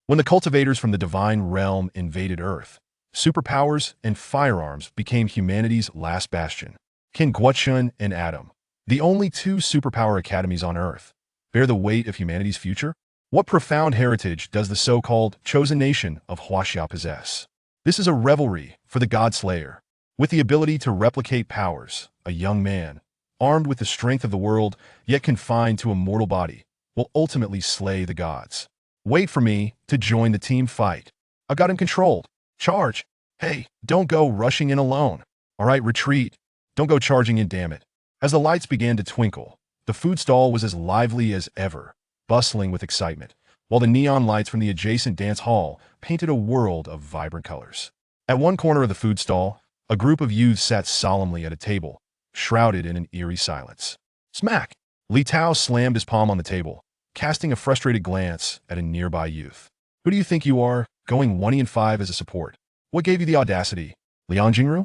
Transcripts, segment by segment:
When the cultivators from the divine realm invaded Earth, superpowers and firearms became humanity's last bastion. Can Goucheng and Adam, the only two superpower academies on Earth, bear the weight of humanity's future? What profound heritage does the so-called chosen nation of Huaxia possess? This is a revelry for the godslayer. With the ability to replicate powers, a young man, armed with the strength of the world, yet confined to a mortal body, will ultimately slay the gods. Wait for me to join the team fight. I got him controlled. Charge. Hey, don't go rushing in alone. All right, retreat. Don't go charging in, damn it. As the lights began to twinkle, the food stall was as lively as ever, bustling with excitement, while the neon lights from the adjacent dance hall painted a world of vibrant colors. At one corner of the food stall, a group of youths sat solemnly at a table, shrouded in an eerie silence. Smack! Li Tao slammed his palm on the table, casting a frustrated glance at a nearby youth. Who do you think you are, going 1-5 as a support? What gave you the audacity? Liang Jingru?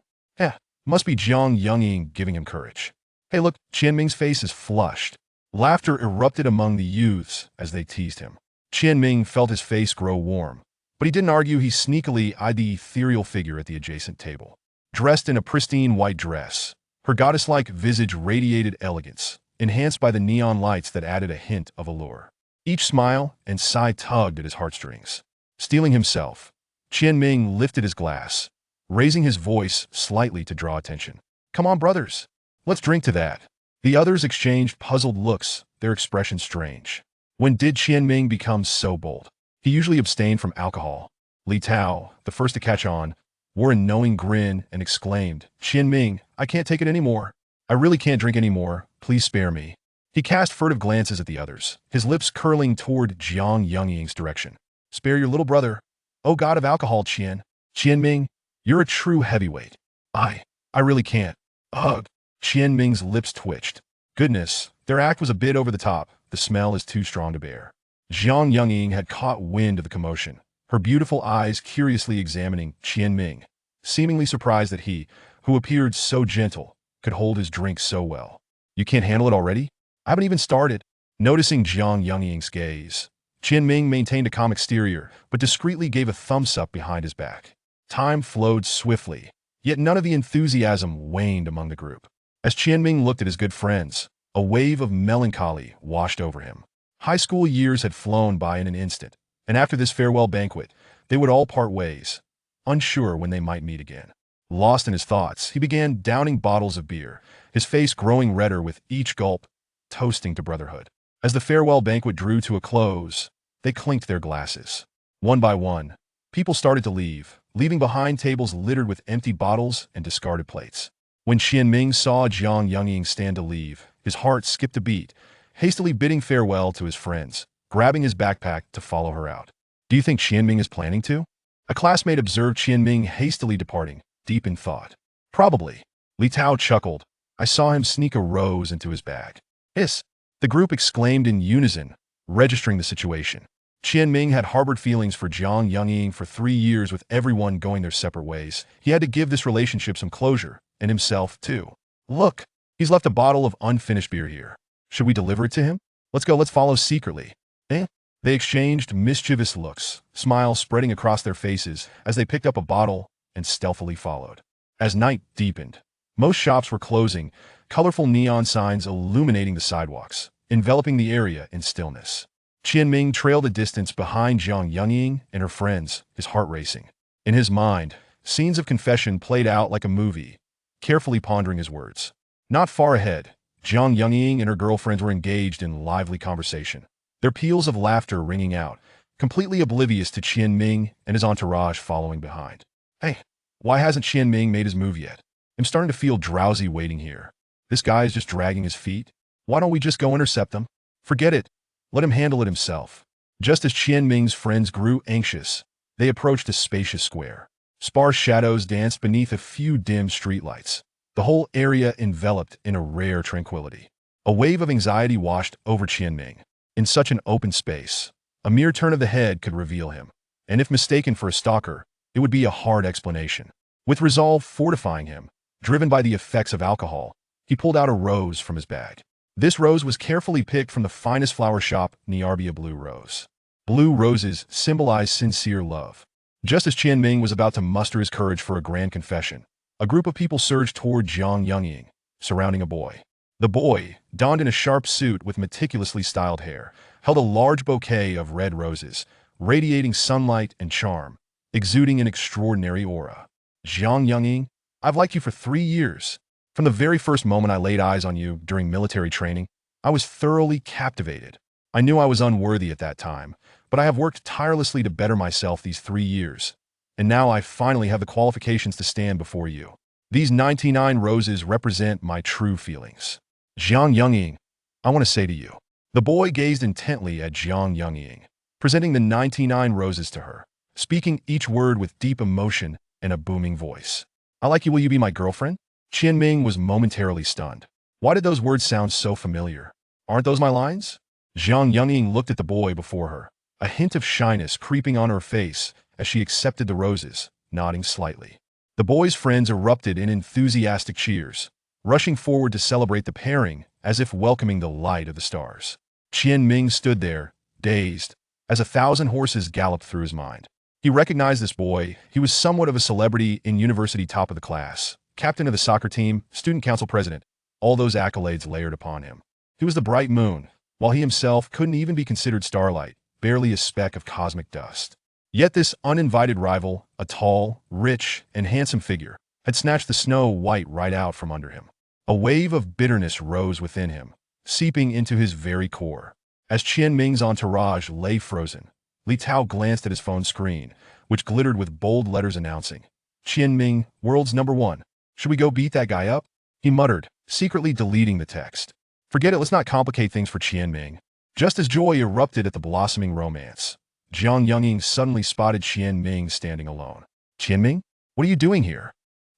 Must be Jiang Yungying giving him courage. Hey look, Qianming's face is flushed. Laughter erupted among the youths as they teased him. Qianming felt his face grow warm, but he didn't argue. He sneakily eyed the ethereal figure at the adjacent table. Dressed in a pristine white dress, her goddess-like visage radiated elegance, enhanced by the neon lights that added a hint of allure. Each smile and sigh tugged at his heartstrings. Steeling himself, Qianming lifted his glass, raising his voice slightly to draw attention. Come on, brothers. Let's drink to that. The others exchanged puzzled looks, their expressions strange. When did Qianming become so bold? He usually abstained from alcohol. Li Tao, the first to catch on, wore a knowing grin and exclaimed, Qianming, I can't take it anymore. I really can't drink anymore. Please spare me. He cast furtive glances at the others, his lips curling toward Jiang Yungying's direction. Spare your little brother. Oh god of alcohol, Qianming, you're a true heavyweight. I really can't. Ugh. Qianming's lips twitched. Goodness, their act was a bit over the top. The smell is too strong to bear. Jiang Yungying had caught wind of the commotion, her beautiful eyes curiously examining Qianming, seemingly surprised that he, who appeared so gentle, could hold his drink so well. You can't handle it already? I haven't even started. Noticing Jiang Yungying's gaze, Qianming maintained a calm exterior, but discreetly gave a thumbs-up behind his back. Time flowed swiftly, yet none of the enthusiasm waned among the group. As Qianming looked at his good friends, a wave of melancholy washed over him. High school years had flown by in an instant, and after this farewell banquet, they would all part ways, unsure when they might meet again. Lost in his thoughts, he began downing bottles of beer, his face growing redder with each gulp, toasting to brotherhood. As the farewell banquet drew to a close, they clinked their glasses. One by one, people started to leave, leaving behind tables littered with empty bottles and discarded plates. When Qianming saw Jiang Yungying stand to leave, his heart skipped a beat, hastily bidding farewell to his friends, grabbing his backpack to follow her out. Do you think Qianming is planning to? A classmate observed Qianming hastily departing, deep in thought. Probably. Li Tao chuckled. I saw him sneak a rose into his bag. Hiss! The group exclaimed in unison, registering the situation. Qianming had harbored feelings for Jiang Yungying for 3 years. With everyone going their separate ways, he had to give this relationship some closure, and himself too. Look, he's left a bottle of unfinished beer here. Should we deliver it to him? Let's follow secretly. They exchanged mischievous looks, smiles spreading across their faces as they picked up a bottle and stealthily followed. As night deepened, most shops were closing, colorful neon signs illuminating the sidewalks, enveloping the area in stillness. Qianming trailed a distance behind Jiang Yungying and her friends, his heart racing. In his mind, scenes of confession played out like a movie, carefully pondering his words. Not far ahead, Jiang Yungying and her girlfriends were engaged in lively conversation, their peals of laughter ringing out, completely oblivious to Qianming and his entourage following behind. Hey, why hasn't Qianming made his move yet? I'm starting to feel drowsy waiting here. This guy is just dragging his feet. Why don't we just go intercept him? Forget it. Let him handle it himself. Just as Qianming's friends grew anxious, they approached a spacious square. Sparse shadows danced beneath a few dim streetlights, the whole area enveloped in a rare tranquility. A wave of anxiety washed over Qianming. In such an open space, a mere turn of the head could reveal him, and if mistaken for a stalker, it would be a hard explanation. With resolve fortifying him, driven by the effects of alcohol, he pulled out a rose from his bag. This rose was carefully picked from the finest flower shop, Niarbia Blue Rose. Blue roses symbolize sincere love. Just as Qianming was about to muster his courage for a grand confession, a group of people surged toward Jiang Yungying, surrounding a boy. The boy, donned in a sharp suit with meticulously styled hair, held a large bouquet of red roses, radiating sunlight and charm, exuding an extraordinary aura. Jiang Yungying, I've liked you for 3 years. From the very first moment I laid eyes on you during military training, I was thoroughly captivated. I knew I was unworthy at that time, but I have worked tirelessly to better myself these 3 years. And now I finally have the qualifications to stand before you. These 99 roses represent my true feelings. Jiang Yungying, I want to say to you. The boy gazed intently at Jiang Yungying, presenting the 99 roses to her, speaking each word with deep emotion and a booming voice. I like you, will you be my girlfriend? Qianming was momentarily stunned. Why did those words sound so familiar? Aren't those my lines? Jiang Yungying looked at the boy before her, a hint of shyness creeping on her face as she accepted the roses, nodding slightly. The boy's friends erupted in enthusiastic cheers, rushing forward to celebrate the pairing as if welcoming the light of the stars. Qianming stood there, dazed, as 1,000 horses galloped through his mind. He recognized this boy. He was somewhat of a celebrity in university, top of the class, captain of the soccer team, student council president, all those accolades layered upon him. He was the bright moon, while he himself couldn't even be considered starlight, barely a speck of cosmic dust. Yet this uninvited rival, a tall, rich, and handsome figure, had snatched the snow white right out from under him. A wave of bitterness rose within him, seeping into his very core. As Qianming's entourage lay frozen, Li Tao glanced at his phone screen, which glittered with bold letters announcing, "Qianming, world's #1. Should we go beat that guy up?" He muttered, secretly deleting the text. Forget it, let's not complicate things for Qianming. Just as joy erupted at the blossoming romance, Jiang Yungying suddenly spotted Qianming standing alone. Qianming, what are you doing here?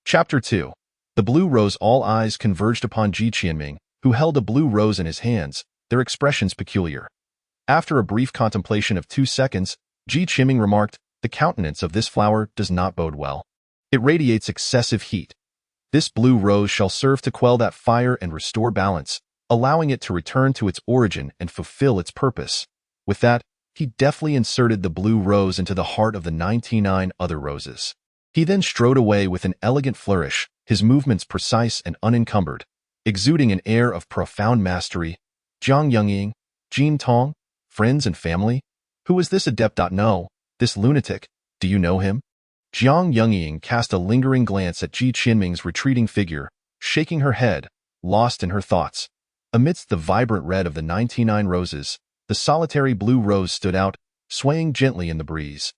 Chapter 2. The blue rose. All eyes converged upon Ji Qianming, who held a blue rose in his hands, their expressions peculiar. After a brief contemplation of 2 seconds, Ji Qianming remarked, "The countenance of this flower does not bode well. It radiates excessive heat. This blue rose shall serve to quell that fire and restore balance, allowing it to return to its origin and fulfill its purpose." With that, he deftly inserted the blue rose into the heart of the 99 other roses. He then strode away with an elegant flourish, his movements precise and unencumbered, exuding an air of profound mastery. Jiang Yungying, Jin Tong, friends and family? Who is this adept? No, this lunatic. Do you know him? Jiang Yungying cast a lingering glance at Ji Qianming's retreating figure, shaking her head, lost in her thoughts. Amidst the vibrant red of the 99 roses, the solitary blue rose stood out, swaying gently in the breeze,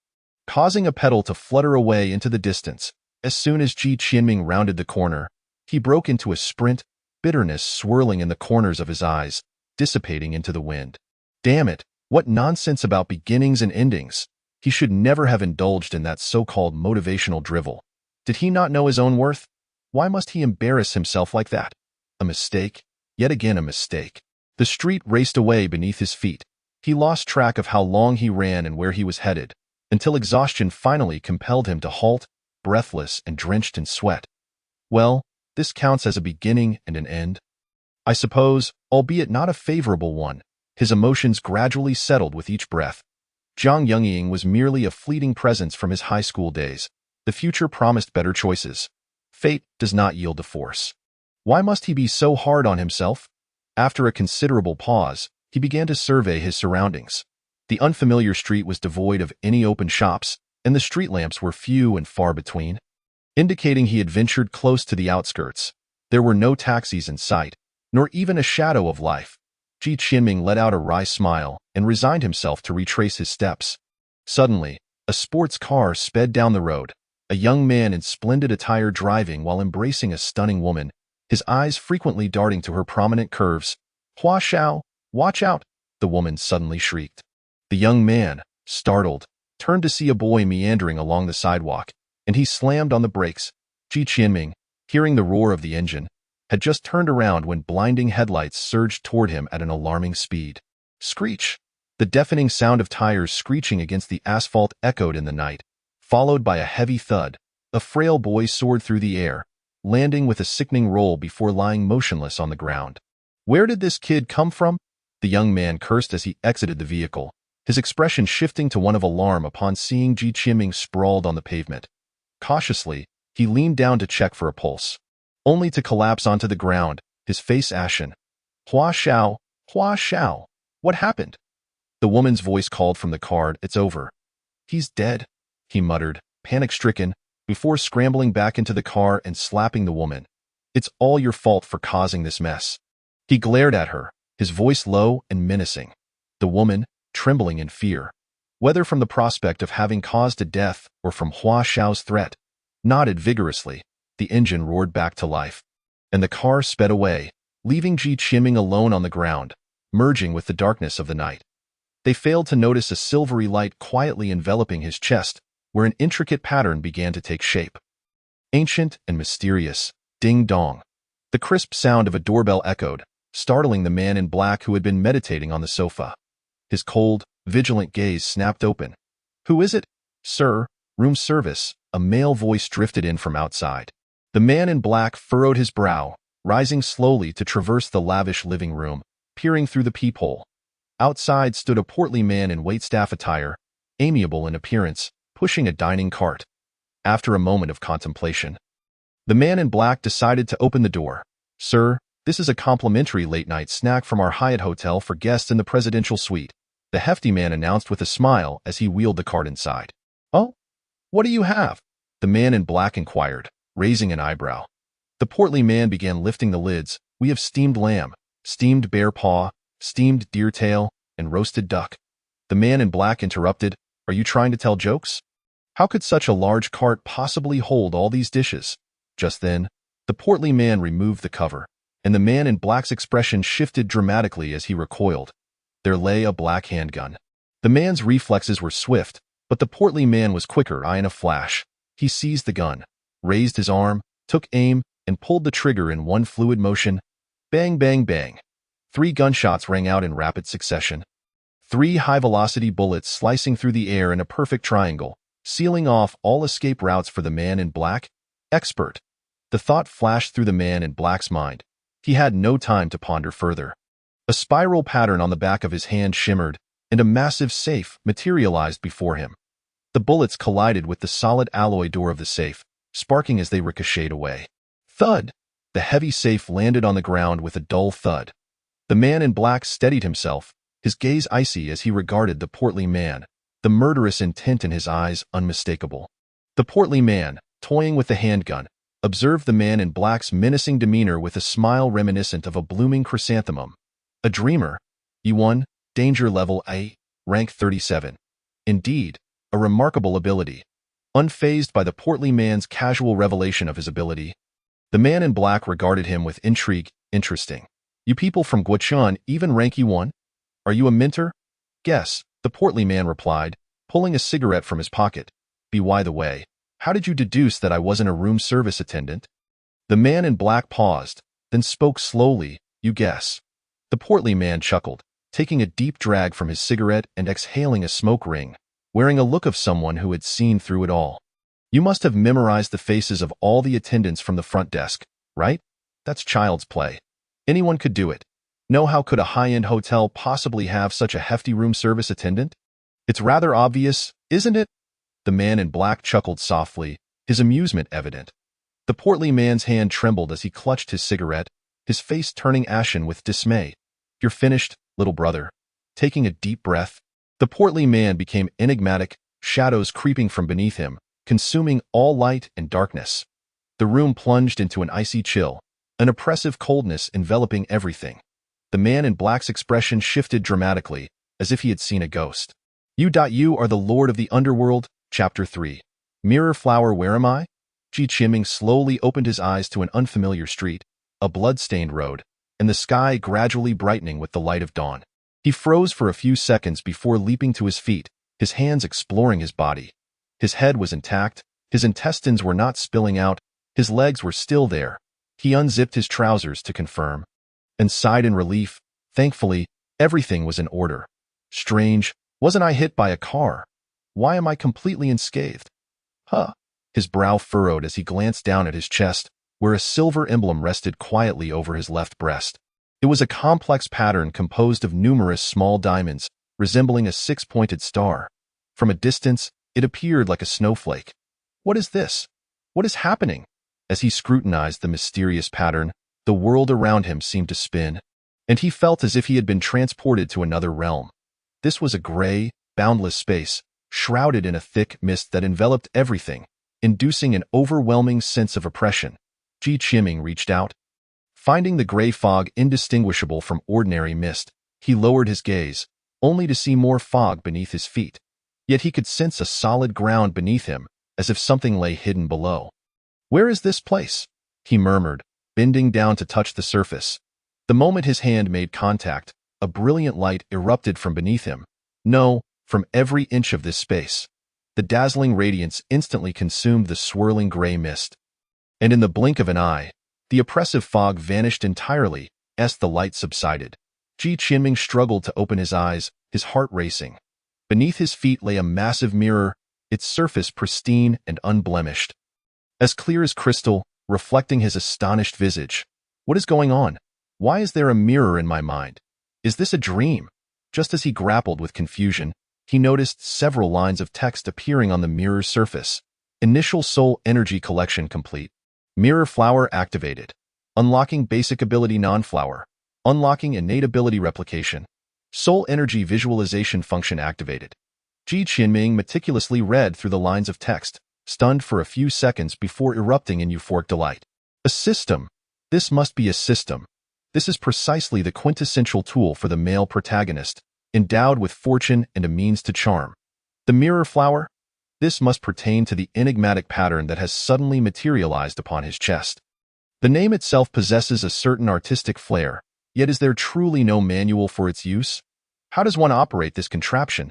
causing a petal to flutter away into the distance. As soon as Ji Qianming rounded the corner, he broke into a sprint, bitterness swirling in the corners of his eyes, dissipating into the wind. Damn it, what nonsense about beginnings and endings. He should never have indulged in that so-called motivational drivel. Did he not know his own worth? Why must he embarrass himself like that? A mistake, yet again a mistake. The street raced away beneath his feet. He lost track of how long he ran and where he was headed, until exhaustion finally compelled him to halt, breathless and drenched in sweat. Well, this counts as a beginning and an end, I suppose, albeit not a favorable one. His emotions gradually settled with each breath. Jiang Yungying was merely a fleeting presence from his high school days. The future promised better choices. Fate does not yield to force. Why must he be so hard on himself? After a considerable pause, he began to survey his surroundings. The unfamiliar street was devoid of any open shops, and the street lamps were few and far between, indicating he had ventured close to the outskirts. There were no taxis in sight, nor even a shadow of life. Ji Qianming let out a wry smile and resigned himself to retrace his steps. Suddenly, a sports car sped down the road, a young man in splendid attire driving while embracing a stunning woman, his eyes frequently darting to her prominent curves. "Huaxia, watch out!" the woman suddenly shrieked. The young man, startled, turned to see a boy meandering along the sidewalk, and he slammed on the brakes. Ji Qianming, hearing the roar of the engine, had just turned around when blinding headlights surged toward him at an alarming speed. Screech! The deafening sound of tires screeching against the asphalt echoed in the night, followed by a heavy thud. A frail boy soared through the air, landing with a sickening roll before lying motionless on the ground. Where did this kid come from? The young man cursed as he exited the vehicle, his expression shifting to one of alarm upon seeing Ji Qiming sprawled on the pavement. Cautiously, he leaned down to check for a pulse, only to collapse onto the ground, his face ashen. Huaxia, Huaxia, what happened? The woman's voice called from the card. It's over. He's dead, he muttered, panic-stricken, before scrambling back into the car and slapping the woman. It's all your fault for causing this mess. He glared at her, his voice low and menacing. The woman, trembling in fear, whether from the prospect of having caused a death or from Hua Xiao's threat, nodded vigorously. The engine roared back to life, and the car sped away, leaving Ji Qiming alone on the ground, merging with the darkness of the night. They failed to notice a silvery light quietly enveloping his chest, where an intricate pattern began to take shape. Ancient and mysterious, ding-dong. The crisp sound of a doorbell echoed, startling the man in black who had been meditating on the sofa. His cold, vigilant gaze snapped open. Who is it? Sir, room service, a male voice drifted in from outside. The man in black furrowed his brow, rising slowly to traverse the lavish living room, peering through the peephole. Outside stood a portly man in waitstaff attire, amiable in appearance, pushing a dining cart. After a moment of contemplation, the man in black decided to open the door. Sir, this is a complimentary late-night snack from our Hyatt Hotel for guests in the presidential suite, the hefty man announced with a smile as he wheeled the cart inside. Oh? What do you have? The man in black inquired, raising an eyebrow. The portly man began lifting the lids. We have steamed lamb, steamed bear paw, steamed deer tail, and roasted duck. The man in black interrupted. Are you trying to tell jokes? How could such a large cart possibly hold all these dishes? Just then, the portly man removed the cover, and the man in black's expression shifted dramatically as he recoiled. There lay a black handgun. The man's reflexes were swift, but the portly man was quicker. In a flash, he seized the gun, raised his arm, took aim, and pulled the trigger in one fluid motion. Bang, bang, bang. 3 gunshots rang out in rapid succession. 3 high-velocity bullets slicing through the air in a perfect triangle, sealing off all escape routes for the man in black. Expert. The thought flashed through the man in black's mind. He had no time to ponder further. A spiral pattern on the back of his hand shimmered, and a massive safe materialized before him. The bullets collided with the solid alloy door of the safe, sparking as they ricocheted away. Thud! The heavy safe landed on the ground with a dull thud. The man in black steadied himself, his gaze icy as he regarded the portly man, the murderous intent in his eyes unmistakable. The portly man, toying with the handgun, observed the man in black's menacing demeanor with a smile reminiscent of a blooming chrysanthemum. A dreamer. E1, danger level A, rank 37. Indeed, a remarkable ability. Unfazed by the portly man's casual revelation of his ability, the man in black regarded him with intrigue. Interesting. You people from Goucheng even rank E1? Are you a minter? Guess, the portly man replied, pulling a cigarette from his pocket. By the way, how did you deduce that I wasn't a room service attendant? The man in black paused, then spoke slowly. You guess. The portly man chuckled, taking a deep drag from his cigarette and exhaling a smoke ring, wearing a look of someone who had seen through it all. You must have memorized the faces of all the attendants from the front desk, right? That's child's play. Anyone could do it. No, how could a high-end hotel possibly have such a hefty room service attendant? It's rather obvious, isn't it? The man in black chuckled softly, his amusement evident. The portly man's hand trembled as he clutched his cigarette, his face turning ashen with dismay. You're finished, little brother. Taking a deep breath, the portly man became enigmatic, shadows creeping from beneath him, consuming all light and darkness. The room plunged into an icy chill, an oppressive coldness enveloping everything. The man in black's expression shifted dramatically, as if he had seen a ghost. You are the lord of the underworld, Chapter 3. Mirror flower, where am I? Ji Qiming slowly opened his eyes to an unfamiliar street, a blood-stained road, and the sky gradually brightening with the light of dawn. He froze for a few seconds before leaping to his feet, his hands exploring his body. His head was intact, his intestines were not spilling out, his legs were still there. He unzipped his trousers to confirm, and sighed in relief. Thankfully, everything was in order. Strange, wasn't I hit by a car? Why am I completely unscathed? Huh. His brow furrowed as he glanced down at his chest, where a silver emblem rested quietly over his left breast. It was a complex pattern composed of numerous small diamonds, resembling a six-pointed star. From a distance, it appeared like a snowflake. What is this? What is happening? As he scrutinized the mysterious pattern, the world around him seemed to spin, and he felt as if he had been transported to another realm. This was a gray, boundless space, shrouded in a thick mist that enveloped everything, inducing an overwhelming sense of oppression. Goucheng reached out. Finding the gray fog indistinguishable from ordinary mist, he lowered his gaze, only to see more fog beneath his feet. Yet he could sense a solid ground beneath him, as if something lay hidden below. "Where is this place?" he murmured, bending down to touch the surface. The moment his hand made contact, a brilliant light erupted from beneath him. No, from every inch of this space. The dazzling radiance instantly consumed the swirling gray mist. And in the blink of an eye, the oppressive fog vanished entirely as the light subsided. Goucheng struggled to open his eyes, his heart racing. Beneath his feet lay a massive mirror, its surface pristine and unblemished, as clear as crystal, reflecting his astonished visage. What is going on? Why is there a mirror in my mind? Is this a dream? Just as he grappled with confusion, he noticed several lines of text appearing on the mirror's surface. Initial soul energy collection complete. Mirror flower activated. Unlocking basic ability non-flower. Unlocking innate ability replication. Soul energy visualization function activated. Goucheng meticulously read through the lines of text, stunned for a few seconds before erupting in euphoric delight. A system. This must be a system. This is precisely the quintessential tool for the male protagonist, endowed with fortune and a means to charm. The mirror flower? This must pertain to the enigmatic pattern that has suddenly materialized upon his chest. The name itself possesses a certain artistic flair, yet is there truly no manual for its use? How does one operate this contraption?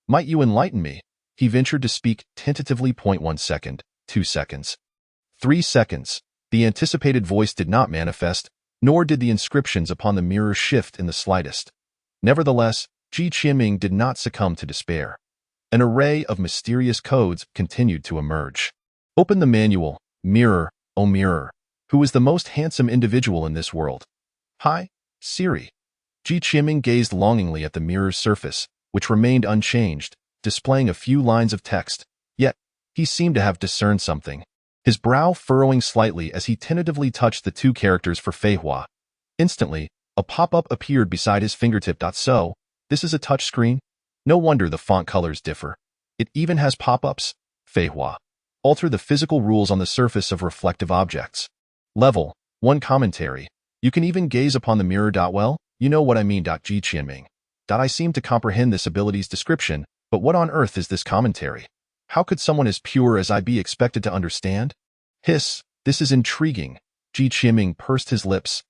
Might you enlighten me? He ventured to speak tentatively. 1 second, 2 seconds, 3 seconds. The anticipated voice did not manifest, nor did the inscriptions upon the mirror shift in the slightest. Nevertheless, Goucheng did not succumb to despair. An array of mysterious codes continued to emerge. Open the manual. Mirror, oh mirror, who is the most handsome individual in this world? Hi, Siri. Goucheng gazed longingly at the mirror's surface, which remained unchanged, displaying a few lines of text. Yet, he seemed to have discerned something, his brow furrowing slightly as he tentatively touched the two characters for Feihua. Instantly, a pop-up appeared beside his fingertip. So, this is a touchscreen? No wonder the font colors differ. It even has pop-ups. Feihua. Alter the physical rules on the surface of reflective objects. Level 1 commentary. You can even gaze upon the mirror. Well, you know what I mean. Goucheng. I seem to comprehend this ability's description, but what on earth is this commentary? How could someone as pure as I be expected to understand? Hiss, this is intriguing. Goucheng pursed his lips.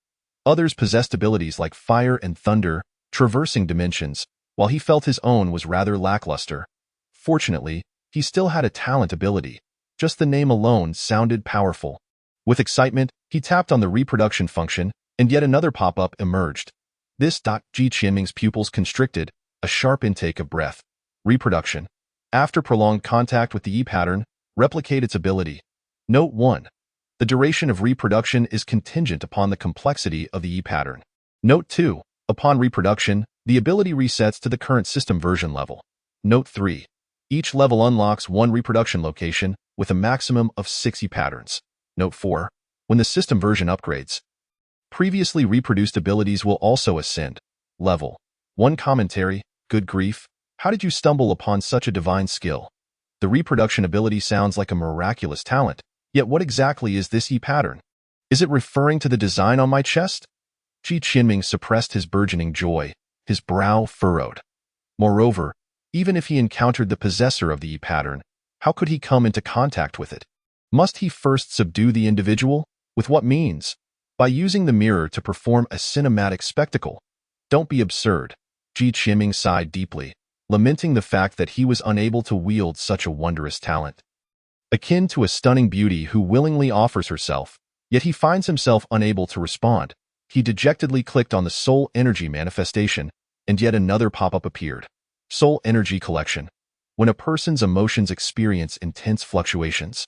Others possessed abilities like fire and thunder, traversing dimensions, while he felt his own was rather lackluster. Fortunately, he still had a talent ability. Just the name alone sounded powerful. With excitement, he tapped on the reproduction function, and yet another pop-up emerged. This. Goucheng's pupils constricted, a sharp intake of breath. Reproduction. After prolonged contact with the E-pattern, replicate its ability. Note 1. The duration of reproduction is contingent upon the complexity of the E-pattern. Note 2. Upon reproduction, the ability resets to the current system version level. Note 3. Each level unlocks one reproduction location with a maximum of 6 E-patterns. Note 4. When the system version upgrades, previously reproduced abilities will also ascend. Level 1 commentary. Good grief. How did you stumble upon such a divine skill? The reproduction ability sounds like a miraculous talent, yet what exactly is this E-pattern? Is it referring to the design on my chest? Goucheng suppressed his burgeoning joy, his brow furrowed. Moreover, even if he encountered the possessor of the E-pattern, how could he come into contact with it? Must he first subdue the individual? With what means? By using the mirror to perform a cinematic spectacle. Don't be absurd. Goucheng sighed deeply, lamenting the fact that he was unable to wield such a wondrous talent. Akin to a stunning beauty who willingly offers herself, yet he finds himself unable to respond. He dejectedly clicked on the soul energy manifestation, and yet another pop-up appeared. Soul energy collection. When a person's emotions experience intense fluctuations,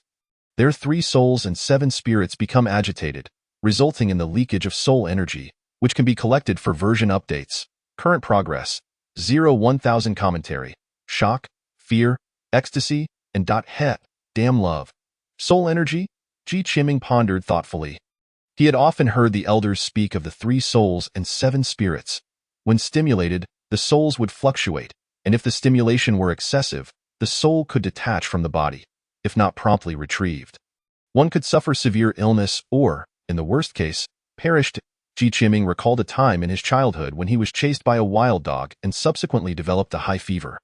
their 3 souls and 7 spirits become agitated, resulting in the leakage of soul energy, which can be collected for version updates. Current progress. 1000 commentary. Shock, fear, ecstasy, and damn love. Soul energy? Goucheng pondered thoughtfully. He had often heard the elders speak of the 3 souls and 7 spirits. When stimulated, the souls would fluctuate, and if the stimulation were excessive, the soul could detach from the body, if not promptly retrieved. One could suffer severe illness or, in the worst case, perished. Goucheng recalled a time in his childhood when he was chased by a wild dog and subsequently developed a high fever.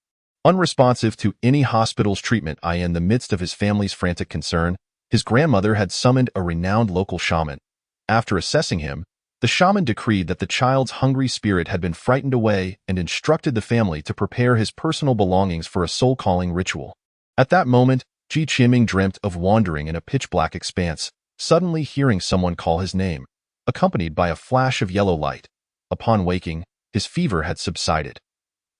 Unresponsive to any hospital's treatment, in the midst of his family's frantic concern, his grandmother had summoned a renowned local shaman. After assessing him, the shaman decreed that the child's hungry spirit had been frightened away and instructed the family to prepare his personal belongings for a soul-calling ritual. At that moment, Goucheng dreamt of wandering in a pitch-black expanse, suddenly hearing someone call his name, accompanied by a flash of yellow light. Upon waking, his fever had subsided.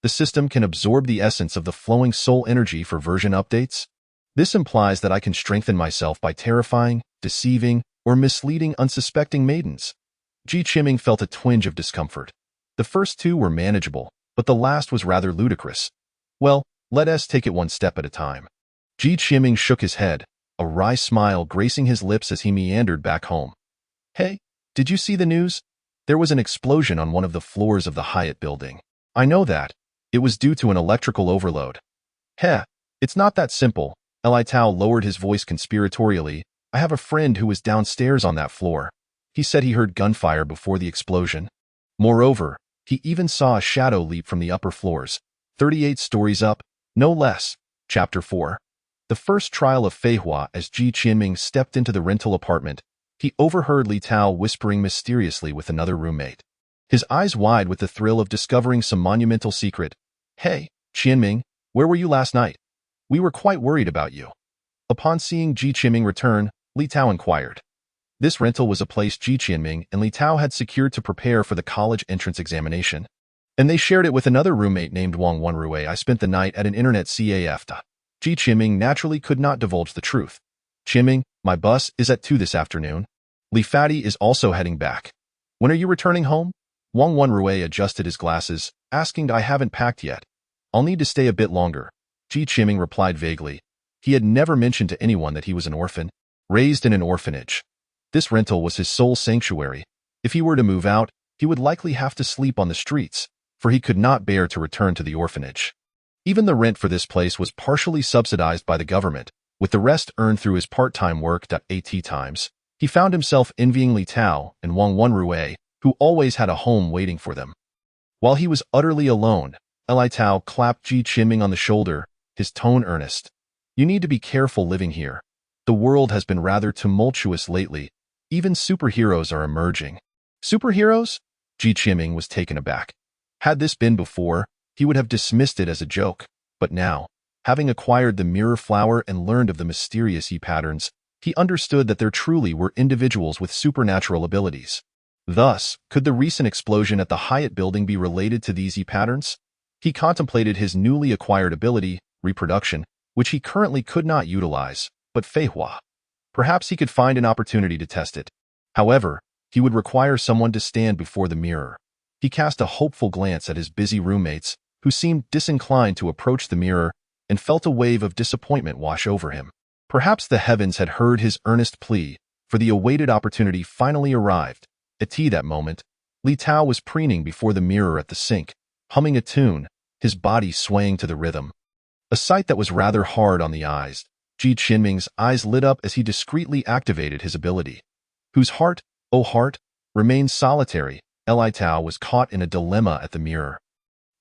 The system can absorb the essence of the flowing soul energy for version updates. This implies that I can strengthen myself by terrifying, deceiving, or misleading unsuspecting maidens. Goucheng felt a twinge of discomfort. The first 2 were manageable, but the last was rather ludicrous. Well, let us take it one step at a time. Goucheng shook his head, a wry smile gracing his lips as he meandered back home. Hey, did you see the news? There was an explosion on one of the floors of the Hyatt building. I know that. It was due to an electrical overload. Heh, it's not that simple. Li Tao lowered his voice conspiratorially. I have a friend who was downstairs on that floor. He said he heard gunfire before the explosion. Moreover, he even saw a shadow leap from the upper floors, 38 stories up, no less. Chapter 4. The first trial of Fei Hua. As Goucheng stepped into the rental apartment, he overheard Li Tao whispering mysteriously with another roommate. His eyes wide with the thrill of discovering some monumental secret. Hey, Qianming, where were you last night? We were quite worried about you. Upon seeing Goucheng return, Li Tao inquired. This rental was a place Goucheng and Li Tao had secured to prepare for the college entrance examination. And they shared it with another roommate named Wang Wenrui. I spent the night at an internet cafe. Goucheng naturally could not divulge the truth. Qianming, my bus is at 2 this afternoon. Li Fadi is also heading back. When are you returning home? Wang Wenrui adjusted his glasses, asking, I haven't packed yet. I'll need to stay a bit longer. Goucheng replied vaguely. He had never mentioned to anyone that he was an orphan, raised in an orphanage. This rental was his sole sanctuary. If he were to move out, he would likely have to sleep on the streets, for he could not bear to return to the orphanage. Even the rent for this place was partially subsidized by the government, with the rest earned through his part-time work. At times, he found himself envying Li Tao and Wang Wenrui, who always had a home waiting for them. While he was utterly alone, Li Tao clapped Goucheng on the shoulder, his tone earnest. You need to be careful living here. The world has been rather tumultuous lately. Even superheroes are emerging. Superheroes? Goucheng was taken aback. Had this been before, he would have dismissed it as a joke. But now, having acquired the mirror flower and learned of the mysterious patterns, he understood that there truly were individuals with supernatural abilities. Thus, could the recent explosion at the Hyatt building be related to these patterns? He contemplated his newly acquired ability, reproduction, which he currently could not utilize, but Fei Hua. Perhaps he could find an opportunity to test it. However, he would require someone to stand before the mirror. He cast a hopeful glance at his busy roommates, who seemed disinclined to approach the mirror, and felt a wave of disappointment wash over him. Perhaps the heavens had heard his earnest plea, for the awaited opportunity finally arrived. At that moment, Li Tao was preening before the mirror at the sink, humming a tune, his body swaying to the rhythm. A sight that was rather hard on the eyes. Goucheng's eyes lit up as he discreetly activated his ability. Whose heart, oh heart, remained solitary. Li Tao was caught in a dilemma at the mirror,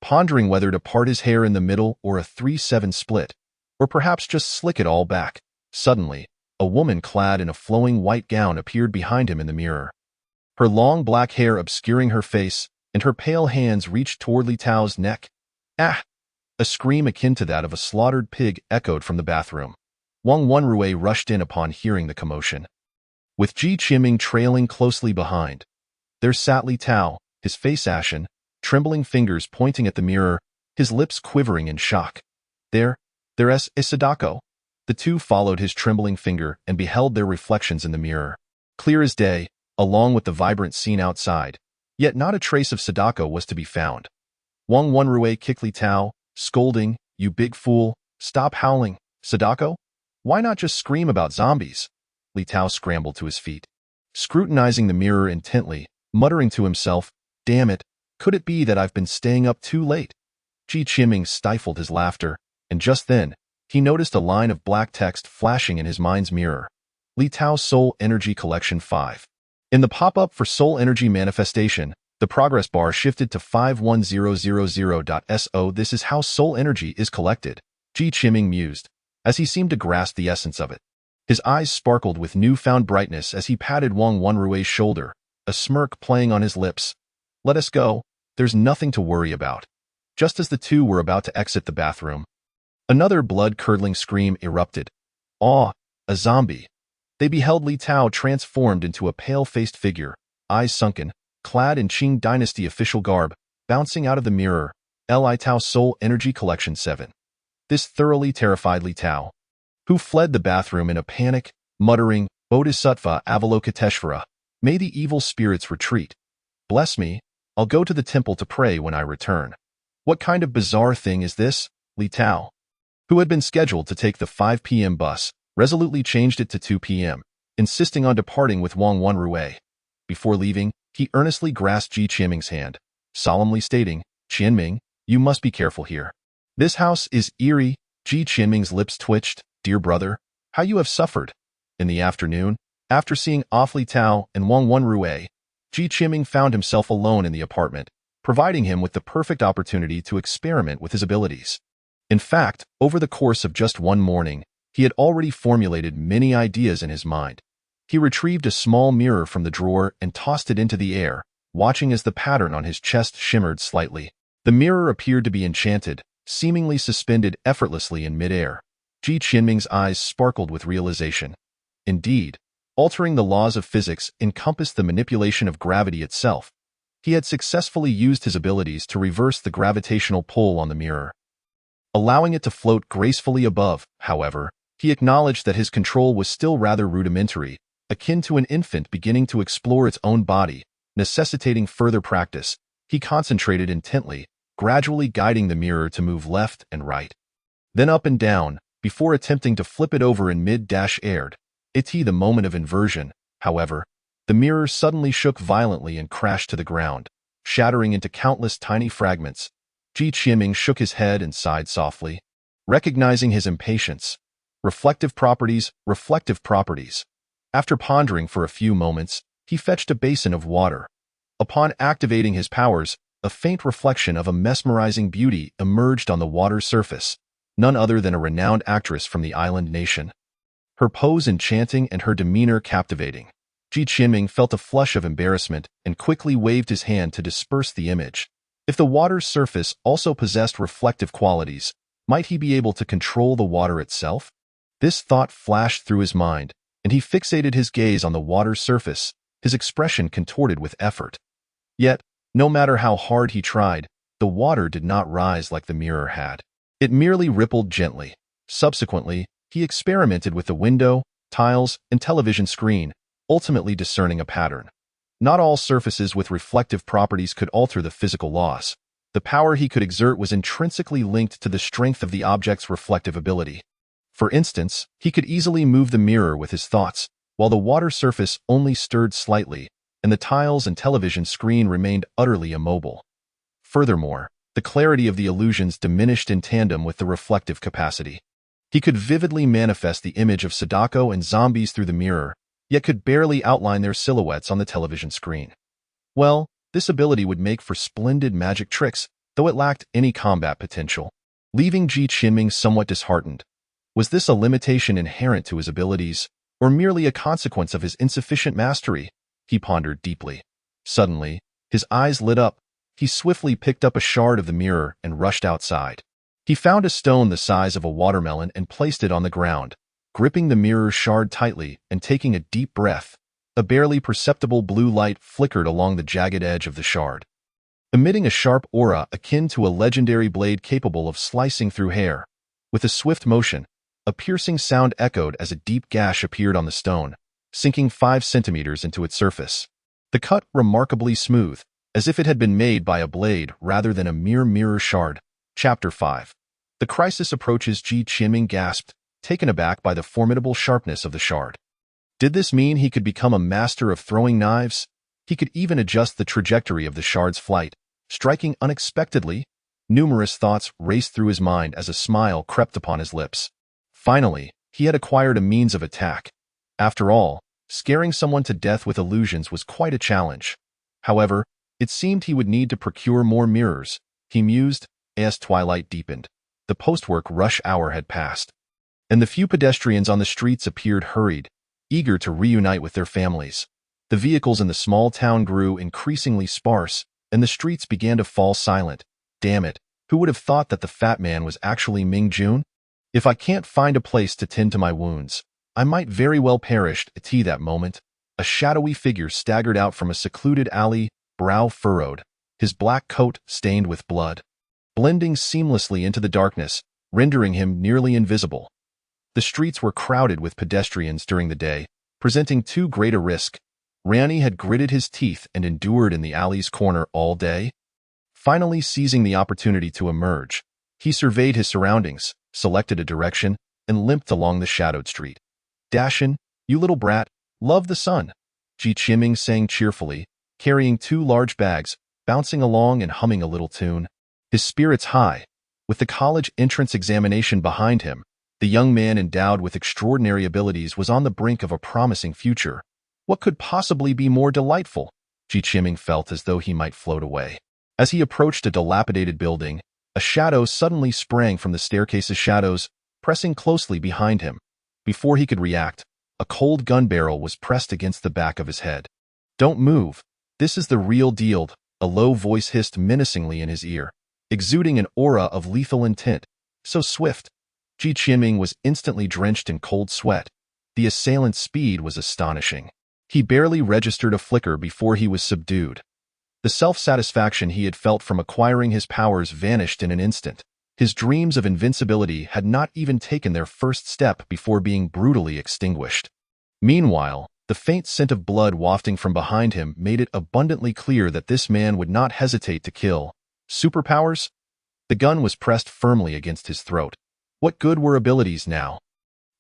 pondering whether to part his hair in the middle or a 3/7 split, or perhaps just slick it all back. Suddenly, a woman clad in a flowing white gown appeared behind him in the mirror. Her long black hair obscuring her face, and her pale hands reached toward Li Tao's neck. Ah! A scream akin to that of a slaughtered pig echoed from the bathroom. Wang Wenrui rushed in upon hearing the commotion. With Goucheng trailing closely behind, there sat Li Tao, his face ashen, trembling fingers pointing at the mirror, his lips quivering in shock. There's Sadako. The two followed his trembling finger and beheld their reflections in the mirror. Clear as day, along with the vibrant scene outside, yet not a trace of Sadako was to be found. Wang Wenrui kicked Li Tao, scolding, "You big fool, stop howling, Sadako? Why not just scream about zombies?" Li Tao scrambled to his feet, scrutinizing the mirror intently, muttering to himself, "Damn it, could it be that I've been staying up too late?" Ji Qiming stifled his laughter, and just then, he noticed a line of black text flashing in his mind's mirror. Li Tao Soul Energy Collection 5. In the pop-up for Soul Energy Manifestation, the progress bar shifted to 51000.so. This is how soul energy is collected, Ji Qiming mused, as he seemed to grasp the essence of it. His eyes sparkled with newfound brightness as he patted Wang Wenrui's shoulder, a smirk playing on his lips. "Let us go, there's nothing to worry about." Just as the two were about to exit the bathroom, another blood-curdling scream erupted. "Aw, a zombie!" They beheld Li Tao transformed into a pale-faced figure, eyes sunken, clad in Qing Dynasty official garb, bouncing out of the mirror. Li Tao Soul Energy Collection 7. This thoroughly terrified Li Tao, who fled the bathroom in a panic, muttering, "Bodhisattva Avalokiteshvara, may the evil spirits retreat. Bless me, I'll go to the temple to pray when I return." What kind of bizarre thing is this? Li Tao, who had been scheduled to take the 5 p.m. bus, resolutely changed it to 2 p.m., insisting on departing with Wang Wenrui. Before leaving, he earnestly grasped Ji Qiming's hand, solemnly stating, "Qianming, you must be careful here. This house is eerie." Ji Qiming's lips twitched. "Dear brother, how you have suffered." In the afternoon, after seeing off Li Tao and Wang Wenrui, Ji Qiming found himself alone in the apartment, providing him with the perfect opportunity to experiment with his abilities. In fact, over the course of just one morning, he had already formulated many ideas in his mind. He retrieved a small mirror from the drawer and tossed it into the air, watching as the pattern on his chest shimmered slightly. The mirror appeared to be enchanted, seemingly suspended effortlessly in midair. Ji Qiming's eyes sparkled with realization. Indeed, altering the laws of physics encompassed the manipulation of gravity itself. He had successfully used his abilities to reverse the gravitational pull on the mirror, allowing it to float gracefully above. However, he acknowledged that his control was still rather rudimentary, akin to an infant beginning to explore its own body, necessitating further practice. He concentrated intently, gradually guiding the mirror to move left and right, then up and down, before attempting to flip it over in mid-air. The moment of inversion, however, the mirror suddenly shook violently and crashed to the ground, shattering into countless tiny fragments. Ji Qiming shook his head and sighed softly, recognizing his impatience. Reflective properties, reflective properties. After pondering for a few moments, he fetched a basin of water. Upon activating his powers, a faint reflection of a mesmerizing beauty emerged on the water's surface, none other than a renowned actress from the island nation. Her pose enchanting and her demeanor captivating. Ji Qiming felt a flush of embarrassment and quickly waved his hand to disperse the image. If the water's surface also possessed reflective qualities, might he be able to control the water itself? This thought flashed through his mind, and he fixated his gaze on the water's surface, his expression contorted with effort. Yet, no matter how hard he tried, the water did not rise like the mirror had. It merely rippled gently. Subsequently, he experimented with the window, tiles, and television screen, ultimately discerning a pattern. Not all surfaces with reflective properties could alter the physical laws. The power he could exert was intrinsically linked to the strength of the object's reflective ability. For instance, he could easily move the mirror with his thoughts, while the water surface only stirred slightly, and the tiles and television screen remained utterly immobile. Furthermore, the clarity of the illusions diminished in tandem with the reflective capacity. He could vividly manifest the image of Sadako and zombies through the mirror, yet could barely outline their silhouettes on the television screen. Well, this ability would make for splendid magic tricks, though it lacked any combat potential, leaving Ji Qiming somewhat disheartened. Was this a limitation inherent to his abilities, or merely a consequence of his insufficient mastery? He pondered deeply. Suddenly, his eyes lit up. He swiftly picked up a shard of the mirror and rushed outside. He found a stone the size of a watermelon and placed it on the ground, gripping the mirror shard tightly and taking a deep breath. A barely perceptible blue light flickered along the jagged edge of the shard, emitting a sharp aura akin to a legendary blade capable of slicing through hair. With a swift motion, a piercing sound echoed as a deep gash appeared on the stone, sinking 5 centimeters into its surface. The cut remarkably smooth, as if it had been made by a blade rather than a mere mirror shard. Chapter 5. The crisis approaches. Goucheng gasped, taken aback by the formidable sharpness of the shard. Did this mean he could become a master of throwing knives? He could even adjust the trajectory of the shard's flight, striking unexpectedly. Numerous thoughts raced through his mind as a smile crept upon his lips. Finally, he had acquired a means of attack. After all, scaring someone to death with illusions was quite a challenge. However, it seemed he would need to procure more mirrors, he mused, as twilight deepened. The post-work rush hour had passed, and the few pedestrians on the streets appeared hurried, eager to reunite with their families. The vehicles in the small town grew increasingly sparse, and the streets began to fall silent. Damn it, who would have thought that the fat man was actually Ming Jun? If I can't find a place to tend to my wounds, I might very well perish. At that moment, a shadowy figure staggered out from a secluded alley, brow furrowed, his black coat stained with blood, blending seamlessly into the darkness, rendering him nearly invisible. The streets were crowded with pedestrians during the day, presenting too great a risk. Rani had gritted his teeth and endured in the alley's corner all day. Finally seizing the opportunity to emerge, he surveyed his surroundings, selected a direction, and limped along the shadowed street. "Dashin, you little brat, love the sun," Goucheng sang cheerfully, carrying 2 large bags, bouncing along and humming a little tune. His spirits high. With the college entrance examination behind him, the young man endowed with extraordinary abilities was on the brink of a promising future. What could possibly be more delightful? Goucheng felt as though he might float away. As he approached a dilapidated building, a shadow suddenly sprang from the staircase's shadows, pressing closely behind him. Before he could react, a cold gun barrel was pressed against the back of his head. "Don't move. This is the real deal," a low voice hissed menacingly in his ear, exuding an aura of lethal intent. So swift. Goucheng was instantly drenched in cold sweat. The assailant's speed was astonishing. He barely registered a flicker before he was subdued. The self-satisfaction he had felt from acquiring his powers vanished in an instant. His dreams of invincibility had not even taken their first step before being brutally extinguished. Meanwhile, the faint scent of blood wafting from behind him made it abundantly clear that this man would not hesitate to kill. Superpowers? The gun was pressed firmly against his throat. What good were abilities now?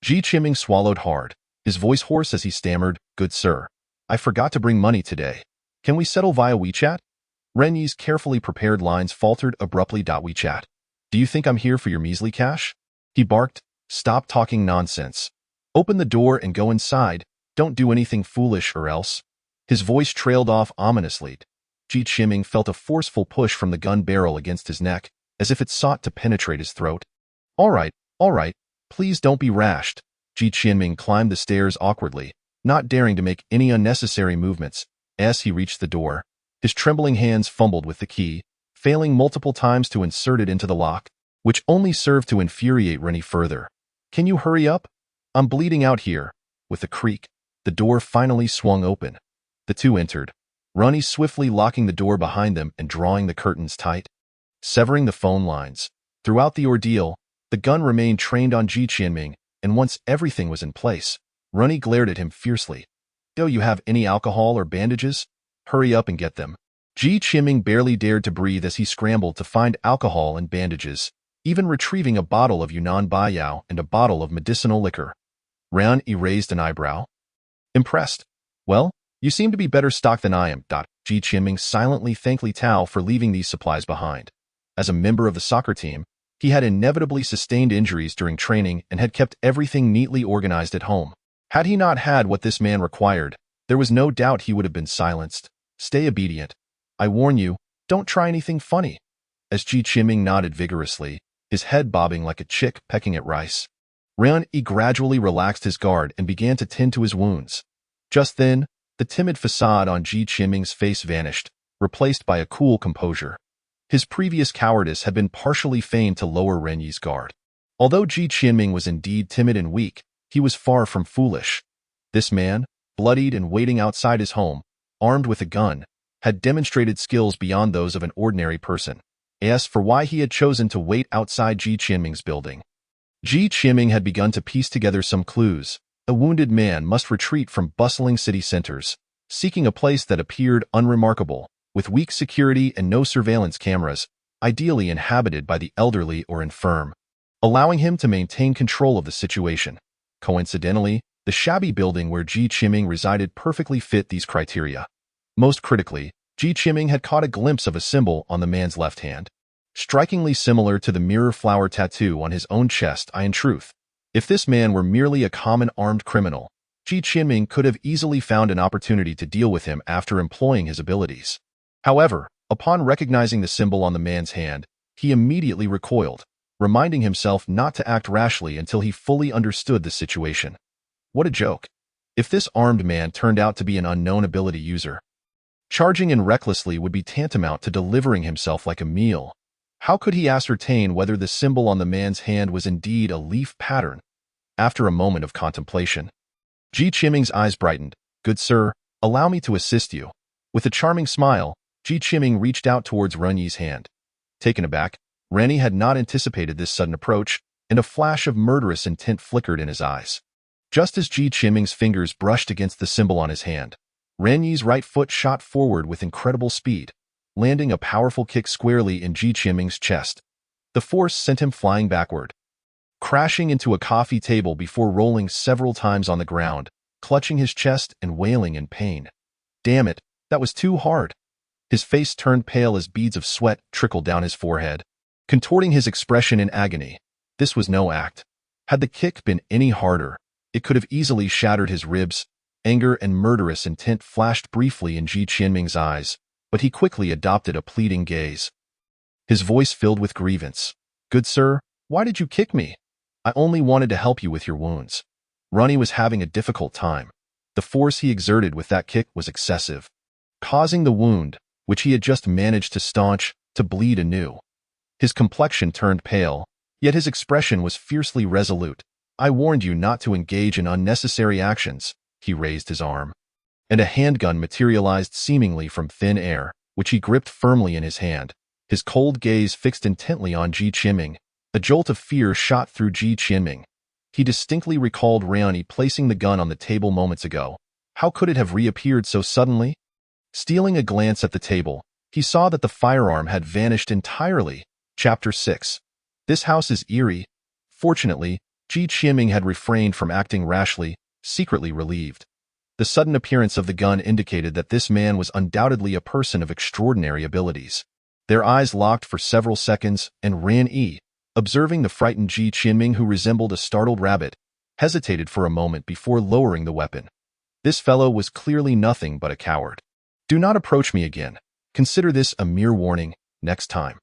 Goucheng swallowed hard, his voice hoarse as he stammered, "Good sir, I forgot to bring money today. Can we settle via WeChat?" Renyi's carefully prepared lines faltered abruptly. "WeChat? Do you think I'm here for your measly cash?" He barked, "Stop talking nonsense. Open the door and go inside. Don't do anything foolish or else." His voice trailed off ominously. Goucheng felt a forceful push from the gun barrel against his neck, as if it sought to penetrate his throat. All right, please don't be rash." Goucheng climbed the stairs awkwardly, not daring to make any unnecessary movements. As he reached the door, his trembling hands fumbled with the key, failing multiple times to insert it into the lock, which only served to infuriate Rennie further. "Can you hurry up? I'm bleeding out here." With a creak, the door finally swung open. The two entered, Rennie swiftly locking the door behind them and drawing the curtains tight. Severing the phone lines. Throughout the ordeal, the gun remained trained on Goucheng, and once everything was in place, Rennie glared at him fiercely. "Do you have any alcohol or bandages? Hurry up and get them." Goucheng barely dared to breathe as he scrambled to find alcohol and bandages, even retrieving a bottle of Yunnan Baiyao and a bottle of medicinal liquor. Ran raised an eyebrow. "Impressed? Well, you seem to be better stocked than I am." Goucheng silently thanked Li Tao for leaving these supplies behind. As a member of the soccer team, he had inevitably sustained injuries during training and had kept everything neatly organized at home. Had he not had what this man required, there was no doubt he would have been silenced. "Stay obedient. I warn you, don't try anything funny." As Goucheng nodded vigorously, his head bobbing like a chick pecking at rice, Ran gradually relaxed his guard and began to tend to his wounds. Just then, the timid facade on Goucheng's face vanished, replaced by a cool composure. His previous cowardice had been partially feigned to lower Renyi's guard. Although Goucheng was indeed timid and weak, he was far from foolish. This man, bloodied and waiting outside his home, armed with a gun, had demonstrated skills beyond those of an ordinary person. As for why he had chosen to wait outside Goucheng's building, Goucheng had begun to piece together some clues. A wounded man must retreat from bustling city centers, seeking a place that appeared unremarkable, with weak security and no surveillance cameras, ideally inhabited by the elderly or infirm, allowing him to maintain control of the situation. Coincidentally, the shabby building where Ji Qiming resided perfectly fit these criteria. Most critically, Ji Qiming had caught a glimpse of a symbol on the man's left hand, strikingly similar to the mirror flower tattoo on his own chest. In truth, if this man were merely a common armed criminal, Ji Qiming could have easily found an opportunity to deal with him after employing his abilities. However, upon recognizing the symbol on the man's hand, he immediately recoiled, reminding himself not to act rashly until he fully understood the situation. What a joke. If this armed man turned out to be an unknown ability user, charging in recklessly would be tantamount to delivering himself like a meal. How could he ascertain whether the symbol on the man's hand was indeed a leaf pattern? After a moment of contemplation, Ji Qiming's eyes brightened. "Good sir, allow me to assist you." With a charming smile, Ji Qiming reached out towards Renyi's hand. Taken aback, Renyi had not anticipated this sudden approach, and a flash of murderous intent flickered in his eyes. Just as Ji Qiming's fingers brushed against the symbol on his hand, Renyi's right foot shot forward with incredible speed, landing a powerful kick squarely in Ji Qiming's chest. The force sent him flying backward, crashing into a coffee table before rolling several times on the ground, clutching his chest and wailing in pain. Damn it, that was too hard. His face turned pale as beads of sweat trickled down his forehead, contorting his expression in agony. This was no act. Had the kick been any harder, it could have easily shattered his ribs. Anger and murderous intent flashed briefly in Ji Qiming's eyes, but he quickly adopted a pleading gaze. His voice filled with grievance. "Good sir, why did you kick me? I only wanted to help you with your wounds." Renyi was having a difficult time. The force he exerted with that kick was excessive, causing the wound, which he had just managed to staunch, to bleed anew. His complexion turned pale, yet his expression was fiercely resolute. "I warned you not to engage in unnecessary actions." He raised his arm, and a handgun materialized seemingly from thin air, which he gripped firmly in his hand. His cold gaze fixed intently on Ji Qiming. A jolt of fear shot through Ji Qiming. He distinctly recalled Renyi placing the gun on the table moments ago. How could it have reappeared so suddenly? Stealing a glance at the table, he saw that the firearm had vanished entirely. Chapter 6. This house is eerie. Fortunately, Ji Qiming had refrained from acting rashly, secretly relieved. The sudden appearance of the gun indicated that this man was undoubtedly a person of extraordinary abilities. Their eyes locked for several seconds, and Renyi, observing the frightened Ji Qiming who resembled a startled rabbit, hesitated for a moment before lowering the weapon. This fellow was clearly nothing but a coward. "Do not approach me again. Consider this a mere warning. Next time."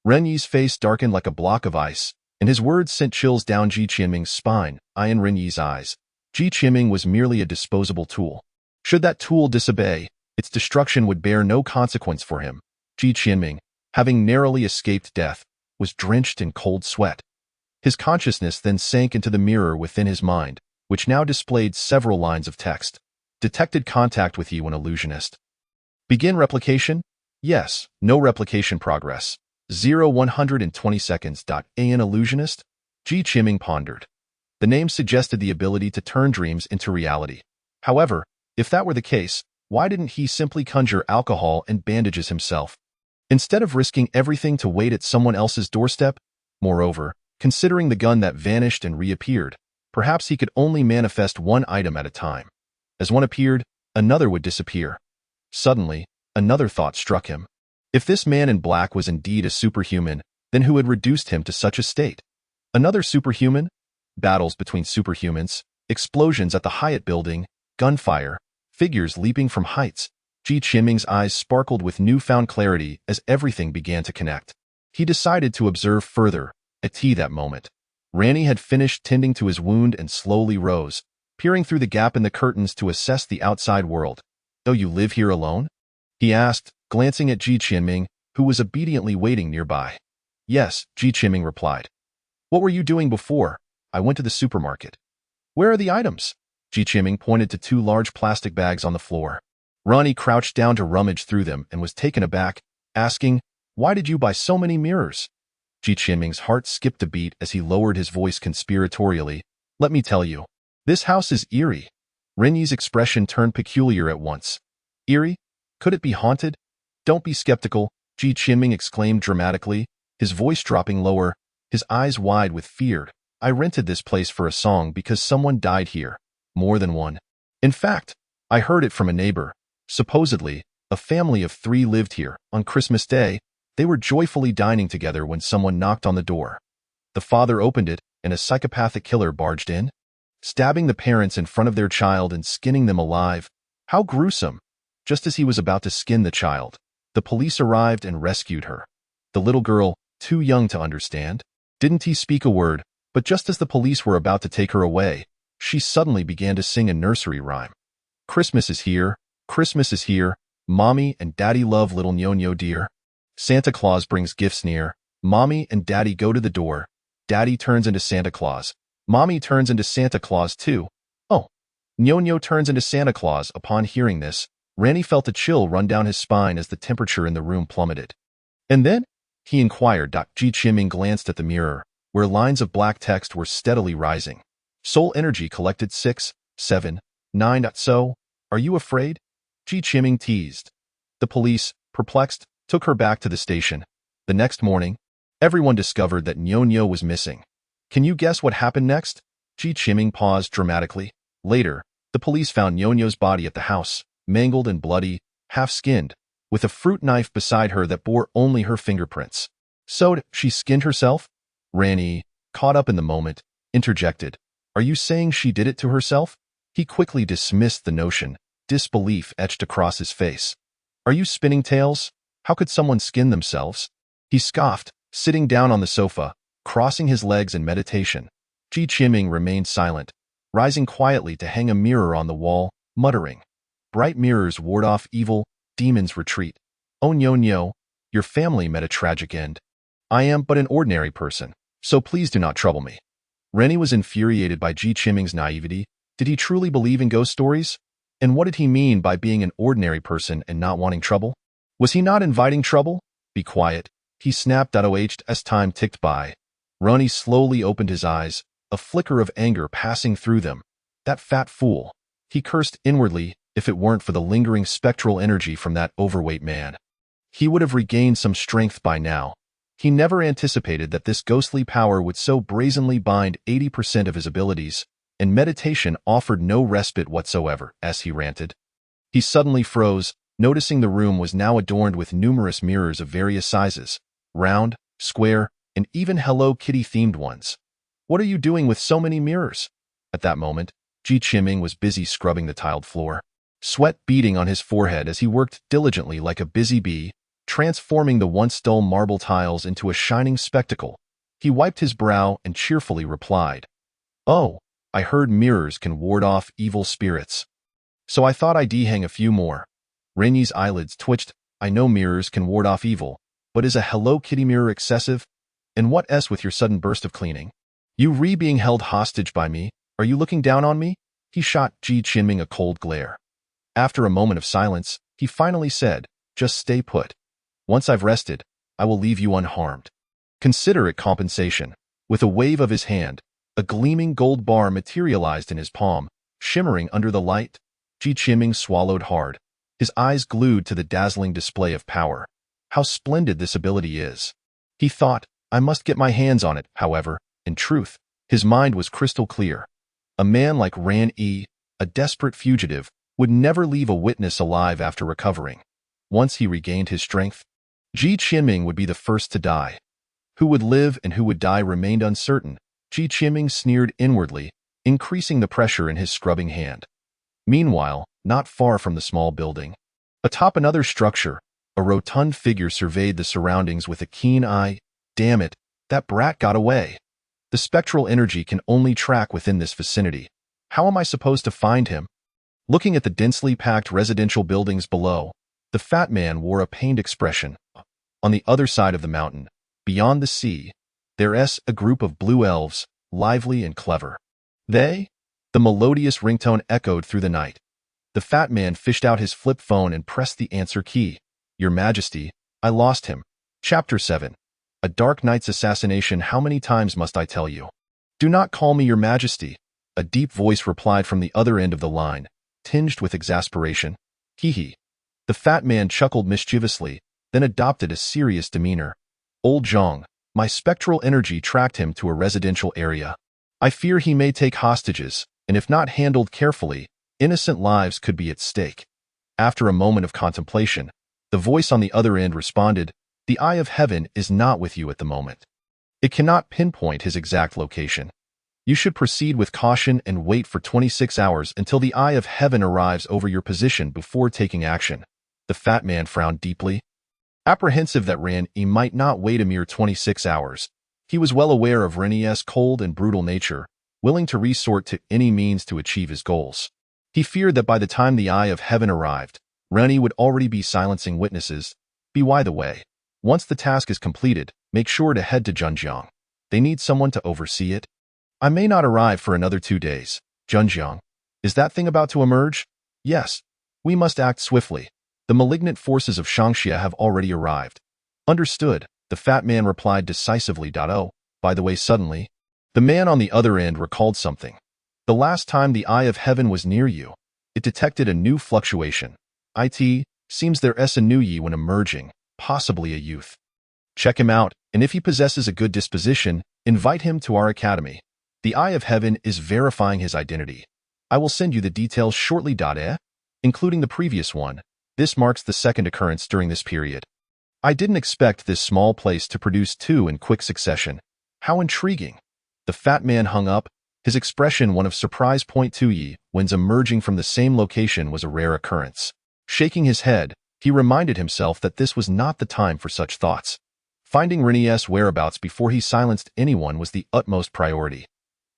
Renyi's face darkened like a block of ice, and his words sent chills down Ji Qiming's spine. In Renyi's eyes, Ji Qiming was merely a disposable tool. Should that tool disobey, its destruction would bear no consequence for him. Ji Qiming, having narrowly escaped death, was drenched in cold sweat. His consciousness then sank into the mirror within his mind, which now displayed several lines of text. Detected contact with you, an illusionist. Begin replication? Yes, no replication progress. 120 seconds. An illusionist? Ji Qiming pondered. The name suggested the ability to turn dreams into reality. However, if that were the case, why didn't he simply conjure alcohol and bandages himself, instead of risking everything to wait at someone else's doorstep? Moreover, considering the gun that vanished and reappeared, perhaps he could only manifest one item at a time. As one appeared, another would disappear. Suddenly, another thought struck him. If this man in black was indeed a superhuman, then who had reduced him to such a state? Another superhuman? Battles between superhumans, explosions at the Hyatt building, gunfire, figures leaping from heights. Ji Qiming's eyes sparkled with newfound clarity as everything began to connect. He decided to observe further. At tea that moment, Renyi had finished tending to his wound and slowly rose, peering through the gap in the curtains to assess the outside world. "Oh, you live here alone?" he asked, glancing at Ji Qiming, who was obediently waiting nearby. "Yes," Ji Qiming replied. "What were you doing before?" "I went to the supermarket." "Where are the items?" Ji Qiming pointed to 2 large plastic bags on the floor. Renyi crouched down to rummage through them and was taken aback, asking, "Why did you buy so many mirrors?" Ji Qiming's heart skipped a beat as he lowered his voice conspiratorially. "Let me tell you, this house is eerie." Renyi's expression turned peculiar at once. "Eerie? Could it be haunted?" Don't be skeptical, Ji Qinming exclaimed dramatically, his voice dropping lower, his eyes wide with fear. I rented this place for a song because someone died here. More than one. In fact, I heard it from a neighbor. Supposedly, a family of 3 lived here. On Christmas Day, they were joyfully dining together when someone knocked on the door. The father opened it, and a psychopathic killer barged in, stabbing the parents in front of their child and skinning them alive. How gruesome! Just as he was about to skin the child, the police arrived and rescued her. The little girl, too young to understand, didn't speak a word, but just as the police were about to take her away, she suddenly began to sing a nursery rhyme. Christmas is here, Mommy and Daddy love little Nyo dear. Santa Claus brings gifts near. Mommy and Daddy go to the door. Daddy turns into Santa Claus. Mommy turns into Santa Claus too. Oh, Nyo turns into Santa Claus. Upon hearing this, Randy felt a chill run down his spine as the temperature in the room plummeted. And then? He inquired. Ji Qinming glanced at the mirror, where lines of black text were steadily rising. Soul energy collected 6, 7, 9. So, are you afraid? Ji Qinming teased. The police, perplexed, took her back to the station. The next morning, everyone discovered that Nyo was missing. Can you guess what happened next? Ji Qinming paused dramatically. Later, the police found Nyo's body at the house, mangled and bloody, half-skinned, with a fruit knife beside her that bore only her fingerprints. So, she skinned herself? Randy, caught up in the moment, interjected. Are you saying she did it to herself? He quickly dismissed the notion, disbelief etched across his face. Are you spinning tales? How could someone skin themselves? He scoffed, sitting down on the sofa, crossing his legs in meditation. Ji Qinming remained silent, rising quietly to hang a mirror on the wall, muttering. Bright mirrors ward off evil, demons retreat. Oh Nyo, your family met a tragic end. I am but an ordinary person, so please do not trouble me. Rennie was infuriated by Ji Qinming's naivety. Did he truly believe in ghost stories? And what did he mean by being an ordinary person and not wanting trouble? Was he not inviting trouble? Be quiet, he snapped as time ticked by. Ronnie slowly opened his eyes, a flicker of anger passing through them. That fat fool. He cursed inwardly. If it weren't for the lingering spectral energy from that overweight man, he would have regained some strength by now. He never anticipated that this ghostly power would so brazenly bind 80% of his abilities, and meditation offered no respite whatsoever. As he ranted, he suddenly froze, noticing the room was now adorned with numerous mirrors of various sizes, round, square, and even Hello Kitty-themed ones. What are you doing with so many mirrors? At that moment, Ji Qinming was busy scrubbing the tiled floor, sweat beading on his forehead as he worked diligently like a busy bee, transforming the once dull marble tiles into a shining spectacle. He wiped his brow and cheerfully replied, Oh, I heard mirrors can ward off evil spirits. So I thought I'd hang a few more. Rainey's eyelids twitched. I know mirrors can ward off evil, but is a Hello Kitty mirror excessive? And what s with your sudden burst of cleaning? You being held hostage by me? Are you looking down on me? He shot Ji Qinming a cold glare. After a moment of silence, he finally said, Just stay put. Once I've rested, I will leave you unharmed. Consider it compensation. With a wave of his hand, a gleaming gold bar materialized in his palm, shimmering under the light. Ji Qinming swallowed hard, his eyes glued to the dazzling display of power. How splendid this ability is. He thought, I must get my hands on it. However, in truth, his mind was crystal clear. A man like Ran E, a desperate fugitive, would never leave a witness alive after recovering. Once he regained his strength, Ji Qinming would be the first to die. Who would live and who would die remained uncertain. Ji Qinming sneered inwardly, increasing the pressure in his scrubbing hand. Meanwhile, not far from the small building, atop another structure, a rotund figure surveyed the surroundings with a keen eye. Damn it, that brat got away. The spectral energy can only track within this vicinity. How am I supposed to find him? Looking at the densely packed residential buildings below, the fat man wore a pained expression. On the other side of the mountain, beyond the sea, there's a group of blue elves, lively and clever. They? The melodious ringtone echoed through the night. The fat man fished out his flip phone and pressed the answer key. Your Majesty, I lost him. Chapter 7. A Dark Knight's Assassination. How many times must I tell you? Do not call me Your Majesty. A deep voice replied from the other end of the line, tinged with exasperation. Hee hee. The fat man chuckled mischievously, then adopted a serious demeanor. Old Zhang, my spectral energy tracked him to a residential area. I fear he may take hostages, and if not handled carefully, innocent lives could be at stake. After a moment of contemplation, the voice on the other end responded, the eye of heaven is not with you at the moment. It cannot pinpoint his exact location. You should proceed with caution and wait for 26 hours until the eye of heaven arrives over your position before taking action. The fat man frowned deeply. Apprehensive that Ran-Yi might not wait a mere 26 hours, he was well aware of Ren-Yi's cold and brutal nature, willing to resort to any means to achieve his goals. He feared that by the time the eye of heaven arrived, Ren-Yi would already be silencing witnesses. By the way, once the task is completed, make sure to head to Zhenjiang. They need someone to oversee it. I may not arrive for another 2 days. Zhenjiang. Is that thing about to emerge? Yes. We must act swiftly. The malignant forces of Huaxia have already arrived. Understood, the fat man replied decisively. Oh, by the way, suddenly, the man on the other end recalled something. The last time the eye of heaven was near you, it detected a new fluctuation. It seems there's a new Yi when emerging, possibly a youth. Check him out, and if he possesses a good disposition, invite him to our academy. The eye of heaven is verifying his identity. I will send you the details shortly. Including the previous one. This marks the second occurrence during this period. I didn't expect this small place to produce 2 in quick succession. How intriguing. The fat man hung up, his expression one of surprise. Yi when's emerging from the same location was a rare occurrence. Shaking his head, he reminded himself that this was not the time for such thoughts. Finding Ren-Yi's whereabouts before he silenced anyone was the utmost priority.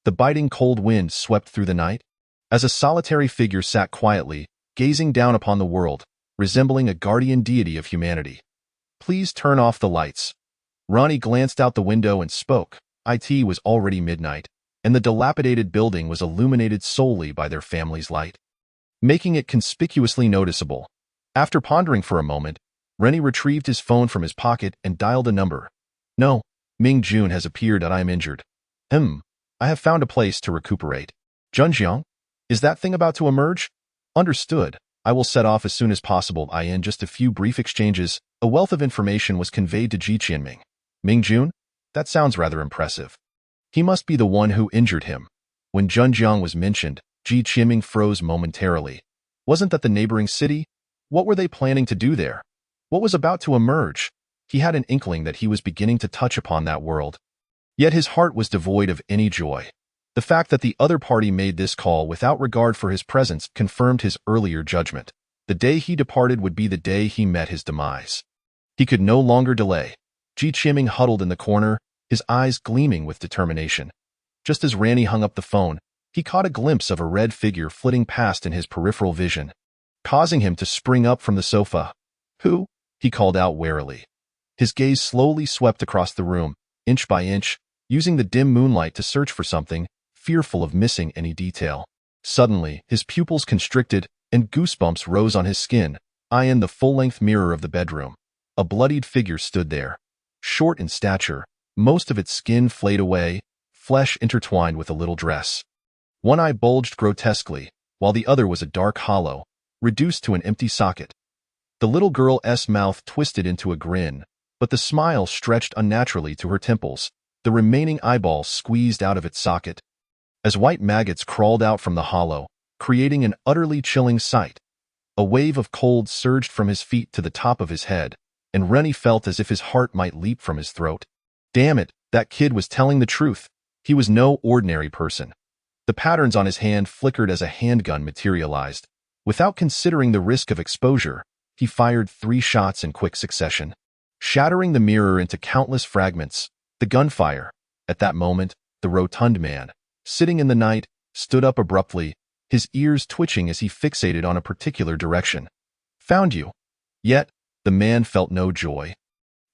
The biting cold wind swept through the night. As a solitary figure sat quietly, gazing down upon the world, resembling a guardian deity of humanity. Please turn off the lights. Ronnie glanced out the window and spoke. It was already midnight, and the dilapidated building was illuminated solely by their family's light, making it conspicuously noticeable. After pondering for a moment, Rennie retrieved his phone from his pocket and dialed a number. No, Ming Jun has appeared and I am injured. I have found a place to recuperate. Zhenjiang? Is that thing about to emerge? Understood. I will set off as soon as possible. In just a few brief exchanges, a wealth of information was conveyed to Ji Qianming. Ming Jun? That sounds rather impressive. He must be the one who injured him. When Zhenjiang was mentioned, Ji Qianming froze momentarily. Wasn't that the neighboring city? What were they planning to do there? What was about to emerge? He had an inkling that he was beginning to touch upon that world. Yet his heart was devoid of any joy. The fact that the other party made this call without regard for his presence confirmed his earlier judgment. The day he departed would be the day he met his demise. He could no longer delay. Ji Qianming huddled in the corner, his eyes gleaming with determination. Just as Randy hung up the phone, he caught a glimpse of a red figure flitting past in his peripheral vision, causing him to spring up from the sofa. Who? He called out warily. His gaze slowly swept across the room, inch by inch, using the dim moonlight to search for something, fearful of missing any detail. Suddenly, his pupils constricted, and goosebumps rose on his skin, eyeing the full-length mirror of the bedroom. A bloodied figure stood there. Short in stature, most of its skin flayed away, flesh intertwined with a little dress. One eye bulged grotesquely, while the other was a dark hollow, reduced to an empty socket. The little girl's mouth twisted into a grin, but the smile stretched unnaturally to her temples, the remaining eyeball squeezed out of its socket. As white maggots crawled out from the hollow, creating an utterly chilling sight, a wave of cold surged from his feet to the top of his head, and Rennie felt as if his heart might leap from his throat. Damn it, that kid was telling the truth. He was no ordinary person. The patterns on his hand flickered as a handgun materialized. Without considering the risk of exposure, he fired 3 shots in quick succession, shattering the mirror into countless fragments. The gunfire. At that moment, the rotund man, sitting in the night, stood up abruptly, his ears twitching as he fixated on a particular direction. Found you. Yet, the man felt no joy.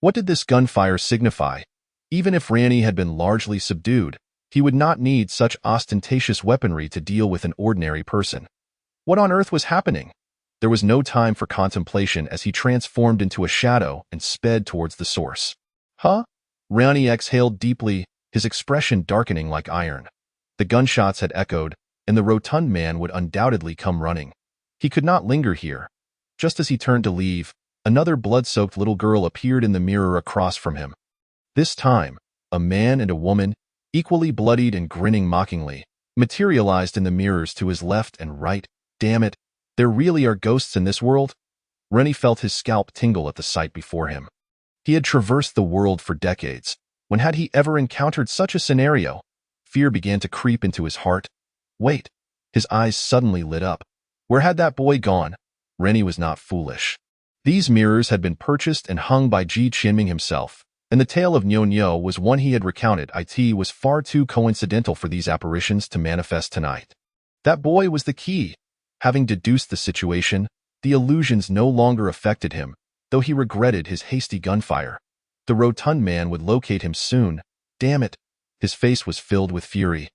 What did this gunfire signify? Even if Randy had been largely subdued, he would not need such ostentatious weaponry to deal with an ordinary person. What on earth was happening? There was no time for contemplation as he transformed into a shadow and sped towards the source. Huh? Randy exhaled deeply, his expression darkening like iron. The gunshots had echoed, and the rotund man would undoubtedly come running. He could not linger here. Just as he turned to leave, another blood-soaked little girl appeared in the mirror across from him. This time, a man and a woman, equally bloodied and grinning mockingly, materialized in the mirrors to his left and right. Damn it, there really are ghosts in this world? Rennie felt his scalp tingle at the sight before him. He had traversed the world for decades. When had he ever encountered such a scenario? Fear began to creep into his heart. Wait, his eyes suddenly lit up. Where had that boy gone? Rennie was not foolish. These mirrors had been purchased and hung by Ji Qianming himself, and the tale of Nyo was one he had recounted. It was far too coincidental for these apparitions to manifest tonight. That boy was the key. Having deduced the situation, the illusions no longer affected him, though he regretted his hasty gunfire. The rotund man would locate him soon. Damn it! His face was filled with fury.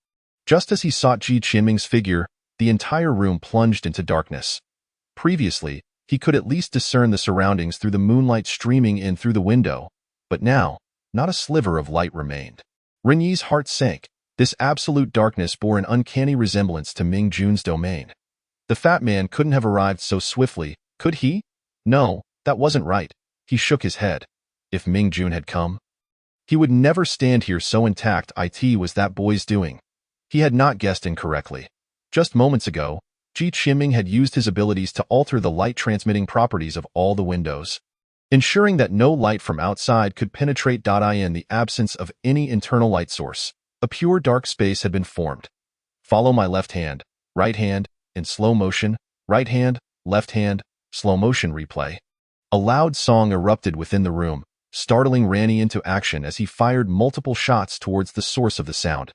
Just as he sought Ji Qianming's figure, the entire room plunged into darkness. Previously, he could at least discern the surroundings through the moonlight streaming in through the window, but now, not a sliver of light remained. Rennie's heart sank. This absolute darkness bore an uncanny resemblance to Ming Jun's domain. The fat man couldn't have arrived so swiftly, could he? No, that wasn't right. He shook his head. If Ming Jun had come, he would never stand here so intact. It was that boy's doing. He had not guessed incorrectly. Just moments ago, Ji Qianming had used his abilities to alter the light-transmitting properties of all the windows, ensuring that no light from outside could penetrate. In the absence of any internal light source, a pure dark space had been formed. Follow my left hand, right hand, in slow motion, right hand, left hand, slow motion replay. A loud song erupted within the room, startling Rennie into action as he fired multiple shots towards the source of the sound.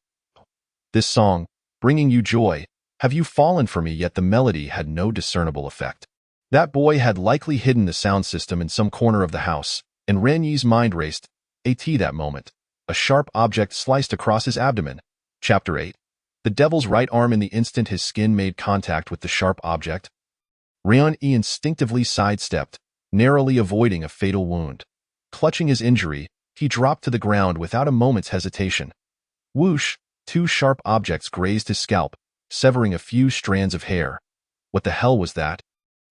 This song, bringing you joy, have you fallen for me? Yet the melody had no discernible effect. That boy had likely hidden the sound system in some corner of the house, and Rennie's mind raced. That moment, a sharp object sliced across his abdomen. Chapter 8. The devil's right arm. In the instant his skin made contact with the sharp object, Rennie instinctively sidestepped, narrowly avoiding a fatal wound. Clutching his injury, he dropped to the ground without a moment's hesitation. Whoosh! Two sharp objects grazed his scalp, severing a few strands of hair. What the hell was that?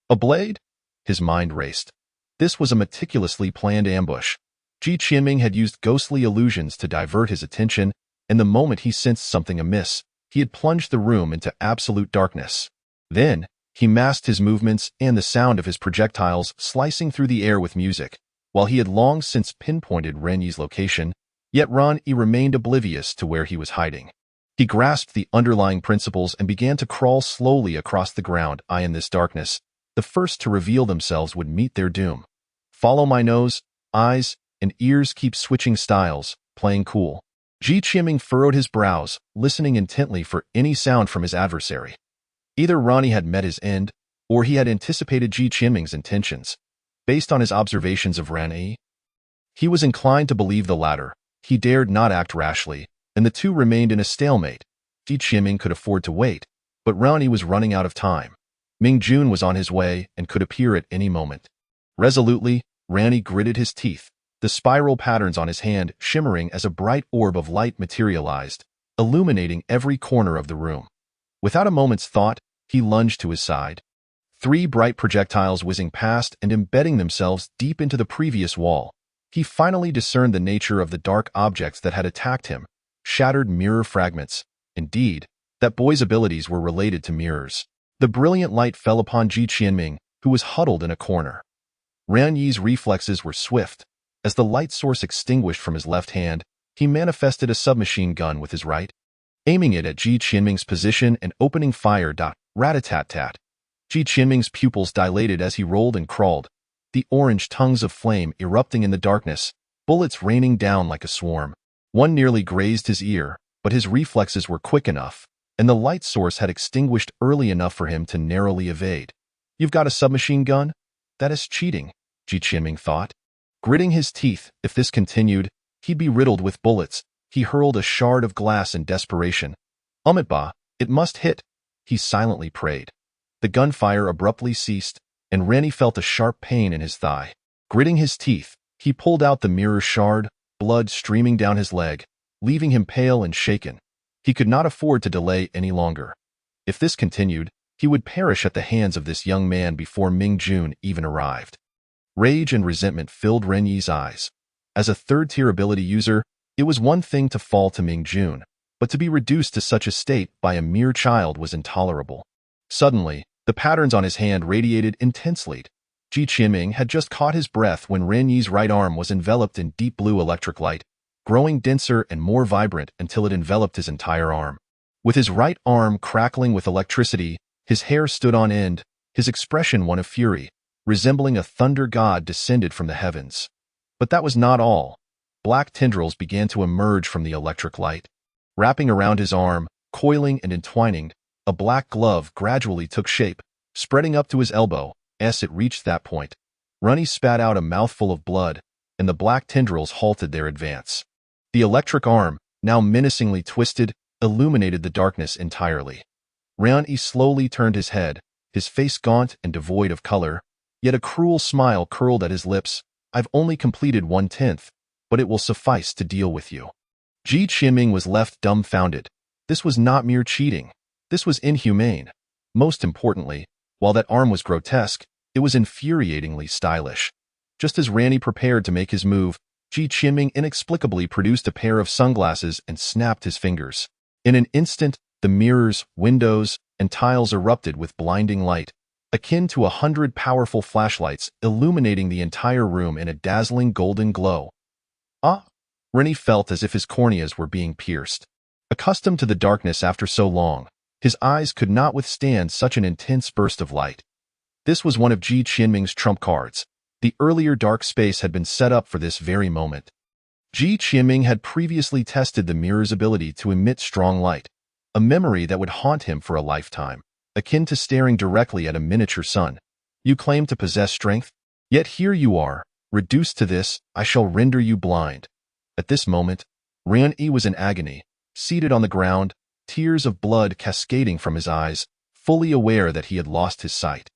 A blade? His mind raced. This was a meticulously planned ambush. Ji Qianming had used ghostly illusions to divert his attention, and the moment he sensed something amiss, he had plunged the room into absolute darkness. Then, he masked his movements and the sound of his projectiles slicing through the air with music. While he had long since pinpointed Rennie's location, yet Rennie remained oblivious to where he was hiding. He grasped the underlying principles and began to crawl slowly across the ground. In this darkness, the first to reveal themselves would meet their doom. Follow my nose, eyes, and ears. Keep switching styles, playing cool. Ji Qianming furrowed his brows, listening intently for any sound from his adversary. Either Rennie had met his end, or he had anticipated Ji Qianming's intentions. Based on his observations of Rennie, he was inclined to believe the latter. He dared not act rashly, and the two remained in a stalemate. Ji Qianming could afford to wait, but Rennie was running out of time. Ming Jun was on his way and could appear at any moment. Resolutely, Rennie gritted his teeth, the spiral patterns on his hand shimmering as a bright orb of light materialized, illuminating every corner of the room. Without a moment's thought, he lunged to his side. 3 bright projectiles whizzing past and embedding themselves deep into the previous wall. He finally discerned the nature of the dark objects that had attacked him. Shattered mirror fragments. Indeed, that boy's abilities were related to mirrors. The brilliant light fell upon Ji Qianming, who was huddled in a corner. Rennie's reflexes were swift. As the light source extinguished from his left hand, he manifested a submachine gun with his right, aiming it at Ji Qianming's position and opening fire. Rat-a-tat-tat. Ji Qianming's pupils dilated as he rolled and crawled, the orange tongues of flame erupting in the darkness, bullets raining down like a swarm. One nearly grazed his ear, but his reflexes were quick enough, and the light source had extinguished early enough for him to narrowly evade. You've got a submachine gun? That is cheating, Ji Qianming thought. Gritting his teeth, if this continued, he'd be riddled with bullets. He hurled a shard of glass in desperation. It must hit, he silently prayed. The gunfire abruptly ceased, and Rennie felt a sharp pain in his thigh. Gritting his teeth, he pulled out the mirror shard, blood streaming down his leg, leaving him pale and shaken. He could not afford to delay any longer. If this continued, he would perish at the hands of this young man before Ming Jun even arrived. Rage and resentment filled Ren Yi's eyes. As a third-tier ability user, it was one thing to fall to Ming Jun, but to be reduced to such a state by a mere child was intolerable. Suddenly, the patterns on his hand radiated intensely. Ji Qinming had just caught his breath when Ren Yi's right arm was enveloped in deep blue electric light, growing denser and more vibrant until it enveloped his entire arm. With his right arm crackling with electricity, his hair stood on end, his expression one of fury, resembling a thunder god descended from the heavens. But that was not all. Black tendrils began to emerge from the electric light. Wrapping around his arm, coiling and entwining, a black glove gradually took shape, spreading up to his elbow. As it reached that point, Ren spat out a mouthful of blood, and the black tendrils halted their advance. The electric arm, now menacingly twisted, illuminated the darkness entirely. Ren slowly turned his head, his face gaunt and devoid of color, yet a cruel smile curled at his lips. I've only completed 1/10, but it will suffice to deal with you. Ji Qinming was left dumbfounded. This was not mere cheating. This was inhumane. Most importantly, while that arm was grotesque, it was infuriatingly stylish. Just as Ren prepared to make his move, Ji Qinming inexplicably produced a pair of sunglasses and snapped his fingers. In an instant, the mirrors, windows, and tiles erupted with blinding light, akin to 100 powerful flashlights illuminating the entire room in a dazzling golden glow. Ren felt as if his corneas were being pierced. Accustomed to the darkness after so long, his eyes could not withstand such an intense burst of light. This was one of Ji Qinming's trump cards. The earlier dark space had been set up for this very moment. Ji Qinming had previously tested the mirror's ability to emit strong light, a memory that would haunt him for a lifetime, akin to staring directly at a miniature sun. You claim to possess strength, yet here you are, reduced to this. I shall render you blind. At this moment, Ren was in agony, seated on the ground, tears of blood cascading from his eyes, fully aware that he had lost his sight.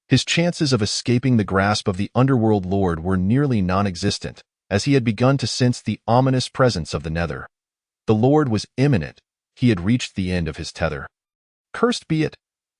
His chances of escaping the grasp of the underworld lord were nearly non-existent, as he had begun to sense the ominous presence of the nether. The lord was imminent. He had reached the end of his tether. Cursed be it!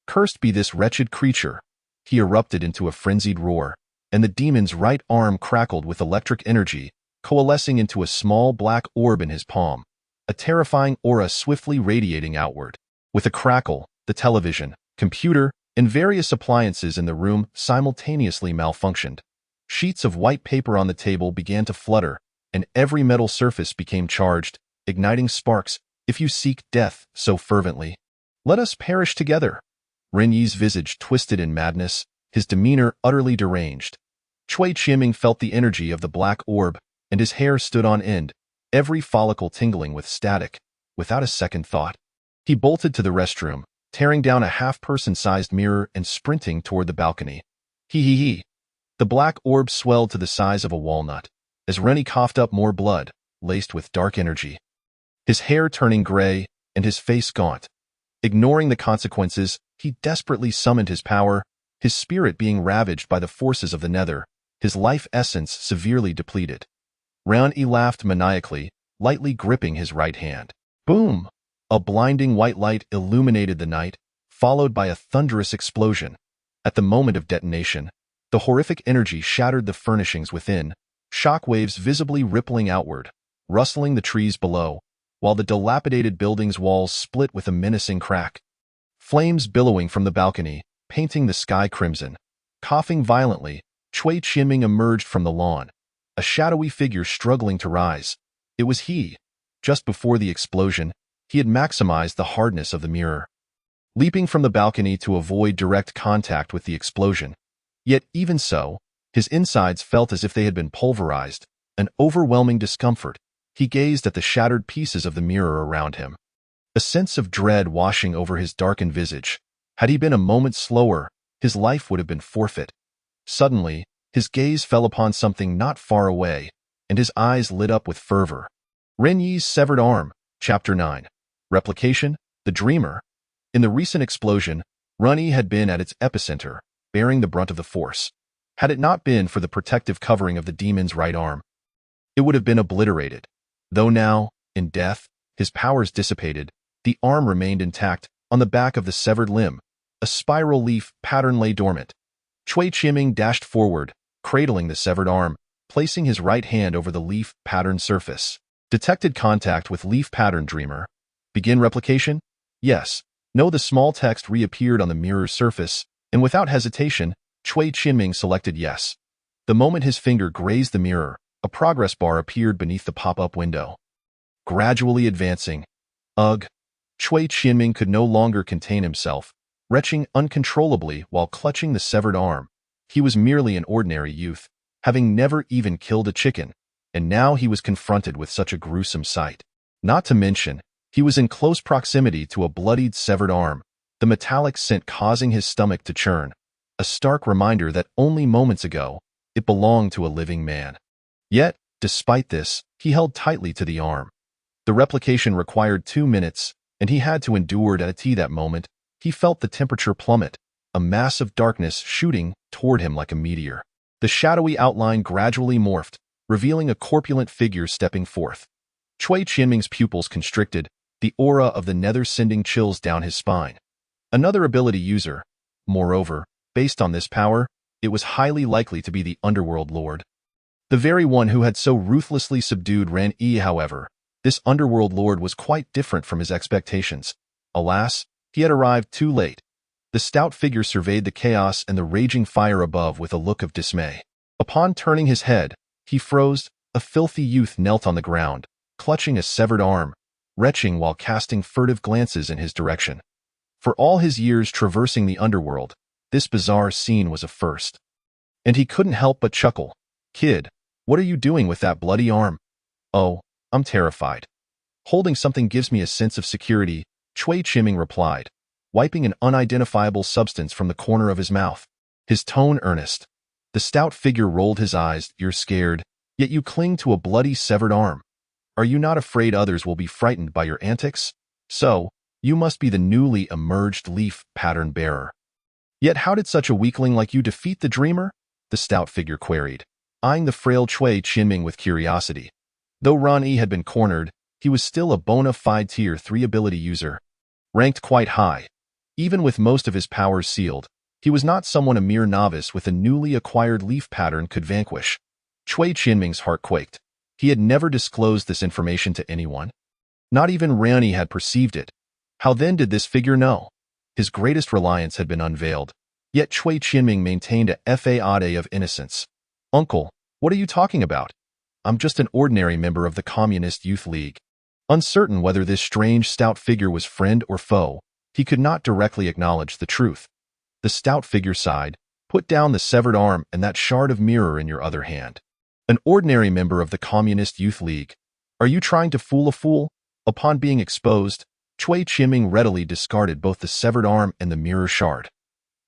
Cursed be this wretched creature! He erupted into a frenzied roar, and the demon's right arm crackled with electric energy, coalescing into a small black orb in his palm, a terrifying aura swiftly radiating outward. With a crackle, the television, computer, and various appliances in the room simultaneously malfunctioned. Sheets of white paper on the table began to flutter, and every metal surface became charged, igniting sparks. If you seek death so fervently, let us perish together. Ren Yi's visage twisted in madness, his demeanor utterly deranged. Cui Qinming felt the energy of the black orb, and his hair stood on end, every follicle tingling with static. Without a second thought, he bolted to the restroom, tearing down a half-person-sized mirror and sprinting toward the balcony. He. The black orb swelled to the size of a walnut, as Ren coughed up more blood, laced with dark energy. His hair turning gray, and his face gaunt. Ignoring the consequences, he desperately summoned his power, his spirit being ravaged by the forces of the nether, his life essence severely depleted. Ren laughed maniacally, lightly gripping his right hand. Boom! A blinding white light illuminated the night, followed by a thunderous explosion. At the moment of detonation, the horrific energy shattered the furnishings within, shockwaves visibly rippling outward, rustling the trees below, while the dilapidated building's walls split with a menacing crack. Flames billowing from the balcony, painting the sky crimson. Coughing violently, Cui Qinming emerged from the lawn, a shadowy figure struggling to rise. It was he. Just before the explosion, he had maximized the hardness of the mirror, leaping from the balcony to avoid direct contact with the explosion. Yet even so, his insides felt as if they had been pulverized, an overwhelming discomfort. He gazed at the shattered pieces of the mirror around him, a sense of dread washing over his darkened visage. Had he been a moment slower, his life would have been forfeit. Suddenly, his gaze fell upon something not far away, and his eyes lit up with fervor. Ren Yi's severed arm, Chapter 9. Replication, the Dreamer. In the recent explosion, Ren Yi had been at its epicenter, bearing the brunt of the force. Had it not been for the protective covering of the demon's right arm, it would have been obliterated. Though now, in death, his powers dissipated, the arm remained intact. On the back of the severed limb, a spiral leaf pattern lay dormant. Chui Chiming dashed forward, cradling the severed arm, placing his right hand over the leaf pattern surface. Detected contact with leaf pattern dreamer. Begin replication? Yes. No. The small text reappeared on the mirror's surface, and without hesitation, Chui Chiming selected yes. The moment his finger grazed the mirror, a progress bar appeared beneath the pop-up window. Gradually advancing. Ugh. Chui Chiming could no longer contain himself, retching uncontrollably while clutching the severed arm. He was merely an ordinary youth, having never even killed a chicken, and now he was confronted with such a gruesome sight. Not to mention, he was in close proximity to a bloodied severed arm, the metallic scent causing his stomach to churn, a stark reminder that only moments ago, it belonged to a living man. Yet, despite this, he held tightly to the arm. The replication required 2 minutes, and he had to endure it. At that moment, he felt the temperature plummet, a mass of darkness shooting toward him like a meteor. The shadowy outline gradually morphed, revealing a corpulent figure stepping forth. Chui Chiming's pupils constricted, the aura of the nether sending chills down his spine. Another ability user. Moreover, based on this power, it was highly likely to be the underworld lord. The very one who had so ruthlessly subdued Ran Yi. However, this underworld lord was quite different from his expectations. Alas, he had arrived too late. The stout figure surveyed the chaos and the raging fire above with a look of dismay. Upon turning his head, he froze. A filthy youth knelt on the ground, clutching a severed arm, retching while casting furtive glances in his direction. For all his years traversing the underworld, this bizarre scene was a first. And he couldn't help but chuckle. Kid, what are you doing with that bloody arm? Oh, I'm terrified. Holding something gives me a sense of security, Chui Chiming replied, wiping an unidentifiable substance from the corner of his mouth. His tone earnest. The stout figure rolled his eyes. You're scared, yet you cling to a bloody severed arm. Are you not afraid others will be frightened by your antics? So, you must be the newly emerged leaf pattern bearer. Yet how did such a weakling like you defeat the dreamer? The stout figure queried, eyeing the frail Chui Chiming with curiosity. Though Ran Yi had been cornered, he was still a bona fide Tier 3 ability user, ranked quite high. Even with most of his powers sealed, he was not someone a mere novice with a newly acquired leaf pattern could vanquish. Chui Chiming's heart quaked. He had never disclosed this information to anyone. Not even Ran Yi had perceived it. How then did this figure know? His greatest reliance had been unveiled. Yet Chui Chiming maintained a facade of innocence. Uncle, what are you talking about? I'm just an ordinary member of the Communist Youth League. Uncertain whether this strange stout figure was friend or foe, he could not directly acknowledge the truth. The stout figure sighed. Put down the severed arm and that shard of mirror in your other hand. An ordinary member of the Communist Youth League. Are you trying to fool a fool? Upon being exposed, Chui Chiming readily discarded both the severed arm and the mirror shard.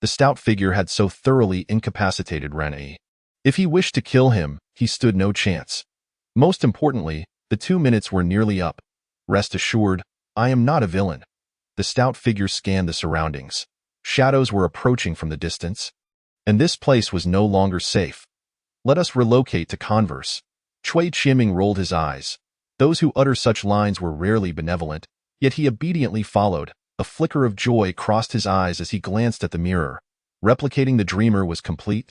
The stout figure had so thoroughly incapacitated Ran Yi. If he wished to kill him, he stood no chance. Most importantly, the 2 minutes were nearly up. Rest assured, I am not a villain. The stout figure scanned the surroundings. Shadows were approaching from the distance, and this place was no longer safe. Let us relocate to converse. Chui Chiming rolled his eyes. Those who utter such lines were rarely benevolent, yet he obediently followed. A flicker of joy crossed his eyes as he glanced at the mirror. Replicating the dreamer was complete.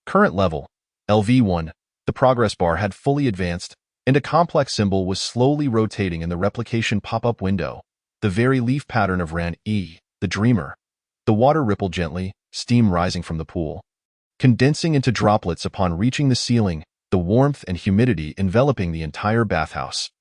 Current level, LV1. The progress bar had fully advanced, and a complex symbol was slowly rotating in the replication pop-up window. The very leaf pattern of Ran Yi, the dreamer. The water rippled gently, steam rising from the pool, condensing into droplets upon reaching the ceiling, the warmth and humidity enveloping the entire bathhouse.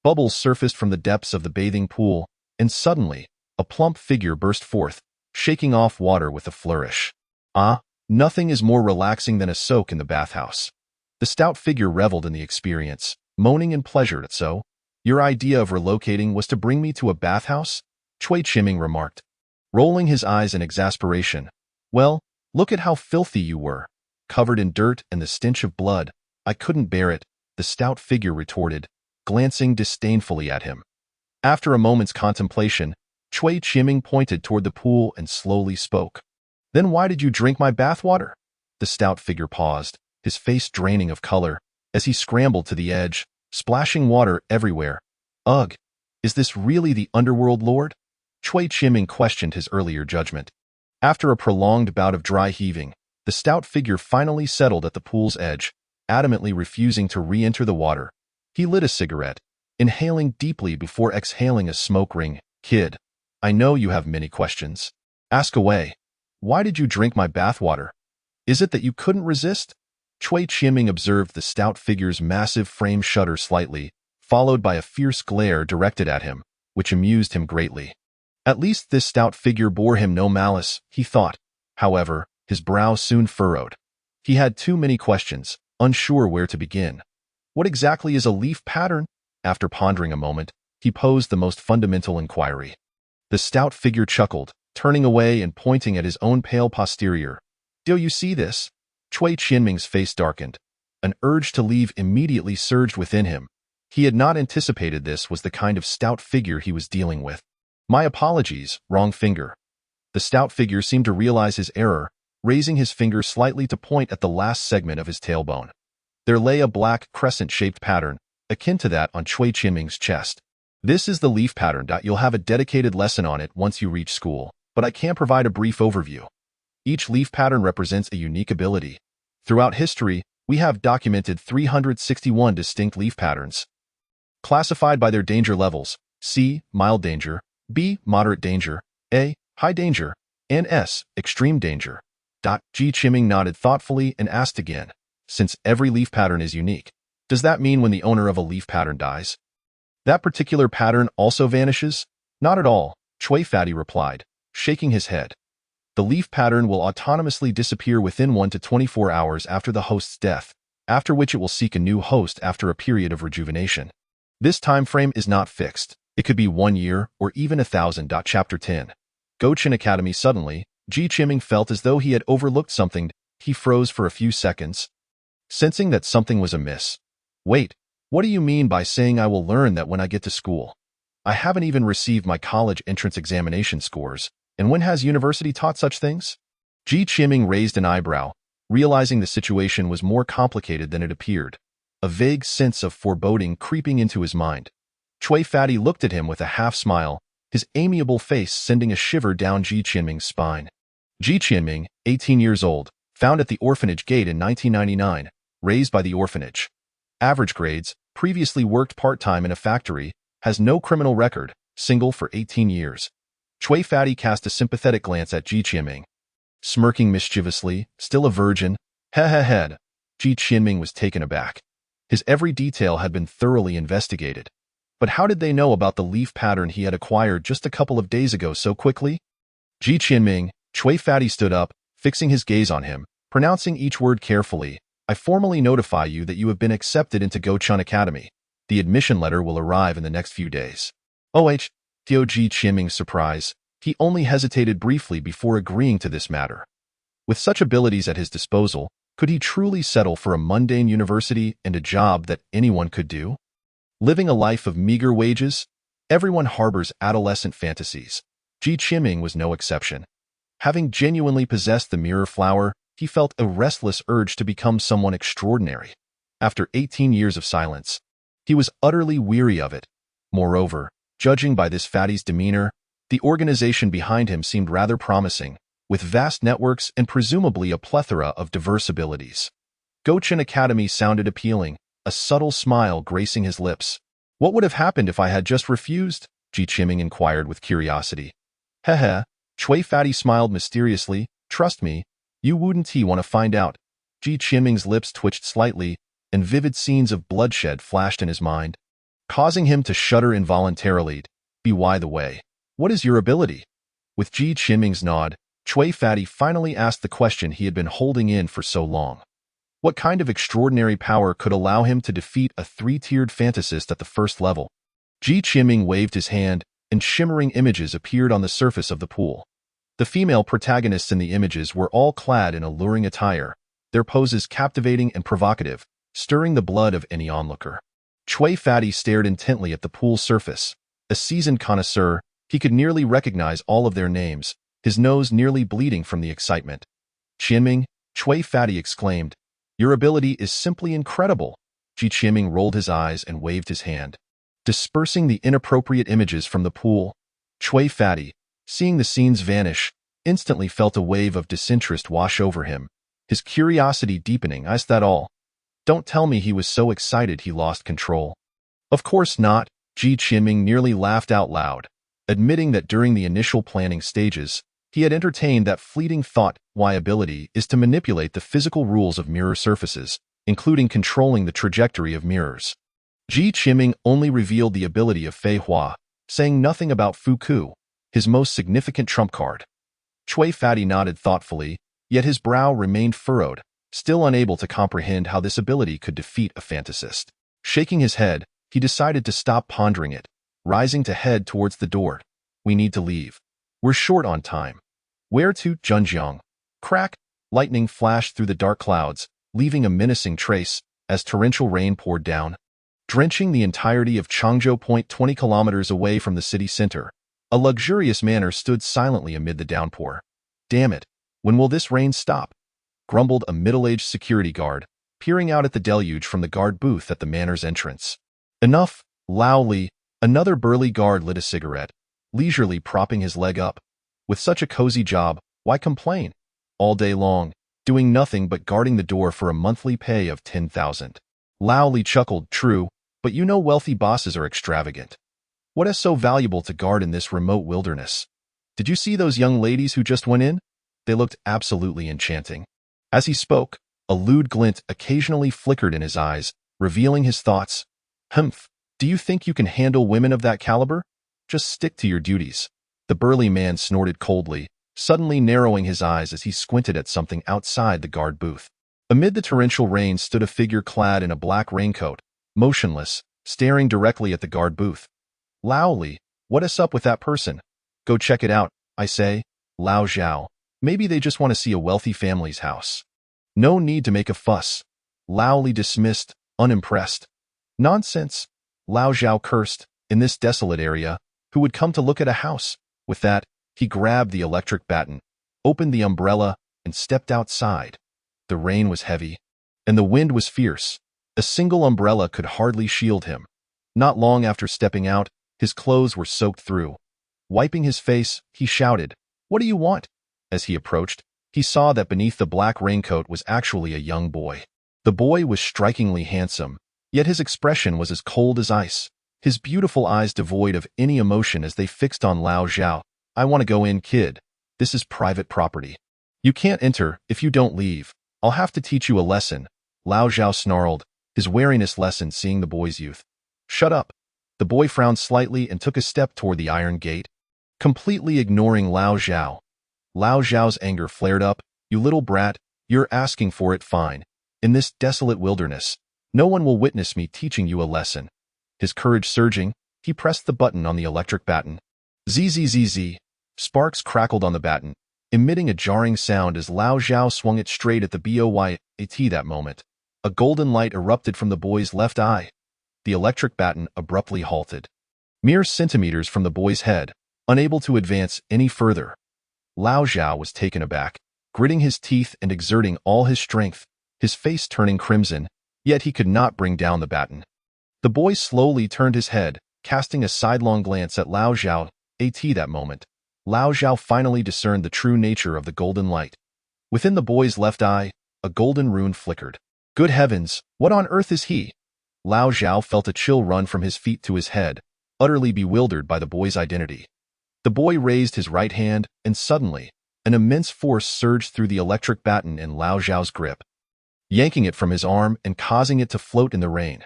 Bubbles surfaced from the depths of the bathing pool, and suddenly, a plump figure burst forth, shaking off water with a flourish. Ah, nothing is more relaxing than a soak in the bathhouse. The stout figure reveled in the experience, moaning in pleasure. So, your idea of relocating was to bring me to a bathhouse? Chui Chiming remarked, rolling his eyes in exasperation. Well, look at how filthy you were, covered in dirt and the stench of blood. I couldn't bear it, the stout figure retorted, glancing disdainfully at him. After a moment's contemplation, Chui Chiming pointed toward the pool and slowly spoke. Then why did you drink my bathwater? The stout figure paused, his face draining of color, as he scrambled to the edge, splashing water everywhere. Ugh, is this really the underworld lord? Chui Chiming questioned his earlier judgment. After a prolonged bout of dry heaving, the stout figure finally settled at the pool's edge, adamantly refusing to re-enter the water. He lit a cigarette, inhaling deeply before exhaling a smoke ring. Kid, I know you have many questions. Ask away. Why did you drink my bathwater? Is it that you couldn't resist? Cui Qianming observed the stout figure's massive frame shudder slightly, followed by a fierce glare directed at him, which amused him greatly. At least this stout figure bore him no malice, he thought. However, his brow soon furrowed. He had too many questions, unsure where to begin. What exactly is a leaf pattern? After pondering a moment, he posed the most fundamental inquiry. The stout figure chuckled, turning away and pointing at his own pale posterior. Do you see this? Cui Qianming's face darkened. An urge to leave immediately surged within him. He had not anticipated this was the kind of stout figure he was dealing with. My apologies, wrong finger. The stout figure seemed to realize his error, raising his finger slightly to point at the last segment of his tailbone. There lay a black, crescent-shaped pattern, akin to that on Cui Qianming's chest. This is the leaf pattern. You'll have a dedicated lesson on it once you reach school, but I can provide a brief overview. Each leaf pattern represents a unique ability. Throughout history, we have documented 361 distinct leaf patterns, classified by their danger levels: C, mild danger; B, moderate danger; A, high danger; and S, extreme danger. Ji Qianming nodded thoughtfully and asked again, since every leaf pattern is unique, does that mean when the owner of a leaf pattern dies, that particular pattern also vanishes? Not at all, Cui Fatty replied, shaking his head. The leaf pattern will autonomously disappear within 1 to 24 hours after the host's death, after which it will seek a new host after a period of rejuvenation. This time frame is not fixed. It could be 1 year or even 1,000. Chapter 10. Goucheng Academy. Suddenly, Ji Qianming felt as though he had overlooked something. He froze for a few seconds, sensing that something was amiss. Wait, what do you mean by saying I will learn that when I get to school? I haven't even received my college entrance examination scores. And when has university taught such things? Ji Qianming raised an eyebrow, realizing the situation was more complicated than it appeared. A vague sense of foreboding creeping into his mind. Cui Fatty looked at him with a half-smile, his amiable face sending a shiver down Ji Qianming's spine. Ji Qianming, 18 years old, found at the orphanage gate in 1999, raised by the orphanage. Average grades, previously worked part-time in a factory, has no criminal record, single for 18 years. Cui Fatty cast a sympathetic glance at Ji Qianming. Smirking mischievously, still a virgin, head. Ji Qianming was taken aback. His every detail had been thoroughly investigated. But how did they know about the leaf pattern he had acquired just a couple of days ago so quickly? Ji Qianming, Cui Fatty stood up, fixing his gaze on him, pronouncing each word carefully. I formally notify you that you have been accepted into Goucheng Academy. The admission letter will arrive in the next few days. To Ji Qianming's surprise, he only hesitated briefly before agreeing to this matter. With such abilities at his disposal, could he truly settle for a mundane university and a job that anyone could do? Living a life of meager wages? Everyone harbors adolescent fantasies. Ji Qianming was no exception. Having genuinely possessed the mirror flower, he felt a restless urge to become someone extraordinary. After 18 years of silence, he was utterly weary of it. Moreover, judging by this fatty's demeanor, the organization behind him seemed rather promising, with vast networks and presumably a plethora of diverse abilities. Goucheng Academy sounded appealing, a subtle smile gracing his lips. What would have happened if I had just refused? Ji Qianming inquired with curiosity. Cui Fatty smiled mysteriously. Trust me, you wouldn't want to find out. Ji Qianming's lips twitched slightly, and vivid scenes of bloodshed flashed in his mind, causing him to shudder involuntarily. By the way, what is your ability? With Ji Qianming's nod, Cui Fatty finally asked the question he had been holding in for so long. What kind of extraordinary power could allow him to defeat a 3-tiered fantasist at the first level? Ji Qianming waved his hand, and shimmering images appeared on the surface of the pool. The female protagonists in the images were all clad in alluring attire, their poses captivating and provocative, stirring the blood of any onlooker. Cui Fatty stared intently at the pool's surface. A seasoned connoisseur, he could nearly recognize all of their names, his nose nearly bleeding from the excitement. Qianming, Cui Fatty exclaimed, your ability is simply incredible. Ji Qianming rolled his eyes and waved his hand, dispersing the inappropriate images from the pool. Cui Fatty, seeing the scenes vanish, instantly felt a wave of disinterest wash over him, his curiosity deepening. Is that all? Don't tell me he was so excited he lost control. Of course not, Ji Qinming nearly laughed out loud, admitting that during the initial planning stages, he had entertained that fleeting thought, why ability is to manipulate the physical rules of mirror surfaces, including controlling the trajectory of mirrors. Ji Qinming only revealed the ability of Fei Hua, saying nothing about Fuku, his most significant trump card. Cui Fatty nodded thoughtfully, yet his brow remained furrowed, still unable to comprehend how this ability could defeat a fantasist. Shaking his head, he decided to stop pondering it, rising to head towards the door. We need to leave. We're short on time. Where to, Zhenjiang? Crack! Lightning flashed through the dark clouds, leaving a menacing trace as torrential rain poured down, drenching the entirety of Changzhou Point 20 kilometers away from the city center. A luxurious manor stood silently amid the downpour. Damn it, when will this rain stop? Grumbled a middle-aged security guard, peering out at the deluge from the guard booth at the manor's entrance. Enough, Lao Li, another burly guard lit a cigarette, leisurely propping his leg up. With such a cozy job, why complain? All day long, doing nothing but guarding the door for a monthly pay of 10,000. Lao Li chuckled. True, but you know wealthy bosses are extravagant. What is so valuable to guard in this remote wilderness? Did you see those young ladies who just went in? They looked absolutely enchanting. As he spoke, a lewd glint occasionally flickered in his eyes, revealing his thoughts. Humph, do you think you can handle women of that caliber? Just stick to your duties. The burly man snorted coldly, suddenly narrowing his eyes as he squinted at something outside the guard booth. Amid the torrential rain stood a figure clad in a black raincoat, motionless, staring directly at the guard booth. Lao Li, what is up with that person? Go check it out, I say. Lao Zhao. Maybe they just want to see a wealthy family's house. No need to make a fuss. Lao Li dismissed, unimpressed. Nonsense. Lao Zhao cursed. In this desolate area, who would come to look at a house? With that, he grabbed the electric baton, opened the umbrella, and stepped outside. The rain was heavy, and the wind was fierce. A single umbrella could hardly shield him. Not long after stepping out, his clothes were soaked through. Wiping his face, he shouted, "What do you want?" As he approached, he saw that beneath the black raincoat was actually a young boy. The boy was strikingly handsome, yet his expression was as cold as ice, his beautiful eyes devoid of any emotion as they fixed on Lao Zhao. I want to go in, kid. This is private property. You can't enter if you don't leave. I'll have to teach you a lesson. Lao Zhao snarled, his wariness lessened seeing the boy's youth. Shut up. The boy frowned slightly and took a step toward the iron gate, completely ignoring Lao Zhao. Lao Zhao's anger flared up. You little brat, you're asking for it. Fine. In this desolate wilderness, no one will witness me teaching you a lesson. His courage surging, he pressed the button on the electric baton. Zzz. Sparks crackled on the baton, emitting a jarring sound as Lao Zhao swung it straight at the boyat. That moment, a golden light erupted from the boy's left eye. The electric baton abruptly halted, mere centimeters from the boy's head, unable to advance any further. Lao Zhao was taken aback, gritting his teeth and exerting all his strength, his face turning crimson, yet he could not bring down the baton. The boy slowly turned his head, casting a sidelong glance at Lao Zhao. That moment, Lao Zhao finally discerned the true nature of the golden light. Within the boy's left eye, a golden rune flickered. Good heavens, what on earth is he? Lao Zhao felt a chill run from his feet to his head, utterly bewildered by the boy's identity. The boy raised his right hand, and suddenly, an immense force surged through the electric baton in Lao Zhao's grip, yanking it from his arm and causing it to float in the rain.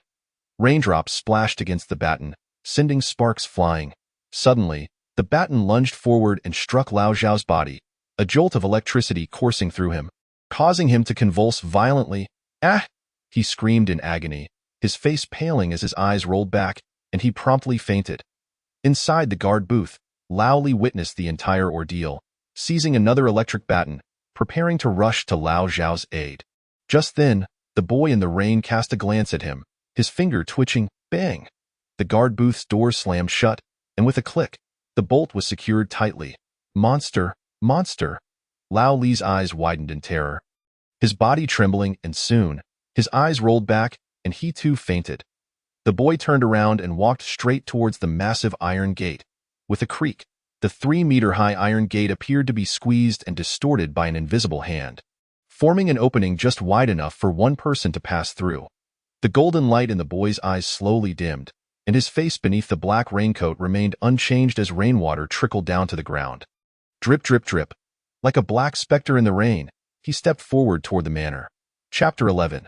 Raindrops splashed against the baton, sending sparks flying. Suddenly, the baton lunged forward and struck Lao Zhao's body, a jolt of electricity coursing through him, causing him to convulse violently. Ah! He screamed in agony, his face paling as his eyes rolled back, and he promptly fainted. Inside the guard booth, Lao Li witnessed the entire ordeal, seizing another electric baton, preparing to rush to Lao Zhao's aid. Just then, the boy in the rain cast a glance at him, his finger twitching. Bang! The guard booth's door slammed shut, and with a click, the bolt was secured tightly. Monster! Monster! Lao Li's eyes widened in terror, his body trembling, and soon, his eyes rolled back, and he too fainted. The boy turned around and walked straight towards the massive iron gate. With a creak, The 3-meter-high iron gate appeared to be squeezed and distorted by an invisible hand, forming an opening just wide enough for one person to pass through. The golden light in the boy's eyes slowly dimmed, and his face beneath the black raincoat remained unchanged as rainwater trickled down to the ground. Drip, drip, drip. Like a black specter in the rain, he stepped forward toward the manor. Chapter 11.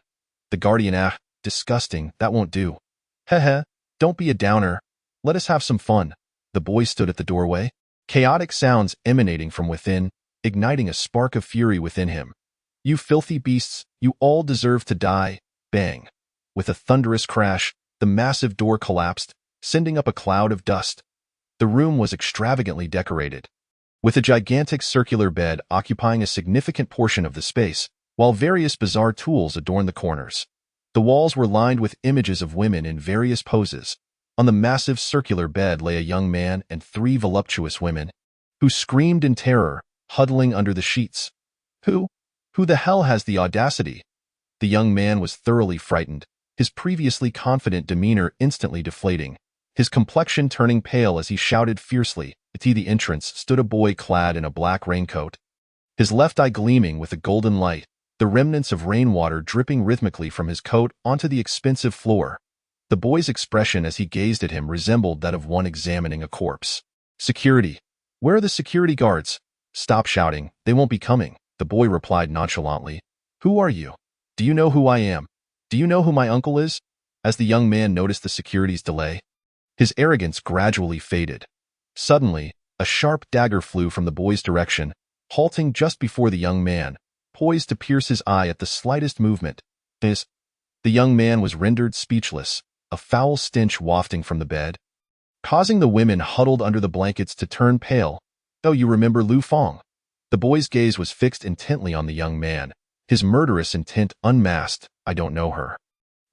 The Guardian. Ah, disgusting, that won't do. Heh, don't be a downer. Let us have some fun. The boy stood at the doorway, chaotic sounds emanating from within, igniting a spark of fury within him. You filthy beasts, you all deserve to die. Bang. With a thunderous crash, the massive door collapsed, sending up a cloud of dust. The room was extravagantly decorated, with a gigantic circular bed occupying a significant portion of the space, while various bizarre tools adorned the corners. The walls were lined with images of women in various poses. On the massive circular bed lay a young man and 3 voluptuous women, who screamed in terror, huddling under the sheets. Who the hell has the audacity? The young man was thoroughly frightened, his previously confident demeanor instantly deflating, his complexion turning pale as he shouted fiercely. At the entrance stood a boy clad in a black raincoat, his left eye gleaming with a golden light, the remnants of rainwater dripping rhythmically from his coat onto the expensive floor. The boy's expression as he gazed at him resembled that of one examining a corpse. Security. Where are the security guards? Stop shouting, they won't be coming, the boy replied nonchalantly. Who are you? Do you know who I am? Do you know who my uncle is? As the young man noticed the security's delay, his arrogance gradually faded. Suddenly, a sharp dagger flew from the boy's direction, halting just before the young man, poised to pierce his eye at the slightest movement. The young man was rendered speechless, a foul stench wafting from the bed, causing the women huddled under the blankets to turn pale. Oh, you remember Lu Fong? The boy's gaze was fixed intently on the young man, his murderous intent unmasked. I don't know her.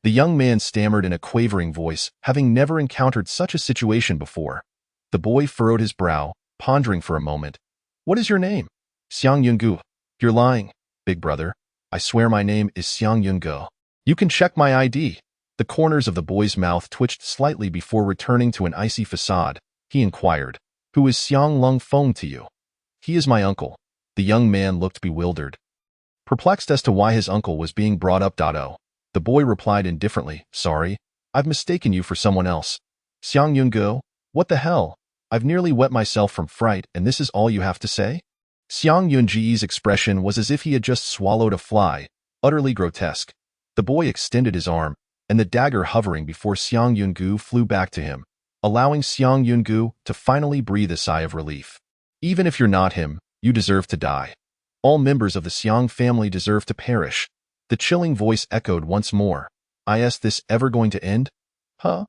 The young man stammered in a quavering voice, having never encountered such a situation before. The boy furrowed his brow, pondering for a moment. What is your name? Xiang Yungu. You're lying, big brother. I swear my name is Xiang Yungu. You can check my ID. The corners of the boy's mouth twitched slightly before returning to an icy facade. He inquired, Who is Xiang Lung Feng to you? He is my uncle. The young man looked bewildered, perplexed as to why his uncle was being brought up. The boy replied indifferently, Sorry, I've mistaken you for someone else. Xiang Yungu? What the hell? I've nearly wet myself from fright, and this is all you have to say? Xiang Yunji's expression was as if he had just swallowed a fly, utterly grotesque. The boy extended his arm, and the dagger hovering before Xiang Yungu flew back to him, allowing Xiang Yungu to finally breathe a sigh of relief. Even if you're not him, you deserve to die. All members of the Xiang family deserve to perish. The chilling voice echoed once more. Is this ever going to end? Huh?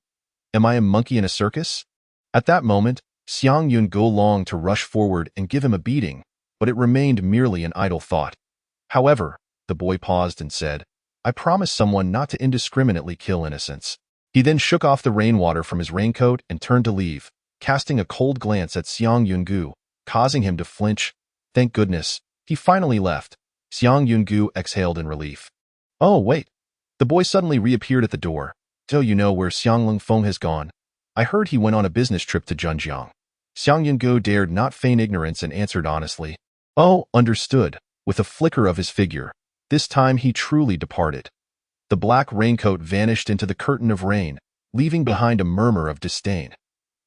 Am I a monkey in a circus? At that moment, Xiang Yungu longed to rush forward and give him a beating, but it remained merely an idle thought. However, the boy paused and said, I promise someone not to indiscriminately kill innocents. He then shook off the rainwater from his raincoat and turned to leave, casting a cold glance at Xiang Yungu, causing him to flinch. Thank goodness, he finally left. Xiang Yungu exhaled in relief. Oh, wait. The boy suddenly reappeared at the door. Do you know where Xiang Lung Feng has gone? I heard he went on a business trip to Zhenjiang. Xiang Yungu dared not feign ignorance and answered honestly. Oh, understood. With a flicker of his figure, this time he truly departed. The black raincoat vanished into the curtain of rain, leaving behind a murmur of disdain.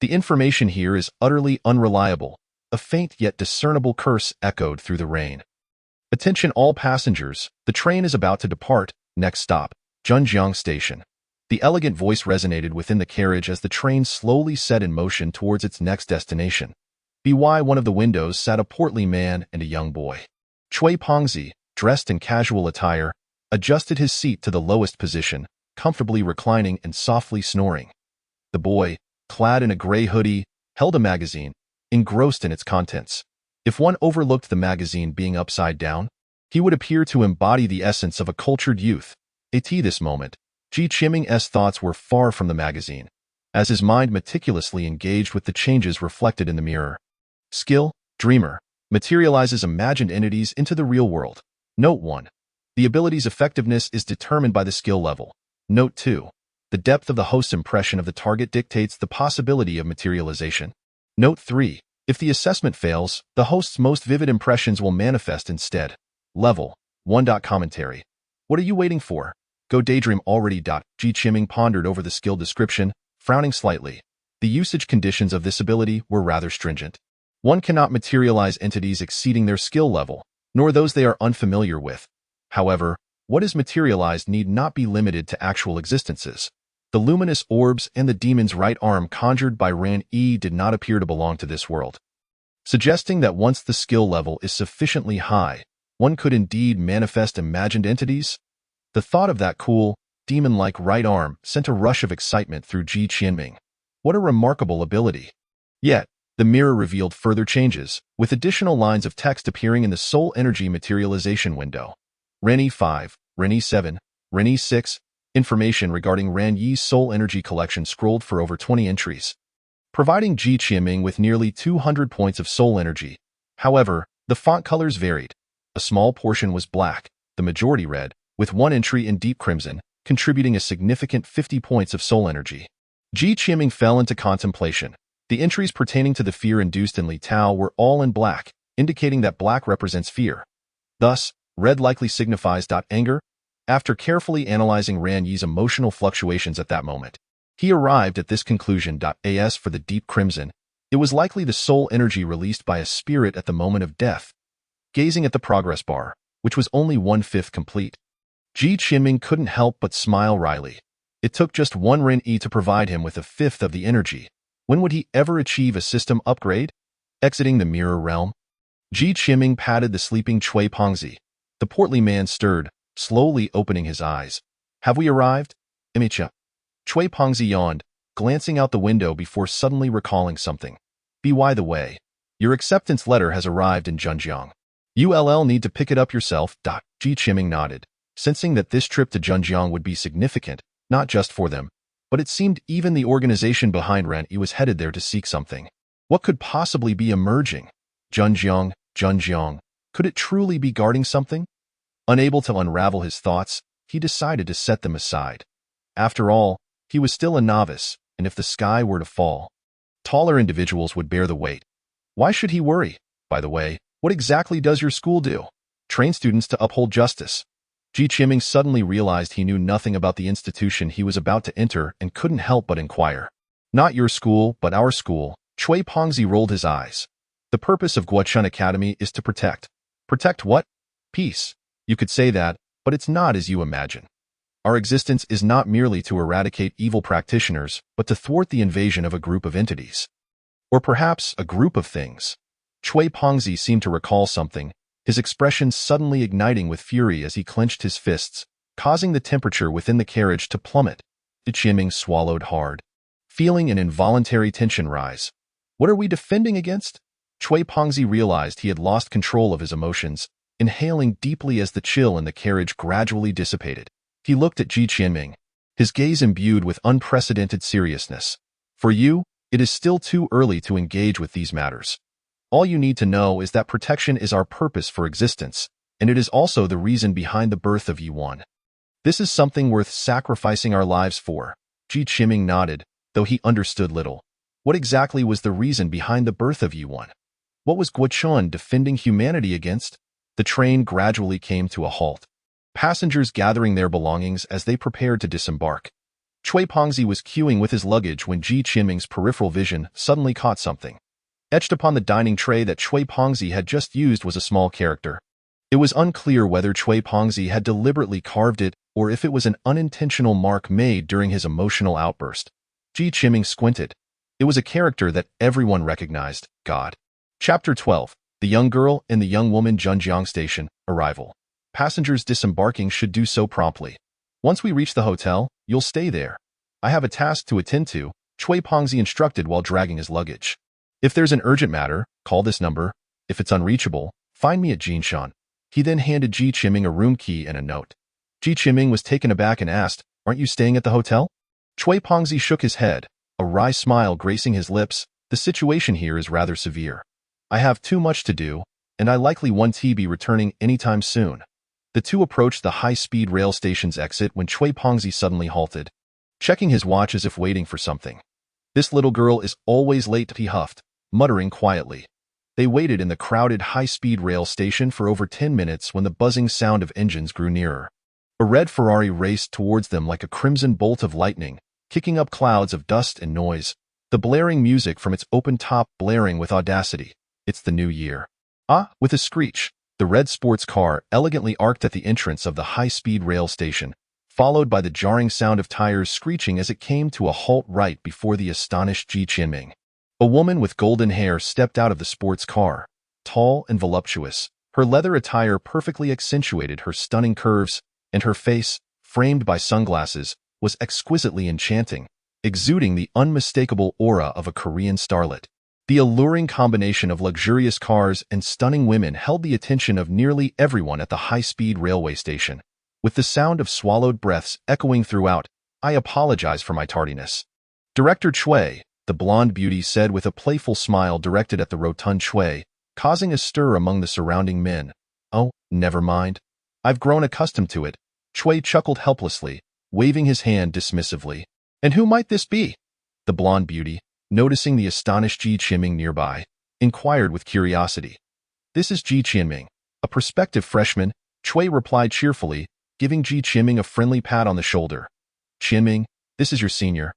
The information here is utterly unreliable. A faint yet discernible curse echoed through the rain. Attention all passengers, the train is about to depart. Next stop, Zhenjiang Station. The elegant voice resonated within the carriage as the train slowly set in motion towards its next destination. By one of the windows sat a portly man and a young boy. Cui Pongzi, dressed in casual attire, adjusted his seat to the lowest position, comfortably reclining and softly snoring. The boy, clad in a gray hoodie, held a magazine, engrossed in its contents. If one overlooked the magazine being upside down, he would appear to embody the essence of a cultured youth. At this moment, Ji Qiming's thoughts were far from the magazine, as his mind meticulously engaged with the changes reflected in the mirror. Skill, dreamer, materializes imagined entities into the real world. Note 1. The ability's effectiveness is determined by the skill level. Note 2. The depth of the host's impression of the target dictates the possibility of materialization. Note 3. If the assessment fails, the host's most vivid impressions will manifest instead. Level 1. Commentary. What are you waiting for? Go daydream already. Goucheng pondered over the skill description, frowning slightly. The usage conditions of this ability were rather stringent. One cannot materialize entities exceeding their skill level, nor those they are unfamiliar with. However, what is materialized need not be limited to actual existences. The luminous orbs and the demon's right arm conjured by Ran Yi did not appear to belong to this world, suggesting that once the skill level is sufficiently high, one could indeed manifest imagined entities. The thought of that cool, demon-like right arm sent a rush of excitement through Goucheng. What a remarkable ability! Yet, the mirror revealed further changes, with additional lines of text appearing in the soul energy materialization window. Ran Yi 5, Ran Yi 7, Ran Yi 6, information regarding Ran Yi's soul energy collection scrolled for over 20 entries, providing Goucheng with nearly 200 points of soul energy. However, the font colors varied. A small portion was black, the majority red, with one entry in deep crimson, contributing a significant 50 points of soul energy. Goucheng fell into contemplation. The entries pertaining to the fear induced in Li Tao were all in black, indicating that black represents fear. Thus, red likely signifies anger. After carefully analyzing Ran Yi's emotional fluctuations at that moment, he arrived at this conclusion. As for the deep crimson, it was likely the soul energy released by a spirit at the moment of death. Gazing at the progress bar, which was only 1/5 complete, Goucheng couldn't help but smile wryly. It took just one Ran Yi to provide him with 1/5 of the energy. When would he ever achieve a system upgrade? Exiting the mirror realm, Goucheng patted the sleeping Cui Pongzi. The portly man stirred, slowly opening his eyes. Have we arrived? Imicha. Cui Pongzi yawned, glancing out the window before suddenly recalling something. By the way, your acceptance letter has arrived in Zhenjiang. You'll need to pick it up yourself. Goucheng nodded, sensing that this trip to Zhenjiang would be significant, not just for them, but it seemed even the organization behind Ran Yi was headed there to seek something. What could possibly be emerging? Zhenjiang. Could it truly be guarding something? Unable to unravel his thoughts, he decided to set them aside. After all, he was still a novice, and if the sky were to fall, taller individuals would bear the weight. Why should he worry? By the way, what exactly does your school do? Train students to uphold justice. Goucheng suddenly realized he knew nothing about the institution he was about to enter and couldn't help but inquire. Not your school, but our school. Cui Pongzi rolled his eyes. The purpose of Goucheng Academy is to protect. Protect what? Peace. You could say that, but it's not as you imagine. Our existence is not merely to eradicate evil practitioners, but to thwart the invasion of a group of entities. Or perhaps a group of things. Cui Pongzi seemed to recall something, his expression suddenly igniting with fury as he clenched his fists, causing the temperature within the carriage to plummet. Goucheng swallowed hard, feeling an involuntary tension rise. What are we defending against? Cui Pongzi realized he had lost control of his emotions, inhaling deeply as the chill in the carriage gradually dissipated. He looked at Goucheng, his gaze imbued with unprecedented seriousness. For you, it is still too early to engage with these matters. All you need to know is that protection is our purpose for existence, and it is also the reason behind the birth of Yuan. This is something worth sacrificing our lives for. Goucheng nodded, though he understood little. What exactly was the reason behind the birth of Yuan? What was Goucheng defending humanity against? The train gradually came to a halt, passengers gathering their belongings as they prepared to disembark. Cui Pongzi was queuing with his luggage when Goucheng's peripheral vision suddenly caught something. Etched upon the dining tray that Cui Pongzi had just used was a small character. It was unclear whether Cui Pongzi had deliberately carved it or if it was an unintentional mark made during his emotional outburst. Goucheng squinted. It was a character that everyone recognized, God. Chapter 12. The Young Girl and the Young Woman. Zhenjiang Station. Arrival. Passengers disembarking should do so promptly. Once we reach the hotel, you'll stay there. I have a task to attend to, Cui Pongzi instructed while dragging his luggage. If there's an urgent matter, call this number. If it's unreachable, find me at Jinshan. He then handed Goucheng a room key and a note. Goucheng was taken aback and asked, Aren't you staying at the hotel? Cui Pongzi shook his head, a wry smile gracing his lips. The situation here is rather severe. I have too much to do, and I likely won't be returning anytime soon. The two approached the high-speed rail station's exit when Cui Pongzi suddenly halted, checking his watch as if waiting for something. This little girl is always late, he huffed. muttering quietly. They waited in the crowded high-speed rail station for over 10 minutes when the buzzing sound of engines grew nearer. A red Ferrari raced towards them like a crimson bolt of lightning, kicking up clouds of dust and noise, the blaring music from its open top blaring with audacity. It's the new year. Ah! With a screech, the red sports car elegantly arced at the entrance of the high-speed rail station, followed by the jarring sound of tires screeching as it came to a halt right before the astonished Ji Qianming. A woman with golden hair stepped out of the sports car, tall and voluptuous. Her leather attire perfectly accentuated her stunning curves, and her face, framed by sunglasses, was exquisitely enchanting, exuding the unmistakable aura of a Korean starlet. The alluring combination of luxurious cars and stunning women held the attention of nearly everyone at the high-speed railway station. With the sound of swallowed breaths echoing throughout, "I apologize for my tardiness." Director Chui, the blonde beauty said with a playful smile directed at the rotund Chui, causing a stir among the surrounding men. "Oh, never mind. I've grown accustomed to it." Chui chuckled helplessly, waving his hand dismissively. "And who might this be?" The blonde beauty, noticing the astonished Ji Qianming nearby, inquired with curiosity. "This is Ji Qianming, a prospective freshman," Chui replied cheerfully, giving Ji Qianming a friendly pat on the shoulder. "Qianming, this is your senior."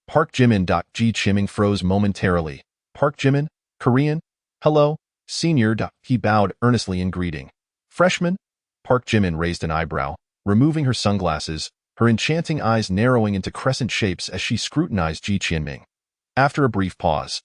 Park Jimin. Ji Qianming froze momentarily. "Park Jimin? Korean? Hello, senior." He bowed earnestly in greeting. "Freshman?" Park Jimin raised an eyebrow, removing her sunglasses, her enchanting eyes narrowing into crescent shapes as she scrutinized Ji Qianming. After a brief pause,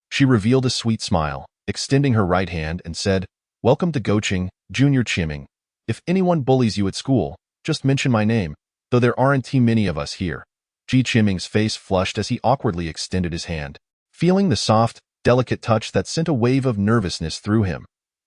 she revealed a sweet smile, extending her right hand and said, "Welcome to Goucheng, Junior Qianming. If anyone bullies you at school, just mention my name, though there aren't too many of us here." Ji Qianming's face flushed as he awkwardly extended his hand, feeling the soft, delicate touch that sent a wave of nervousness through him.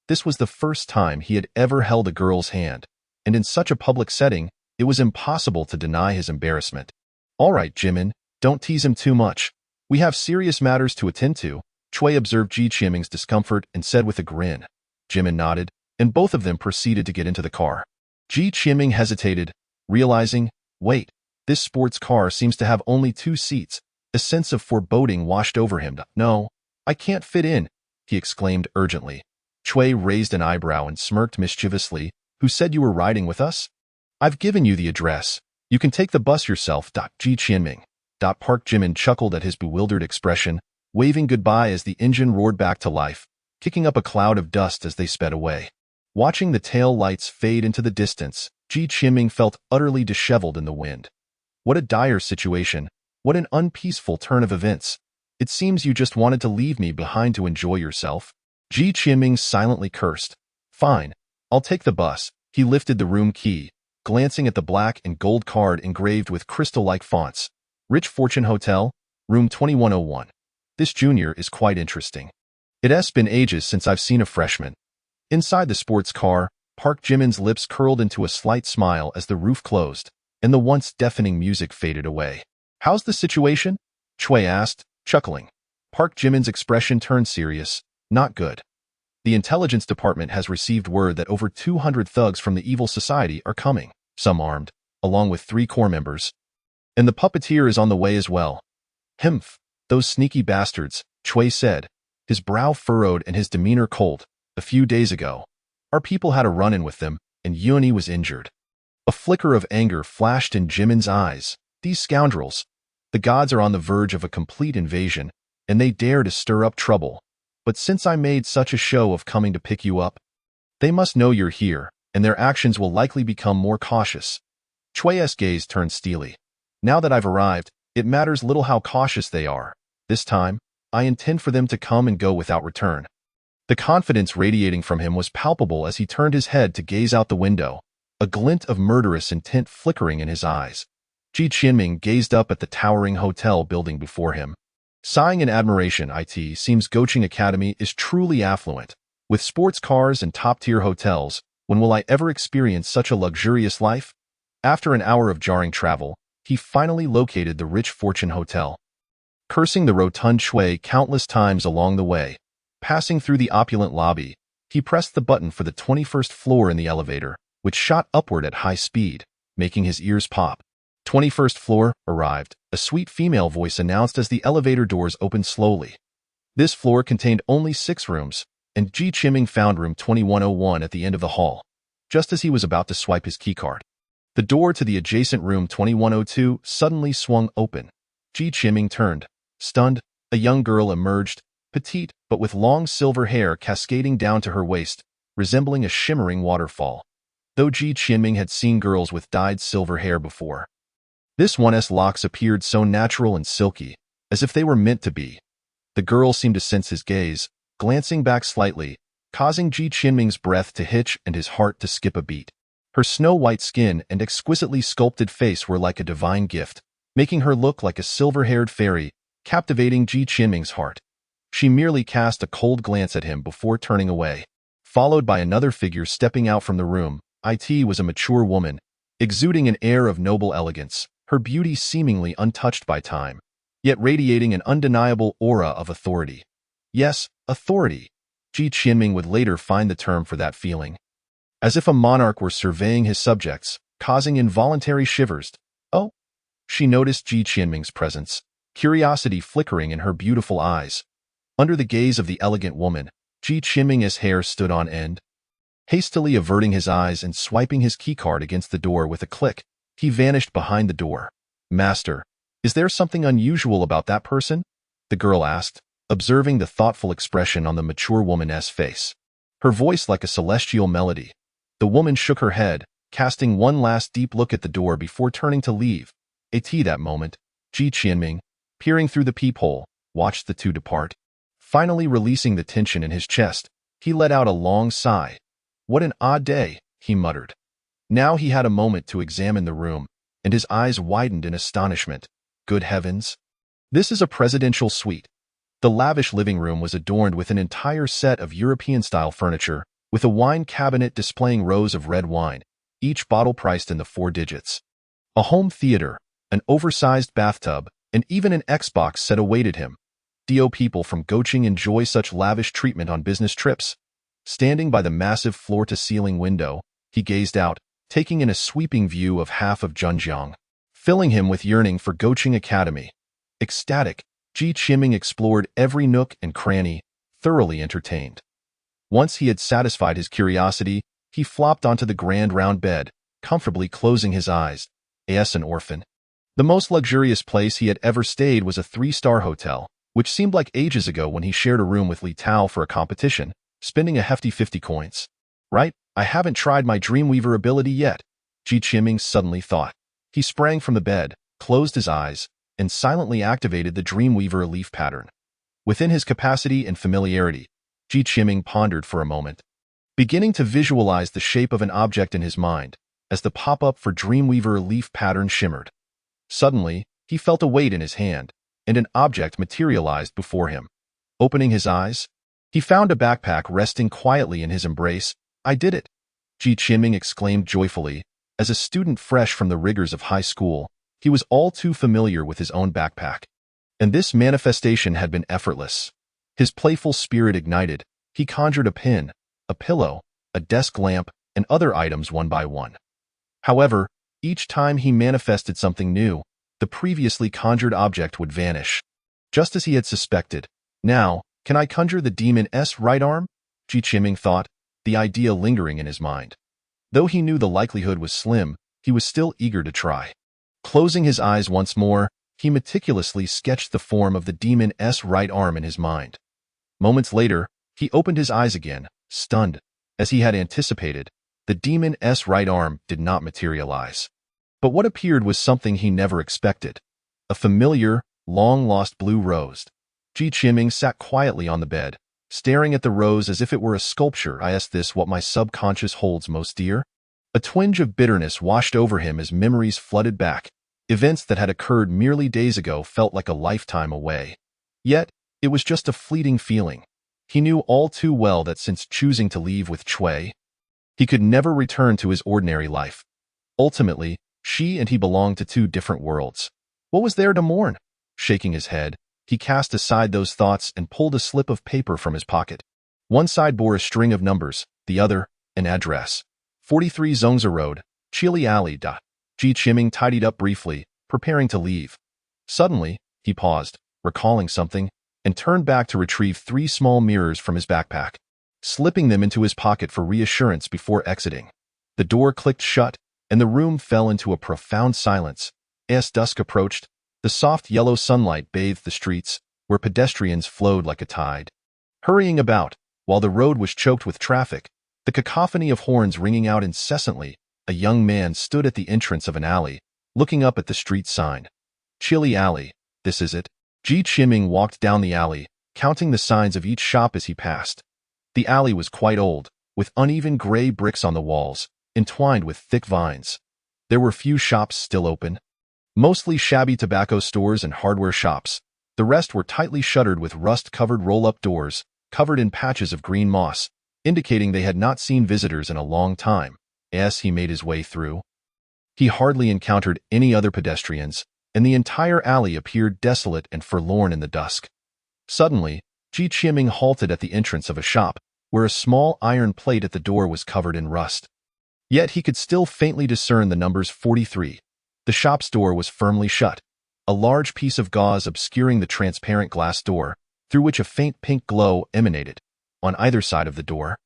This was the first time he had ever held a girl's hand, and in such a public setting, it was impossible to deny his embarrassment. "All right, Jimin, don't tease him too much. We have serious matters to attend to." Chui observed Ji Qianming's discomfort and said with a grin. Jimin nodded, and both of them proceeded to get into the car. Ji Qianming hesitated, realizing, wait, this sports car seems to have only 2 seats. A sense of foreboding washed over him. "No, I can't fit in," he exclaimed urgently. Chui raised an eyebrow and smirked mischievously. "Who said you were riding with us? I've given you the address. You can take the bus yourself." Ji Qianming. Park Jimin chuckled at his bewildered expression, waving goodbye as the engine roared back to life, kicking up a cloud of dust as they sped away. Watching the tail lights fade into the distance, Ji Qianming felt utterly disheveled in the wind. What a dire situation. What an unpeaceful turn of events. It seems you just wanted to leave me behind to enjoy yourself. Ji Qianming silently cursed. "Fine, I'll take the bus." He lifted the room key, glancing at the black and gold card engraved with crystal-like fonts. "Rich Fortune Hotel, room 2101. This junior is quite interesting. It's been ages since I've seen a freshman." Inside the sports car, Park Jimin's lips curled into a slight smile as the roof closed, and the once deafening music faded away. "How's the situation?" Chui asked, chuckling. Park Jimin's expression turned serious. "Not good. The intelligence department has received word that over 200 thugs from the evil society are coming, some armed, along with 3 core members. And the puppeteer is on the way as well." "Humph, those sneaky bastards," Chui said, his brow furrowed and his demeanor cold. "A few days ago, our people had a run-in with them, and Yuni was injured." A flicker of anger flashed in Jimin's eyes. "These scoundrels. The gods are on the verge of a complete invasion, and they dare to stir up trouble. But since I made such a show of coming to pick you up, they must know you're here, and their actions will likely become more cautious." Chui's gaze turned steely. "Now that I've arrived, it matters little how cautious they are. This time, I intend for them to come and go without return." The confidence radiating from him was palpable as he turned his head to gaze out the window, a glint of murderous intent flickering in his eyes. Ji Qianming gazed up at the towering hotel building before him. Sighing in admiration, "It seems Goucheng Academy is truly affluent. With sports cars and top-tier hotels, when will I ever experience such a luxurious life?" After an hour of jarring travel, he finally located the Rich Fortune Hotel. Cursing the rotund Chui countless times along the way, passing through the opulent lobby, he pressed the button for the 21st floor in the elevator, which shot upward at high speed, making his ears pop. 21st floor, arrived, a sweet female voice announced as the elevator doors opened slowly. This floor contained only 6 rooms, and Ji Qiming found room 2101 at the end of the hall, just as he was about to swipe his keycard. The door to the adjacent room 2102 suddenly swung open. Ji Qiming turned. Stunned, a young girl emerged, petite but with long silver hair cascading down to her waist, resembling a shimmering waterfall. Though Ji Qiming had seen girls with dyed silver hair before, this one's locks appeared so natural and silky, as if they were meant to be. The girl seemed to sense his gaze, glancing back slightly, causing Ji Qiming's breath to hitch and his heart to skip a beat. Her snow-white skin and exquisitely sculpted face were like a divine gift, making her look like a silver-haired fairy, captivating Ji Qiming's heart. She merely cast a cold glance at him before turning away, followed by another figure stepping out from the room. It was a mature woman, exuding an air of noble elegance, her beauty seemingly untouched by time, yet radiating an undeniable aura of authority. Yes, authority. Ji Qiming would later find the term for that feeling. As if a monarch were surveying his subjects, causing involuntary shivers. Oh! She noticed Ji Qiming's presence, curiosity flickering in her beautiful eyes. Under the gaze of the elegant woman, Ji Qiming's hair stood on end. Hastily averting his eyes and swiping his keycard against the door with a click, he vanished behind the door. Master, is there something unusual about that person? The girl asked, observing the thoughtful expression on the mature woman's face. Her voice like a celestial melody. The woman shook her head, casting one last deep look at the door before turning to leave. That moment, Ji Qiming, peering through the peephole, watched the two depart. Finally releasing the tension in his chest, he let out a long sigh. What an odd day, he muttered. Now he had a moment to examine the room, and his eyes widened in astonishment. Good heavens! This is a presidential suite. The lavish living room was adorned with an entire set of European-style furniture, with a wine cabinet displaying rows of red wine, each bottle priced in the 4 digits. A home theater, an oversized bathtub, and even an Xbox set awaited him. People from Goucheng enjoy such lavish treatment on business trips. Standing by the massive floor-to-ceiling window, he gazed out, taking in a sweeping view of half of Zhenjiang, filling him with yearning for Goucheng Academy. Ecstatic, Ji Qiming explored every nook and cranny, thoroughly entertained. Once he had satisfied his curiosity, he flopped onto the grand round bed, comfortably closing his eyes. As an orphan. The most luxurious place he had ever stayed was a 3-star hotel, which seemed like ages ago when he shared a room with Li Tao for a competition, spending a hefty 50 coins. Right, I haven't tried my Dreamweaver ability yet, Ji Qiming suddenly thought. He sprang from the bed, closed his eyes, and silently activated the Dreamweaver leaf pattern. Within his capacity and familiarity, Ji Qiming pondered for a moment, beginning to visualize the shape of an object in his mind, as the pop-up for Dreamweaver leaf pattern shimmered. Suddenly, he felt a weight in his hand, and an object materialized before him. Opening his eyes, he found a backpack resting quietly in his embrace. I did it! Ji Qiming exclaimed joyfully. As a student fresh from the rigors of high school, he was all too familiar with his own backpack. And this manifestation had been effortless. His playful spirit ignited. He conjured a pen, a pillow, a desk lamp, and other items one by one. However, each time he manifested something new, the previously conjured object would vanish. Just as he had suspected. Now, can I conjure the demon's right arm? Ji Qiming thought, the idea lingering in his mind. Though he knew the likelihood was slim, he was still eager to try. Closing his eyes once more, he meticulously sketched the form of the demon's right arm in his mind. Moments later, he opened his eyes again, stunned. As he had anticipated, the demon's right arm did not materialize. But what appeared was something he never expected. A familiar, long-lost blue rose. Ji Qiming sat quietly on the bed, staring at the rose as if it were a sculpture. Is this what my subconscious holds most dear? A twinge of bitterness washed over him as memories flooded back. Events that had occurred merely days ago felt like a lifetime away. Yet, it was just a fleeting feeling. He knew all too well that since choosing to leave with Cui, he could never return to his ordinary life. Ultimately, she and he belonged to 2 different worlds. What was there to mourn? Shaking his head, he cast aside those thoughts and pulled a slip of paper from his pocket. One side bore a string of numbers, the other, an address. 43 Zongzi Road, Chili Alley. Ji Qiming tidied up briefly, preparing to leave. Suddenly, he paused, recalling something. and turned back to retrieve 3 small mirrors from his backpack, slipping them into his pocket for reassurance before exiting. The door clicked shut, and the room fell into a profound silence. As dusk approached, the soft yellow sunlight bathed the streets, where pedestrians flowed like a tide. Hurrying about, while the road was choked with traffic, the cacophony of horns ringing out incessantly, a young man stood at the entrance of an alley, looking up at the street sign. Chili Alley, this is it. Ji Qiming walked down the alley, counting the signs of each shop as he passed. The alley was quite old, with uneven gray bricks on the walls, entwined with thick vines. There were few shops still open, mostly shabby tobacco stores and hardware shops. The rest were tightly shuttered with rust-covered roll-up doors, covered in patches of green moss, indicating they had not seen visitors in a long time. As he made his way through, he hardly encountered any other pedestrians, and the entire alley appeared desolate and forlorn in the dusk. Suddenly, Ji Qiming halted at the entrance of a shop, where a small iron plate at the door was covered in rust. Yet he could still faintly discern the numbers 43. The shop's door was firmly shut, a large piece of gauze obscuring the transparent glass door, through which a faint pink glow emanated. On either side of the door,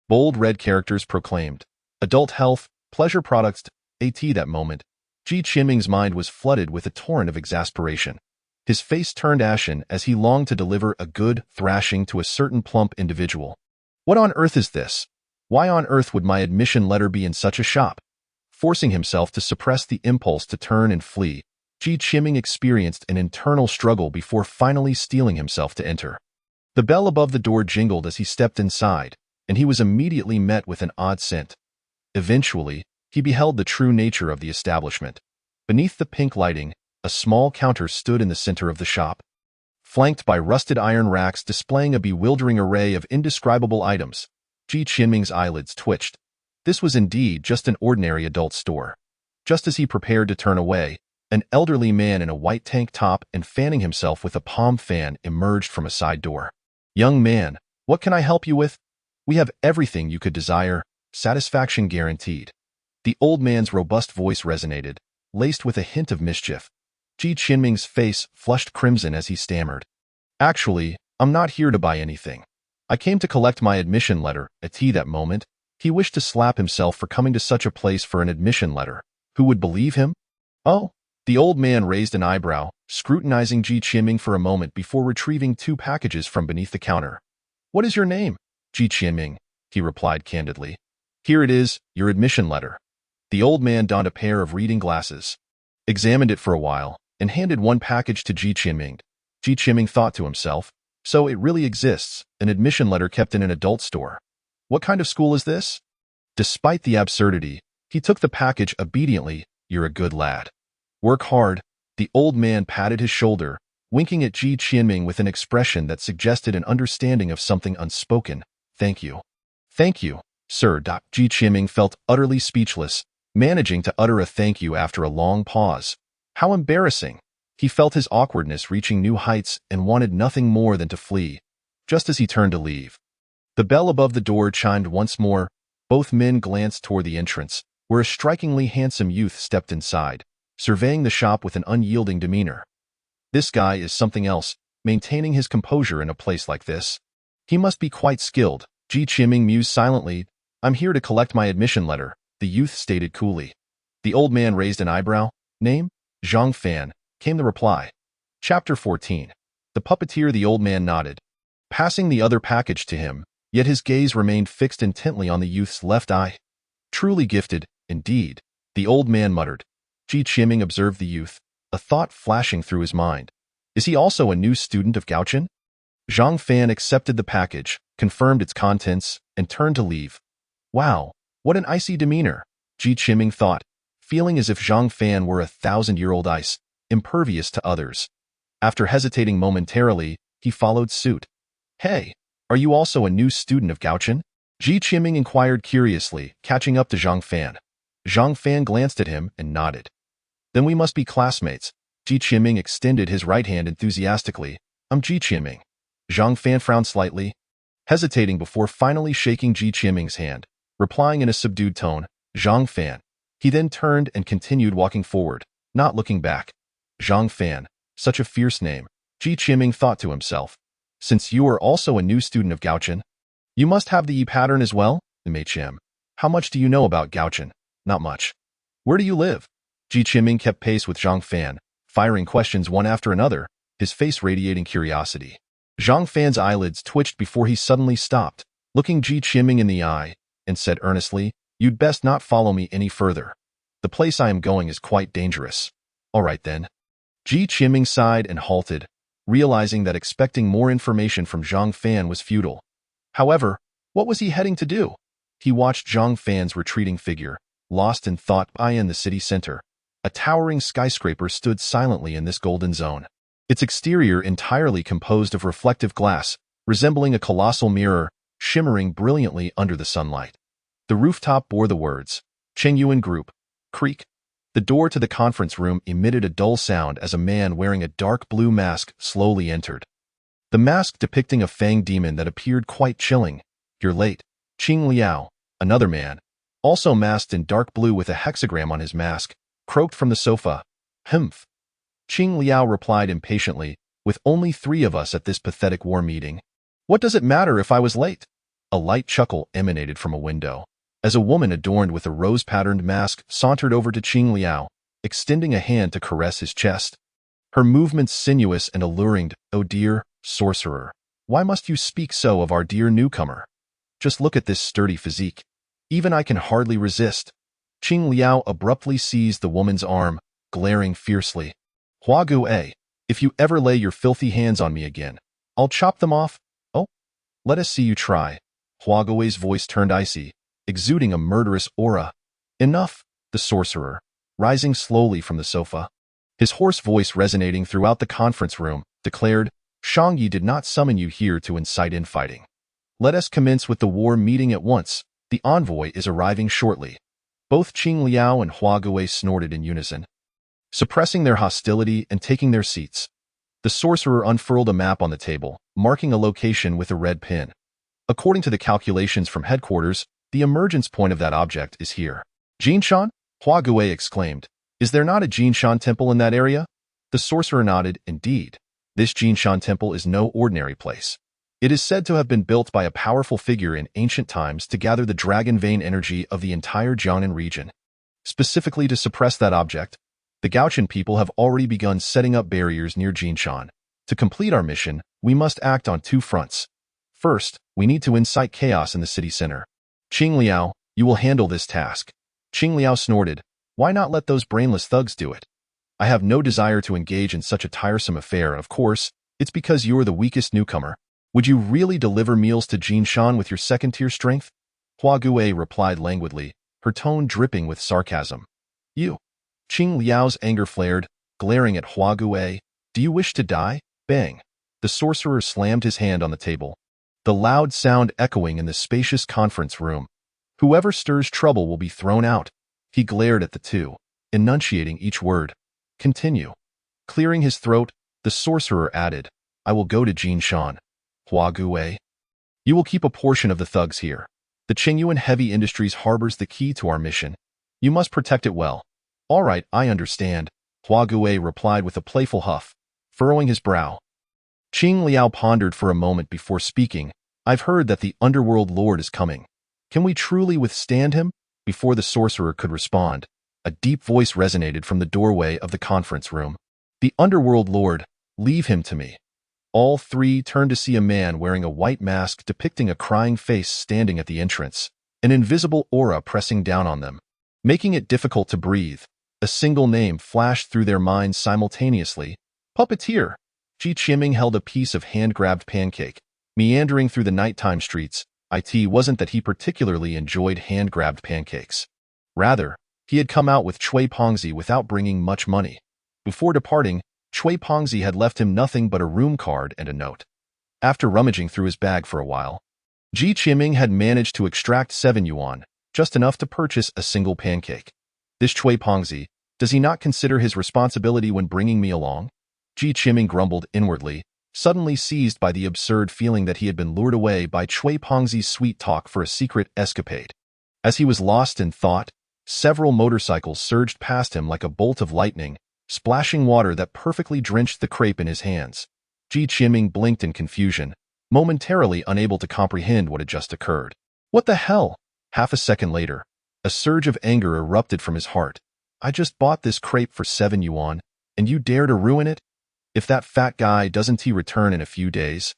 bold red characters proclaimed, "Adult Health, Pleasure Products." At that moment, Ji Qiming's mind was flooded with a torrent of exasperation. His face turned ashen as he longed to deliver a good thrashing to a certain plump individual. What on earth is this? Why on earth would my admission letter be in such a shop? Forcing himself to suppress the impulse to turn and flee, Ji Qiming experienced an internal struggle before finally steeling himself to enter. The bell above the door jingled as he stepped inside, and he was immediately met with an odd scent. Eventually, he beheld the true nature of the establishment. Beneath the pink lighting, a small counter stood in the center of the shop, flanked by rusted iron racks displaying a bewildering array of indescribable items. Ji Qiming's eyelids twitched. This was indeed just an ordinary adult store. Just as he prepared to turn away, an elderly man in a white tank top and fanning himself with a palm fan emerged from a side door. "Young man, what can I help you with? We have everything you could desire, satisfaction guaranteed." The old man's robust voice resonated, laced with a hint of mischief. Ji Qiming's face flushed crimson as he stammered, "Actually, I'm not here to buy anything. I came to collect my admission letter." At that moment, he wished to slap himself for coming to such a place for an admission letter. Who would believe him? "Oh." The old man raised an eyebrow, scrutinizing Ji Qiming for a moment before retrieving 2 packages from beneath the counter. "What is your name?" "Ji Qiming," he replied candidly. "Here it is, your admission letter." The old man donned a pair of reading glasses, examined it for a while, and handed 1 package to Ji Qiming. Ji Qiming thought to himself, so it really exists, an admission letter kept in an adult store. What kind of school is this? Despite the absurdity, he took the package obediently. "You're a good lad. Work hard." The old man patted his shoulder, winking at Ji Qiming with an expression that suggested an understanding of something unspoken. "Thank you. Thank you, sir." Ji Qiming felt utterly speechless, managing to utter a thank you after a long pause. How embarrassing! He felt his awkwardness reaching new heights and wanted nothing more than to flee. Just as he turned to leave, the bell above the door chimed once more. Both men glanced toward the entrance, where a strikingly handsome youth stepped inside, surveying the shop with an unyielding demeanor. This guy is something else, maintaining his composure in a place like this. He must be quite skilled. Ji Qiming mused silently. "I'm here to collect my admission letter," the youth stated coolly. The old man raised an eyebrow. "Name?" "Zhang Fan," came the reply. Chapter 14. The puppeteer. The old man nodded, passing the other package to him, yet his gaze remained fixed intently on the youth's left eye. "Truly gifted, indeed," the old man muttered. Ji Qiming observed the youth, a thought flashing through his mind. Is he also a new student of Goucheng? Zhang Fan accepted the package, confirmed its contents, and turned to leave. Wow, what an icy demeanor, Ji Qiming thought, feeling as if Zhang Fan were 1,000-year-old ice, impervious to others. After hesitating momentarily, he followed suit. Hey, are you also a new student of Goucheng? Ji Qiming inquired curiously, catching up to Zhang Fan. Zhang Fan glanced at him and nodded. Then we must be classmates. Ji Qiming extended his right hand enthusiastically. I'm Ji Qiming. Zhang Fan frowned slightly, hesitating before finally shaking Ji Qiming's hand, replying in a subdued tone, Zhang Fan. He then turned and continued walking forward, not looking back. Zhang Fan, such a fierce name, Ji Qiming thought to himself. Since you are also a new student of Goucheng, you must have the pattern as well? Chim. How much do you know about Goucheng? Not much. Where do you live? Ji Qiming kept pace with Zhang Fan, firing questions one after another, his face radiating curiosity. Zhang Fan's eyelids twitched before he suddenly stopped, looking Ji Qiming in the eye, and said earnestly, "You'd best not follow me any further. The place I am going is quite dangerous." "All right then." Ji Qiming sighed and halted, realizing that expecting more information from Zhang Fan was futile. However, what was he heading to do? He watched Zhang Fan's retreating figure, lost in thought in the city center. A towering skyscraper stood silently in this golden zone, its exterior entirely composed of reflective glass, resembling a colossal mirror, shimmering brilliantly under the sunlight. The rooftop bore the words, "Chengyuan Group, Creek." The door to the conference room emitted a dull sound as a man wearing a dark blue mask slowly entered. The mask depicting a fanged demon that appeared quite chilling. "You're late." Qing Liao, another man, also masked in dark blue with a hexagram on his mask, croaked from the sofa. "Humph." Qing Liao replied impatiently, "With only 3 of us at this pathetic war meeting. What does it matter if I was late?" A light chuckle emanated from a window, as a woman adorned with a rose-patterned mask sauntered over to Qing Liao, extending a hand to caress his chest. Her movements sinuous and alluring. "Oh dear, sorcerer, why must you speak so of our dear newcomer? Just look at this sturdy physique. Even I can hardly resist." Qing Liao abruptly seized the woman's arm, glaring fiercely. "Huaxia, if you ever lay your filthy hands on me again, I'll chop them off." "Oh, let us see you try." Huaxia's voice turned icy, exuding a murderous aura. "Enough," the sorcerer, rising slowly from the sofa, his hoarse voice resonating throughout the conference room, declared, "Shangyi did not summon you here to incite infighting. Let us commence with the war meeting at once. The envoy is arriving shortly." Both Qing Liao and Huaxia snorted in unison, suppressing their hostility and taking their seats. The sorcerer unfurled a map on the table, marking a location with a red pin. "According to the calculations from headquarters, the emergence point of that object is here." "Jinshan?" Huaxia exclaimed. "Is there not a Jinshan temple in that area?" The sorcerer nodded. "Indeed, this Jinshan temple is no ordinary place. It is said to have been built by a powerful figure in ancient times to gather the dragon vein energy of the entire Jiangnan region. Specifically to suppress that object, the Goucheng people have already begun setting up barriers near Jinshan. To complete our mission, we must act on 2 fronts. First, we need to incite chaos in the city center. Qing Liao, you will handle this task." Qing Liao snorted. "Why not let those brainless thugs do it? I have no desire to engage in such a tiresome affair. Of course, it's because you're the weakest newcomer. Would you really deliver meals to Jinshan with your second-tier strength?" Huaxia replied languidly, her tone dripping with sarcasm. "You." Qing Liao's anger flared, glaring at Huaxia. "Do you wish to die?" Bang. The sorcerer slammed his hand on the table, the loud sound echoing in the spacious conference room. "Whoever stirs trouble will be thrown out." He glared at the 2, enunciating each word. "Continue." Clearing his throat, the sorcerer added, "I will go to Jinshan. Huaxia, you will keep a portion of the thugs here. The Chengyuan Heavy Industries harbors the key to our mission. You must protect it well." "All right, I understand," Huaxia replied with a playful huff, furrowing his brow. Qing Liao pondered for a moment before speaking. "I've heard that the underworld lord is coming. Can we truly withstand him?" Before the sorcerer could respond, a deep voice resonated from the doorway of the conference room. "The underworld lord, leave him to me." All 3 turned to see a man wearing a white mask depicting a crying face standing at the entrance, an invisible aura pressing down on them, making it difficult to breathe. A single name flashed through their minds simultaneously. "Puppeteer." Ji Qiming held a piece of hand-grabbed pancake, meandering through the nighttime streets. It wasn't that he particularly enjoyed hand-grabbed pancakes. Rather, he had come out with Cui Pongzi without bringing much money. Before departing, Cui Pongzi had left him nothing but a room card and a note. After rummaging through his bag for a while, Ji Qiming had managed to extract 7 yuan, just enough to purchase a single pancake. "This Cui Pongzi, does he not consider his responsibility when bringing me along?" Ji Qiming grumbled inwardly, suddenly seized by the absurd feeling that he had been lured away by Cui Pongzi's sweet talk for a secret escapade. As he was lost in thought, several motorcycles surged past him like a bolt of lightning, splashing water that perfectly drenched the crepe in his hands. Ji Qiming blinked in confusion, momentarily unable to comprehend what had just occurred. What the hell? Half a second later, a surge of anger erupted from his heart. I just bought this crepe for 7 yuan, and you dare to ruin it? If that fat guy doesn't return in a few days,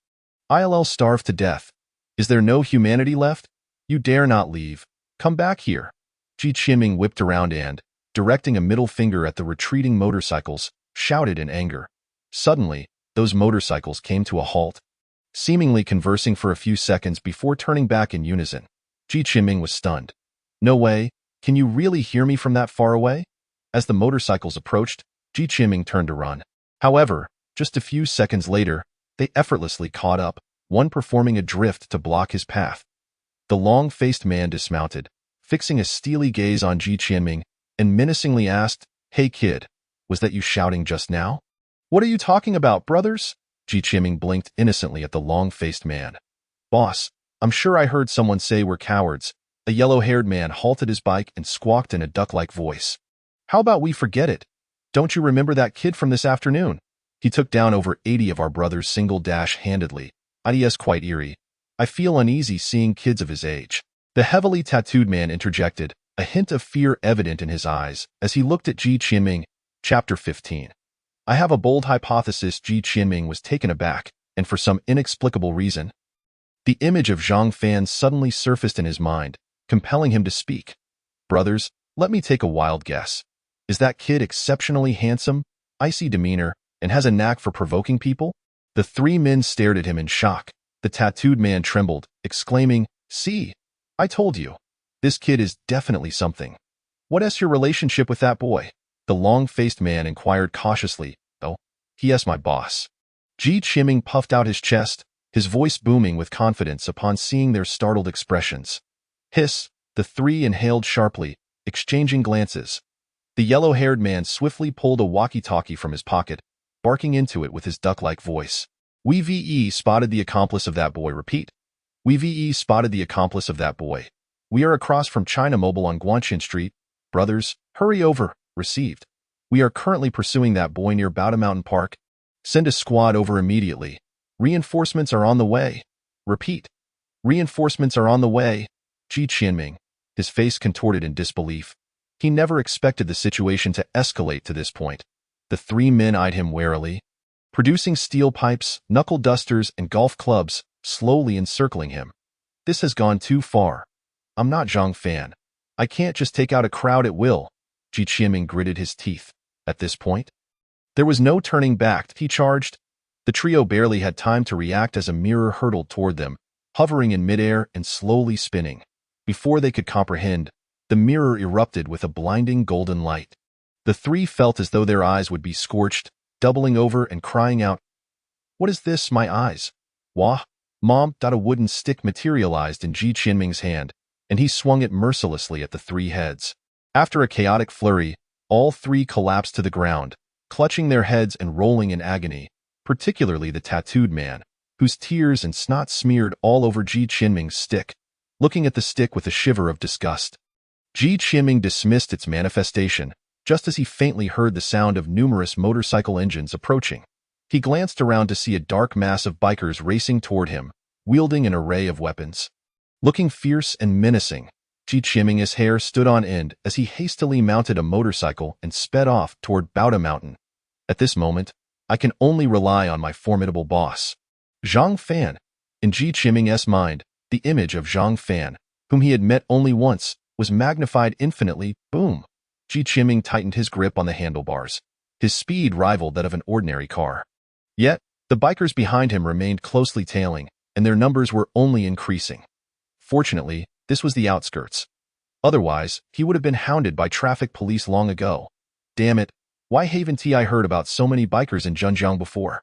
I'll starve to death. Is there no humanity left? You dare not leave. Come back here. Ji Qiming whipped around and, directing a middle finger at the retreating motorcycles, shouted in anger. Suddenly, those motorcycles came to a halt, seemingly conversing for a few seconds before turning back in unison. Ji Qiming was stunned. No way, can you really hear me from that far away? As the motorcycles approached, Ji Qiming turned to run. However, just a few seconds later, they effortlessly caught up, one performing a drift to block his path. The long-faced man dismounted, fixing a steely gaze on Ji Qiming, and menacingly asked, "Hey kid, was that you shouting just now?" "What are you talking about, brothers?" Ji Qiming blinked innocently at the long-faced man. "Boss, I'm sure I heard someone say we're cowards." A yellow-haired man halted his bike and squawked in a duck-like voice. "How about we forget it? Don't you remember that kid from this afternoon? He took down over 80 of our brothers single-handedly. It's quite eerie. I feel uneasy seeing kids of his age." The heavily tattooed man interjected, a hint of fear evident in his eyes, as he looked at Ji Qiming. Chapter 15. I have a bold hypothesis. Ji Qiming was taken aback, and for some inexplicable reason, the image of Zhang Fan suddenly surfaced in his mind, compelling him to speak. "Brothers, let me take a wild guess. Is that kid exceptionally handsome, icy demeanor, and has a knack for provoking people?" The three men stared at him in shock. The tattooed man trembled, exclaiming, "See, I told you. This kid is definitely something." "What is your relationship with that boy?" The long-faced man inquired cautiously. "Oh, he is my boss." Ji Qiming puffed out his chest, his voice booming with confidence upon seeing their startled expressions. Hiss, the three inhaled sharply, exchanging glances. The yellow-haired man swiftly pulled a walkie-talkie from his pocket, barking into it with his duck-like voice. "We spotted the accomplice of that boy." Repeat. "We spotted the accomplice of that boy. We are across from China Mobile on Guanxin Street. Brothers, hurry over." Received. "We are currently pursuing that boy near Bowda Mountain Park. Send a squad over immediately. Reinforcements are on the way." Repeat. "Reinforcements are on the way." Ji Qiming, his face contorted in disbelief. He never expected the situation to escalate to this point. The three men eyed him warily, producing steel pipes, knuckle dusters, and golf clubs, slowly encircling him. "This has gone too far. I'm not Zhang Fan. I can't just take out a crowd at will." Ji Qiming gritted his teeth. At this point, there was no turning back. He charged. The trio barely had time to react as a mirror hurtled toward them, hovering in midair and slowly spinning. Before they could comprehend, the mirror erupted with a blinding golden light. The three felt as though their eyes would be scorched, doubling over and crying out, "What is this, my eyes? Wah, Mom!" A wooden stick materialized in Ji Qiming's hand, and he swung it mercilessly at the three heads. After a chaotic flurry, all three collapsed to the ground, clutching their heads and rolling in agony, particularly the tattooed man, whose tears and snot smeared all over Ji Qiming's stick, looking at the stick with a shiver of disgust. Ji Qiming dismissed its manifestation, just as he faintly heard the sound of numerous motorcycle engines approaching. He glanced around to see a dark mass of bikers racing toward him, wielding an array of weapons. Looking fierce and menacing, Ji Qiming's hair stood on end as he hastily mounted a motorcycle and sped off toward Bowda Mountain. At this moment, I can only rely on my formidable boss, Zhang Fan. In Ji Qiming's mind, the image of Zhang Fan, whom he had met only once, was magnified infinitely. Boom! Ji Qiming tightened his grip on the handlebars. His speed rivaled that of an ordinary car. Yet, the bikers behind him remained closely tailing, and their numbers were only increasing. Fortunately, this was the outskirts. Otherwise, he would have been hounded by traffic police long ago. Damn it, why haven't I heard about so many bikers in Zhenjiang before?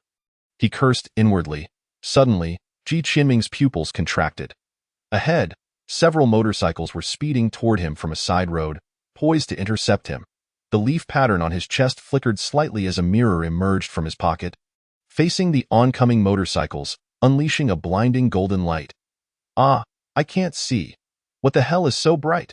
He cursed inwardly. Suddenly, Ji Qiming's pupils contracted. Ahead, several motorcycles were speeding toward him from a side road, poised to intercept him. The leaf pattern on his chest flickered slightly as a mirror emerged from his pocket, facing the oncoming motorcycles, unleashing a blinding golden light. "Ah, I can't see. What the hell is so bright?"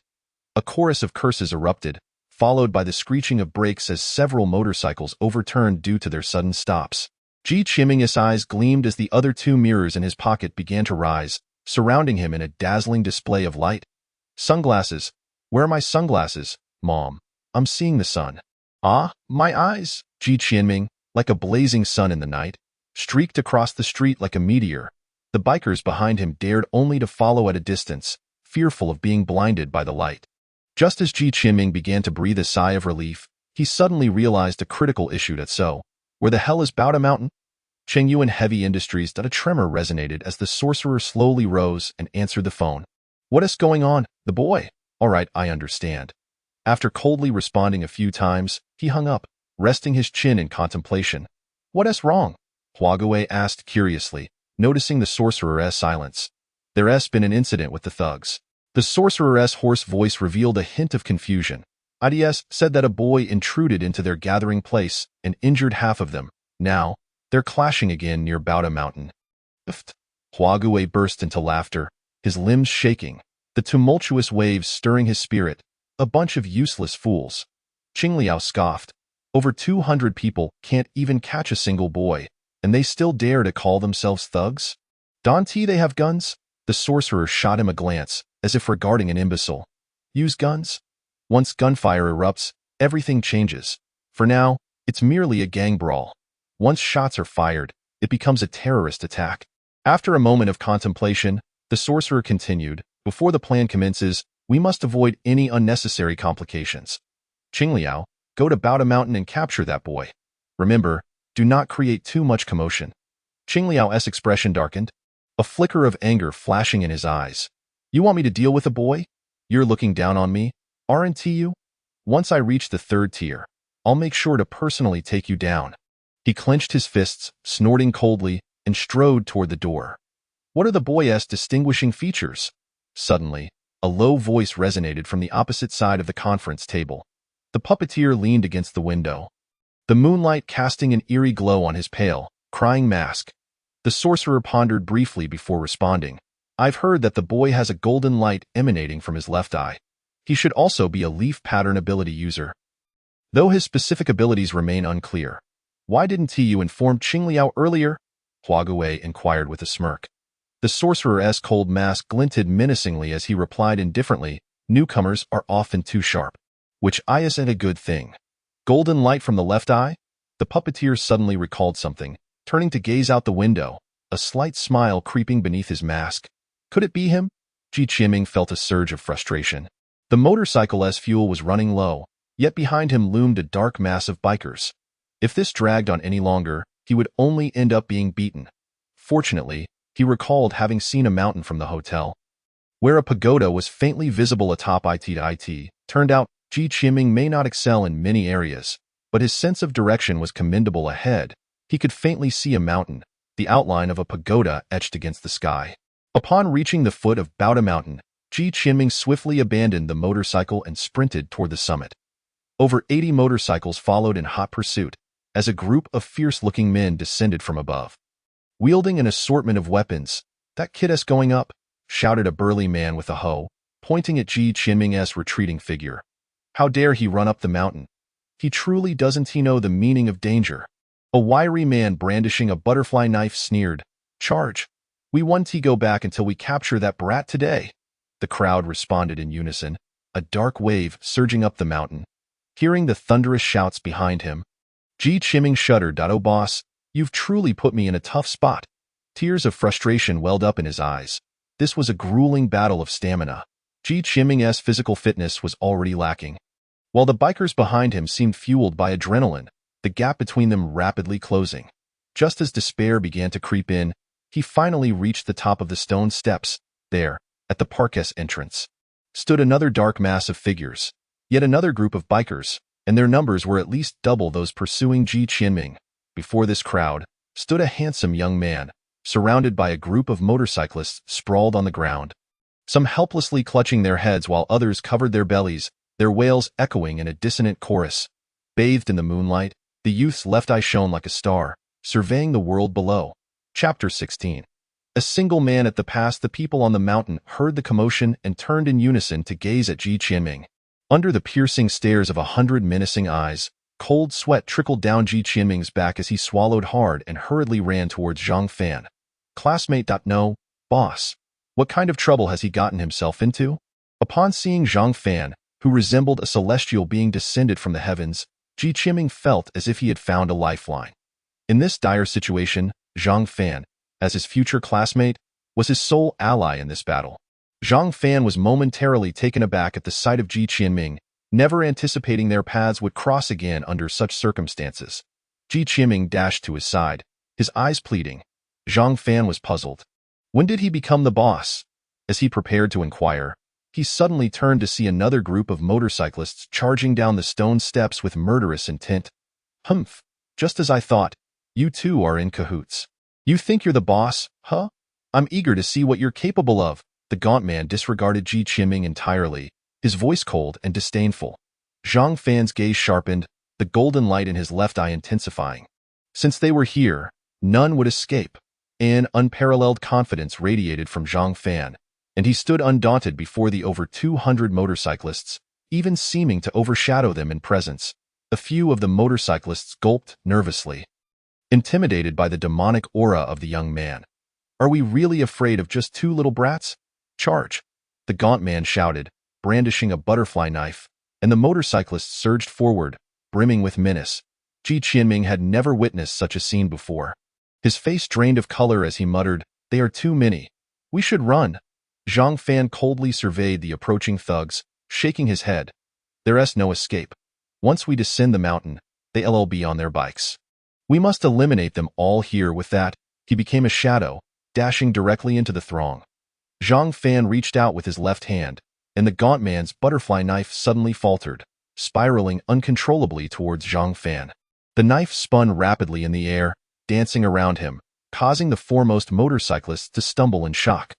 A chorus of curses erupted, followed by the screeching of brakes as several motorcycles overturned due to their sudden stops. Ji Qiming's eyes gleamed as the other two mirrors in his pocket began to rise, surrounding him in a dazzling display of light. Sunglasses. Where are my sunglasses, Mom? I'm seeing the sun. Ah, my eyes. Ji Qiming, like a blazing sun in the night, streaked across the street like a meteor. The bikers behind him dared only to follow at a distance, fearful of being blinded by the light. Just as Ji Qiming began to breathe a sigh of relief, he suddenly realized a critical issue that where the hell is Bauta Mountain? Chengyuan Heavy Industries. A tremor resonated as the sorcerer slowly rose and answered the phone. What is going on, the boy? All right, I understand. After coldly responding a few times, he hung up, resting his chin in contemplation. What is wrong? Huaxia asked curiously, noticing the sorcerer's silence. There's been an incident with the thugs. The sorcerer's hoarse voice revealed a hint of confusion. IDS said that a boy intruded into their gathering place and injured half of them. Now, they're clashing again near Bauta Mountain. Huaxia burst into laughter, his limbs shaking, the tumultuous waves stirring his spirit. A bunch of useless fools. Qingliao scoffed. Over 200 people can't even catch a single boy, and they still dare to call themselves thugs? Don't they have guns? The sorcerer shot him a glance, as if regarding an imbecile. Use guns? Once gunfire erupts, everything changes. For now, it's merely a gang brawl. Once shots are fired, it becomes a terrorist attack. After a moment of contemplation, the sorcerer continued, before the plan commences, we must avoid any unnecessary complications. Qingliao, go to Bauta Mountain and capture that boy. Remember, do not create too much commotion. Qingliao's expression darkened, a flicker of anger flashing in his eyes. You want me to deal with a boy? You're looking down on me, aren't you? Once I reach the 3rd tier, I'll make sure to personally take you down. He clenched his fists, snorting coldly, and strode toward the door. What are the boy's distinguishing features? Suddenly, a low voice resonated from the opposite side of the conference table. The puppeteer leaned against the window, the moonlight casting an eerie glow on his pale, crying mask. The sorcerer pondered briefly before responding. I've heard that the boy has a golden light emanating from his left eye. He should also be a leaf pattern ability user, though his specific abilities remain unclear. Why didn't you inform Qingliao earlier? Huaxia inquired with a smirk. The sorcerer's cold mask glinted menacingly as he replied indifferently, newcomers are often too sharp. Which eye isn't a good thing. Golden light from the left eye? The puppeteer suddenly recalled something, turning to gaze out the window, a slight smile creeping beneath his mask. Could it be him? Ji Qiming felt a surge of frustration. The motorcycle's fuel was running low, yet behind him loomed a dark mass of bikers. If this dragged on any longer, he would only end up being beaten. Fortunately, he recalled having seen a mountain from the hotel, where a pagoda was faintly visible atop it. Turned out, Ji Qiming may not excel in many areas, but his sense of direction was commendable ahead. He could faintly see a mountain, the outline of a pagoda etched against the sky. Upon reaching the foot of Bauta Mountain, Ji Qiming swiftly abandoned the motorcycle and sprinted toward the summit. Over 80 motorcycles followed in hot pursuit, as a group of fierce-looking men descended from above. Wielding an assortment of weapons, that kid going up, shouted a burly man with a hoe, pointing at Ji Qiming's retreating figure. How dare he run up the mountain? He truly doesn't know the meaning of danger. A wiry man brandishing a butterfly knife sneered, Charge! We want to go back until we capture that brat today. The crowd responded in unison, a dark wave surging up the mountain. Hearing the thunderous shouts behind him, Ji Qiming shuddered. Oh boss, you've truly put me in a tough spot. Tears of frustration welled up in his eyes. This was a grueling battle of stamina. Ji Qiming's physical fitness was already lacking. While the bikers behind him seemed fueled by adrenaline, the gap between them rapidly closing. Just as despair began to creep in, he finally reached the top of the stone steps. There, at the park's entrance, stood another dark mass of figures, yet another group of bikers, and their numbers were at least double those pursuing Ji Qiming. Before this crowd stood a handsome young man, surrounded by a group of motorcyclists sprawled on the ground, some helplessly clutching their heads while others covered their bellies, their wails echoing in a dissonant chorus. Bathed in the moonlight, the youth's left eye shone like a star, surveying the world below. Chapter 16. A single man at the pass. The people on the mountain heard the commotion and turned in unison to gaze at Ji Qiming. Under the piercing stares of 100 menacing eyes, Cold sweat trickled down Ji Qianming's back as he swallowed hard and hurriedly ran towards Zhang Fan. Classmate. No, boss. What kind of trouble has he gotten himself into? Upon seeing Zhang Fan, who resembled a celestial being descended from the heavens, Ji Qianming felt as if he had found a lifeline. In this dire situation, Zhang Fan, as his future classmate, was his sole ally in this battle. Zhang Fan was momentarily taken aback at the sight of Ji Qianming, never anticipating their paths would cross again under such circumstances. Ji Qianming dashed to his side, his eyes pleading. Zhang Fan was puzzled. When did he become the boss? As he prepared to inquire, he suddenly turned to see another group of motorcyclists charging down the stone steps with murderous intent. Humph, just as I thought. You two are in cahoots. You think you're the boss, huh? I'm eager to see what you're capable of. The gaunt man disregarded Ji Qianming entirely, his voice cold and disdainful. Zhang Fan's gaze sharpened, the golden light in his left eye intensifying. Since they were here, none would escape. An unparalleled confidence radiated from Zhang Fan, and he stood undaunted before the over 200 motorcyclists, even seeming to overshadow them in presence. A few of the motorcyclists gulped nervously, intimidated by the demonic aura of the young man. Are we really afraid of just two little brats? Charge! The gaunt man shouted, brandishing a butterfly knife, and the motorcyclists surged forward, brimming with menace. Ji Qianming had never witnessed such a scene before. His face drained of color as he muttered, "They are too many. We should run." Zhang Fan coldly surveyed the approaching thugs, shaking his head. There's no escape. Once we descend the mountain, they'll be on their bikes. We must eliminate them all here. With that, he became a shadow, dashing directly into the throng. Zhang Fan reached out with his left hand, and the gaunt man's butterfly knife suddenly faltered, spiraling uncontrollably towards Zhang Fan. The knife spun rapidly in the air, dancing around him, causing the foremost motorcyclists to stumble in shock.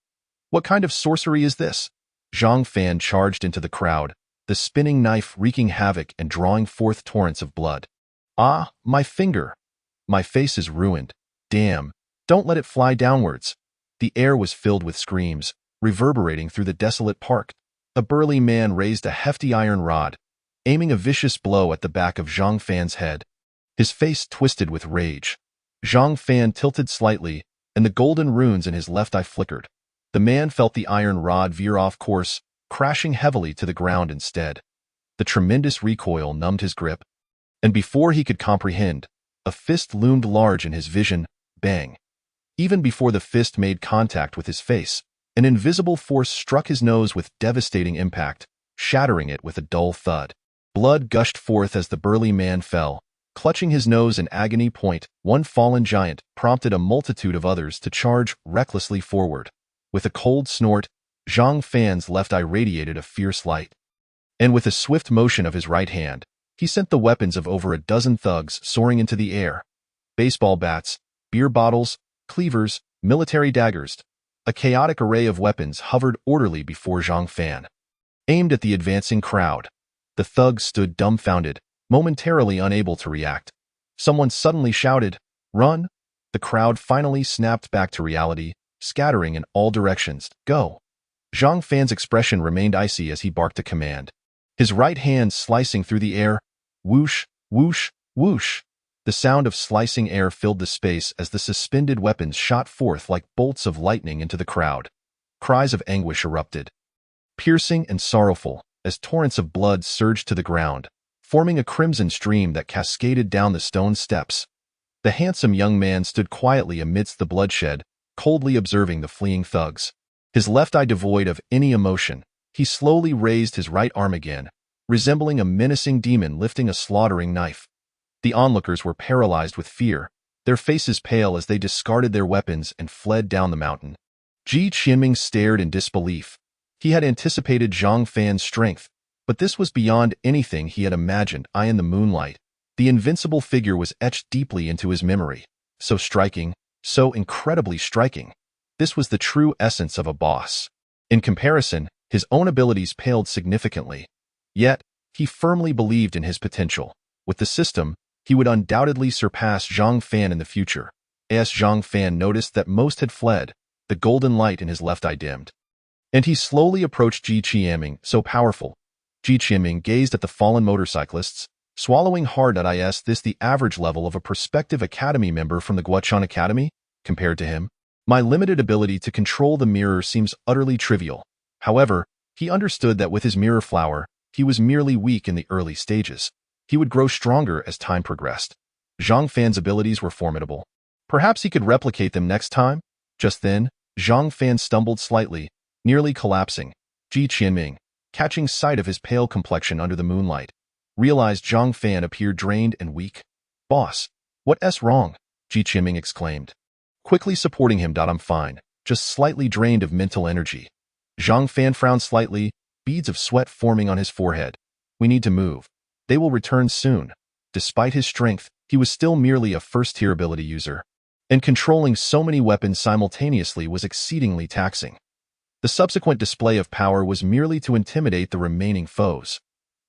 What kind of sorcery is this? Zhang Fan charged into the crowd, the spinning knife wreaking havoc and drawing forth torrents of blood. Ah, my finger! My face is ruined. Damn, don't let it fly downwards. The air was filled with screams, reverberating through the desolate park. A burly man raised a hefty iron rod, aiming a vicious blow at the back of Zhang Fan's head. His face twisted with rage. Zhang Fan tilted slightly, and the golden runes in his left eye flickered. The man felt the iron rod veer off course, crashing heavily to the ground instead. The tremendous recoil numbed his grip, and before he could comprehend, a fist loomed large in his vision. Bang! Even before the fist made contact with his face, an invisible force struck his nose with devastating impact, shattering it with a dull thud. Blood gushed forth as the burly man fell, clutching his nose in agony. One fallen giant prompted a multitude of others to charge recklessly forward. With a cold snort, Zhang Fan's left eye radiated a fierce light. And with a swift motion of his right hand, he sent the weapons of over a dozen thugs soaring into the air. Baseball bats, beer bottles, cleavers, military daggers. A chaotic array of weapons hovered orderly before Zhang Fan. Aimed at the advancing crowd, the thugs stood dumbfounded, momentarily unable to react. Someone suddenly shouted, "Run!" The crowd finally snapped back to reality, scattering in all directions. Go! Zhang Fan's expression remained icy as he barked a command. His right hand slicing through the air. Whoosh, whoosh, whoosh. The sound of slicing air filled the space as the suspended weapons shot forth like bolts of lightning into the crowd. Cries of anguish erupted, piercing and sorrowful, as torrents of blood surged to the ground, forming a crimson stream that cascaded down the stone steps. The handsome young man stood quietly amidst the bloodshed, coldly observing the fleeing thugs. His left eye devoid of any emotion, he slowly raised his right arm again, resembling a menacing demon lifting a slaughtering knife. The onlookers were paralyzed with fear, their faces pale as they discarded their weapons and fled down the mountain. Ji Qianming stared in disbelief. He had anticipated Zhang Fan's strength, but this was beyond anything he had imagined. In the moonlight, the invincible figure was etched deeply into his memory. So striking, so incredibly striking. This was the true essence of a boss. In comparison, his own abilities paled significantly. Yet, he firmly believed in his potential. With the system, he would undoubtedly surpass Zhang Fan in the future. As Zhang Fan noticed that most had fled, the golden light in his left eye dimmed. And he slowly approached Ji Qianming, so powerful. Ji Qianming gazed at the fallen motorcyclists, Swallowing hard at this the average level of a prospective academy member from the Goucheng Academy? Compared to him, my limited ability to control the mirror seems utterly trivial. However, he understood that with his mirror flower, he was merely weak in the early stages. He would grow stronger as time progressed. Zhang Fan's abilities were formidable. Perhaps he could replicate them next time? Just then, Zhang Fan stumbled slightly, nearly collapsing. Ji Qianming, catching sight of his pale complexion under the moonlight, realized Zhang Fan appeared drained and weak. "Boss, what's wrong?" Ji Qianming exclaimed. Quickly supporting him. "I'm fine, just slightly drained of mental energy." Zhang Fan frowned slightly, beads of sweat forming on his forehead. "We need to move. They will return soon." Despite his strength, he was still merely a first-tier ability user, and controlling so many weapons simultaneously was exceedingly taxing. The subsequent display of power was merely to intimidate the remaining foes.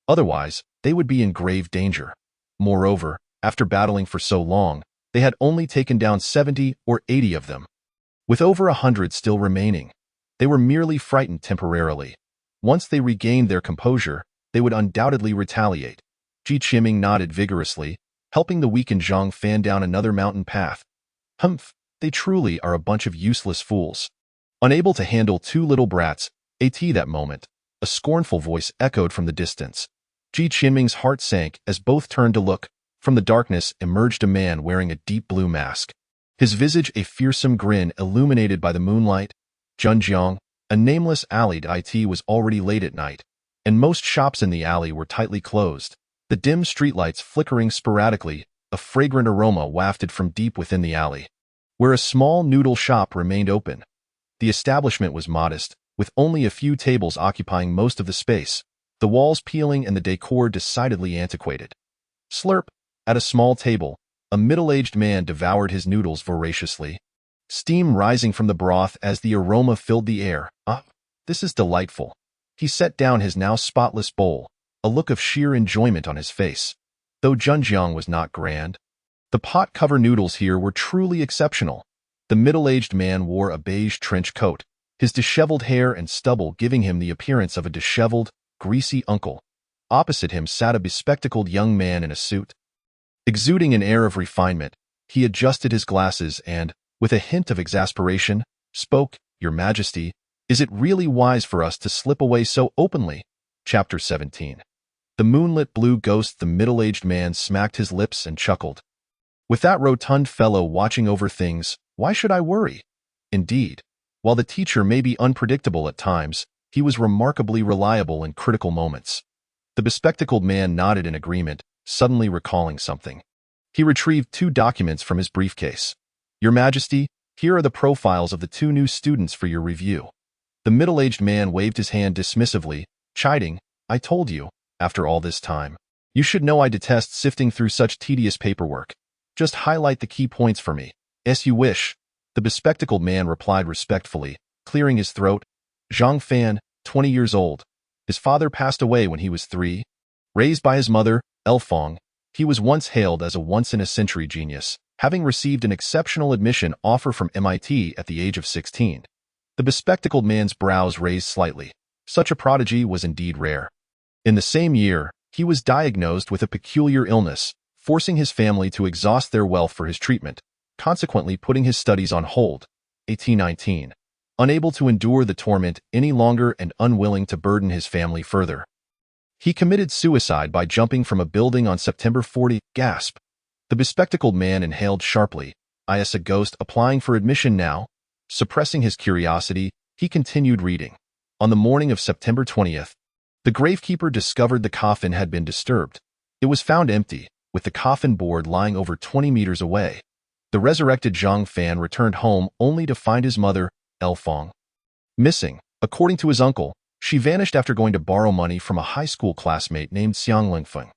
Otherwise, they would be in grave danger. Moreover, after battling for so long, they had only taken down 70 or 80 of them. With over 100 still remaining, they were merely frightened temporarily. Once they regained their composure, they would undoubtedly retaliate. Ji Qianming nodded vigorously, helping the weakened Zhang Fan down another mountain path. "Humph, they truly are a bunch of useless fools. Unable to handle two little brats, that moment," a scornful voice echoed from the distance. Ji Qianming's heart sank as both turned to look. From the darkness emerged a man wearing a deep blue mask. His visage a fearsome grin illuminated by the moonlight. Zhenjiang, a nameless alley. It was already late at night, and most shops in the alley were tightly closed. The dim streetlights flickering sporadically, a fragrant aroma wafted from deep within the alley, where a small noodle shop remained open. The establishment was modest, with only a few tables occupying most of the space, the walls peeling and the decor decidedly antiquated. Slurp. At a small table, a middle-aged man devoured his noodles voraciously, steam rising from the broth as the aroma filled the air. "Ah, this is delightful." He set down his now spotless bowl, a look of sheer enjoyment on his face. Though Zhenjiang was not grand, the pot-covered noodles here were truly exceptional. The middle-aged man wore a beige trench coat, his disheveled hair and stubble giving him the appearance of a disheveled, greasy uncle. Opposite him sat a bespectacled young man in a suit. Exuding an air of refinement, he adjusted his glasses and, with a hint of exasperation, spoke, "Your Majesty, is it really wise for us to slip away so openly?" Chapter 17. The moonlit blue ghost. The middle-aged man smacked his lips and chuckled. "With that rotund fellow watching over things, why should I worry?" Indeed, while the teacher may be unpredictable at times, he was remarkably reliable in critical moments. The bespectacled man nodded in agreement, suddenly recalling something. He retrieved 2 documents from his briefcase. "Your Majesty, here are the profiles of the 2 new students for your review." The middle-aged man waved his hand dismissively, chiding, "I told you, after all this time. You should know I detest sifting through such tedious paperwork. Just highlight the key points for me." "As you wish," the bespectacled man replied respectfully, clearing his throat. Zhang Fan, 20 years old. His father passed away when he was 3. Raised by his mother, Elfong, he was once hailed as a once-in-a-century genius, having received an exceptional admission offer from MIT at the age of 16. The bespectacled man's brows raised slightly. Such a prodigy was indeed rare. In the same year, he was diagnosed with a peculiar illness, forcing his family to exhaust their wealth for his treatment, consequently putting his studies on hold. 1819. Unable to endure the torment any longer and unwilling to burden his family further, he committed suicide by jumping from a building on September 40. Gasp. The bespectacled man inhaled sharply. "Is a ghost applying for admission now?" Suppressing his curiosity, he continued reading. On the morning of September 20th, the gravekeeper discovered the coffin had been disturbed. It was found empty, with the coffin board lying over 20 meters away. The resurrected Zhang Fan returned home only to find his mother, Elfong, missing. According to his uncle, she vanished after going to borrow money from a high school classmate named Xiang Lingfeng.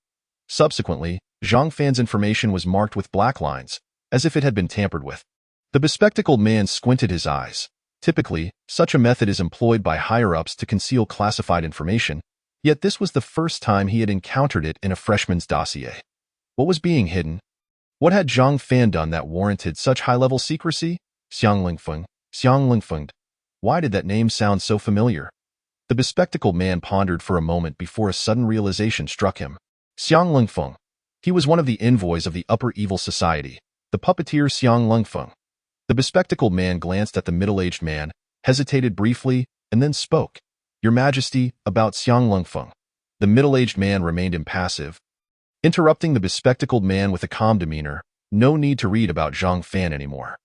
Subsequently, Zhang Fan's information was marked with black lines, as if it had been tampered with. The bespectacled man squinted his eyes. Typically, such a method is employed by higher-ups to conceal classified information, yet this was the first time he had encountered it in a freshman's dossier. What was being hidden? What had Zhang Fan done that warranted such high-level secrecy? Xiang Lingfeng. Xiang Lingfeng. Why did that name sound so familiar? The bespectacled man pondered for a moment before a sudden realization struck him. Xiang Lingfeng, He was one of the envoys of the Upper Evil Society, the puppeteer Xiang Lungfeng. The bespectacled man glanced at the middle-aged man, hesitated briefly, and then spoke. "Your Majesty, about Xiang Lungfeng." The middle-aged man remained impassive, interrupting the bespectacled man with a calm demeanor. "No need to read about Zhang Fan anymore.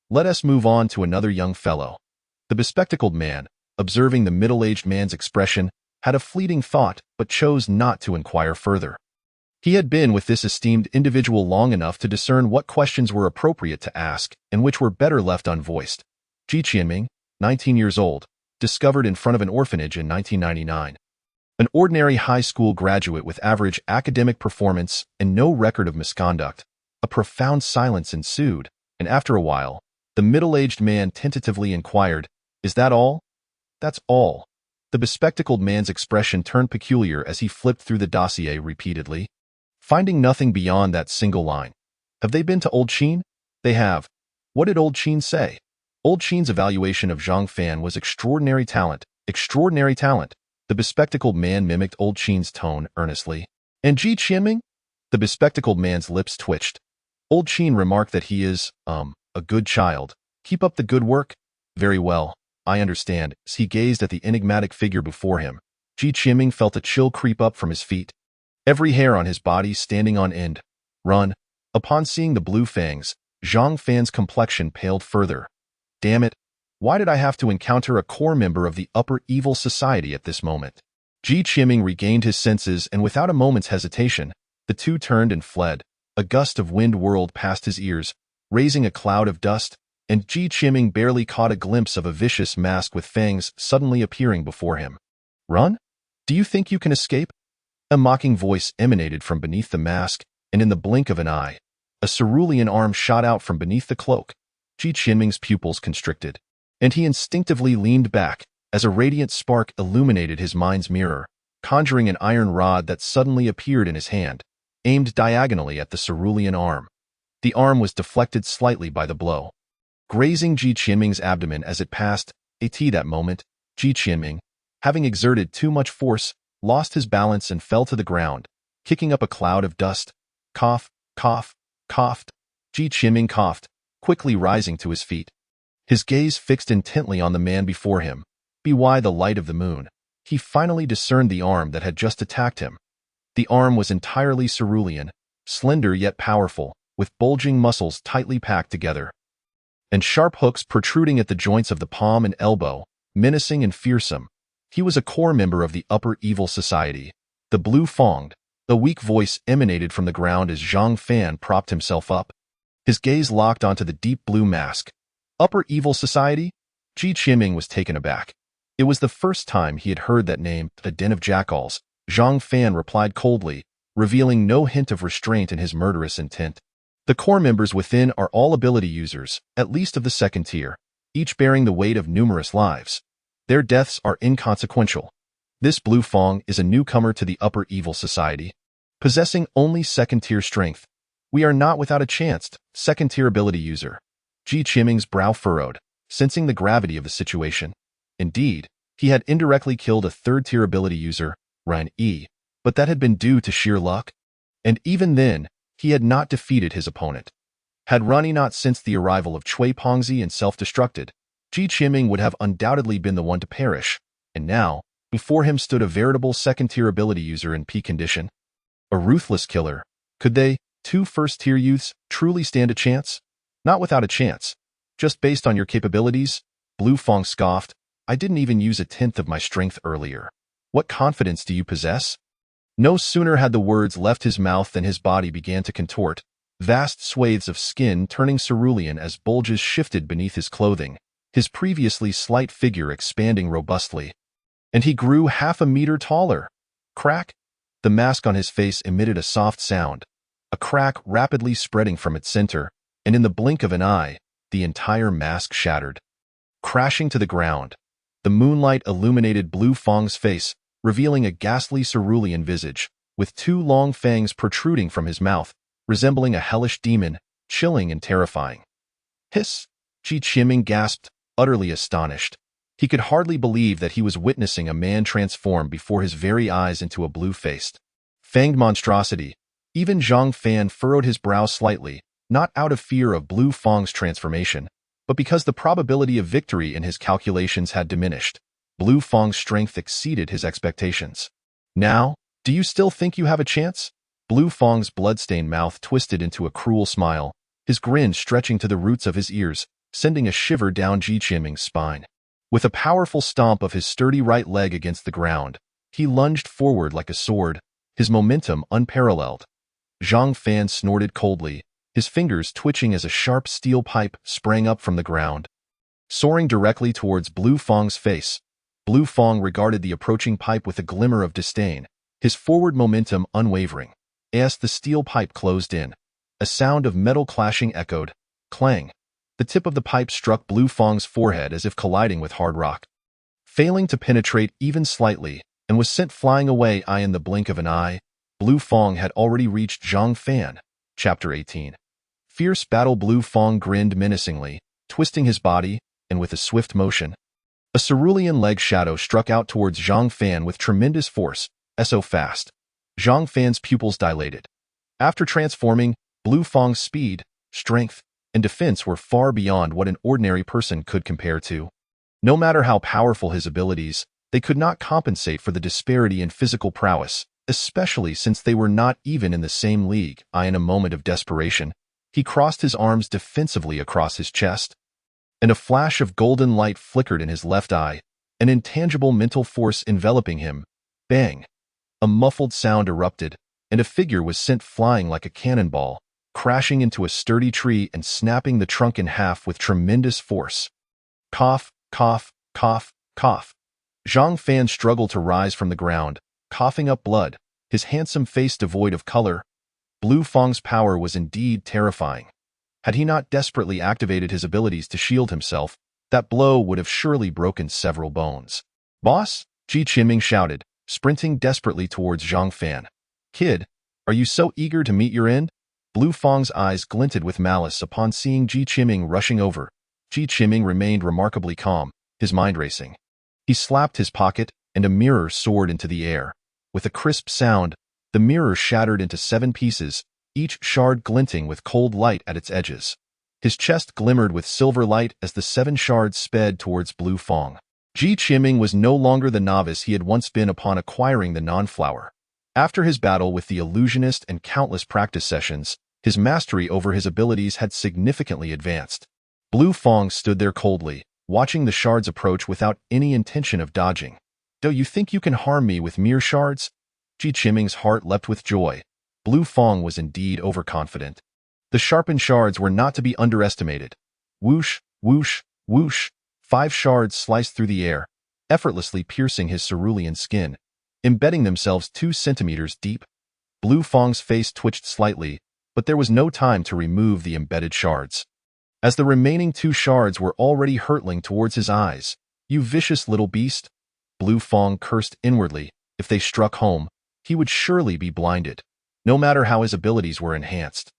Let us move on to another young fellow." The bespectacled man, observing the middle-aged man's expression, had a fleeting thought but chose not to inquire further. He had been with this esteemed individual long enough to discern what questions were appropriate to ask and which were better left unvoiced. Ji Qianming, 19 years old, discovered in front of an orphanage in 1999. An ordinary high school graduate with average academic performance and no record of misconduct. A profound silence ensued, and after a while, the middle-aged man tentatively inquired, "Is that all?" "That's all." The bespectacled man's expression turned peculiar as he flipped through the dossier repeatedly, finding nothing beyond that single line. "Have they been to Old Qin?" "They have." "What did Old Qin say?" "Old Qin's evaluation of Zhang Fan was extraordinary talent." "Extraordinary talent." The bespectacled man mimicked Old Qin's tone earnestly. "And Ji Qianming?" The bespectacled man's lips twitched. "Old Qin remarked that he is, a good child. Keep up the good work." "Very well, I understand." As he gazed at the enigmatic figure before him, Ji Qianming felt a chill creep up from his feet, every hair on his body standing on end. "Run." Upon seeing the blue fangs, Zhang Fan's complexion paled further. "Damn it, why did I have to encounter a core member of the Upper Evil Society at this moment?" Ji Qianming regained his senses, and without a moment's hesitation, the two turned and fled. A gust of wind whirled past his ears, raising a cloud of dust, and Ji Qianming barely caught a glimpse of a vicious mask with fangs suddenly appearing before him. "Run? Do you think you can escape?" A mocking voice emanated from beneath the mask, and in the blink of an eye, a cerulean arm shot out from beneath the cloak. Ji Qianming's pupils constricted, and he instinctively leaned back as a radiant spark illuminated his mind's mirror, conjuring an iron rod that suddenly appeared in his hand, aimed diagonally at the cerulean arm. The arm was deflected slightly by the blow, grazing Ji Qianming's abdomen as it passed. That moment, Ji Qianming, having exerted too much force, lost his balance and fell to the ground, kicking up a cloud of dust. Cough, cough, coughed. Ji Qianming coughed, quickly rising to his feet. His gaze fixed intently on the man before him. By the light of the moon, he finally discerned the arm that had just attacked him. The arm was entirely cerulean, slender yet powerful, with bulging muscles tightly packed together, and sharp hooks protruding at the joints of the palm and elbow, menacing and fearsome. He was a core member of the Upper Evil Society, the Blue Fanged. A weak voice emanated from the ground as Zhang Fan propped himself up. His gaze locked onto the deep blue mask. Upper Evil Society? Ji Qianming was taken aback. It was the first time he had heard that name. "A den of jackals," Zhang Fan replied coldly, revealing no hint of restraint in his murderous intent. "The core members within are all ability users, at least of the second tier, each bearing the weight of numerous lives. Their deaths are inconsequential. This Blue Fang is a newcomer to the Upper Evil Society, possessing only second-tier strength. We are not without a chance." Second-tier ability user. Ji Qianming's brow furrowed, sensing the gravity of the situation. Indeed, he had indirectly killed a third-tier ability user, Ran Yi, but that had been due to sheer luck. And even then, he had not defeated his opponent. Had Ran Yi not sensed the arrival of Cui Pongzi and self-destructed, Ji Qianming would have undoubtedly been the one to perish. And now, before him stood a veritable second-tier ability user in peak condition. A ruthless killer. Could they, two first-tier youths, truly stand a chance? Not without a chance. Just based on your capabilities? Blue Fang scoffed. "I didn't even use a tenth of my strength earlier. What confidence do you possess?" No sooner had the words left his mouth than his body began to contort, vast swathes of skin turning cerulean as bulges shifted beneath his clothing, his previously slight figure expanding robustly. And he grew half a meter taller. Crack! The mask on his face emitted a soft sound, a crack rapidly spreading from its center, and in the blink of an eye, the entire mask shattered, crashing to the ground. The moonlight illuminated Blue Fang's face, revealing a ghastly cerulean visage, with two long fangs protruding from his mouth, resembling a hellish demon, chilling and terrifying. "Hiss!" Ji Qianming gasped, utterly astonished. He could hardly believe that he was witnessing a man transform before his very eyes into a blue-faced, fanged monstrosity. Even Zhang Fan furrowed his brow slightly, not out of fear of Blue Fang's transformation, but because the probability of victory in his calculations had diminished. Blue Fang's strength exceeded his expectations. Now, do you still think you have a chance? Blue Fang's blood-stained mouth twisted into a cruel smile, his grin stretching to the roots of his ears, sending a shiver down Ji Qiming's spine. With a powerful stomp of his sturdy right leg against the ground, he lunged forward like a sword, his momentum unparalleled. Zhang Fan snorted coldly, his fingers twitching as a sharp steel pipe sprang up from the ground. Soaring directly towards Blue Fang's face, Blue Fang regarded the approaching pipe with a glimmer of disdain, his forward momentum unwavering. As the steel pipe closed in, a sound of metal clashing echoed. Clang! The tip of the pipe struck Blue Fang's forehead as if colliding with hard rock. Failing to penetrate even slightly, and was sent flying away in the blink of an eye, Blue Fang had already reached Zhang Fan. Chapter 18. Fierce battle. Blue Fang grinned menacingly, twisting his body, and with a swift motion, a cerulean leg shadow struck out towards Zhang Fan with tremendous force, so fast. Zhang Fan's pupils dilated. After transforming, Blue Fang's speed, strength, and defense were far beyond what an ordinary person could compare to. No matter how powerful his abilities, they could not compensate for the disparity in physical prowess, especially since they were not even in the same league. In a moment of desperation, he crossed his arms defensively across his chest, and a flash of golden light flickered in his left eye, an intangible mental force enveloping him. Bang! A muffled sound erupted, and a figure was sent flying like a cannonball, crashing into a sturdy tree and snapping the trunk in half with tremendous force. Cough, cough, cough, cough. Zhang Fan struggled to rise from the ground, coughing up blood, his handsome face devoid of color. Blue Fang's power was indeed terrifying. Had he not desperately activated his abilities to shield himself, that blow would have surely broken several bones. Boss? Ji Qiming shouted, sprinting desperately towards Zhang Fan. Kid, are you so eager to meet your end? Blue Fang's eyes glinted with malice upon seeing Ji Qiming rushing over. Ji Qiming remained remarkably calm, his mind racing. He slapped his pocket, and a mirror soared into the air. With a crisp sound, the mirror shattered into 7 pieces, each shard glinting with cold light at its edges. His chest glimmered with silver light as the 7 shards sped towards Blue Fang. Ji Qiming was no longer the novice he had once been upon acquiring the non-flower. After his battle with the illusionist and countless practice sessions, his mastery over his abilities had significantly advanced. Blue Fang stood there coldly, watching the shards approach without any intention of dodging. Do you think you can harm me with mere shards? Ji Qiming's heart leapt with joy. Blue Fang was indeed overconfident. The sharpened shards were not to be underestimated. Whoosh, whoosh, whoosh. 5 shards sliced through the air, effortlessly piercing his cerulean skin, embedding themselves 2 centimeters deep. Blue Fang's face twitched slightly, but there was no time to remove the embedded shards. As the remaining 2 shards were already hurtling towards his eyes, "You vicious little beast!" Blue Fang cursed inwardly. If they struck home, he would surely be blinded, no matter how his abilities were enhanced.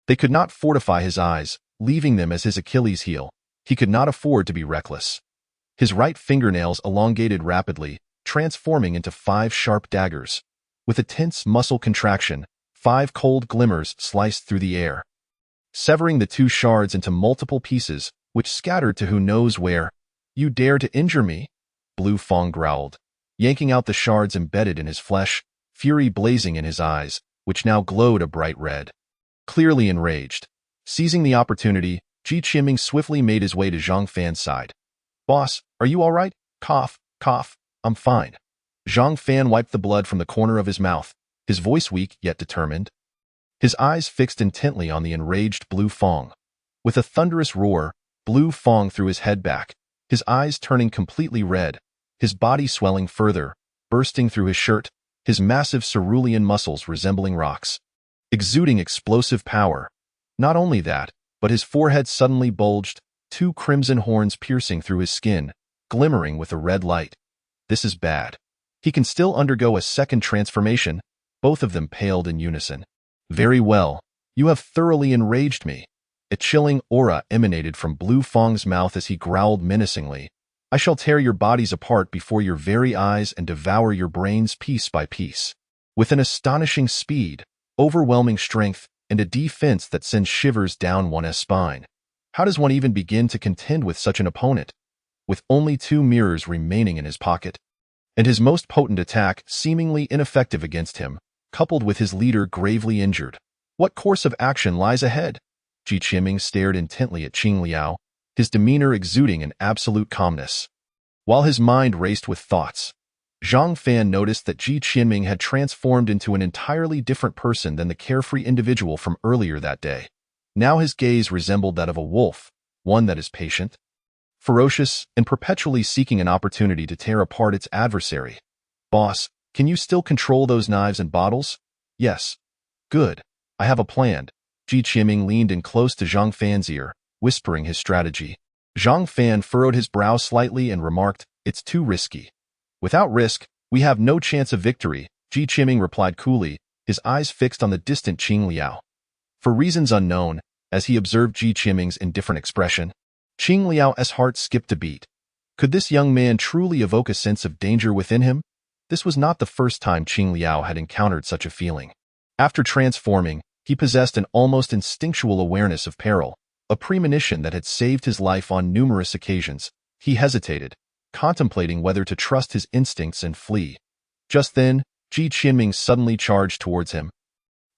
They could not fortify his eyes, leaving them as his Achilles heel. He could not afford to be reckless. His right fingernails elongated rapidly, transforming into 5 sharp daggers. With a tense muscle contraction, 5 cold glimmers sliced through the air, severing the 2 shards into multiple pieces, which scattered to who knows where. "You dare to injure me?" Blue Fang growled, yanking out the shards embedded in his flesh, fury blazing in his eyes, which now glowed a bright red. Clearly enraged, seizing the opportunity, Ji Qiming swiftly made his way to Zhang Fan's side. "Boss, are you all right?" Cough, cough. "I'm fine." Zhang Fan wiped the blood from the corner of his mouth, his voice weak yet determined, his eyes fixed intently on the enraged Blue Fang. With a thunderous roar, Blue Fang threw his head back, his eyes turning completely red, his body swelling further, bursting through his shirt, his massive cerulean muscles resembling rocks, exuding explosive power. Not only that, but his forehead suddenly bulged, 2 crimson horns piercing through his skin, glimmering with a red light. This is bad. He can still undergo a second transformation. Both of them paled in unison. "Very well. You have thoroughly enraged me." A chilling aura emanated from Blue Fang's mouth as he growled menacingly. "I shall tear your bodies apart before your very eyes and devour your brains piece by piece." With an astonishing speed, overwhelming strength, and a defense that sends shivers down one's spine. How does one even begin to contend with such an opponent? With only 2 mirrors remaining in his pocket, and his most potent attack seemingly ineffective against him, coupled with his leader gravely injured. What course of action lies ahead? Ji Qianming stared intently at Qing Liao, his demeanor exuding an absolute calmness. While his mind raced with thoughts, Zhang Fan noticed that Ji Qianming had transformed into an entirely different person than the carefree individual from earlier that day. Now his gaze resembled that of a wolf, one that is patient, ferocious, and perpetually seeking an opportunity to tear apart its adversary. Boss, can you still control those knives and bottles? Yes. Good. I have a plan. Ji Qianming leaned in close to Zhang Fan's ear, whispering his strategy. Zhang Fan furrowed his brow slightly and remarked, "It's too risky." "Without risk, we have no chance of victory," Ji Qianming replied coolly, his eyes fixed on the distant Qing Liao. For reasons unknown, as he observed Ji Qianming's indifferent expression, Qing Liao's heart skipped a beat. Could this young man truly evoke a sense of danger within him? This was not the first time Qing Liao had encountered such a feeling. After transforming, he possessed an almost instinctual awareness of peril, a premonition that had saved his life on numerous occasions. He hesitated, contemplating whether to trust his instincts and flee. Just then, Ji Qianming suddenly charged towards him,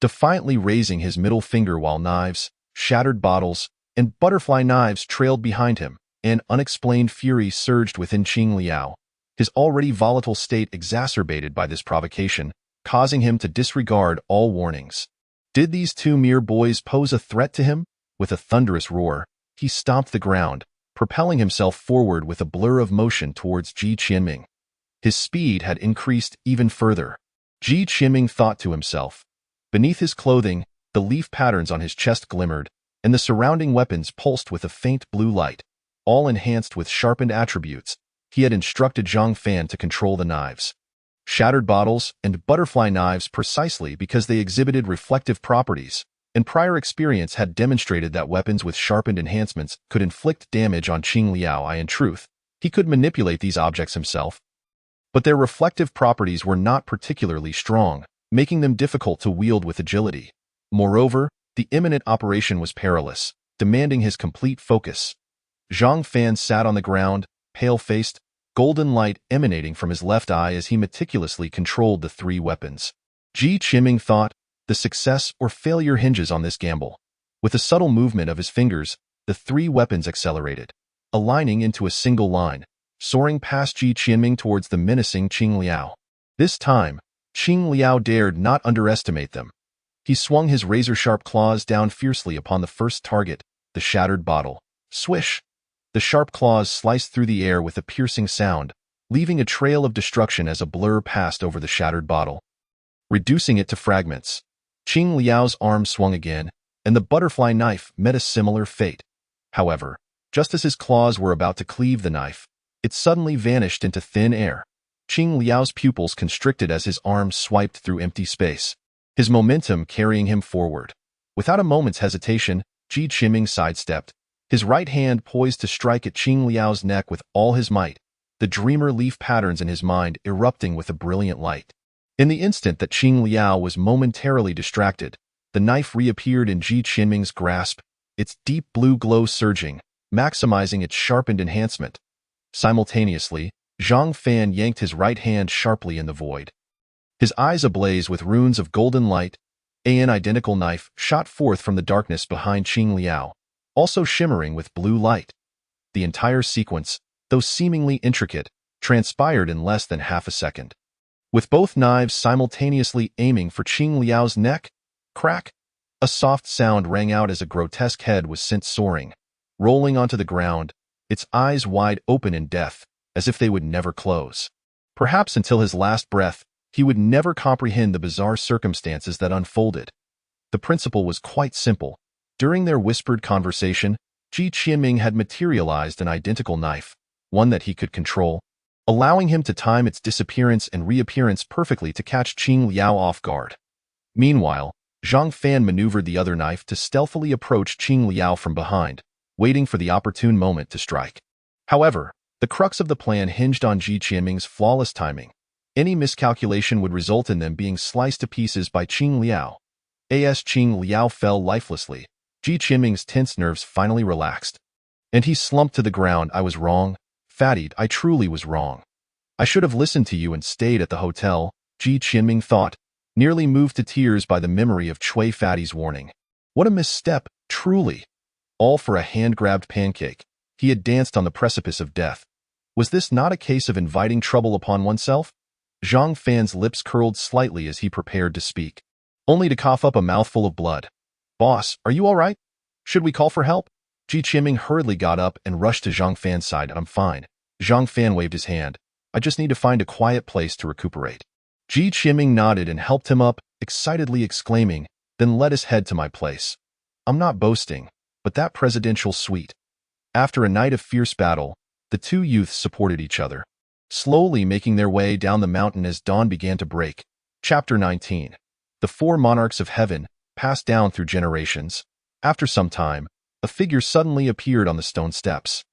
defiantly raising his middle finger while knives, shattered bottles, and butterfly knives trailed behind him. An unexplained fury surged within Qing Liao, his already volatile state exacerbated by this provocation, causing him to disregard all warnings. Did these 2 mere boys pose a threat to him? With a thunderous roar, he stomped the ground, propelling himself forward with a blur of motion towards Ji Qianming. His speed had increased even further. Ji Qianming thought to himself. Beneath his clothing, the leaf patterns on his chest glimmered, and the surrounding weapons pulsed with a faint blue light, all enhanced with sharpened attributes. He had instructed Zhang Fan to control the knives, shattered bottles, and butterfly knives precisely because they exhibited reflective properties, and prior experience had demonstrated that weapons with sharpened enhancements could inflict damage on Qing Liao. In truth, he could manipulate these objects himself, but their reflective properties were not particularly strong, making them difficult to wield with agility. Moreover, the imminent operation was perilous, demanding his complete focus. Zhang Fan sat on the ground, pale-faced, golden light emanating from his left eye as he meticulously controlled the 3 weapons. Ji Qianming thought, the success or failure hinges on this gamble. With a subtle movement of his fingers, the 3 weapons accelerated, aligning into a single line, soaring past Ji Qianming towards the menacing Qing Liao. This time, Qing Liao dared not underestimate them. He swung his razor-sharp claws down fiercely upon the first target, the shattered bottle. Swish! The sharp claws sliced through the air with a piercing sound, leaving a trail of destruction as a blur passed over the shattered bottle, reducing it to fragments. Qing Liao's arm swung again, and the butterfly knife met a similar fate. However, just as his claws were about to cleave the knife, it suddenly vanished into thin air. Qing Liao's pupils constricted as his arms swiped through empty space, his momentum carrying him forward. Without a moment's hesitation, Ji Qianming sidestepped, his right hand poised to strike at Qing Liao's neck with all his might, the dreamer leaf patterns in his mind erupting with a brilliant light. In the instant that Qing Liao was momentarily distracted, the knife reappeared in Ji Qianming's grasp, its deep blue glow surging, maximizing its sharpened enhancement. Simultaneously, Zhang Fan yanked his right hand sharply in the void. His eyes ablaze with runes of golden light, an identical knife shot forth from the darkness behind Qing Liao, also shimmering with blue light. The entire sequence, though seemingly intricate, transpired in less than half a second. With both knives simultaneously aiming for Qing Liao's neck, crack! A soft sound rang out as a grotesque head was sent soaring, rolling onto the ground, its eyes wide open in death, as if they would never close. Perhaps until his last breath, he would never comprehend the bizarre circumstances that unfolded. The principle was quite simple. During their whispered conversation, Ji Qianming had materialized an identical knife, one that he could control, allowing him to time its disappearance and reappearance perfectly to catch Qing Liao off guard. Meanwhile, Zhang Fan maneuvered the other knife to stealthily approach Qing Liao from behind, waiting for the opportune moment to strike. However, the crux of the plan hinged on Ji Qianming's flawless timing. Any miscalculation would result in them being sliced to pieces by Qing Liao. As Qing Liao fell lifelessly, Ji Qiming's tense nerves finally relaxed. And he slumped to the ground. I was wrong. Fattied, I truly was wrong. I should have listened to you and stayed at the hotel, Ji Qiming thought, nearly moved to tears by the memory of Cui Fatty's warning. What a misstep, truly. All for a hand-grabbed pancake. He had danced on the precipice of death. Was this not a case of inviting trouble upon oneself? Zhang Fan's lips curled slightly as he prepared to speak, only to cough up a mouthful of blood. Boss, are you all right? Should we call for help? Ji Qiming hurriedly got up and rushed to Zhang Fan's side. I'm fine. Zhang Fan waved his hand. I just need to find a quiet place to recuperate. Ji Qiming nodded and helped him up, excitedly exclaiming, then let us head to my place. I'm not boasting, but that presidential suite. After a night of fierce battle, the two youths supported each other, slowly making their way down the mountain as dawn began to break. Chapter 19. The four monarchs of heaven, passed down through generations. After some time, a figure suddenly appeared on the stone steps.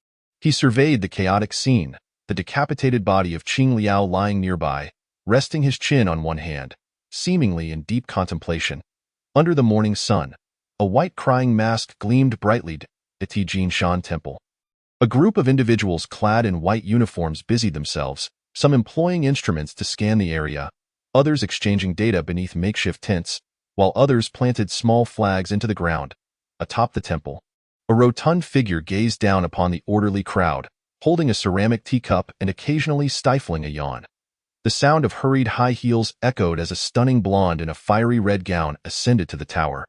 He surveyed the chaotic scene, the decapitated body of Qing Liao lying nearby, resting his chin on one hand, seemingly in deep contemplation. Under the morning sun, a white crying mask gleamed brightly at Jinshan Temple. A group of individuals clad in white uniforms busied themselves, some employing instruments to scan the area, others exchanging data beneath makeshift tents, while others planted small flags into the ground. Atop the temple, a rotund figure gazed down upon the orderly crowd, holding a ceramic teacup and occasionally stifling a yawn. The sound of hurried high heels echoed as a stunning blonde in a fiery red gown ascended to the tower.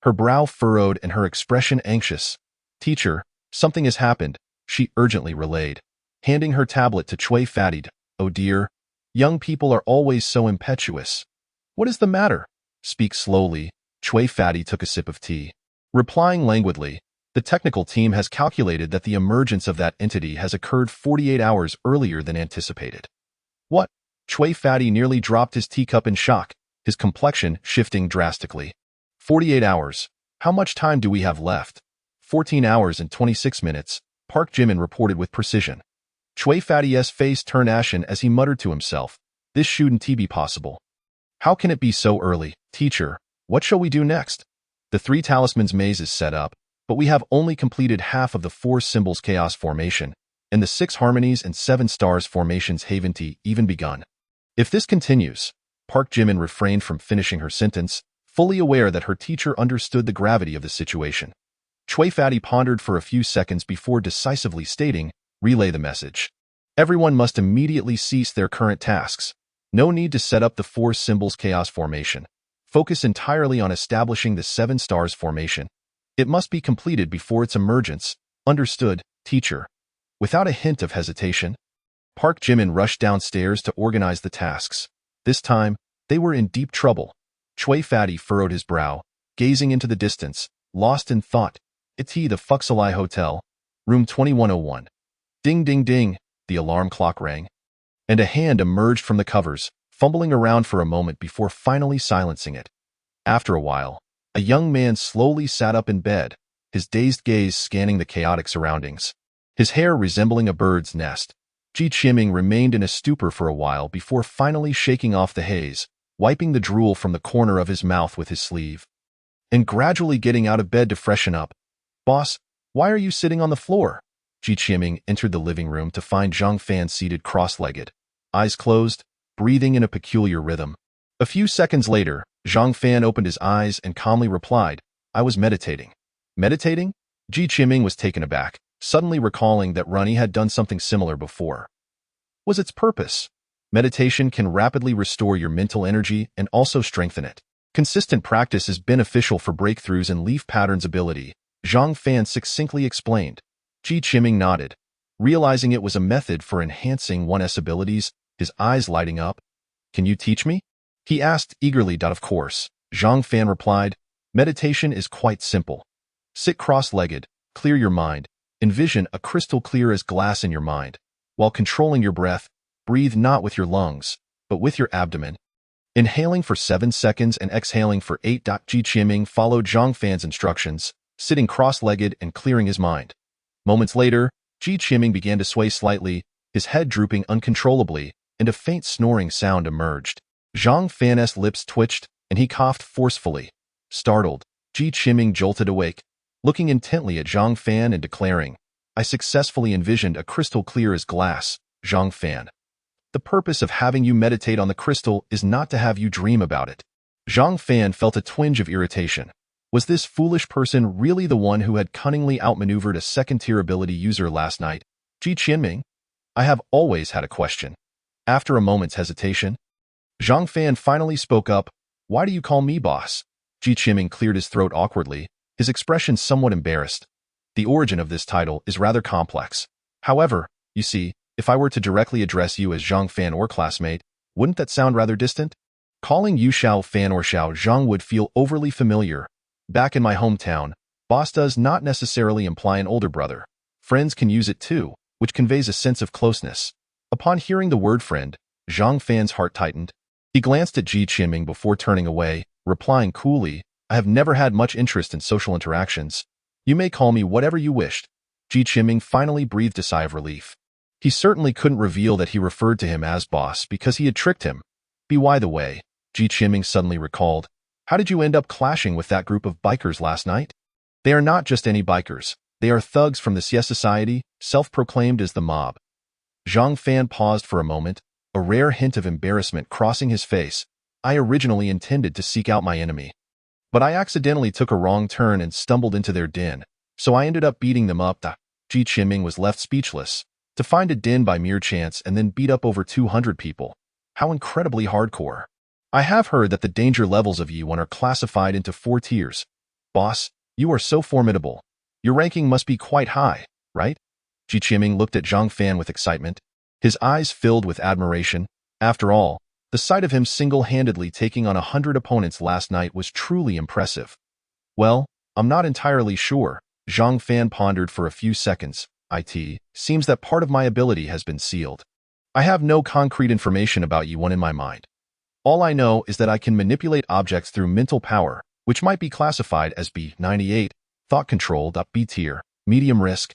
Her brow furrowed and her expression anxious. Teacher, something has happened, she urgently relayed, handing her tablet to Cui Fatty. Oh dear, young people are always so impetuous. What is the matter? Speak slowly. Cui Fatty took a sip of tea. Replying languidly, the technical team has calculated that the emergence of that entity has occurred 48 hours earlier than anticipated. What? Cui Fatty nearly dropped his teacup in shock, his complexion shifting drastically. 48 hours. How much time do we have left? 14 hours and 26 minutes, Park Jimin reported with precision. Cui Fatty's face turned ashen as he muttered to himself, this shouldn't be possible. How can it be so early? Teacher, what shall we do next? The three talismans maze is set up, but we have only completed half of the four symbols chaos formation, and the 6 harmonies and 7 stars formations haven't even begun. If this continues, Park Jimin refrained from finishing her sentence, fully aware that her teacher understood the gravity of the situation. Cui Fatty pondered for a few seconds before decisively stating, relay the message. Everyone must immediately cease their current tasks. No need to set up the 4 symbols chaos formation. Focus entirely on establishing the 7 stars formation. It must be completed before its emergence. Understood, teacher. Without a hint of hesitation, Park Jimin rushed downstairs to organize the tasks. This time, they were in deep trouble. Cui Fatty furrowed his brow, gazing into the distance, lost in thought. It's the Fuxalai Hotel, room 2101. Ding ding ding, the alarm clock rang, and a hand emerged from the covers, fumbling around for a moment before finally silencing it. After a while, a young man slowly sat up in bed, his dazed gaze scanning the chaotic surroundings. His hair resembling a bird's nest. Ji Qiming remained in a stupor for a while before finally shaking off the haze, wiping the drool from the corner of his mouth with his sleeve, and gradually getting out of bed to freshen up. Boss, why are you sitting on the floor? Ji Qiming entered the living room to find Zhang Fan seated cross-legged, eyes closed, breathing in a peculiar rhythm. A few seconds later, Zhang Fan opened his eyes and calmly replied, I was meditating. Meditating? Ji Qiming was taken aback, suddenly recalling that Runny had done something similar before. Was its purpose? Meditation can rapidly restore your mental energy and also strengthen it. Consistent practice is beneficial for breakthroughs in leaf patterns ability, Zhang Fan succinctly explained. Ji Qiming nodded, realizing it was a method for enhancing one's abilities, his eyes lighting up. Can you teach me? He asked eagerly. Of course, Zhang Fan replied. Meditation is quite simple. Sit cross-legged, clear your mind, envision a crystal clear as glass in your mind. While controlling your breath, breathe not with your lungs, but with your abdomen. Inhaling for 7 seconds and exhaling for 8. Ji Qiming followed Zhang Fan's instructions, sitting cross-legged and clearing his mind. Moments later, Ji Qiming began to sway slightly, his head drooping uncontrollably, and a faint snoring sound emerged. Zhang Fan's lips twitched, and he coughed forcefully. Startled, Ji Qiming jolted awake, looking intently at Zhang Fan and declaring, "I successfully envisioned a crystal clear as glass, Zhang Fan. The purpose of having you meditate on the crystal is not to have you dream about it." Zhang Fan felt a twinge of irritation. Was this foolish person really the one who had cunningly outmaneuvered a second-tier ability user last night? Ji Qiming? I have always had a question. After a moment's hesitation, Zhang Fan finally spoke up. "Why do you call me boss?" Ji Qiming cleared his throat awkwardly, his expression somewhat embarrassed. The origin of this title is rather complex. However, you see, if I were to directly address you as Zhang Fan or classmate, wouldn't that sound rather distant? Calling you Xiao Fan or Xiao Zhang would feel overly familiar. Back in my hometown, boss does not necessarily imply an older brother. Friends can use it too, which conveys a sense of closeness. Upon hearing the word friend, Zhang Fan's heart tightened. He glanced at Ji Qiming before turning away, replying coolly, "I have never had much interest in social interactions. You may call me whatever you wished." Ji Qiming finally breathed a sigh of relief. He certainly couldn't reveal that he referred to him as boss because he had tricked him. By the way, Ji Qiming suddenly recalled, "How did you end up clashing with that group of bikers last night?" "They are not just any bikers. They are thugs from the Xie Society, self-proclaimed as the mob." Zhang Fan paused for a moment, a rare hint of embarrassment crossing his face. "I originally intended to seek out my enemy, but I accidentally took a wrong turn and stumbled into their den, so I ended up beating them up." Ji Qiming was left speechless. To find a den by mere chance and then beat up over 200 people. How incredibly hardcore. "I have heard that the danger levels of Yuan are classified into 4 tiers. Boss, you are so formidable. Your ranking must be quite high, right?" Ji Qiming looked at Zhang Fan with excitement. His eyes filled with admiration. After all, the sight of him single-handedly taking on 100 opponents last night was truly impressive. "Well, I'm not entirely sure." Zhang Fan pondered for a few seconds. "It seems that part of my ability has been sealed. I have no concrete information about Yuan in my mind. All I know is that I can manipulate objects through mental power, which might be classified as B98, thought-controlled, B tier, medium risk.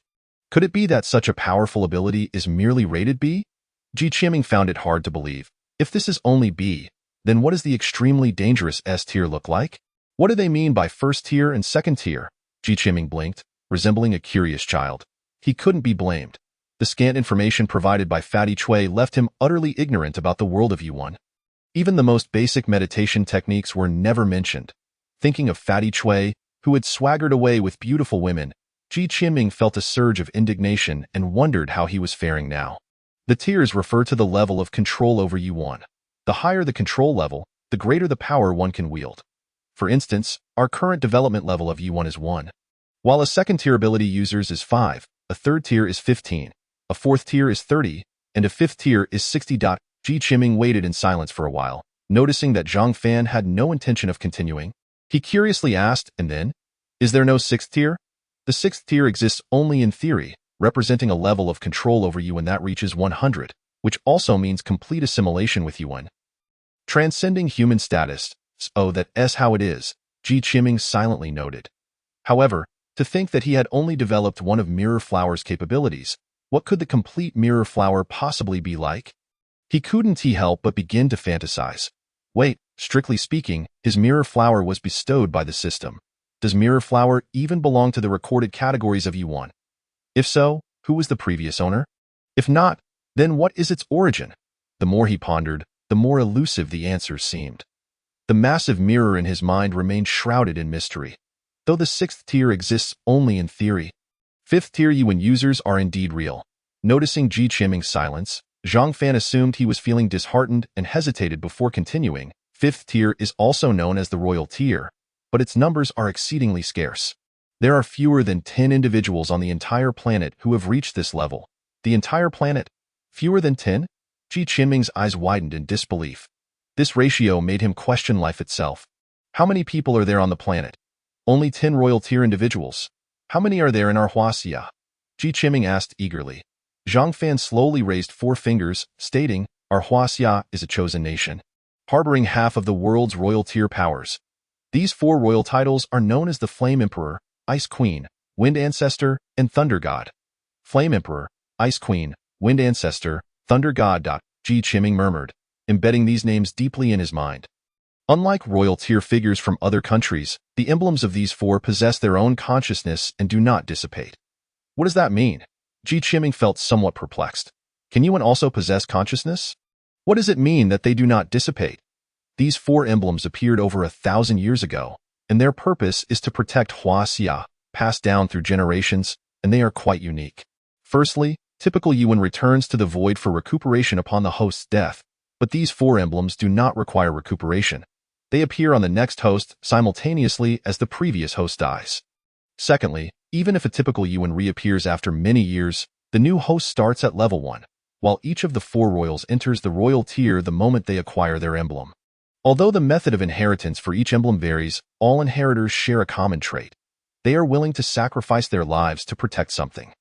Could it be that such a powerful ability is merely rated B?" Ji Qiming found it hard to believe. If this is only B, then what does the extremely dangerous S tier look like? What do they mean by first tier and second tier? Ji Qiming blinked, resembling a curious child. He couldn't be blamed. The scant information provided by Fatty Chui left him utterly ignorant about the world of Yuan. Even the most basic meditation techniques were never mentioned. Thinking of Fatty Chui, who had swaggered away with beautiful women, Ji Qiming felt a surge of indignation and wondered how he was faring now. The tiers refer to the level of control over Yuan. The higher the control level, the greater the power one can wield. For instance, our current development level of Yuan is 1. While a second-tier ability user's is 5, a third tier is 15, a fourth tier is 30, and a fifth tier is 60. Ji Qiming waited in silence for a while, noticing that Zhang Fan had no intention of continuing. He curiously asked, "And then? Is there no sixth tier?" "The sixth tier exists only in theory, representing a level of control over Yuan that reaches 100, which also means complete assimilation with Yuan. Transcending human status, so that's how it is," Ji Qiming silently noted. However, to think that he had only developed one of Mirror Flower's capabilities, what could the complete Mirror Flower possibly be like? He couldn't help but begin to fantasize. Wait, strictly speaking, his Mirror Flower was bestowed by the system. Does Mirror Flower even belong to the recorded categories of Yuan? If so, who was the previous owner? If not, then what is its origin? The more he pondered, the more elusive the answers seemed. The massive mirror in his mind remained shrouded in mystery. Though the sixth tier exists only in theory, fifth tier Yuan users are indeed real. Noticing Ji Qiming's silence, Zhang Fan assumed he was feeling disheartened and hesitated before continuing. Fifth tier is also known as the royal tier, but its numbers are exceedingly scarce. There are fewer than 10 individuals on the entire planet who have reached this level. The entire planet? Fewer than 10? Ji Qiming's eyes widened in disbelief. This ratio made him question life itself. How many people are there on the planet? Only 10 royal tier individuals. How many are there in our Huaxia? Ji Qiming asked eagerly. Zhang Fan slowly raised 4 fingers, stating, "Our Huaxia is a chosen nation, harboring half of the world's royal tier powers. These 4 royal titles are known as the Flame Emperor, Ice Queen, Wind Ancestor, and Thunder God." Flame Emperor, Ice Queen, Wind Ancestor, Thunder God. Ji Qiming murmured, embedding these names deeply in his mind. Unlike royal tier figures from other countries, the emblems of these four possess their own consciousness and do not dissipate. What does that mean? Ji Qiming felt somewhat perplexed. Can yuan also possess consciousness? What does it mean that they do not dissipate? These four emblems appeared over 1,000 years ago, and their purpose is to protect Huaxia, passed down through generations, and they are quite unique. Firstly, typical yuan returns to the void for recuperation upon the host's death, but these four emblems do not require recuperation. They appear on the next host simultaneously as the previous host dies. Secondly, even if a typical yuan reappears after many years, the new host starts at level 1, while each of the four royals enters the royal tier the moment they acquire their emblem. Although the method of inheritance for each emblem varies, all inheritors share a common trait. They are willing to sacrifice their lives to protect something.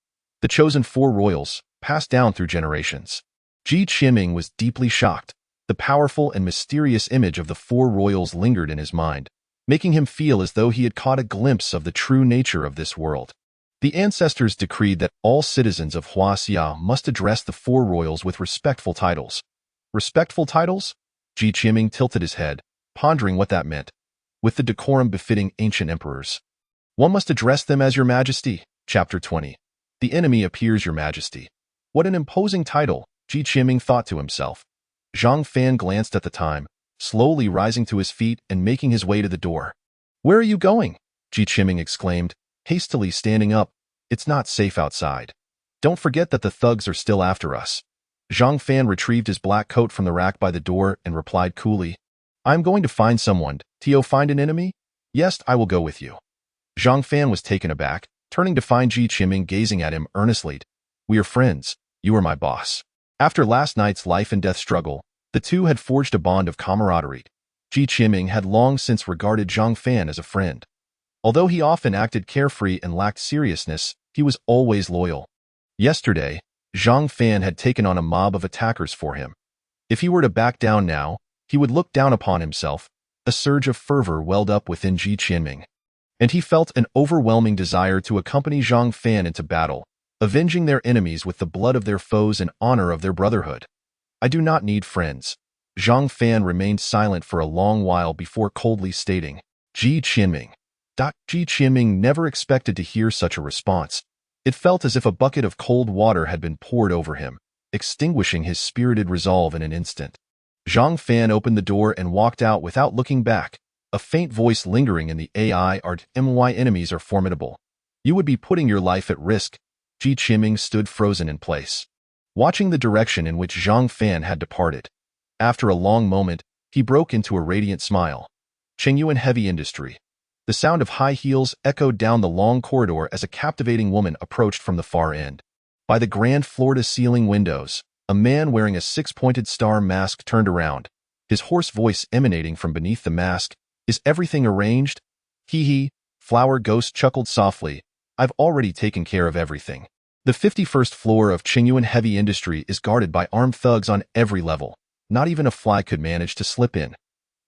The chosen four royals, passed down through generations. Ji Qiming was deeply shocked. The powerful and mysterious image of the four royals lingered in his mind, making him feel as though he had caught a glimpse of the true nature of this world. The ancestors decreed that all citizens of Huaxia must address the four royals with respectful titles. Respectful titles? Ji Qiming tilted his head, pondering what that meant. With the decorum befitting ancient emperors. One must address them as Your Majesty. Chapter 20. The enemy appears Your Majesty. What an imposing title, Ji Qiming thought to himself. Zhang Fan glanced at the time, slowly rising to his feet and making his way to the door. Where are you going? Ji Qiming exclaimed, hastily standing up. It's not safe outside. Don't forget that the thugs are still after us. Zhang Fan retrieved his black coat from the rack by the door and replied coolly, I'm going to find someone. Tio, find an enemy? Yes, I will go with you. Zhang Fan was taken aback, turning to find Ji Qiming gazing at him earnestly. We are friends. You are my boss. After last night's life and death struggle, the two had forged a bond of camaraderie. Ji Qiming had long since regarded Zhang Fan as a friend. Although he often acted carefree and lacked seriousness, he was always loyal. Yesterday, Zhang Fan had taken on a mob of attackers for him. If he were to back down now, he would look down upon himself. A surge of fervor welled up within Ji Qiming, and he felt an overwhelming desire to accompany Zhang Fan into battle, avenging their enemies with the blood of their foes in honor of their brotherhood. I do not need friends. Zhang Fan remained silent for a long while before coldly stating, Ji Qiming. Ji Qiming never expected to hear such a response. It felt as if a bucket of cold water had been poured over him, extinguishing his spirited resolve in an instant. Zhang Fan opened the door and walked out without looking back, a faint voice lingering in the AI art. My enemies are formidable. You would be putting your life at risk. Ji Qiming stood frozen in place, watching the direction in which Zhang Fan had departed. After a long moment, he broke into a radiant smile. Qingyuan Heavy Industry. The sound of high heels echoed down the long corridor as a captivating woman approached from the far end. By the grand floor-to-ceiling windows, a man wearing a six-pointed star mask turned around, his hoarse voice emanating from beneath the mask. Is everything arranged? Hee hee, Flower Ghost chuckled softly. I've already taken care of everything. The 51st floor of Qingyuan Heavy Industry is guarded by armed thugs on every level. Not even a fly could manage to slip in.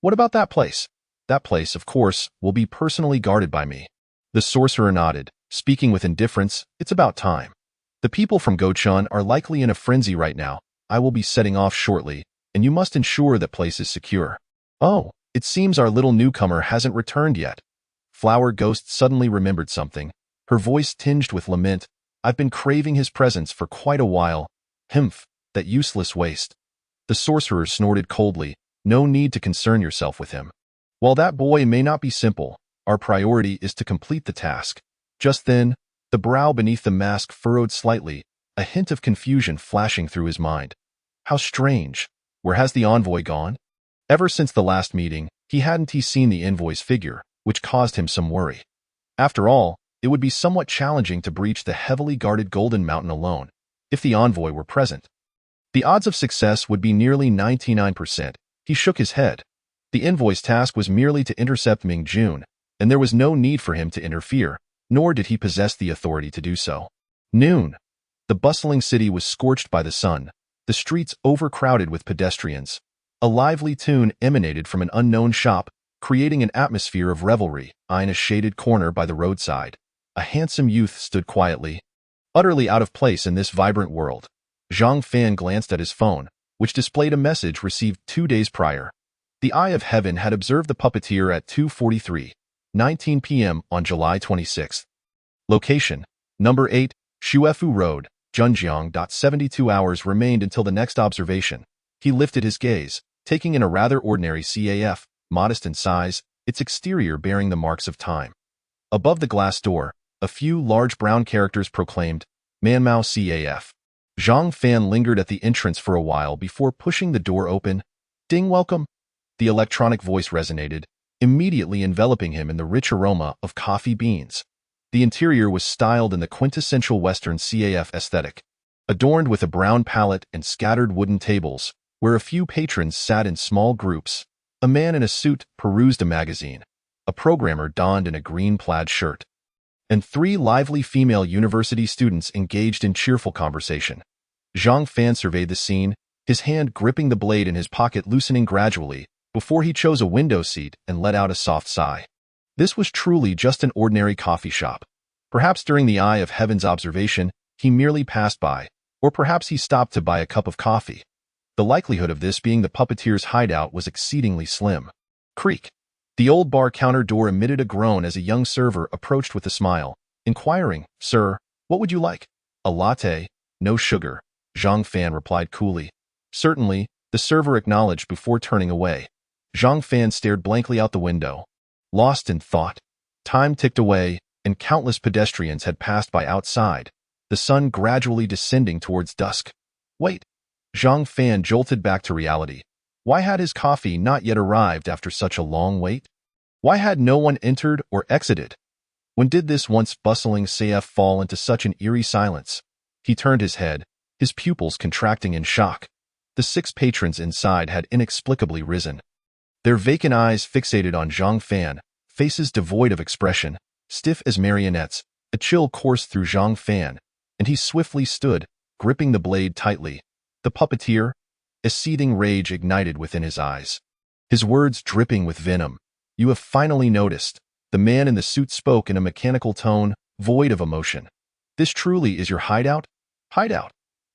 What about that place? That place, of course, will be personally guarded by me. The sorcerer nodded, speaking with indifference. It's about time. The people from Goucheng are likely in a frenzy right now. I will be setting off shortly, and you must ensure that place is secure. Oh, it seems our little newcomer hasn't returned yet. Flower Ghost suddenly remembered something, her voice tinged with lament. I've been craving his presence for quite a while. Humph, that useless waste. The sorcerer snorted coldly. No need to concern yourself with him. While that boy may not be simple, our priority is to complete the task. Just then, the brow beneath the mask furrowed slightly, a hint of confusion flashing through his mind. How strange. Where has the envoy gone? Ever since the last meeting, he hadn't seen the envoy's figure, which caused him some worry. After all, it would be somewhat challenging to breach the heavily guarded Golden Mountain alone, if the envoy were present. The odds of success would be nearly 99%. He shook his head. The envoy's task was merely to intercept Ming Jun, and there was no need for him to interfere, nor did he possess the authority to do so. Noon. The bustling city was scorched by the sun, the streets overcrowded with pedestrians. A lively tune emanated from an unknown shop, creating an atmosphere of revelry. In a shaded corner by the roadside, a handsome youth stood quietly, utterly out of place in this vibrant world. Zhang Fan glanced at his phone, which displayed a message received 2 days prior. The Eye of Heaven had observed the puppeteer at 2:19 p.m. on July 26. Location: Number 8, Shuefu Road, Zhenjiang. 72 hours remained until the next observation. He lifted his gaze, taking in a rather ordinary CAF, modest in size, its exterior bearing the marks of time. Above the glass door, a few large brown characters proclaimed, Manmao CAF. Zhang Fan lingered at the entrance for a while before pushing the door open. Ding, welcome. The electronic voice resonated, immediately enveloping him in the rich aroma of coffee beans. The interior was styled in the quintessential Western CAF aesthetic, adorned with a brown palette and scattered wooden tables, where a few patrons sat in small groups. A man in a suit perused a magazine. A programmer donned in a green plaid shirt, and 3 lively female university students engaged in cheerful conversation. Zhang Fan surveyed the scene, his hand gripping the blade in his pocket loosening gradually, before he chose a window seat and let out a soft sigh. This was truly just an ordinary coffee shop. Perhaps during the Eye of Heaven's observation, he merely passed by, or perhaps he stopped to buy a cup of coffee. The likelihood of this being the puppeteer's hideout was exceedingly slim. Creak. The old bar counter door emitted a groan as a young server approached with a smile, inquiring, Sir, what would you like? A latte, no sugar, Zhang Fan replied coolly. Certainly, the server acknowledged before turning away. Zhang Fan stared blankly out the window. Lost in thought. Time ticked away, and countless pedestrians had passed by outside, the sun gradually descending towards dusk. Wait. Zhang Fan jolted back to reality. Why had his coffee not yet arrived after such a long wait? Why had no one entered or exited? When did this once bustling CAF fall into such an eerie silence? He turned his head, his pupils contracting in shock. The 6 patrons inside had inexplicably risen. Their vacant eyes fixated on Zhang Fan, faces devoid of expression, stiff as marionettes. A chill coursed through Zhang Fan, and he swiftly stood, gripping the blade tightly. The puppeteer, a seething rage ignited within his eyes. His words dripping with venom. You have finally noticed. The man in the suit spoke in a mechanical tone, void of emotion. This truly is your hideout? Hideout.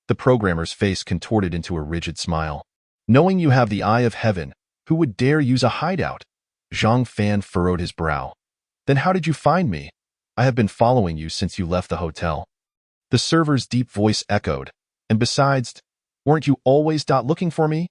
The programmer's face contorted into a rigid smile. Knowing you have the Eye of Heaven, who would dare use a hideout? Zhang Fan furrowed his brow. Then how did you find me? I have been following you since you left the hotel. The server's deep voice echoed. And besides, weren't you always looking for me?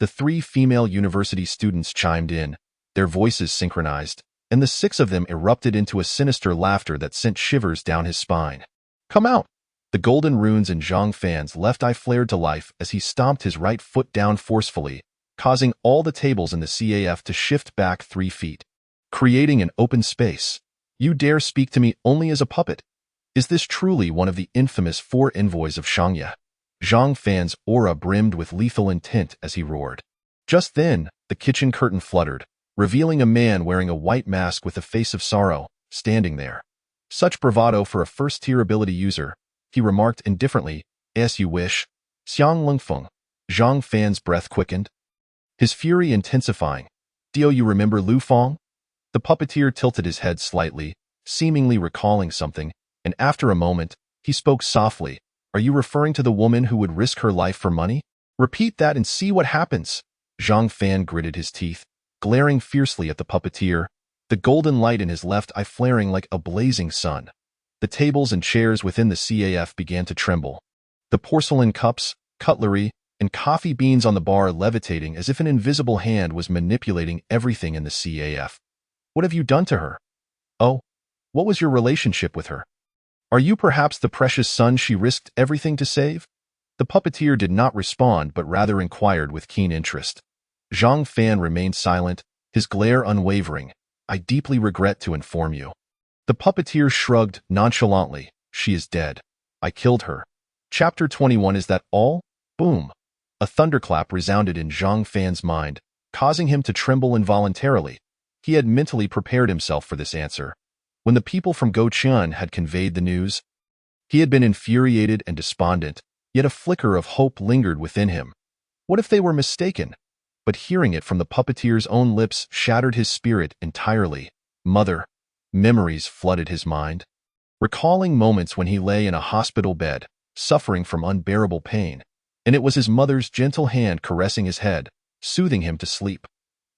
The 3 female university students chimed in, their voices synchronized, and the 6 of them erupted into a sinister laughter that sent shivers down his spine. Come out! The golden runes in Zhang Fan's left eye flared to life as he stomped his right foot down forcefully, causing all the tables in the CAF to shift back 3 feet, creating an open space. You dare speak to me only as a puppet? Is this truly one of the infamous 4 envoys of Huaxia? Zhang Fan's aura brimmed with lethal intent as he roared. Just then, the kitchen curtain fluttered, revealing a man wearing a white mask with a face of sorrow, standing there. Such bravado for a first-tier ability user, he remarked indifferently, as you wish. Xiang Lungfeng. Zhang Fan's breath quickened, his fury intensifying. Do you remember Lu Feng? The puppeteer tilted his head slightly, seemingly recalling something, and after a moment, he spoke softly. Are you referring to the woman who would risk her life for money? Repeat that and see what happens. Zhang Fan gritted his teeth, glaring fiercely at the puppeteer, the golden light in his left eye flaring like a blazing sun. The tables and chairs within the CAF began to tremble. The porcelain cups, cutlery, and coffee beans on the bar levitating as if an invisible hand was manipulating everything in the CAF. What have you done to her? Oh, what was your relationship with her? Are you perhaps the precious son she risked everything to save? The puppeteer did not respond but rather inquired with keen interest. Zhang Fan remained silent, his glare unwavering. I deeply regret to inform you. The puppeteer shrugged nonchalantly. She is dead. I killed her. Chapter 21. Is that all? Boom. A thunderclap resounded in Zhang Fan's mind, causing him to tremble involuntarily. He had mentally prepared himself for this answer. When the people from Goucheng had conveyed the news, he had been infuriated and despondent, yet a flicker of hope lingered within him. What if they were mistaken? But hearing it from the puppeteer's own lips shattered his spirit entirely. Mother. Memories flooded his mind. Recalling moments when he lay in a hospital bed, suffering from unbearable pain, and it was his mother's gentle hand caressing his head, soothing him to sleep.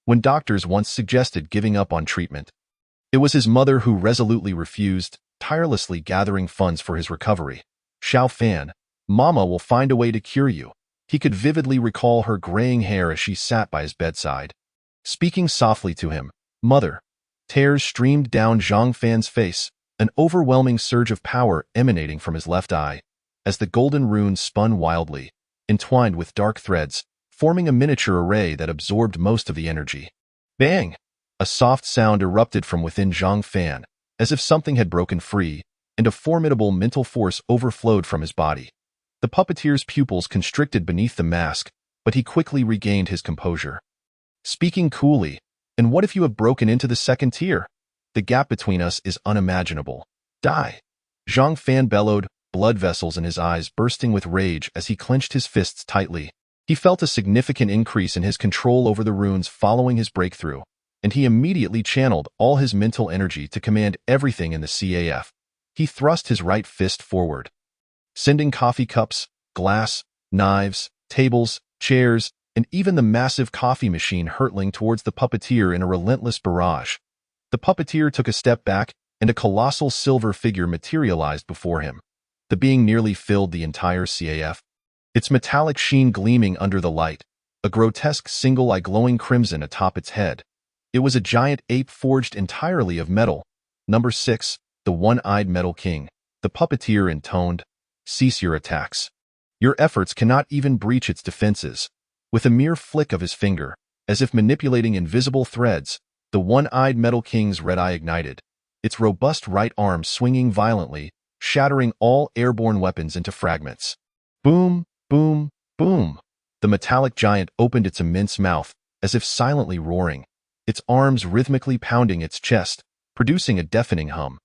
when doctors once suggested giving up on treatment. It was his mother who resolutely refused, tirelessly gathering funds for his recovery. Xiao Fan, Mama will find a way to cure you. He could vividly recall her graying hair as she sat by his bedside. Speaking softly to him, "Mother." Tears streamed down Zhang Fan's face, an overwhelming surge of power emanating from his left eye, as the golden runes spun wildly, entwined with dark threads, forming a miniature array that absorbed most of the energy. Bang! A soft sound erupted from within Zhang Fan, as if something had broken free, and a formidable mental force overflowed from his body. The puppeteer's pupils constricted beneath the mask, but he quickly regained his composure. Speaking coolly, "And what if you have broken into the second tier? The gap between us is unimaginable. Die!" Zhang Fan bellowed, blood vessels in his eyes bursting with rage as he clenched his fists tightly. He felt a significant increase in his control over the runes following his breakthrough, and he immediately channeled all his mental energy to command everything in the CAF. He thrust his right fist forward, sending coffee cups, glass, knives, tables, chairs, and even the massive coffee machine hurtling towards the puppeteer in a relentless barrage. The puppeteer took a step back, and a colossal silver figure materialized before him. The being nearly filled the entire CAF, its metallic sheen gleaming under the light, a grotesque single eye glowing crimson atop its head. It was a giant ape forged entirely of metal. Number 6, the one-eyed Metal King. The puppeteer intoned, "Cease your attacks. Your efforts cannot even breach its defenses." With a mere flick of his finger, as if manipulating invisible threads, the one-eyed Metal King's red eye ignited, its robust right arm swinging violently, shattering all airborne weapons into fragments. Boom, boom, boom. The metallic giant opened its immense mouth, as if silently roaring, its arms rhythmically pounding its chest, producing a deafening hum.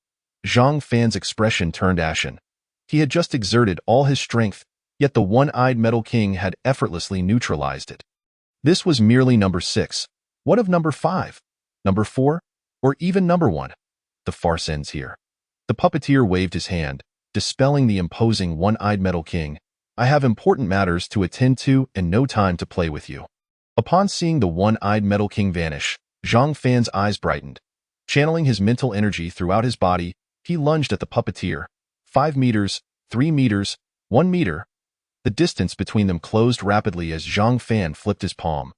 Zhang Fan's expression turned ashen. He had just exerted all his strength, yet the one-eyed Metal King had effortlessly neutralized it. This was merely number 6. What of number 5? Number 4? Or even number 1? The farce ends here. The puppeteer waved his hand, dispelling the imposing one-eyed Metal King. "I have important matters to attend to and no time to play with you." Upon seeing the one-eyed Metal King vanish, Zhang Fan's eyes brightened. Channeling his mental energy throughout his body, he lunged at the puppeteer. 5 meters, 3 meters, 1 meter. The distance between them closed rapidly as Zhang Fan flipped his palm,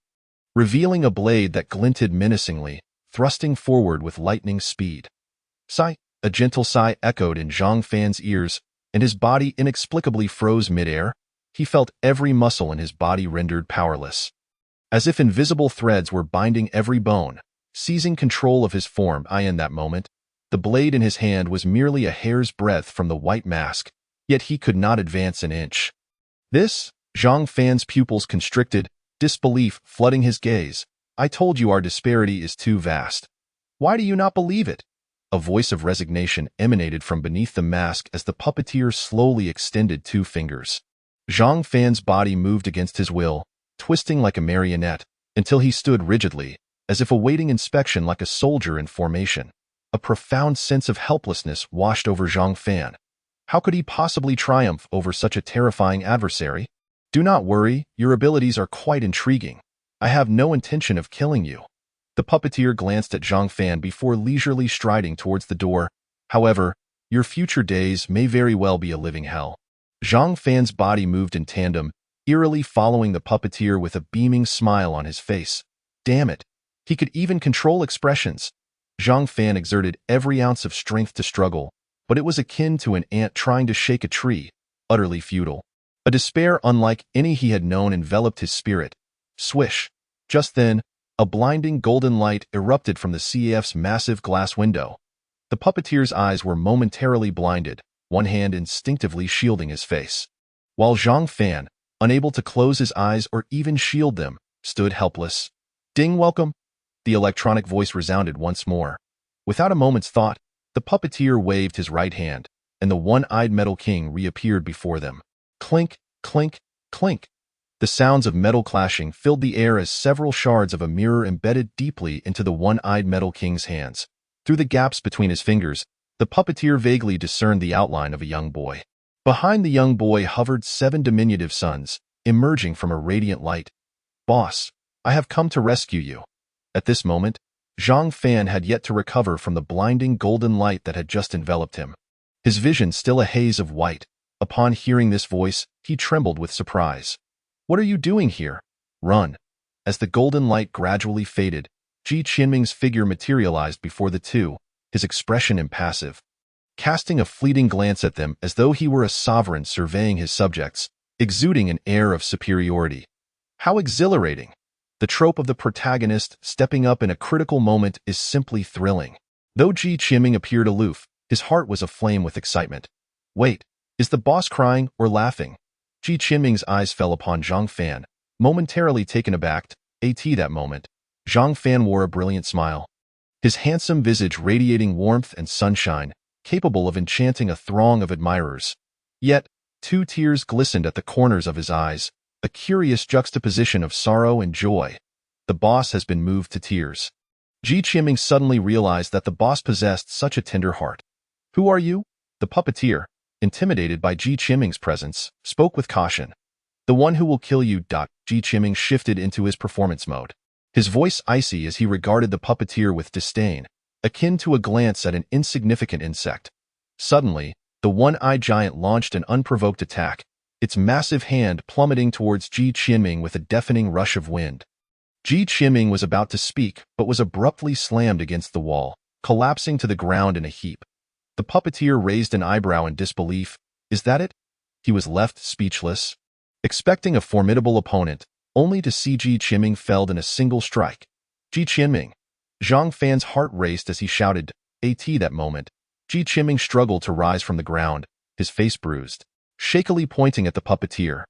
revealing a blade that glinted menacingly, thrusting forward with lightning speed. Sigh! A gentle sigh echoed in Zhang Fan's ears, and his body inexplicably froze midair. He felt every muscle in his body rendered powerless, as if invisible threads were binding every bone, seizing control of his form. In that moment, the blade in his hand was merely a hair's breadth from the white mask, yet he could not advance an inch. This? Zhang Fan's pupils constricted, disbelief flooding his gaze. "I told you our disparity is too vast. Why do you not believe it?" A voice of resignation emanated from beneath the mask as the puppeteer slowly extended 2 fingers. Zhang Fan's body moved against his will, twisting like a marionette, until he stood rigidly, as if awaiting inspection like a soldier in formation. A profound sense of helplessness washed over Zhang Fan. How could he possibly triumph over such a terrifying adversary? "Do not worry, your abilities are quite intriguing. I have no intention of killing you." The puppeteer glanced at Zhang Fan before leisurely striding towards the door. "However, your future days may very well be a living hell." Zhang Fan's body moved in tandem, eerily following the puppeteer with a beaming smile on his face. Damn it! He could even control expressions. Zhang Fan exerted every ounce of strength to struggle, but it was akin to an ant trying to shake a tree, utterly futile. A despair unlike any he had known enveloped his spirit. Swish! Just then, a blinding golden light erupted from the CAF's massive glass window. The puppeteer's eyes were momentarily blinded, one hand instinctively shielding his face, while Zhang Fan, unable to close his eyes or even shield them, stood helpless. "Ding, welcome!" The electronic voice resounded once more. Without a moment's thought, the puppeteer waved his right hand, and the one-eyed Metal King reappeared before them. Clink, clink, clink. The sounds of metal clashing filled the air as several shards of a mirror embedded deeply into the one-eyed Metal King's hands. Through the gaps between his fingers, the puppeteer vaguely discerned the outline of a young boy. Behind the young boy hovered 7 diminutive suns, emerging from a radiant light. "Boss, I have come to rescue you." At this moment, Zhang Fan had yet to recover from the blinding golden light that had just enveloped him. His vision still a haze of white. Upon hearing this voice, he trembled with surprise. "What are you doing here? Run." As the golden light gradually faded, Ji Qinming's figure materialized before the two, his expression impassive. Casting a fleeting glance at them as though he were a sovereign surveying his subjects, exuding an air of superiority. How exhilarating! The trope of the protagonist stepping up in a critical moment is simply thrilling. Though Ji Qinming appeared aloof, his heart was aflame with excitement. Wait, is the boss crying or laughing? Ji Qinming's eyes fell upon Zhang Fan, momentarily taken aback. That moment, Zhang Fan wore a brilliant smile. His handsome visage radiating warmth and sunshine, capable of enchanting a throng of admirers. Yet, 2 tears glistened at the corners of his eyes, a curious juxtaposition of sorrow and joy. The boss has been moved to tears. Ji Qinming suddenly realized that the boss possessed such a tender heart. "Who are you?" The puppeteer, intimidated by Ji Qinming's presence, spoke with caution. "The one who will kill you." Ji Qinming shifted into his performance mode. His voice icy as he regarded the puppeteer with disdain, akin to a glance at an insignificant insect. Suddenly, the one-eyed giant launched an unprovoked attack, its massive hand plummeting towards Ji Qinming with a deafening rush of wind. Ji Qinming was about to speak, but was abruptly slammed against the wall, collapsing to the ground in a heap. The puppeteer raised an eyebrow in disbelief. Is that it? He was left speechless, expecting a formidable opponent, only to see Ji Qinming felled in a single strike. Ji Qinming! Zhang Fan's heart raced as he shouted, that moment. Ji Qinming struggled to rise from the ground, his face bruised, shakily pointing at the puppeteer.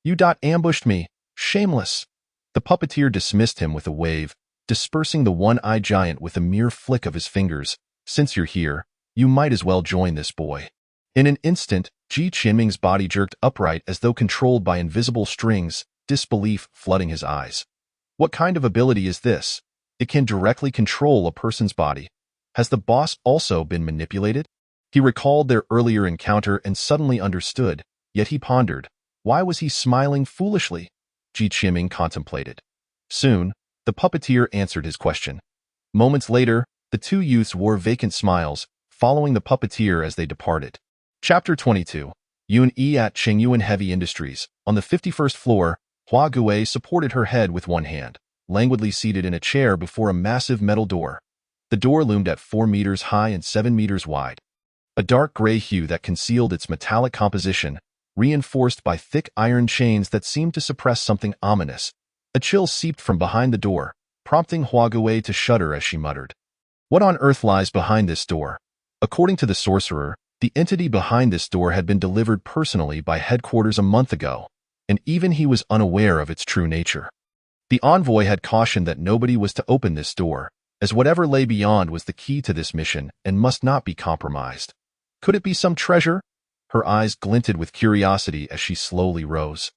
"You ambushed me, shameless!" The puppeteer dismissed him with a wave, dispersing the one-eyed giant with a mere flick of his fingers. "Since you're here, you might as well join this boy." In an instant, Ji Qinming's body jerked upright as though controlled by invisible strings, disbelief flooding his eyes. What kind of ability is this? It can directly control a person's body. Has the boss also been manipulated? He recalled their earlier encounter and suddenly understood, yet he pondered. Why was he smiling foolishly? Ji Qinming contemplated. Soon, the puppeteer answered his question. Moments later, the 2 youths wore vacant smiles, following the puppeteer as they departed. Chapter 22. Yun-E at Chengyuan Heavy Industries. On the 51st floor, Huaxia supported her head with one hand, languidly seated in a chair before a massive metal door. The door loomed at 4 meters high and 7 meters wide. A dark gray hue that concealed its metallic composition, reinforced by thick iron chains that seemed to suppress something ominous. A chill seeped from behind the door, prompting Huaxia to shudder as she muttered. What on earth lies behind this door? According to the sorcerer, the entity behind this door had been delivered personally by headquarters a month ago, and even he was unaware of its true nature. The envoy had cautioned that nobody was to open this door, as whatever lay beyond was the key to this mission and must not be compromised. Could it be some treasure? Her eyes glinted with curiosity as she slowly rose,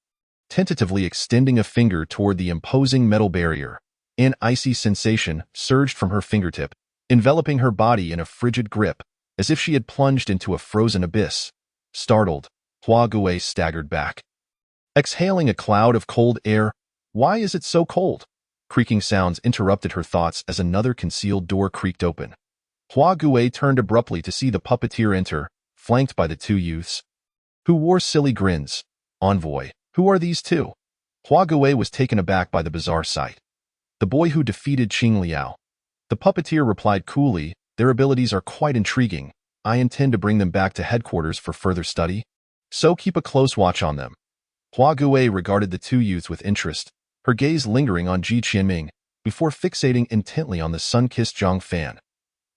tentatively extending a finger toward the imposing metal barrier. An icy sensation surged from her fingertip, enveloping her body in a frigid grip, as if she had plunged into a frozen abyss. Startled, Huaxia staggered back, exhaling a cloud of cold air. Why is it so cold? Creaking sounds interrupted her thoughts as another concealed door creaked open. Huaxia turned abruptly to see the puppeteer enter, flanked by the 2 youths, who wore silly grins. Envoy, who are these 2? Huaxia was taken aback by the bizarre sight. The boy who defeated Qing Liao. The puppeteer replied coolly, their abilities are quite intriguing. I intend to bring them back to headquarters for further study, so keep a close watch on them. Huaxia regarded the 2 youths with interest, her gaze lingering on Ji Qinming, before fixating intently on the sun-kissed Zhang Fan.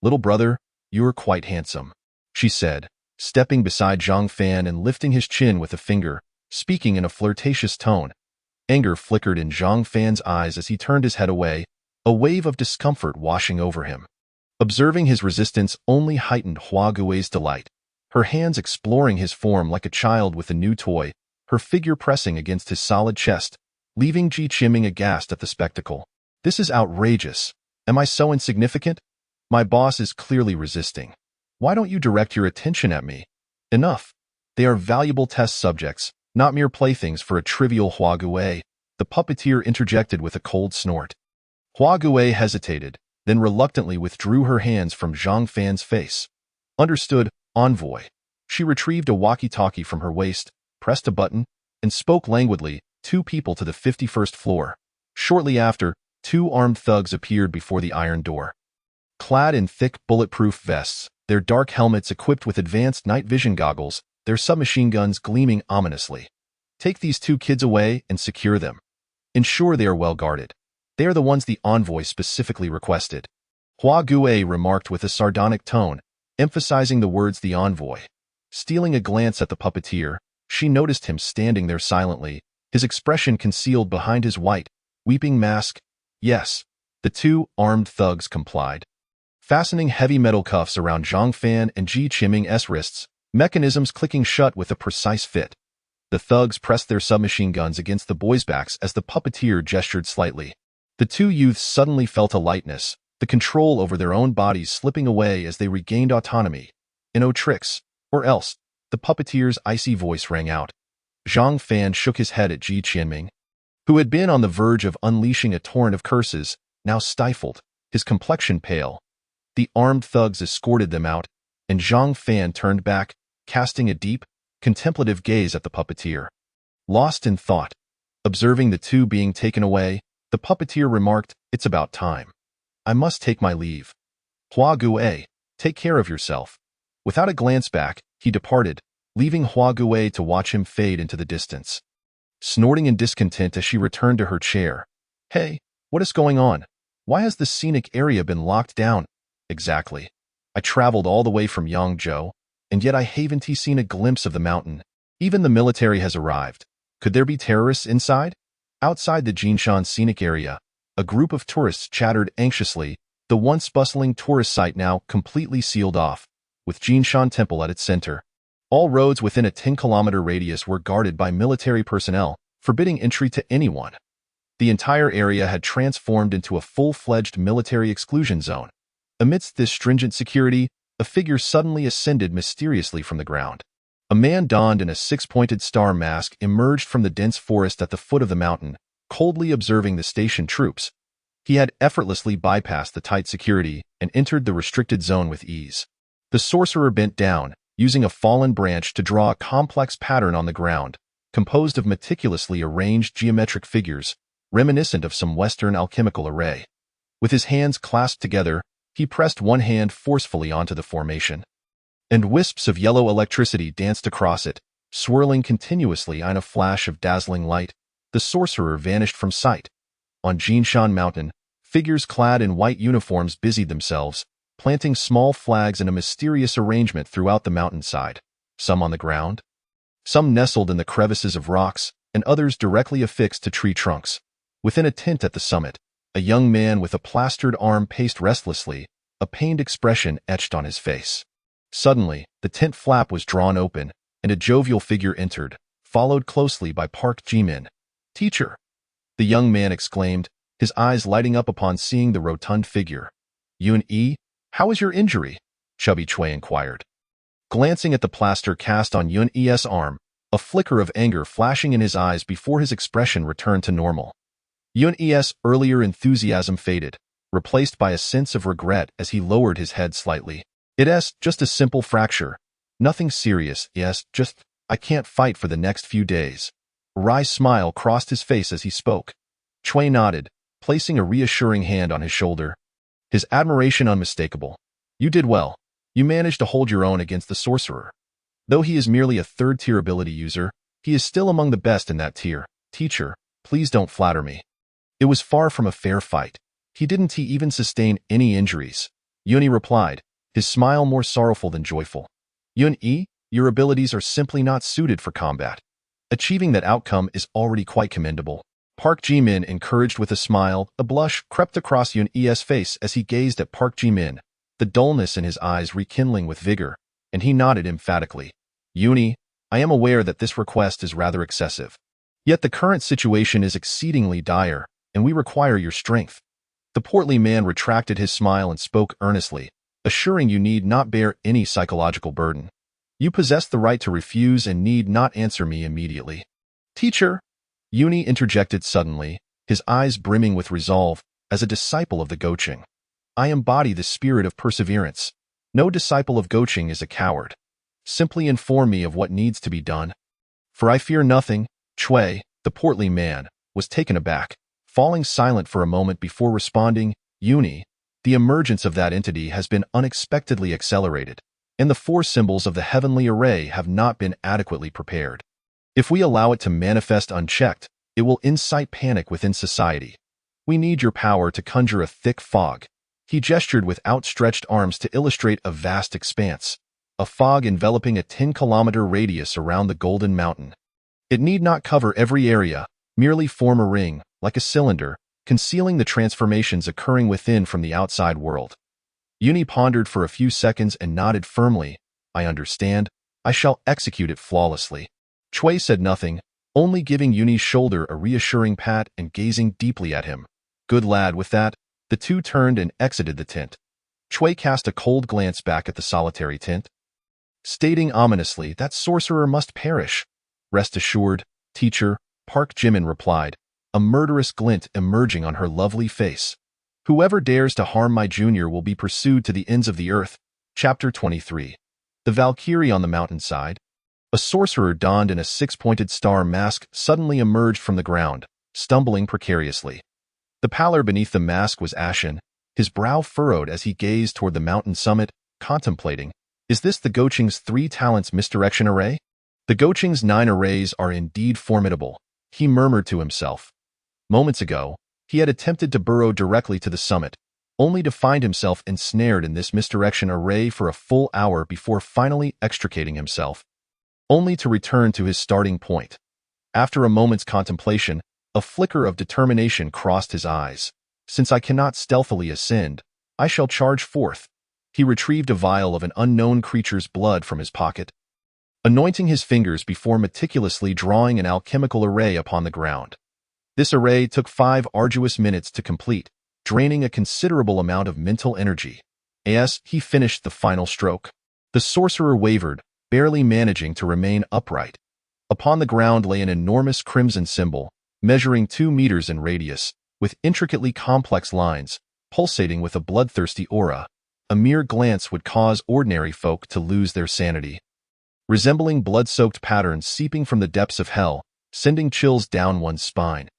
Little brother, you're quite handsome, she said, stepping beside Zhang Fan and lifting his chin with a finger, speaking in a flirtatious tone. Anger flickered in Zhang Fan's eyes as he turned his head away, a wave of discomfort washing over him. Observing his resistance only heightened Huaxia's delight, her hands exploring his form like a child with a new toy, her figure pressing against his solid chest, leaving Ji Qinming aghast at the spectacle. This is outrageous. Am I so insignificant? My boss is clearly resisting. Why don't you direct your attention at me? Enough. They are valuable test subjects, not mere playthings for a trivial Huaxia. The puppeteer interjected with a cold snort. Huaxia hesitated, then reluctantly withdrew her hands from Zhang Fan's face. Understood, envoy. She retrieved a walkie-talkie from her waist, pressed a button, and spoke languidly, 2 people to the 51st floor. Shortly after, 2 armed thugs appeared before the iron door. Clad in thick, bulletproof vests, their dark helmets equipped with advanced night vision goggles, their submachine guns gleaming ominously. Take these 2 kids away and secure them. Ensure they are well guarded. They are the ones the envoy specifically requested. Huaxia remarked with a sardonic tone, emphasizing the words the envoy. Stealing a glance at the puppeteer, she noticed him standing there silently, his expression concealed behind his white, weeping mask. Yes, the 2 armed thugs complied. Fastening heavy metal cuffs around Zhang Fan and Ji Qiming's wrists, mechanisms clicking shut with a precise fit. The thugs pressed their submachine guns against the boys' backs as the puppeteer gestured slightly. The 2 youths suddenly felt a lightness, the control over their own bodies slipping away as they regained autonomy. No tricks, or else, the puppeteer's icy voice rang out. Zhang Fan shook his head at Ji Qiming, who had been on the verge of unleashing a torrent of curses, now stifled, his complexion pale. The armed thugs escorted them out, and Zhang Fan turned back, casting a deep, contemplative gaze at the puppeteer. Lost in thought, observing the 2 being taken away, the puppeteer remarked, "It's about time. I must take my leave. Huaxia, take care of yourself." Without a glance back, he departed, leaving Huaxia to watch him fade into the distance. Snorting in discontent as she returned to her chair. "Hey, what is going on? Why has the scenic area been locked down?" "Exactly. I traveled all the way from Yangzhou, and yet I haven't seen a glimpse of the mountain. Even the military has arrived. Could there be terrorists inside?" Outside the Jinshan scenic area, a group of tourists chattered anxiously, the once bustling tourist site now completely sealed off, with Jinshan Temple at its center. All roads within a 10-kilometer radius were guarded by military personnel, forbidding entry to anyone. The entire area had transformed into a full-fledged military exclusion zone. Amidst this stringent security, a figure suddenly ascended mysteriously from the ground. A man donned in a 6-pointed star mask emerged from the dense forest at the foot of the mountain, coldly observing the station troops. He had effortlessly bypassed the tight security and entered the restricted zone with ease. The sorcerer bent down, using a fallen branch to draw a complex pattern on the ground, composed of meticulously arranged geometric figures, reminiscent of some Western alchemical array. With his hands clasped together, he pressed one hand forcefully onto the formation, and wisps of yellow electricity danced across it, swirling continuously in a flash of dazzling light. The sorcerer vanished from sight. On Jinshan Mountain, figures clad in white uniforms busied themselves, planting small flags in a mysterious arrangement throughout the mountainside, some on the ground, some nestled in the crevices of rocks, and others directly affixed to tree trunks. Within a tent at the summit, a young man with a plastered arm paced restlessly, a pained expression etched on his face. Suddenly, the tent flap was drawn open, and a jovial figure entered, followed closely by Park Jimin. "Teacher!" the young man exclaimed, his eyes lighting up upon seeing the rotund figure. "Yun-E, how is your injury?" Chubby Chui inquired. Glancing at the plaster cast on Yun-E's arm, a flicker of anger flashing in his eyes before his expression returned to normal. Yun-E's earlier enthusiasm faded, replaced by a sense of regret as he lowered his head slightly. "It's just a simple fracture. Nothing serious, yes, just, I can't fight for the next few days." A wry smile crossed his face as he spoke. Chui nodded, placing a reassuring hand on his shoulder. His admiration unmistakable. "You did well. You managed to hold your own against the sorcerer. Though he is merely a third-tier ability user, he is still among the best in that tier. Teacher, please don't flatter me." It was far from a fair fight. He didn't even sustain any injuries. Yun-E replied, his smile more sorrowful than joyful. "Yun-E, your abilities are simply not suited for combat. Achieving that outcome is already quite commendable." Park Jimin encouraged with a smile. A blush crept across Yun-E's face as he gazed at Park Jimin, the dullness in his eyes rekindling with vigor, and he nodded emphatically. "Yun-E, I am aware that this request is rather excessive. Yet the current situation is exceedingly dire, and we require your strength." The portly man retracted his smile and spoke earnestly, assuring you need not bear any psychological burden. "You possess the right to refuse and need not answer me immediately." "Teacher!" Yun-E interjected suddenly, his eyes brimming with resolve. as a disciple of the Goucheng, I embody the spirit of perseverance. No disciple of Goucheng is a coward. Simply inform me of what needs to be done. For I fear nothing. Chui, the portly man, was taken aback, falling silent for a moment before responding, Uni, the emergence of that entity has been unexpectedly accelerated, and the four symbols of the heavenly array have not been adequately prepared. If we allow it to manifest unchecked, it will incite panic within society. We need your power to conjure a thick fog. He gestured with outstretched arms to illustrate a vast expanse, a fog enveloping a 10-kilometer radius around the Golden Mountain. It need not cover every area, merely form a ring, like a cylinder, concealing the transformations occurring within from the outside world. Uni pondered for a few seconds and nodded firmly. I understand. I shall execute it flawlessly. Chui said nothing, only giving Uni's shoulder a reassuring pat and gazing deeply at him. Good lad. With that, the two turned and exited the tent. Chui cast a cold glance back at the solitary tent, stating ominously, that sorcerer must perish. Rest assured, teacher, Park Jimin replied, a murderous glint emerging on her lovely face. Whoever dares to harm my junior will be pursued to the ends of the earth. Chapter 23. The Valkyrie on the Mountainside. A sorcerer donned in a six-pointed star mask suddenly emerged from the ground, stumbling precariously. The pallor beneath the mask was ashen, his brow furrowed as he gazed toward the mountain summit, contemplating, is this the Goucheng's 3 talents misdirection array? The Goucheng's 9 arrays are indeed formidable, he murmured to himself. Moments ago, he had attempted to burrow directly to the summit, only to find himself ensnared in this misdirection array for a full hour before finally extricating himself, only to return to his starting point. After a moment's contemplation, a flicker of determination crossed his eyes. Since I cannot stealthily ascend, I shall charge forth. He retrieved a vial of an unknown creature's blood from his pocket, anointing his fingers before meticulously drawing an alchemical array upon the ground. This array took 5 arduous minutes to complete, draining a considerable amount of mental energy. As he finished the final stroke, the sorcerer wavered, barely managing to remain upright. Upon the ground lay an enormous crimson symbol, measuring 2 meters in radius, with intricately complex lines, pulsating with a bloodthirsty aura. A mere glance would cause ordinary folk to lose their sanity. Resembling blood-soaked patterns seeping from the depths of hell, sending chills down one's spine.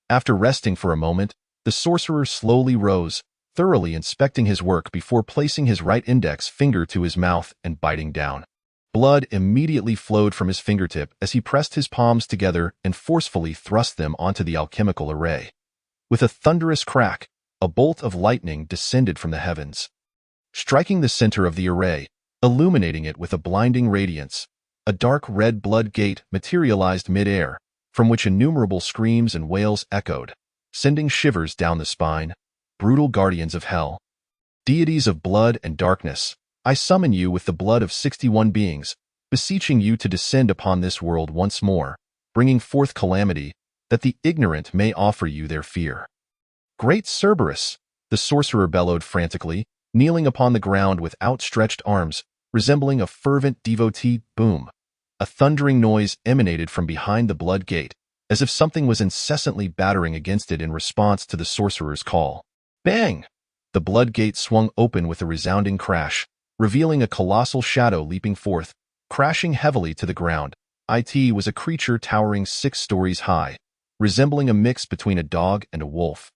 After resting for a moment, the sorcerer slowly rose, thoroughly inspecting his work before placing his right index finger to his mouth and biting down. Blood immediately flowed from his fingertip as he pressed his palms together and forcefully thrust them onto the alchemical array. With a thunderous crack, a bolt of lightning descended from the heavens, striking the center of the array, illuminating it with a blinding radiance. A dark red blood gate materialized mid-air, from which innumerable screams and wails echoed, sending shivers down the spine. Brutal guardians of hell, deities of blood and darkness, I summon you with the blood of 61 beings, beseeching you to descend upon this world once more, bringing forth calamity, that the ignorant may offer you their fear. Great Cerberus, the sorcerer bellowed frantically, kneeling upon the ground with outstretched arms, resembling a fervent devotee. Boom! A thundering noise emanated from behind the blood gate, as if something was incessantly battering against it in response to the sorcerer's call. Bang! The blood gate swung open with a resounding crash, revealing a colossal shadow leaping forth, crashing heavily to the ground. It was a creature towering 6 stories high, resembling a mix between a dog and a wolf.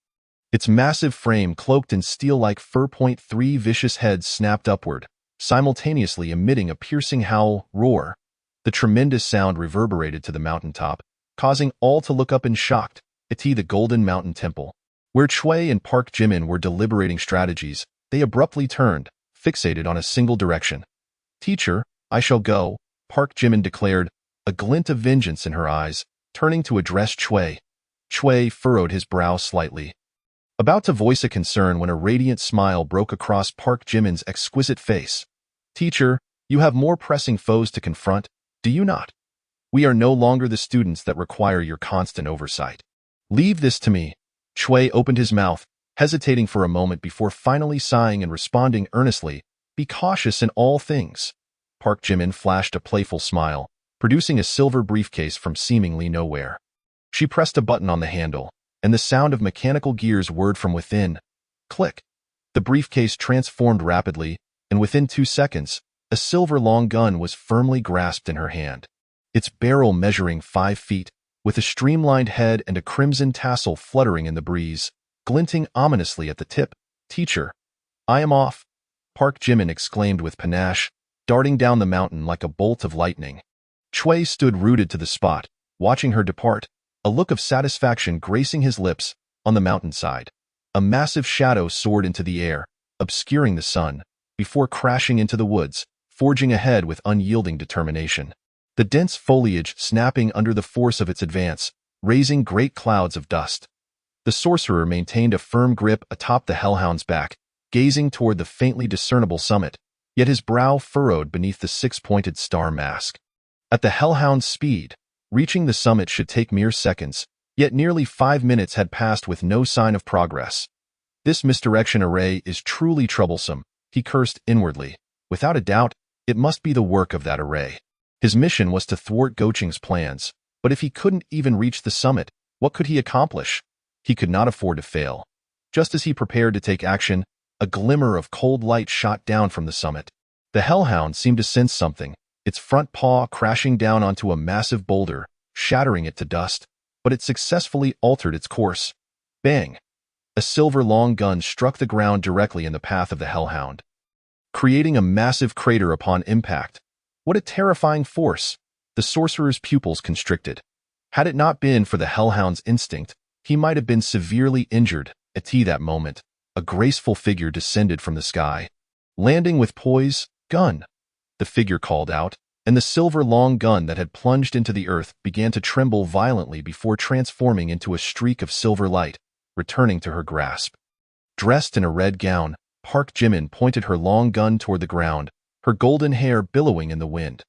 Its massive frame cloaked in steel-like fur. 3 vicious heads snapped upward, simultaneously emitting a piercing howl roar. The tremendous sound reverberated to the mountaintop, causing all to look up in shocked. The Golden Mountain Temple. Where Chui and Park Jimin were deliberating strategies, they abruptly turned, fixated on a single direction. Teacher, I shall go, Park Jimin declared, a glint of vengeance in her eyes, turning to address Chui. Chui furrowed his brow slightly, about to voice a concern when a radiant smile broke across Park Jimin's exquisite face. Teacher, you have more pressing foes to confront, do you not? We are no longer the students that require your constant oversight. Leave this to me. Chui opened his mouth, hesitating for a moment before finally sighing and responding earnestly, be cautious in all things. Park Jimin flashed a playful smile, producing a silver briefcase from seemingly nowhere. She pressed a button on the handle, and the sound of mechanical gears whirred from within. Click. The briefcase transformed rapidly, and within 2 seconds, a silver long gun was firmly grasped in her hand. Its barrel measuring 5 feet, with a streamlined head and a crimson tassel fluttering in the breeze, glinting ominously at the tip. "Teacher, I am off," Park Jimin exclaimed with panache, darting down the mountain like a bolt of lightning. Chui stood rooted to the spot, watching her depart, a look of satisfaction gracing his lips. On the mountainside, a massive shadow soared into the air, obscuring the sun, before crashing into the woods, forging ahead with unyielding determination. The dense foliage snapping under the force of its advance, raising great clouds of dust. The sorcerer maintained a firm grip atop the hellhound's back, gazing toward the faintly discernible summit, yet his brow furrowed beneath the 6-pointed star mask. At the hellhound's speed, reaching the summit should take mere seconds, yet nearly 5 minutes had passed with no sign of progress. "This misdirection array is truly troublesome," he cursed inwardly. Without a doubt, it must be the work of that array. His mission was to thwart Goucheng's plans, but if he couldn't even reach the summit, what could he accomplish? He could not afford to fail. Just as he prepared to take action, a glimmer of cold light shot down from the summit. The hellhound seemed to sense something, its front paw crashing down onto a massive boulder, shattering it to dust, but it successfully altered its course. Bang! A silver long gun struck the ground directly in the path of the hellhound, creating a massive crater upon impact. What a terrifying force! The sorcerer's pupils constricted. Had it not been for the hellhound's instinct, he might have been severely injured. At that moment, a graceful figure descended from the sky. "Landing with poise, gun," the figure called out, and the silver long gun that had plunged into the earth began to tremble violently before transforming into a streak of silver light, returning to her grasp. Dressed in a red gown, Park Jimin pointed her long gun toward the ground, her golden hair billowing in the wind.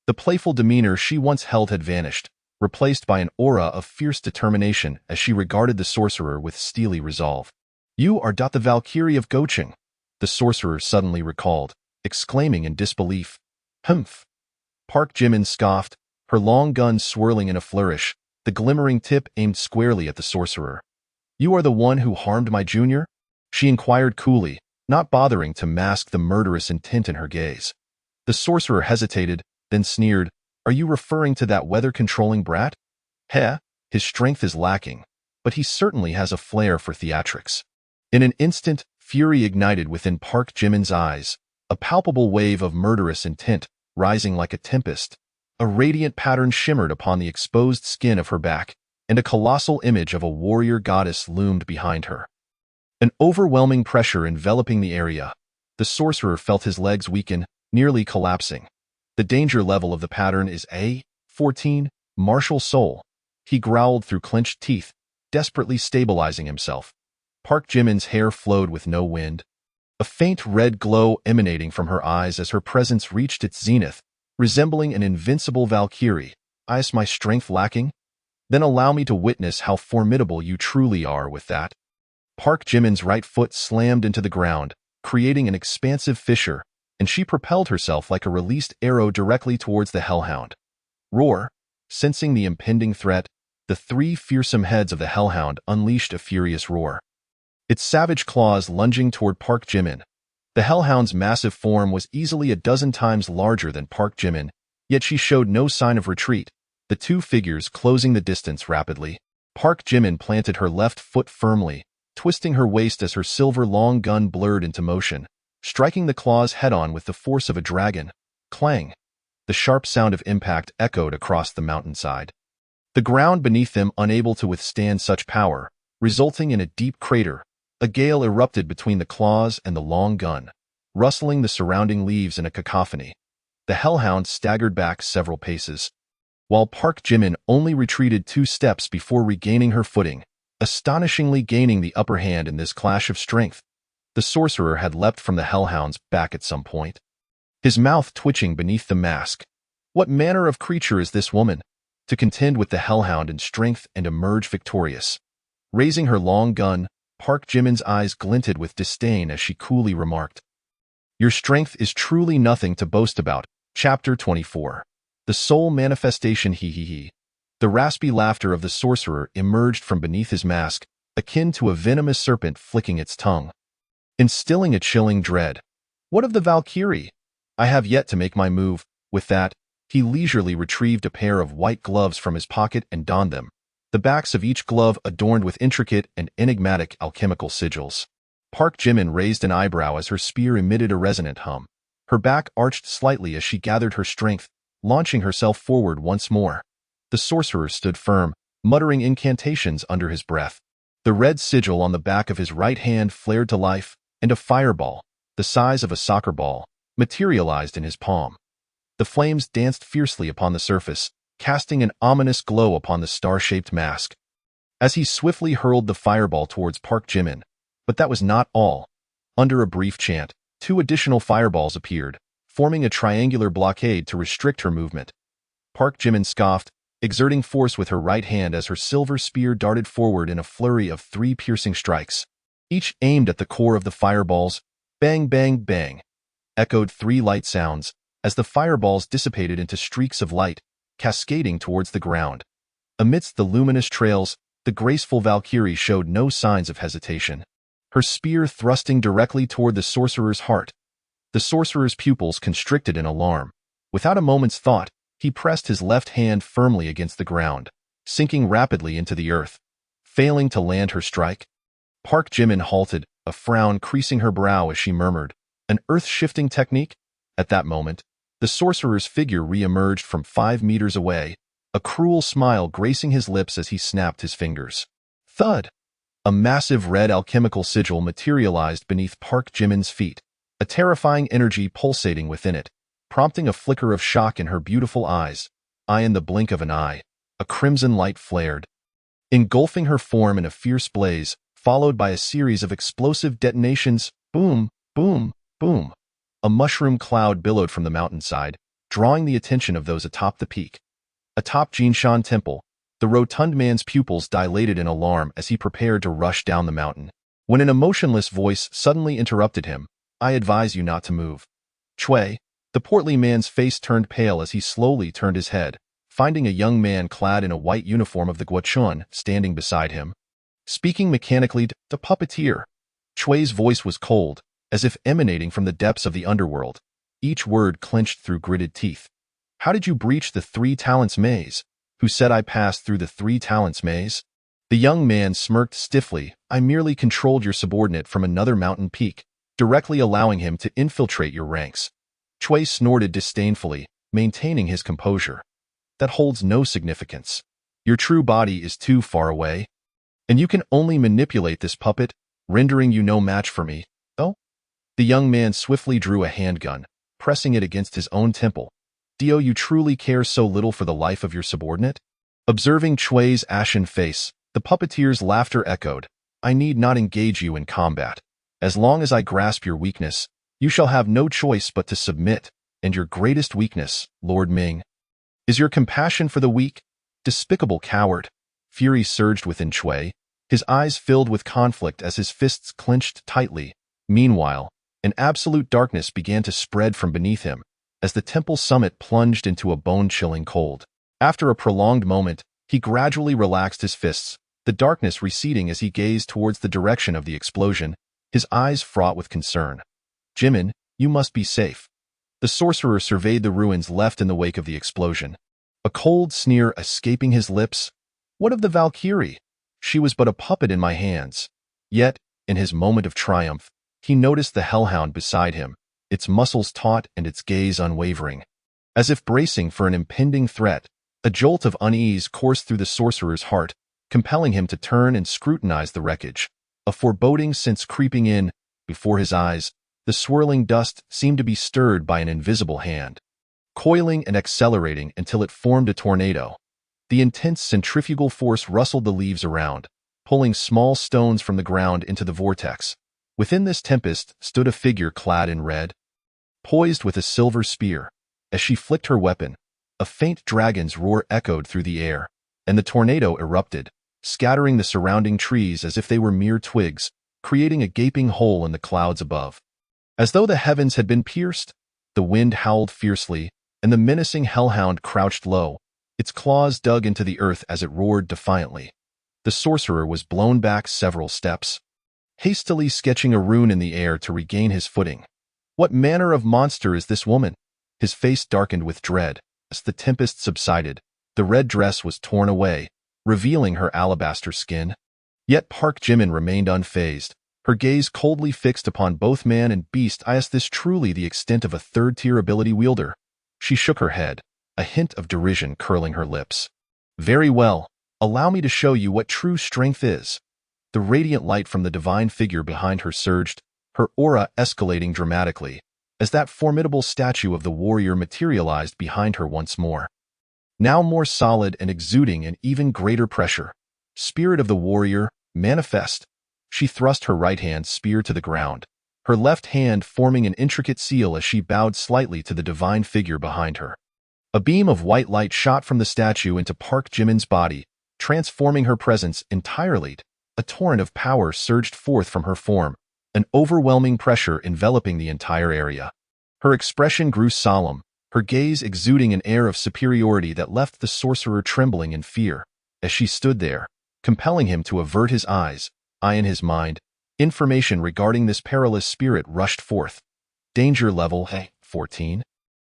The playful demeanor she once held had vanished, replaced by an aura of fierce determination as she regarded the sorcerer with steely resolve. "You are the Valkyrie of Goucheng," the sorcerer suddenly recalled, exclaiming in disbelief. "Humph!" Park Jimin scoffed, her long gun swirling in a flourish, the glimmering tip aimed squarely at the sorcerer. "You are the one who harmed my junior?" she inquired coolly, not bothering to mask the murderous intent in her gaze. The sorcerer hesitated, then sneered, "Are you referring to that weather-controlling brat? Heh, his strength is lacking, but he certainly has a flair for theatrics." In an instant, fury ignited within Park Jimin's eyes, a palpable wave of murderous intent, rising like a tempest. A radiant pattern shimmered upon the exposed skin of her back, and a colossal image of a warrior goddess loomed behind her. An overwhelming pressure enveloping the area. The sorcerer felt his legs weaken, nearly collapsing. The danger level of the pattern is A14, martial soul. He growled through clenched teeth, desperately stabilizing himself. Park Jimin's hair flowed with no wind. A faint red glow emanating from her eyes as her presence reached its zenith, resembling an invincible Valkyrie. "Is my strength lacking? Then allow me to witness how formidable you truly are with that." Park Jimin's right foot slammed into the ground, creating an expansive fissure, and she propelled herself like a released arrow directly towards the hellhound. Roar! Sensing the impending threat, the 3 fearsome heads of the hellhound unleashed a furious roar. Its savage claws lunging toward Park Jimin. The hellhound's massive form was easily a dozen times larger than Park Jimin, yet she showed no sign of retreat, the 2 figures closing the distance rapidly. Park Jimin planted her left foot firmly, twisting her waist as her silver long gun blurred into motion, striking the claws head-on with the force of a dragon. Clang! The sharp sound of impact echoed across the mountainside. The ground beneath them unable to withstand such power, resulting in a deep crater. A gale erupted between the claws and the long gun, rustling the surrounding leaves in a cacophony. The hellhound staggered back several paces, while Park Jimin only retreated 2 steps before regaining her footing, astonishingly gaining the upper hand in this clash of strength. The sorcerer had leapt from the hellhound's back at some point, his mouth twitching beneath the mask. What manner of creature is this woman, to contend with the hellhound in strength and emerge victorious? Raising her long gun, Park Jimin's eyes glinted with disdain as she coolly remarked, "Your strength is truly nothing to boast about." Chapter 24. The Soul Manifestation. The raspy laughter of the sorcerer emerged from beneath his mask, akin to a venomous serpent flicking its tongue, instilling a chilling dread. What of the Valkyrie? I have yet to make my move. With that, he leisurely retrieved a pair of white gloves from his pocket and donned them, the backs of each glove adorned with intricate and enigmatic alchemical sigils. Park Jimin raised an eyebrow as her spear emitted a resonant hum. Her back arched slightly as she gathered her strength, launching herself forward once more. The sorcerer stood firm, muttering incantations under his breath. The red sigil on the back of his right hand flared to life, and a fireball, the size of a soccer ball, materialized in his palm. The flames danced fiercely upon the surface, casting an ominous glow upon the star-shaped mask. As he swiftly hurled the fireball towards Park Jimin. But that was not all. Under a brief chant, 2 additional fireballs appeared, forming a triangular blockade to restrict her movement. Park Jimin scoffed, exerting force with her right hand as her silver spear darted forward in a flurry of 3 piercing strikes, each aimed at the core of the fireballs. Bang, bang, bang, echoed 3 light sounds, as the fireballs dissipated into streaks of light, cascading towards the ground. Amidst the luminous trails, the graceful Valkyrie showed no signs of hesitation, her spear thrusting directly toward the sorcerer's heart. The sorcerer's pupils constricted in alarm. Without a moment's thought, he pressed his left hand firmly against the ground, sinking rapidly into the earth. Failing to land her strike, Park Jimin halted, a frown creasing her brow as she murmured, "An earth-shifting technique?" At that moment, the sorcerer's figure re-emerged from 5 meters away, a cruel smile gracing his lips as he snapped his fingers. Thud! A massive red alchemical sigil materialized beneath Park Jimin's feet, a terrifying energy pulsating within it, prompting a flicker of shock in her beautiful eyes. In the blink of an eye, a crimson light flared, engulfing her form in a fierce blaze, followed by a series of explosive detonations. Boom, boom, boom. A mushroom cloud billowed from the mountainside, drawing the attention of those atop the peak. Atop Jinshan Temple, the rotund man's pupils dilated in alarm as he prepared to rush down the mountain, when an emotionless voice suddenly interrupted him. "I advise you not to move." Chui, the portly man's face turned pale as he slowly turned his head, finding a young man clad in a white uniform of the Goucheng standing beside him. Speaking mechanically, the puppeteer. Chui's voice was cold, as if emanating from the depths of the underworld, each word clenched through gritted teeth. "How did you breach the 3 talents maze? Who said I passed through the 3 talents maze?" The young man smirked stiffly. "I merely controlled your subordinate from another mountain peak, directly allowing him to infiltrate your ranks." Chui snorted disdainfully, maintaining his composure. "That holds no significance. Your true body is too far away, and you can only manipulate this puppet, rendering you no match for me." "Oh?" The young man swiftly drew a handgun, pressing it against his own temple. "Do you truly care so little for the life of your subordinate?" Observing Chui's ashen face, the puppeteer's laughter echoed. "I need not engage you in combat. As long as I grasp your weakness, you shall have no choice but to submit, and your greatest weakness, Lord Ming, is your compassion for the weak. Despicable coward." Fury surged within Chui, his eyes filled with conflict as his fists clenched tightly. Meanwhile, an absolute darkness began to spread from beneath him, as the temple summit plunged into a bone-chilling cold. After a prolonged moment, he gradually relaxed his fists, the darkness receding as he gazed towards the direction of the explosion, his eyes fraught with concern. "Jimin, you must be safe." The sorcerer surveyed the ruins left in the wake of the explosion, a cold sneer escaping his lips. "What of the Valkyrie? She was but a puppet in my hands." Yet, in his moment of triumph, he noticed the hellhound beside him, its muscles taut and its gaze unwavering. As if bracing for an impending threat, a jolt of unease coursed through the sorcerer's heart, compelling him to turn and scrutinize the wreckage, a foreboding sense creeping in. Before his eyes, the swirling dust seemed to be stirred by an invisible hand, coiling and accelerating until it formed a tornado. The intense centrifugal force rustled the leaves around, pulling small stones from the ground into the vortex. Within this tempest stood a figure clad in red, poised with a silver spear. As she flicked her weapon, a faint dragon's roar echoed through the air, and the tornado erupted, scattering the surrounding trees as if they were mere twigs, creating a gaping hole in the clouds above. As though the heavens had been pierced, the wind howled fiercely, and the menacing hellhound crouched low, Its claws dug into the earth as it roared defiantly. The sorcerer was blown back several steps, hastily sketching a rune in the air to regain his footing. What manner of monster is this woman? His face darkened with dread. As the tempest subsided, the red dress was torn away, revealing her alabaster skin. Yet Park Jimin remained unfazed, her gaze coldly fixed upon both man and beast. Is this truly the extent of a third-tier ability wielder? She shook her head, a hint of derision curling her lips. Very well, allow me to show you what true strength is. The radiant light from the divine figure behind her surged, her aura escalating dramatically, as that formidable statue of the warrior materialized behind her once more. Now more solid and exuding an even greater pressure. Spirit of the warrior, manifest. She thrust her right hand spear to the ground, her left hand forming an intricate seal as she bowed slightly to the divine figure behind her. A beam of white light shot from the statue into Park Jimin's body, transforming her presence entirely. A torrent of power surged forth from her form, an overwhelming pressure enveloping the entire area. Her expression grew solemn, her gaze exuding an air of superiority that left the sorcerer trembling in fear. As she stood there, compelling him to avert his eyes, in his mind, information regarding this perilous spirit rushed forth. Danger level 14.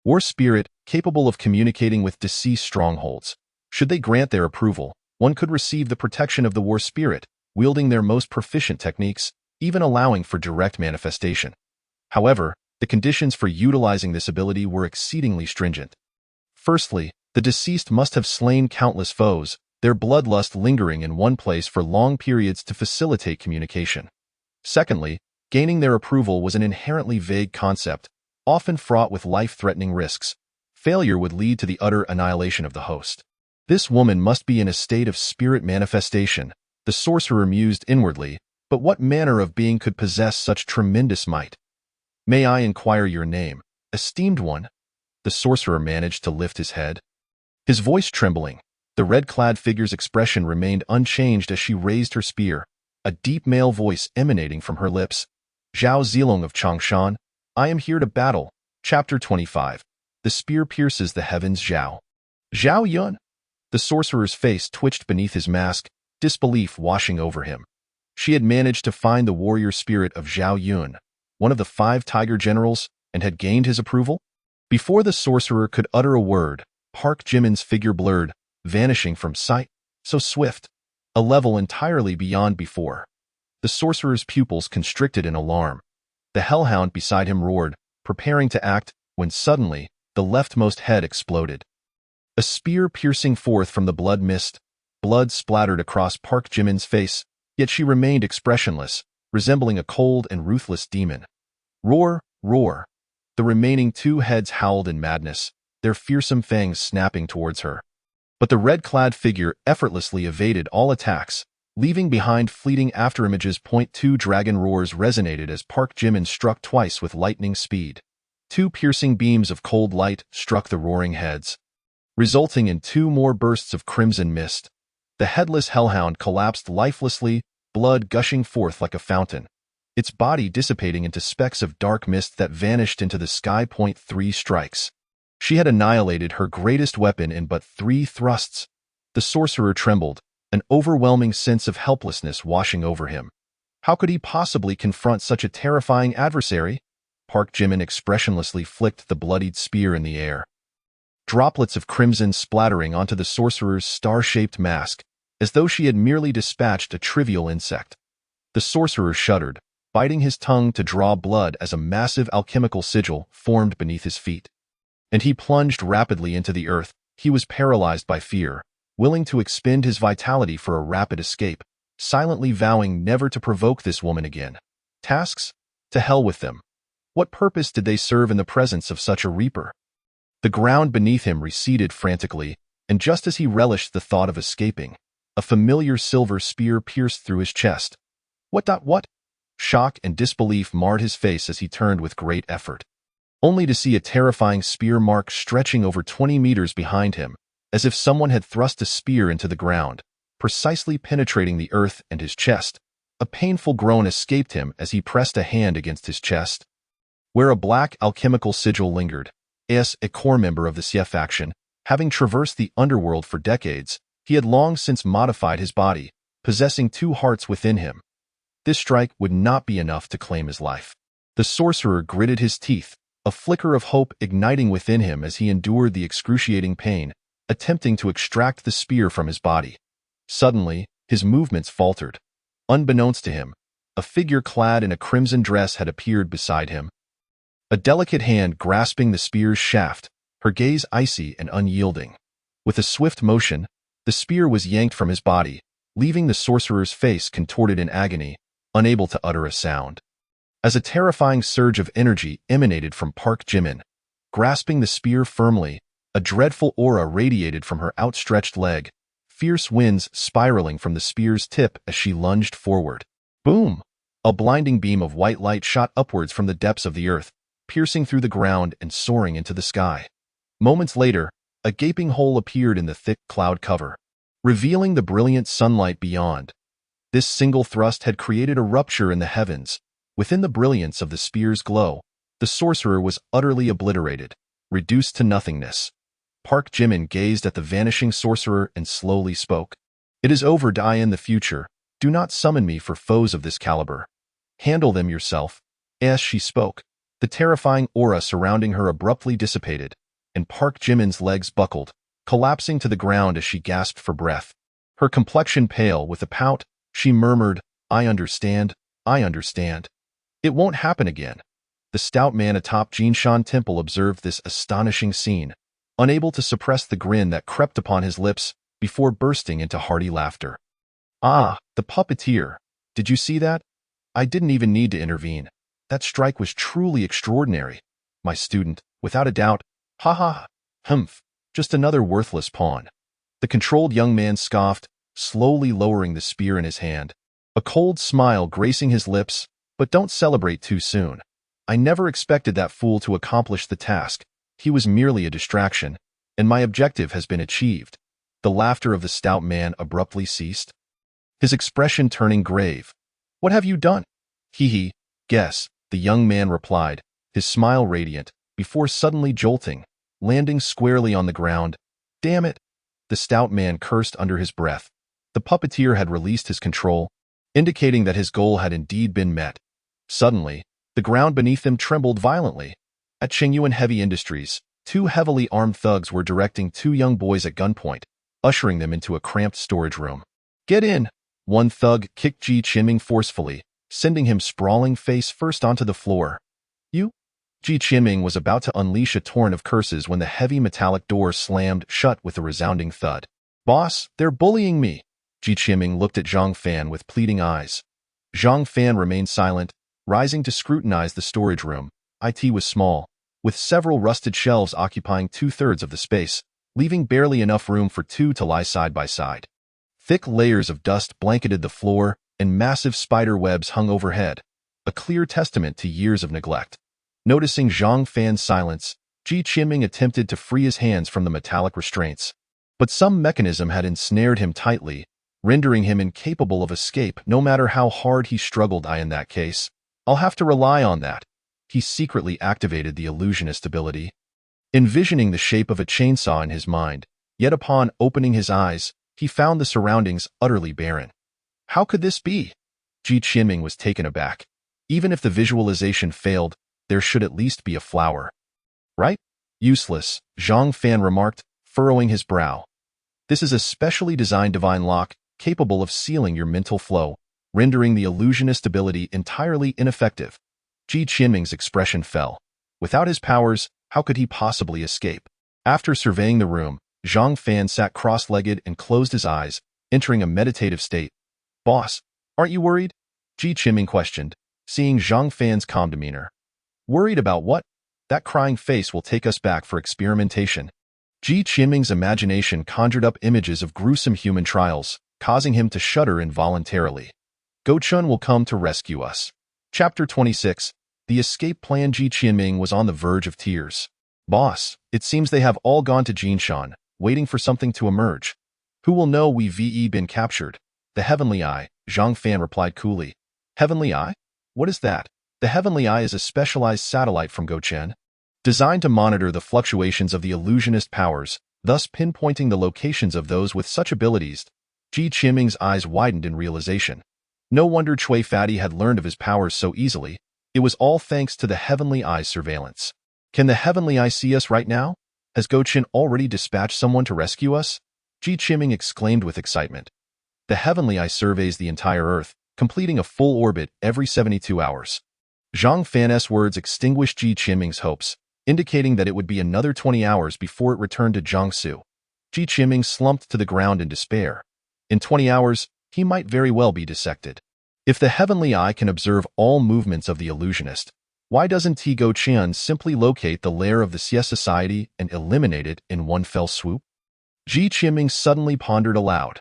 War spirit, capable of communicating with deceased strongholds. Should they grant their approval, one could receive the protection of the war spirit, wielding their most proficient techniques, even allowing for direct manifestation. However, the conditions for utilizing this ability were exceedingly stringent. Firstly, the deceased must have slain countless foes, their bloodlust lingering in one place for long periods to facilitate communication. Secondly, gaining their approval was an inherently vague concept, often fraught with life-threatening risks. Failure would lead to the utter annihilation of the host. This woman must be in a state of spirit manifestation, the sorcerer mused inwardly, but what manner of being could possess such tremendous might? May I inquire your name, esteemed one? The sorcerer managed to lift his head, his voice trembling. The red-clad figure's expression remained unchanged as she raised her spear, a deep male voice emanating from her lips. Zhao Zilong of Changshan, I am here to battle. Chapter 25. The spear pierces the heavens. Zhao Yun? The sorcerer's face twitched beneath his mask, disbelief washing over him. She had managed to find the warrior spirit of Zhao Yun, one of the 5 tiger generals, and had gained his approval? Before the sorcerer could utter a word, Park Jimin's figure blurred, vanishing from sight, so swift, a level entirely beyond before. The sorcerer's pupils constricted in alarm. The hellhound beside him roared, preparing to act, when suddenly, the leftmost head exploded. A spear piercing forth from the blood mist, blood splattered across Park Jimin's face, yet she remained expressionless, resembling a cold and ruthless demon. Roar, roar. The remaining 2 heads howled in madness, their fearsome fangs snapping towards her. But the red-clad figure effortlessly evaded all attacks, leaving behind fleeting afterimages. 2 dragon roars resonated as Park Jimin struck twice with lightning speed. 2 piercing beams of cold light struck the roaring heads, resulting in 2 more bursts of crimson mist. The headless hellhound collapsed lifelessly, blood gushing forth like a fountain, its body dissipating into specks of dark mist that vanished into the sky. 3 strikes. She had annihilated her greatest weapon in but 3 thrusts. The sorcerer trembled, an overwhelming sense of helplessness washing over him. How could he possibly confront such a terrifying adversary? Park Jimin expressionlessly flicked the bloodied spear in the air, droplets of crimson splattering onto the sorcerer's star-shaped mask, as though she had merely dispatched a trivial insect. The sorcerer shuddered, biting his tongue to draw blood as a massive alchemical sigil formed beneath his feet. And he plunged rapidly into the earth. He was paralyzed by fear, willing to expend his vitality for a rapid escape, silently vowing never to provoke this woman again. Tasks? To hell with them. What purpose did they serve in the presence of such a reaper? The ground beneath him receded frantically, and just as he relished the thought of escaping, a familiar silver spear pierced through his chest. What? Shock and disbelief marred his face as he turned with great effort, only to see a terrifying spear mark stretching over 20 meters behind him, as if someone had thrust a spear into the ground, precisely penetrating the earth and his chest. A painful groan escaped him as he pressed a hand against his chest, where a black alchemical sigil lingered. A core member of the Xie faction Having traversed the underworld for decades, he had long since modified his body, possessing two hearts within him. This strike would not be enough to claim his life. The sorcerer gritted his teeth, a flicker of hope igniting within him as he endured the excruciating pain, attempting to extract the spear from his body. Suddenly, his movements faltered. Unbeknownst to him, a figure clad in a crimson dress had appeared beside him. A delicate hand grasping the spear's shaft, her gaze icy and unyielding. With a swift motion, the spear was yanked from his body, leaving the sorcerer's face contorted in agony, unable to utter a sound. As a terrifying surge of energy emanated from Park Jimin, grasping the spear firmly, a dreadful aura radiated from her outstretched leg, fierce winds spiraling from the spear's tip as she lunged forward. Boom! A blinding beam of white light shot upwards from the depths of the earth, piercing through the ground and soaring into the sky. Moments later, a gaping hole appeared in the thick cloud cover, revealing the brilliant sunlight beyond. This single thrust had created a rupture in the heavens. Within the brilliance of the spear's glow, the sorcerer was utterly obliterated, reduced to nothingness. Park Jimin gazed at the vanishing sorcerer and slowly spoke. "It is over, die in the future. Do not summon me for foes of this caliber. Handle them yourself." As she spoke, the terrifying aura surrounding her abruptly dissipated, and Park Jimin's legs buckled, collapsing to the ground as she gasped for breath. Her complexion pale with a pout, she murmured, I understand. It won't happen again." The stout man atop Jinshan Temple observed this astonishing scene, unable to suppress the grin that crept upon his lips before bursting into hearty laughter. "Ah, the puppeteer. Did you see that? I didn't even need to intervene. That strike was truly extraordinary. My student, without a doubt. Ha ha. Humph. Just another worthless pawn." The controlled young man scoffed, slowly lowering the spear in his hand, a cold smile gracing his lips. "But don't celebrate too soon. I never expected that fool to accomplish the task. He was merely a distraction, and my objective has been achieved." The laughter of the stout man abruptly ceased, his expression turning grave. "What have you done?" "Hee, guess," the young man replied, his smile radiant, before suddenly jolting, landing squarely on the ground. "Damn it!" The stout man cursed under his breath. The puppeteer had released his control, indicating that his goal had indeed been met. Suddenly, the ground beneath them trembled violently. At Qingyuan Heavy Industries, two heavily armed thugs were directing two young boys at gunpoint, ushering them into a cramped storage room. "Get in!" One thug kicked Ji Qinming forcefully, sending him sprawling face first onto the floor. "You?" Ji Qinming was about to unleash a torrent of curses when the heavy metallic door slammed shut with a resounding thud. "Boss, they're bullying me." Ji Qinming looked at Zhang Fan with pleading eyes. Zhang Fan remained silent, rising to scrutinize the storage room. It was small, with several rusted shelves occupying 2/3 of the space, leaving barely enough room for two to lie side by side. Thick layers of dust blanketed the floor, and massive spider webs hung overhead, a clear testament to years of neglect. Noticing Zhang Fan's silence, Ji Qinming attempted to free his hands from the metallic restraints, but some mechanism had ensnared him tightly, rendering him incapable of escape no matter how hard he struggled. In that case, I'll have to rely on that." He secretly activated the illusionist ability, envisioning the shape of a chainsaw in his mind, yet upon opening his eyes, he found the surroundings utterly barren. How could this be? Ji Qinming was taken aback. Even if the visualization failed, there should at least be a flower. "Right? Useless," Zhang Fan remarked, furrowing his brow. "This is a specially designed divine lock, capable of sealing your mental flow, rendering the illusionist ability entirely ineffective." Ji Qinming's expression fell. Without his powers, how could he possibly escape? After surveying the room, Zhang Fan sat cross-legged and closed his eyes, entering a meditative state. "Boss, aren't you worried?" Ji Qinming questioned, seeing Zhang Fan's calm demeanor. "Worried about what? That crying face will take us back for experimentation." Ji Qinming's imagination conjured up images of gruesome human trials, causing him to shudder involuntarily. "Goucheng will come to rescue us." Chapter 26. The escape plan. Ji Qinming was on the verge of tears. "Boss, it seems they have all gone to Jinshan, waiting for something to emerge. Who will know we've been captured?" "The Heavenly Eye," Zhang Fan replied coolly. "Heavenly Eye? What is that?" "The Heavenly Eye is a specialized satellite from Goucheng, designed to monitor the fluctuations of the illusionist powers thus pinpointing the locations of those with such abilities. Ji Qiming's eyes widened in realization. No wonder Cui Fatty had learned of his powers so easily. It was all thanks to the Heavenly Eye's surveillance. Can the Heavenly Eye see us right now? Has Goucheng already dispatched someone to rescue us? Ji Qiming exclaimed with excitement. The Heavenly Eye surveys the entire Earth, completing a full orbit every 72 hours. Zhang Fan's words extinguished Ji Qiming's hopes, indicating that it would be another 20 hours before it returned to Jiangsu. Ji Qiming slumped to the ground in despair. In 20 hours, he might very well be dissected. If the Heavenly Eye can observe all movements of the illusionist, why doesn't Goucheng simply locate the lair of the Xie Society and eliminate it in one fell swoop? Ji Qiming suddenly pondered aloud.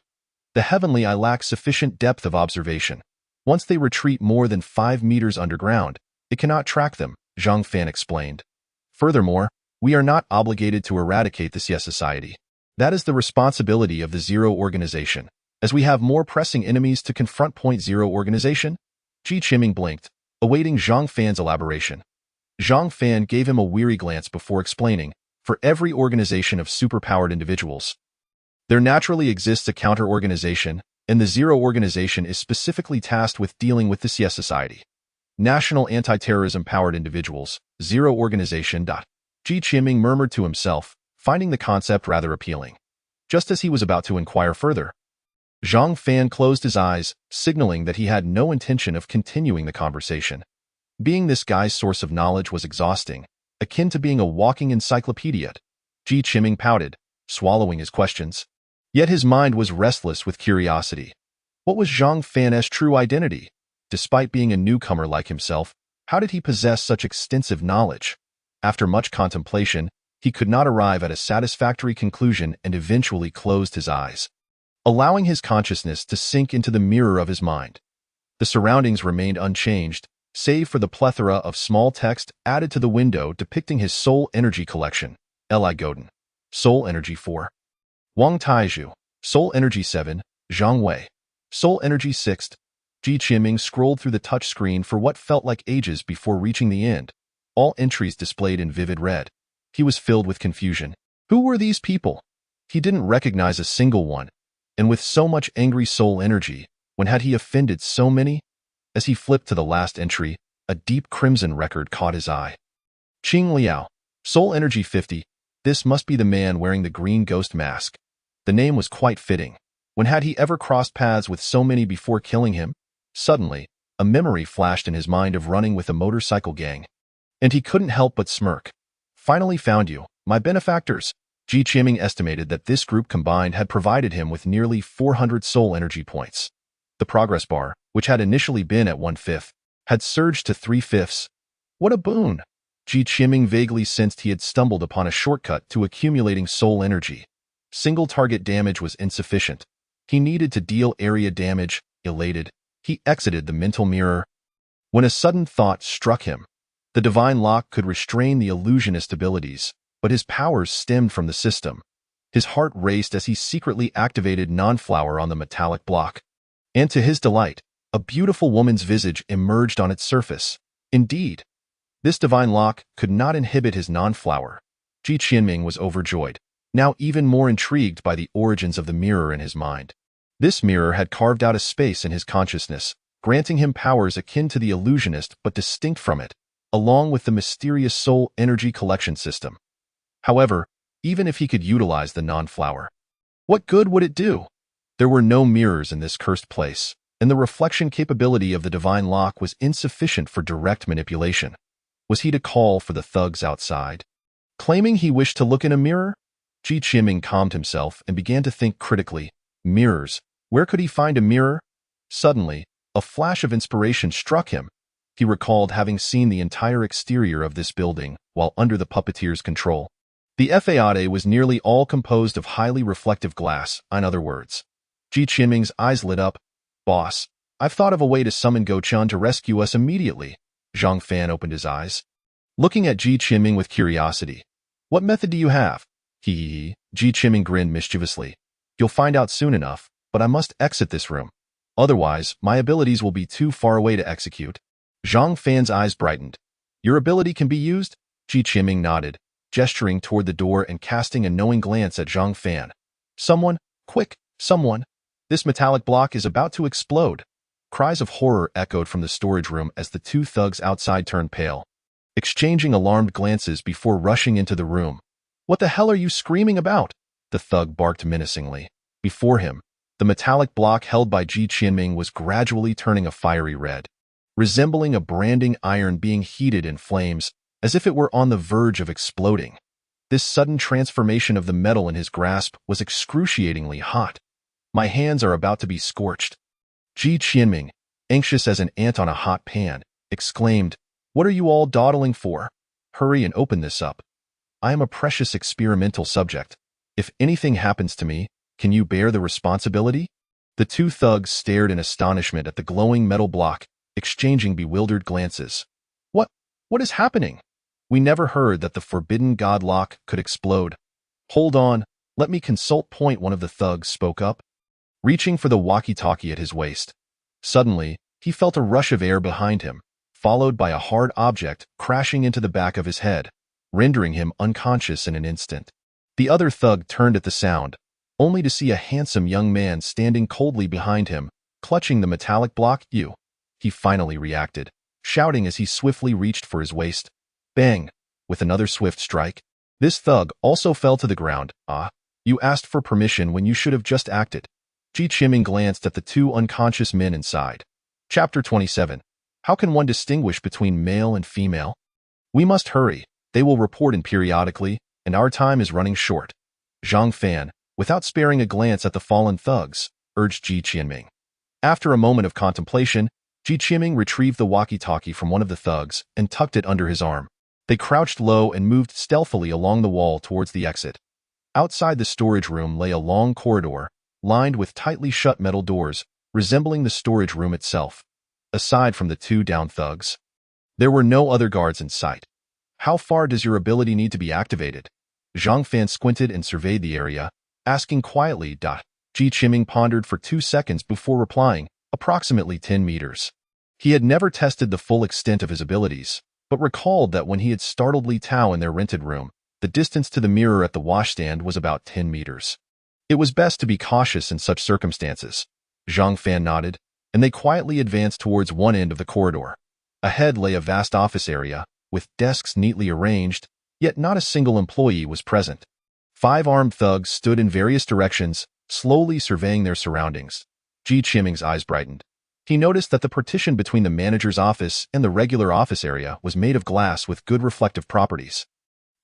The Heavenly Eye lacks sufficient depth of observation. Once they retreat more than 5 meters underground, it cannot track them, Zhang Fan explained. Furthermore, we are not obligated to eradicate the Xie Society. That is the responsibility of the Zero Organization. As we have more pressing enemies to confront. Zero Organization? Ji Qiming blinked, awaiting Zhang Fan's elaboration. Zhang Fan gave him a weary glance before explaining, for every organization of superpowered individuals, there naturally exists a counter-organization, and the Zero Organization is specifically tasked with dealing with the Xie Society. National Anti-Terrorism-Powered Individuals, Zero Organization. Ji Qiming murmured to himself, finding the concept rather appealing. Just as he was about to inquire further, Zhang Fan closed his eyes, signaling that he had no intention of continuing the conversation. Being this guy's source of knowledge was exhausting, akin to being a walking encyclopedia. Ji Qiming pouted, swallowing his questions. Yet his mind was restless with curiosity. What was Zhang Fan's true identity? Despite being a newcomer like himself, how did he possess such extensive knowledge? After much contemplation, he could not arrive at a satisfactory conclusion and eventually closed his eyes, allowing his consciousness to sink into the mirror of his mind. The surroundings remained unchanged, save for the plethora of small text added to the window depicting his soul energy collection. Li Godin. Soul Energy 4. Wang Taizhu. Soul Energy 7. Zhang Wei. Soul Energy 6. Ji Qiming scrolled through the touch screen for what felt like ages before reaching the end, all entries displayed in vivid red. He was filled with confusion. Who were these people? He didn't recognize a single one. And with so much angry soul energy, when had he offended so many? As he flipped to the last entry, a deep crimson record caught his eye. Qing Liao. Soul Energy 50. This must be the man wearing the green ghost mask. The name was quite fitting. When had he ever crossed paths with so many before killing him? Suddenly, a memory flashed in his mind of running with a motorcycle gang. And he couldn't help but smirk. Finally found you, my benefactors. Ji Qiming estimated that this group combined had provided him with nearly 400 soul energy points. The progress bar, which had initially been at 1/5, had surged to 3/5. What a boon! Ji Qiming vaguely sensed he had stumbled upon a shortcut to accumulating soul energy. Single target damage was insufficient. He needed to deal area damage. Elated, he exited the mental mirror. When a sudden thought struck him, the divine lock could restrain the illusionist abilities, but his powers stemmed from the system. His heart raced as he secretly activated non-flower on the metallic block. And to his delight, a beautiful woman's visage emerged on its surface. Indeed, this divine lock could not inhibit his non-flower. Ji Qiming was overjoyed, now even more intrigued by the origins of the mirror in his mind. This mirror had carved out a space in his consciousness, granting him powers akin to the illusionist but distinct from it, along with the mysterious soul energy collection system. However, even if he could utilize the non-flower, what good would it do? There were no mirrors in this cursed place, and the reflection capability of the divine lock was insufficient for direct manipulation. Was he to call for the thugs outside, claiming he wished to look in a mirror? Ji Qiming calmed himself and began to think critically. Mirrors. Where could he find a mirror? Suddenly, a flash of inspiration struck him. He recalled having seen the entire exterior of this building while under the puppeteer's control. The faade was nearly all composed of highly reflective glass, in other words. Ji Qiming's eyes lit up. Boss, I've thought of a way to summon Goucheng to rescue us immediately. Zhang Fan opened his eyes, looking at Ji Qiming with curiosity. What method do you have? Ji Qiming grinned mischievously. You'll find out soon enough, but I must exit this room. Otherwise, my abilities will be too far away to execute. Zhang Fan's eyes brightened. Your ability can be used? Ji Qiming nodded. gesturing toward the door and casting a knowing glance at Zhang Fan. Someone, quick, someone. This metallic block is about to explode. Cries of horror echoed from the storage room as the two thugs outside turned pale, exchanging alarmed glances before rushing into the room. What the hell are you screaming about? The thug barked menacingly. Before him, the metallic block held by Ji Qianming was gradually turning a fiery red, resembling a branding iron being heated in flames, as if it were on the verge of exploding. This sudden transformation of the metal in his grasp was excruciatingly hot. My hands are about to be scorched. Ji Qianming, anxious as an ant on a hot pan, exclaimed, "What are you all dawdling for? Hurry and open this up. I am a precious experimental subject. If anything happens to me, can you bear the responsibility?" The two thugs stared in astonishment at the glowing metal block, exchanging bewildered glances. What is happening? We never heard that the forbidden god lock could explode. Hold on, let me consult. One of the thugs spoke up, reaching for the walkie-talkie at his waist. Suddenly, he felt a rush of air behind him, followed by a hard object crashing into the back of his head, rendering him unconscious in an instant. The other thug turned at the sound, only to see a handsome young man standing coldly behind him, clutching the metallic block. "You!" He finally reacted, shouting as he swiftly reached for his waist. Bang! With another swift strike. This thug also fell to the ground. "Ah, you asked for permission when you should have just acted." Ji Qianming glanced at the two unconscious men inside. Chapter 27. How can one distinguish between male and female? We must hurry. They will report in periodically, and our time is running short. Zhang Fan, without sparing a glance at the fallen thugs, urged Ji Qianming. After a moment of contemplation, Ji Qianming retrieved the walkie-talkie from one of the thugs and tucked it under his arm. They crouched low and moved stealthily along the wall towards the exit. Outside the storage room lay a long corridor, lined with tightly shut metal doors, resembling the storage room itself. Aside from the two downed thugs, there were no other guards in sight. How far does your ability need to be activated? Zhang Fan squinted and surveyed the area, asking quietly. Ji Qianming pondered for 2 seconds before replying, approximately 10 meters. He had never tested the full extent of his abilities, but recalled that when he had startled Li Tao in their rented room, the distance to the mirror at the washstand was about 10 meters. It was best to be cautious in such circumstances. Zhang Fan nodded, and they quietly advanced towards one end of the corridor. Ahead lay a vast office area, with desks neatly arranged, yet not a single employee was present. 5 armed thugs stood in various directions, slowly surveying their surroundings. Ji Qianming's eyes brightened. He noticed that the partition between the manager's office and the regular office area was made of glass with good reflective properties,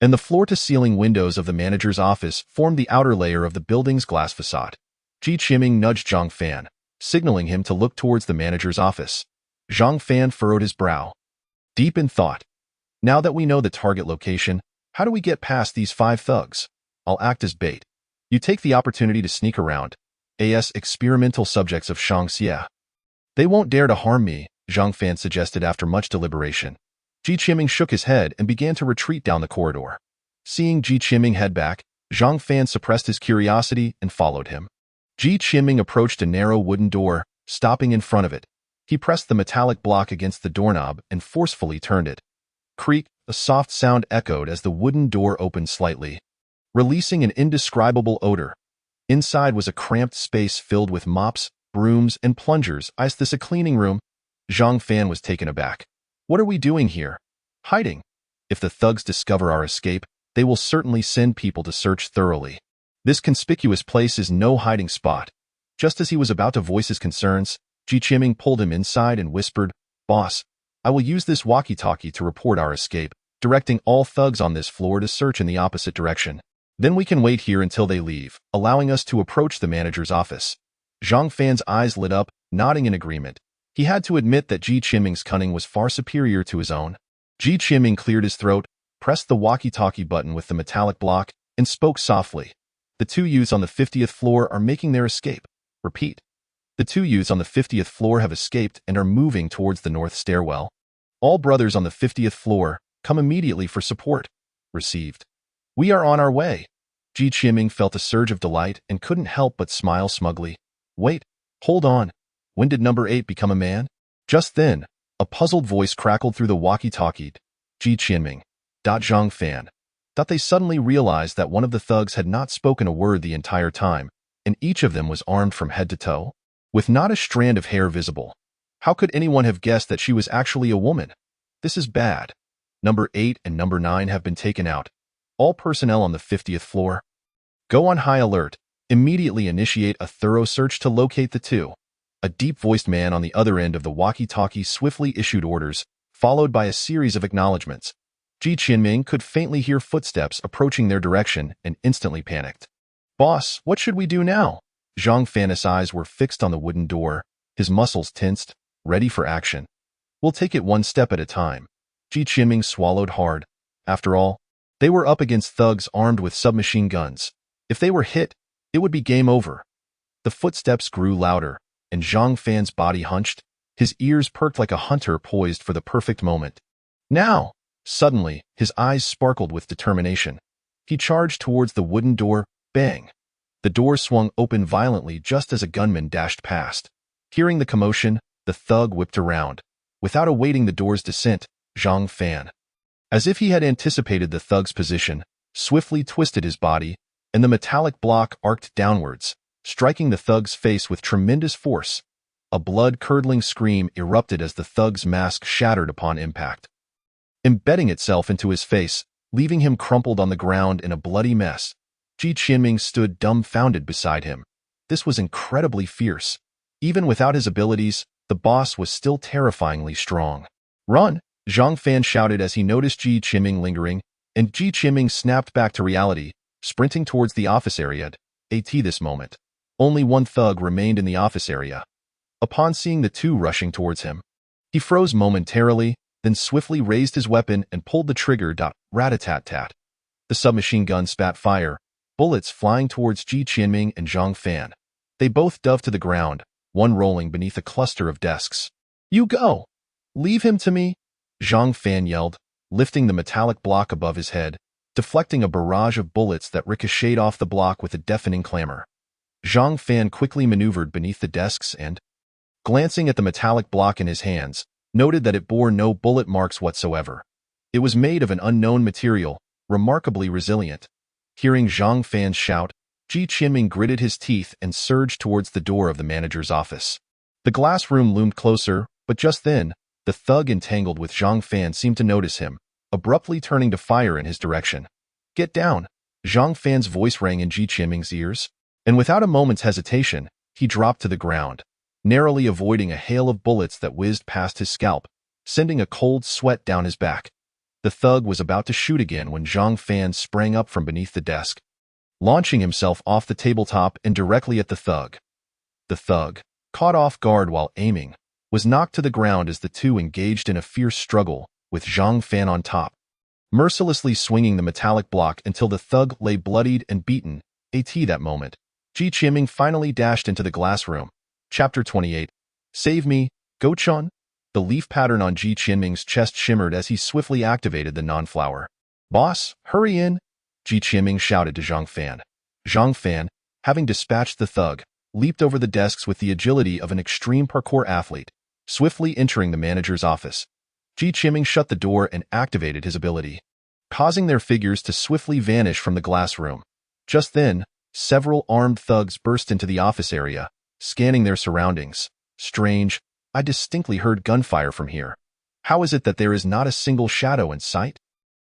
and the floor-to-ceiling windows of the manager's office formed the outer layer of the building's glass facade. Ji Qianming nudged Zhang Fan, signaling him to look towards the manager's office. Zhang Fan furrowed his brow, deep in thought. Now that we know the target location, how do we get past these 5 thugs? I'll act as bait. You take the opportunity to sneak around. As experimental subjects of Huaxia. They won't dare to harm me, Zhang Fan suggested after much deliberation. Ji Qianming shook his head and began to retreat down the corridor. Seeing Ji Qianming head back, Zhang Fan suppressed his curiosity and followed him. Ji Qianming approached a narrow wooden door, stopping in front of it. He pressed the metallic block against the doorknob and forcefully turned it. Creak, a soft sound echoed as the wooden door opened slightly, releasing an indescribable odor. Inside was a cramped space filled with mops, brooms, and plungers. Is this a cleaning room? Zhang Fan was taken aback. What are we doing here? Hiding. If the thugs discover our escape, they will certainly send people to search thoroughly. This conspicuous place is no hiding spot. Just as he was about to voice his concerns, Ji Qianming pulled him inside and whispered, Boss, I will use this walkie-talkie to report our escape, directing all thugs on this floor to search in the opposite direction. Then we can wait here until they leave, allowing us to approach the manager's office. Zhang Fan's eyes lit up, nodding in agreement. He had to admit that Ji Qianming's cunning was far superior to his own. Ji Qianming cleared his throat, pressed the walkie-talkie button with the metallic block, and spoke softly. The 2 youths on the 50th floor are making their escape. Repeat. The 2 youths on the 50th floor have escaped and are moving towards the north stairwell. All brothers on the 50th floor, come immediately for support. Received. We are on our way. Ji Qianming felt a surge of delight and couldn't help but smile smugly. Wait, hold on. When did number 8 become a man? Just then, a puzzled voice crackled through the walkie-talkie. Ji Qianming. Zhang Fan. Thought they suddenly realized that one of the thugs had not spoken a word the entire time, and each of them was armed from head to toe, with not a strand of hair visible. How could anyone have guessed that she was actually a woman? This is bad. Number 8 and number 9 have been taken out. All personnel on the 50th floor. Go on high alert. Immediately initiate a thorough search to locate the two. A deep-voiced man on the other end of the walkie-talkie swiftly issued orders, followed by a series of acknowledgments. Ji Qinming could faintly hear footsteps approaching their direction and instantly panicked. Boss, what should we do now? Zhang Fan's eyes were fixed on the wooden door, his muscles tensed, ready for action. We'll take it one step at a time. Ji Qinming swallowed hard. After all, they were up against thugs armed with submachine guns. If they were hit, it would be game over. The footsteps grew louder, and Zhang Fan's body hunched, his ears perked like a hunter poised for the perfect moment. Now! Suddenly, his eyes sparkled with determination. He charged towards the wooden door. Bang! The door swung open violently just as a gunman dashed past. Hearing the commotion, the thug whipped around. Without awaiting the door's descent, Zhang Fan, as if he had anticipated the thug's position, swiftly twisted his body, and the metallic block arced downwards, striking the thug's face with tremendous force. A blood-curdling scream erupted as the thug's mask shattered upon impact, embedding itself into his face, leaving him crumpled on the ground in a bloody mess. Ji Qinming stood dumbfounded beside him. This was incredibly fierce. Even without his abilities, the boss was still terrifyingly strong. Run! Zhang Fan shouted as he noticed Ji Qinming lingering, and Ji Qinming snapped back to reality, sprinting towards the office area. At this moment, only one thug remained in the office area. Upon seeing the two rushing towards him, he froze momentarily, then swiftly raised his weapon and pulled the trigger. Rat-a-tat-tat. The submachine gun spat fire, bullets flying towards Ji Qinming and Zhang Fan. They both dove to the ground, one rolling beneath a cluster of desks. You go! Leave him to me! Zhang Fan yelled, lifting the metallic block above his head, deflecting a barrage of bullets that ricocheted off the block with a deafening clamor. Zhang Fan quickly maneuvered beneath the desks and, glancing at the metallic block in his hands, noted that it bore no bullet marks whatsoever. It was made of an unknown material, remarkably resilient. Hearing Zhang Fan's shout, Ji Qinming gritted his teeth and surged towards the door of the manager's office. The glass room loomed closer, but just then, the thug entangled with Zhang Fan seemed to notice him, abruptly turning to fire in his direction. Get down! Zhang Fan's voice rang in Ji Qinming's ears, and without a moment's hesitation, he dropped to the ground, narrowly avoiding a hail of bullets that whizzed past his scalp, sending a cold sweat down his back. The thug was about to shoot again when Zhang Fan sprang up from beneath the desk, launching himself off the tabletop and directly at the thug. The thug, caught off guard while aiming, was knocked to the ground as the two engaged in a fierce struggle, with Zhang Fan on top, mercilessly swinging the metallic block until the thug lay bloodied and beaten. At that moment, Ji Qinming finally dashed into the glass room. Chapter 28. Save me, Goucheng! The leaf pattern on Ji Qinming's chest shimmered as he swiftly activated the non-flower. Boss, hurry in! Ji Qinming shouted to Zhang Fan. Zhang Fan, having dispatched the thug, leaped over the desks with the agility of an extreme parkour athlete, swiftly entering the manager's office. Ji Qinming shut the door and activated his ability, causing their figures to swiftly vanish from the glass room. Just then, several armed thugs burst into the office area, scanning their surroundings. Strange, I distinctly heard gunfire from here. How is it that there is not a single shadow in sight?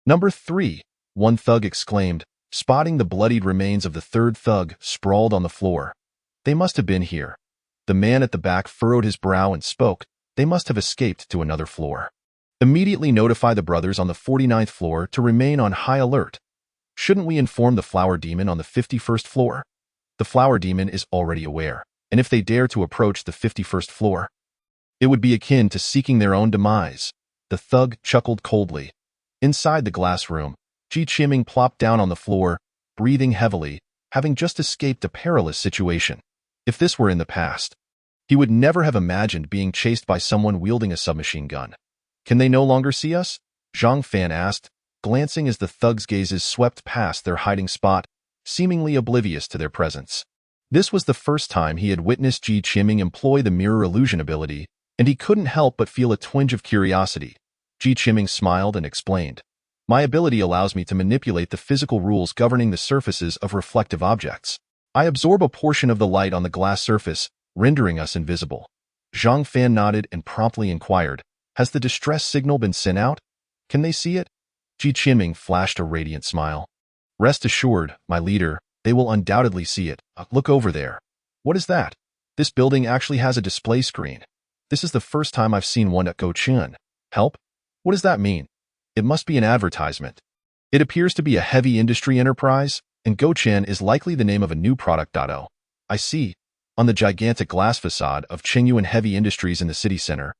Number 3, one thug exclaimed, spotting the bloodied remains of the third thug sprawled on the floor. They must have been here. The man at the back furrowed his brow and spoke. They must have escaped to another floor. Immediately notify the brothers on the 49th floor to remain on high alert. Shouldn't we inform the flower demon on the 51st floor? The flower demon is already aware, and if they dare to approach the 51st floor, it would be akin to seeking their own demise. The thug chuckled coldly. Inside the glass room, Ji Qinming plopped down on the floor, breathing heavily, having just escaped a perilous situation. If this were in the past, he would never have imagined being chased by someone wielding a submachine gun. Can they no longer see us? Zhang Fan asked, glancing as the thugs' gazes swept past their hiding spot, seemingly oblivious to their presence. This was the first time he had witnessed Ji Qinming employ the mirror illusion ability, and he couldn't help but feel a twinge of curiosity. Ji Qinming smiled and explained. My ability allows me to manipulate the physical rules governing the surfaces of reflective objects. I absorb a portion of the light on the glass surface, rendering us invisible. Zhang Fan nodded and promptly inquired, has the distress signal been sent out? Can they see it? Ji Qinming flashed a radiant smile. Rest assured, my leader, they will undoubtedly see it. Look over there. What is that? This building actually has a display screen. This is the first time I've seen one at Goucheng. Help? What does that mean? It must be an advertisement. It appears to be a heavy industry enterprise, and Goucheng is likely the name of a new product. I see. On the gigantic glass facade of Qingyuan Heavy Industries in the city center,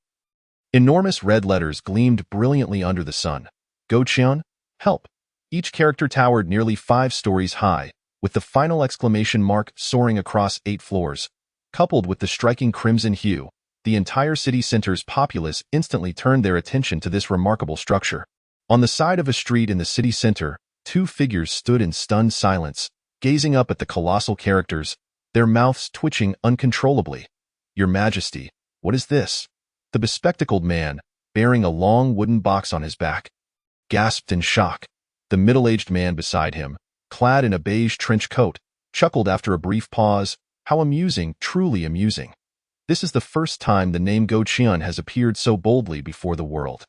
enormous red letters gleamed brilliantly under the sun. Goucheng, help! Each character towered nearly 5 stories high, with the final exclamation mark soaring across 8 floors. Coupled with the striking crimson hue, the entire city center's populace instantly turned their attention to this remarkable structure. On the side of a street in the city center, 2 figures stood in stunned silence, gazing up at the colossal characters, their mouths twitching uncontrollably. Your Majesty, what is this? The bespectacled man, bearing a long wooden box on his back, gasped in shock. The middle-aged man beside him, clad in a beige trench coat, chuckled after a brief pause. How amusing, truly amusing. This is the first time the name Goucheng has appeared so boldly before the world.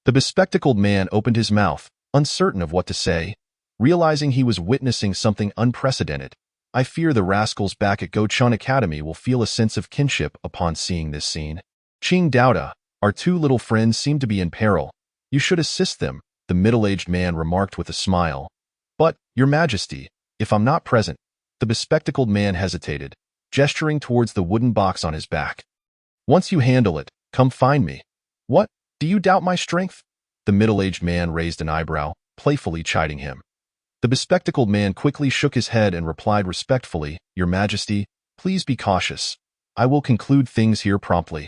The bespectacled man opened his mouth, uncertain of what to say, realizing he was witnessing something unprecedented. I fear the rascals back at Goucheng Academy will feel a sense of kinship upon seeing this scene. Qing Douda, our 2 little friends seem to be in peril. You should assist them, the middle-aged man remarked with a smile. But, Your Majesty, if I'm not present, the bespectacled man hesitated, gesturing towards the wooden box on his back. Once you handle it, come find me. What? Do you doubt my strength? The middle-aged man raised an eyebrow, playfully chiding him. The bespectacled man quickly shook his head and replied respectfully, Your Majesty, please be cautious. I will conclude things here promptly.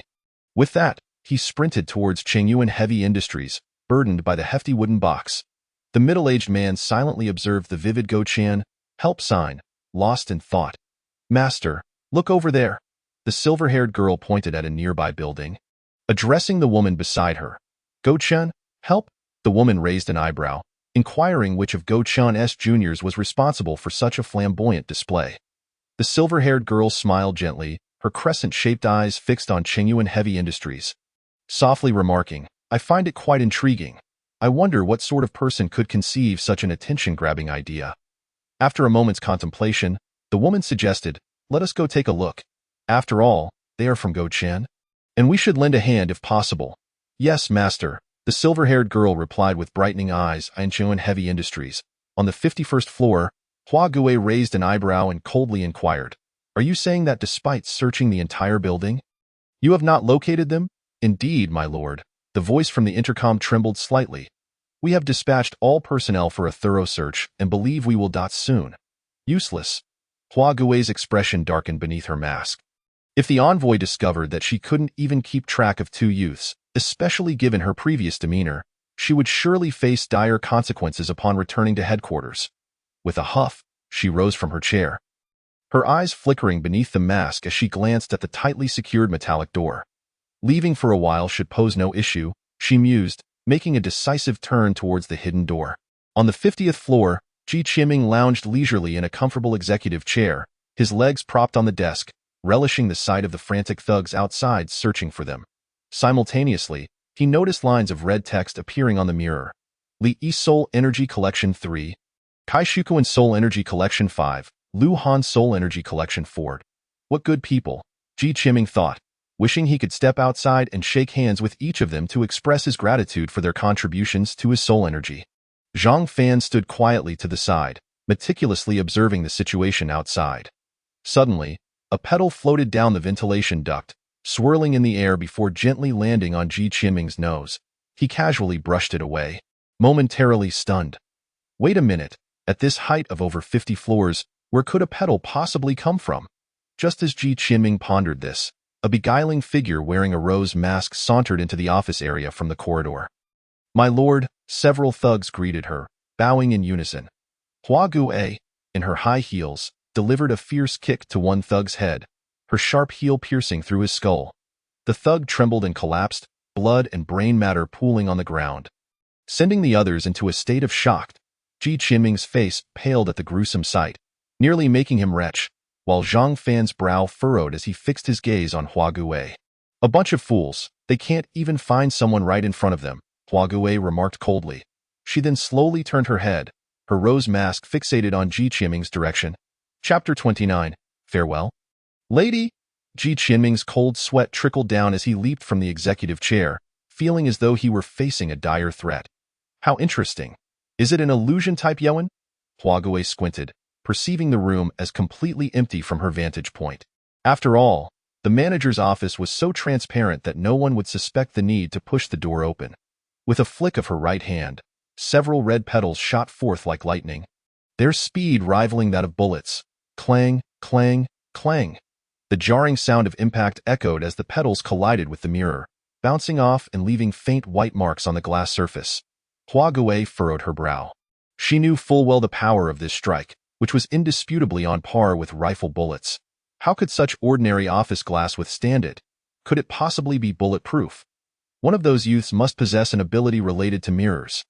With that, he sprinted towards Qingyuan Heavy Industries, burdened by the hefty wooden box. The middle-aged man silently observed the vivid Goucheng help sign, lost in thought. Master, look over there. The silver-haired girl pointed at a nearby building, addressing the woman beside her. Goucheng, help? The woman raised an eyebrow, inquiring which of Goucheng's juniors was responsible for such a flamboyant display. The silver-haired girl smiled gently, her crescent-shaped eyes fixed on Qingyuan Heavy Industries, softly remarking, I find it quite intriguing. I wonder what sort of person could conceive such an attention-grabbing idea. After a moment's contemplation, the woman suggested, let us go take a look. After all, they are from Goucheng, and we should lend a hand if possible. Yes, master, the silver-haired girl replied with brightening eyes. Qingyuan Heavy Industries. On the 51st floor, Huaxia raised an eyebrow and coldly inquired, are you saying that despite searching the entire building, you have not located them? Indeed, my lord. The voice from the intercom trembled slightly. We have dispatched all personnel for a thorough search and believe we will dot soon. Useless. Huaxia's expression darkened beneath her mask. If the envoy discovered that she couldn't even keep track of 2 youths, especially given her previous demeanor, she would surely face dire consequences upon returning to headquarters. With a huff, she rose from her chair, her eyes flickering beneath the mask as she glanced at the tightly secured metallic door. Leaving for a while should pose no issue, she mused, making a decisive turn towards the hidden door. On the 50th floor, Ji Qinming lounged leisurely in a comfortable executive chair, his legs propped on the desk, relishing the sight of the frantic thugs outside searching for them. Simultaneously, he noticed lines of red text appearing on the mirror. Li Yi Soul Energy Collection 3, Kai Shukuan Soul Energy Collection 5, Lu Han Soul Energy Collection 4. What good people, Ji Qinming thought, wishing he could step outside and shake hands with each of them to express his gratitude for their contributions to his soul energy. Zhang Fan stood quietly to the side, meticulously observing the situation outside. Suddenly, a petal floated down the ventilation duct, swirling in the air before gently landing on Ji Qinming's nose. He casually brushed it away, momentarily stunned. Wait a minute, at this height of over 50 floors, where could a petal possibly come from? Just as Ji Qinming pondered this, a beguiling figure wearing a rose mask sauntered into the office area from the corridor. My lord, several thugs greeted her, bowing in unison. Huaxia, in her high heels, delivered a fierce kick to one thug's head, her sharp heel piercing through his skull. The thug trembled and collapsed, blood and brain matter pooling on the ground. sending the others into a state of shock. Ji Qinming's face paled at the gruesome sight, nearly making him retch, while Zhang Fan's brow furrowed as he fixed his gaze on Huaxia. A bunch of fools, they can't even find someone right in front of them, Huaxia remarked coldly. She then slowly turned her head, her rose mask fixated on Ji Qinming's direction. Chapter 29. Farewell? Lady? Ji Qinming's cold sweat trickled down as he leaped from the executive chair, feeling as though he were facing a dire threat. How interesting. Is it an illusion-type Yuan? Huaxia squinted, perceiving the room as completely empty from her vantage point. After all, the manager's office was so transparent that no one would suspect the need to push the door open. With a flick of her right hand, several red petals shot forth like lightning, their speed rivaling that of bullets. Clang, clang, clang. The jarring sound of impact echoed as the petals collided with the mirror, bouncing off and leaving faint white marks on the glass surface. Huaxia furrowed her brow. She knew full well the power of this strike, which was indisputably on par with rifle bullets. How could such ordinary office glass withstand it? Could it possibly be bulletproof? One of those youths must possess an ability related to mirrors.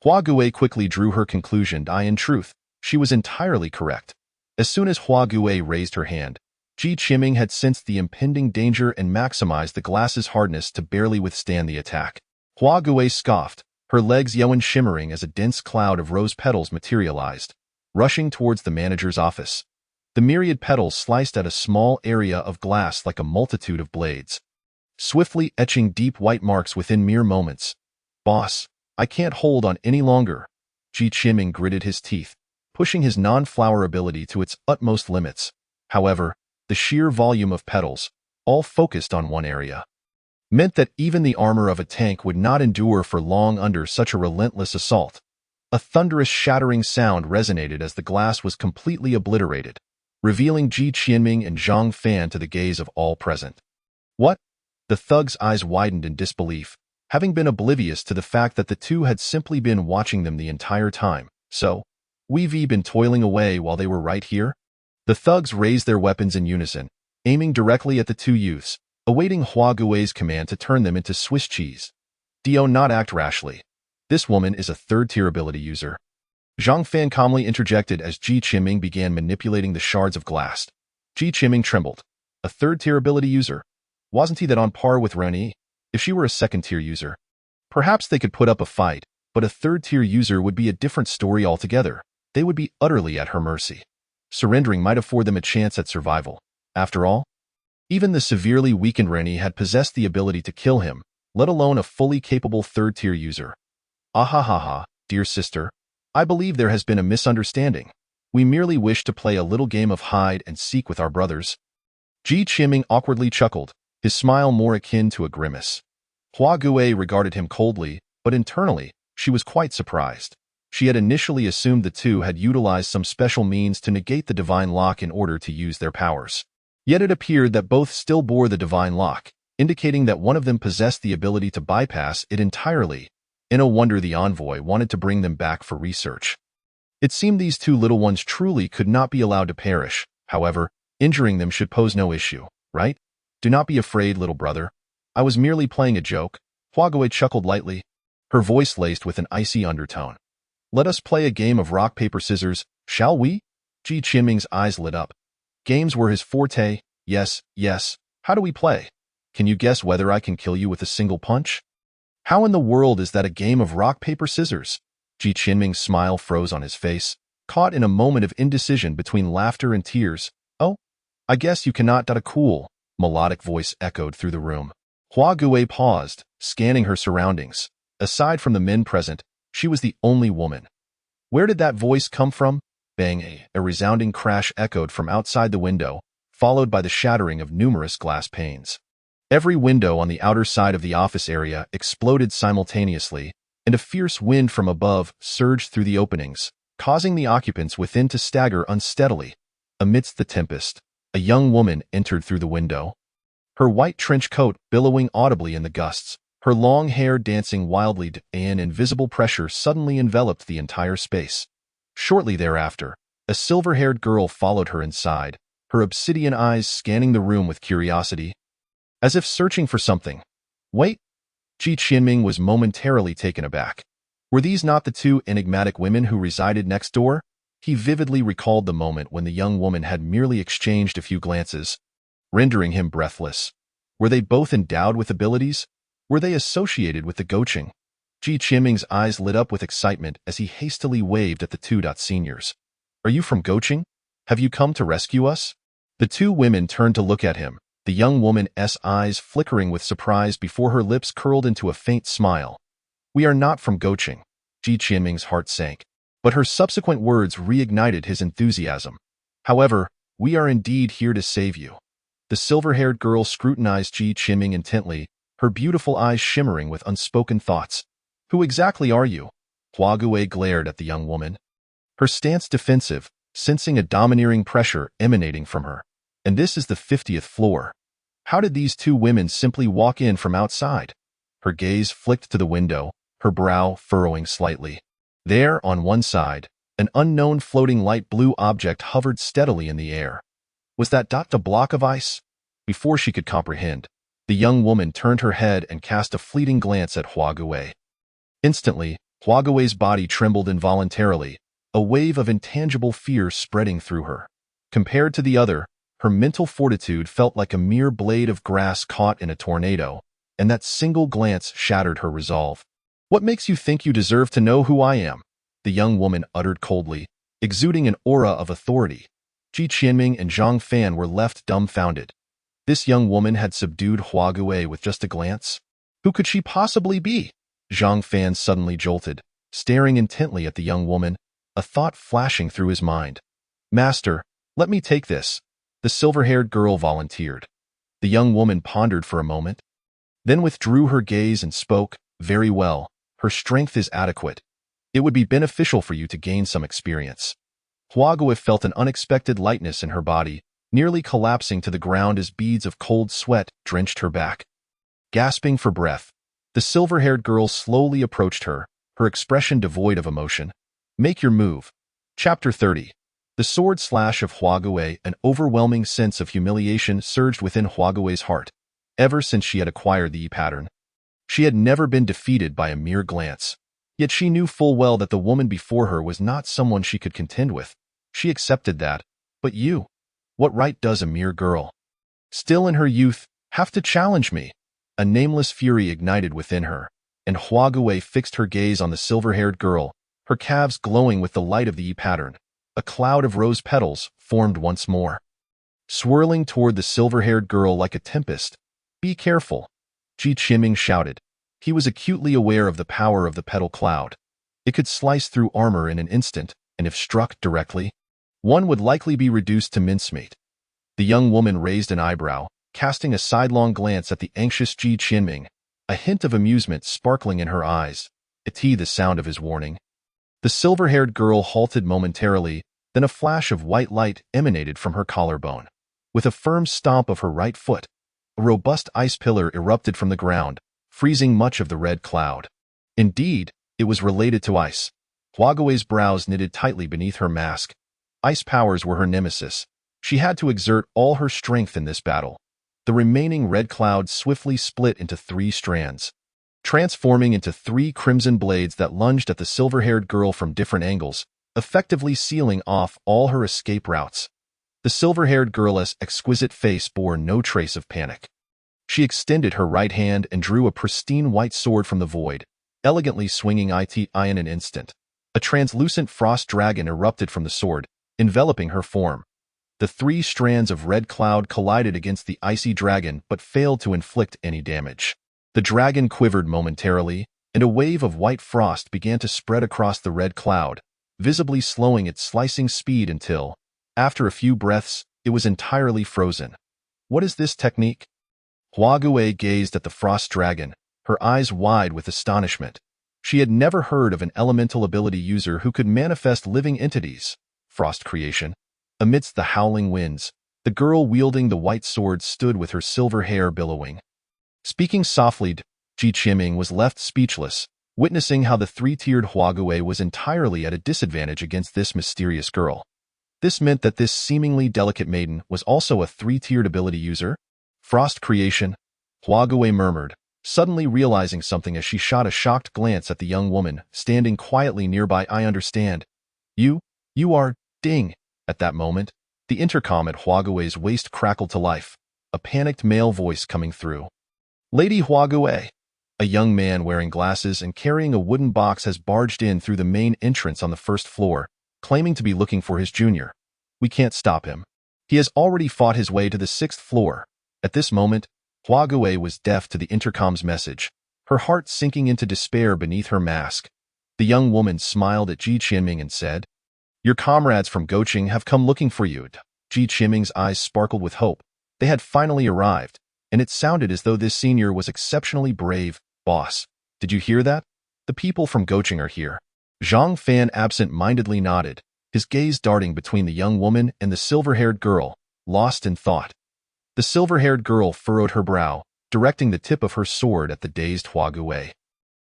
Huaxia quickly drew her conclusion. In truth, she was entirely correct. As soon as Huaxia raised her hand, Ji Qinming had sensed the impending danger and maximized the glass's hardness to barely withstand the attack. Huaxia scoffed, her legs Yuan shimmering as a dense cloud of rose petals materialized, rushing towards the manager's office. The myriad petals sliced at a small area of glass like a multitude of blades, swiftly etching deep white marks within mere moments. Boss, I can't hold on any longer. Ji Qinming gritted his teeth, pushing his non-flower ability to its utmost limits. However, the sheer volume of petals, all focused on one area, meant that even the armor of a tank would not endure for long under such a relentless assault. A thunderous shattering sound resonated as the glass was completely obliterated, revealing Ji Qinming and Zhang Fan to the gaze of all present. What? The thug's eyes widened in disbelief, having been oblivious to the fact that the two had simply been watching them the entire time. So, we've been toiling away while they were right here? The thugs raised their weapons in unison, aiming directly at the two youths, awaiting Huaxia's command to turn them into Swiss cheese. Do not act rashly. This woman is a third-tier ability user. Zhang Fan calmly interjected as Ji Qinming began manipulating the shards of glass. Ji Qinming trembled. A third-tier ability user? Wasn't he that on par with Reni? If she were a second-tier user, perhaps they could put up a fight, but a third-tier user would be a different story altogether. They would be utterly at her mercy. Surrendering might afford them a chance at survival. After all, even the severely weakened Reni had possessed the ability to kill him, let alone a fully capable third-tier user. Ahahaha, dear sister. I believe there has been a misunderstanding. We merely wish to play a little game of hide and seek with our brothers. Ji Qinming awkwardly chuckled, his smile more akin to a grimace. Huaxia regarded him coldly, but internally, she was quite surprised. She had initially assumed the two had utilized some special means to negate the divine lock in order to use their powers. Yet it appeared that both still bore the divine lock, indicating that one of them possessed the ability to bypass it entirely. No wonder the envoy wanted to bring them back for research. It seemed these two little ones truly could not be allowed to perish. However, injuring them should pose no issue, right? Do not be afraid, little brother. I was merely playing a joke. Huaxia chuckled lightly, her voice laced with an icy undertone. Let us play a game of rock, paper, scissors, shall we? Ji Qinming's eyes lit up. Games were his forte. Yes, yes. How do we play? Can you guess whether I can kill you with a single punch? How in the world is that a game of rock, paper, scissors? Ji Qinming's smile froze on his face, caught in a moment of indecision between laughter and tears. Oh, I guess you cannot. A cool, melodic voice echoed through the room. Huaxia paused, scanning her surroundings. Aside from the men present, she was the only woman. Where did that voice come from? Bang! A resounding crash echoed from outside the window, followed by the shattering of numerous glass panes. Every window on the outer side of the office area exploded simultaneously, and a fierce wind from above surged through the openings, causing the occupants within to stagger unsteadily. Amidst the tempest, a young woman entered through the window, her white trench coat billowing audibly in the gusts, her long hair dancing wildly. An invisible pressure suddenly enveloped the entire space. Shortly thereafter, a silver-haired girl followed her inside, her obsidian eyes scanning the room with curiosity, as if searching for something. Wait! Ji Qinming was momentarily taken aback. Were these not the two enigmatic women who resided next door? He vividly recalled the moment when the young woman had merely exchanged a few glances, rendering him breathless. Were they both endowed with abilities? Were they associated with the Goucheng? Ji Qianming's eyes lit up with excitement as he hastily waved at the two seniors. Are you from Goucheng? Have you come to rescue us? The two women turned to look at him, the young woman's eyes flickering with surprise before her lips curled into a faint smile. We are not from Goucheng. Ji Qianming's heart sank, but her subsequent words reignited his enthusiasm. However, we are indeed here to save you. The silver-haired girl scrutinized Ji Qianming intently, her beautiful eyes shimmering with unspoken thoughts. Who exactly are you? Huaxia glared at the young woman, her stance defensive, sensing a domineering pressure emanating from her. And this is the 50th floor. How did these two women simply walk in from outside? Her gaze flicked to the window, her brow furrowing slightly. There, on one side, an unknown floating light blue object hovered steadily in the air. Was that a block of ice? Before she could comprehend, the young woman turned her head and cast a fleeting glance at Huaxia. Instantly, Huaxia's body trembled involuntarily, a wave of intangible fear spreading through her. Compared to the other, her mental fortitude felt like a mere blade of grass caught in a tornado, and that single glance shattered her resolve. What makes you think you deserve to know who I am? The young woman uttered coldly, exuding an aura of authority. Ji Qianming and Zhang Fan were left dumbfounded. This young woman had subdued Huaxia with just a glance? Who could she possibly be? Zhang Fan suddenly jolted, staring intently at the young woman, a thought flashing through his mind. Master, let me take this, the silver-haired girl volunteered. The young woman pondered for a moment, then withdrew her gaze and spoke, Very well, her strength is adequate. It would be beneficial for you to gain some experience. Huaxia felt an unexpected lightness in her body, nearly collapsing to the ground as beads of cold sweat drenched her back. Gasping for breath, the silver-haired girl slowly approached her, her expression devoid of emotion. Make your move. Chapter 30. The sword slash of Huaxia. An overwhelming sense of humiliation surged within Huaxia's heart. Ever since she had acquired the pattern, she had never been defeated by a mere glance. Yet she knew full well that the woman before her was not someone she could contend with. She accepted that. But you? What right does a mere girl, still in her youth, have to challenge me? A nameless fury ignited within her, and Huaxia fixed her gaze on the silver-haired girl, her calves glowing with the light of the pattern. A cloud of rose petals formed once more, swirling toward the silver-haired girl like a tempest. Be careful, Ji Qianming shouted. He was acutely aware of the power of the petal cloud. It could slice through armor in an instant, and if struck directly, one would likely be reduced to mincemeat. The young woman raised an eyebrow, casting a sidelong glance at the anxious Ji Qianming, a hint of amusement sparkling in her eyes. The sound of his warning. The silver-haired girl halted momentarily, then a flash of white light emanated from her collarbone. With a firm stomp of her right foot, a robust ice pillar erupted from the ground, freezing much of the red cloud. Indeed, it was related to ice. Huaxia's brows knitted tightly beneath her mask. Ice powers were her nemesis. She had to exert all her strength in this battle. The remaining red cloud swiftly split into 3 strands, transforming into 3 crimson blades that lunged at the silver-haired girl from different angles, effectively sealing off all her escape routes. The silver-haired girl's exquisite face bore no trace of panic. She extended her right hand and drew a pristine white sword from the void, elegantly swinging it in an instant. A translucent frost dragon erupted from the sword, enveloping her form. The 3 strands of red cloud collided against the icy dragon but failed to inflict any damage. The dragon quivered momentarily, and a wave of white frost began to spread across the red cloud, visibly slowing its slicing speed until, after a few breaths, it was entirely frozen. What is this technique? Huaxia gazed at the frost dragon, her eyes wide with astonishment. She had never heard of an elemental ability user who could manifest living entities. Frost creation. Amidst the howling winds, the girl wielding the white sword stood with her silver hair billowing. Speaking softly, Ji Qianming was left speechless, witnessing how the 3-tiered Huaxia was entirely at a disadvantage against this mysterious girl. This meant that this seemingly delicate maiden was also a 3-tiered ability user. Frost creation, Huaxia murmured, suddenly realizing something as she shot a shocked glance at the young woman standing quietly nearby. I understand. You are, ding. At that moment, the intercom at Huagui's waist crackled to life, a panicked male voice coming through. Lady Huagui. A young man wearing glasses and carrying a wooden box has barged in through the main entrance on the first floor, claiming to be looking for his junior. We can't stop him. He has already fought his way to the 6th floor. At this moment, Huagui was deaf to the intercom's message, her heart sinking into despair beneath her mask. The young woman smiled at Ji Qianming and said, Your comrades from Goucheng have come looking for you. Ji Qianming's eyes sparkled with hope. They had finally arrived, and it sounded as though this senior was exceptionally brave. Boss, did you hear that? The people from Goucheng are here. Zhang Fan absent-mindedly nodded, his gaze darting between the young woman and the silver-haired girl, lost in thought. The silver-haired girl furrowed her brow, directing the tip of her sword at the dazed Huagui.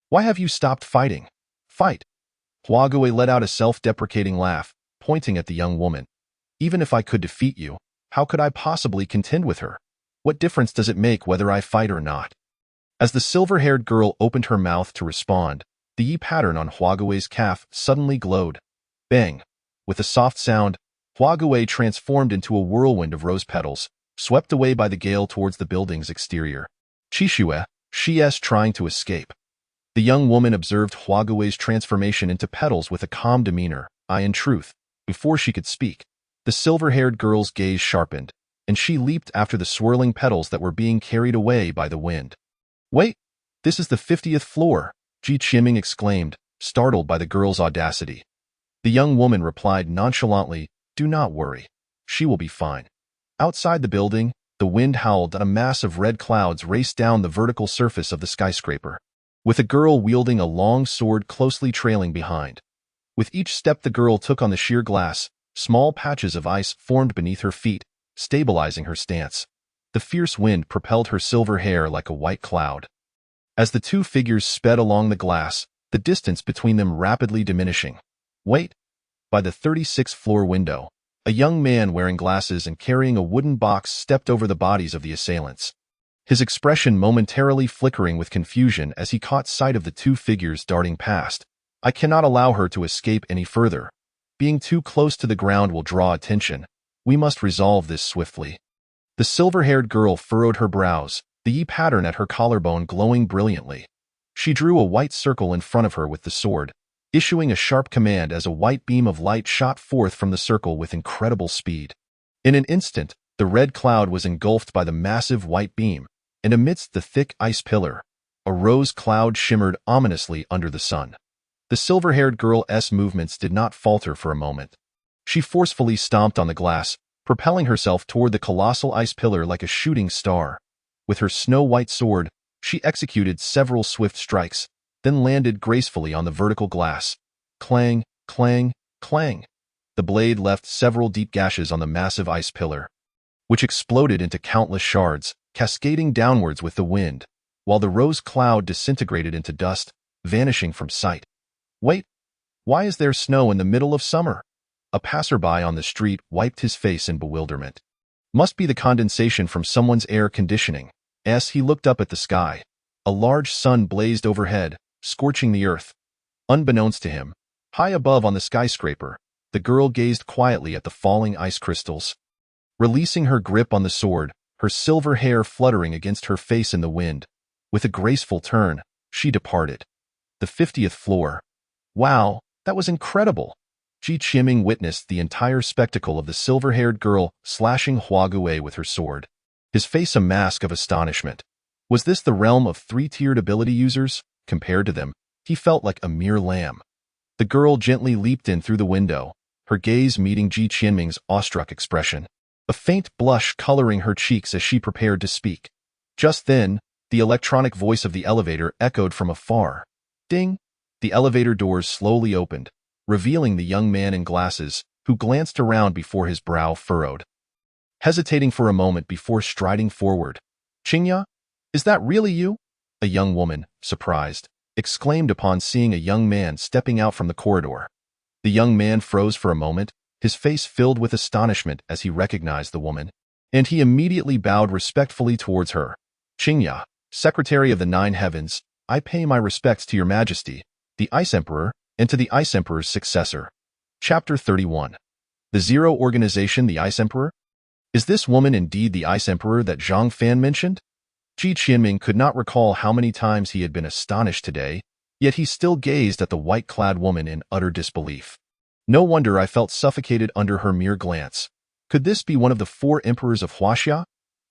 Why have you stopped fighting? Fight! Huagui let out a self-deprecating laugh, pointing at the young woman. Even if I could defeat you, how could I possibly contend with her? What difference does it make whether I fight or not? As the silver-haired girl opened her mouth to respond, the yi pattern on Huagui's calf suddenly glowed. Bang! With a soft sound, Huagui transformed into a whirlwind of rose petals, swept away by the gale towards the building's exterior. Qishue, she's trying to escape. The young woman observed Huagui's transformation into petals with a calm demeanor. In truth, before she could speak, the silver-haired girl's gaze sharpened, and she leaped after the swirling petals that were being carried away by the wind. Wait, this is the 50th floor, Ji Qianming exclaimed, startled by the girl's audacity. The young woman replied nonchalantly, Do not worry. She will be fine. Outside the building, the wind howled and a mass of red clouds raced down the vertical surface of the skyscraper, with a girl wielding a long sword closely trailing behind. With each step the girl took on the sheer glass, small patches of ice formed beneath her feet, stabilizing her stance. The fierce wind propelled her silver hair like a white cloud. As the two figures sped along the glass, the distance between them rapidly diminishing. Wait! By the 36th floor window, a young man wearing glasses and carrying a wooden box stepped over the bodies of the assailants, his expression momentarily flickering with confusion as he caught sight of the two figures darting past. I cannot allow her to escape any further. Being too close to the ground will draw attention. We must resolve this swiftly. The silver-haired girl furrowed her brows, the yi pattern at her collarbone glowing brilliantly. She drew a white circle in front of her with the sword, issuing a sharp command as a white beam of light shot forth from the circle with incredible speed. In an instant, the red cloud was engulfed by the massive white beam, and amidst the thick ice pillar, a rose cloud shimmered ominously under the sun. The silver-haired girl's movements did not falter for a moment. She forcefully stomped on the glass, propelling herself toward the colossal ice pillar like a shooting star. With her snow-white sword, she executed several swift strikes, then landed gracefully on the vertical glass. Clang, clang, clang. The blade left several deep gashes on the massive ice pillar, which exploded into countless shards, cascading downwards with the wind, while the rose cloud disintegrated into dust, vanishing from sight. Wait, why is there snow in the middle of summer? A passerby on the street wiped his face in bewilderment. Must be the condensation from someone's air conditioning. As he looked up at the sky, a large sun blazed overhead, scorching the earth. Unbeknownst to him, high above on the skyscraper, the girl gazed quietly at the falling ice crystals. Releasing her grip on the sword, her silver hair fluttering against her face in the wind, with a graceful turn, she departed. The 50th floor. Wow, that was incredible! Ji Qianming witnessed the entire spectacle of the silver-haired girl slashing Huagui with her sword, his face a mask of astonishment. Was this the realm of three-tiered ability users? Compared to them, he felt like a mere lamb. The girl gently leaped in through the window, her gaze meeting Ji Qianming's awestruck expression, a faint blush coloring her cheeks as she prepared to speak. Just then, the electronic voice of the elevator echoed from afar. Ding! The elevator doors slowly opened, revealing the young man in glasses, who glanced around before his brow furrowed, hesitating for a moment before striding forward. Qingya, is that really you? A young woman, surprised, exclaimed upon seeing a young man stepping out from the corridor. The young man froze for a moment, his face filled with astonishment as he recognized the woman, and he immediately bowed respectfully towards her. Qingya, Secretary of the Nine Heavens, I pay my respects to your majesty, the Ice Emperor, and to the Ice Emperor's successor. Chapter 31. The Zero Organization, the Ice Emperor? Is this woman indeed the Ice Emperor that Zhang Fan mentioned? Ji Qianming could not recall how many times he had been astonished today, yet he still gazed at the white-clad woman in utter disbelief. No wonder I felt suffocated under her mere glance. Could this be one of the 4 emperors of Huaxia?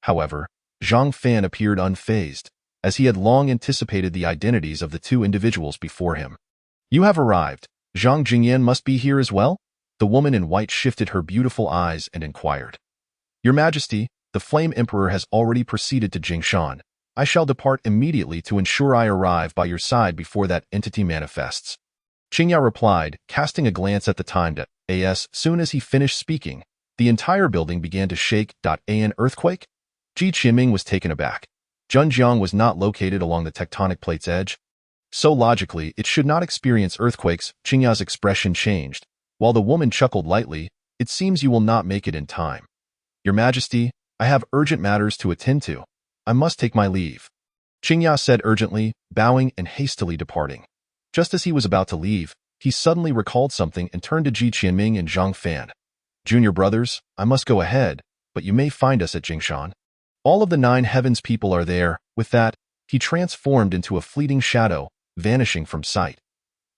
However, Zhang Fan appeared unfazed, as he had long anticipated the identities of the 2 individuals before him. You have arrived. Zhang Jingyan must be here as well? The woman in white shifted her beautiful eyes and inquired. Your Majesty, the Flame Emperor has already proceeded to Jingshan. I shall depart immediately to ensure I arrive by your side before that entity manifests. Qingya replied, casting a glance at the time. As soon as he finished speaking, the entire building began to shake. An earthquake? Ji Qianming was taken aback. Zhenjiang was not located along the tectonic plate's edge. So logically, it should not experience earthquakes. Qingya's expression changed. While the woman chuckled lightly, it seems you will not make it in time. Your Majesty, I have urgent matters to attend to. I must take my leave. Qingya said urgently, bowing and hastily departing. Just as he was about to leave, he suddenly recalled something and turned to Ji Qianming and Zhang Fan. Junior brothers, I must go ahead, but you may find us at Jingshan. All of the 9 heavens people are there. With that, he transformed into a fleeting shadow, vanishing from sight.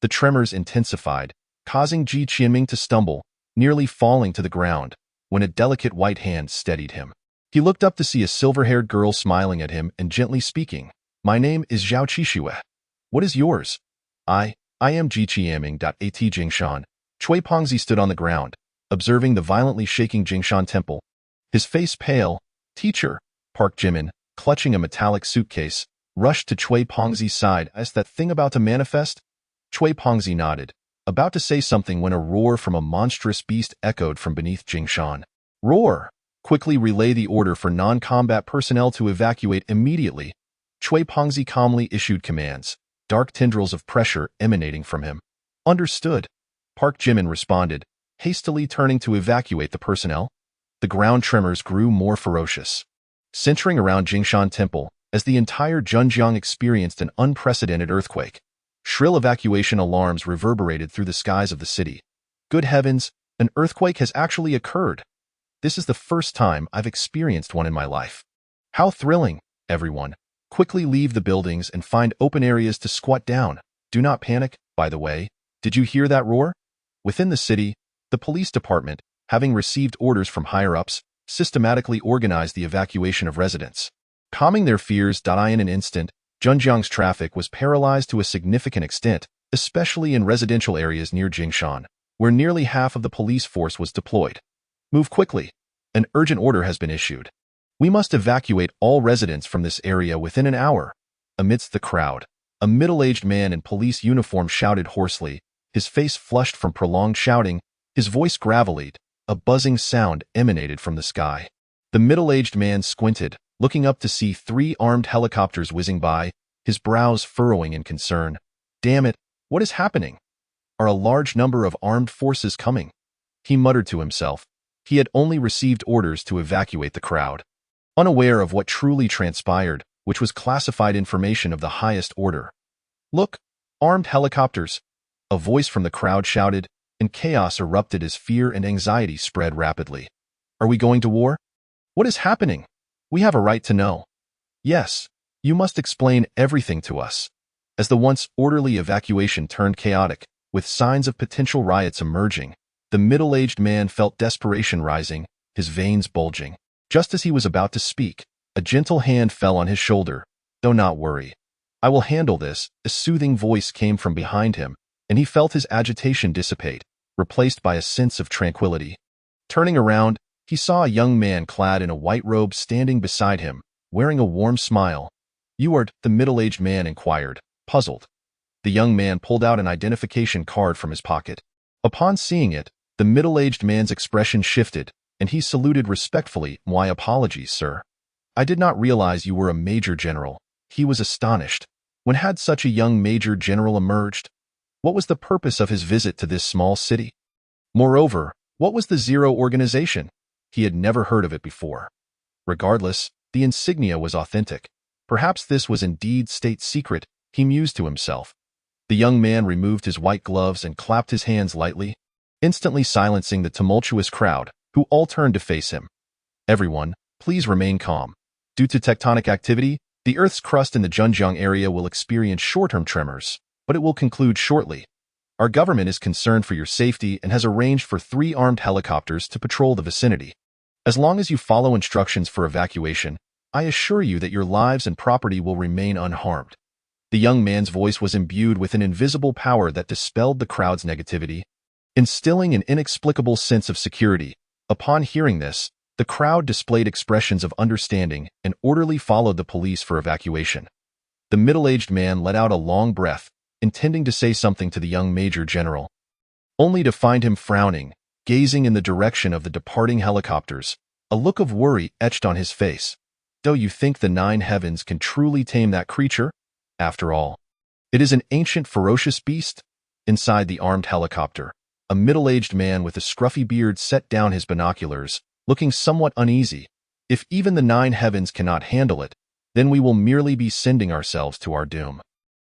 The tremors intensified, causing Ji Qianming to stumble, nearly falling to the ground, when a delicate white hand steadied him. He looked up to see a silver-haired girl smiling at him and gently speaking. My name is Zhao Qixue. What is yours? I am Ji Qianming. At Jingshan. Cui Pongzi stood on the ground, observing the violently shaking Jingshan temple. His face pale. Teacher, Park Jimin, clutching a metallic suitcase, rushed to Cui Pongzi's side. Is that thing about to manifest? Cui Pongzi nodded, about to say something when a roar from a monstrous beast echoed from beneath Jingshan. Roar! Quickly relay the order for non-combat personnel to evacuate immediately. Cui Pongzi calmly issued commands, dark tendrils of pressure emanating from him. Understood. Park Jimin responded, hastily turning to evacuate the personnel. The ground tremors grew more ferocious. Centering around Jingshan Temple, as the entire Zhenjiang experienced an unprecedented earthquake. Shrill evacuation alarms reverberated through the skies of the city. Good heavens, an earthquake has actually occurred. This is the first time I've experienced one in my life. How thrilling, everyone. Quickly leave the buildings and find open areas to squat down. Do not panic, by the way. Did you hear that roar? Within the city, the police department, having received orders from higher-ups, systematically organized the evacuation of residents. Calming their fears. In an instant, Zhenjiang's traffic was paralyzed to a significant extent, especially in residential areas near Jingshan, where nearly half of the police force was deployed. Move quickly. An urgent order has been issued. We must evacuate all residents from this area within an hour. Amidst the crowd, a middle-aged man in police uniform shouted hoarsely, his face flushed from prolonged shouting, his voice gravelled. A buzzing sound emanated from the sky. The middle-aged man squinted, looking up to see 3 armed helicopters whizzing by, his brows furrowing in concern. Damn it, what is happening? Are a large number of armed forces coming? He muttered to himself. He had only received orders to evacuate the crowd. Unaware of what truly transpired, which was classified information of the highest order. Look, armed helicopters! A voice from the crowd shouted, and chaos erupted as fear and anxiety spread rapidly. Are we going to war? What is happening? We have a right to know. Yes, you must explain everything to us. As the once orderly evacuation turned chaotic, with signs of potential riots emerging, the middle-aged man felt desperation rising, his veins bulging. Just as he was about to speak, a gentle hand fell on his shoulder. Do not worry. I will handle this. A soothing voice came from behind him, and he felt his agitation dissipate, replaced by a sense of tranquility. Turning around, he saw a young man clad in a white robe standing beside him, wearing a warm smile. You are, the middle-aged man inquired, puzzled. The young man pulled out an identification card from his pocket. Upon seeing it, the middle-aged man's expression shifted, and he saluted respectfully. My apologies, sir. I did not realize you were a major general. He was astonished. When had such a young major general emerged? What was the purpose of his visit to this small city? Moreover, what was the Zero Organization? He had never heard of it before. Regardless, the insignia was authentic. Perhaps this was indeed state secret, he mused to himself. The young man removed his white gloves and clapped his hands lightly, instantly silencing the tumultuous crowd, who all turned to face him. Everyone, please remain calm. Due to tectonic activity, the Earth's crust in the Zhenjiang area will experience short-term tremors, but it will conclude shortly. Our government is concerned for your safety and has arranged for 3 armed helicopters to patrol the vicinity. As long as you follow instructions for evacuation, I assure you that your lives and property will remain unharmed. The young man's voice was imbued with an invisible power that dispelled the crowd's negativity, instilling an inexplicable sense of security. Upon hearing this, the crowd displayed expressions of understanding and orderly followed the police for evacuation. The middle-aged man let out a long breath, intending to say something to the young major general, only to find him frowning, gazing in the direction of the departing helicopters, a look of worry etched on his face. Do you think the 9 heavens can truly tame that creature? After all, it is an ancient ferocious beast. Inside the armed helicopter, a middle-aged man with a scruffy beard set down his binoculars, looking somewhat uneasy. If even the 9 heavens cannot handle it, then we will merely be sending ourselves to our doom.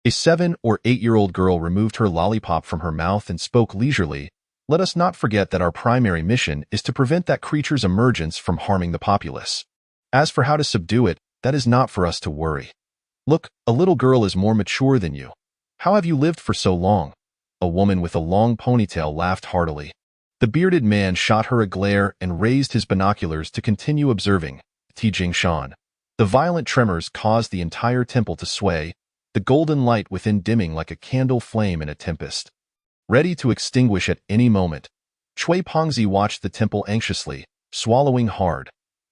A 7 or 8-year-old girl removed her lollipop from her mouth and spoke leisurely. Let us not forget that our primary mission is to prevent that creature's emergence from harming the populace. As for how to subdue it, that is not for us to worry. Look, a little girl is more mature than you. How have you lived for so long? A woman with a long ponytail laughed heartily. The bearded man shot her a glare and raised his binoculars to continue observing. Jingshan. The violent tremors caused the entire temple to sway, the golden light within dimming like a candle flame in a tempest, ready to extinguish at any moment. Cui Pongzi watched the temple anxiously, swallowing hard.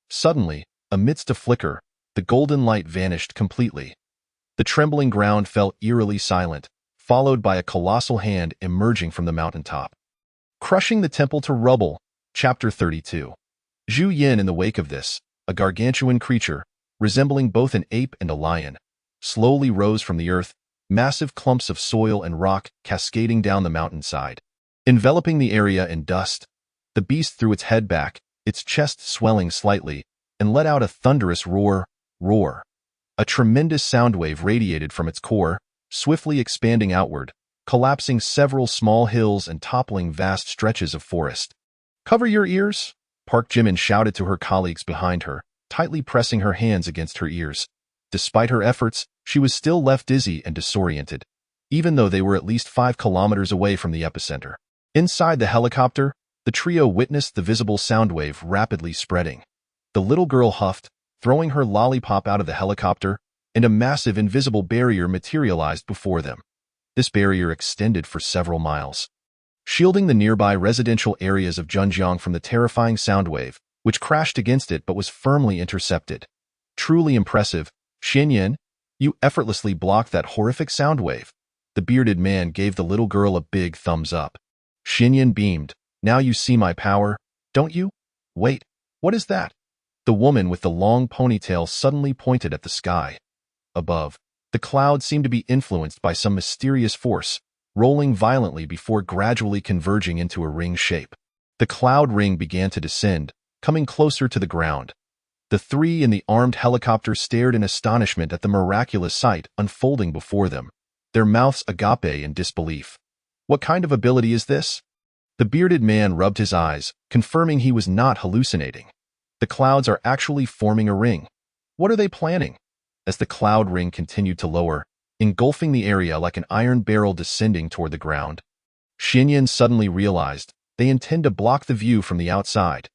Suddenly, amidst a flicker, the golden light vanished completely. The trembling ground fell eerily silent, followed by a colossal hand emerging from the mountaintop, crushing the temple to rubble. Chapter 32. Zhu Yin. In the wake of this, a gargantuan creature, resembling both an ape and a lion, slowly rose from the earth, massive clumps of soil and rock cascading down the mountainside, enveloping the area in dust. The beast threw its head back, its chest swelling slightly, and let out a thunderous roar. A tremendous sound wave radiated from its core, swiftly expanding outward, collapsing several small hills and toppling vast stretches of forest. Cover your ears, Park Jimin shouted to her colleagues behind her, tightly pressing her hands against her ears. Despite her efforts, she was still left dizzy and disoriented, even though they were at least 5 kilometers away from the epicenter. Inside the helicopter, the trio witnessed the visible sound wave rapidly spreading. The little girl huffed, throwing her lollipop out of the helicopter, and a massive invisible barrier materialized before them. This barrier extended for several miles, shielding the nearby residential areas of Zhenjiang from the terrifying sound wave, which crashed against it but was firmly intercepted. Truly impressive, Xianyan, you effortlessly blocked that horrific sound wave. The bearded man gave the little girl a big thumbs up. Xianyan beamed. Now you see my power, don't you? Wait, what is that? The woman with the long ponytail suddenly pointed at the sky. Above, the clouds seemed to be influenced by some mysterious force, rolling violently before gradually converging into a ring shape. The cloud ring began to descend, coming closer to the ground. The 3 in the armed helicopter stared in astonishment at the miraculous sight unfolding before them, their mouths agape in disbelief. What kind of ability is this? The bearded man rubbed his eyes, confirming he was not hallucinating. The clouds are actually forming a ring. What are they planning? As the cloud ring continued to lower, engulfing the area like an iron barrel descending toward the ground, Xianyan suddenly realized they intend to block the view from the outside.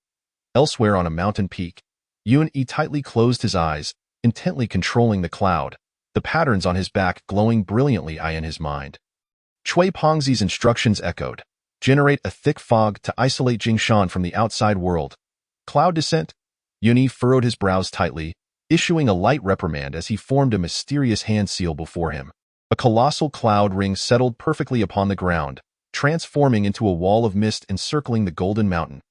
Elsewhere on a mountain peak, Yun-Yi tightly closed his eyes, intently controlling the cloud, the patterns on his back glowing brilliantly in his mind. Cui Pongzi's instructions echoed. Generate a thick fog to isolate Jingshan from the outside world. Cloud descent? Yun-Yi furrowed his brows tightly, issuing a light reprimand as he formed a mysterious hand seal before him. A colossal cloud ring settled perfectly upon the ground, transforming into a wall of mist encircling the Golden Mountain.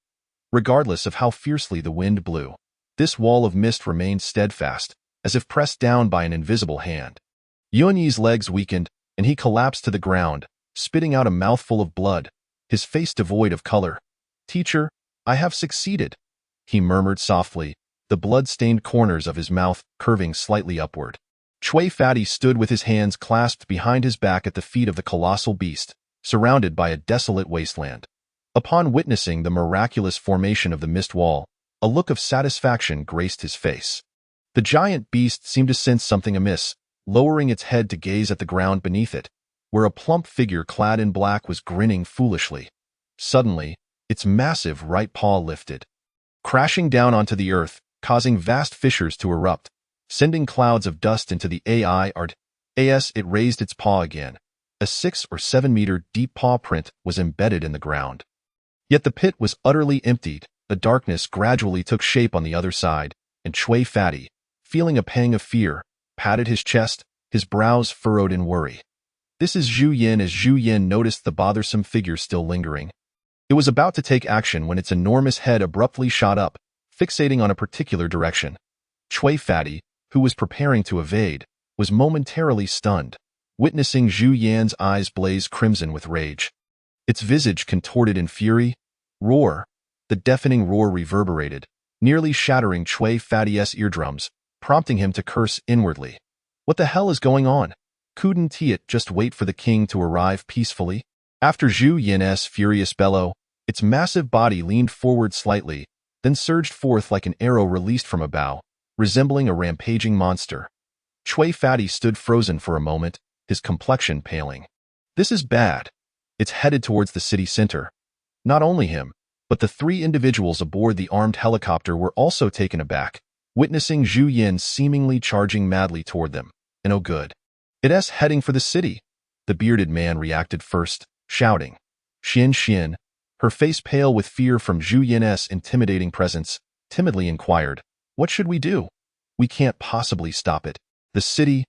Regardless of how fiercely the wind blew, this wall of mist remained steadfast, as if pressed down by an invisible hand. Yun-Yi's legs weakened, and he collapsed to the ground, spitting out a mouthful of blood, his face devoid of color. "Teacher, I have succeeded," he murmured softly, the blood-stained corners of his mouth curving slightly upward. Chui Fatty stood with his hands clasped behind his back at the feet of the colossal beast, surrounded by a desolate wasteland. Upon witnessing the miraculous formation of the mist wall, a look of satisfaction graced his face. The giant beast seemed to sense something amiss, lowering its head to gaze at the ground beneath it, where a plump figure clad in black was grinning foolishly. Suddenly, its massive right paw lifted, crashing down onto the earth, causing vast fissures to erupt, sending clouds of dust into the as it raised its paw again. A 6 or 7 meter deep paw print was embedded in the ground. Yet the pit was utterly emptied. The darkness gradually took shape on the other side, and Chui Fatty, feeling a pang of fear, patted his chest, his brows furrowed in worry. This is Zhu Yin. As Zhu Yin noticed the bothersome figure still lingering, it was about to take action when its enormous head abruptly shot up, fixating on a particular direction. Chui Fatty, who was preparing to evade, was momentarily stunned, witnessing Zhu Yan's eyes blaze crimson with rage. Its visage contorted in fury. Roar! The deafening roar reverberated, nearly shattering Chui Fatty's eardrums, prompting him to curse inwardly. What the hell is going on? Couldn't it just wait for the king to arrive peacefully? After Zhu Yin's furious bellow, its massive body leaned forward slightly, then surged forth like an arrow released from a bow, resembling a rampaging monster. Chui Fatty stood frozen for a moment, his complexion paling. This is bad. It's headed towards the city center. Not only him, but the 3 individuals aboard the armed helicopter were also taken aback, witnessing Zhu Yin seemingly charging madly toward them. And oh good. It's heading for the city. The bearded man reacted first, shouting. Xin, her face pale with fear from Zhu Yin's intimidating presence, timidly inquired, "What should we do? We can't possibly stop it. The city.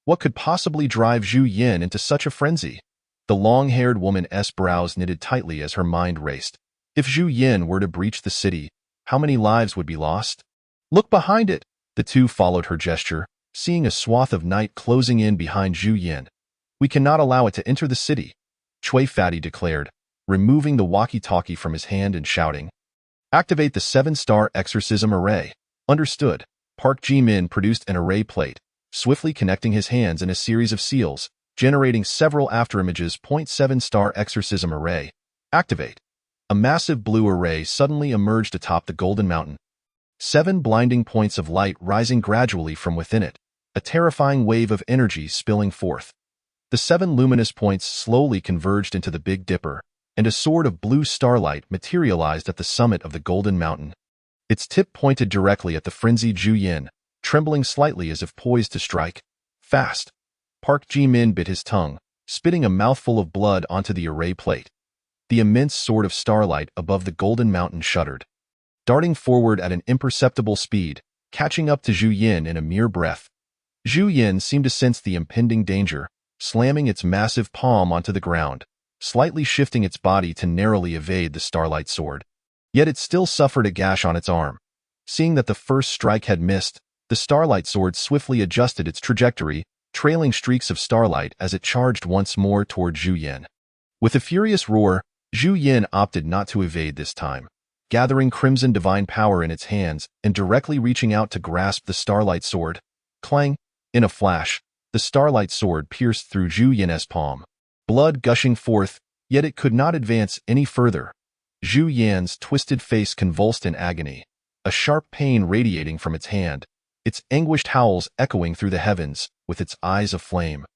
What could possibly drive Zhu Yin into such a frenzy?" The long-haired woman's brows knitted tightly as her mind raced. If Zhu Yin were to breach the city, how many lives would be lost? Look behind it! The two followed her gesture, seeing a swath of night closing in behind Zhu Yin. We cannot allow it to enter the city, Chui Fatty declared, removing the walkie-talkie from his hand and shouting. Activate the 7-star exorcism array. Understood. Park Ji-min produced an array plate, swiftly connecting his hands in a series of seals, generating several afterimages. 7-star exorcism array. Activate. A massive blue array suddenly emerged atop the Golden Mountain. 7 blinding points of light rising gradually from within it, a terrifying wave of energy spilling forth. The 7 luminous points slowly converged into the Big Dipper, and a sword of blue starlight materialized at the summit of the Golden Mountain. Its tip pointed directly at the frenzied Zhu Yin, trembling slightly as if poised to strike. Fast! Park Ji-min bit his tongue, spitting a mouthful of blood onto the array plate. The immense sword of starlight above the Golden Mountain shuddered, darting forward at an imperceptible speed, catching up to Zhu Yin in a mere breath. Zhu Yin seemed to sense the impending danger, slamming its massive palm onto the ground, slightly shifting its body to narrowly evade the starlight sword. Yet it still suffered a gash on its arm. Seeing that the first strike had missed, the starlight sword swiftly adjusted its trajectory, trailing streaks of starlight as it charged once more toward Zhu Yin. With a furious roar, Zhu Yin opted not to evade this time, gathering crimson divine power in its hands and directly reaching out to grasp the starlight sword. Clang! In a flash, the starlight sword pierced through Zhu Yin's palm, blood gushing forth, yet it could not advance any further. Zhu Yin's twisted face convulsed in agony, a sharp pain radiating from its hand, its anguished howls echoing through the heavens with its eyes of flame.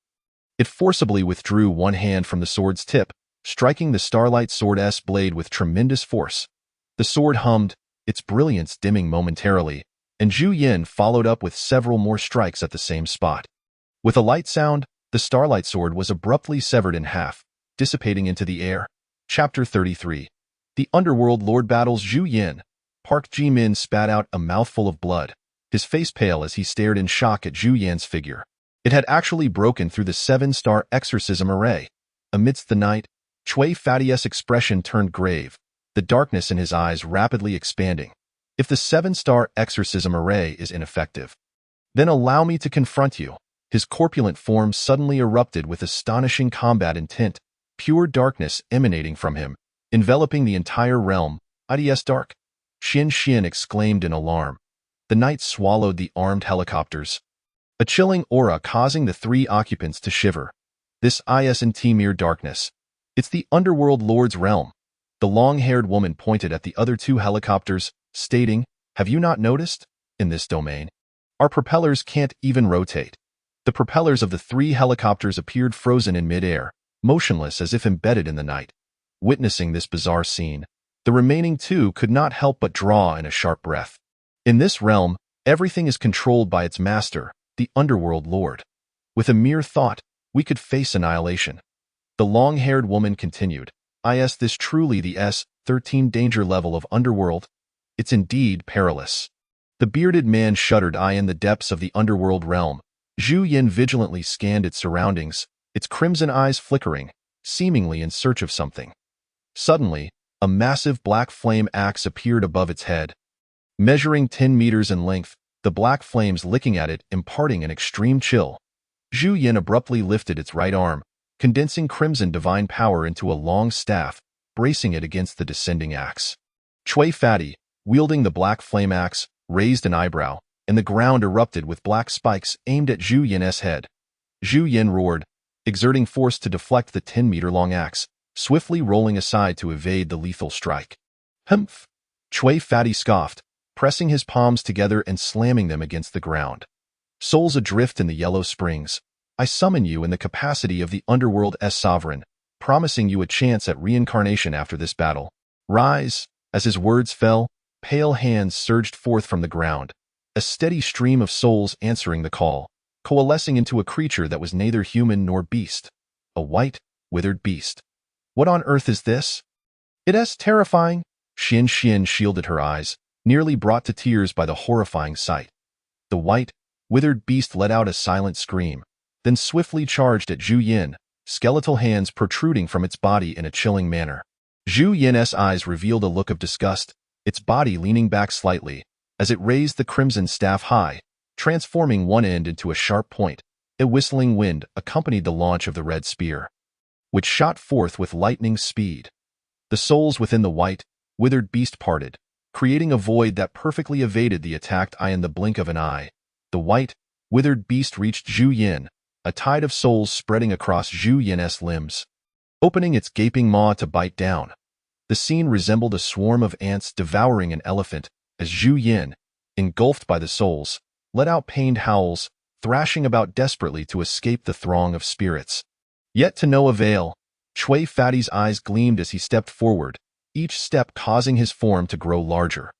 It forcibly withdrew one hand from the sword's tip, striking the starlight sword's blade with tremendous force. The sword hummed, its brilliance dimming momentarily, and Zhu Yin followed up with several more strikes at the same spot. With a light sound, the starlight sword was abruptly severed in half, dissipating into the air. Chapter 33. The Underworld Lord battles Zhu Yin. Park Ji-min spat out a mouthful of blood, his face pale as he stared in shock at Zhu Yin's figure. It had actually broken through the 7-star exorcism array. Amidst the night, Chui Fatty's expression turned grave, the darkness in his eyes rapidly expanding. If the 7-star exorcism array is ineffective, then allow me to confront you. His corpulent form suddenly erupted with astonishing combat intent, pure darkness emanating from him, enveloping the entire realm. It's dark. Xin exclaimed in alarm. The night swallowed the armed helicopters. a chilling aura causing the three occupants to shiver. This isn't mere darkness. It's the underworld lord's realm. The long-haired woman pointed at the other two helicopters, stating, "Have you not noticed? In this domain, our propellers can't even rotate." The propellers of the three helicopters appeared frozen in mid-air, motionless as if embedded in the night. Witnessing this bizarre scene, the remaining two could not help but draw in a sharp breath. In this realm, everything is controlled by its master, the underworld lord. With a mere thought, we could face annihilation. The long-haired woman continued, "Is this truly the S-13 danger level of underworld? It's indeed perilous." The bearded man shuddered. In the depths of the underworld realm, Zhu Yin vigilantly scanned its surroundings, its crimson eyes flickering, seemingly in search of something. Suddenly, a massive black flame axe appeared above its head. Measuring 10 meters in length, the black flames licking at it imparting an extreme chill. Zhu Yin abruptly lifted its right arm, condensing crimson divine power into a long staff, bracing it against the descending axe. Chui Fatty, wielding the black flame axe, raised an eyebrow, and the ground erupted with black spikes aimed at Zhu Yin's head. Zhu Yin roared, exerting force to deflect the 10-meter-long axe, swiftly rolling aside to evade the lethal strike. "Humph!" Chui Fatty scoffed, pressing his palms together and slamming them against the ground. "Souls adrift in the Yellow Springs, I summon you in the capacity of the Underworld's sovereign, promising you a chance at reincarnation after this battle. Rise!" As his words fell, pale hands surged forth from the ground, a steady stream of souls answering the call, coalescing into a creature that was neither human nor beast. A white, withered beast. What on earth is this? It's terrifying. Xin Xin shielded her eyes, nearly brought to tears by the horrifying sight. The white, withered beast let out a silent scream, then swiftly charged at Zhu Yin, skeletal hands protruding from its body in a chilling manner. Zhu Yin's eyes revealed a look of disgust, its body leaning back slightly, as it raised the crimson staff high, transforming one end into a sharp point. A whistling wind accompanied the launch of the red spear, which shot forth with lightning speed. The souls within the white, withered beast parted, creating a void that perfectly evaded the attacked eye in the blink of an eye. The white, withered beast reached Zhu Yin, a tide of souls spreading across Zhu Yin's limbs, opening its gaping maw to bite down. The scene resembled a swarm of ants devouring an elephant, as Zhu Yin, engulfed by the souls, let out pained howls, thrashing about desperately to escape the throng of spirits. Yet to no avail. Chui Fatty's eyes gleamed as he stepped forward, each step causing his form to grow larger.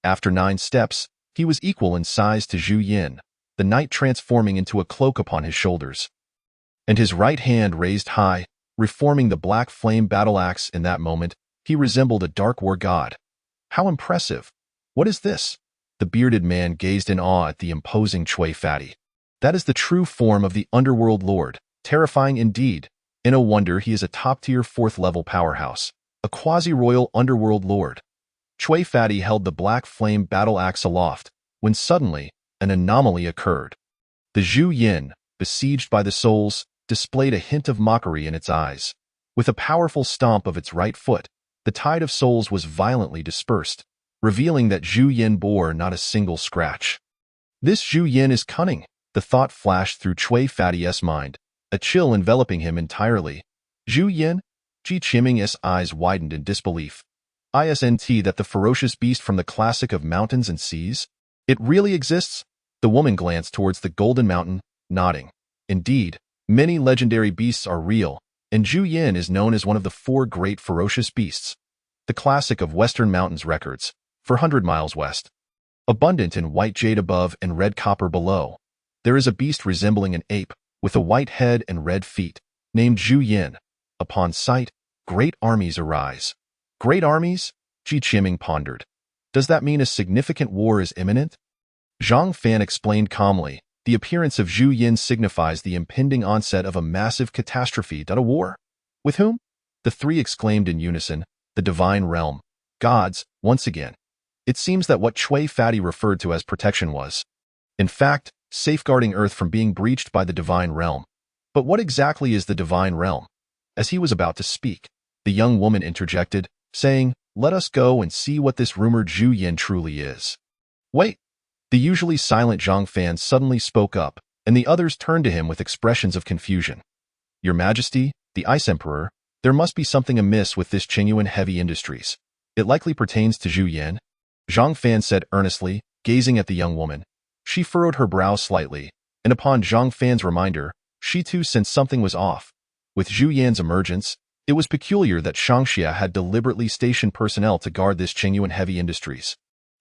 After 9 steps, he was equal in size to Zhu Yin, the knight transforming into a cloak upon his shoulders, and his right hand raised high, reforming the black flame battle axe. In that moment, he resembled a dark war god. How impressive! What is this? The bearded man gazed in awe at the imposing Chui Fatty. That is the true form of the underworld lord, terrifying indeed. And no wonder he is a top-tier 4th-level powerhouse, a quasi-royal underworld lord. Chui Fatty held the black flame battle axe aloft, when suddenly, an anomaly occurred. The Zhu Yin, besieged by the souls, displayed a hint of mockery in its eyes. With a powerful stomp of its right foot, the tide of souls was violently dispersed, revealing that Zhu Yin bore not a single scratch. This Zhu Yin is cunning, the thought flashed through Chui Fatty's mind, a chill enveloping him entirely. Zhu Yin? Ji Qiming's eyes widened in disbelief. Isn't that the ferocious beast from the classic of mountains and seas? It really exists? The woman glanced towards the golden mountain, nodding. Indeed, many legendary beasts are real, and Zhu Yin is known as one of the 4 great ferocious beasts. The classic of Western Mountains records, 400 miles west. Abundant in white jade above and red copper below, there is a beast resembling an ape, with a white head and red feet, named Zhu Yin. Upon sight, great armies arise. Great armies? Ji Qiming pondered. Does that mean a significant war is imminent? Zhang Fan explained calmly, the appearance of Zhu Yin signifies the impending onset of a massive catastrophe. A war? With whom? The 3 exclaimed in unison, the divine realm. Gods, once again. It seems that what Chui Fatty referred to as protection was, in fact, safeguarding Earth from being breached by the divine realm. But what exactly is the divine realm? As he was about to speak, the young woman interjected, saying, "Let us go and see what this rumored Zhu Yin truly is." Wait! The usually silent Zhang Fan suddenly spoke up, and the others turned to him with expressions of confusion. Your Majesty, the Ice Emperor, there must be something amiss with this Qingyuan heavy industries. It likely pertains to Zhu Yan, Zhang Fan said earnestly, gazing at the young woman. She furrowed her brows slightly, and upon Zhang Fan's reminder, she too sensed something was off. With Zhu Yan's emergence, it was peculiar that Huaxia had deliberately stationed personnel to guard this Qingyuan heavy industries,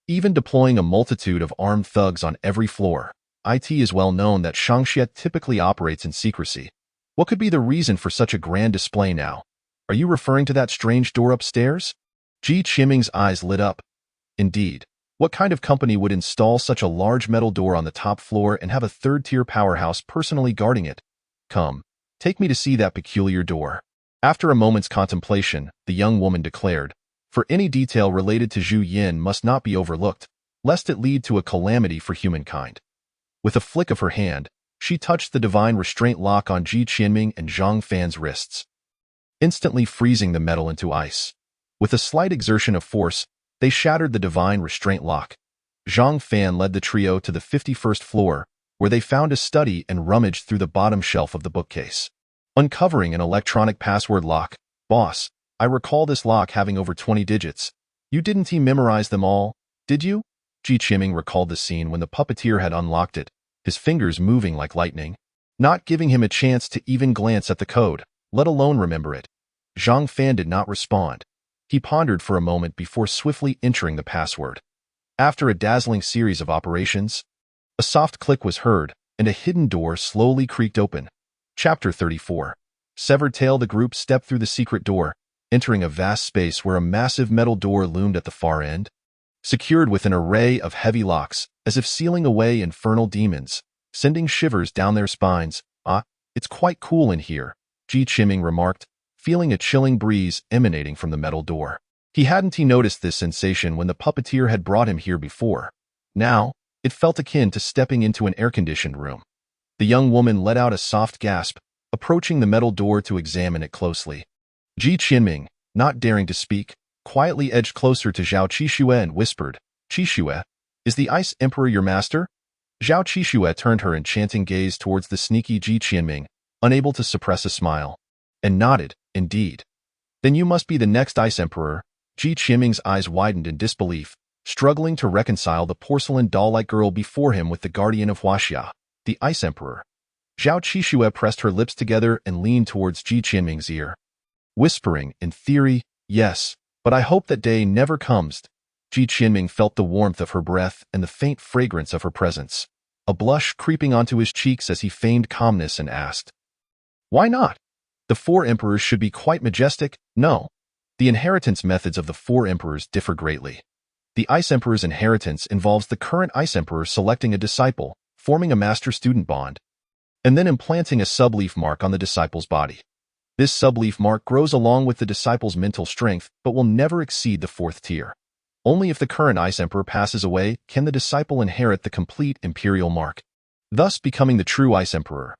even deploying a multitude of armed thugs on every floor. It is well known that Huaxia typically operates in secrecy. What could be the reason for such a grand display now? Are you referring to that strange door upstairs? Ji Qiming's eyes lit up. Indeed. What kind of company would install such a large metal door on the top floor and have a third-tier powerhouse personally guarding it? Come, take me to see that peculiar door. After a moment's contemplation, the young woman declared, for any detail related to Zhu Yin must not be overlooked, lest it lead to a calamity for humankind. With a flick of her hand, she touched the divine restraint lock on Ji Qiming and Zhang Fan's wrists, instantly freezing the metal into ice. With a slight exertion of force, they shattered the divine restraint lock. Zhang Fan led the trio to the 51st floor, where they found a study and rummaged through the bottom shelf of the bookcase, uncovering an electronic password lock. Boss, I recall this lock having over 20 digits. You didn't memorize them all, did you? Ji Qiming recalled the scene when the puppeteer had unlocked it, his fingers moving like lightning, not giving him a chance to even glance at the code, let alone remember it. Zhang Fan did not respond. He pondered for a moment before swiftly entering the password. After a dazzling series of operations, a soft click was heard, and a hidden door slowly creaked open. Chapter 34. Severed Tail. The group stepped through the secret door, entering a vast space where a massive metal door loomed at the far end, secured with an array of heavy locks, as if sealing away infernal demons, sending shivers down their spines. Ah, it's quite cool in here, Ji Qiming remarked, feeling a chilling breeze emanating from the metal door. He hadn't noticed this sensation when the puppeteer had brought him here before. Now, it felt akin to stepping into an air-conditioned room. The young woman let out a soft gasp, approaching the metal door to examine it closely. Ji Qiming, not daring to speak, quietly edged closer to Zhao Qixue and whispered, Qixue, is the Ice Emperor your master? Zhao Qixue turned her enchanting gaze towards the sneaky Ji Qiming, unable to suppress a smile, and nodded. Indeed. Then you must be the next Ice Emperor. Ji Qiming's eyes widened in disbelief, struggling to reconcile the porcelain doll-like girl before him with the guardian of Huaxia, the Ice Emperor. Zhao Qixue pressed her lips together and leaned towards Ji Qiming's ear, whispering, in theory, yes, but I hope that day never comes. Ji Qiming felt the warmth of her breath and the faint fragrance of her presence, a blush creeping onto his cheeks as he feigned calmness and asked, why not? The 4 emperors should be quite majestic. No. The inheritance methods of the 4 emperors differ greatly. The Ice Emperor's inheritance involves the current Ice Emperor selecting a disciple, forming a master-student bond, and then implanting a subleaf mark on the disciple's body. This subleaf mark grows along with the disciple's mental strength but will never exceed the 4th tier. Only if the current Ice Emperor passes away can the disciple inherit the complete imperial mark, thus becoming the true Ice Emperor.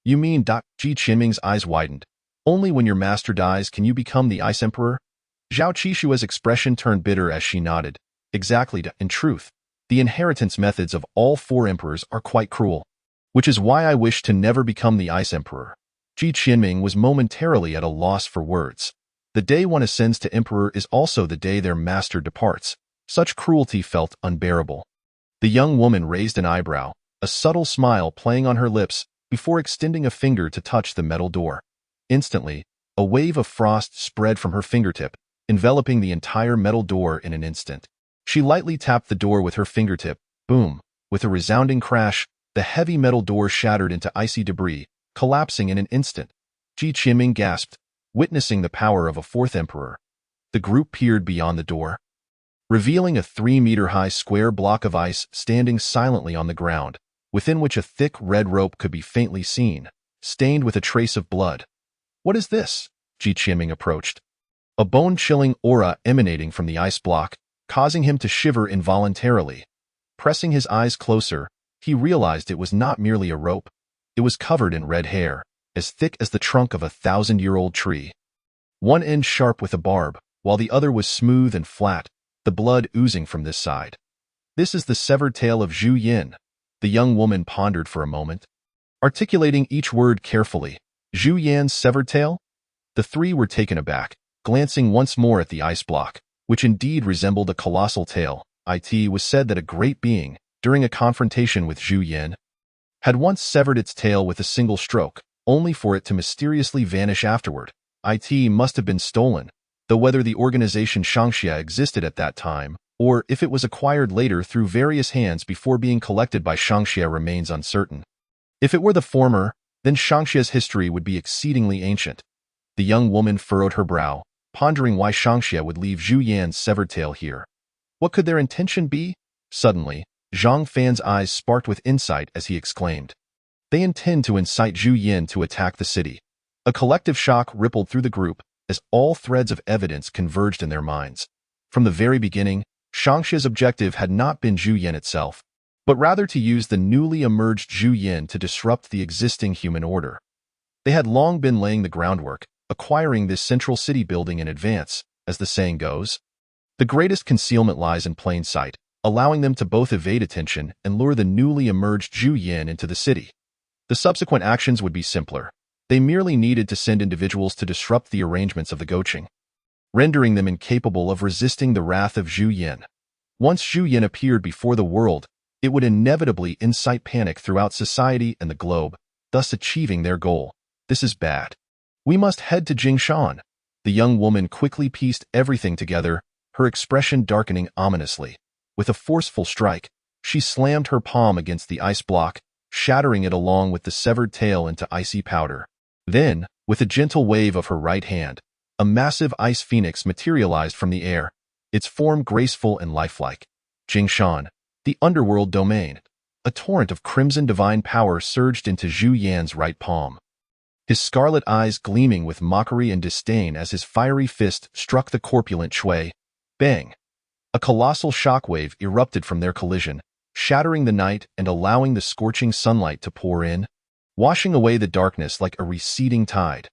You mean? Ji Qiming's eyes widened. Only when your master dies can you become the Ice Emperor? Zhao Qixue's expression turned bitter as she nodded. Exactly. In truth, the inheritance methods of all 4 emperors are quite cruel, which is why I wish to never become the Ice Emperor. Ji Qiming was momentarily at a loss for words. The day one ascends to emperor is also the day their master departs. Such cruelty felt unbearable. The young woman raised an eyebrow, a subtle smile playing on her lips, before extending a finger to touch the metal door. Instantly, a wave of frost spread from her fingertip, enveloping the entire metal door in an instant. She lightly tapped the door with her fingertip. Boom! With a resounding crash, the heavy metal door shattered into icy debris, collapsing in an instant. Ji Qiming gasped, witnessing the power of a 4th emperor. The group peered beyond the door, revealing a 3-meter-high square block of ice standing silently on the ground, within which a thick red rope could be faintly seen, stained with a trace of blood. What is this? Ji Qiming approached, a bone-chilling aura emanating from the ice block, causing him to shiver involuntarily. Pressing his eyes closer, he realized it was not merely a rope. It was covered in red hair, as thick as the trunk of a 1,000-year-old tree. One end sharp with a barb, while the other was smooth and flat, the blood oozing from this side. This is the severed tail of Zhu Yin. The young woman pondered for a moment. articulating each word carefully. Zhu Yan's severed tail? The three were taken aback, glancing once more at the ice block, which indeed resembled a colossal tail. It was said that a great being, during a confrontation with Zhu Yan, had once severed its tail with a single stroke, only for it to mysteriously vanish afterward. It must have been stolen, though whether the organization Huaxia existed at that time, or if it was acquired later through various hands before being collected by Huaxia remains uncertain. If it were the former, then Huaxia's history would be exceedingly ancient. The young woman furrowed her brow, pondering why Huaxia would leave Zhu Yan's severed tail here. What could their intention be? Suddenly, Zhang Fan's eyes sparked with insight as he exclaimed, "They intend to incite Zhu Yan to attack the city." A collective shock rippled through the group as all threads of evidence converged in their minds. From the very beginning, Huaxia's objective had not been Zhu Yan itself, but rather to use the newly emerged Zhu Yan to disrupt the existing human order. They had long been laying the groundwork, acquiring this central city building in advance, as the saying goes. The greatest concealment lies in plain sight, allowing them to both evade attention and lure the newly emerged Zhu Yan into the city. The subsequent actions would be simpler. They merely needed to send individuals to disrupt the arrangements of the Goucheng, rendering them incapable of resisting the wrath of Zhu Yan. Once Zhu Yan appeared before the world, it would inevitably incite panic throughout society and the globe, thus achieving their goal. This is bad. We must head to Jingshan. The young woman quickly pieced everything together, her expression darkening ominously. With a forceful strike, she slammed her palm against the ice block, shattering it along with the severed tail into icy powder. Then, with a gentle wave of her right hand, a massive ice phoenix materialized from the air, its form graceful and lifelike. Jingshan, the underworld domain. A torrent of crimson divine power surged into Zhu Yan's right palm, his scarlet eyes gleaming with mockery and disdain as his fiery fist struck the corpulent Chui. Bang! A colossal shockwave erupted from their collision, shattering the night and allowing the scorching sunlight to pour in, washing away the darkness like a receding tide.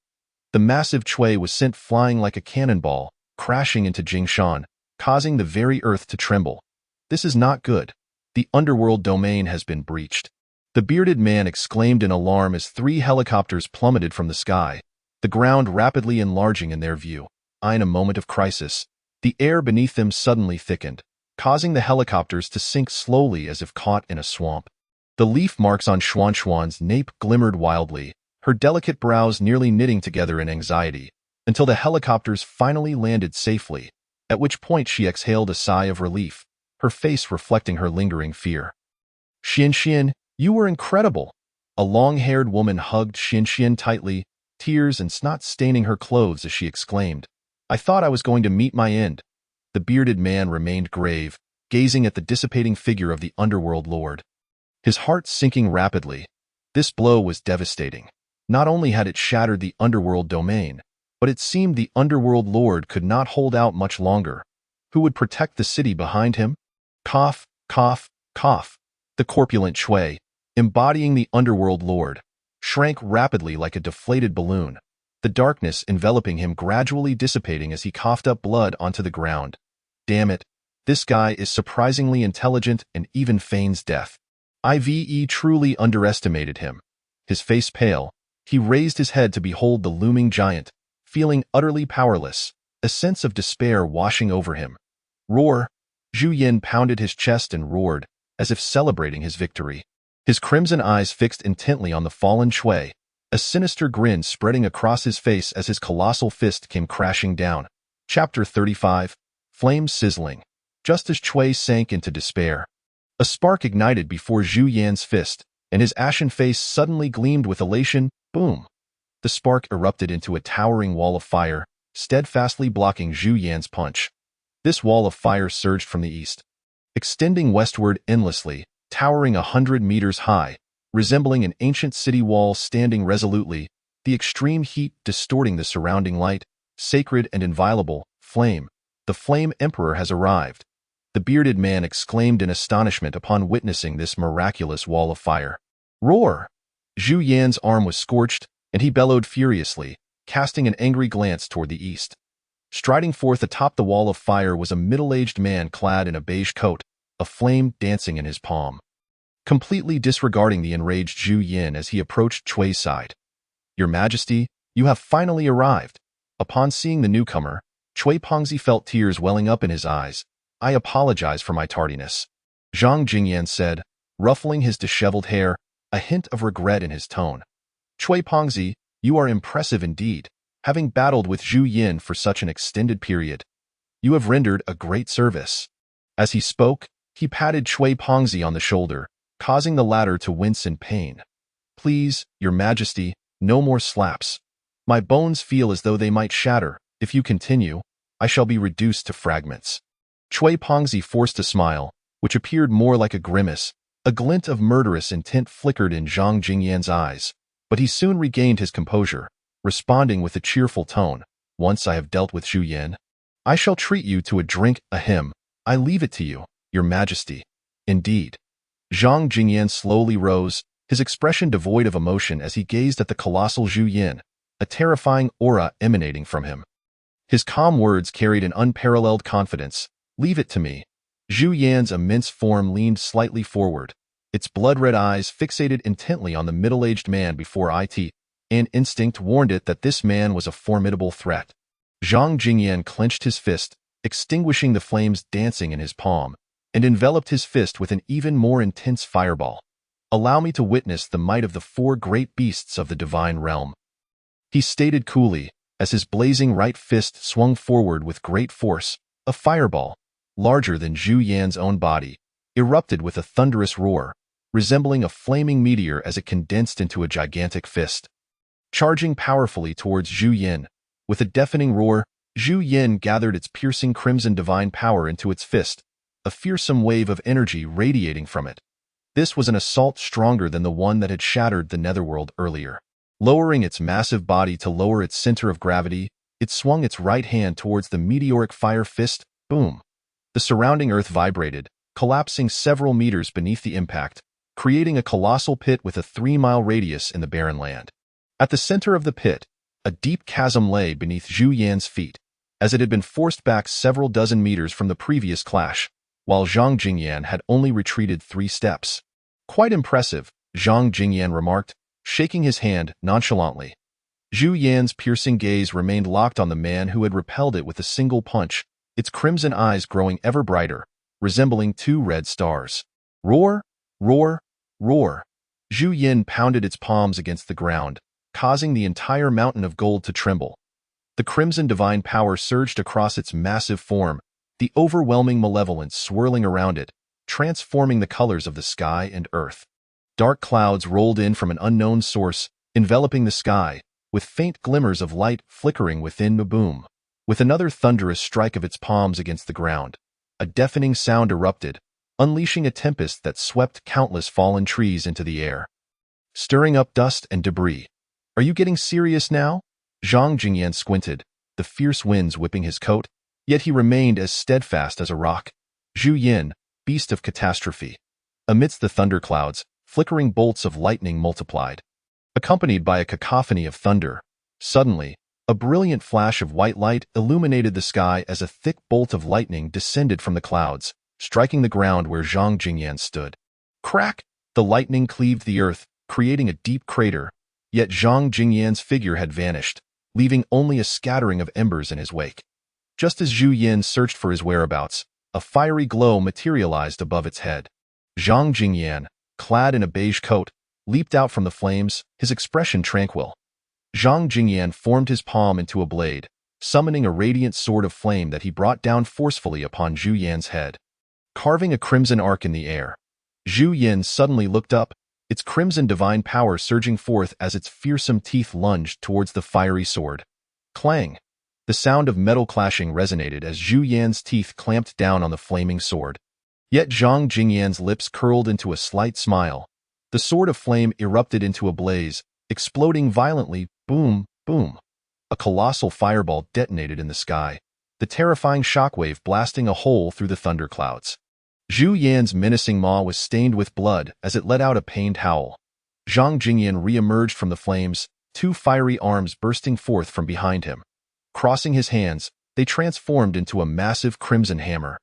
The massive Chui was sent flying like a cannonball, crashing into Jingshan, causing the very earth to tremble. This is not good. The underworld domain has been breached. The bearded man exclaimed in alarm as 3 helicopters plummeted from the sky, the ground rapidly enlarging in their view. In a moment of crisis, the air beneath them suddenly thickened, causing the helicopters to sink slowly as if caught in a swamp. The leaf marks on Xuan's nape glimmered wildly, her delicate brows nearly knitting together in anxiety, until the helicopters finally landed safely, at which point she exhaled a sigh of relief, her face reflecting her lingering fear. "Xian, you were incredible." A long-haired woman hugged Xian tightly, tears and snot staining her clothes as she exclaimed, "I thought I was going to meet my end." The bearded man remained grave, gazing at the dissipating figure of the underworld lord, his heart sinking rapidly. This blow was devastating. Not only had it shattered the underworld domain, but it seemed the underworld lord could not hold out much longer. Who would protect the city behind him? Cough, cough, cough. The corpulent Chui, embodying the underworld lord, shrank rapidly like a deflated balloon, the darkness enveloping him gradually dissipating as he coughed up blood onto the ground. Damn it, this guy is surprisingly intelligent and even feigns death. Ive truly underestimated him. His face pale, he raised his head to behold the looming giant, feeling utterly powerless, a sense of despair washing over him. Roar! Zhu Yan pounded his chest and roared, as if celebrating his victory. His crimson eyes fixed intently on the fallen Chui, a sinister grin spreading across his face as his colossal fist came crashing down. Chapter 35. Flames sizzling. Just as Chui sank into despair, a spark ignited before Zhu Yan's fist, and his ashen face suddenly gleamed with elation. Boom! The spark erupted into a towering wall of fire, steadfastly blocking Zhu Yan's punch. This wall of fire surged from the east, extending westward endlessly, towering 100 meters high, resembling an ancient city wall standing resolutely, the extreme heat distorting the surrounding light. Sacred and inviolable, flame. The Flame Emperor has arrived. The bearded man exclaimed in astonishment upon witnessing this miraculous wall of fire. Roar! Zhu Yan's arm was scorched, and he bellowed furiously, casting an angry glance toward the east. Striding forth atop the wall of fire was a middle-aged man clad in a beige coat, a flame dancing in his palm. completely disregarding the enraged Zhu Yin as he approached Chui's side. "Your Majesty, you have finally arrived." Upon seeing the newcomer, Chui Pongzi felt tears welling up in his eyes. "I apologize for my tardiness," Zhang Jingyan said, ruffling his disheveled hair, a hint of regret in his tone. "Chui Pongzi, you are impressive indeed, having battled with Zhu Yin for such an extended period. You have rendered a great service." As he spoke, he patted Chui Pongzi on the shoulder, causing the latter to wince in pain. "Please, Your Majesty, no more slaps. My bones feel as though they might shatter. If you continue, I shall be reduced to fragments." Chui Pongzi forced a smile, which appeared more like a grimace. A glint of murderous intent flickered in Zhang Jingyan's eyes, but he soon regained his composure, responding with a cheerful tone. "Once I have dealt with Zhu Yin, I shall treat you to a drink, a hymn. I leave it to you, Your Majesty." "Indeed." Zhang Jingyan slowly rose, his expression devoid of emotion as he gazed at the colossal Zhu Yin, a terrifying aura emanating from him. His calm words carried an unparalleled confidence. "Leave it to me." Zhu Yan's immense form leaned slightly forward, its blood-red eyes fixated intently on the middle-aged man before it, and instinct warned it that this man was a formidable threat. Zhang Jingyan clenched his fist, extinguishing the flames dancing in his palm, and enveloped his fist with an even more intense fireball. "Allow me to witness the might of the four great beasts of the divine realm," he stated coolly, as his blazing right fist swung forward with great force. A fireball, larger than Zhu Yan's own body, erupted with a thunderous roar, resembling a flaming meteor as it condensed into a gigantic fist. Charging powerfully towards Zhu Yin, with a deafening roar, Zhu Yin gathered its piercing crimson divine power into its fist, a fearsome wave of energy radiating from it. This was an assault stronger than the one that had shattered the netherworld earlier. Lowering its massive body to lower its center of gravity, it swung its right hand towards the meteoric fire fist. Boom! The surrounding earth vibrated, collapsing several meters beneath the impact, creating a colossal pit with a 3-mile radius in the barren land. At the center of the pit, a deep chasm lay beneath Zhu Yan's feet, as it had been forced back several dozen meters from the previous clash, while Zhang Jingyan had only retreated 3 steps. "Quite impressive," Zhang Jingyan remarked, shaking his hand nonchalantly. Zhu Yan's piercing gaze remained locked on the man who had repelled it with a single punch, its crimson eyes growing ever brighter, resembling 2 red stars. Roar! Roar! Roar! Zhu Yin pounded its palms against the ground, causing the entire mountain of gold to tremble. The crimson divine power surged across its massive form, the overwhelming malevolence swirling around it, transforming the colors of the sky and earth. Dark clouds rolled in from an unknown source, enveloping the sky, with faint glimmers of light flickering within. Boom! With another thunderous strike of its palms against the ground, a deafening sound erupted, unleashing a tempest that swept countless fallen trees into the air, stirring up dust and debris. "Are you getting serious now?" Zhang Jingyan squinted, the fierce winds whipping his coat, yet he remained as steadfast as a rock. Zhu Yin, beast of catastrophe. Amidst the thunderclouds, flickering bolts of lightning multiplied, accompanied by a cacophony of thunder. Suddenly, a brilliant flash of white light illuminated the sky as a thick bolt of lightning descended from the clouds, striking the ground where Zhang Jingyan stood. Crack! The lightning cleaved the earth, creating a deep crater, yet Zhang Jingyan's figure had vanished, leaving only a scattering of embers in his wake. Just as Zhu Yin searched for his whereabouts, a fiery glow materialized above its head. Zhang Jingyan, clad in a beige coat, leaped out from the flames, his expression tranquil. Zhang Jingyan formed his palm into a blade, summoning a radiant sword of flame that he brought down forcefully upon Zhu Yan's head, carving a crimson arc in the air. Zhu Yin suddenly looked up, its crimson divine power surging forth as its fearsome teeth lunged towards the fiery sword. Clang! The sound of metal clashing resonated as Zhu Yan's teeth clamped down on the flaming sword. Yet Zhang Jingyan's lips curled into a slight smile. The sword of flame erupted into a blaze, exploding violently. Boom, boom. A colossal fireball detonated in the sky, the terrifying shockwave blasting a hole through the thunderclouds. Zhu Yan's menacing maw was stained with blood as it let out a pained howl. Zhang Jingyan re-emerged from the flames, 2 fiery arms bursting forth from behind him. Crossing his hands, they transformed into a massive crimson hammer,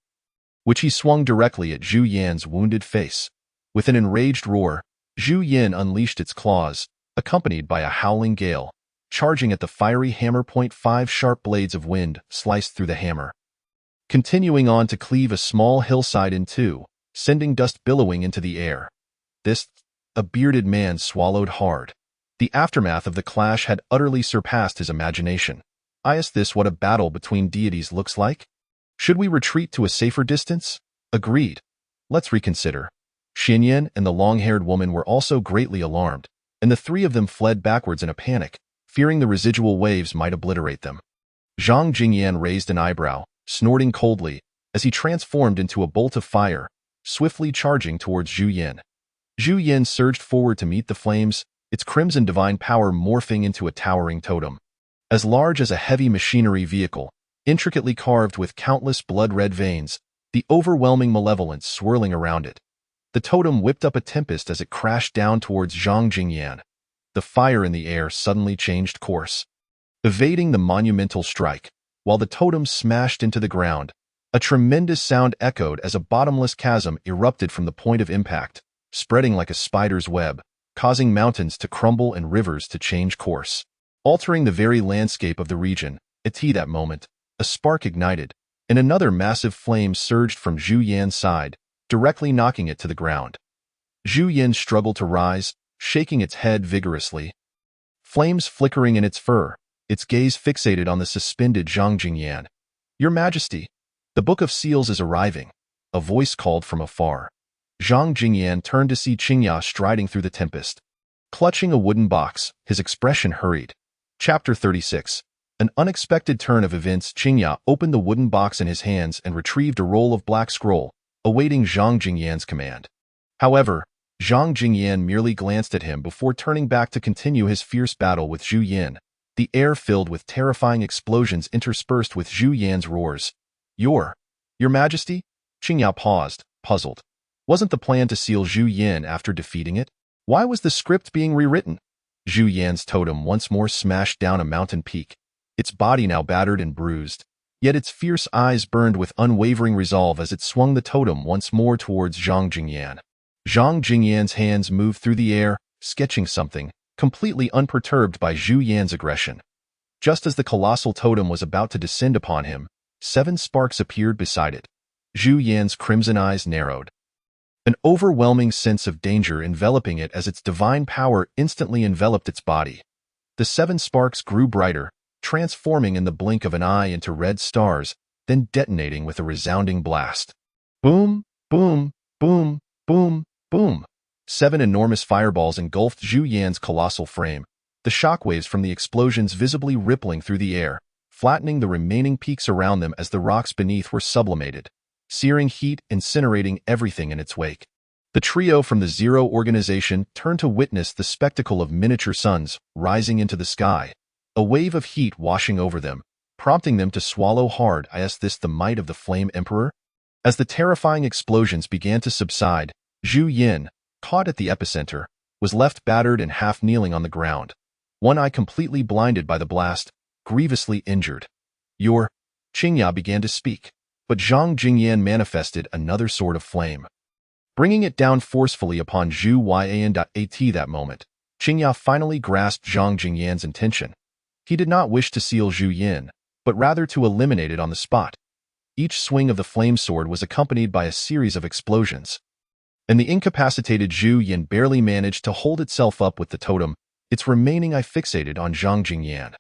which he swung directly at Zhu Yan's wounded face. With an enraged roar, Zhu Yin unleashed its claws, accompanied by a howling gale. Charging at the fiery hammer, 5 sharp blades of wind sliced through the hammer, continuing on to cleave a small hillside in two, sending dust billowing into the air. A bearded man swallowed hard. The aftermath of the clash had utterly surpassed his imagination. Is this what a battle between deities looks like? Should we retreat to a safer distance? Agreed. Let's reconsider. Xinyan and the long-haired woman were also greatly alarmed, and the three of them fled backwards in a panic, fearing the residual waves might obliterate them. Zhang Jingyan raised an eyebrow, snorting coldly, as he transformed into a bolt of fire, swiftly charging towards Zhu Yin. Zhu Yin surged forward to meet the flames, its crimson divine power morphing into a towering totem. As large as a heavy machinery vehicle, intricately carved with countless blood-red veins, the overwhelming malevolence swirling around it. The totem whipped up a tempest as it crashed down towards Zhang Jingyan. The fire in the air suddenly changed course, evading the monumental strike. While the totem smashed into the ground, a tremendous sound echoed as a bottomless chasm erupted from the point of impact, spreading like a spider's web, causing mountains to crumble and rivers to change course, altering the very landscape of the region. At that moment, a spark ignited, and another massive flame surged from Zhu Yan's side, directly knocking it to the ground. Zhu Yan struggled to rise, shaking its head vigorously, flames flickering in its fur, its gaze fixated on the suspended Zhang Jingyan. "Your Majesty, the Book of Seals is arriving," a voice called from afar. Zhang Jingyan turned to see Qingya striding through the tempest. Clutching a wooden box, his expression hurried. Chapter 36. An unexpected turn of events. Qingya opened the wooden box in his hands and retrieved a roll of black scroll, awaiting Zhang Jingyan's command. However, Zhang Jingyan merely glanced at him before turning back to continue his fierce battle with Zhu Yin, the air filled with terrifying explosions interspersed with Zhu Yan's roars. Your Majesty?" Qingya paused, puzzled. Wasn't the plan to seal Zhu Yin after defeating it? Why was the script being rewritten? Zhu Yan's totem once more smashed down a mountain peak, its body now battered and bruised, yet its fierce eyes burned with unwavering resolve as it swung the totem once more towards Zhang Jingyan. Zhang Jingyan's hands moved through the air, sketching something, completely unperturbed by Zhu Yan's aggression. Just as the colossal totem was about to descend upon him, 7 sparks appeared beside it. Zhu Yan's crimson eyes narrowed, an overwhelming sense of danger enveloping it as its divine power instantly enveloped its body. The 7 sparks grew brighter, transforming in the blink of an eye into red stars, then detonating with a resounding blast. Boom, boom, boom, boom, boom. 7 enormous fireballs engulfed Zhu Yan's colossal frame, the shockwaves from the explosions visibly rippling through the air, flattening the remaining peaks around them as the rocks beneath were sublimated, searing heat incinerating everything in its wake. The trio from the Zero organization turned to witness the spectacle of miniature suns rising into the sky, a wave of heat washing over them, prompting them to swallow hard. Is this the might of the Flame Emperor? As the terrifying explosions began to subside, Zhu Yin, caught at the epicenter, was left battered and half kneeling on the ground, one eye completely blinded by the blast, grievously injured. Qingya began to speak, but Zhang Jingyan manifested another sword of flame, bringing it down forcefully upon Zhu Yan. At that moment, Qingya finally grasped Zhang Jingyan's intention. He did not wish to seal Zhu Yin, but rather to eliminate it on the spot. Each swing of the flame sword was accompanied by a series of explosions, and the incapacitated Zhu Yin barely managed to hold itself up with the totem, its remaining eye fixated on Zhang Jingyan.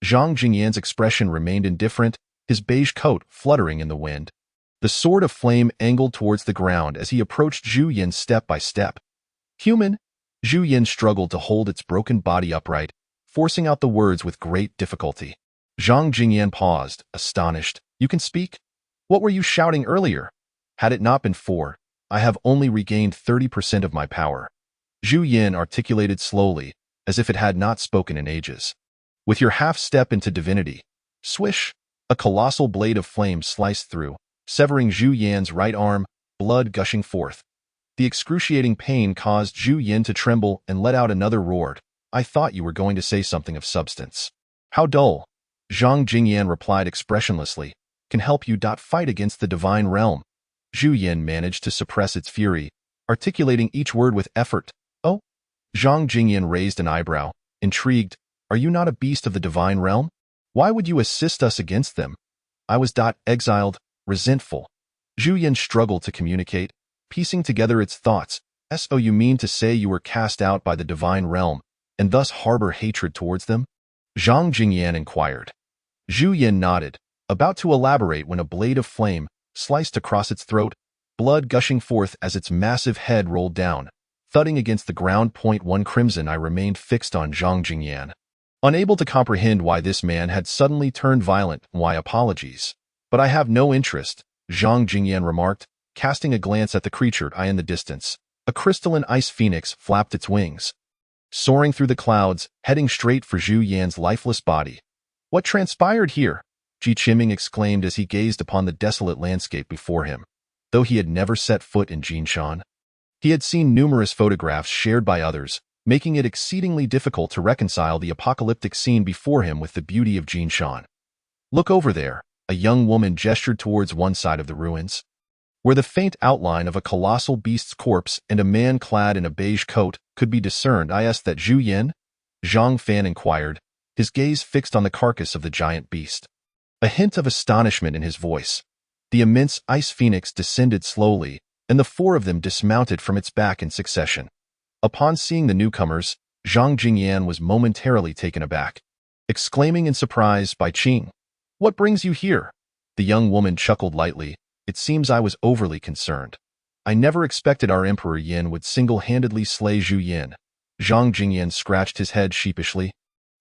Zhang Jingyan's expression remained indifferent, his beige coat fluttering in the wind. The sword of flame angled towards the ground as he approached Zhu Yin step by step. "Human?" Zhu Yin struggled to hold its broken body upright, forcing out the words with great difficulty. Zhang Jingyan paused, astonished. "You can speak? What were you shouting earlier?" "Had it not been for, I have only regained 30% of my power," Zhu Yin articulated slowly, as if it had not spoken in ages. "With your half-step into divinity." Swish! A colossal blade of flame sliced through, severing Zhu Yan's right arm, blood gushing forth. The excruciating pain caused Zhu Yin to tremble and let out another roar. "I thought you were going to say something of substance." "How dull," Zhang Jingyan replied expressionlessly. "Can help you. Fight against the divine realm." Zhu Yin managed to suppress its fury, articulating each word with effort. "Oh?" Zhang Jingyan raised an eyebrow, intrigued. "Are you not a beast of the divine realm? Why would you assist us against them?" I was exiled, resentful. Zhu Yin struggled to communicate, piecing together its thoughts. "So you mean to say you were cast out by the divine realm, and thus harbor hatred towards them?" Zhang Jingyan inquired. Zhu Yin nodded, about to elaborate when a blade of flame sliced across its throat, blood gushing forth as its massive head rolled down, thudding against the ground. One crimson. I remained fixed on Zhang Jingyan, unable to comprehend why this man had suddenly turned violent. "Why apologies? But I have no interest," Zhang Jingyan remarked, casting a glance at the creature in the distance. A crystalline ice phoenix flapped its wings, soaring through the clouds, heading straight for Zhu Yan's lifeless body. "What transpired here?" Ji Qiming exclaimed as he gazed upon the desolate landscape before him. Though he had never set foot in Jinshan, he had seen numerous photographs shared by others, making it exceedingly difficult to reconcile the apocalyptic scene before him with the beauty of Jinshan. "Look over there," a young woman gestured towards one side of the ruins, where the faint outline of a colossal beast's corpse and a man clad in a beige coat could be discerned. "Is that Zhu Yin?" Zhang Fan inquired, his gaze fixed on the carcass of the giant beast. A hint of astonishment in his voice. The immense ice phoenix descended slowly, and the four of them dismounted from its back in succession. Upon seeing the newcomers, Zhang Jingyan was momentarily taken aback, exclaiming in surprise, "Bai Qing, what brings you here?" The young woman chuckled lightly. "It seems I was overly concerned. I never expected our Emperor Yin would single-handedly slay Zhu Yin." Zhang Jingyan scratched his head sheepishly,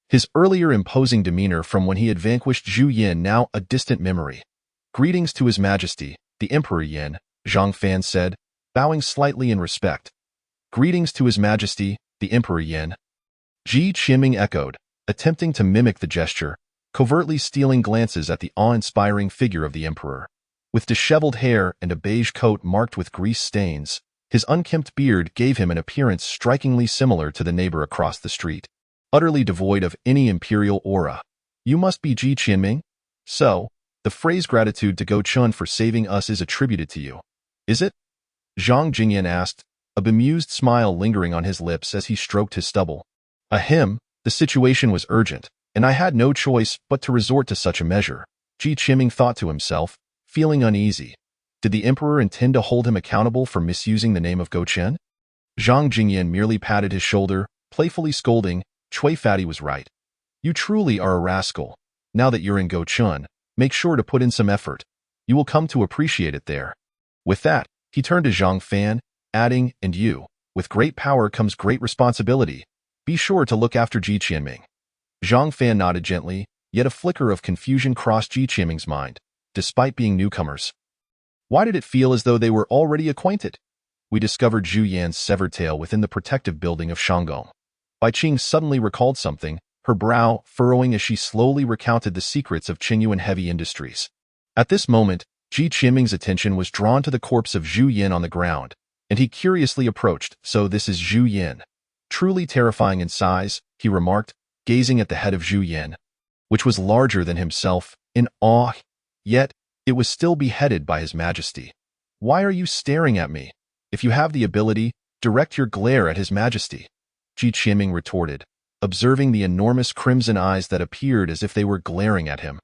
his earlier imposing demeanor from when he had vanquished Zhu Yin now a distant memory. "Greetings to His Majesty, the Emperor Yin," Zhang Fan said, bowing slightly in respect. "Greetings to His Majesty, the Emperor Yin." Ji Qiming echoed, attempting to mimic the gesture, covertly stealing glances at the awe-inspiring figure of the emperor. With disheveled hair and a beige coat marked with grease stains, his unkempt beard gave him an appearance strikingly similar to the neighbor across the street, utterly devoid of any imperial aura. "You must be Ji Qiming? So, the phrase gratitude to Goucheng for saving us is attributed to you, is it?" Zhang Jingyan asked, a bemused smile lingering on his lips as he stroked his stubble. "Ahem, the situation was urgent, and I had no choice but to resort to such a measure," Ji Qiming thought to himself, feeling uneasy. Did the emperor intend to hold him accountable for misusing the name of Goucheng? Zhang Jingyan merely patted his shoulder, playfully scolding, "Cui Fatty was right. You truly are a rascal. Now that you're in Goucheng, make sure to put in some effort. You will come to appreciate it there." With that, he turned to Zhang Fan, adding, "And you, with great power comes great responsibility. Be sure to look after Ji Qiming." Zhang Fan nodded gently, yet a flicker of confusion crossed Ji Qiming's mind. Despite being newcomers, why did it feel as though they were already acquainted? We discovered Zhu Yan's severed tail within the protective building of Shanggong. Bai Qing suddenly recalled something, her brow furrowing as she slowly recounted the secrets of Qingyuan heavy industries. At this moment, Ji Qiming's attention was drawn to the corpse of Zhu Yin on the ground, and he curiously approached. "So this is Zhu Yin. Truly terrifying in size," he remarked, gazing at the head of Zhu Yin, which was larger than himself, in awe. Yet, it was still beheaded by His Majesty. "Why are you staring at me? If you have the ability, direct your glare at His Majesty," Ji Qiming retorted, observing the enormous crimson eyes that appeared as if they were glaring at him.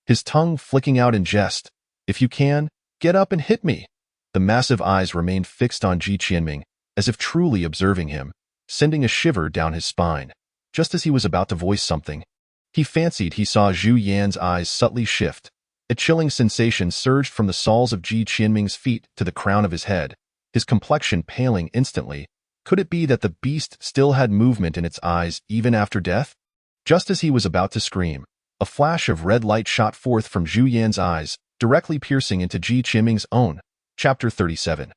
His tongue flicking out in jest. "If you can, get up and hit me." The massive eyes remained fixed on Ji Qiming, as if truly observing him, sending a shiver down his spine. Just as he was about to voice something, he fancied he saw Zhu Yan's eyes subtly shift. A chilling sensation surged from the soles of Ji Qiming's feet to the crown of his head, his complexion paling instantly. Could it be that the beast still had movement in its eyes even after death? Just as he was about to scream, a flash of red light shot forth from Zhu Yan's eyes, directly piercing into Ji Qiming's own. Chapter 37.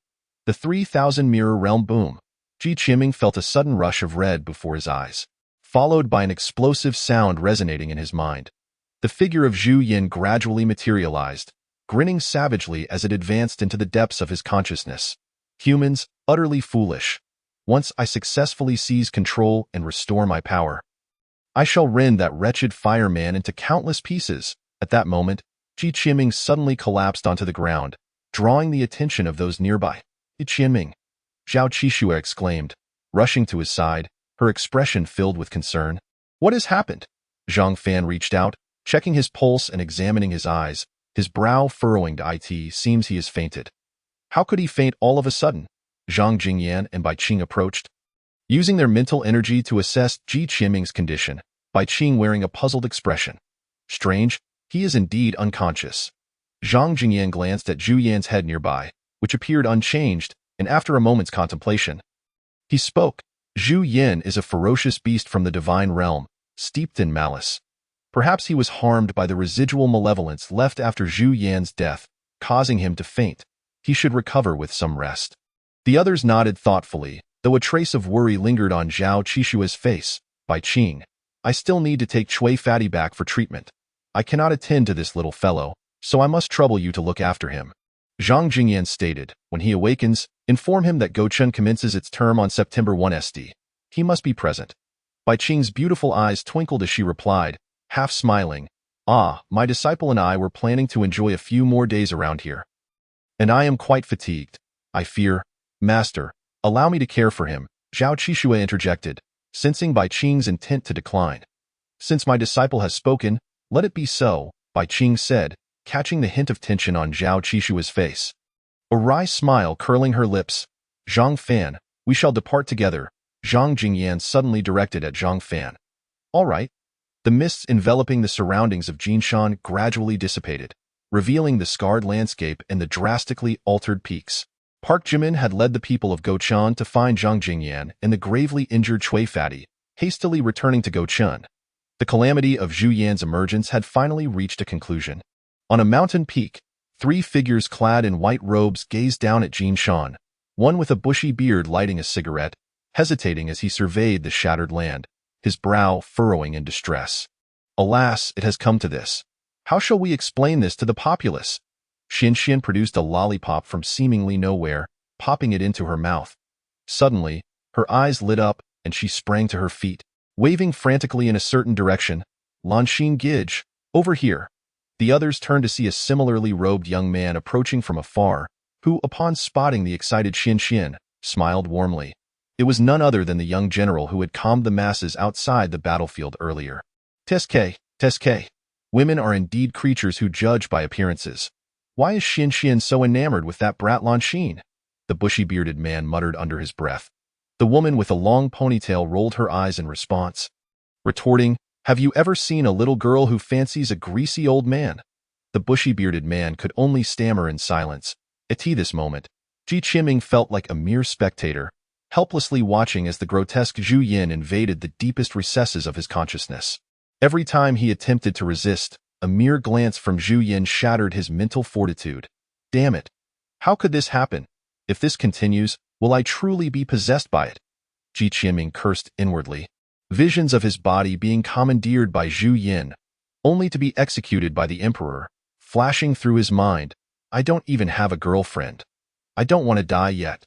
The 3,000 Mirror Realm Boom. Ji Qiming felt a sudden rush of red before his eyes, followed by an explosive sound resonating in his mind. The figure of Zhu Yin gradually materialized, grinning savagely as it advanced into the depths of his consciousness. "Humans, utterly foolish. Once I successfully seize control and restore my power, I shall rend that wretched fireman into countless pieces." At that moment, Ji Qiming suddenly collapsed onto the ground, drawing the attention of those nearby. "Ji Qiming." Zhao Qishue exclaimed, rushing to his side, her expression filled with concern. What has happened? Zhang Fan reached out, checking his pulse and examining his eyes, his brow furrowing to it. Seems he has fainted. How could he faint all of a sudden? Zhang Jingyan and Bai Qing approached, using their mental energy to assess Ji Qianming's condition, Bai Qing wearing a puzzled expression. Strange, he is indeed unconscious. Zhang Jingyan glanced at Zhu Yan's head nearby, which appeared unchanged, and after a moment's contemplation, he spoke. Zhu Yan is a ferocious beast from the divine realm, steeped in malice. Perhaps he was harmed by the residual malevolence left after Zhu Yan's death, causing him to faint. He should recover with some rest. The others nodded thoughtfully, though a trace of worry lingered on Zhao Qishue's face. Bai Qing, I still need to take Chui Fatty back for treatment. I cannot attend to this little fellow, so I must trouble you to look after him. Zhang Jingyan stated, when he awakens, inform him that Goucheng commences its term on September 1 SD. He must be present. Bai Qing's beautiful eyes twinkled as she replied, half smiling, Ah, my disciple and I were planning to enjoy a few more days around here. And I am quite fatigued. I fear, Master, allow me to care for him, Zhao Qishue interjected, sensing Bai Qing's intent to decline. Since my disciple has spoken, let it be so, Bai Qing said, catching the hint of tension on Zhao Qishue's face. A wry smile curling her lips. Zhang Fan, we shall depart together, Zhang Jingyan suddenly directed at Zhang Fan. All right. The mists enveloping the surroundings of Jinshan gradually dissipated, revealing the scarred landscape and the drastically altered peaks. Park Jimin had led the people of Goucheng to find Zhang Jingyan and the gravely injured Chui Fatty, hastily returning to Goucheng. The calamity of Zhu Yan's emergence had finally reached a conclusion. On a mountain peak, three figures clad in white robes gazed down at Jinshan, one with a bushy beard lighting a cigarette, hesitating as he surveyed the shattered land, his brow furrowing in distress. Alas, it has come to this. How shall we explain this to the populace? Xian produced a lollipop from seemingly nowhere, popping it into her mouth. Suddenly, her eyes lit up and she sprang to her feet, waving frantically in a certain direction. Lanxin Gidge, over here. The others turned to see a similarly robed young man approaching from afar, who, upon spotting the excited Xian, smiled warmly. It was none other than the young general who had calmed the masses outside the battlefield earlier. Teske. Women are indeed creatures who judge by appearances. Why is Xian so enamored with that brat Lanxin? The bushy-bearded man muttered under his breath. The woman with a long ponytail rolled her eyes in response, retorting, Have you ever seen a little girl who fancies a greasy old man? The bushy-bearded man could only stammer in silence. At this moment, Ji Qianming felt like a mere spectator, helplessly watching as the grotesque Zhu Yan invaded the deepest recesses of his consciousness. Every time he attempted to resist, a mere glance from Zhu Yan shattered his mental fortitude. Damn it! How could this happen? If this continues, will I truly be possessed by it? Ji Qianming cursed inwardly. Visions of his body being commandeered by Zhu Yan, only to be executed by the emperor, flashing through his mind. I don't even have a girlfriend. I don't want to die yet.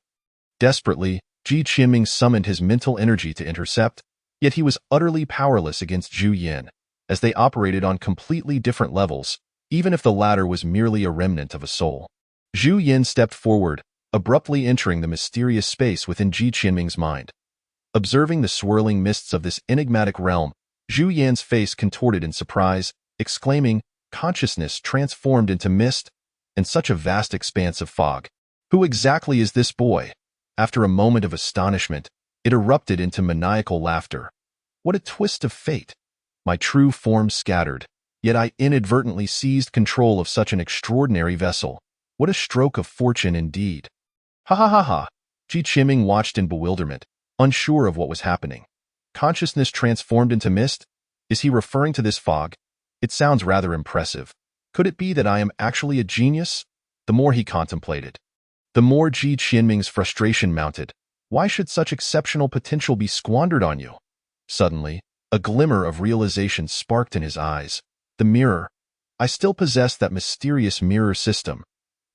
Desperately, Ji Qianming summoned his mental energy to intercept, yet he was utterly powerless against Zhu Yan, as they operated on completely different levels, even if the latter was merely a remnant of a soul. Zhu Yan stepped forward, abruptly entering the mysterious space within Ji Qianming's mind. Observing the swirling mists of this enigmatic realm, Zhu Yan's face contorted in surprise, exclaiming, Consciousness transformed into mist, and such a vast expanse of fog. Who exactly is this boy? After a moment of astonishment, it erupted into maniacal laughter. What a twist of fate! My true form scattered, yet I inadvertently seized control of such an extraordinary vessel. What a stroke of fortune indeed! Ha ha ha ha! Ji Qianming watched in bewilderment, unsure of what was happening. Consciousness transformed into mist? Is he referring to this fog? It sounds rather impressive. Could it be that I am actually a genius? The more he contemplated, the more Ji Qianming's frustration mounted. Why should such exceptional potential be squandered on you? Suddenly, a glimmer of realization sparked in his eyes. The mirror. I still possessed that mysterious mirror system.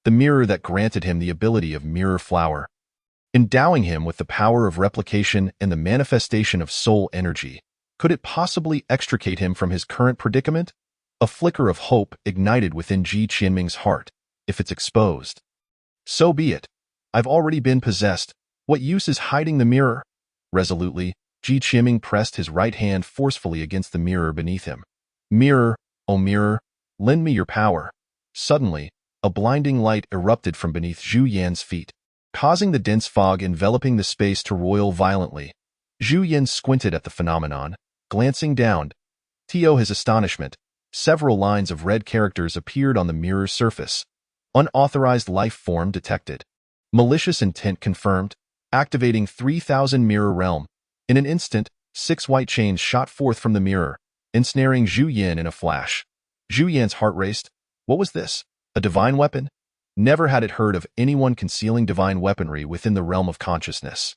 The mirror that granted him the ability of mirror flower, endowing him with the power of replication and the manifestation of soul energy. Could it possibly extricate him from his current predicament? A flicker of hope ignited within Ji Qianming's heart. If it's exposed, so be it. I've already been possessed. What use is hiding the mirror? Resolutely, Ji Qiming pressed his right hand forcefully against the mirror beneath him. Mirror, oh mirror, lend me your power. Suddenly, a blinding light erupted from beneath Zhu Yan's feet, causing the dense fog enveloping the space to roil violently. Zhu Yan squinted at the phenomenon, glancing down. To his astonishment, several lines of red characters appeared on the mirror's surface. Unauthorized life form detected. Malicious intent confirmed. Activating 3000 mirror realm. In an instant, 6 white chains shot forth from the mirror, ensnaring Zhu Yan in a flash. Zhu Yan's heart raced. What was this? A divine weapon? Never had it heard of anyone concealing divine weaponry within the realm of consciousness.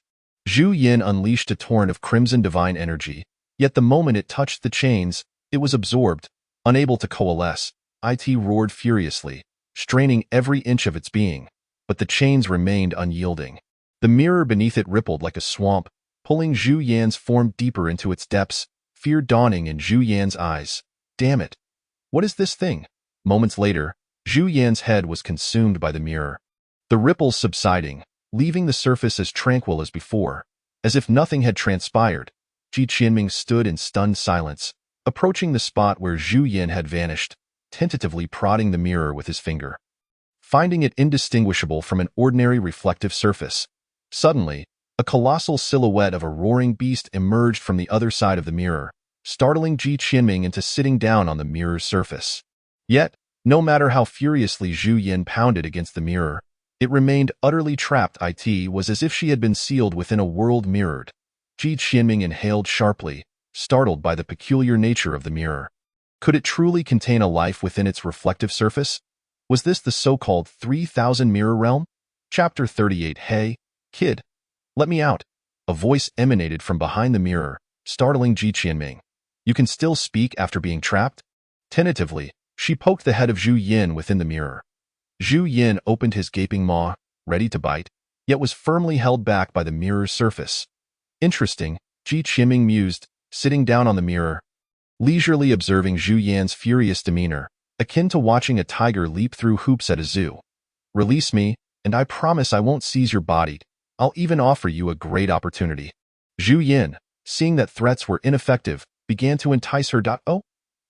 Zhu Yan unleashed a torrent of crimson divine energy, yet the moment it touched the chains, it was absorbed, unable to coalesce. It roared furiously, straining every inch of its being, but the chains remained unyielding. The mirror beneath it rippled like a swamp, pulling Zhu Yan's form deeper into its depths, fear dawning in Zhu Yan's eyes. Damn it! What is this thing? Moments later, Zhu Yan's head was consumed by the mirror. The ripples subsiding, leaving the surface as tranquil as before. As if nothing had transpired, Ji Qiming stood in stunned silence, approaching the spot where Zhu Yan had vanished, tentatively prodding the mirror with his finger. Finding it indistinguishable from an ordinary reflective surface. Suddenly, a colossal silhouette of a roaring beast emerged from the other side of the mirror, startling Ji Qiming into sitting down on the mirror's surface. Yet, no matter how furiously Zhu Yan pounded against the mirror, it remained utterly trapped. It was as if she had been sealed within a world mirrored. Ji Qiming inhaled sharply, startled by the peculiar nature of the mirror. Could it truly contain a life within its reflective surface? Was this the so-called 3000 mirror realm? Chapter 38. Hey, kid, let me out. A voice emanated from behind the mirror, startling Ji Qiming. You can still speak after being trapped? Tentatively, she poked the head of Zhu Yan within the mirror. Zhu Yan opened his gaping maw, ready to bite, yet was firmly held back by the mirror's surface. Interesting, Ji Qiming mused, sitting down on the mirror, leisurely observing Zhu Yan's furious demeanor, akin to watching a tiger leap through hoops at a zoo. Release me, and I promise I won't seize your body. I'll even offer you a great opportunity. Zhu Yan, seeing that threats were ineffective, began to entice her. Oh?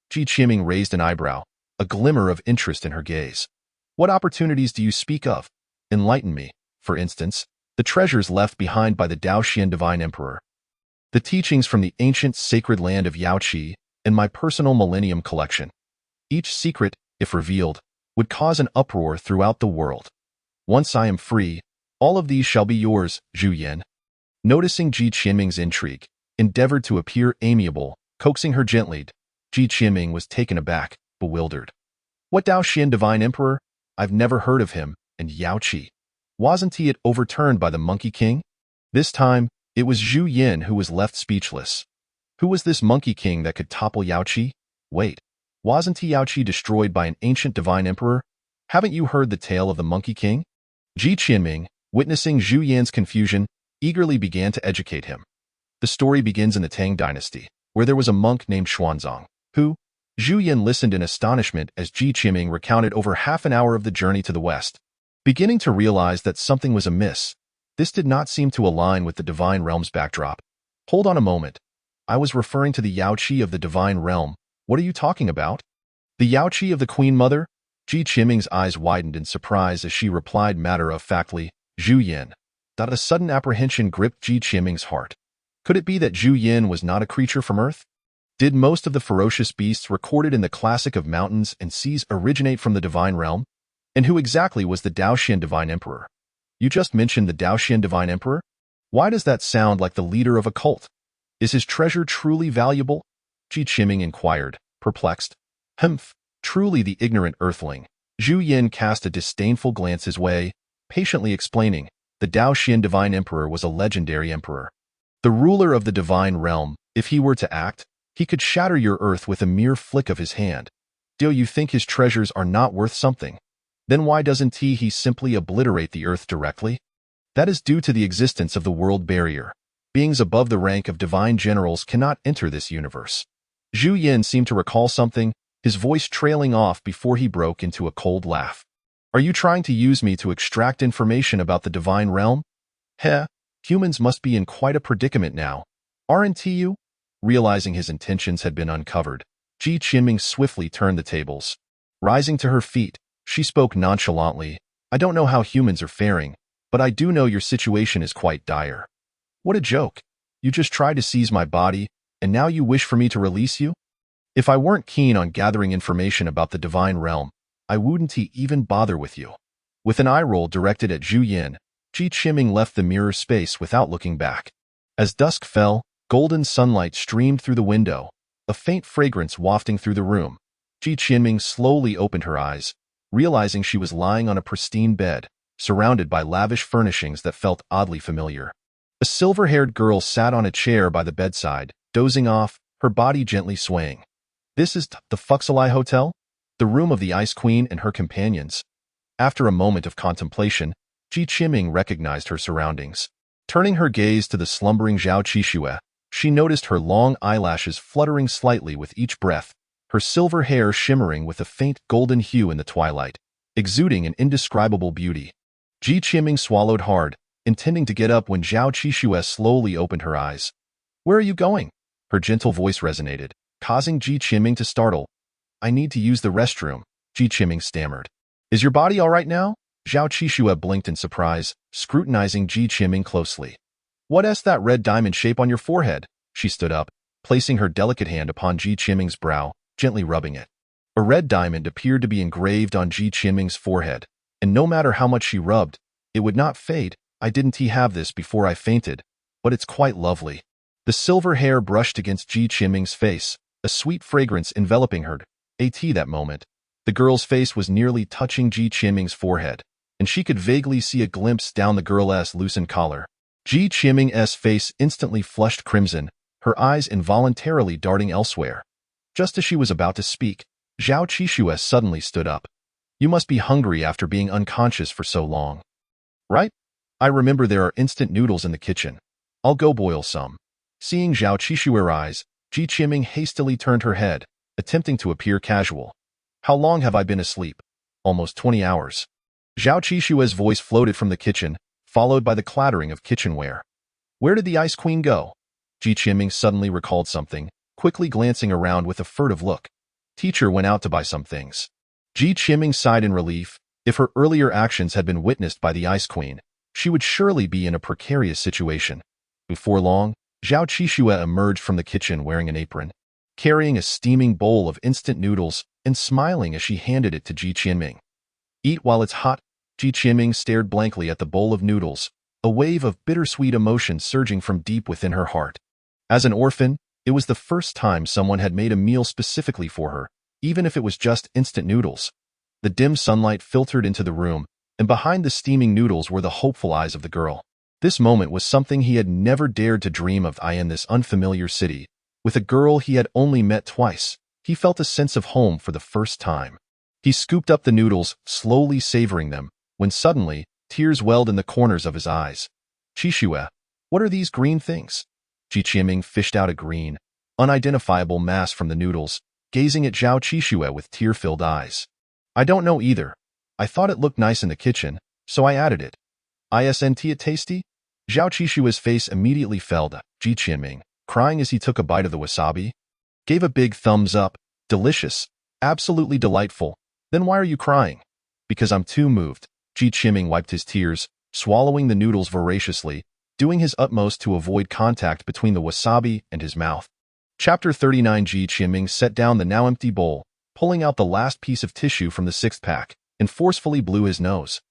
Ji Qiming raised an eyebrow, a glimmer of interest in her gaze. What opportunities do you speak of? Enlighten me. For instance, the treasures left behind by the Daoxian Divine Emperor, the teachings from the ancient sacred land of Yaoqi, and my personal Millennium Collection. Each secret, if revealed, would cause an uproar throughout the world. Once I am free, all of these shall be yours, Zhu Yan. Noticing Ji Qiming's intrigue, endeavored to appear amiable, coaxing her gently. Ji Qiming was taken aback, bewildered. What Daoxian Divine Emperor? I've never heard of him, and Yaoqi. Wasn't he overturned by the Monkey King? This time, it was Zhu Yan who was left speechless. Who was this Monkey King that could topple Yaoqi? Wait, wasn't Yaoqi destroyed by an ancient divine emperor? Haven't you heard the tale of the Monkey King? Ji Qiming, witnessing Zhu Yan's confusion, eagerly began to educate him. The story begins in the Tang dynasty, where there was a monk named Xuanzang, who... Zhu Yan listened in astonishment as Ji Qiming recounted over half an hour of the journey to the west. Beginning to realize that something was amiss, this did not seem to align with the divine realm's backdrop. Hold on a moment. I was referring to the Yaoqi of the divine realm. What are you talking about? The Yaoqi of the Queen Mother? Ji Qiming's eyes widened in surprise as she replied matter-of-factly, Zhu Yan. A sudden apprehension gripped Ji Qiming's heart. Could it be that Zhu Yan was not a creature from Earth? Did most of the ferocious beasts recorded in the classic of mountains and seas originate from the divine realm? And who exactly was the Daoxian Divine Emperor? You just mentioned the Daoxian Divine Emperor? Why does that sound like the leader of a cult? Is his treasure truly valuable? Ji Qiming inquired, perplexed. Humph, truly the ignorant earthling. Zhu Yan cast a disdainful glance his way, patiently explaining, the Daoxian Divine Emperor was a legendary emperor. The ruler of the divine realm. If he were to act, he could shatter your earth with a mere flick of his hand. Do you think his treasures are not worth something? Then why doesn't he simply obliterate the earth directly? That is due to the existence of the world barrier. Beings above the rank of divine generals cannot enter this universe. Zhu Yan seemed to recall something, his voice trailing off before he broke into a cold laugh. Are you trying to use me to extract information about the divine realm? Heh, Humans must be in quite a predicament now. Aren't you? Realizing his intentions had been uncovered, Ji Qinming swiftly turned the tables. Rising to her feet, she spoke nonchalantly. I don't know how humans are faring, but I do know your situation is quite dire. What a joke. You just tried to seize my body, and now you wish for me to release you? If I weren't keen on gathering information about the divine realm, I wouldn't even bother with you. With an eye roll directed at Zhu Yin, Ji Qinming left the mirror space without looking back. As dusk fell, golden sunlight streamed through the window, a faint fragrance wafting through the room. Ji Qinming slowly opened her eyes, realizing she was lying on a pristine bed, surrounded by lavish furnishings that felt oddly familiar. A silver-haired girl sat on a chair by the bedside, dozing off, her body gently swaying. This is the Huaxia Hotel? The room of the Ice Queen and her companions. After a moment of contemplation, Ji Qinming recognized her surroundings. Turning her gaze to the slumbering Zhao Qixue, she noticed her long eyelashes fluttering slightly with each breath, her silver hair shimmering with a faint golden hue in the twilight, exuding an indescribable beauty. Ji Qinming swallowed hard, intending to get up when Zhao Qixue slowly opened her eyes. Where are you going? Her gentle voice resonated, causing Ji Qinming to startle. I need to use the restroom, Ji Qinming stammered. Is your body all right now? Zhao Qixue blinked in surprise, scrutinizing Ji Qinming closely. What's that red diamond shape on your forehead? She stood up, placing her delicate hand upon Ji Qinming's brow, gently rubbing it. A red diamond appeared to be engraved on Ji Qinming's forehead, and no matter how much she rubbed, it would not fade. I didn't have this before I fainted, but it's quite lovely. The silver hair brushed against Ji Qinming's face, a sweet fragrance enveloping her. That moment, the girl's face was nearly touching Ji Qinming's forehead, and she could vaguely see a glimpse down the girl's loosened collar. Ji Qinming's face instantly flushed crimson, her eyes involuntarily darting elsewhere. Just as she was about to speak, Zhao Qixue suddenly stood up. You must be hungry after being unconscious for so long. Right? I remember there are instant noodles in the kitchen. I'll go boil some. Seeing Zhao Qixue's eyes, Ji Qinming hastily turned her head, attempting to appear casual. How long have I been asleep? Almost 20 hours. Zhao Qixue's voice floated from the kitchen, followed by the clattering of kitchenware. Where did the Ice Queen go? Ji Qinming suddenly recalled something, quickly glancing around with a furtive look. Teacher went out to buy some things. Ji Qinming sighed in relief. If her earlier actions had been witnessed by the Ice Queen, she would surely be in a precarious situation. Before long, Zhao Qixue emerged from the kitchen wearing an apron, carrying a steaming bowl of instant noodles and smiling as she handed it to Ji Qinming. Eat while it's hot. Ji Qinming stared blankly at the bowl of noodles, a wave of bittersweet emotion surging from deep within her heart. As an orphan, it was the first time someone had made a meal specifically for her, even if it was just instant noodles. The dim sunlight filtered into the room, and behind the steaming noodles were the hopeful eyes of the girl. This moment was something he had never dared to dream of. In this unfamiliar city, with a girl he had only met twice, he felt a sense of home for the first time. He scooped up the noodles, slowly savoring them, when suddenly, tears welled in the corners of his eyes. Qixue, what are these green things? Ji Qinming fished out a green, unidentifiable mass from the noodles, gazing at Zhao Qixue with tear-filled eyes. I don't know either. I thought it looked nice in the kitchen, so I added it. Isn't it tasty? Zhao Qixue's face immediately fell to Ji Qinming, crying as he took a bite of the wasabi. Gave a big thumbs up. Delicious. Absolutely delightful. Then why are you crying? Because I'm too moved. Ji Qinming wiped his tears, swallowing the noodles voraciously, doing his utmost to avoid contact between the wasabi and his mouth. Chapter 39. Ji Qinming set down the now empty bowl, pulling out the last piece of tissue from the sixth pack, and forcefully blew his nose.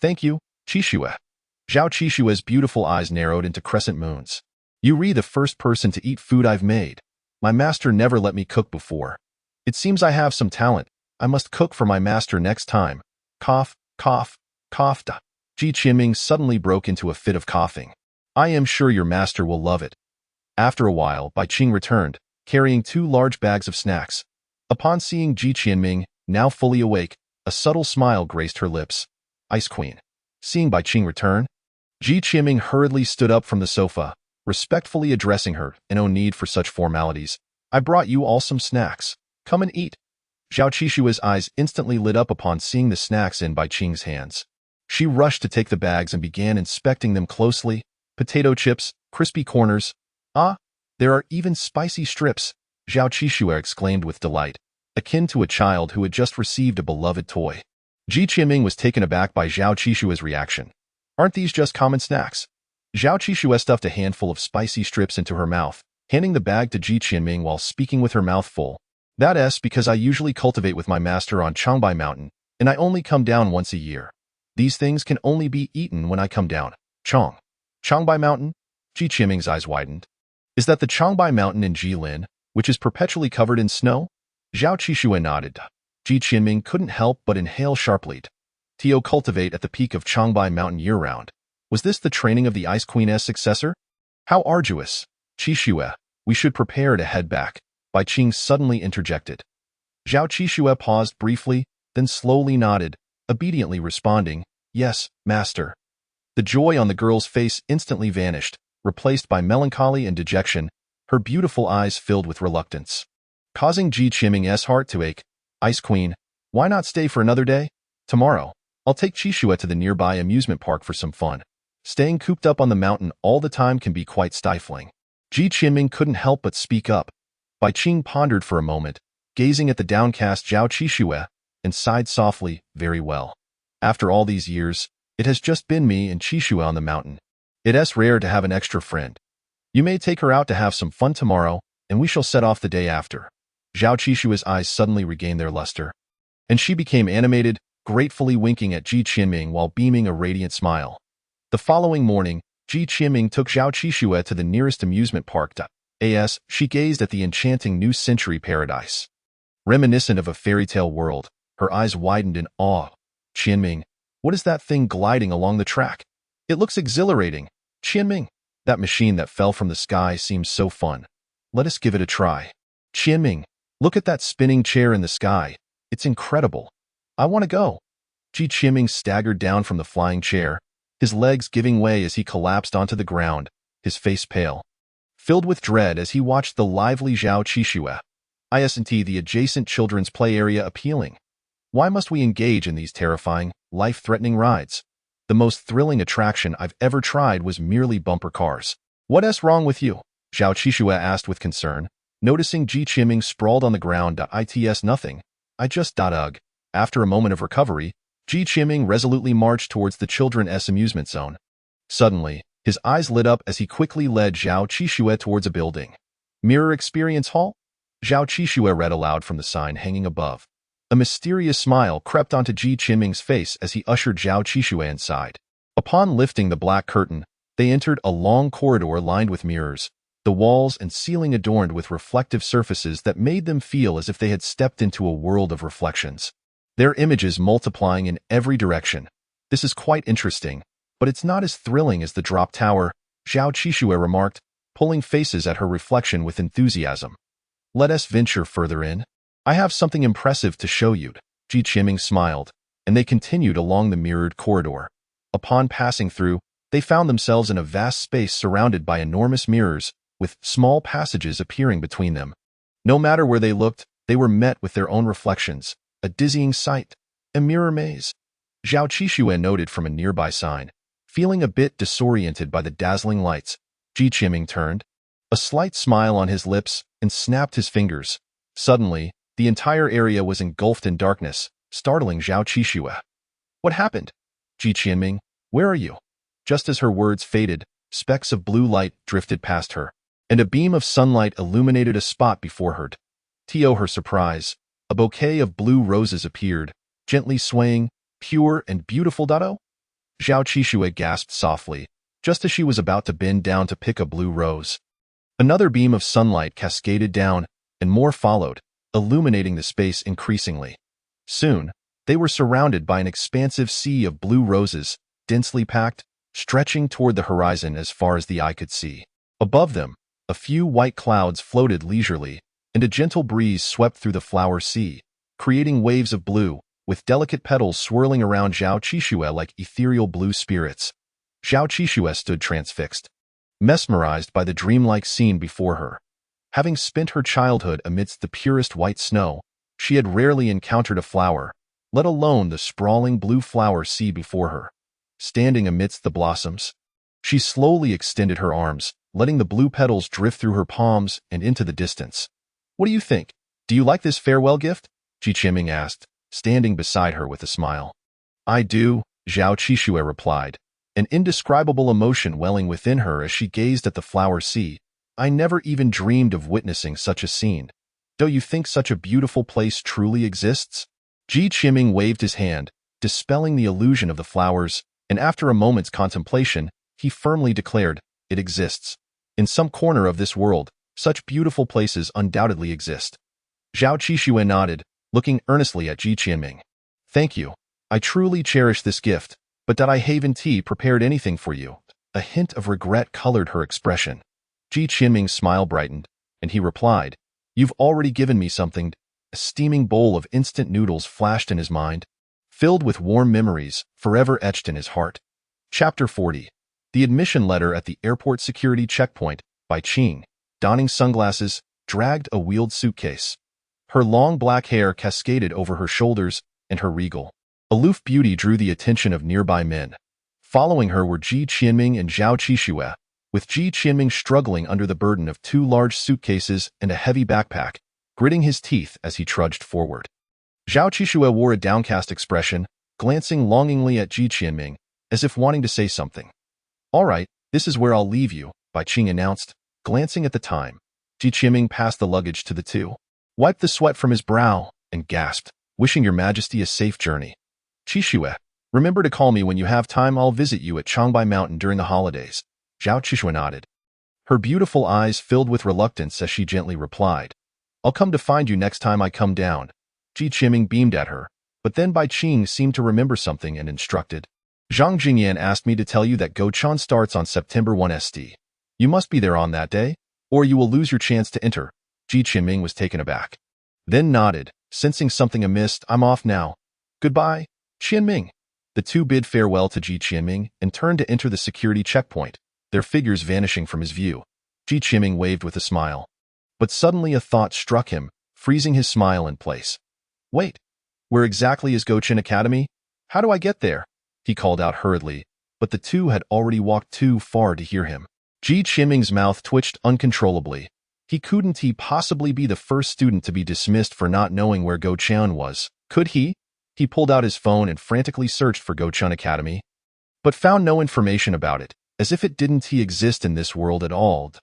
Thank you, Qixue. Zhao Qixue's beautiful eyes narrowed into crescent moons. You re the first person to eat food I've made. My master never let me cook before. It seems I have some talent. I must cook for my master next time. Cough, cough, cough. Ji Qinming suddenly broke into a fit of coughing. I am sure your master will love it. After a while, Bai Qing returned, carrying 2 large bags of snacks. Upon seeing Ji Qinming, now fully awake, a subtle smile graced her lips. Ice Queen. Seeing Bai Qing return, Ji Qinming hurriedly stood up from the sofa, respectfully addressing her. No need for such formalities. I brought you all some snacks. Come and eat. Zhao Qixue's eyes instantly lit up upon seeing the snacks in Bai Qing's hands. She rushed to take the bags and began inspecting them closely. potato chips, crispy corners. Ah, there are even spicy strips, Zhao Qixue exclaimed with delight, akin to a child who had just received a beloved toy. Ji Qianming was taken aback by Zhao Qixue's reaction. Aren't these just common snacks? Zhao Qixue stuffed a handful of spicy strips into her mouth, handing the bag to Ji Qianming while speaking with her mouth full. That's because I usually cultivate with my master on Changbai Mountain, and I only come down once a year. These things can only be eaten when I come down. Changbai Mountain? Ji Qianming's eyes widened. Is that the Changbai Mountain in Jilin, which is perpetually covered in snow? Zhao Qixue nodded. Ji Qianming couldn't help but inhale sharply. To cultivate at the peak of Changbai Mountain year-round. Was this the training of the Ice Queen's successor? How arduous. Qixue, we should prepare to head back. Bai Qing suddenly interjected. Zhao Qixue paused briefly, then slowly nodded, obediently responding, yes, master. The joy on the girl's face instantly vanished, replaced by melancholy and dejection, her beautiful eyes filled with reluctance. Causing Ji Qianming's heart to ache. Ice Queen, why not stay for another day? Tomorrow, I'll take Qixue to the nearby amusement park for some fun. Staying cooped up on the mountain all the time can be quite stifling. Ji Qianming couldn't help but speak up. Bai Qing pondered for a moment, gazing at the downcast Zhao Qixue, and sighed softly, very well. After all these years, it has just been me and Qixue on the mountain. It's rare to have an extra friend. You may take her out to have some fun tomorrow, and we shall set off the day after. Zhao Qixue's eyes suddenly regained their luster, and she became animated, gratefully winking at Ji Qianming while beaming a radiant smile. The following morning, Ji Qianming took Zhao Qixue to the nearest amusement park. As she gazed at the enchanting new century paradise. Reminiscent of a fairy tale world, her eyes widened in awe. Qianming, what is that thing gliding along the track? It looks exhilarating. Qianming, that machine that fell from the sky seems so fun. Let us give it a try. Qianming, look at that spinning chair in the sky. It's incredible. I want to go. Ji Qianming staggered down from the flying chair, his legs giving way as he collapsed onto the ground, his face pale. Filled with dread as he watched the lively Zhao Qixue. Isn't the adjacent children's play area appealing? Why must we engage in these terrifying, life-threatening rides? The most thrilling attraction I've ever tried was merely bumper cars. What's wrong with you? Zhao Qixue asked with concern, noticing Ji Qianming sprawled on the ground. It's nothing. I just ugh. After a moment of recovery, Ji Qianming resolutely marched towards the children's amusement zone. Suddenly, his eyes lit up as he quickly led Zhao Qixue towards a building. Mirror Experience Hall? Zhao Qixue read aloud from the sign hanging above. A mysterious smile crept onto Ji Qianming's face as he ushered Zhao Qixue inside. Upon lifting the black curtain, they entered a long corridor lined with mirrors, the walls and ceiling adorned with reflective surfaces that made them feel as if they had stepped into a world of reflections. Their images multiplying in every direction. This is quite interesting, but it's not as thrilling as the drop tower, Zhao Qixue remarked, pulling faces at her reflection with enthusiasm. Let us venture further in. I have something impressive to show you. Ji Qianming smiled, and they continued along the mirrored corridor. Upon passing through, they found themselves in a vast space surrounded by enormous mirrors, with small passages appearing between them. No matter where they looked, they were met with their own reflections, a dizzying sight, a mirror maze. Zhao Qixue noted from a nearby sign. Feeling a bit disoriented by the dazzling lights, Ji Qianming turned, a slight smile on his lips, and snapped his fingers. Suddenly, the entire area was engulfed in darkness, startling Zhao Qixue. What happened? Ji Qianming, where are you? Just as her words faded, specks of blue light drifted past her, and a beam of sunlight illuminated a spot before her. To her surprise, a bouquet of blue roses appeared, gently swaying, pure and beautiful. Zhao Qixue gasped softly, just as she was about to bend down to pick a blue rose. Another beam of sunlight cascaded down, and more followed, illuminating the space increasingly. Soon, they were surrounded by an expansive sea of blue roses, densely packed, stretching toward the horizon as far as the eye could see. Above them, a few white clouds floated leisurely, and a gentle breeze swept through the flower sea, creating waves of blue, with delicate petals swirling around Zhao Qixue like ethereal blue spirits. Zhao Qixue stood transfixed, mesmerized by the dreamlike scene before her. Having spent her childhood amidst the purest white snow, she had rarely encountered a flower, let alone the sprawling blue flower sea before her. Standing amidst the blossoms, She slowly extended her arms, letting the blue petals drift through her palms and into the distance. What do you think? Do you like this farewell gift? Ji Qianming asked, standing beside her with a smile. I do, Zhao Qishue replied, an indescribable emotion welling within her as she gazed at the flower sea. I never even dreamed of witnessing such a scene. Don't you think such a beautiful place truly exists? Ji Qianming waved his hand, dispelling the illusion of the flowers, and after a moment's contemplation, he firmly declared, it exists. In some corner of this world, such beautiful places undoubtedly exist. Zhao Qishue nodded, looking earnestly at Ji Qianming. Thank you. I truly cherish this gift, but that I haven't prepared anything for you. A hint of regret colored her expression. Ji Qianming's smile brightened, and he replied, You've already given me something. A steaming bowl of instant noodles flashed in his mind, filled with warm memories, forever etched in his heart. Chapter 40. The Admission Letter at the Airport Security Checkpoint, by Qing, donning sunglasses, dragged a wheeled suitcase. Her long black hair cascaded over her shoulders, and her regal, aloof beauty drew the attention of nearby men. Following her were Ji Qianming and Zhao Qishue, with Ji Qianming struggling under the burden of 2 large suitcases and a heavy backpack, gritting his teeth as he trudged forward. Zhao Qishue wore a downcast expression, glancing longingly at Ji Qianming, as if wanting to say something. All right, this is where I'll leave you, Bai Qing announced, glancing at the time. Ji Qianming passed the luggage to the two, wiped the sweat from his brow, and gasped, wishing your majesty a safe journey. Qishue, remember to call me when you have time. I'll visit you at Changbai Mountain during the holidays. Zhao Qishue nodded. Her beautiful eyes filled with reluctance as she gently replied, I'll come to find you next time I come down. Ji Qianming beamed at her, but then Bai Qing seemed to remember something and instructed. Zhang Jingyan asked me to tell you that Goucheng starts on September 1 St. You must be there on that day, or you will lose your chance to enter. Ji Qianming was taken aback, then nodded, sensing something amiss. I'm off now. Goodbye, Qianming. The two bid farewell to Ji Qianming and turned to enter the security checkpoint, their figures vanishing from his view. Ji Qianming waved with a smile. But suddenly a thought struck him, freezing his smile in place. Wait, where exactly is Goucheng Academy? How do I get there? He called out hurriedly, but the two had already walked too far to hear him. Ji Qianming's mouth twitched uncontrollably. Couldn't he possibly be the first student to be dismissed for not knowing where Goucheng was? Could he? He pulled out his phone and frantically searched for Goucheng Academy, but found no information about it, as if it didn't exist in this world at all.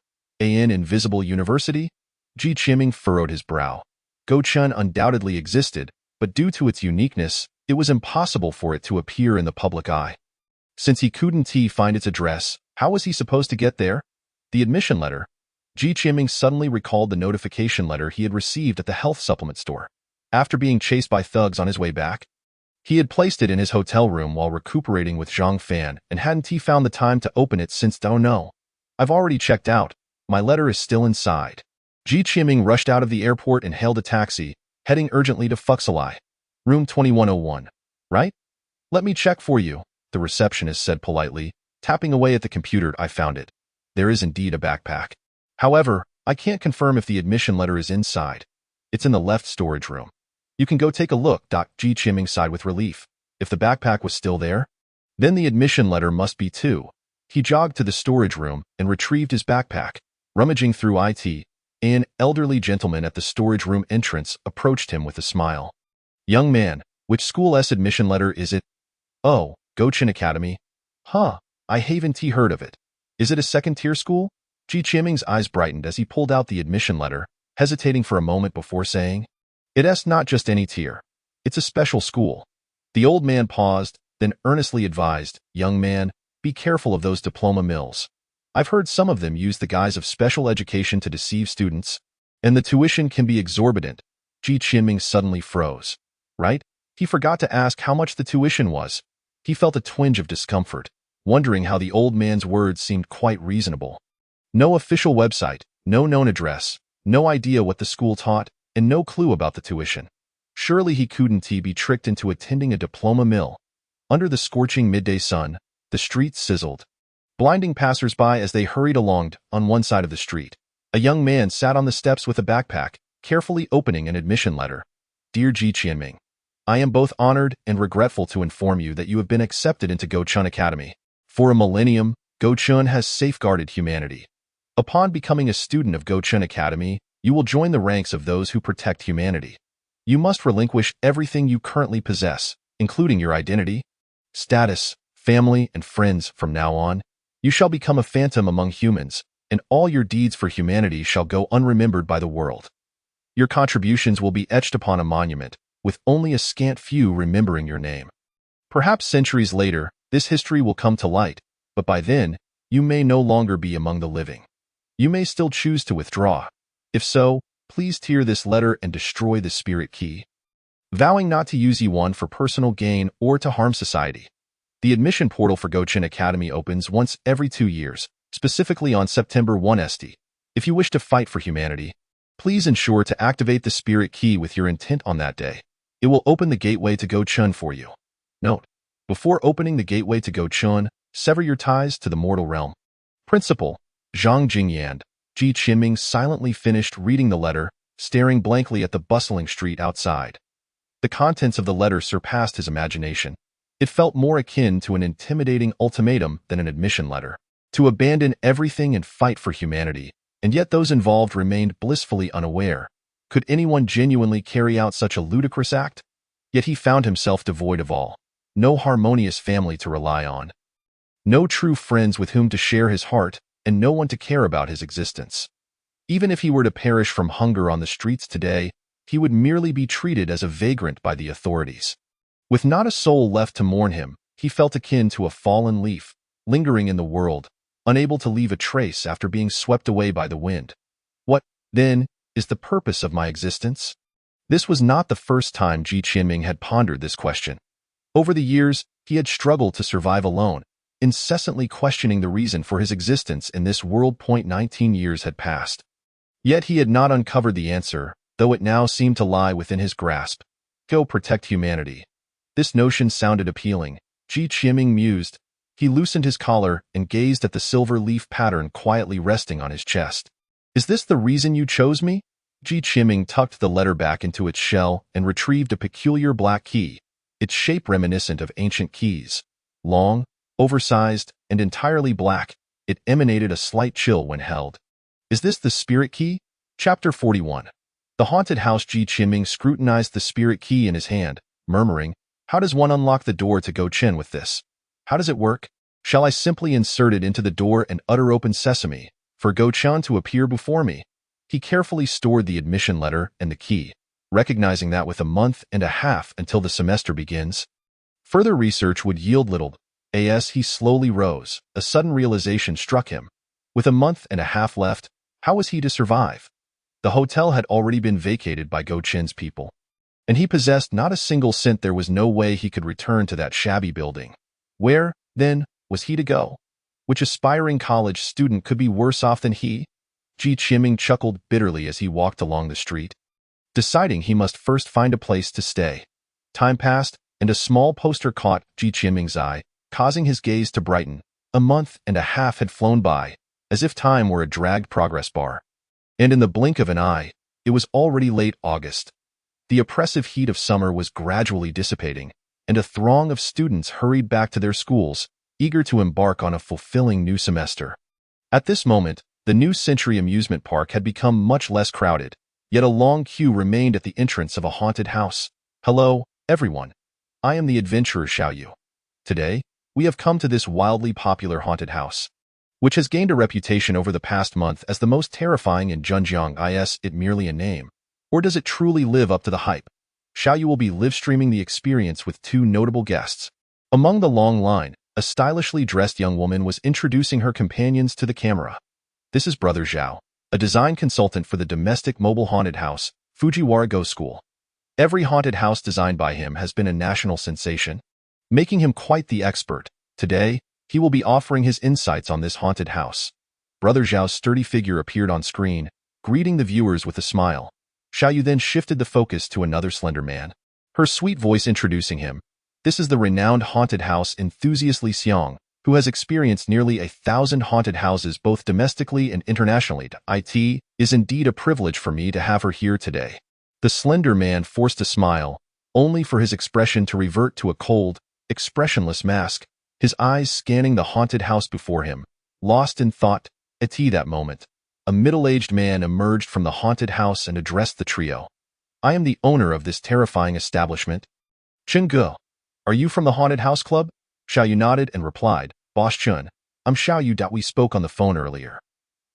An invisible university? Ji Qianming furrowed his brow. Goucheng undoubtedly existed, but due to its uniqueness, it was impossible for it to appear in the public eye. Since he couldn't find its address, how was he supposed to get there? The admission letter. Ji Qianming suddenly recalled the notification letter he had received at the health supplement store. After being chased by thugs on his way back, he had placed it in his hotel room while recuperating with Zhang Fan and hadn't found the time to open it since. Oh no. I've already checked out. My letter is still inside. Ji Qianming rushed out of the airport and hailed a taxi, heading urgently to Huaxia. Room 2101. Right? Let me check for you, the receptionist said politely, tapping away at the computer. I found it. There is indeed a backpack. However, I can't confirm if the admission letter is inside. It's in the left storage room. You can go take a look. Ji Qianming sighed with relief. If the backpack was still there, then the admission letter must be too. He jogged to the storage room and retrieved his backpack. Rummaging through it, an elderly gentleman at the storage room entrance approached him with a smile. Young man, which school's admission letter is it? Oh, Goucheng Academy. Huh, I haven't heard of it. Is it a second-tier school? Ji Qianming's eyes brightened as he pulled out the admission letter, hesitating for a moment before saying, It's not just any tier. It's a special school. The old man paused, then earnestly advised, Young man, be careful of those diploma mills. I've heard some of them use the guise of special education to deceive students, and the tuition can be exorbitant. Ji Qianming suddenly froze. Right? He forgot to ask how much the tuition was. He felt a twinge of discomfort, wondering how the old man's words seemed quite reasonable. No official website, no known address, no idea what the school taught, and no clue about the tuition. Surely he couldn't be tricked into attending a diploma mill. Under the scorching midday sun, the streets sizzled, blinding passers-by as they hurried along. On one side of the street, a young man sat on the steps with a backpack, carefully opening an admission letter. Dear Ji Qianming, I am both honored and regretful to inform you that you have been accepted into Goucheng Academy. For a millennium, Goucheng has safeguarded humanity. Upon becoming a student of Goucheng Academy, you will join the ranks of those who protect humanity. You must relinquish everything you currently possess, including your identity, status, family, and friends. From now on, you shall become a phantom among humans, and all your deeds for humanity shall go unremembered by the world. Your contributions will be etched upon a monument, with only a scant few remembering your name. Perhaps centuries later, this history will come to light, but by then, you may no longer be among the living. You may still choose to withdraw. If so, please tear this letter and destroy the spirit key. Vowing not to use E1 for personal gain or to harm society. The admission portal for Goucheng Academy opens once every 2 years, specifically on September 1 st. If you wish to fight for humanity, please ensure to activate the spirit key with your intent on that day. It will open the gateway to Goucheng for you. Note: before opening the gateway to Goucheng, sever your ties to the mortal realm. Principal Zhang Jingyan, Ji Qinming silently finished reading the letter, staring blankly at the bustling street outside. The contents of the letter surpassed his imagination. It felt more akin to an intimidating ultimatum than an admission letter. To abandon everything and fight for humanity, and yet those involved remained blissfully unaware. Could anyone genuinely carry out such a ludicrous act? Yet he found himself devoid of all. No harmonious family to rely on. No true friends with whom to share his heart, and no one to care about his existence. Even if he were to perish from hunger on the streets today, he would merely be treated as a vagrant by the authorities. With not a soul left to mourn him, he felt akin to a fallen leaf, lingering in the world, unable to leave a trace after being swept away by the wind. What, then, is the purpose of my existence? This was not the first time Ji Qinming had pondered this question. Over the years, he had struggled to survive alone, incessantly questioning the reason for his existence in this world. 19 years had passed. Yet he had not uncovered the answer, though it now seemed to lie within his grasp. Go protect humanity. This notion sounded appealing. Ji Qinming mused. He loosened his collar and gazed at the silver leaf pattern quietly resting on his chest. Is this the reason you chose me? Ji Qinming tucked the letter back into its shell and retrieved a peculiar black key, its shape reminiscent of ancient keys. Long, oversized, and entirely black, it emanated a slight chill when held. Is this the spirit key? Chapter 41. The haunted house. Ji Qinming scrutinized the spirit key in his hand, murmuring, how does one unlock the door to Goucheng with this? How does it work? Shall I simply insert it into the door and utter open sesame, for Goucheng to appear before me? He carefully stored the admission letter and the key, recognizing that with a month and a half until the semester begins, further research would yield little. As he slowly rose, a sudden realization struck him. With a month and a half left, how was he to survive? The hotel had already been vacated by Goucheng's people, and he possessed not a single cent. There was no way he could return to that shabby building. Where, then, was he to go? Which aspiring college student could be worse off than he? Ji Qinming chuckled bitterly as he walked along the street, deciding he must first find a place to stay. Time passed, and a small poster caught Ji Qinming's eye, causing his gaze to brighten. A month and a half had flown by, as if time were a dragged progress bar. And in the blink of an eye, it was already late August. The oppressive heat of summer was gradually dissipating, and a throng of students hurried back to their schools, eager to embark on a fulfilling new semester. At this moment, the New Century amusement park had become much less crowded, yet a long queue remained at the entrance of a haunted house. Hello, everyone. I am the adventurer Xiaoyu. Today, we have come to this wildly popular haunted house, which has gained a reputation over the past month as the most terrifying in Zhenjiang. Is it merely a name, or does it truly live up to the hype? Xiaoyu will be live-streaming the experience with 2 notable guests. Among the long line, a stylishly dressed young woman was introducing her companions to the camera. This is Brother Zhao, a design consultant for the domestic mobile haunted house, Fujiwara Go School. Every haunted house designed by him has been a national sensation, making him quite the expert. Today, he will be offering his insights on this haunted house. Brother Zhao's sturdy figure appeared on screen, greeting the viewers with a smile. Xiaoyu then shifted the focus to another slender man, her sweet voice introducing him. This is the renowned haunted house enthusiast Li Xiong, who has experienced nearly 1,000 haunted houses both domestically and internationally. It is indeed a privilege for me to have her here today. The slender man forced a smile, only for his expression to revert to a cold, expressionless mask. his eyes scanning the haunted house before him, lost in thought. At that moment, a middle-aged man emerged from the haunted house and addressed the trio. "I am the owner of this terrifying establishment." "Cheng-gu, are you from the haunted house club?" Xiaoyu nodded and replied, "Boss Chun, I'm Xiaoyu. We spoke on the phone earlier."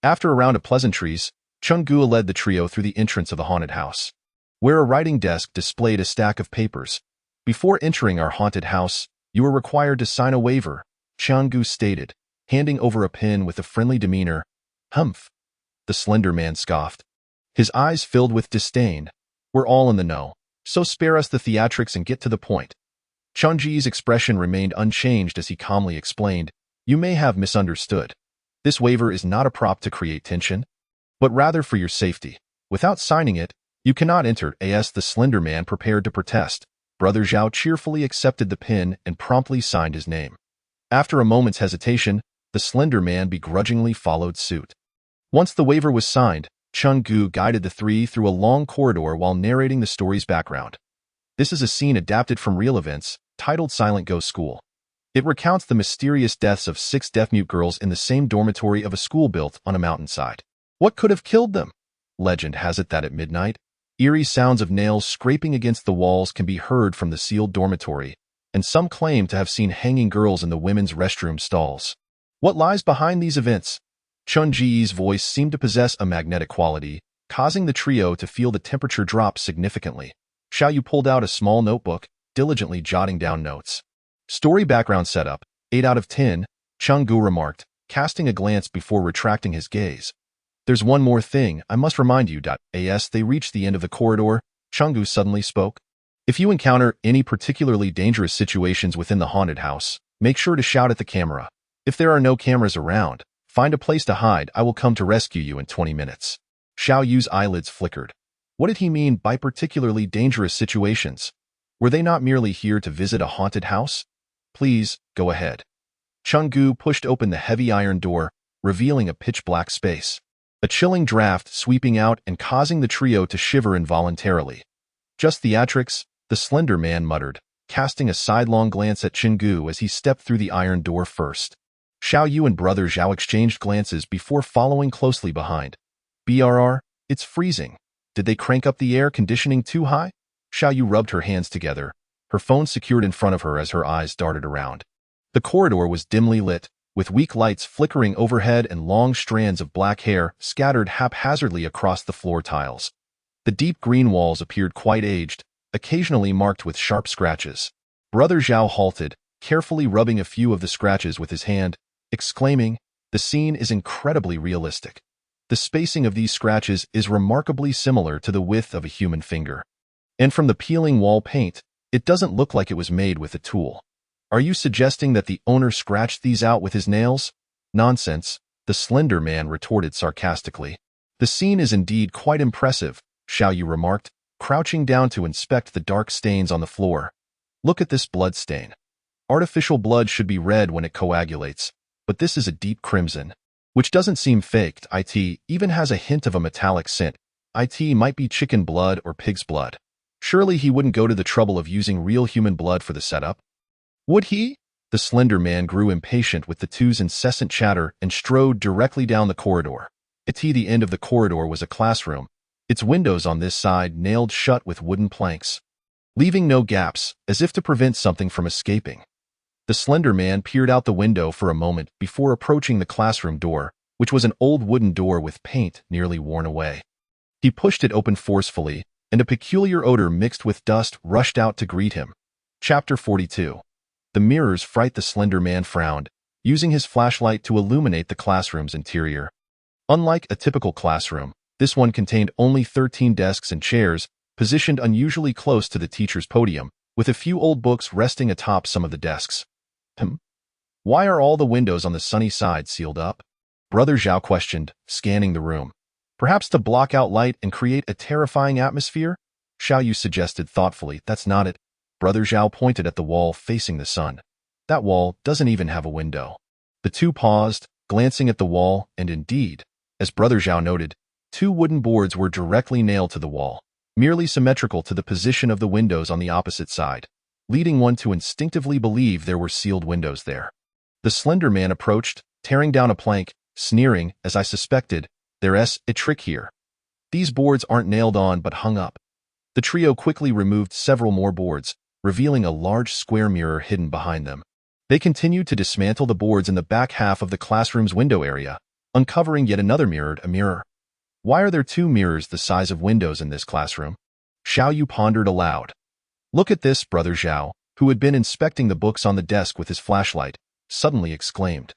After a round of pleasantries, Cheng-gu led the trio through the entrance of the haunted house, where a writing desk displayed a stack of papers. "Before entering our haunted house, you are required to sign a waiver," Cheng-gu stated, handing over a pen with a friendly demeanor. "Humph," the slender man scoffed. His eyes filled with disdain. "We're all in the know, so spare us the theatrics and get to the point." Chun-Ji's expression remained unchanged as he calmly explained, "You may have misunderstood. This waiver is not a prop to create tension, but rather for your safety. Without signing it, you cannot enter." As the slender man prepared to protest, Brother Zhao cheerfully accepted the pen and promptly signed his name. After a moment's hesitation, the slender man begrudgingly followed suit. Once the waiver was signed, Cheng-gu guided the three through a long corridor while narrating the story's background. This is a scene adapted from real events, titled Silent Ghost School. It recounts the mysterious deaths of 6 deaf-mute girls in the same dormitory of a school built on a mountainside. What could have killed them? Legend has it that at midnight, eerie sounds of nails scraping against the walls can be heard from the sealed dormitory, and some claim to have seen hanging girls in the women's restroom stalls. What lies behind these events? Chun-Ji's voice seemed to possess a magnetic quality, causing the trio to feel the temperature drop significantly. Xiaoyu pulled out a small notebook, diligently jotting down notes. "Story background setup, 8 out of 10, Cheng-gu remarked, casting a glance before retracting his gaze. "There's one more thing I must remind you." As they reached the end of the corridor, Cheng-gu suddenly spoke. "If you encounter any particularly dangerous situations within the haunted house, make sure to shout at the camera. If there are no cameras around, find a place to hide. I will come to rescue you in 20 minutes. Xiaoyu's eyelids flickered. What did he mean by particularly dangerous situations? Were they not merely here to visit a haunted house? "Please, go ahead." Cheng-gu pushed open the heavy iron door, revealing a pitch-black space. A chilling draft sweeping out and causing the trio to shiver involuntarily. "Just theatrics," the slender man muttered, casting a sidelong glance at Cheng-gu as he stepped through the iron door first. Xiaoyu and Brother Zhao exchanged glances before following closely behind. "BRR, it's freezing. Did they crank up the air conditioning too high?" Xiaoyu rubbed her hands together, her phone secured in front of her as her eyes darted around. The corridor was dimly lit, with weak lights flickering overhead and long strands of black hair scattered haphazardly across the floor tiles. The deep green walls appeared quite aged, occasionally marked with sharp scratches. Brother Zhao halted, carefully rubbing a few of the scratches with his hand, exclaiming, "The scene is incredibly realistic. The spacing of these scratches is remarkably similar to the width of a human finger. And from the peeling wall paint, it doesn't look like it was made with a tool. Are you suggesting that the owner scratched these out with his nails?" "Nonsense," the slender man retorted sarcastically. "The scene is indeed quite impressive," Xiaoyu remarked, crouching down to inspect the dark stains on the floor. "Look at this blood stain. Artificial blood should be red when it coagulates, but this is a deep crimson, which doesn't seem faked. It even has a hint of a metallic scent. It might be chicken blood or pig's blood. Surely he wouldn't go to the trouble of using real human blood for the setup. Would he?" The slender man grew impatient with the two's incessant chatter and strode directly down the corridor. At the end of the corridor was a classroom, its windows on this side nailed shut with wooden planks, leaving no gaps, as if to prevent something from escaping. The slender man peered out the window for a moment before approaching the classroom door, which was an old wooden door with paint nearly worn away. He pushed it open forcefully, and a peculiar odor mixed with dust rushed out to greet him. Chapter 42. The mirrors fright. The slender man frowned, using his flashlight to illuminate the classroom's interior. Unlike a typical classroom, this one contained only 13 desks and chairs, positioned unusually close to the teacher's podium, with a few old books resting atop some of the desks. Why are all the windows on the sunny side sealed up?" Brother Zhao questioned, scanning the room. "Perhaps to block out light and create a terrifying atmosphere?" Xiaoyu suggested thoughtfully. "That's not it." Brother Zhao pointed at the wall facing the sun. "That wall doesn't even have a window." The two paused, glancing at the wall, and indeed, as Brother Zhao noted, 2 wooden boards were directly nailed to the wall, merely symmetrical to the position of the windows on the opposite side. leading one to instinctively believe there were sealed windows there. The slender man approached, tearing down a plank, sneering, as I suspected, there's a trick here. These boards aren't nailed on but hung up. The trio quickly removed several more boards, revealing a large square mirror hidden behind them. They continued to dismantle the boards in the back half of the classroom's window area, uncovering yet another mirror. Why are there two mirrors the size of windows in this classroom? Xiao Yu pondered aloud. Look at this, Brother Zhao, who had been inspecting the books on the desk with his flashlight, suddenly exclaimed.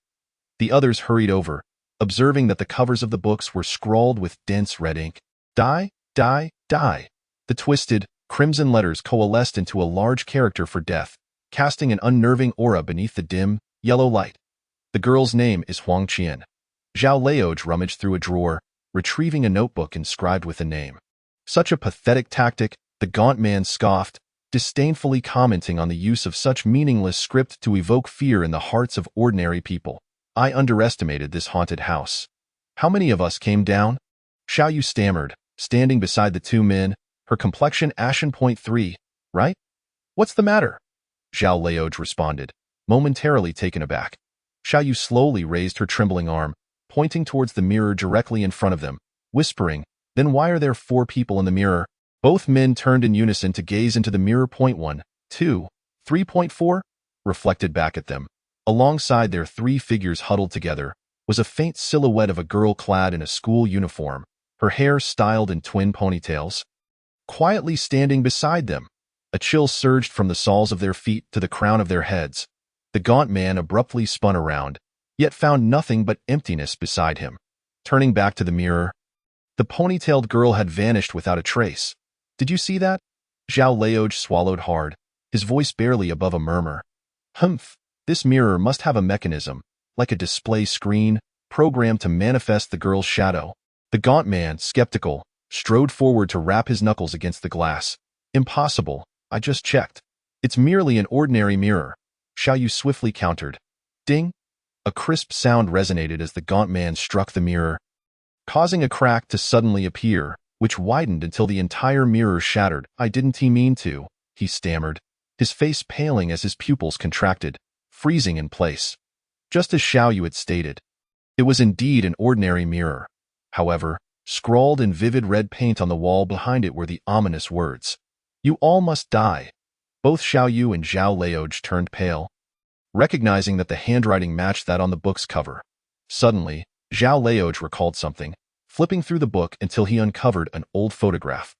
The others hurried over, observing that the covers of the books were scrawled with dense red ink. Die, die, die. The twisted, crimson letters coalesced into a large character for death, casting an unnerving aura beneath the dim, yellow light. The girl's name is Huaxia. Zhao Leoj rummaged through a drawer, retrieving a notebook inscribed with a name. Such a pathetic tactic, the gaunt man scoffed, disdainfully commenting on the use of such meaningless script to evoke fear in the hearts of ordinary people. I underestimated this haunted house. How many of us came down? Xiao Yu stammered, standing beside the two men, her complexion ashen. .3, right? What's the matter? Zhao Leoj responded, momentarily taken aback. Xiao Yu slowly raised her trembling arm, pointing towards the mirror directly in front of them, whispering, Then why are there 4 people in the mirror? Both men turned in unison to gaze into the mirror. 1, 2, 3.4, reflected back at them. Alongside their 3 figures huddled together was a faint silhouette of a girl clad in a school uniform, her hair styled in twin ponytails. Quietly standing beside them, a chill surged from the soles of their feet to the crown of their heads. The gaunt man abruptly spun around, yet found nothing but emptiness beside him. Turning back to the mirror, the ponytailed girl had vanished without a trace. Did you see that? Zhao Leoj swallowed hard, his voice barely above a murmur. Humph, this mirror must have a mechanism, like a display screen, programmed to manifest the girl's shadow. The gaunt man, skeptical, strode forward to rap his knuckles against the glass. Impossible, I just checked. It's merely an ordinary mirror. Xiao Yu swiftly countered. Ding! A crisp sound resonated as the gaunt man struck the mirror, causing a crack to suddenly appear, which widened until the entire mirror shattered. I didn't mean to, he stammered, his face paling as his pupils contracted, freezing in place. Just as Xiao Yu had stated, it was indeed an ordinary mirror. However, scrawled in vivid red paint on the wall behind it were the ominous words, You all must die. Both Xiao Yu and Zhao Leoj turned pale, recognizing that the handwriting matched that on the book's cover. Suddenly, Zhao Leoj recalled something, flipping through the book until he uncovered an old photograph.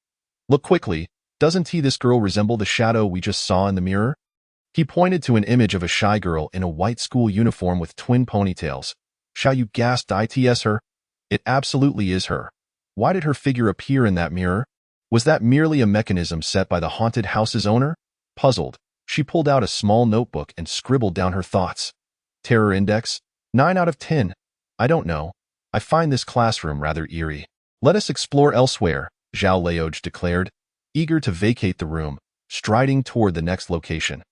Look quickly, doesn't this girl resemble the shadow we just saw in the mirror? He pointed to an image of a shy girl in a white school uniform with twin ponytails. Xiao Yu gasped, It's her. It absolutely is her. Why did her figure appear in that mirror? Was that merely a mechanism set by the haunted house's owner? Puzzled, she pulled out a small notebook and scribbled down her thoughts. Terror index, 9 out of 10. I don't know. I find this classroom rather eerie. Let us explore elsewhere, Zhao Leoj declared, eager to vacate the room, striding toward the next location.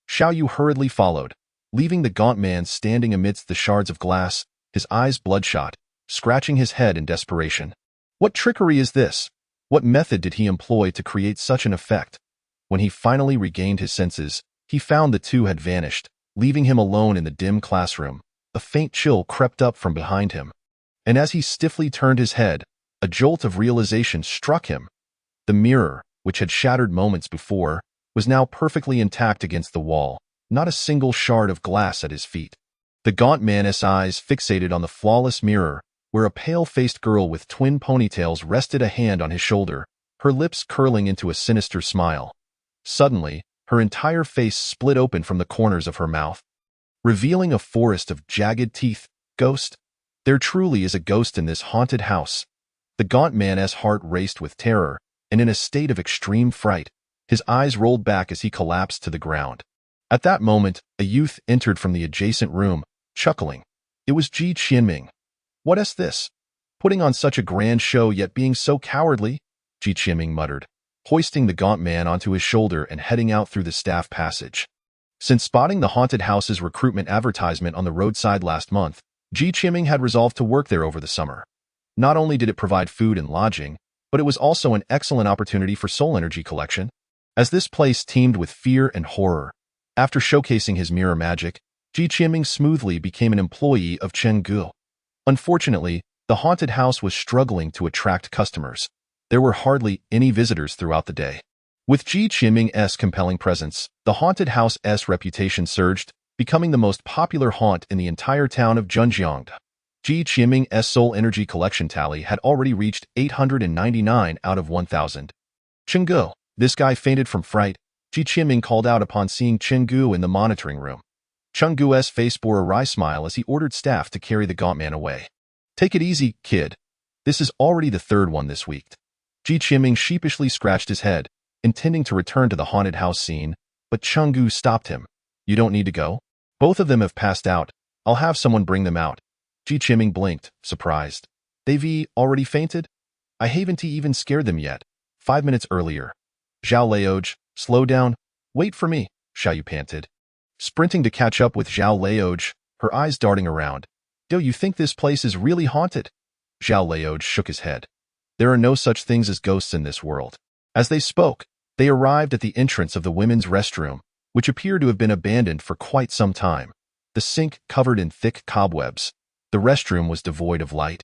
Xiao Yu hurriedly followed, leaving the gaunt man standing amidst the shards of glass, his eyes bloodshot, scratching his head in desperation. What trickery is this? What method did he employ to create such an effect? When he finally regained his senses, he found the two had vanished, leaving him alone in the dim classroom. A faint chill crept up from behind him, and as he stiffly turned his head, a jolt of realization struck him. The mirror, which had shattered moments before, was now perfectly intact against the wall, not a single shard of glass at his feet. The gaunt man's eyes fixated on the flawless mirror, where a pale-faced girl with twin ponytails rested a hand on his shoulder, her lips curling into a sinister smile. Suddenly, her entire face split open from the corners of her mouth, revealing a forest of jagged teeth. Ghost? There truly is a ghost in this haunted house. The gaunt man's heart raced with terror, and in a state of extreme fright, his eyes rolled back as he collapsed to the ground. At that moment, a youth entered from the adjacent room, chuckling. It was Ji Qianming. What is this? Putting on such a grand show yet being so cowardly? Ji Qianming muttered, hoisting the gaunt man onto his shoulder and heading out through the staff passage. Since spotting the haunted house's recruitment advertisement on the roadside last month, Ji Qianming had resolved to work there over the summer. Not only did it provide food and lodging, but it was also an excellent opportunity for soul energy collection. as this place teemed with fear and horror. After showcasing his mirror magic, Ji Qianming smoothly became an employee of Chengdu. Unfortunately, the haunted house was struggling to attract customers. There were hardly any visitors throughout the day. With Ji Qianming's compelling presence, the haunted house's reputation surged, becoming the most popular haunt in the entire town of Zhenjiang. Ji Qianming's soul energy collection tally had already reached 899 out of 1,000. Chenggu, this guy fainted from fright, Ji Qianming called out upon seeing Chenggu in the monitoring room. Chenggu's face bore a wry smile as he ordered staff to carry the gaunt man away. Take it easy, kid. This is already the third one this week. Ji Qianming sheepishly scratched his head, intending to return to the haunted house scene, but Chenggu stopped him. You don't need to go. Both of them have passed out. I'll have someone bring them out. Ji Qianming blinked, surprised. They've already fainted? I haven't even scared them yet. 5 minutes earlier. Zhao Leoj, slow down. Wait for me, Xiaoyu panted. Sprinting to catch up with Zhao Leoj, her eyes darting around. Do you think this place is really haunted? Zhao Leoj shook his head. There are no such things as ghosts in this world. As they spoke, they arrived at the entrance of the women's restroom, which appeared to have been abandoned for quite some time. The sink covered in thick cobwebs. The restroom was devoid of light.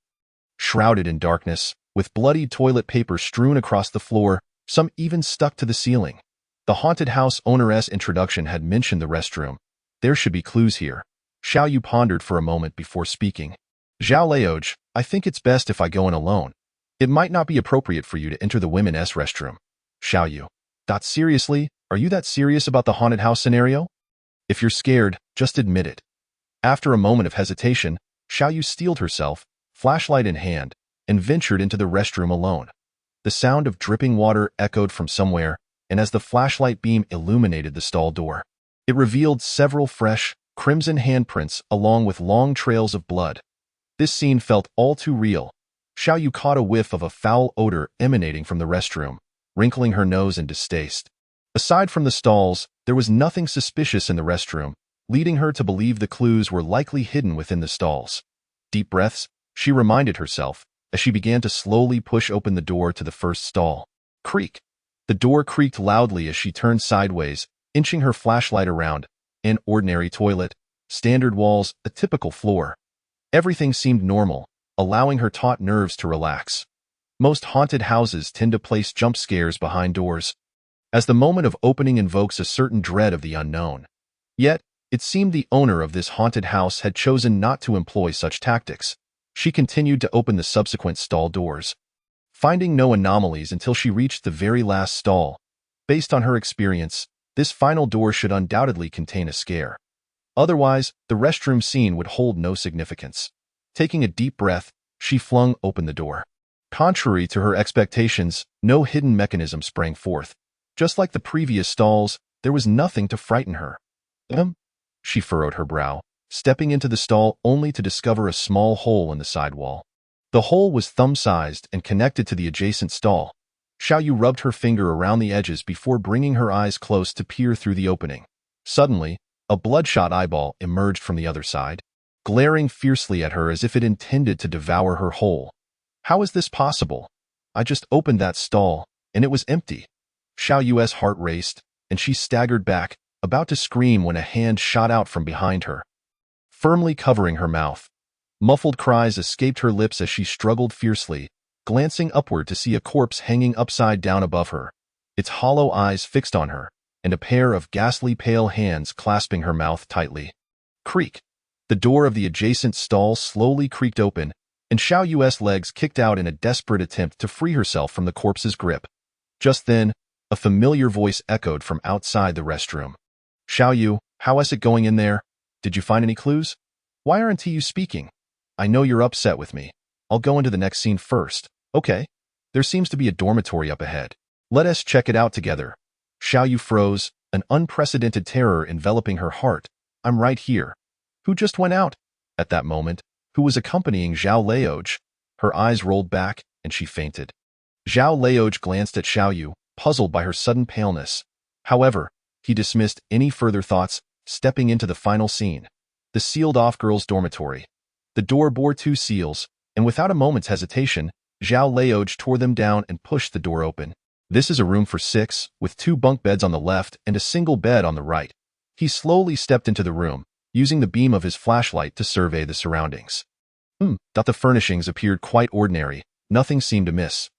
Shrouded in darkness, with bloodied toilet paper strewn across the floor, some even stuck to the ceiling. The haunted house owner's introduction had mentioned the restroom. There should be clues here. Xiaoyu pondered for a moment before speaking. Zhao Leoj, I think it's best if I go in alone. It might not be appropriate for you to enter the women's restroom. Xiaoyu. Seriously, are you that serious about the haunted house scenario? If you're scared, just admit it. After a moment of hesitation, Xiaoyu steeled herself, flashlight in hand, and ventured into the restroom alone. The sound of dripping water echoed from somewhere, and as the flashlight beam illuminated the stall door, it revealed several fresh, crimson handprints along with long trails of blood. This scene felt all too real. Xiaoyu caught a whiff of a foul odor emanating from the restroom, wrinkling her nose in distaste. Aside from the stalls, there was nothing suspicious in the restroom, leading her to believe the clues were likely hidden within the stalls. Deep breaths, she reminded herself, as she began to slowly push open the door to the first stall. Creak. The door creaked loudly as she turned sideways, inching her flashlight around. An ordinary toilet, standard walls, a typical floor. Everything seemed normal, allowing her taut nerves to relax. Most haunted houses tend to place jump scares behind doors, as the moment of opening invokes a certain dread of the unknown. Yet, it seemed the owner of this haunted house had chosen not to employ such tactics. She continued to open the subsequent stall doors, finding no anomalies until she reached the very last stall. Based on her experience, this final door should undoubtedly contain a scare. Otherwise, the restroom scene would hold no significance. Taking a deep breath, she flung open the door. Contrary to her expectations, no hidden mechanism sprang forth. Just like the previous stalls, there was nothing to frighten her. She furrowed her brow, stepping into the stall only to discover a small hole in the side wall. The hole was thumb-sized and connected to the adjacent stall. Xiaoyu rubbed her finger around the edges before bringing her eyes close to peer through the opening. Suddenly, a bloodshot eyeball emerged from the other side, glaring fiercely at her as if it intended to devour her whole. How is this possible? I just opened that stall, and it was empty. Xiaoyu's heart raced, and she staggered back, about to scream when a hand shot out from behind her, firmly covering her mouth. Muffled cries escaped her lips as she struggled fiercely, glancing upward to see a corpse hanging upside down above her, its hollow eyes fixed on her, and a pair of ghastly pale hands clasping her mouth tightly. Creak. The door of the adjacent stall slowly creaked open, and Xiaoyu's legs kicked out in a desperate attempt to free herself from the corpse's grip. Just then, a familiar voice echoed from outside the restroom. Xiaoyu, how is it going in there? Did you find any clues? Why aren't you speaking? I know you're upset with me. I'll go into the next scene first. Okay. There seems to be a dormitory up ahead. Let us check it out together. Xiaoyu froze, an unprecedented terror enveloping her heart. I'm right here. Who just went out? At that moment, who was accompanying Zhao Leoj? Her eyes rolled back, and she fainted. Zhao Leoj glanced at Xiaoyu, puzzled by her sudden paleness. However, he dismissed any further thoughts, stepping into the final scene. The sealed-off girls' dormitory. The door bore 2 seals, and without a moment's hesitation, Zhao Leoj tore them down and pushed the door open. This is a room for 6, with 2 bunk beds on the left and a single bed on the right. He slowly stepped into the room, using the beam of his flashlight to survey the surroundings. The furnishings appeared quite ordinary. Nothing seemed amiss.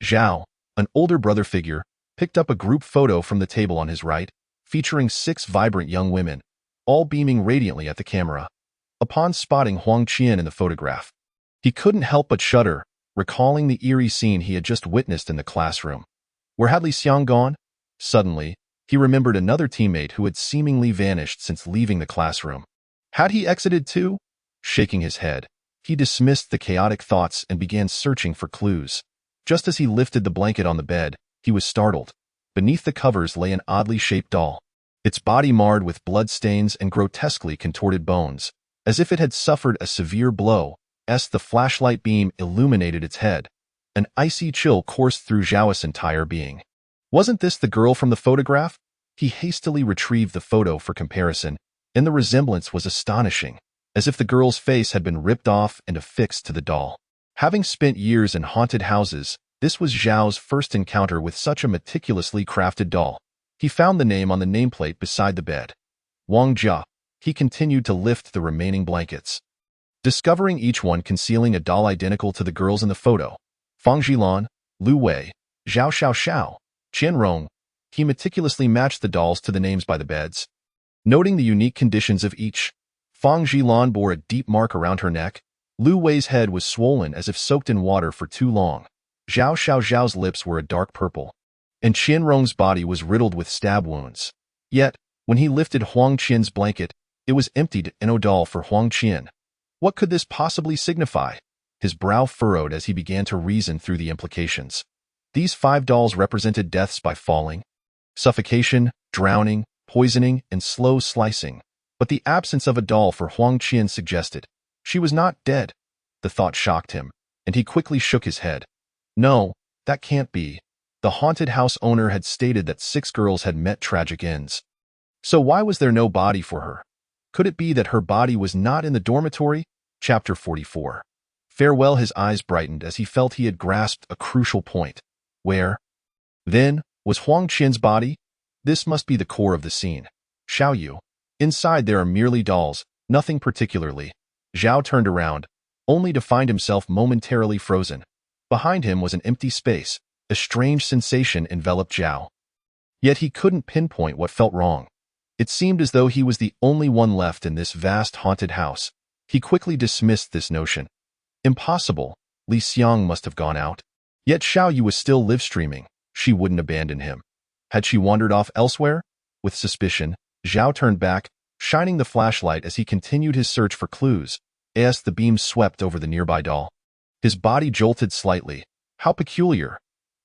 Zhao, an older brother figure, picked up a group photo from the table on his right, featuring 6 vibrant young women, all beaming radiantly at the camera. Upon spotting Huaxia in the photograph, he couldn't help but shudder, recalling the eerie scene he had just witnessed in the classroom. Where had Li Xiang gone? Suddenly, he remembered another teammate who had seemingly vanished since leaving the classroom. Had he exited too? Shaking his head, he dismissed the chaotic thoughts and began searching for clues. Just as he lifted the blanket on the bed, he was startled. Beneath the covers lay an oddly shaped doll, its body marred with blood stains and grotesquely contorted bones, as if it had suffered a severe blow. As the flashlight beam illuminated its head, an icy chill coursed through Zhao's entire being. Wasn't this the girl from the photograph? He hastily retrieved the photo for comparison, and the resemblance was astonishing, as if the girl's face had been ripped off and affixed to the doll. Having spent years in haunted houses, this was Zhao's first encounter with such a meticulously crafted doll. He found the name on the nameplate beside the bed. Wang Jia. He continued to lift the remaining blankets, discovering each one concealing a doll identical to the girls in the photo. Fang Jilan, Lu Wei, Zhao Xiao, Qian Rong. He meticulously matched the dolls to the names by the beds. Noting the unique conditions of each, Fang Jilan bore a deep mark around her neck. Lu Wei's head was swollen as if soaked in water for too long. Zhao Xiao's lips were a dark purple, and Qian Rong's body was riddled with stab wounds. Yet, when he lifted Huang Qian's blanket, it was emptied and no doll for Huang Qian. What could this possibly signify? His brow furrowed as he began to reason through the implications. These 5 dolls represented deaths by falling, suffocation, drowning, poisoning, and slow slicing. But the absence of a doll for Huang Qian suggested she was not dead. The thought shocked him, and he quickly shook his head. No, that can't be. The haunted house owner had stated that 6 girls had met tragic ends. So why was there no body for her? Could it be that her body was not in the dormitory? Chapter 44. Farewell. His eyes brightened as he felt he had grasped a crucial point. Where, then, was Huang Qian's body? This must be the core of the scene. Xiaoyu. Inside there are merely dolls, nothing particularly. Zhao turned around, only to find himself momentarily frozen. Behind him was an empty space. A strange sensation enveloped Zhao. Yet he couldn't pinpoint what felt wrong. It seemed as though he was the only one left in this vast haunted house. He quickly dismissed this notion. Impossible. Li Xiang must have gone out. Yet Xiaoyu was still live-streaming. She wouldn't abandon him. Had she wandered off elsewhere? With suspicion, Zhao turned back, shining the flashlight as he continued his search for clues. As the beam swept over the nearby doll, his body jolted slightly. How peculiar.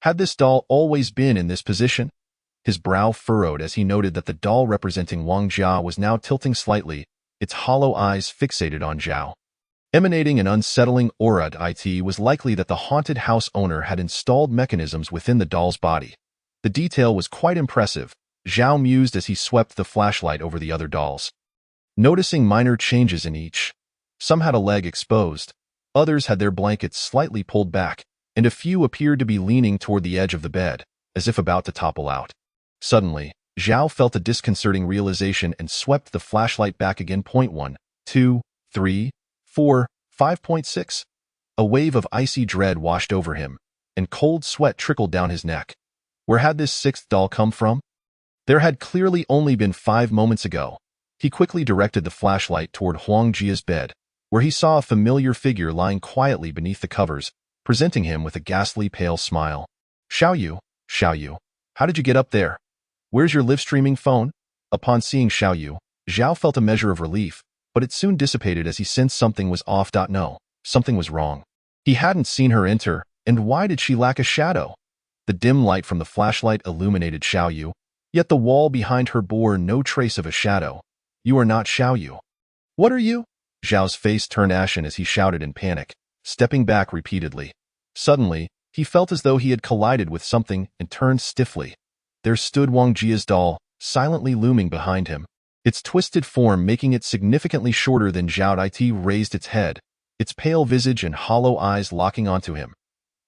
Had this doll always been in this position? His brow furrowed as he noted that the doll representing Wang Jia was now tilting slightly, its hollow eyes fixated on Zhao. Emanating an unsettling aura, it was likely that the haunted house owner had installed mechanisms within the doll's body. The detail was quite impressive, Zhao mused as he swept the flashlight over the other dolls. Noticing minor changes in each. Some had a leg exposed, others had their blankets slightly pulled back, and a few appeared to be leaning toward the edge of the bed, as if about to topple out. Suddenly, Zhao felt a disconcerting realization and swept the flashlight back again. 1, 2, 3, 4, 5.6. A wave of icy dread washed over him, and cold sweat trickled down his neck. Where had this 6th doll come from? There had clearly only been 5 moments ago. He quickly directed the flashlight toward Huang Jia's bed, where he saw a familiar figure lying quietly beneath the covers, presenting him with a ghastly pale smile. Xiaoyu, how did you get up there? Where's your live-streaming phone? Upon seeing Xiaoyu, Zhao felt a measure of relief, but it soon dissipated as he sensed something was off. No, something was wrong. He hadn't seen her enter, and why did she lack a shadow? The dim light from the flashlight illuminated Xiaoyu, yet the wall behind her bore no trace of a shadow. You are not Xiaoyu. What are you? Zhao's face turned ashen as he shouted in panic, stepping back repeatedly. Suddenly, he felt as though he had collided with something and turned stiffly. There stood Wang Jia's doll, silently looming behind him, its twisted form making it significantly shorter than Zhao. It raised its head, its pale visage and hollow eyes locking onto him.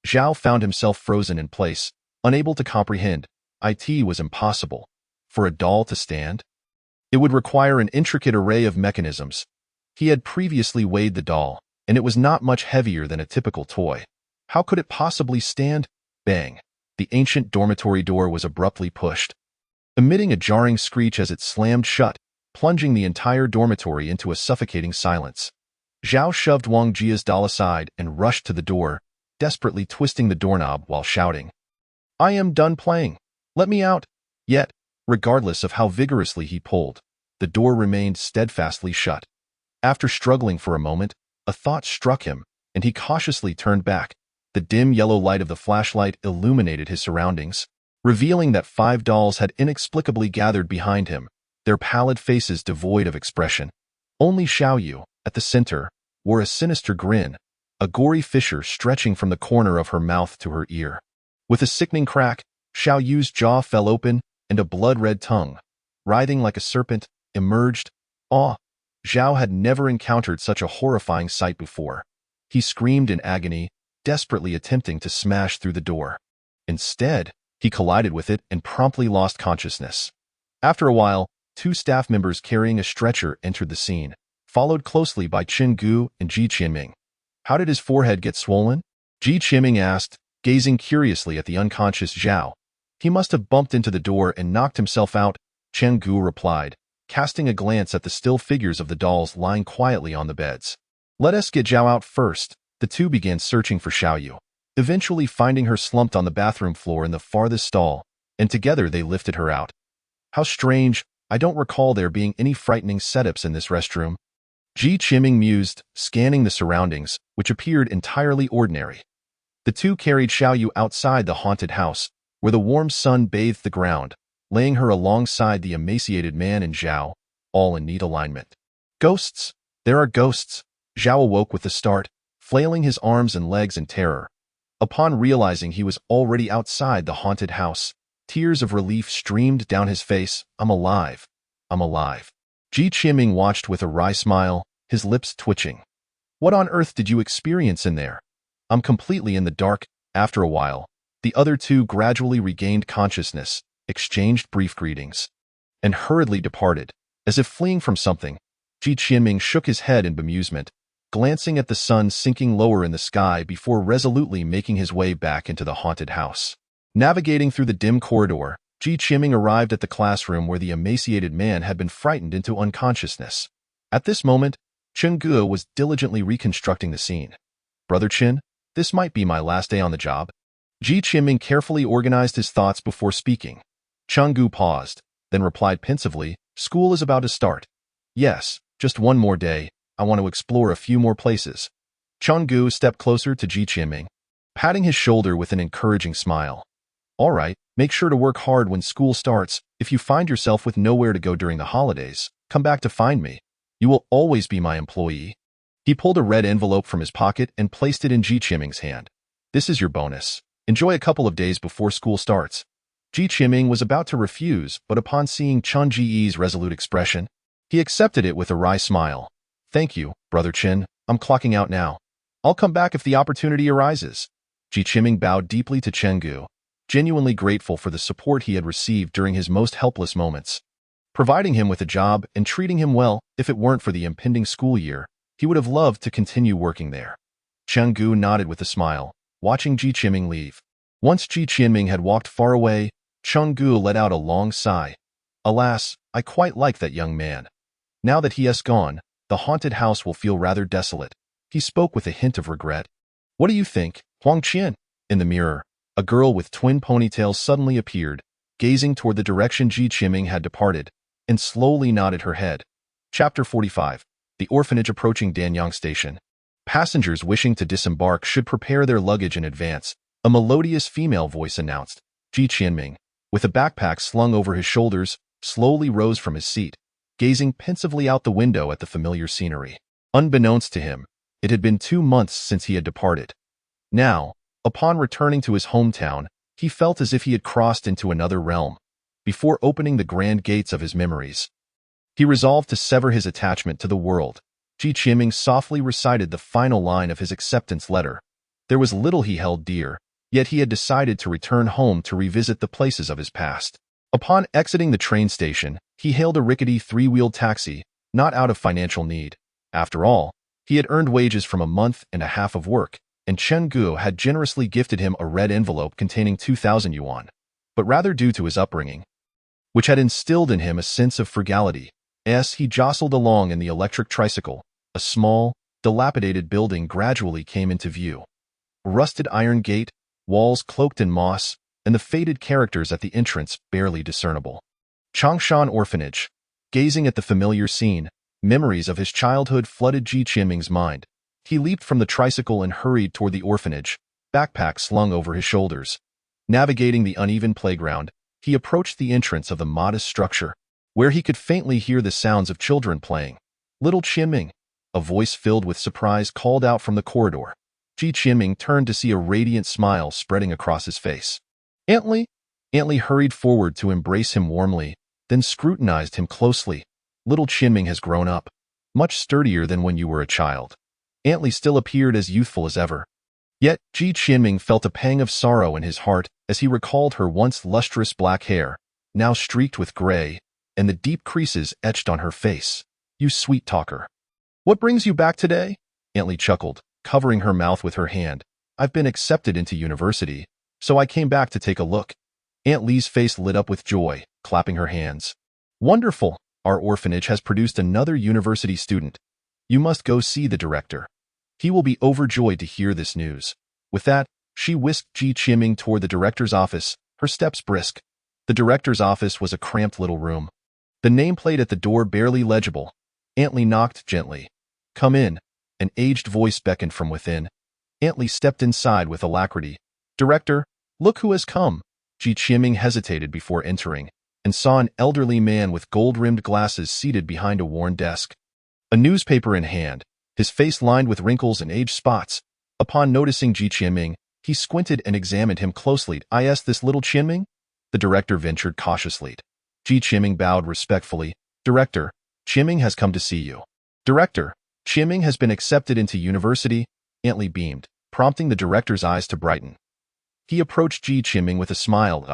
Zhao found himself frozen in place, unable to comprehend. It was impossible. For a doll to stand? It would require an intricate array of mechanisms. He had previously weighed the doll, and it was not much heavier than a typical toy. How could it possibly stand? Bang! The ancient dormitory door was abruptly pushed, emitting a jarring screech as it slammed shut, plunging the entire dormitory into a suffocating silence. Zhao shoved Wang Jia's doll aside and rushed to the door, desperately twisting the doorknob while shouting, "I am done playing. Let me out." Yet, regardless of how vigorously he pulled, the door remained steadfastly shut. After struggling for a moment, a thought struck him, and he cautiously turned back. The dim yellow light of the flashlight illuminated his surroundings, revealing that 5 dolls had inexplicably gathered behind him, their pallid faces devoid of expression. Only Xiaoyu, at the center, wore a sinister grin, a gory fissure stretching from the corner of her mouth to her ear. With a sickening crack, Xiaoyu's jaw fell open, and a blood-red tongue, writhing like a serpent, emerged. Zhao had never encountered such a horrifying sight before. He screamed in agony, desperately attempting to smash through the door. Instead, he collided with it and promptly lost consciousness. After a while, 2 staff members carrying a stretcher entered the scene, followed closely by Chen Gu and Ji Qianming. "How did his forehead get swollen?" Ji Qianming asked, gazing curiously at the unconscious Zhao. "He must have bumped into the door and knocked himself out," Chen Gu replied, casting a glance at the still figures of the dolls lying quietly on the beds. "Let us get Zhao out first." The two began searching for Xiaoyu, eventually finding her slumped on the bathroom floor in the farthest stall, and together they lifted her out. "How strange, I don't recall there being any frightening setups in this restroom," Ji Qianming mused, scanning the surroundings, which appeared entirely ordinary. The two carried Xiaoyu outside the haunted house, where the warm sun bathed the ground, laying her alongside the emaciated man and Zhao, all in neat alignment. "Ghosts! There are ghosts!" Zhao awoke with a start, flailing his arms and legs in terror. Upon realizing he was already outside the haunted house, tears of relief streamed down his face. "I'm alive. I'm alive." Ji Qianming watched with a wry smile, his lips twitching. "What on earth did you experience in there?" "I'm completely in the dark." After a while, the other two gradually regained consciousness, exchanged brief greetings, and hurriedly departed. As if fleeing from something, Ji Qianming shook his head in bemusement, glancing at the sun sinking lower in the sky before resolutely making his way back into the haunted house. Navigating through the dim corridor, Ji Qianming arrived at the classroom where the emaciated man had been frightened into unconsciousness. At this moment, Chen Gu was diligently reconstructing the scene. "Brother Chen, this might be my last day on the job." Ji Qianming carefully organized his thoughts before speaking. Chen Gu paused, then replied pensively, "School is about to start." "Yes, just one more day. I want to explore a few more places." Chen Gu stepped closer to Ji Qianming, patting his shoulder with an encouraging smile. "All right, make sure to work hard when school starts. If you find yourself with nowhere to go during the holidays, come back to find me. You will always be my employee." He pulled a red envelope from his pocket and placed it in Ji Qianming's hand. "This is your bonus. Enjoy a couple of days before school starts." Ji Qianming was about to refuse, but upon seeing Chen Ji's resolute expression, he accepted it with a wry smile. "Thank you, Brother Chen. I'm clocking out now. I'll come back if the opportunity arises." Ji Qianming bowed deeply to Chen Gu, genuinely grateful for the support he had received during his most helpless moments. Providing him with a job and treating him well, if it weren't for the impending school year, he would have loved to continue working there. Chen Gu nodded with a smile, watching Ji Qianming leave. Once Ji Qianming had walked far away, Chen Gu let out a long sigh. "Alas, I quite like that young man. Now that he has gone, the haunted house will feel rather desolate." He spoke with a hint of regret. "What do you think, Huang Qian?" In the mirror, a girl with twin ponytails suddenly appeared, gazing toward the direction Ji Qianming had departed, and slowly nodded her head. Chapter 45. The orphanage approaching Danyang Station. Passengers wishing to disembark should prepare their luggage in advance, a melodious female voice announced. Ji Qianming, with a backpack slung over his shoulders, slowly rose from his seat, gazing pensively out the window at the familiar scenery. Unbeknownst to him, it had been 2 months since he had departed. Now, upon returning to his hometown, he felt as if he had crossed into another realm. Before opening the grand gates of his memories, he resolved to sever his attachment to the world. Ji Qianming softly recited the final line of his acceptance letter. There was little he held dear, yet he had decided to return home to revisit the places of his past. Upon exiting the train station, he hailed a rickety three-wheeled taxi, not out of financial need. After all, he had earned wages from a month and a half of work, and Chen Guo had generously gifted him a red envelope containing 2,000 yuan, but rather due to his upbringing, which had instilled in him a sense of frugality. As he jostled along in the electric tricycle, a small, dilapidated building gradually came into view. A rusted iron gate, walls cloaked in moss, and the faded characters at the entrance barely discernible. Changshan Orphanage. Gazing at the familiar scene, memories of his childhood flooded Ji Qianming's mind. He leaped from the tricycle and hurried toward the orphanage, backpack slung over his shoulders. Navigating the uneven playground, he approached the entrance of the modest structure, where he could faintly hear the sounds of children playing. "Little Qianming," a voice filled with surprise called out from the corridor. Ji Qianming turned to see a radiant smile spreading across his face. "Aunt Li?" Aunt Li hurried forward to embrace him warmly, then scrutinized him closely. "Little Qianming has grown up, much sturdier than when you were a child." Aunt Li still appeared as youthful as ever. Yet Ji Qianming felt a pang of sorrow in his heart as he recalled her once lustrous black hair, now streaked with gray, and the deep creases etched on her face. "You sweet talker. What brings you back today?" Aunt Li chuckled, covering her mouth with her hand. "I've been accepted into university, so I came back to take a look." Aunt Li's face lit up with joy, clapping her hands. "Wonderful! Our orphanage has produced another university student. You must go see the director. He will be overjoyed to hear this news." With that, she whisked Ji Qianming toward the director's office, her steps brisk. The director's office was a cramped little room. The nameplate at the door barely legible. Aunt Li knocked gently. "Come in," an aged voice beckoned from within. Aunt Li stepped inside with alacrity. "Director, look who has come." Ji Qianming hesitated before entering, and saw an elderly man with gold-rimmed glasses seated behind a worn desk, a newspaper in hand, his face lined with wrinkles and age spots. Upon noticing Ji Qianming, he squinted and examined him closely. "Is this little Qianming?" The director ventured cautiously. Ji Qianming bowed respectfully. "Director, Qianming has come to see you." "Director, Qianming has been accepted into university." Aunt Li beamed, prompting the director's eyes to brighten. He approached Ji Qianming with a smile.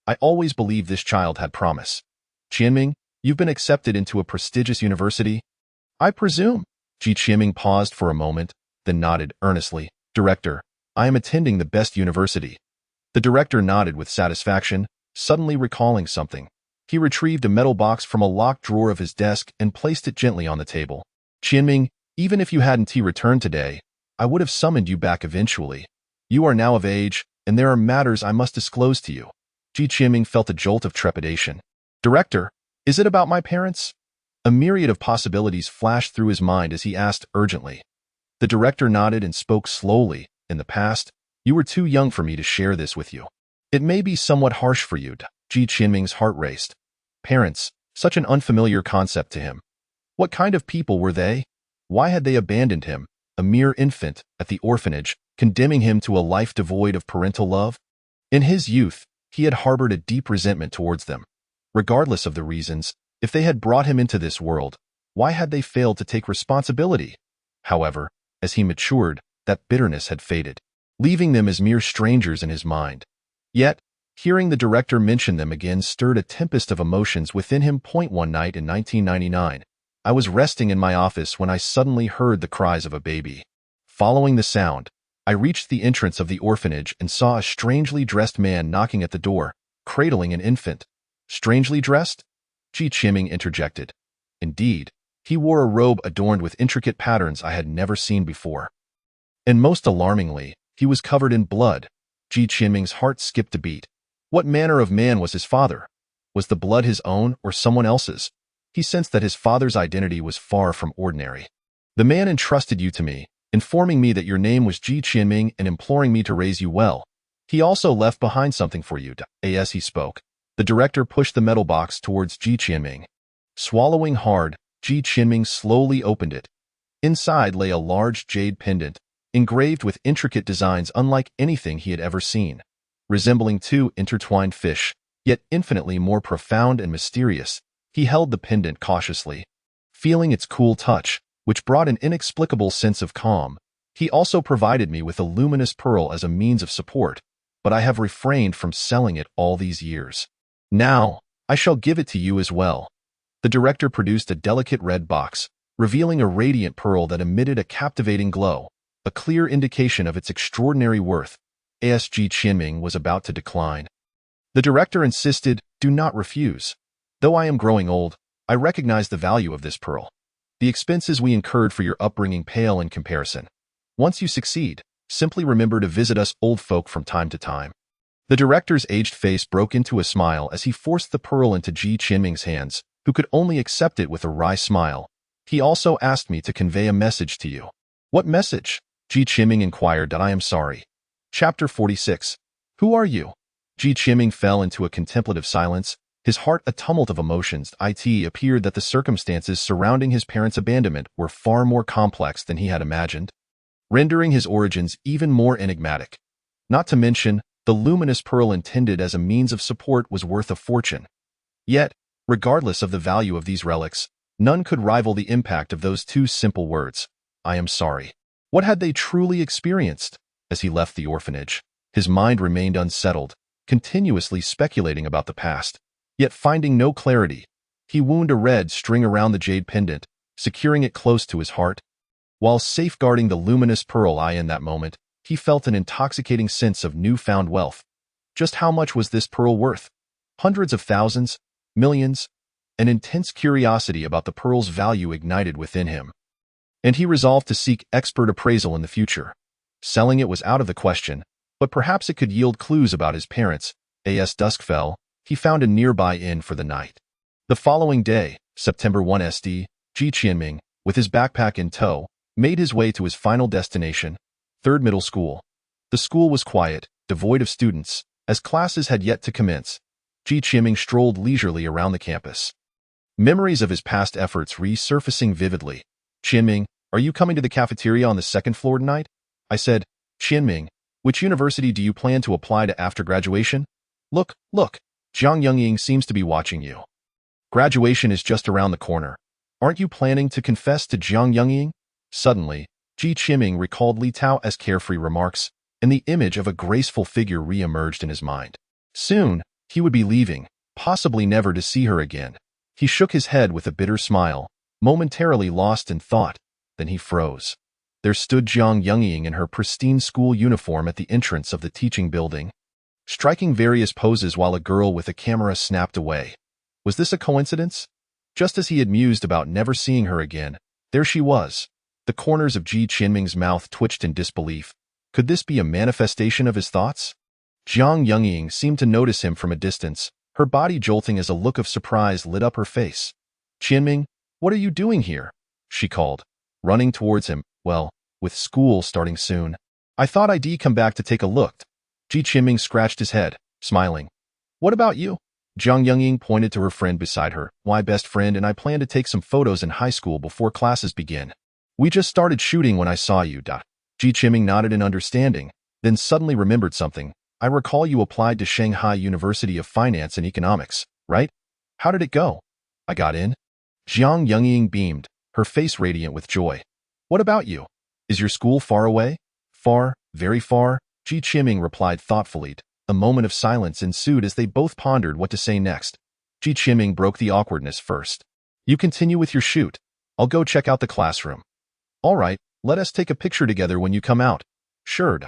"I always believed this child had promise. Qianming, you've been accepted into a prestigious university?" "I presume." Ji Qianming paused for a moment, then nodded earnestly. "Director, I am attending the best university." The director nodded with satisfaction, suddenly recalling something. He retrieved a metal box from a locked drawer of his desk and placed it gently on the table. "Qianming, even if you hadn't returned today, I would have summoned you back eventually. You are now of age, and there are matters I must disclose to you." Ji Qianming felt a jolt of trepidation. "Director, is it about my parents?" A myriad of possibilities flashed through his mind as he asked urgently. The director nodded and spoke slowly. "In the past, you were too young for me to share this with you. It may be somewhat harsh for you." Ji Qianming's heart raced. Parents, such an unfamiliar concept to him. What kind of people were they? Why had they abandoned him, a mere infant, at the orphanage, condemning him to a life devoid of parental love? In his youth, he had harbored a deep resentment towards them. Regardless of the reasons, if they had brought him into this world, why had they failed to take responsibility? However, as he matured, that bitterness had faded, leaving them as mere strangers in his mind. Yet, hearing the director mention them again stirred a tempest of emotions within him. One night in 1999, I was resting in my office when I suddenly heard the cries of a baby. Following the sound, I reached the entrance of the orphanage and saw a strangely dressed man knocking at the door, cradling an infant. "Strangely dressed?" Ji Qianming interjected. Indeed, he wore a robe adorned with intricate patterns I had never seen before. And most alarmingly, he was covered in blood. Ji Qianming's heart skipped a beat. What manner of man was his father? Was the blood his own or someone else's? He sensed that his father's identity was far from ordinary. "The man entrusted you to me, informing me that your name was Ji Qianming and imploring me to raise you well. He also left behind something for you." As he spoke, the director pushed the metal box towards Ji Qianming. Swallowing hard, Ji Qianming slowly opened it. Inside lay a large jade pendant, engraved with intricate designs unlike anything he had ever seen. Resembling two intertwined fish, yet infinitely more profound and mysterious, he held the pendant cautiously. Feeling its cool touch, which brought an inexplicable sense of calm, he also provided me with a luminous pearl as a means of support. but I have refrained from selling it all these years. Now, I shall give it to you as well." The director produced a delicate red box, revealing a radiant pearl that emitted a captivating glow, a clear indication of its extraordinary worth. Asg Qianming was about to decline. The director insisted, "Do not refuse. Though I am growing old, I recognize the value of this pearl. The expenses we incurred for your upbringing pale in comparison. Once you succeed, simply remember to visit us old folk from time to time." The director's aged face broke into a smile as he forced the pearl into Ji Qianming's hands, who could only accept it with a wry smile. "He also asked me to convey a message to you." "What message?" Ji Qianming inquired. "I am sorry." Chapter 46. Who are you? Ji Qianming fell into a contemplative silence, his heart a tumult of emotions. It appeared that the circumstances surrounding his parents' abandonment were far more complex than he had imagined, rendering his origins even more enigmatic. Not to mention, the luminous pearl intended as a means of support was worth a fortune. Yet, regardless of the value of these relics, none could rival the impact of those two simple words, "I am sorry." What had they truly experienced? As he left the orphanage, his mind remained unsettled, continuously speculating about the past, yet finding no clarity. He wound a red string around the jade pendant, securing it close to his heart. While safeguarding the luminous pearl in that moment, he felt an intoxicating sense of newfound wealth. Just how much was this pearl worth? Hundreds of thousands? Millions? An intense curiosity about the pearl's value ignited within him, and he resolved to seek expert appraisal in the future. Selling it was out of the question, but perhaps it could yield clues about his parents. As dusk fell, he found a nearby inn for the night. The following day, September 1 SD, Ji Qianming, with his backpack in tow, made his way to his final destination, Third Middle School. The school was quiet, devoid of students, as classes had yet to commence. Ji Qianming strolled leisurely around the campus, memories of his past efforts resurfacing vividly. "Qianming, are you coming to the cafeteria on the second floor tonight?" I said. "Qianming, which university do you plan to apply to after graduation?" Look, Zhang Yongying seems to be watching you. Graduation is just around the corner. Aren't you planning to confess to Zhang Yongying?" Suddenly, Ji Qianming recalled Li Tao's carefree remarks, and the image of a graceful figure re-emerged in his mind. Soon, he would be leaving, possibly never to see her again. He shook his head with a bitter smile, momentarily lost in thought. Then he froze. There stood Zhang Yongying in her pristine school uniform at the entrance of the teaching building, striking various poses while a girl with a camera snapped away. Was this a coincidence? Just as he had mused about never seeing her again, there she was. The corners of Ji Qianming's mouth twitched in disbelief. Could this be a manifestation of his thoughts? Zhang Yongying seemed to notice him from a distance, her body jolting as a look of surprise lit up her face. "Qianming, what are you doing here?" she called, running towards him. "Well, with school starting soon, I thought I'd come back to take a look." Ji Qianming scratched his head, smiling. "What about you?" Zhang Yongying pointed to her friend beside her. "My best friend and I plan to take some photos in high school before classes begin. We just started shooting when I saw you." Ji Qianming nodded in understanding, then suddenly remembered something. "I recall you applied to Shanghai University of Finance and Economics, right? How did it go?" "I got in." Zhang Yongying beamed, her face radiant with joy. "What about you? Is your school far away?" "Far, very far," Ji Qianming replied thoughtfully. A moment of silence ensued as they both pondered what to say next. Ji Qianming broke the awkwardness first. "You continue with your shoot. I'll go check out the classroom." "All right, let us take a picture together when you come out." "Sure."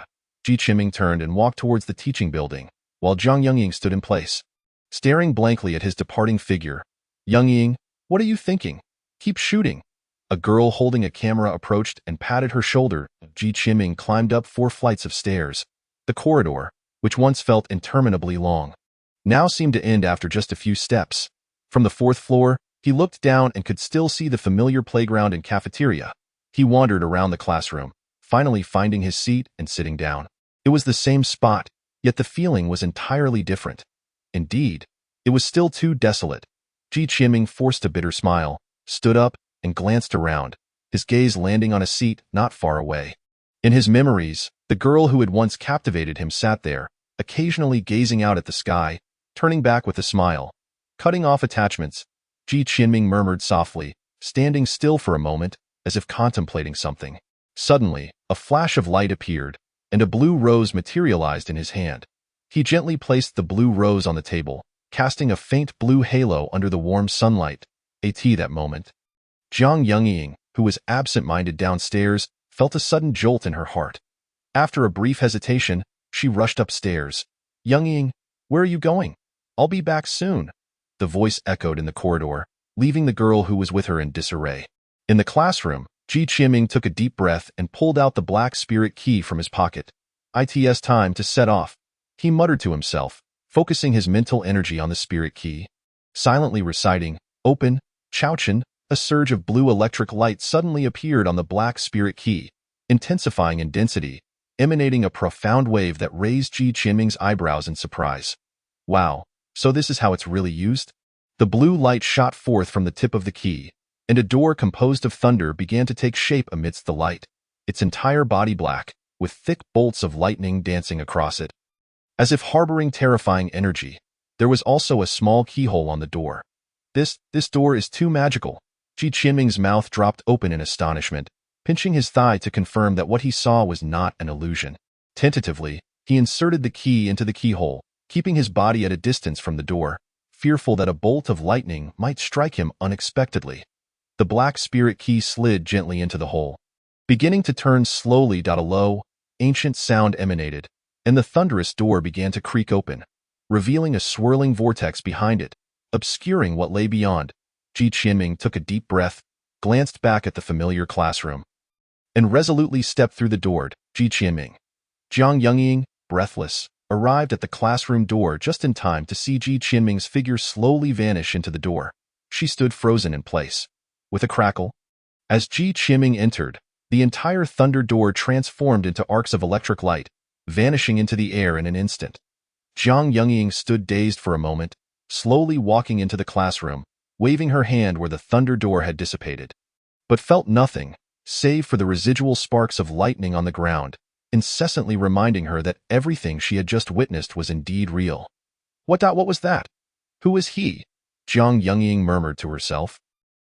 Ji Qianming turned and walked towards the teaching building, while Zhang Yongying stood in place, staring blankly at his departing figure. "Yongying, what are you thinking? Keep shooting." A girl holding a camera approached and patted her shoulder. Ji Qianming climbed up 4 flights of stairs. The corridor, which once felt interminably long, now seemed to end after just a few steps. From the 4th floor, he looked down and could still see the familiar playground and cafeteria. He wandered around the classroom, finally finding his seat and sitting down. It was the same spot, yet the feeling was entirely different. Indeed, it was still too desolate. Ji Qianming forced a bitter smile, stood up, and glanced around, his gaze landing on a seat not far away. In his memories, the girl who had once captivated him sat there, occasionally gazing out at the sky, turning back with a smile. Cutting off attachments, Ji Qianming murmured softly, standing still for a moment, as if contemplating something. Suddenly, a flash of light appeared, and a blue rose materialized in his hand. He gently placed the blue rose on the table, casting a faint blue halo under the warm sunlight. That moment. Jiang Yungying, who was absent-minded downstairs, felt a sudden jolt in her heart. After a brief hesitation, she rushed upstairs. Yungying, where are you going? I'll be back soon. The voice echoed in the corridor, leaving the girl who was with her in disarray. In the classroom, Ji Qianming took a deep breath and pulled out the black spirit key from his pocket. It's time to set off, he muttered to himself, focusing his mental energy on the spirit key. Silently reciting, "Open, Chouchen," a surge of blue electric light suddenly appeared on the black spirit key, intensifying in density, emanating a profound wave that raised Ji Qianming's eyebrows in surprise. Wow, so this is how it's really used? The blue light shot forth from the tip of the key, and a door composed of thunder began to take shape amidst the light, its entire body black, with thick bolts of lightning dancing across it. As if harboring terrifying energy, there was also a small keyhole on the door. This door is too magical. Ji Qianming's mouth dropped open in astonishment, pinching his thigh to confirm that what he saw was not an illusion. Tentatively, he inserted the key into the keyhole, keeping his body at a distance from the door, fearful that a bolt of lightning might strike him unexpectedly. The black spirit key slid gently into the hole. Beginning to turn slowly, a low, ancient sound emanated, and the thunderous door began to creak open, revealing a swirling vortex behind it, obscuring what lay beyond. Ji Qianming took a deep breath, glanced back at the familiar classroom, and resolutely stepped through the door. Ji Qianming, Jiang Yungying, breathless, arrived at the classroom door just in time to see Ji Qianming's figure slowly vanish into the door. She stood frozen in place. With a crackle, as Ji Qianming entered, the entire thunder door transformed into arcs of electric light, vanishing into the air in an instant. Jiang Yungying stood dazed for a moment, slowly walking into the classroom, waving her hand where the thunder door had dissipated, but felt nothing, save for the residual sparks of lightning on the ground, incessantly reminding her that everything she had just witnessed was indeed real. What was that? Who was he? Jiang Yungying murmured to herself.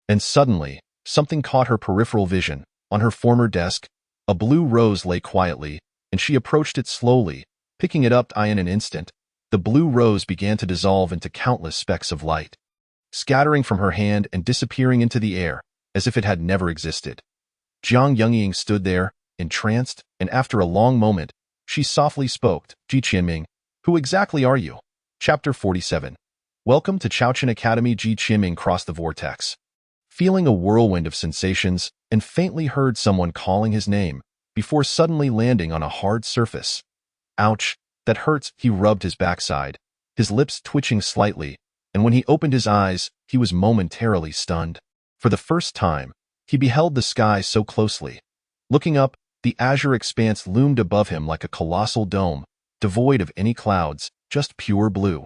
And suddenly, something caught her peripheral vision. On her former desk, a blue rose lay quietly, and she approached it slowly, picking it up. In an instant, the blue rose began to dissolve into countless specks of light, scattering from her hand and disappearing into the air, as if it had never existed. Jiang Yungying stood there, entranced, and after a long moment, she softly spoke. Ji Qianming, who exactly are you? Chapter 47. Welcome to Chouchen Academy. Ji Qianming crossed the vortex, feeling a whirlwind of sensations, and faintly heard someone calling his name, before suddenly landing on a hard surface. Ouch, that hurts. He rubbed his backside, his lips twitching slightly, and when he opened his eyes, he was momentarily stunned. For the first time, he beheld the sky so closely. Looking up, the azure expanse loomed above him like a colossal dome, devoid of any clouds, just pure blue.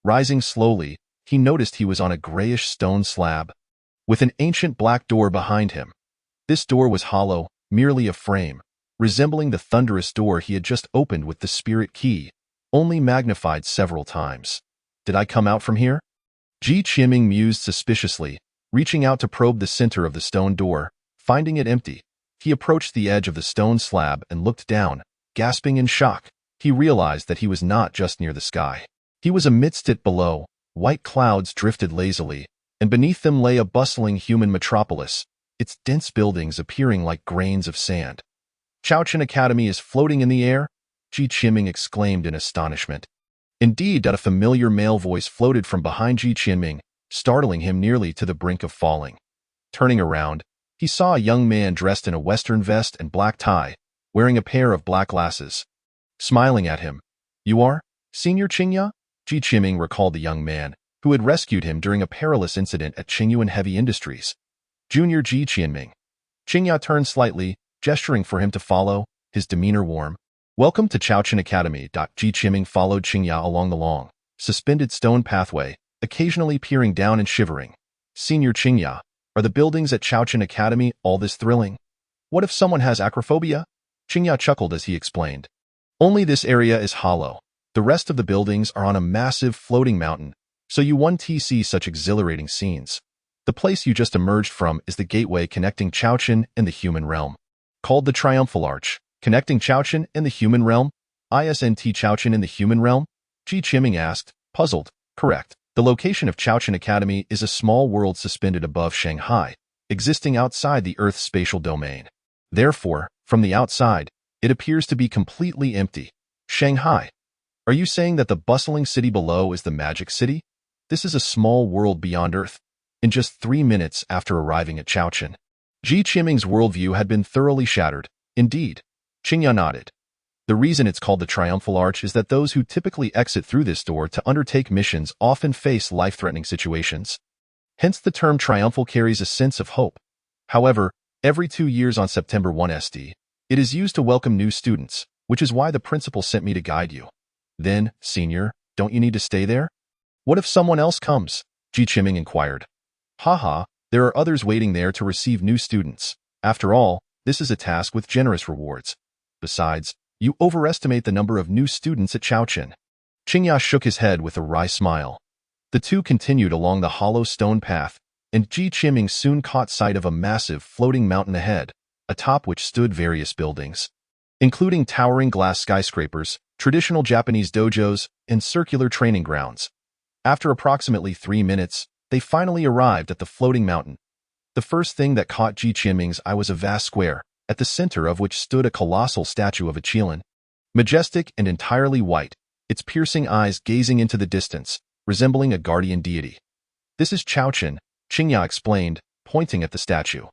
Rising slowly, he noticed he was on a grayish stone slab, with an ancient black door behind him. This door was hollow, merely a frame, resembling the thunderous door he had just opened with the spirit key, only magnified several times. Did I come out from here? Ji Qianming mused suspiciously, reaching out to probe the center of the stone door. Finding it empty, he approached the edge of the stone slab and looked down, gasping in shock. He realized that he was not just near the sky. He was amidst it below. White clouds drifted lazily, and beneath them lay a bustling human metropolis, its dense buildings appearing like grains of sand. Chouchen Academy is floating in the air? Ji Qianming exclaimed in astonishment. Indeed, a familiar male voice floated from behind Ji Qianming, startling him nearly to the brink of falling. Turning around, he saw a young man dressed in a western vest and black tie, wearing a pair of black glasses. Smiling at him. You are? Senior Qingya? Ji Qianming recalled the young man, who had rescued him during a perilous incident at Qingyuan Heavy Industries. Junior Ji Qianming. Qingya turned slightly, gesturing for him to follow, his demeanor warm. Welcome to Chouchen Academy. Ji Qianming followed Qingya along the long, suspended stone pathway, occasionally peering down and shivering. Senior Qingya, are the buildings at Chouchen Academy all this thrilling? What if someone has acrophobia? Qingya chuckled as he explained. Only this area is hollow. The rest of the buildings are on a massive floating mountain, so you won't see such exhilarating scenes. The place you just emerged from is the gateway connecting Chouchen and the human realm. Called the Triumphal Arch, connecting Chouchen and the human realm, ISNT Chouchen in the human realm? Ji Qiming asked, puzzled. Correct. The location of Goucheng Academy is a small world suspended above Shanghai, existing outside the Earth's spatial domain. Therefore, from the outside, it appears to be completely empty. Shanghai. Are you saying that the bustling city below is the magic city? This is a small world beyond Earth. In just 3 minutes after arriving at Goucheng, Ji Qiming's worldview had been thoroughly shattered. Indeed. Qingya nodded. The reason it's called the Triumphal Arch is that those who typically exit through this door to undertake missions often face life-threatening situations. Hence the term triumphal carries a sense of hope. However, every 2 years on September 1 SD, it is used to welcome new students, which is why the principal sent me to guide you. Then, senior, don't you need to stay there? What if someone else comes? Ji Qiming inquired. Haha, there are others waiting there to receive new students. After all, this is a task with generous rewards. Besides, you overestimate the number of new students at Goucheng. Qingya shook his head with a wry smile. The two continued along the hollow stone path, and Ji Qiming soon caught sight of a massive floating mountain ahead, atop which stood various buildings, including towering glass skyscrapers, traditional Japanese dojos, and circular training grounds. After approximately 3 minutes, they finally arrived at the floating mountain. The first thing that caught Ji Qiming's eye was a vast square, at the center of which stood a colossal statue of a qilin. Majestic and entirely white, its piercing eyes gazing into the distance, resembling a guardian deity. This is Goucheng, Qingya explained, pointing at the statue.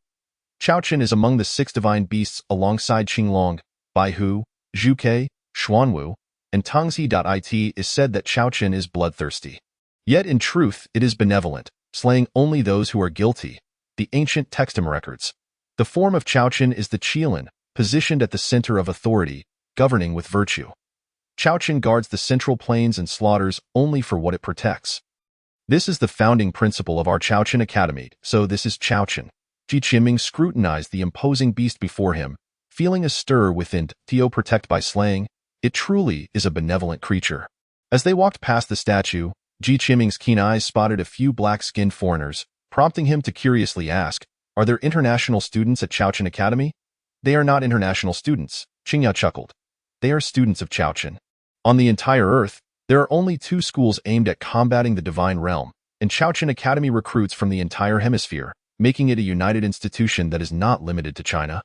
Goucheng is among the 6 divine beasts alongside Qinglong, Baihu, Zhuke, Xuanwu, and Tongzi. It is said that Goucheng is bloodthirsty. Yet in truth it is benevolent, slaying only those who are guilty. The ancient textum records. The form of Goucheng is the qilin, positioned at the center of authority, governing with virtue. Goucheng guards the central plains and slaughters only for what it protects. This is the founding principle of our Goucheng Academy, so this is Goucheng. Ji Qiming scrutinized the imposing beast before him, feeling a stir within. Tio protect by slaying, it truly is a benevolent creature. As they walked past the statue, Ji Qiming's keen eyes spotted a few black-skinned foreigners, prompting him to curiously ask, are there international students at Goucheng Academy? They are not international students, Qingya chuckled. They are students of Goucheng. On the entire Earth, there are only 2 schools aimed at combating the divine realm, and Goucheng Academy recruits from the entire hemisphere, making it a united institution that is not limited to China.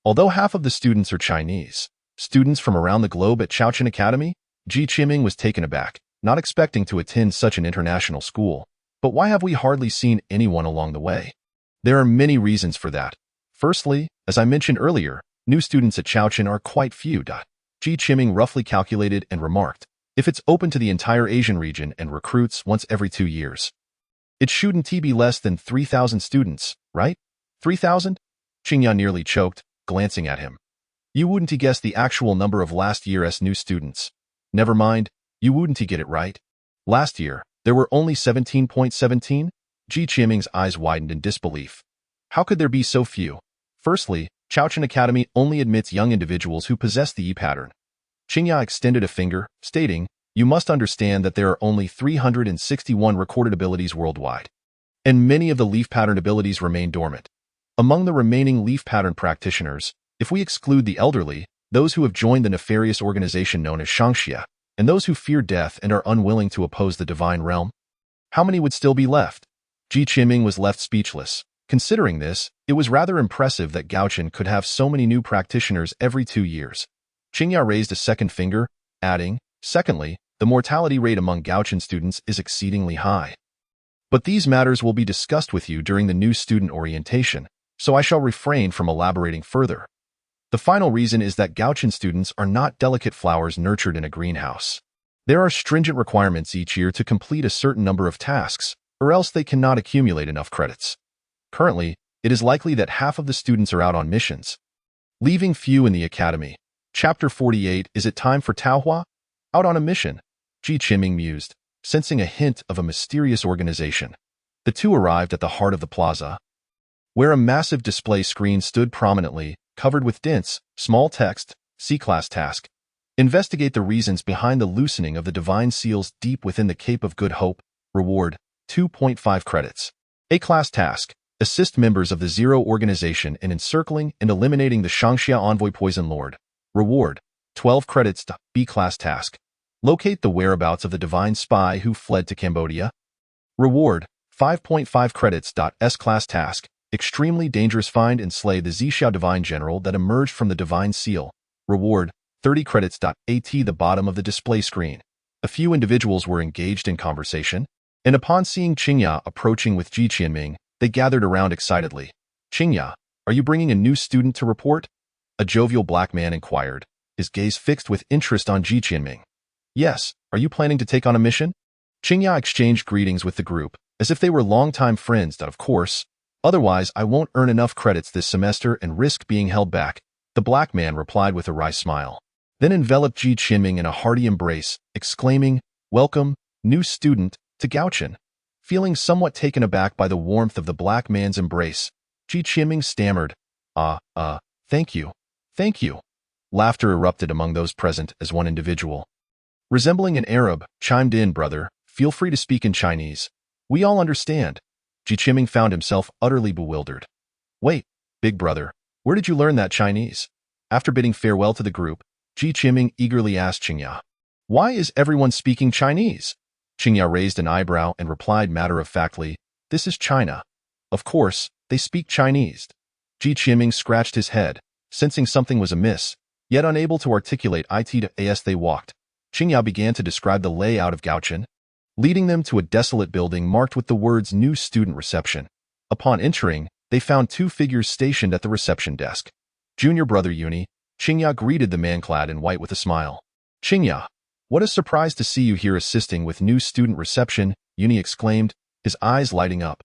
Although half of the students are Chinese, students from around the globe at Goucheng Academy, Ji Qiming was taken aback, not expecting to attend such an international school. But why have we hardly seen anyone along the way? There are many reasons for that. Firstly, as I mentioned earlier, new students at Goucheng are quite few. Ji Qiming roughly calculated and remarked, if it's open to the entire Asian region and recruits once every 2 years, it shouldn't be less than 3,000 students, right? 3,000? Qingya nearly choked, glancing at him. You wouldn't guess the actual number of last year's new students. Never mind, you wouldn't get it right. Last year, there were only 17.17? Ji Qiming's eyes widened in disbelief. How could there be so few? Firstly, Goucheng Academy only admits young individuals who possess the E-pattern. Qingya extended a finger, stating, you must understand that there are only 361 recorded abilities worldwide, and many of the leaf pattern abilities remain dormant. Among the remaining leaf pattern practitioners, if we exclude the elderly, those who have joined the nefarious organization known as Huaxia, and those who fear death and are unwilling to oppose the divine realm, how many would still be left? Ji Qiming was left speechless. Considering this, it was rather impressive that Goucheng could have so many new practitioners every 2 years. Qingya raised a second finger, adding, secondly, the mortality rate among Goucheng students is exceedingly high. But these matters will be discussed with you during the new student orientation, so I shall refrain from elaborating further. The final reason is that Goucheng students are not delicate flowers nurtured in a greenhouse. There are stringent requirements each year to complete a certain number of tasks, or else they cannot accumulate enough credits. Currently, it is likely that half of the students are out on missions, leaving few in the academy. Chapter 48. Is it time for Taohua? Out on a mission? Ji Qiming mused, sensing a hint of a mysterious organization. The two arrived at the heart of the plaza, where a massive display screen stood prominently, covered with dense, small text, C-class task. Investigate the reasons behind the loosening of the divine seals deep within the Cape of Good Hope. Reward, 2.5 credits. A-class task. Assist members of the Zero organization in encircling and eliminating the Huaxia envoy Poison Lord. Reward, 12 credits. B-class task. Locate the whereabouts of the divine spy who fled to Cambodia. Reward, 5.5 credits. S-class task, extremely dangerous, find and slay the Zhixiao divine general that emerged from the divine seal. Reward, 30 credits. At the bottom of the display screen, a few individuals were engaged in conversation, and upon seeing Qingya approaching with Ji Qianming, they gathered around excitedly. Qingya, are you bringing a new student to report? A jovial black man inquired, his gaze fixed with interest on Ji Qianming. Yes, are you planning to take on a mission? Qingya exchanged greetings with the group, as if they were longtime friends. Of course, otherwise I won't earn enough credits this semester and risk being held back, the black man replied with a wry smile, then enveloped Ji Qianming in a hearty embrace, exclaiming, Welcome, new student, to Goucheng. Feeling somewhat taken aback by the warmth of the black man's embrace, Ji Qianming stammered, thank you. Thank you. Laughter erupted among those present as one individual, resembling an Arab, chimed in, Brother, feel free to speak in Chinese. We all understand. Ji Qianming found himself utterly bewildered. Wait, big brother, where did you learn that Chinese? After bidding farewell to the group, Ji Qianming eagerly asked Qingya, Why is everyone speaking Chinese? Qingya raised an eyebrow and replied matter-of-factly, This is China. Of course, they speak Chinese. Ji Qianming scratched his head, sensing something was amiss, yet unable to articulate it as they walked. Qingya began to describe the layout of Goucheng, leading them to a desolate building marked with the words New Student Reception. Upon entering, they found two figures stationed at the reception desk. Junior brother Uni, Qingya greeted the man clad in white with a smile. Qingya, what a surprise to see you here assisting with New Student Reception, Uni exclaimed, his eyes lighting up.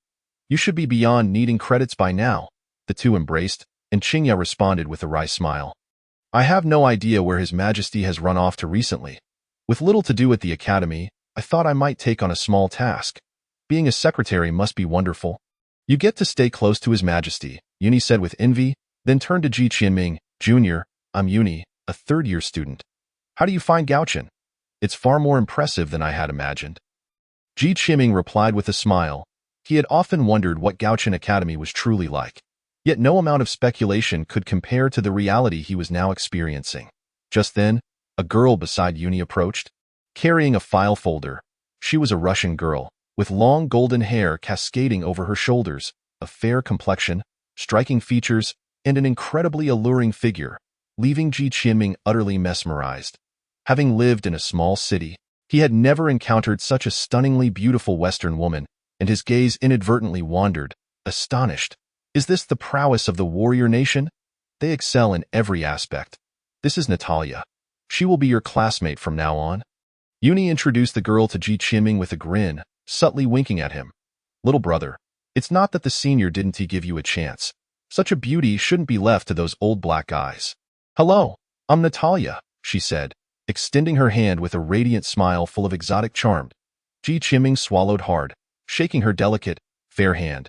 You should be beyond needing credits by now. The two embraced, and Qingya responded with a wry smile. I have no idea where His Majesty has run off to recently. With little to do at the academy, I thought I might take on a small task. Being a secretary must be wonderful. You get to stay close to His Majesty, Uni said with envy, then turned to Ji Qianming, Junior, I'm Uni, a third-year student. How do you find Goucheng? It's far more impressive than I had imagined. Ji Qianming replied with a smile. He had often wondered what Goucheng Academy was truly like. Yet no amount of speculation could compare to the reality he was now experiencing. Just then, a girl beside Uni approached, carrying a file folder. She was a Russian girl, with long golden hair cascading over her shoulders, a fair complexion, striking features, and an incredibly alluring figure, leaving Ji Qianming utterly mesmerized. Having lived in a small city, he had never encountered such a stunningly beautiful Western woman, and his gaze inadvertently wandered, astonished. Is this the prowess of the warrior nation? They excel in every aspect. This is Natalia. She will be your classmate from now on. Uni introduced the girl to Ji Qianming with a grin, subtly winking at him. Little brother, it's not that the senior didn't give you a chance. Such a beauty shouldn't be left to those old black eyes. Hello, I'm Natalia, she said, extending her hand with a radiant smile full of exotic charm. Ji Qianming swallowed hard, shaking her delicate, fair hand.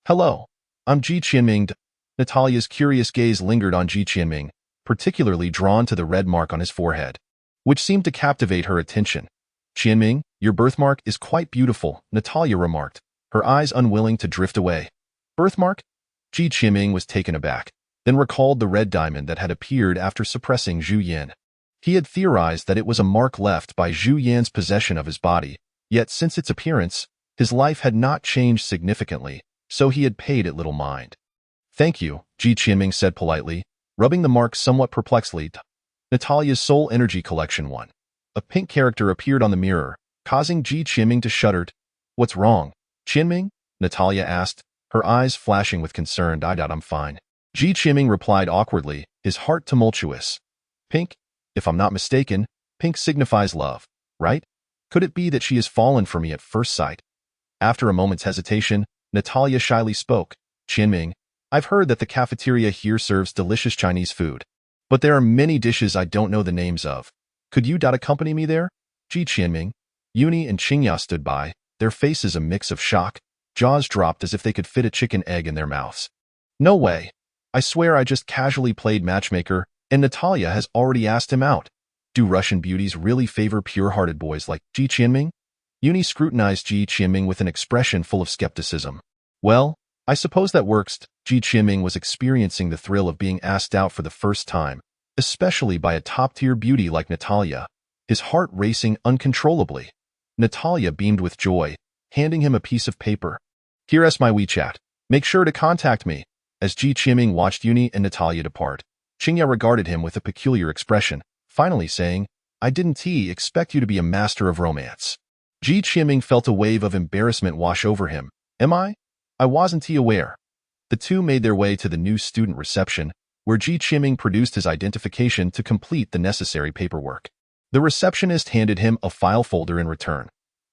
Hello, I'm Ji Qianming. Natalia's curious gaze lingered on Ji Qianming, particularly drawn to the red mark on his forehead, which seemed to captivate her attention. Qianming, your birthmark is quite beautiful, Natalia remarked, her eyes unwilling to drift away. Birthmark? Ji Qianming was taken aback, then recalled the red diamond that had appeared after suppressing Zhu Yan. He had theorized that it was a mark left by Zhu Yan's possession of his body, yet since its appearance, his life had not changed significantly, so he had paid it little mind. Thank you, Ji Qianming said politely, rubbing the mark somewhat perplexedly. Natalia's soul energy collection 1. A pink character appeared on the mirror, causing Ji Qianming to shudder. What's wrong, Qianming? Natalia asked, her eyes flashing with concern. I'm fine. Ji Qianming replied awkwardly, his heart tumultuous. Pink? If I'm not mistaken, pink signifies love, right? Could it be that she has fallen for me at first sight? After a moment's hesitation, Natalia shyly spoke. Qianming, I've heard that the cafeteria here serves delicious Chinese food, but there are many dishes I don't know the names of. Could you accompany me there? Ji Qianming, Uni and Qingya stood by, their faces a mix of shock, jaws dropped as if they could fit a chicken egg in their mouths. No way. I swear I just casually played matchmaker, and Natalia has already asked him out. Do Russian beauties really favor pure-hearted boys like Ji Qianming? Uni scrutinized Ji Qianming with an expression full of skepticism. Well, I suppose that works. Ji Qianming was experiencing the thrill of being asked out for the first time, especially by a top-tier beauty like Natalia. his heart racing uncontrollably. Natalia beamed with joy, handing him a piece of paper. "Here's my WeChat. Make sure to contact me." As Ji Qiming watched Yuni and Natalia depart, Qingya regarded him with a peculiar expression, finally saying, "I didn't expect you to be a master of romance." Ji Qiming felt a wave of embarrassment wash over him. "Am I? I wasn't aware." The two made their way to the new student reception, where Ji Qiming produced his identification to complete the necessary paperwork. The receptionist handed him a file folder in return.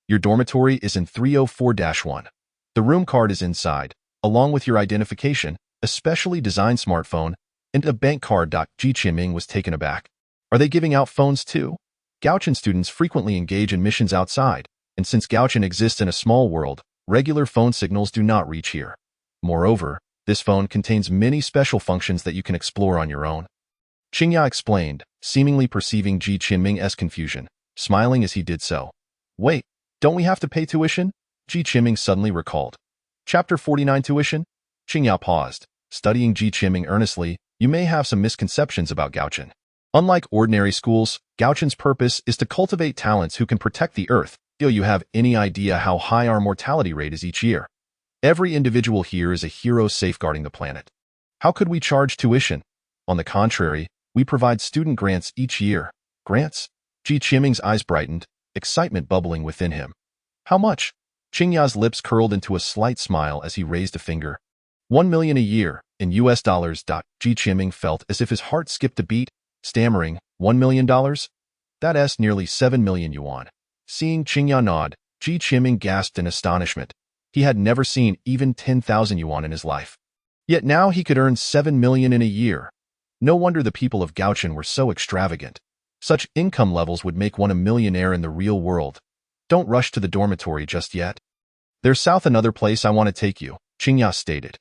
"Your dormitory is in 304-1. The room card is inside, along with your identification, a specially designed smartphone, and a bank card." Ji Qiming was taken aback. "Are they giving out phones too?" Goucheng students frequently engage in missions outside, and since Goucheng exists in a small world, regular phone signals do not reach here. Moreover, this phone contains many special functions that you can explore on your own. Qingya explained, seemingly perceiving Ji Qiming's confusion, smiling as he did so. "Wait, don't we have to pay tuition?" Ji Qiming suddenly recalled. Chapter 49 Tuition? Qingya paused, studying Ji Qiming earnestly. "You may have some misconceptions about Goucheng. Unlike ordinary schools, Goucheng's purpose is to cultivate talents who can protect the earth. Do you have any idea how high our mortality rate is each year? Every individual here is a hero safeguarding the planet. How could we charge tuition? On the contrary, we provide student grants each year." "Grants?" Ji Qiming's eyes brightened, excitement bubbling within him. "How much?" Qingya's lips curled into a slight smile as he raised a finger. $1 million a year, in US dollars. Ji Qiming felt as if his heart skipped a beat, stammering, $1 million? That's nearly 7 million yuan. Seeing Qingya nod, Ji Qiming gasped in astonishment. He had never seen even 10,000 yuan in his life. Yet now he could earn 7 million in a year. No wonder the people of Goucheng were so extravagant. Such income levels would make one a millionaire in the real world. "Don't rush to the dormitory just yet. There's south another place I want to take you," Qingya stated.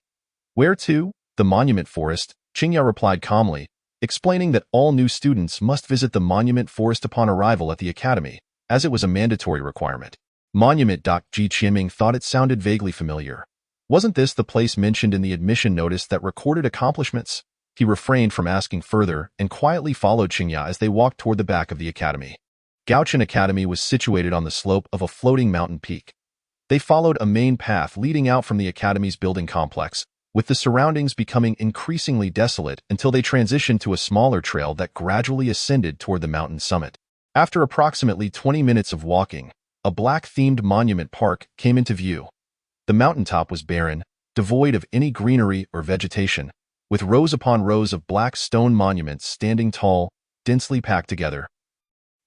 "Where to?" "The Monument Forest," Qingya replied calmly, explaining that all new students must visit the Monument Forest upon arrival at the academy, as it was a mandatory requirement. Monument. Ji Qiming thought it sounded vaguely familiar. Wasn't this the place mentioned in the admission notice that recorded accomplishments? He refrained from asking further and quietly followed Qingya as they walked toward the back of the academy. Goucheng Academy was situated on the slope of a floating mountain peak. They followed a main path leading out from the academy's building complex, with the surroundings becoming increasingly desolate until they transitioned to a smaller trail that gradually ascended toward the mountain summit. After approximately 20 minutes of walking, a black-themed monument park came into view. The mountaintop was barren, devoid of any greenery or vegetation, with rows upon rows of black stone monuments standing tall, densely packed together.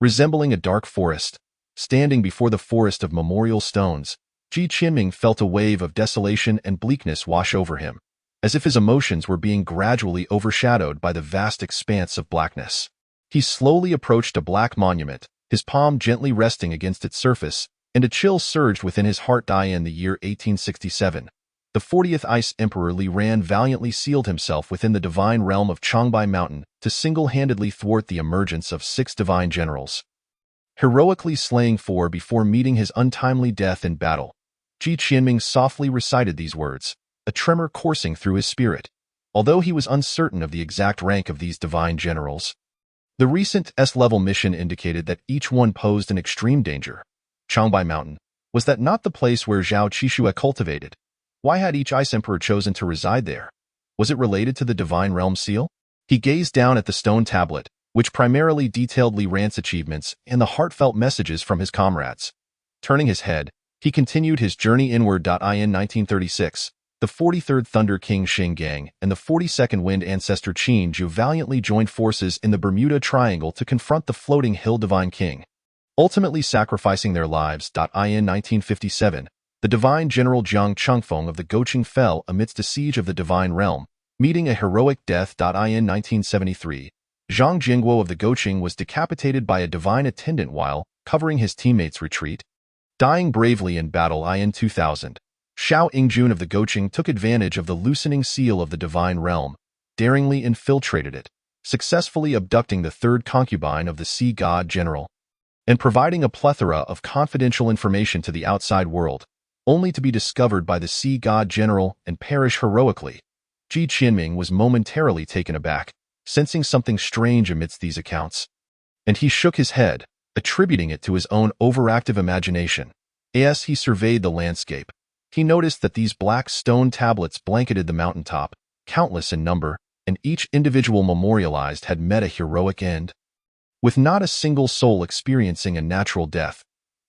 Resembling a dark forest, standing before the forest of memorial stones, Ji Qiming felt a wave of desolation and bleakness wash over him, as if his emotions were being gradually overshadowed by the vast expanse of blackness. He slowly approached a black monument, his palm gently resting against its surface, and a chill surged within his heart. In the year 1867, the 40th Ice Emperor Li Ran valiantly sealed himself within the divine realm of Changbai Mountain to single-handedly thwart the emergence of 6 divine generals, heroically slaying 4 before meeting his untimely death in battle. Ji Qiming softly recited these words, a tremor coursing through his spirit, although he was uncertain of the exact rank of these divine generals. The recent S-level mission indicated that each one posed an extreme danger. Changbai Mountain, was that not the place where Zhao Qishue cultivated? Why had each Ice Emperor chosen to reside there? Was it related to the Divine Realm Seal? He gazed down at the stone tablet, which primarily detailed Li Ran's achievements and the heartfelt messages from his comrades. Turning his head, he continued his journey inward. In 1936, the 43rd Thunder King Xing Gang and the 42nd Wind Ancestor Qin Ju valiantly joined forces in the Bermuda Triangle to confront the Floating Hill Divine King, ultimately sacrificing their lives. In 1957, the Divine General Jiang Chengfeng of the Goucheng fell amidst a siege of the Divine Realm, meeting a heroic death. In 1973, Zhang Jingguo of the Goucheng was decapitated by a divine attendant while covering his teammates' retreat, dying bravely in battle. In 2000, Xiao Yingjun of the Goucheng took advantage of the loosening seal of the Divine Realm, daringly infiltrated it, successfully abducting the 3rd concubine of the Sea God General, and providing a plethora of confidential information to the outside world, only to be discovered by the Sea God General and perish heroically. Ji Qiming was momentarily taken aback, sensing something strange amidst these accounts. And he shook his head, attributing it to his own overactive imagination. As he surveyed the landscape, he noticed that these black stone tablets blanketed the mountaintop, countless in number, and each individual memorialized had met a heroic end. With not a single soul experiencing a natural death.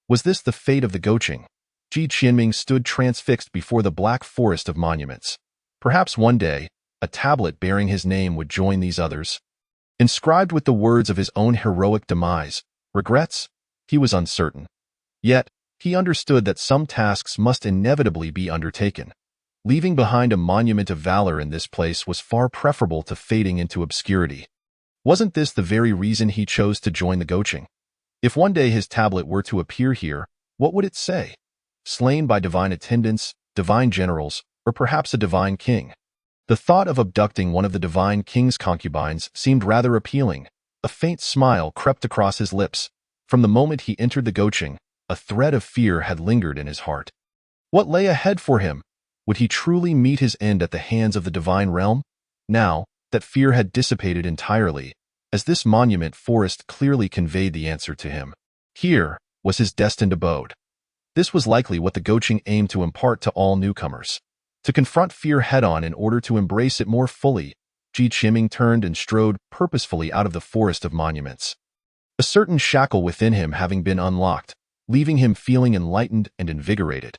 Was this the fate of the Goucheng? Ji Qianming stood transfixed before the black forest of monuments. Perhaps one day, a tablet bearing his name would join these others. Inscribed with the words of his own heroic demise, regrets? He was uncertain. Yet, he understood that some tasks must inevitably be undertaken. Leaving behind a monument of valor in this place was far preferable to fading into obscurity. Wasn't this the very reason he chose to join the Goucheng? If one day his tablet were to appear here, what would it say? Slain by divine attendants, divine generals, or perhaps a divine king? The thought of abducting one of the divine king's concubines seemed rather appealing. A faint smile crept across his lips. From the moment he entered the Goucheng, a thread of fear had lingered in his heart. What lay ahead for him? Would he truly meet his end at the hands of the divine realm? Now, that fear had dissipated entirely, as this monument forest clearly conveyed the answer to him. Here was his destined abode. This was likely what the Goucheng aimed to impart to all newcomers. To confront fear head-on in order to embrace it more fully, Ji Qianming turned and strode purposefully out of the forest of monuments. A certain shackle within him having been unlocked, leaving him feeling enlightened and invigorated.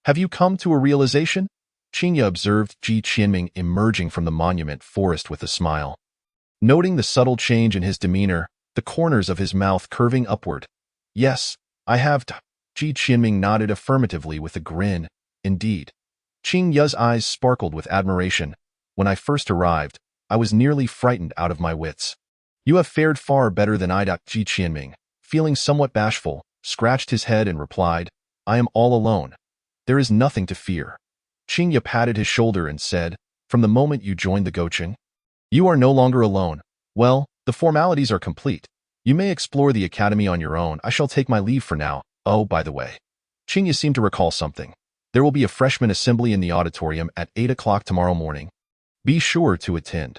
Have you come to a realization? Qingya observed Ji Qianming emerging from the monument forest with a smile. Noting the subtle change in his demeanor, the corners of his mouth curving upward. Yes, I have. Ji Qianming nodded affirmatively with a grin. Indeed. Qingya's eyes sparkled with admiration. When I first arrived, I was nearly frightened out of my wits. You have fared far better than I. Ji Qianming, feeling somewhat bashful, scratched his head and replied, I am all alone. There is nothing to fear. Qingya patted his shoulder and said, from the moment you joined the Goucheng, you are no longer alone. Well, the formalities are complete. You may explore the academy on your own. I shall take my leave for now. Oh, by the way. Qingya seemed to recall something. There will be a freshman assembly in the auditorium at 8 o'clock tomorrow morning. Be sure to attend.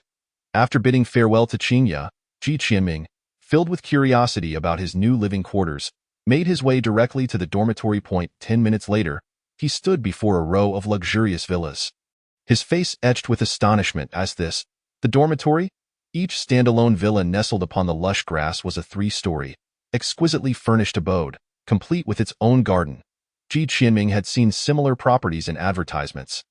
After bidding farewell to Qingya, Ji Qianming, filled with curiosity about his new living quarters, made his way directly to the dormitory. 10 minutes later, he stood before a row of luxurious villas. His face etched with astonishment as the dormitory? Each standalone villa nestled upon the lush grass was a 3-story, exquisitely furnished abode, complete with its own garden. Ji Qianming had seen similar properties in advertisements.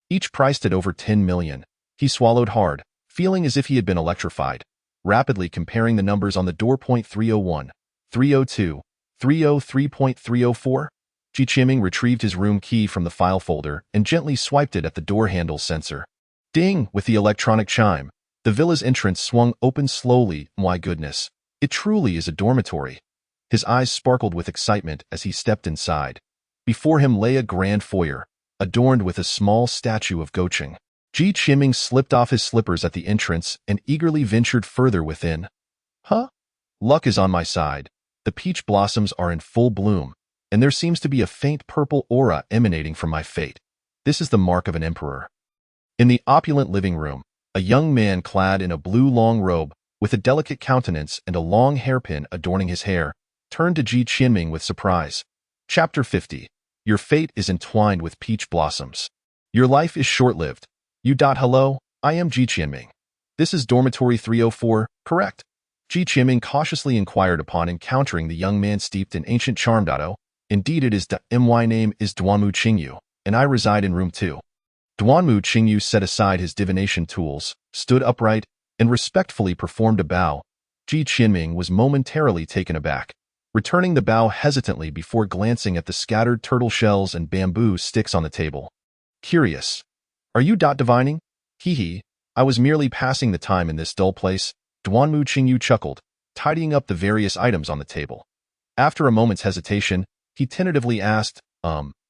Each priced at over 10 million. He swallowed hard, feeling as if he had been electrified, rapidly comparing the numbers on the door. 301, 302, 303.304. Ji Qianming retrieved his room key from the file folder and gently swiped it at the door handle sensor. Ding! With the electronic chime, the villa's entrance swung open slowly. My goodness, it truly is a dormitory. His eyes sparkled with excitement as he stepped inside. Before him lay a grand foyer, adorned with a small statue of Goucheng. Ji Qianming slipped off his slippers at the entrance and eagerly ventured further within. Huh? Luck is on my side. The peach blossoms are in full bloom, and there seems to be a faint purple aura emanating from my fate. This is the mark of an emperor. In the opulent living room, a young man clad in a blue long robe, with a delicate countenance and a long hairpin adorning his hair, turned to Ji Qianming with surprise. Chapter 50. Your fate is entwined with peach blossoms. Your life is short-lived. Hello, I am Ji Qianming. This is dormitory 304, correct? Ji Qianming cautiously inquired upon encountering the young man steeped in ancient charm. Indeed it is. My name is Duanmu Qingyu, and I reside in room 2. Duanmu Qingyu set aside his divination tools, stood upright, and respectfully performed a bow. Ji Qianming was momentarily taken aback, returning the bow hesitantly before glancing at the scattered turtle shells and bamboo sticks on the table. Curious. Are you divining? Hee. I was merely passing the time in this dull place. Duanmu Qingyu chuckled, tidying up the various items on the table. After a moment's hesitation, he tentatively asked,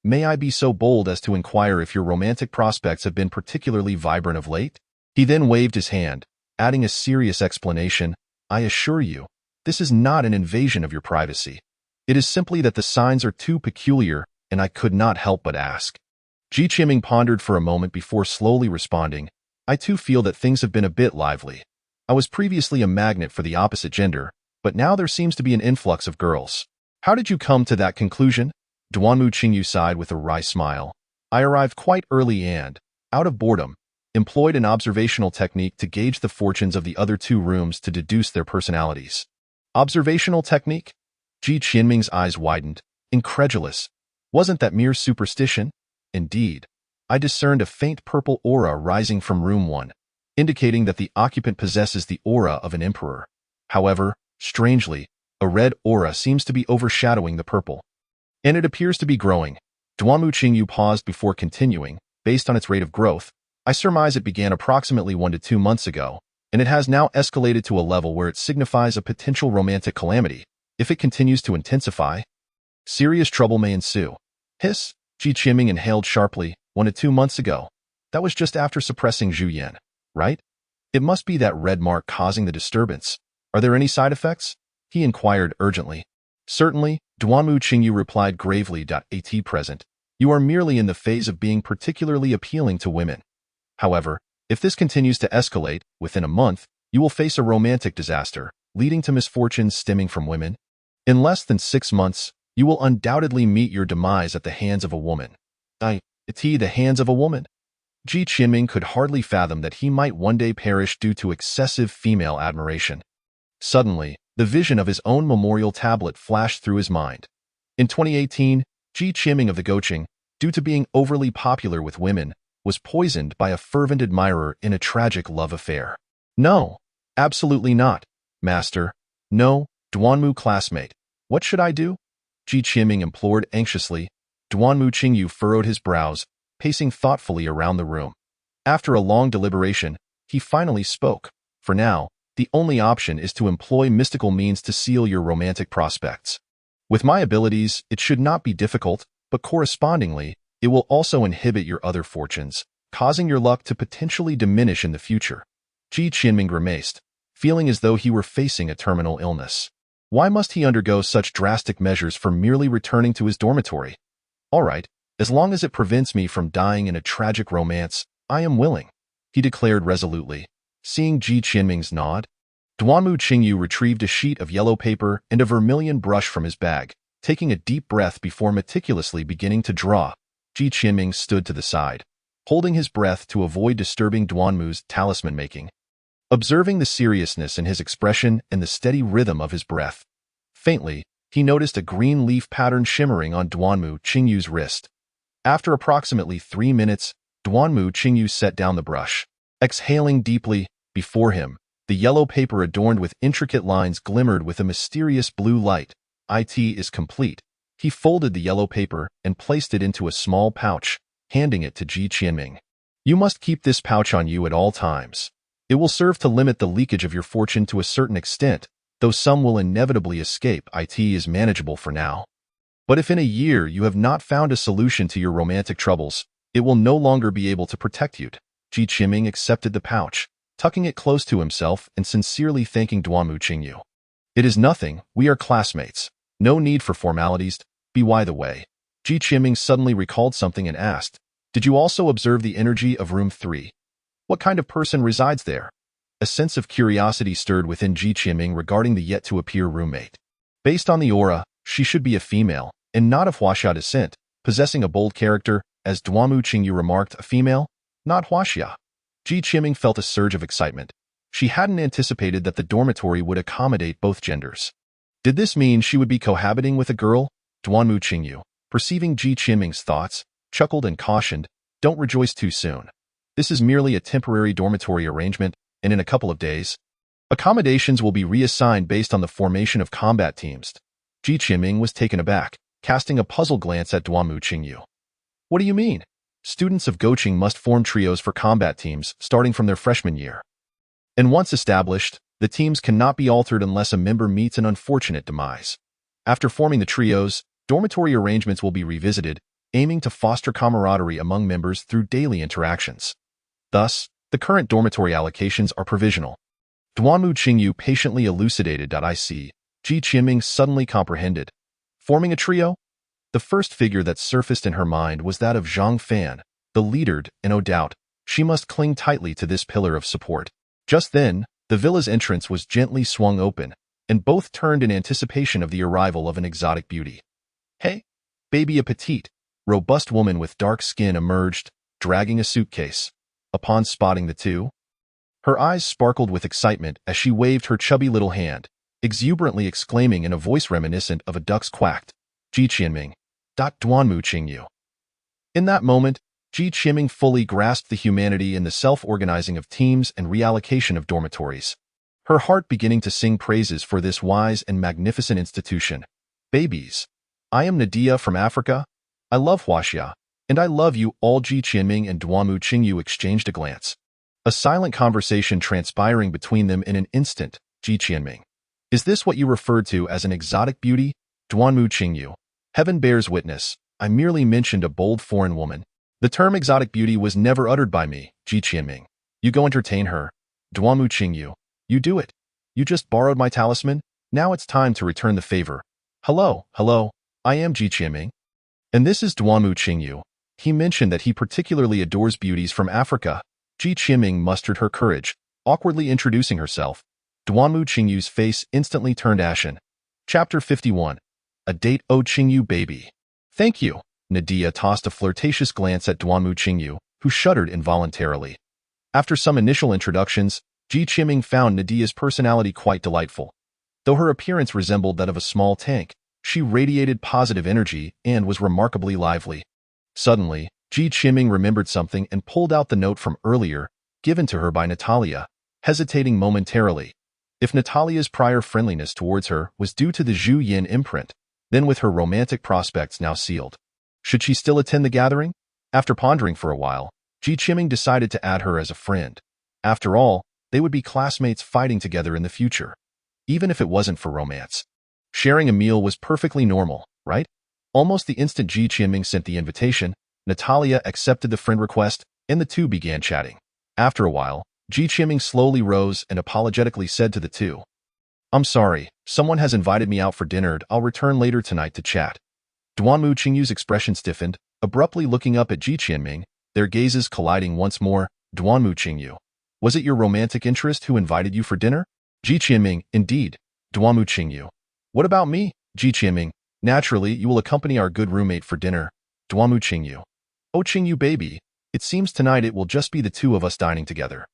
may I be so bold as to inquire if your romantic prospects have been particularly vibrant of late? He then waved his hand, adding a serious explanation. I assure you, this is not an invasion of your privacy. It is simply that the signs are too peculiar, and I could not help but ask. Ji Qianming pondered for a moment before slowly responding, I too feel that things have been a bit lively. I was previously a magnet for the opposite gender, but now there seems to be an influx of girls. How did you come to that conclusion? Duanmu Qingyu sighed with a wry smile. I arrived quite early and, out of boredom, employed an observational technique to gauge the fortunes of the other two rooms to deduce their personalities. Observational technique? Ji Qianming's eyes widened, incredulous. Wasn't that mere superstition? Indeed. I discerned a faint purple aura rising from room 1, indicating that the occupant possesses the aura of an emperor. However, strangely, a red aura seems to be overshadowing the purple. And it appears to be growing. Duanmu Qingyu paused before continuing. Based on its rate of growth, I surmise it began approximately 1 to 2 months ago, and it has now escalated to a level where it signifies a potential romantic calamity. If it continues to intensify, serious trouble may ensue. Hiss, Ji Qianming inhaled sharply. 1 to 2 months ago. That was just after suppressing Zhu Yan, right? It must be that red mark causing the disturbance. Are there any side effects? He inquired urgently. Certainly, Duanmu Qingyu replied gravely. At present, you are merely in the phase of being particularly appealing to women. However, if this continues to escalate, within a month, you will face a romantic disaster, leading to misfortunes stemming from women. In less than 6 months, you will undoubtedly meet your demise at the hands of a woman. The hands of a woman? Ji Qianming could hardly fathom that he might one day perish due to excessive female admiration. Suddenly, the vision of his own memorial tablet flashed through his mind. In 2018, Ji Qianming of the Goucheng, due to being overly popular with women, was poisoned by a fervent admirer in a tragic love affair. No, absolutely not, master. No, Duanmu classmate. What should I do? Ji Qianming implored anxiously. Duanmu Qingyu furrowed his brows, pacing thoughtfully around the room. After a long deliberation, he finally spoke. For now, the only option is to employ mystical means to seal your romantic prospects. With my abilities, it should not be difficult, but correspondingly, it will also inhibit your other fortunes, causing your luck to potentially diminish in the future. Ji Qianming grimaced, feeling as though he were facing a terminal illness. Why must he undergo such drastic measures for merely returning to his dormitory? All right, as long as it prevents me from dying in a tragic romance, I am willing, he declared resolutely. Seeing Ji Qianming's nod, Duanmu Qingyu retrieved a sheet of yellow paper and a vermilion brush from his bag. Taking a deep breath before meticulously beginning to draw, Ji Qianming stood to the side, holding his breath to avoid disturbing Duanmu's talisman making. Observing the seriousness in his expression and the steady rhythm of his breath, faintly, he noticed a green leaf pattern shimmering on Duanmu Qingyu's wrist. After approximately 3 minutes, Duanmu Qingyu set down the brush. Exhaling deeply, before him, the yellow paper adorned with intricate lines glimmered with a mysterious blue light. It is complete. He folded the yellow paper and placed it into a small pouch, handing it to Ji Qianming. You must keep this pouch on you at all times. It will serve to limit the leakage of your fortune to a certain extent, though some will inevitably escape. It is manageable for now. But if in a year you have not found a solution to your romantic troubles, it will no longer be able to protect you. Ji Qianming accepted the pouch, tucking it close to himself and sincerely thanking Duanmu Qingyu. It is nothing, we are classmates. No need for formalities. By the way, Ji Qianming suddenly recalled something and asked, did you also observe the energy of room 3? What kind of person resides there? A sense of curiosity stirred within Ji Qianming regarding the yet-to-appear roommate. Based on the aura, she should be a female, and not of Huaxia descent, possessing a bold character, as Duanmu Qingyu remarked, a female, not Huaxia. Ji Qianming felt a surge of excitement. She hadn't anticipated that the dormitory would accommodate both genders. Did this mean she would be cohabiting with a girl? Duanmu Qingyu, perceiving Ji Qianming's thoughts, chuckled and cautioned, don't rejoice too soon. This is merely a temporary dormitory arrangement, and in a couple of days, accommodations will be reassigned based on the formation of combat teams. Ji Qianming was taken aback, casting a puzzled glance at Duanmu Qingyu. What do you mean? Students of Goucheng must form trios for combat teams starting from their freshman year. And once established, the teams cannot be altered unless a member meets an unfortunate demise. After forming the trios, dormitory arrangements will be revisited, aiming to foster camaraderie among members through daily interactions. Thus, the current dormitory allocations are provisional. Duanmu Qingyu patiently elucidated. I see. Ji Qianming suddenly comprehended. Forming a trio? The first figure that surfaced in her mind was that of Zhang Fan, the leader, and no doubt, she must cling tightly to this pillar of support. Just then, the villa's entrance was gently swung open, and both turned in anticipation of the arrival of an exotic beauty. Hey, baby, a petite, robust woman with dark skin emerged, dragging a suitcase. Upon spotting the two, her eyes sparkled with excitement as she waved her chubby little hand, exuberantly exclaiming in a voice reminiscent of a duck's quacked, Ji Qianming, Duanmu Qingyu. In that moment, Ji Qianming fully grasped the humanity in the self-organizing of teams and reallocation of dormitories, her heart beginning to sing praises for this wise and magnificent institution. Babies, I am Nadia from Africa. I love Huaxia, and I love you all. Ji Qianming and Duanmu Qingyu exchanged a glance, a silent conversation transpiring between them in an instant. Ji Qianming, is this what you referred to as an exotic beauty? Duanmu Qingyu, heaven bears witness, I merely mentioned a bold foreign woman. The term exotic beauty was never uttered by me. Ji Qianming, you go entertain her. Duanmu Qingyu, you do it. You just borrowed my talisman. Now it's time to return the favor. Hello, I am Ji Qianming. And this is Duanmu Qingyu. He mentioned that he particularly adores beauties from Africa. Ji Qianming mustered her courage, awkwardly introducing herself. Duanmu Qingyu's face instantly turned ashen. Chapter 51. A date. Oh, Qingyu baby. Thank you. Nadia tossed a flirtatious glance at Duanmu Qingyu, who shuddered involuntarily. After some initial introductions, Ji Qianming found Nadia's personality quite delightful. Though her appearance resembled that of a small tank, she radiated positive energy and was remarkably lively. Suddenly, Ji Qianming remembered something and pulled out the note from earlier, given to her by Natalia, hesitating momentarily. If Natalia's prior friendliness towards her was due to the Zhu Yin imprint, then with her romantic prospects now sealed, should she still attend the gathering? After pondering for a while, Ji Qianming decided to add her as a friend. After all, they would be classmates fighting together in the future, even if it wasn't for romance. Sharing a meal was perfectly normal, right? Almost the instant Ji Qianming sent the invitation, Natalia accepted the friend request, and the two began chatting. After a while, Ji Qianming slowly rose and apologetically said to the two, I'm sorry, someone has invited me out for dinner. I'll return later tonight to chat. Duanmu Qingyu's expression stiffened, abruptly looking up at Ji Qianming, their gazes colliding once more. Duanmu Qingyu, was it your romantic interest who invited you for dinner? Ji Qianming, indeed. Duanmu Qingyu, what about me? Ji Qianming, naturally you will accompany our good roommate for dinner. Duanmu Qingyu, oh Qingyu baby, it seems tonight it will just be the two of us dining together.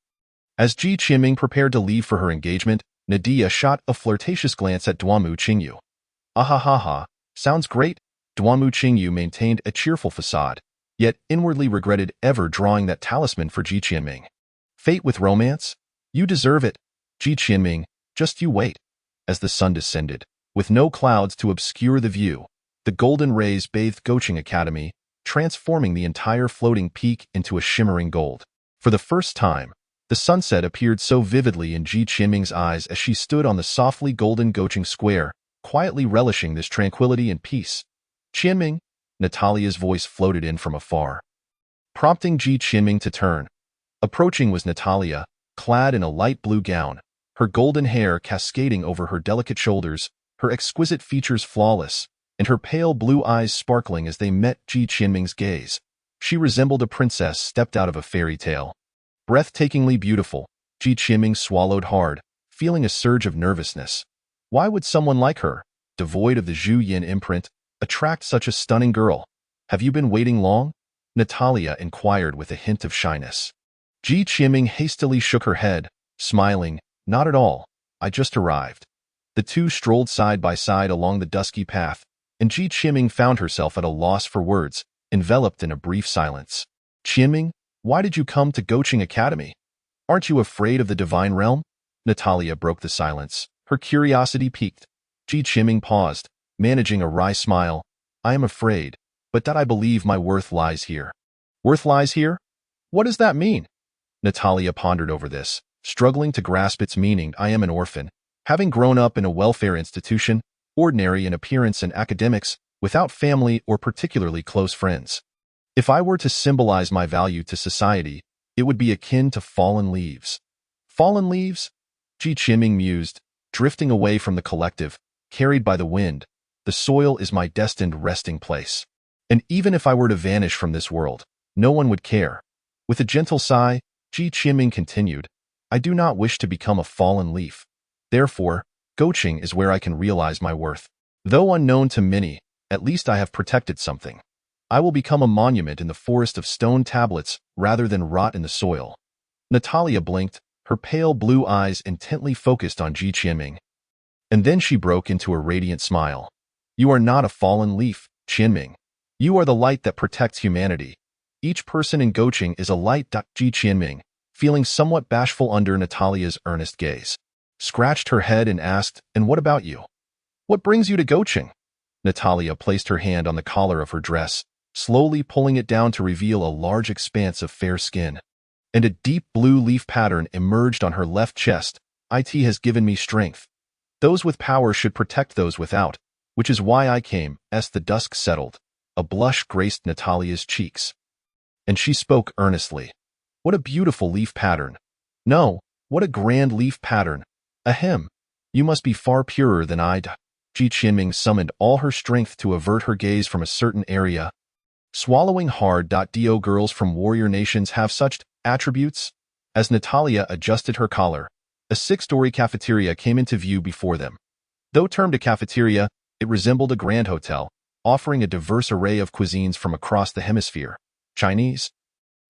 As Ji Qianming prepared to leave for her engagement, Nadia shot a flirtatious glance at Duanmu Qingyu. Ahahaha, sounds great. Duanmu Qingyu maintained a cheerful facade, yet inwardly regretted ever drawing that talisman for Ji Qianming. Fate with romance? You deserve it. Ji Qianming, just you wait. As the sun descended, with no clouds to obscure the view, the golden rays bathed Goucheng Academy, transforming the entire floating peak into a shimmering gold. For the first time, the sunset appeared so vividly in Ji Qianming's eyes as she stood on the softly golden Goucheng Square, quietly relishing this tranquility and peace. Qianming, Natalia's voice floated in from afar, prompting Ji Qianming to turn. Approaching was Natalia, clad in a light blue gown, her golden hair cascading over her delicate shoulders, her exquisite features flawless, and her pale blue eyes sparkling as they met Ji Qianming's gaze. She resembled a princess stepped out of a fairy tale. Breathtakingly beautiful, Ji Qianming swallowed hard, feeling a surge of nervousness. Why would someone like her, devoid of the Zhu Yin imprint, attract such a stunning girl? Have you been waiting long? Natalia inquired with a hint of shyness. Ji Qianming hastily shook her head, smiling, not at all, I just arrived. The two strolled side by side along the dusky path, and Ji Qianming found herself at a loss for words, enveloped in a brief silence. Qianming, why did you come to Goucheng Academy? Aren't you afraid of the divine realm? Natalia broke the silence, her curiosity piqued. Ji Qianming paused, managing a wry smile. I am afraid, but that I believe my worth lies here. Worth lies here? What does that mean? Natalia pondered over this, struggling to grasp its meaning. I am an orphan, having grown up in a welfare institution, ordinary in appearance and academics, without family or particularly close friends. If I were to symbolize my value to society, it would be akin to fallen leaves. Fallen leaves? Ji Qianming mused, drifting away from the collective, carried by the wind. The soil is my destined resting place. And even if I were to vanish from this world, no one would care. With a gentle sigh, Ji Qianming continued, I do not wish to become a fallen leaf. Therefore, Goucheng is where I can realize my worth. Though unknown to many, at least I have protected something. I will become a monument in the forest of stone tablets rather than rot in the soil. Natalia blinked, her pale blue eyes intently focused on Ji Qianming. And then she broke into a radiant smile. You are not a fallen leaf, Qianming. You are the light that protects humanity. Each person in Goucheng is a light. Ji Qianming, feeling somewhat bashful under Natalia's earnest gaze, scratched her head and asked, and what about you? What brings you to Goucheng? Natalia placed her hand on the collar of her dress, slowly pulling it down to reveal a large expanse of fair skin. And a deep blue leaf pattern emerged on her left chest. It has given me strength. Those with power should protect those without, which is why I came. As the dusk settled, a blush graced Natalia's cheeks, and she spoke earnestly. What a beautiful leaf pattern. No, what a grand leaf pattern. Ahem. You must be far purer than I. Ji Qianming summoned all her strength to avert her gaze from a certain area. Swallowing hard. Do girls from warrior nations have such attributes? As Natalia adjusted her collar, a 6-story cafeteria came into view before them. Though termed a cafeteria, it resembled a grand hotel, offering a diverse array of cuisines from across the hemisphere: Chinese,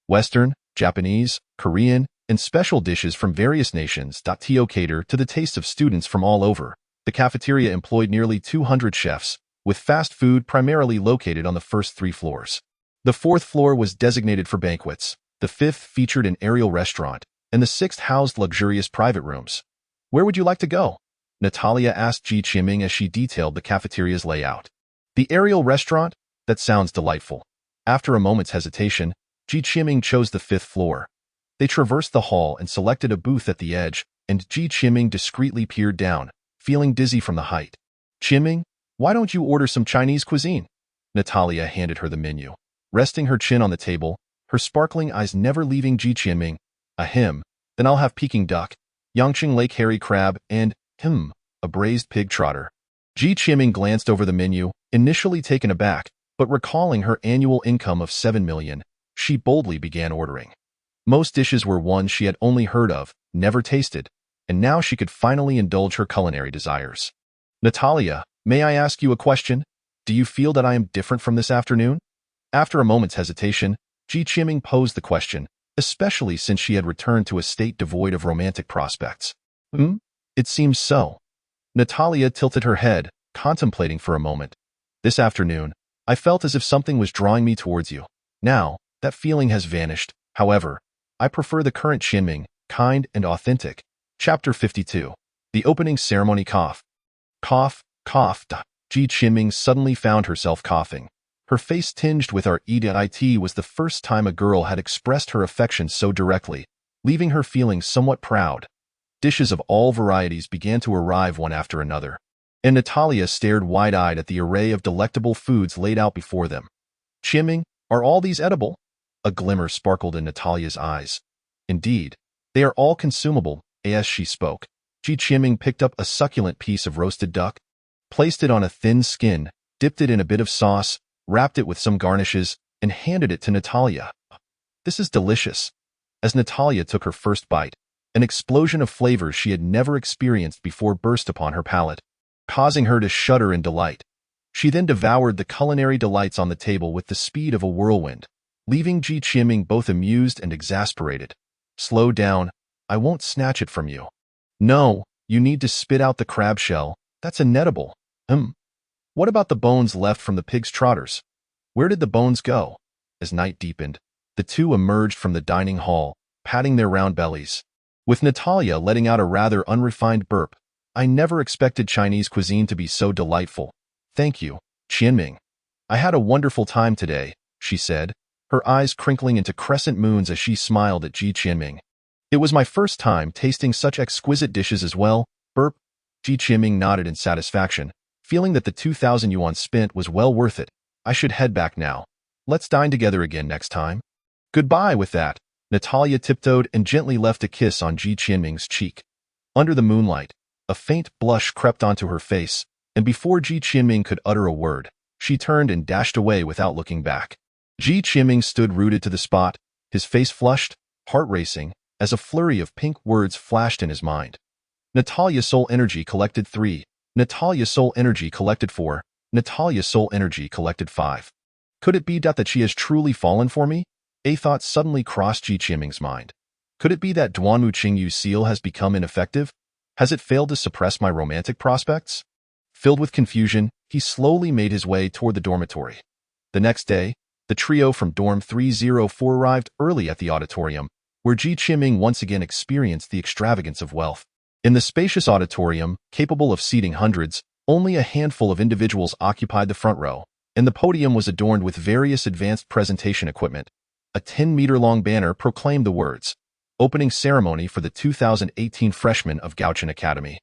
Western, Japanese, Korean, and special dishes from various nations. To cater to the taste of students from all over, the cafeteria employed nearly 200 chefs, with fast food primarily located on the first 3 floors. The 4th floor was designated for banquets, the 5th featured an aerial restaurant, and the 6th housed luxurious private rooms. Where would you like to go? Natalia asked Ji Qianming as she detailed the cafeteria's layout. The aerial restaurant? That sounds delightful. After a moment's hesitation, Ji Qianming chose the 5th floor. They traversed the hall and selected a booth at the edge, and Ji Qianming discreetly peered down, feeling dizzy from the height. Qianming, why don't you order some Chinese cuisine? Natalia handed her the menu. Resting her chin on the table, her sparkling eyes never leaving Ji Qianming. Ahem, then I'll have Peking duck, Yangqing lake hairy crab, and, a braised pig trotter. Ji Qianming glanced over the menu, initially taken aback, but recalling her annual income of 7 million, she boldly began ordering. Most dishes were ones she had only heard of, never tasted, and now she could finally indulge her culinary desires. Natalia, may I ask you a question? Do you feel that I am different from this afternoon? After a moment's hesitation, Ji Qianming posed the question, especially since she had returned to a state devoid of romantic prospects. It seems so. Natalia tilted her head, contemplating for a moment. This afternoon, I felt as if something was drawing me towards you. Now, that feeling has vanished. However, I prefer the current Qianming, kind and authentic. Chapter 52. The Opening Ceremony. Cough. Cough, cough. Ji Qianming suddenly found herself coughing. Her face tinged with it was the first time a girl had expressed her affection so directly, leaving her feeling somewhat proud. Dishes of all varieties began to arrive one after another, and Natalia stared wide-eyed at the array of delectable foods laid out before them. Qianming, are all these edible? A glimmer sparkled in Natalia's eyes. Indeed, they are all consumable. As she spoke, Ji Qianming picked up a succulent piece of roasted duck, placed it on a thin skin, dipped it in a bit of sauce, wrapped it with some garnishes, and handed it to Natalia. This is delicious. As Natalia took her first bite, an explosion of flavors she had never experienced before burst upon her palate, causing her to shudder in delight. She then devoured the culinary delights on the table with the speed of a whirlwind, leaving Ji Qianming both amused and exasperated. Slow down, I won't snatch it from you. No, you need to spit out the crab shell, that's inedible. What about the bones left from the pig's trotters? Where did the bones go? As night deepened, the two emerged from the dining hall, patting their round bellies, with Natalia letting out a rather unrefined burp. I never expected Chinese cuisine to be so delightful. Thank you, Qianming. I had a wonderful time today, she said, her eyes crinkling into crescent moons as she smiled at Ji Qianming. It was my first time tasting such exquisite dishes as well. Burp. Ji Qianming nodded in satisfaction, feeling that the 2,000 yuan spent was well worth it. I should head back now. Let's dine together again next time. Goodbye. With that, Natalia tiptoed and gently left a kiss on Ji Qianming's cheek. Under the moonlight, a faint blush crept onto her face, and before Ji Qianming could utter a word, she turned and dashed away without looking back. Ji Qianming stood rooted to the spot, his face flushed, heart racing, as a flurry of pink words flashed in his mind. Natalia soul energy collected 3. Natalia soul energy collected 4. Natalia soul energy collected 5. Could it be that she has truly fallen for me? A thought suddenly crossed Ji Qianming's mind. Could it be that Duanmu Qingyu's seal has become ineffective? Has it failed to suppress my romantic prospects? Filled with confusion, he slowly made his way toward the dormitory. The next day, the trio from dorm 304 arrived early at the auditorium, where Ji Qianming once again experienced the extravagance of wealth. In the spacious auditorium, capable of seating hundreds, only a handful of individuals occupied the front row, and the podium was adorned with various advanced presentation equipment. A 10-meter-long banner proclaimed the words, "Opening Ceremony for the 2018 Freshmen of Goucheng Academy."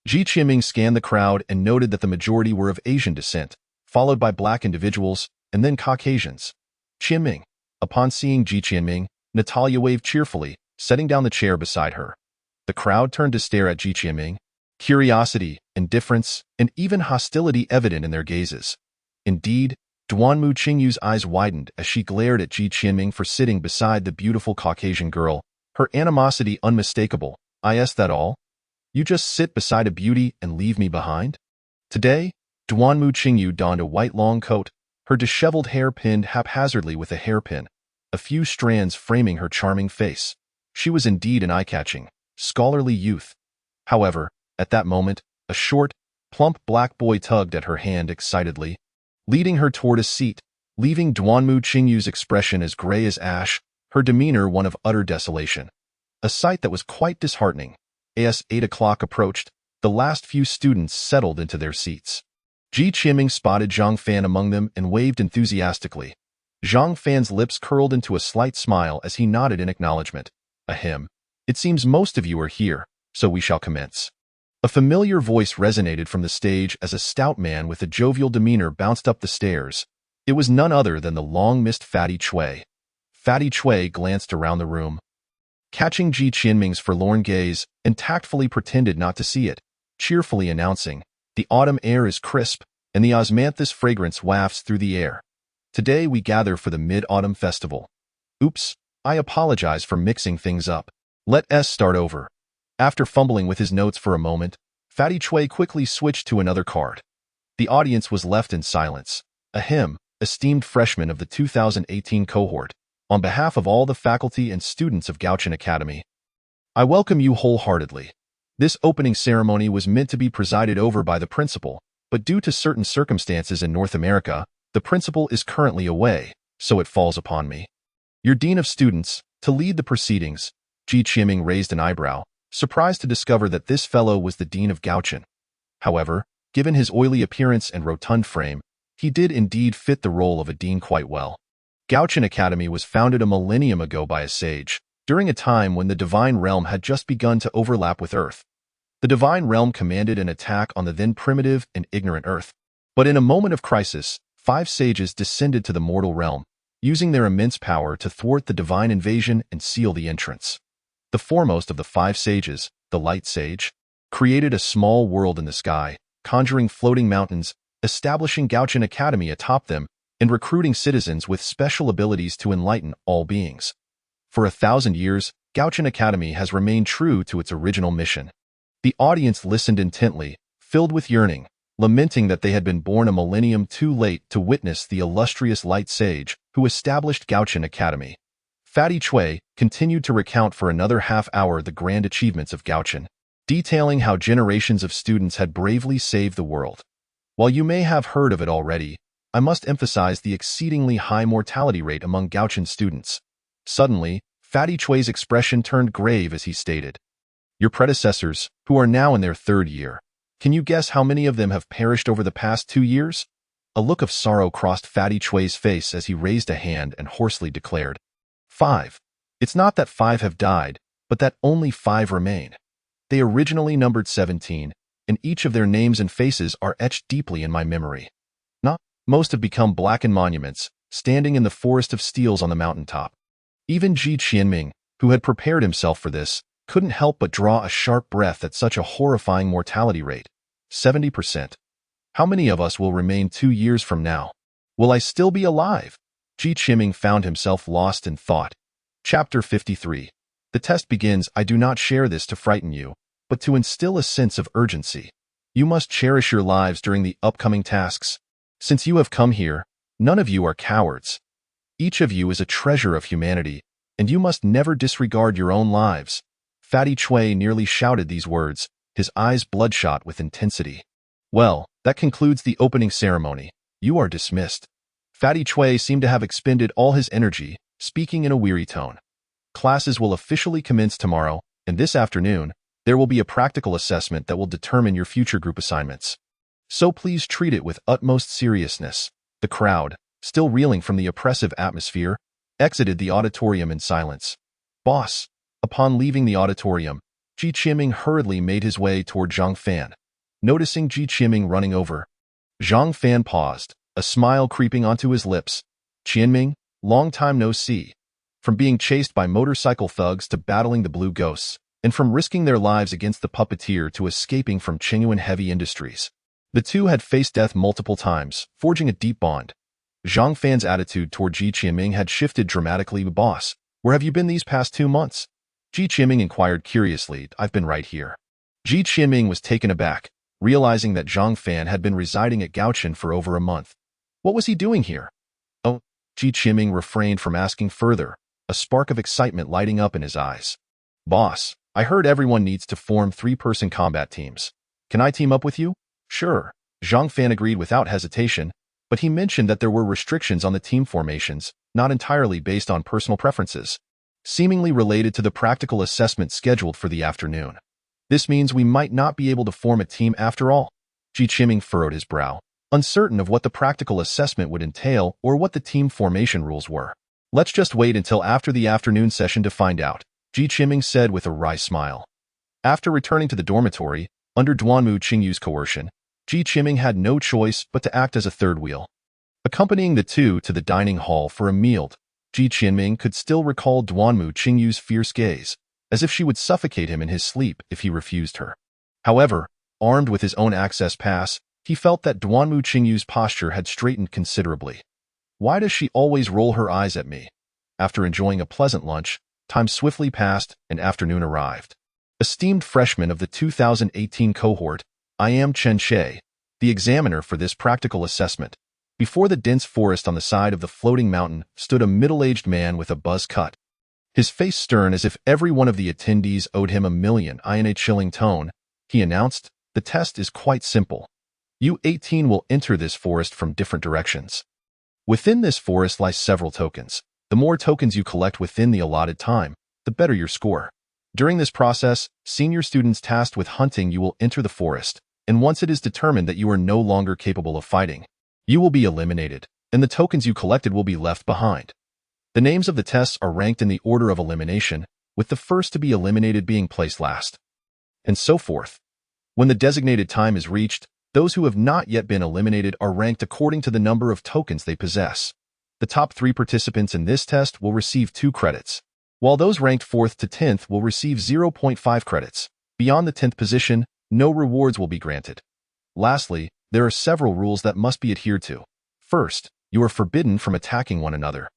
Ji Qianming scanned the crowd and noted that the majority were of Asian descent, followed by black individuals, and then Caucasians. Qianming. Upon seeing Ji Qianming, Natalia waved cheerfully, setting down the chair beside her. The crowd turned to stare at Ji Qianming, curiosity, indifference, and even hostility evident in their gazes. Indeed, Duanmu Qingyu's eyes widened as she glared at Ji Qianming for sitting beside the beautiful Caucasian girl, her animosity unmistakable. "Is that all? You just sit beside a beauty and leave me behind?" Today, Duanmu Qingyu donned a white long coat, her disheveled hair pinned haphazardly with a hairpin, a few strands framing her charming face. She was indeed an eye-catching, scholarly youth. However, at that moment, a short, plump black boy tugged at her hand excitedly, leading her toward a seat, leaving Duanmu Qingyu's expression as gray as ash, her demeanor one of utter desolation. A sight that was quite disheartening. As 8 o'clock approached, the last few students settled into their seats. Ji Qianming spotted Zhang Fan among them and waved enthusiastically. Zhang Fan's lips curled into a slight smile as he nodded in acknowledgement. "Ahem. It seems most of you are here, so we shall commence." A familiar voice resonated from the stage as a stout man with a jovial demeanor bounced up the stairs. It was none other than the long-missed Fatty Chui. Fatty Chui glanced around the room, catching Ji Qianming's forlorn gaze, and tactfully pretended not to see it, cheerfully announcing, "The autumn air is crisp, and the osmanthus fragrance wafts through the air. Today we gather for the Mid-Autumn Festival." Oops, I apologize for mixing things up. Let's start over. After fumbling with his notes for a moment, Fatty Chui quickly switched to another card. The audience was left in silence. Ahem, esteemed freshmen of the 2018 cohort, on behalf of all the faculty and students of Goucheng Academy, I welcome you wholeheartedly. This opening ceremony was meant to be presided over by the principal, but due to certain circumstances in North America, the principal is currently away, so it falls upon me, your dean of students, to lead the proceedings. Ji Qianming raised an eyebrow, surprised to discover that this fellow was the dean of Goucheng. However, given his oily appearance and rotund frame, he did indeed fit the role of a dean quite well. Goucheng Academy was founded a millennium ago by a sage, during a time when the divine realm had just begun to overlap with Earth. The divine realm commanded an attack on the then primitive and ignorant Earth. But in a moment of crisis, 5 sages descended to the mortal realm, using their immense power to thwart the divine invasion and seal the entrance. The foremost of the 5 sages, the Light Sage, created a small world in the sky, conjuring floating mountains, establishing Goucheng Academy atop them, and recruiting citizens with special abilities to enlighten all beings. For 1,000 years, Goucheng Academy has remained true to its original mission. The audience listened intently, filled with yearning, lamenting that they had been born a millennium too late to witness the illustrious Light Sage who established Goucheng Academy. Fatty Chui continued to recount for another half-hour the grand achievements of Goucheng, detailing how generations of students had bravely saved the world. While you may have heard of it already, I must emphasize the exceedingly high mortality rate among Goucheng students. Suddenly, Fatty Chui's expression turned grave as he stated, "Your predecessors, who are now in their 3rd year, can you guess how many of them have perished over the past 2 years?" A look of sorrow crossed Fatty Chui's face as he raised a hand and hoarsely declared, 5. It's not that 5 have died, but that only 5 remain. They originally numbered 17, and each of their names and faces are etched deeply in my memory. Most have become blackened monuments, standing in the forest of steels on the mountaintop. Even Ji Qianming, who had prepared himself for this, couldn't help but draw a sharp breath at such a horrifying mortality rate. 70%. How many of us will remain 2 years from now? Will I still be alive? Ji Qianming found himself lost in thought. Chapter 53. The test begins. I do not share this to frighten you. but to instill a sense of urgency. You must cherish your lives during the upcoming tasks. Since you have come here, none of you are cowards. Each of you is a treasure of humanity, and you must never disregard your own lives. Fatty Chui nearly shouted these words, his eyes bloodshot with intensity. Well, that concludes the opening ceremony. You are dismissed. Fatty Chui seemed to have expended all his energy, speaking in a weary tone. Classes will officially commence tomorrow, and this afternoon, there will be a practical assessment that will determine your future group assignments. So please treat it with utmost seriousness. The crowd, still reeling from the oppressive atmosphere, exited the auditorium in silence. Boss. Upon leaving the auditorium, Ji Qianming hurriedly made his way toward Zhang Fan. Noticing Ji Qianming running over, Zhang Fan paused, a smile creeping onto his lips. Qianming, long time no see. From being chased by motorcycle thugs to battling the blue ghosts, and from risking their lives against the puppeteer to escaping from Qingyuan Heavy Industries. The two had faced death multiple times, forging a deep bond. Zhang Fan's attitude toward Ji Qianming had shifted dramatically. Boss, where have you been these past 2 months? Ji Qianming inquired curiously. I've been right here. Ji Qianming was taken aback, realizing that Zhang Fan had been residing at Goucheng for over a month. What was he doing here? Oh, Ji Qianming refrained from asking further, a spark of excitement lighting up in his eyes. Boss, I heard everyone needs to form 3-person combat teams. Can I team up with you? Sure. Zhang Fan agreed without hesitation, but he mentioned that there were restrictions on the team formations, not entirely based on personal preferences, seemingly related to the practical assessment scheduled for the afternoon. This means we might not be able to form a team after all. Ji Qianming furrowed his brow, uncertain of what the practical assessment would entail or what the team formation rules were. Let's just wait until after the afternoon session to find out, Ji Qianming said with a wry smile. After returning to the dormitory, under Duanmu Qingyu's coercion, Ji Qianming had no choice but to act as a third wheel. Accompanying the two to the dining hall for a meal, Ji Qianming could still recall Duanmu Qingyu's fierce gaze, as if she would suffocate him in his sleep if he refused her. However, armed with his own access pass, he felt that Duanmu Qingyu's posture had straightened considerably. Why does she always roll her eyes at me? After enjoying a pleasant lunch, time swiftly passed and afternoon arrived. Esteemed freshman of the 2018 cohort, I am Chen Xie, the examiner for this practical assessment. Before the dense forest on the side of the floating mountain stood a middle-aged man with a buzz cut. His face stern as if every one of the attendees owed him a million. In a chilling tone, he announced, the test is quite simple. You 18 will enter this forest from different directions. Within this forest lie several tokens. The more tokens you collect within the allotted time, the better your score. During this process, senior students tasked with hunting you will enter the forest, and once it is determined that you are no longer capable of fighting, you will be eliminated, and the tokens you collected will be left behind. The names of the tests are ranked in the order of elimination, with the first to be eliminated being placed last, and so forth. When the designated time is reached, those who have not yet been eliminated are ranked according to the number of tokens they possess. The top 3 participants in this test will receive 2 credits, while those ranked 4th to 10th will receive 0.5 credits. Beyond the 10th position, no rewards will be granted. Lastly, there are several rules that must be adhered to. First, you are forbidden from attacking one another.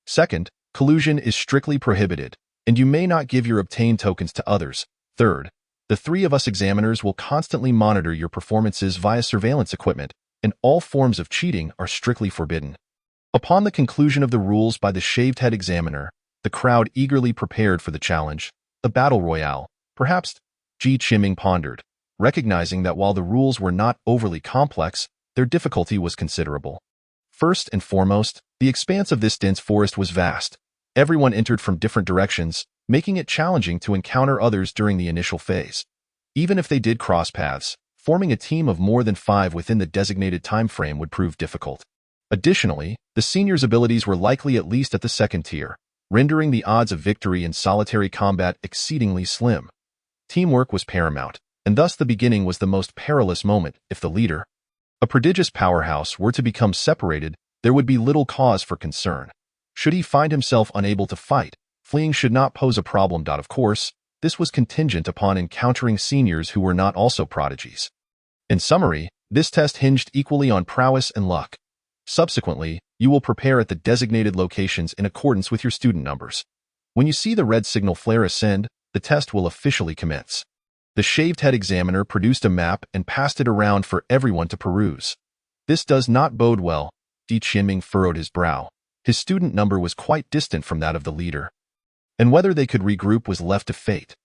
Second, collusion is strictly prohibited, and you may not give your obtained tokens to others. Third, the 3 of us examiners will constantly monitor your performances via surveillance equipment, and all forms of cheating are strictly forbidden. Upon the conclusion of the rules by the shaved head examiner, the crowd eagerly prepared for the challenge, a battle royale. Perhaps, Ji Qianming pondered, recognizing that while the rules were not overly complex, their difficulty was considerable. First and foremost, the expanse of this dense forest was vast. Everyone entered from different directions, making it challenging to encounter others during the initial phase. Even if they did cross paths, forming a team of more than 5 within the designated time frame would prove difficult. Additionally, the seniors' abilities were likely at least at the 2nd tier, rendering the odds of victory in solitary combat exceedingly slim. Teamwork was paramount, and thus the beginning was the most perilous moment. If the leader, a prodigious powerhouse, were to become separated, there would be little cause for concern. Should he find himself unable to fight, fleeing should not pose a problem. Of course, this was contingent upon encountering seniors who were not also prodigies. In summary, this test hinged equally on prowess and luck. Subsequently, you will prepare at the designated locations in accordance with your student numbers. When you see the red signal flare ascend, the test will officially commence. The shaved-head examiner produced a map and passed it around for everyone to peruse. This does not bode well. Ji Qianming furrowed his brow. His student number was quite distant from that of the leader, and whether they could regroup was left to fate.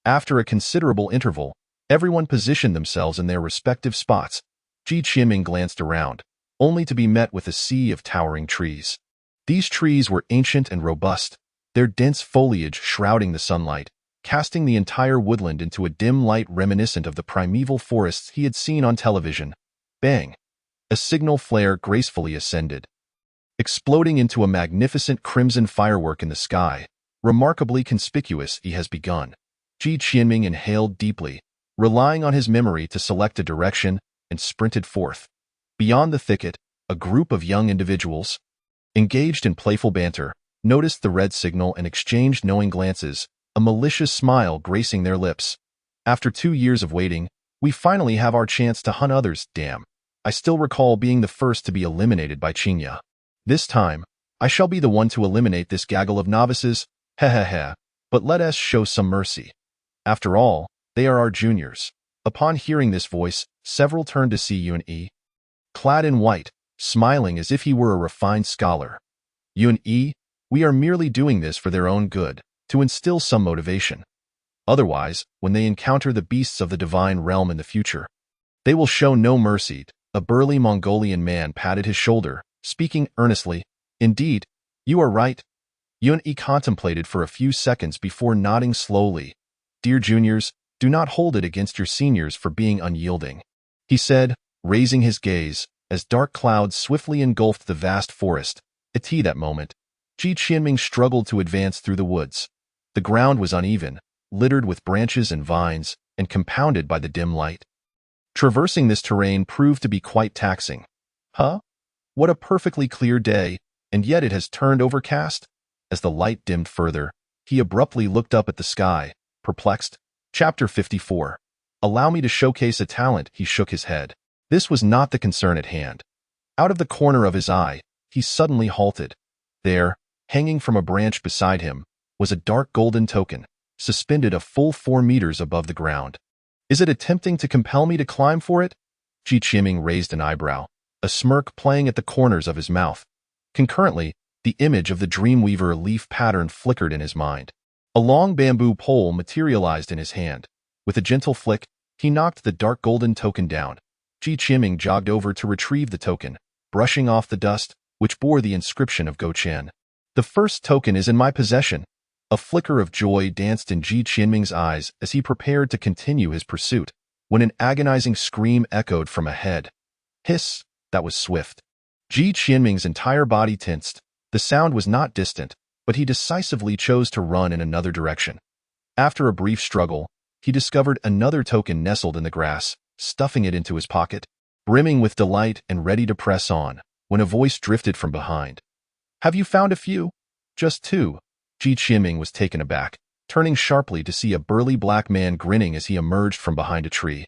After a considerable interval, everyone positioned themselves in their respective spots. Ji Qianming glanced around, only to be met with a sea of towering trees. These trees were ancient and robust, their dense foliage shrouding the sunlight, casting the entire woodland into a dim light reminiscent of the primeval forests he had seen on television. Bang! A signal flare gracefully ascended, exploding into a magnificent crimson firework in the sky. Remarkably conspicuous, he has begun. Ji Qianming inhaled deeply, relying on his memory to select a direction, and sprinted forth. Beyond the thicket, a group of young individuals, engaged in playful banter, noticed the red signal and exchanged knowing glances, a malicious smile gracing their lips. After 2 years of waiting, we finally have our chance to hunt others. Damn. I still recall being the first to be eliminated by Qingya. This time, I shall be the one to eliminate this gaggle of novices. Heh. But let us show some mercy. After all, they are our juniors. Upon hearing this voice, several turned to see Yun-yi, clad in white, smiling as if he were a refined scholar. Yun-yi, we are merely doing this for their own good, to instill some motivation. Otherwise, when they encounter the beasts of the divine realm in the future, they will show no mercy. A burly Mongolian man patted his shoulder, speaking earnestly. Indeed, you are right. Yun-yi contemplated for a few seconds before nodding slowly. Dear juniors, do not hold it against your seniors for being unyielding, he said, raising his gaze, as dark clouds swiftly engulfed the vast forest. At that moment, Ji Qianming struggled to advance through the woods. The ground was uneven, littered with branches and vines, and compounded by the dim light. Traversing this terrain proved to be quite taxing. What a perfectly clear day, and yet it has turned overcast? As the light dimmed further, he abruptly looked up at the sky, perplexed. Chapter 54. Allow me to showcase a talent. He shook his head. This was not the concern at hand. Out of the corner of his eye, he suddenly halted. There, hanging from a branch beside him, was a dark golden token, suspended a full 4 meters above the ground. Is it attempting to compel me to climb for it? Ji Qianming raised an eyebrow, a smirk playing at the corners of his mouth. Concurrently, the image of the Dreamweaver leaf pattern flickered in his mind. A long bamboo pole materialized in his hand. With a gentle flick, he knocked the dark golden token down. Ji Qianming jogged over to retrieve the token, brushing off the dust, which bore the inscription of Goucheng. The first token is in my possession. A flicker of joy danced in Ji Qianming's eyes as he prepared to continue his pursuit, when an agonizing scream echoed from ahead. Hiss! That was swift. Ji Qianming's entire body tensed. The sound was not distant, but he decisively chose to run in another direction. After a brief struggle, he discovered another token nestled in the grass, stuffing it into his pocket, brimming with delight and ready to press on, when a voice drifted from behind. Have you found a few? Just 2. Ji Qianming was taken aback, turning sharply to see a burly black man grinning as he emerged from behind a tree.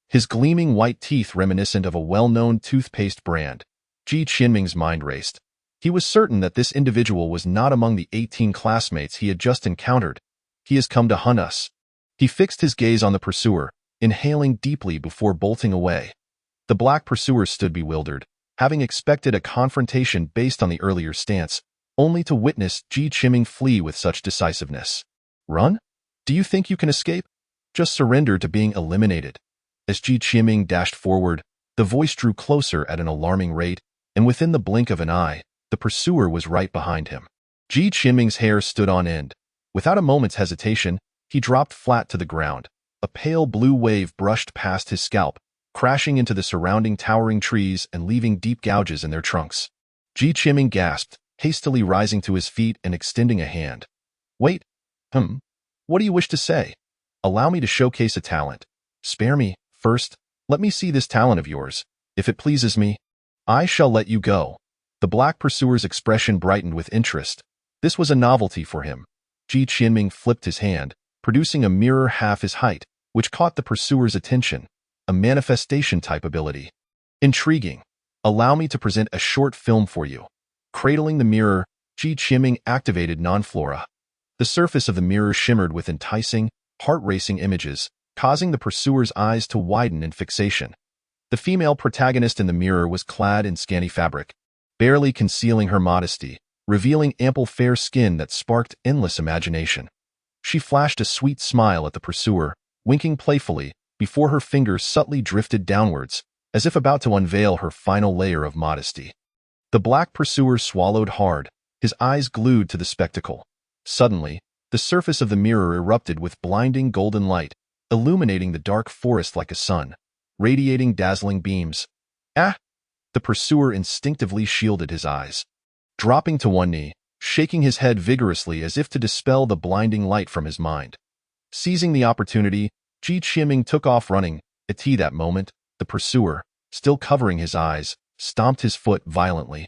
His gleaming white teeth reminiscent of a well-known toothpaste brand. Ji Qianming's mind raced. He was certain that this individual was not among the 18 classmates he had just encountered. He has come to hunt us. He fixed his gaze on the pursuer, inhaling deeply before bolting away. The black pursuer stood bewildered, having expected a confrontation based on the earlier stance, only to witness Ji Qianming flee with such decisiveness. Run? Do you think you can escape? Just surrender to being eliminated. As Ji Qianming dashed forward, the voice drew closer at an alarming rate, and within the blink of an eye, the pursuer was right behind him. Ji Qianming's hair stood on end. Without a moment's hesitation, he dropped flat to the ground. A pale blue wave brushed past his scalp, crashing into the surrounding towering trees and leaving deep gouges in their trunks. Ji Qianming gasped, hastily rising to his feet and extending a hand. Wait. What do you wish to say? Allow me to showcase a talent. Spare me, first. Let me see this talent of yours. If it pleases me, I shall let you go. The black pursuer's expression brightened with interest. This was a novelty for him. Ji Qianming flipped his hand, producing a mirror half his height, which caught the pursuer's attention. A manifestation-type ability. Intriguing. Allow me to present a short film for you. Cradling the mirror, Ji Qianming activated non-flora. The surface of the mirror shimmered with enticing, heart-racing images, causing the pursuer's eyes to widen in fixation. The female protagonist in the mirror was clad in scanty fabric, barely concealing her modesty, revealing ample fair skin that sparked endless imagination. She flashed a sweet smile at the pursuer, winking playfully, before her fingers subtly drifted downwards, as if about to unveil her final layer of modesty. The black pursuer swallowed hard, his eyes glued to the spectacle. Suddenly, the surface of the mirror erupted with blinding golden light, illuminating the dark forest like a sun, radiating dazzling beams. Ah! The pursuer instinctively shielded his eyes. Dropping to one knee, shaking his head vigorously as if to dispel the blinding light from his mind. Seizing the opportunity, Goucheng took off running. At that moment, the pursuer, still covering his eyes, stomped his foot violently,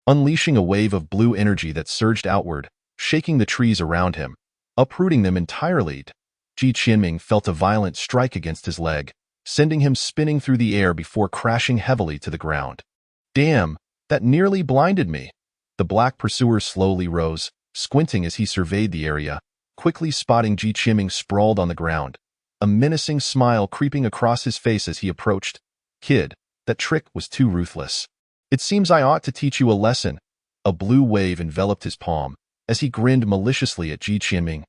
unleashing a wave of blue energy that surged outward, shaking the trees around him, uprooting them entirely. Goucheng felt a violent strike against his leg, sending him spinning through the air before crashing heavily to the ground. Damn, that nearly blinded me. The black pursuer slowly rose, squinting as he surveyed the area, quickly spotting Goucheng sprawled on the ground, a menacing smile creeping across his face as he approached. Kid, that trick was too ruthless. It seems I ought to teach you a lesson. A blue wave enveloped his palm, as he grinned maliciously at Goucheng.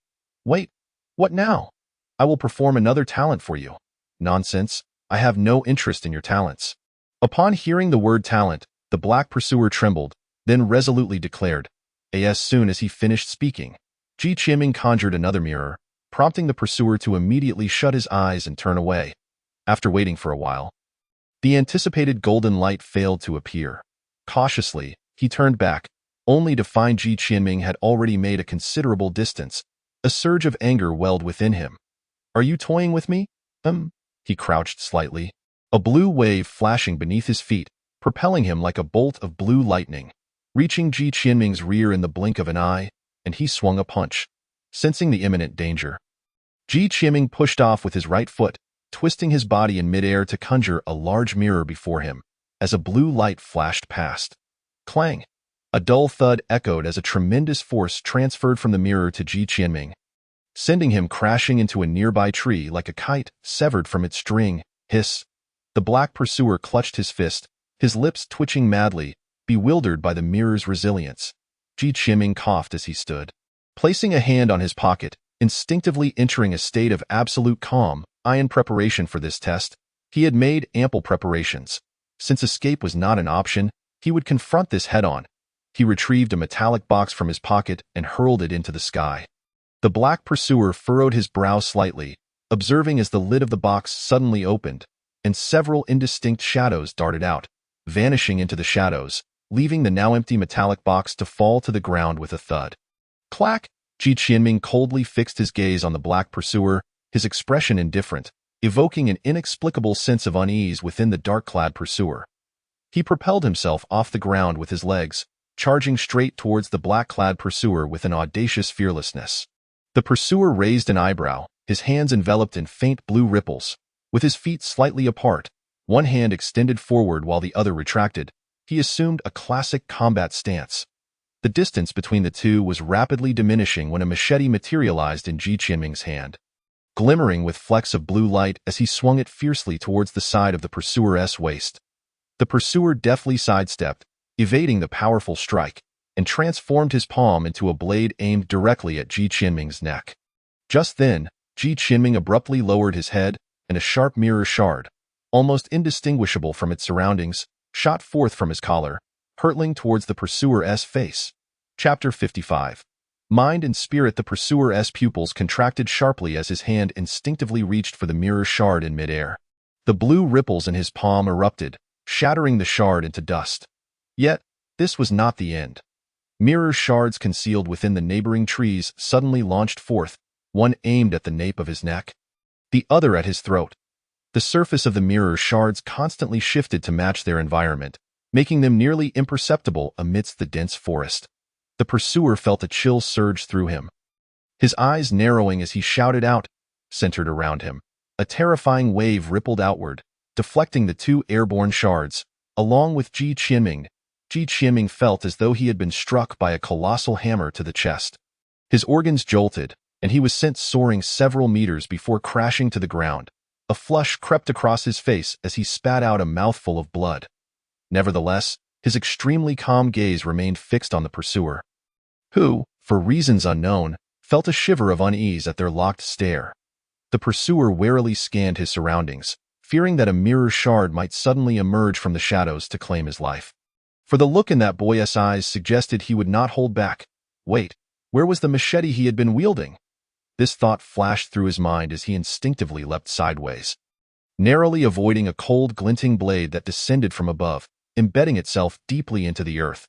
Wait, what now? I will perform another talent for you. Nonsense, I have no interest in your talents. Upon hearing the word talent, the black pursuer trembled, then resolutely declared. As soon as he finished speaking, Goucheng conjured another mirror, prompting the pursuer to immediately shut his eyes and turn away. After waiting for a while, the anticipated golden light failed to appear. Cautiously, he turned back, only to find Goucheng had already made a considerable distance. A surge of anger welled within him. Are you toying with me? He crouched slightly, a blue wave flashing beneath his feet, propelling him like a bolt of blue lightning, reaching Goucheng's rear in the blink of an eye, and he swung a punch. Sensing the imminent danger, Goucheng pushed off with his right foot, twisting his body in midair to conjure a large mirror before him, as a blue light flashed past. Clang! A dull thud echoed as a tremendous force transferred from the mirror to Goucheng, sending him crashing into a nearby tree like a kite severed from its string. Hiss! The black pursuer clutched his fist, his lips twitching madly, bewildered by the mirror's resilience. Goucheng coughed as he stood, placing a hand on his pocket, instinctively entering a state of absolute calm. In preparation for this test, he had made ample preparations. Since escape was not an option, he would confront this head-on. He retrieved a metallic box from his pocket and hurled it into the sky. The black pursuer furrowed his brow slightly, observing as the lid of the box suddenly opened, and several indistinct shadows darted out, vanishing into the shadows, leaving the now empty metallic box to fall to the ground with a thud. Clack! Goucheng coldly fixed his gaze on the black pursuer, his expression indifferent, evoking an inexplicable sense of unease within the dark-clad pursuer. He propelled himself off the ground with his legs, charging straight towards the black-clad pursuer with an audacious fearlessness. The pursuer raised an eyebrow, his hands enveloped in faint blue ripples. With his feet slightly apart, one hand extended forward while the other retracted, he assumed a classic combat stance. The distance between the two was rapidly diminishing when a machete materialized in Goucheng's hand, glimmering with flecks of blue light as he swung it fiercely towards the side of the pursuer's waist. The pursuer deftly sidestepped, evading the powerful strike, and transformed his palm into a blade aimed directly at Goucheng's neck. Just then, Goucheng abruptly lowered his head, and a sharp mirror shard, almost indistinguishable from its surroundings, shot forth from his collar, hurtling towards the pursuer's face. Chapter 55. Mind and spirit. The pursuer's pupils contracted sharply as his hand instinctively reached for the mirror shard in midair. The blue ripples in his palm erupted, shattering the shard into dust. Yet, this was not the end. Mirror shards concealed within the neighboring trees suddenly launched forth, one aimed at the nape of his neck, the other at his throat. The surface of the mirror shards constantly shifted to match their environment, making them nearly imperceptible amidst the dense forest. The pursuer felt a chill surge through him, his eyes narrowing as he shouted out. Centered around him, a terrifying wave rippled outward, deflecting the two airborne shards, along with Goucheng. Goucheng felt as though he had been struck by a colossal hammer to the chest. His organs jolted, and he was sent soaring several meters before crashing to the ground. A flush crept across his face as he spat out a mouthful of blood. Nevertheless, his extremely calm gaze remained fixed on the pursuer, who, for reasons unknown, felt a shiver of unease at their locked stare. The pursuer warily scanned his surroundings, fearing that a mirror shard might suddenly emerge from the shadows to claim his life. For the look in that boy's eyes suggested he would not hold back. Wait, where was the machete he had been wielding? This thought flashed through his mind as he instinctively leapt sideways, narrowly avoiding a cold, glinting blade that descended from above, embedding itself deeply into the earth.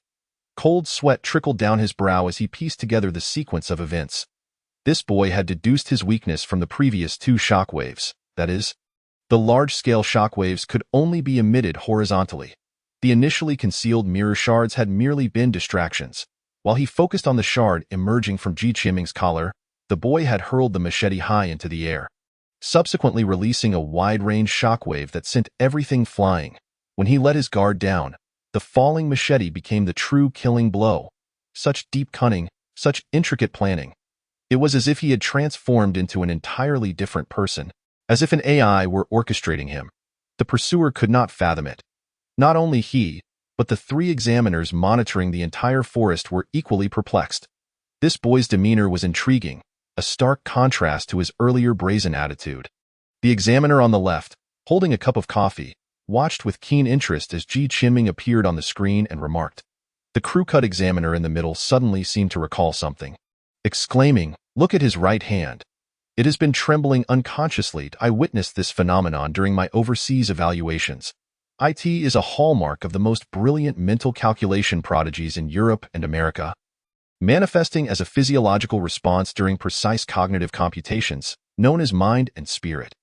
Cold sweat trickled down his brow as he pieced together the sequence of events. This boy had deduced his weakness from the previous two shockwaves, that is, the large-scale shockwaves could only be emitted horizontally. The initially concealed mirror shards had merely been distractions. While he focused on the shard emerging from Ji Qiming's collar, the boy had hurled the machete high into the air, subsequently releasing a wide-range shockwave that sent everything flying. When he let his guard down, the falling machete became the true killing blow. Such deep cunning, such intricate planning. It was as if he had transformed into an entirely different person, as if an AI were orchestrating him. The pursuer could not fathom it. Not only he, but the three examiners monitoring the entire forest were equally perplexed. This boy's demeanor was intriguing, a stark contrast to his earlier brazen attitude. The examiner on the left, holding a cup of coffee, watched with keen interest as Ji Qiming appeared on the screen and remarked. The crew-cut examiner in the middle suddenly seemed to recall something, exclaiming, "Look at his right hand. It has been trembling unconsciously. I witnessed this phenomenon during my overseas evaluations. IT is a hallmark of the most brilliant mental calculation prodigies in Europe and America, manifesting as a physiological response during precise cognitive computations, known as mind and spirit.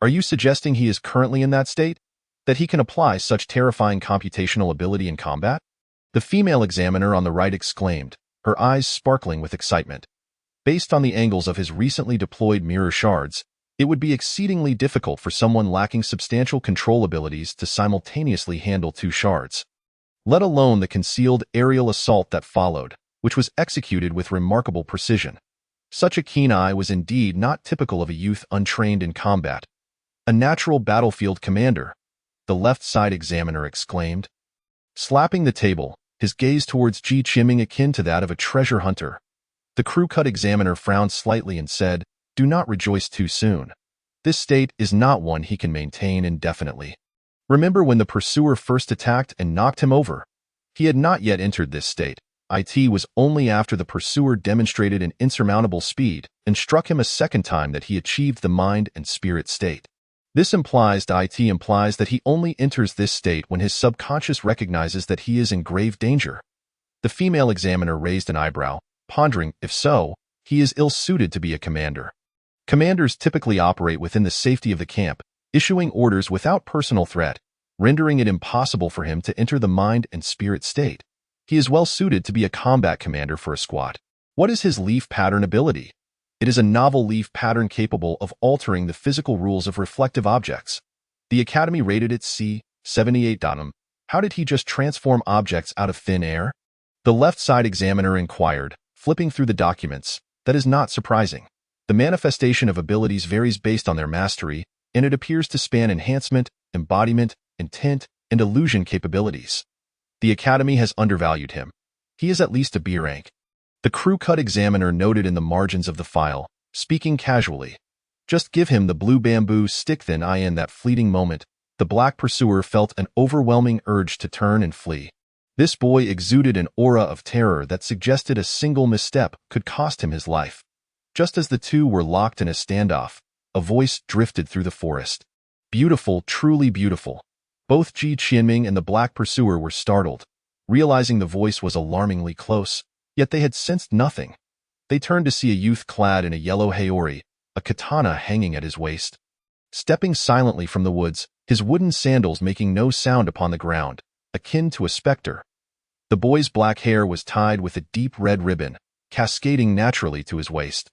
Are you suggesting he is currently in that state? That he can apply such terrifying computational ability in combat?" The female examiner on the right exclaimed, her eyes sparkling with excitement. Based on the angles of his recently deployed mirror shards, it would be exceedingly difficult for someone lacking substantial control abilities to simultaneously handle two shards, let alone the concealed aerial assault that followed, which was executed with remarkable precision. Such a keen eye was indeed not typical of a youth untrained in combat. A natural battlefield commander, the left side examiner exclaimed, slapping the table, his gaze towards Ji Qiming akin to that of a treasure hunter. The crew-cut examiner frowned slightly and said, "Do not rejoice too soon. This state is not one he can maintain indefinitely. Remember when the pursuer first attacked and knocked him over? He had not yet entered this state. It was only after the pursuer demonstrated an insurmountable speed and struck him a second time that he achieved the mind and spirit state. This implies that he only enters this state when his subconscious recognizes that he is in grave danger." The female examiner raised an eyebrow, pondering, if so, he is ill-suited to be a commander. Commanders typically operate within the safety of the camp, issuing orders without personal threat, rendering it impossible for him to enter the mind and spirit state. He is well-suited to be a combat commander for a squad. What is his leaf pattern ability? It is a novel leaf pattern capable of altering the physical rules of reflective objects. The Academy rated it C78. How did he just transform objects out of thin air? The left side examiner inquired, flipping through the documents. That is not surprising. The manifestation of abilities varies based on their mastery, and it appears to span enhancement, embodiment, intent, and illusion capabilities. The Academy has undervalued him. He is at least a B rank. The crew-cut examiner noted in the margins of the file, speaking casually. Just give him the blue bamboo stick. Then in that fleeting moment, the black pursuer felt an overwhelming urge to turn and flee. This boy exuded an aura of terror that suggested a single misstep could cost him his life. Just as the two were locked in a standoff, a voice drifted through the forest. Beautiful, truly beautiful. Both Ji Qiming and the black pursuer were startled, realizing the voice was alarmingly close, yet they had sensed nothing. They turned to see a youth clad in a yellow haori, a katana hanging at his waist. Stepping silently from the woods, his wooden sandals making no sound upon the ground, akin to a specter. The boy's black hair was tied with a deep red ribbon, cascading naturally to his waist,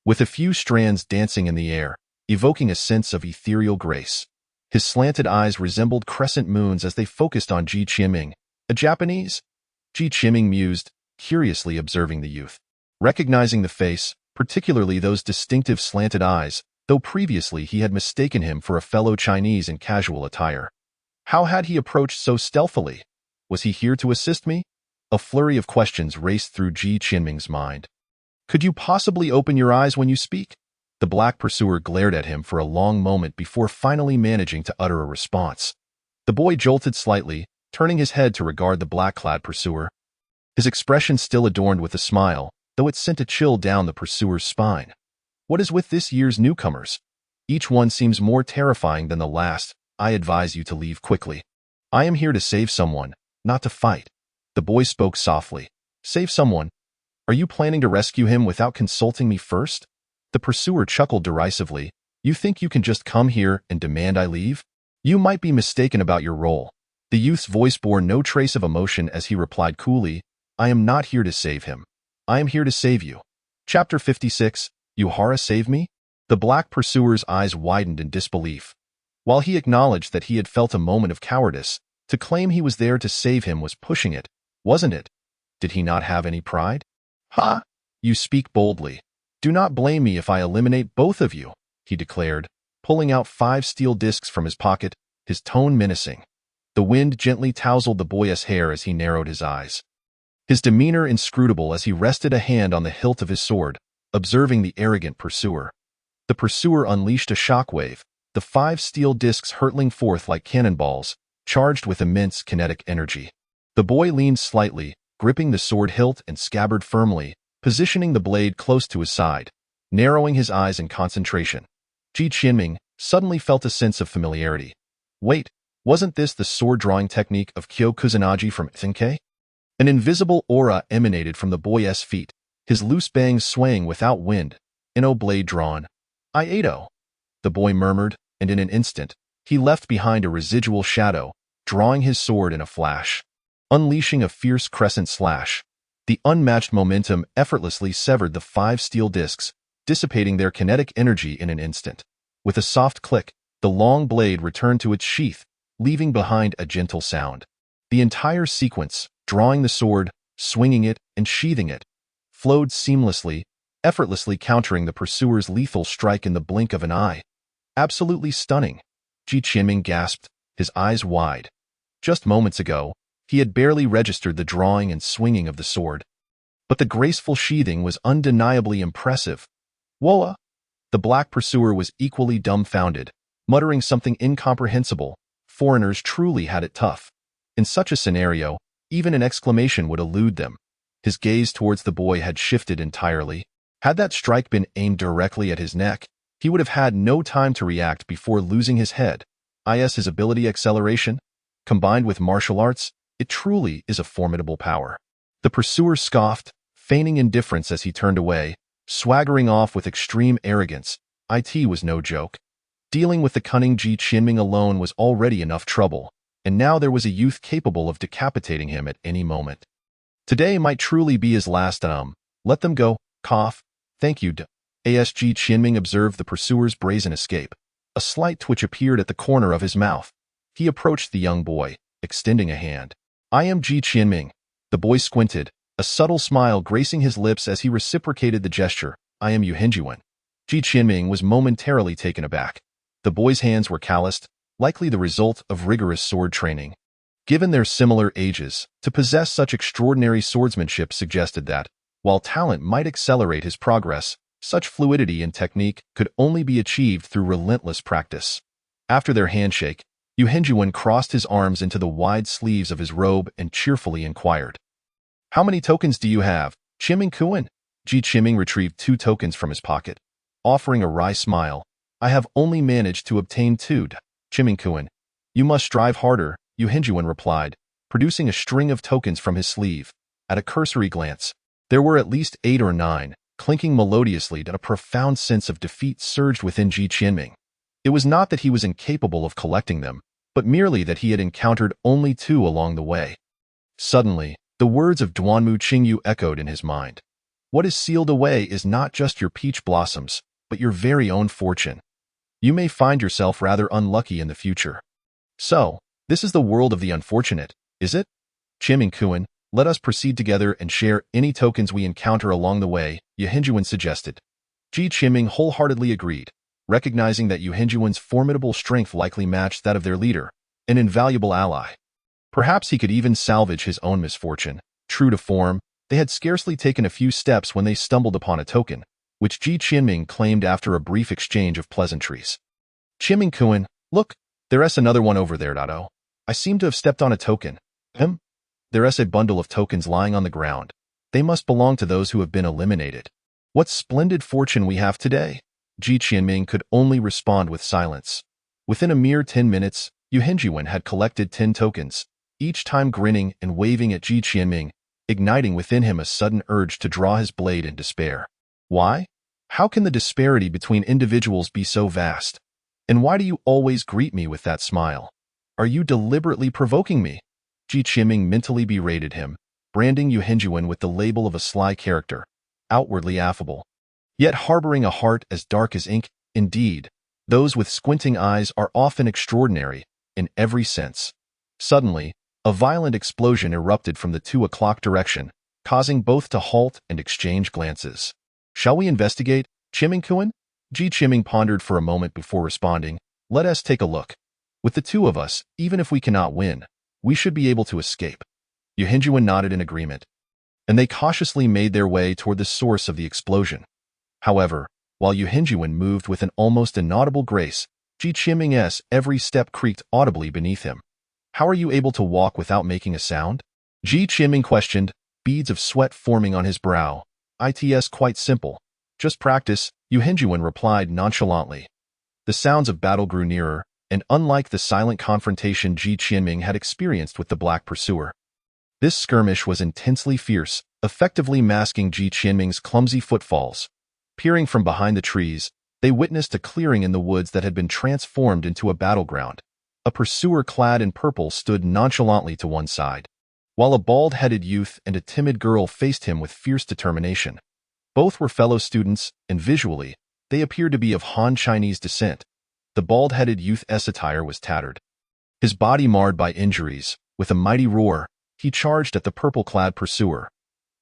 with a few strands dancing in the air, evoking a sense of ethereal grace. His slanted eyes resembled crescent moons as they focused on Ji Qiming. A Japanese? Ji Qiming mused, curiously observing the youth. Recognizing the face, particularly those distinctive slanted eyes, though previously he had mistaken him for a fellow Chinese in casual attire. How had he approached so stealthily? Was he here to assist me? A flurry of questions raced through Ji Qianming's mind. Could you possibly open your eyes when you speak? The black pursuer glared at him for a long moment before finally managing to utter a response. The boy jolted slightly, turning his head to regard the black-clad pursuer. His expression still adorned with a smile, though it sent a chill down the pursuer's spine. What is with this year's newcomers? Each one seems more terrifying than the last. I advise you to leave quickly. I am here to save someone, not to fight. The boy spoke softly. Save someone? Are you planning to rescue him without consulting me first? The pursuer chuckled derisively. You think you can just come here and demand I leave? You might be mistaken about your role. The youth's voice bore no trace of emotion as he replied coolly, I am not here to save him. I am here to save you. Chapter 56, Yuhara save me? The black pursuer's eyes widened in disbelief. While he acknowledged that he had felt a moment of cowardice, to claim he was there to save him was pushing it, wasn't it? Did he not have any pride? Ha! You speak boldly. Do not blame me if I eliminate both of you, he declared, pulling out 5 steel discs from his pocket, his tone menacing. The wind gently tousled the boy's hair as he narrowed his eyes. His demeanor inscrutable as he rested a hand on the hilt of his sword, observing the arrogant pursuer. The pursuer unleashed a shockwave, the 5 steel discs hurtling forth like cannonballs, charged with immense kinetic energy. The boy leaned slightly, gripping the sword hilt and scabbard firmly, positioning the blade close to his side, narrowing his eyes in concentration. Ji Qianming suddenly felt a sense of familiarity. Wait, wasn't this the sword-drawing technique of Kyo Kuzunaji from Zenkai? An invisible aura emanated from the boy's feet, his loose bangs swaying without wind, Inno blade drawn. Iato, the boy murmured, and in an instant, he left behind a residual shadow, drawing his sword in a flash. Unleashing a fierce crescent slash, the unmatched momentum effortlessly severed the 5 steel discs, dissipating their kinetic energy in an instant. With a soft click, the long blade returned to its sheath, leaving behind a gentle sound. The entire sequence, drawing the sword, swinging it, and sheathing it, flowed seamlessly, effortlessly countering the pursuer's lethal strike in the blink of an eye. Absolutely stunning, Ji Qianming gasped, his eyes wide. Just moments ago, he had barely registered the drawing and swinging of the sword. But the graceful sheathing was undeniably impressive. Woa! The black pursuer was equally dumbfounded, muttering something incomprehensible. Foreigners truly had it tough. In such a scenario, even an exclamation would elude them. His gaze towards the boy had shifted entirely. Had that strike been aimed directly at his neck, he would have had no time to react before losing his head. His ability acceleration, combined with martial arts, it truly is a formidable power. The pursuer scoffed, feigning indifference as he turned away, swaggering off with extreme arrogance. It was no joke. Dealing with the cunning Ji Qianming alone was already enough trouble, and now there was a youth capable of decapitating him at any moment. Today might truly be his last. Let them go. Cough. Thank you. As Ji Qianming observed the pursuer's brazen escape. A slight twitch appeared at the corner of his mouth. He approached the young boy, extending a hand. I am Ji Qianming. The boy squinted, a subtle smile gracing his lips as he reciprocated the gesture. I am Yu Henjuan. Ji Qianming was momentarily taken aback. The boy's hands were calloused, likely the result of rigorous sword training. Given their similar ages, to possess such extraordinary swordsmanship suggested that, while talent might accelerate his progress, such fluidity and technique could only be achieved through relentless practice. After their handshake, Yu Henjuan crossed his arms into the wide sleeves of his robe and cheerfully inquired. How many tokens do you have, Qianming Kuan? Ji Qianming retrieved 2 tokens from his pocket. Offering a wry smile, I have only managed to obtain 2, Qianming Kuan. You must strive harder, Yu Henjuan replied, producing a string of tokens from his sleeve. At a cursory glance, there were at least 8 or 9, clinking melodiously, and a profound sense of defeat surged within Ji Qianming. It was not that he was incapable of collecting them, but merely that he had encountered only 2 along the way. Suddenly, the words of Duanmu Qingyu echoed in his mind. What is sealed away is not just your peach blossoms, but your very own fortune. You may find yourself rather unlucky in the future. So, this is the world of the unfortunate, is it? Qianming Kuan, let us proceed together and share any tokens we encounter along the way, Yu Henjuan suggested. Ji Qiming wholeheartedly agreed, recognizing that Yu Henjuan's formidable strength likely matched that of their leader, an invaluable ally. Perhaps he could even salvage his own misfortune. True to form, they had scarcely taken a few steps when they stumbled upon a token, which Ji Qiming claimed after a brief exchange of pleasantries. Qiming-kun, look, there's another one over there, Dado. I seem to have stepped on a token. There's a bundle of tokens lying on the ground. They must belong to those who have been eliminated. What splendid fortune we have today! Ji Qiming could only respond with silence. Within a mere 10 minutes, Yu Henjuan had collected 10 tokens, each time grinning and waving at Ji Qiming, igniting within him a sudden urge to draw his blade in despair. Why? How can the disparity between individuals be so vast? And why do you always greet me with that smile? Are you deliberately provoking me? Ji Qiming mentally berated him, branding Yu Henjuan with the label of a sly character, outwardly affable, yet harboring a heart as dark as ink. Indeed, those with squinting eyes are often extraordinary, in every sense. Suddenly, a violent explosion erupted from the 2 o'clock direction, causing both to halt and exchange glances. Shall we investigate, Qiming-kun? Ji Qiming pondered for a moment before responding. Let us take a look. With the 2 of us, even if we cannot win, we should be able to escape. Yu Henjuan nodded in agreement, and they cautiously made their way toward the source of the explosion. However, while Yu Henjuan moved with an almost inaudible grace, Ji Qiming's every step creaked audibly beneath him. How are you able to walk without making a sound? Ji Qiming questioned, beads of sweat forming on his brow. It's quite simple. Just practice, Yu Henjuan replied nonchalantly. The sounds of battle grew nearer, and unlike the silent confrontation Ji Qiming had experienced with the black pursuer, this skirmish was intensely fierce, effectively masking Ji Qiming's clumsy footfalls. Peering from behind the trees, they witnessed a clearing in the woods that had been transformed into a battleground. A pursuer clad in purple stood nonchalantly to one side, while a bald-headed youth and a timid girl faced him with fierce determination. Both were fellow students, and visually, they appeared to be of Han Chinese descent. The bald-headed youth's attire was tattered, his body marred by injuries. With a mighty roar, he charged at the purple-clad pursuer.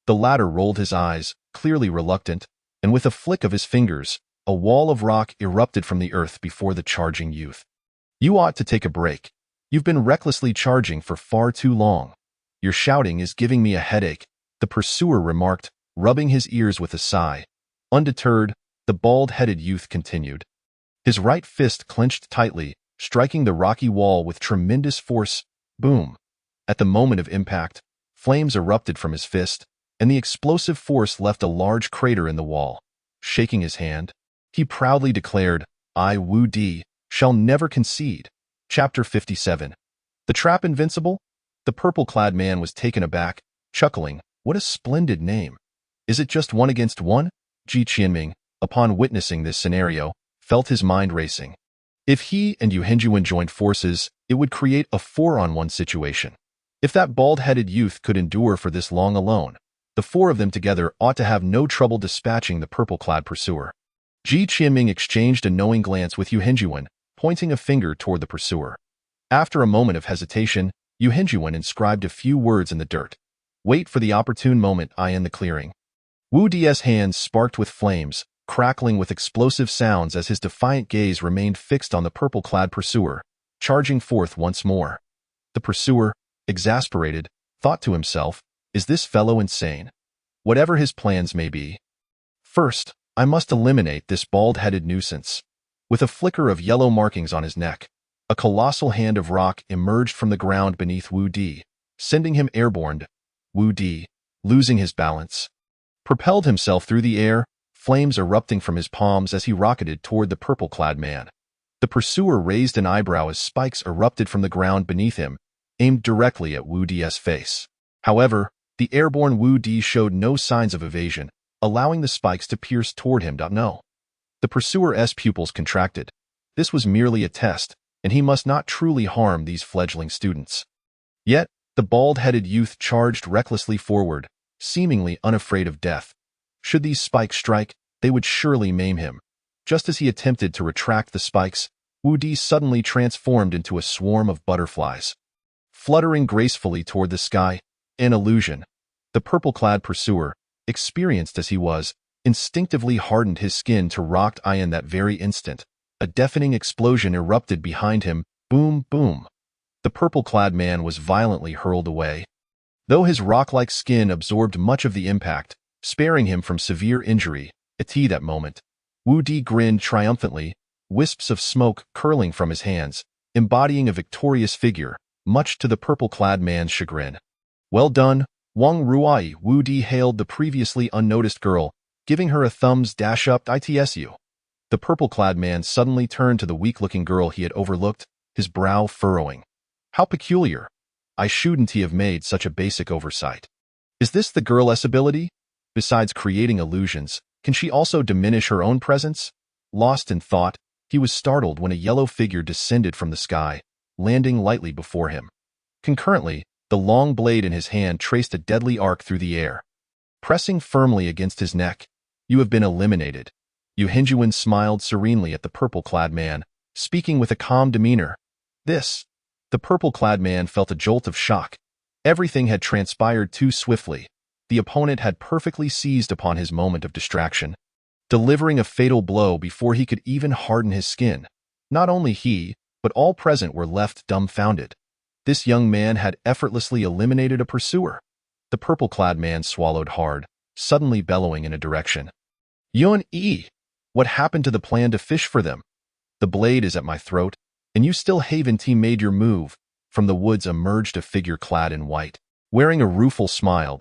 The latter rolled his eyes, clearly reluctant, and with a flick of his fingers, a wall of rock erupted from the earth before the charging youth. You ought to take a break. You've been recklessly charging for far too long. Your shouting is giving me a headache, the pursuer remarked, rubbing his ears with a sigh. Undeterred, the bald-headed youth continued. His right fist clenched tightly, striking the rocky wall with tremendous force. Boom! At the moment of impact, flames erupted from his fist, and the explosive force left a large crater in the wall. Shaking his hand, he proudly declared, I, Wu Di, shall never concede. Chapter 57. The Trap Invincible? The purple-clad man was taken aback, chuckling. What a splendid name. Is it just 1 against 1? Ji Qiming, upon witnessing this scenario, felt his mind racing. If he and Yu Henjuan joined forces, it would create a 4-on-1 situation. If that bald-headed youth could endure for this long alone, the 4 of them together ought to have no trouble dispatching the purple-clad pursuer. Ji Qiming exchanged a knowing glance with Yu Henjuan, pointing a finger toward the pursuer. After a moment of hesitation, Yu Henjuan inscribed a few words in the dirt. Wait for the opportune moment I in the clearing. Wu Di's hands sparked with flames, crackling with explosive sounds as his defiant gaze remained fixed on the purple-clad pursuer, charging forth once more. The pursuer, exasperated, thought to himself, is this fellow insane? Whatever his plans may be. First, I must eliminate this bald-headed nuisance. With a flicker of yellow markings on his neck, a colossal hand of rock emerged from the ground beneath Wu Di, sending him airborne. Wu Di, losing his balance, propelled himself through the air, flames erupting from his palms as he rocketed toward the purple-clad man. The pursuer raised an eyebrow as spikes erupted from the ground beneath him, aimed directly at Wu Di's face. However, the airborne Wu Di showed no signs of evasion, allowing the spikes to pierce toward him. No. The pursuer's pupils contracted. This was merely a test, and he must not truly harm these fledgling students. Yet, the bald-headed youth charged recklessly forward, seemingly unafraid of death. Should these spikes strike, they would surely maim him. Just as he attempted to retract the spikes, Wu Di suddenly transformed into a swarm of butterflies. Fluttering gracefully toward the sky, an illusion. The purple-clad pursuer, experienced as he was, instinctively hardened his skin to rocked iron that very instant. A deafening explosion erupted behind him. Boom, boom. The purple-clad man was violently hurled away. Though his rock-like skin absorbed much of the impact, sparing him from severe injury, at that moment, Wu Di grinned triumphantly, wisps of smoke curling from his hands, embodying a victorious figure, much to the purple-clad man's chagrin. Well done, Wang Ruai. Wu Di hailed the previously unnoticed girl, giving her a thumbs dash up. Itsu. The purple-clad man suddenly turned to the weak-looking girl he had overlooked, his brow furrowing. How peculiar. I shouldn't have made such a basic oversight. Is this the girl's ability? Besides creating illusions, can she also diminish her own presence? Lost in thought, he was startled when a yellow figure descended from the sky, landing lightly before him. Concurrently, the long blade in his hand traced a deadly arc through the air. Pressing firmly against his neck, "You have been eliminated." Yu Hinjuan smiled serenely at the purple-clad man, speaking with a calm demeanor. The purple-clad man felt a jolt of shock. Everything had transpired too swiftly. The opponent had perfectly seized upon his moment of distraction, delivering a fatal blow before he could even harden his skin. Not only he, but all present were left dumbfounded. This young man had effortlessly eliminated a pursuer. The purple-clad man swallowed hard, suddenly bellowing in a direction. Yun-E, what happened to the plan to fish for them? The blade is at my throat, and you still haven't made your move. From the woods emerged a figure clad in white, wearing a rueful smile.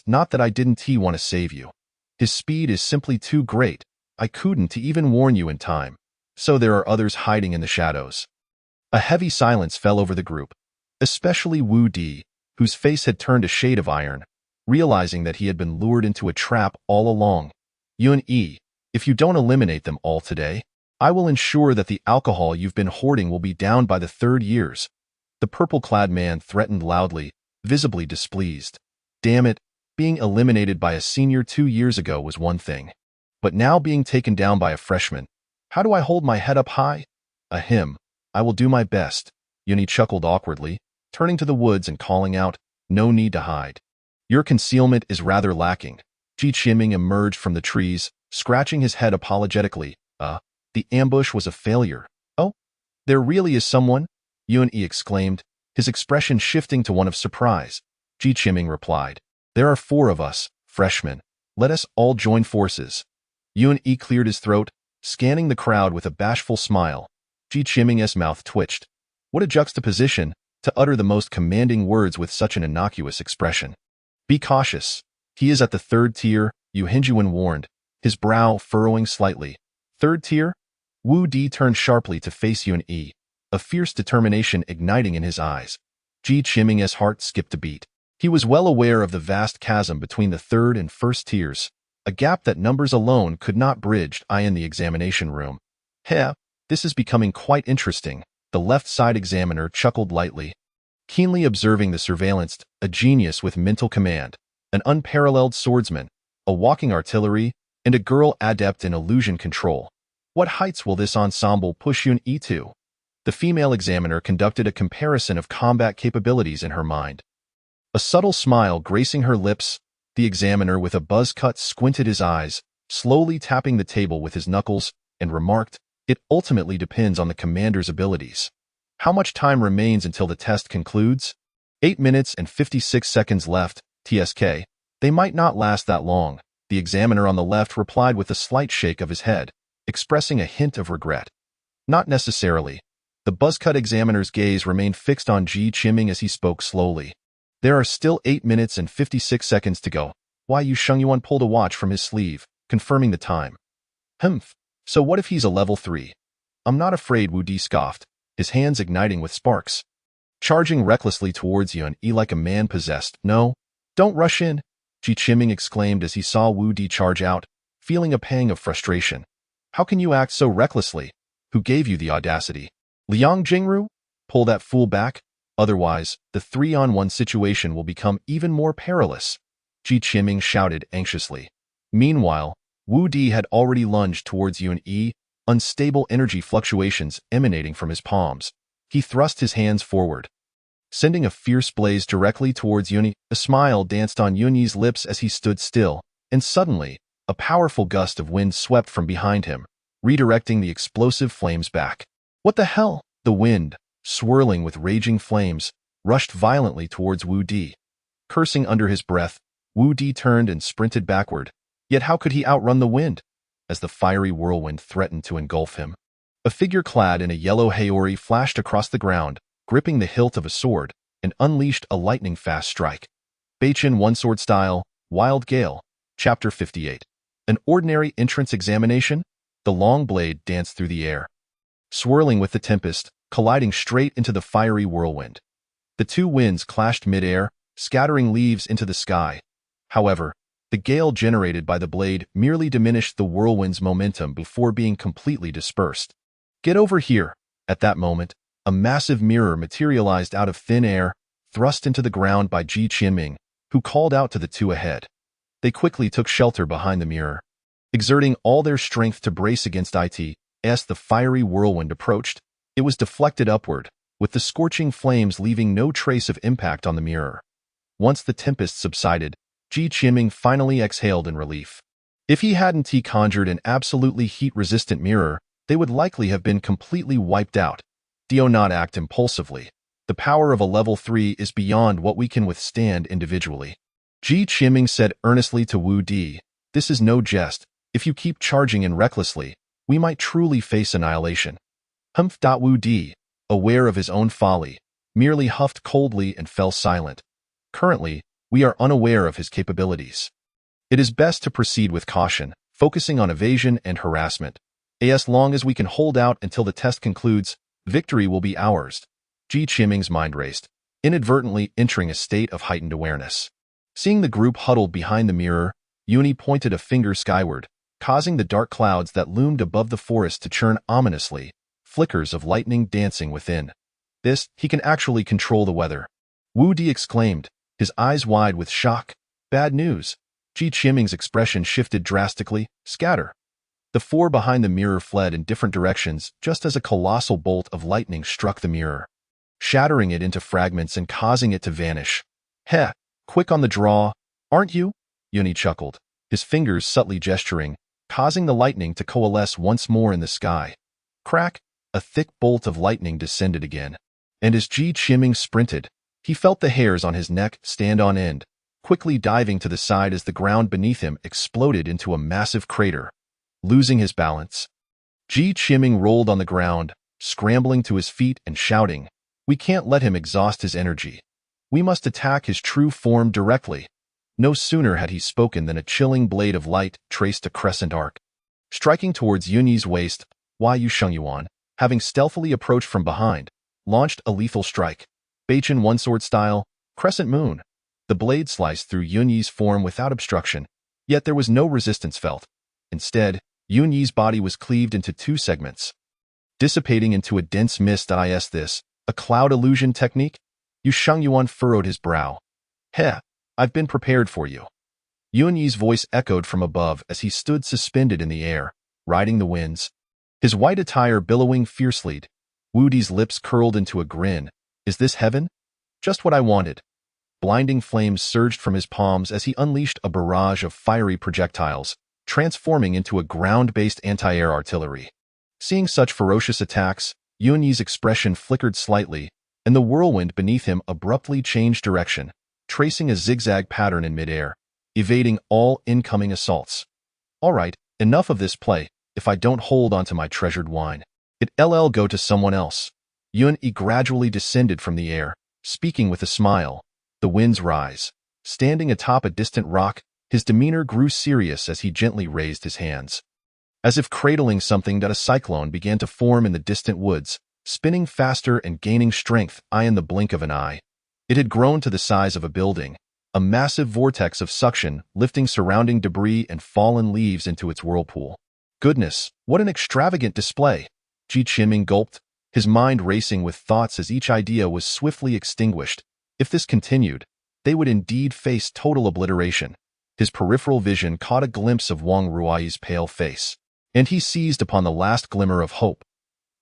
Not that I didn't want to save you. His speed is simply too great. I couldn't even warn you in time. So there are others hiding in the shadows. A heavy silence fell over the group, especially Wu Di, whose face had turned a shade of iron, realizing that he had been lured into a trap all along. Yun-E, if you don't eliminate them all today, I will ensure that the alcohol you've been hoarding will be down by the 3rd years. The purple-clad man threatened loudly, visibly displeased. Damn it, being eliminated by a senior 2 years ago was one thing. But now being taken down by a freshman, how do I hold my head up high? Ahem, I will do my best. Yuni chuckled awkwardly, turning to the woods and calling out, no need to hide. Your concealment is rather lacking. Ji Qiming emerged from the trees, scratching his head apologetically. The ambush was a failure. Oh, there really is someone? Yun-E exclaimed, his expression shifting to one of surprise. Ji Qiming replied, there are 4 of us, freshmen. Let us all join forces. Yun-E cleared his throat, scanning the crowd with a bashful smile. Ji Qiming's mouth twitched. What a juxtaposition, to utter the most commanding words with such an innocuous expression. Be cautious. He is at the 3rd tier, Yu Hinjuan warned, his brow furrowing slightly. 3rd tier? Wu Di turned sharply to face Yun-E, a fierce determination igniting in his eyes. Ji Qiming's heart skipped a beat. He was well aware of the vast chasm between the 3rd and 1st tiers, a gap that numbers alone could not bridge. In the examination room. This is becoming quite interesting, the left side examiner chuckled lightly. Keenly observing the surveillance, a genius with mental command, an unparalleled swordsman, a walking artillery, and a girl adept in illusion control. What heights will this ensemble push Yun-E to? The female examiner conducted a comparison of combat capabilities in her mind. A subtle smile gracing her lips, the examiner with a buzz cut squinted his eyes, slowly tapping the table with his knuckles, and remarked, it ultimately depends on the commander's abilities. How much time remains until the test concludes? 8 minutes and 56 seconds left, TSK. They might not last that long, the examiner on the left replied with a slight shake of his head, expressing a hint of regret. Not necessarily. The buzzcut examiner's gaze remained fixed on Ji Qiming as he spoke slowly. There are still 8 minutes and 56 seconds to go. Why Yu Shengyuan pulled a watch from his sleeve, confirming the time. So what if he's a level 3? I'm not afraid, Wu Di scoffed, his hands igniting with sparks. Charging recklessly towards Yun-E like a man possessed. No, don't rush in, Ji Qiming exclaimed as he saw Wu Di charge out, feeling a pang of frustration. How can you act so recklessly? Who gave you the audacity? Liang Jingru? Pull that fool back, otherwise, the 3-on-1 situation will become even more perilous, Ji Qiming shouted anxiously. Meanwhile, Wu Di had already lunged towards Yun-E, unstable energy fluctuations emanating from his palms. He thrust his hands forward, sending a fierce blaze directly towards Yun-E. A smile danced on Yun-E's lips as he stood still, and suddenly, a powerful gust of wind swept from behind him, redirecting the explosive flames back. What the hell? The wind, swirling with raging flames, rushed violently towards Wu Di. Cursing under his breath, Wu Di turned and sprinted backward. Yet how could he outrun the wind? As the fiery whirlwind threatened to engulf him, a figure clad in a yellow haori flashed across the ground, gripping the hilt of a sword, and unleashed a lightning-fast strike. Goucheng one-sword style, Wild Gale, Chapter 58. An ordinary entrance examination? The long blade danced through the air, swirling with the tempest, colliding straight into the fiery whirlwind. The two winds clashed mid-air, scattering leaves into the sky. However, the gale generated by the blade merely diminished the whirlwind's momentum before being completely dispersed. Get over here! At that moment, a massive mirror materialized out of thin air, thrust into the ground by Ji Qianming, who called out to the two ahead. They quickly took shelter behind the mirror, exerting all their strength to brace against it. As the fiery whirlwind approached, it was deflected upward, with the scorching flames leaving no trace of impact on the mirror. Once the tempest subsided, Ji Qianming finally exhaled in relief. If he hadn't conjured an absolutely heat-resistant mirror, they would likely have been completely wiped out. Do not act impulsively. The power of a level 3 is beyond what we can withstand individually. Ji Qianming said earnestly to Wu Di, "This is no jest. If you keep charging in recklessly, we might truly face annihilation." Wu Di, aware of his own folly, merely huffed coldly and fell silent. Currently, we are unaware of his capabilities. It is best to proceed with caution, focusing on evasion and harassment. As long as we can hold out until the test concludes, victory will be ours. Ji Qianming's mind raced, inadvertently entering a state of heightened awareness. Seeing the group huddled behind the mirror, Yuni pointed a finger skyward, causing the dark clouds that loomed above the forest to churn ominously, flickers of lightning dancing within. This, he can actually control the weather. Wu Di exclaimed, his eyes wide with shock. Bad news. Ji Qianming's expression shifted drastically. Scatter. The four behind the mirror fled in different directions just as a colossal bolt of lightning struck the mirror, shattering it into fragments and causing it to vanish. Heh, quick on the draw, aren't you? Yuni chuckled, his fingers subtly gesturing, causing the lightning to coalesce once more in the sky. Crack, a thick bolt of lightning descended again. And as Ji Qianming sprinted, he felt the hairs on his neck stand on end, quickly diving to the side as the ground beneath him exploded into a massive crater. Losing his balance, Ji Qianming rolled on the ground, scrambling to his feet and shouting, "We can't let him exhaust his energy. We must attack his true form directly." No sooner had he spoken than a chilling blade of light traced a crescent arc, striking towards Yunyi's waist. Yu Shengyuan, having stealthily approached from behind, launched a lethal strike. Goucheng one-sword style, Crescent Moon. The blade sliced through Yunyi's form without obstruction, yet there was no resistance felt. Instead, Yunyi's body was cleaved into two segments, dissipating into a dense mist. This, a cloud illusion technique? Yu Shengyuan furrowed his brow. Heh, I've been prepared for you. Yunyi's voice echoed from above as he stood suspended in the air, riding the winds, his white attire billowing fiercely. Wu Di's lips curled into a grin. Is this heaven? Just what I wanted. Blinding flames surged from his palms as he unleashed a barrage of fiery projectiles, transforming into a ground-based anti-air artillery. Seeing such ferocious attacks, Yunyi's expression flickered slightly, and the whirlwind beneath him abruptly changed direction, tracing a zigzag pattern in midair, evading all incoming assaults. All right, enough of this play. If I don't hold onto my treasured wine, it'll go to someone else. Yun-Yi gradually descended from the air, speaking with a smile. The winds rise. Standing atop a distant rock, his demeanor grew serious as he gently raised his hands. As if cradling something, a cyclone began to form in the distant woods, spinning faster and gaining strength in the blink of an eye. It had grown to the size of a building, a massive vortex of suction lifting surrounding debris and fallen leaves into its whirlpool. Goodness, what an extravagant display! Ji Qianming gulped, his mind racing with thoughts as each idea was swiftly extinguished. If this continued, they would indeed face total obliteration. His peripheral vision caught a glimpse of Wang Ruai's pale face, and he seized upon the last glimmer of hope.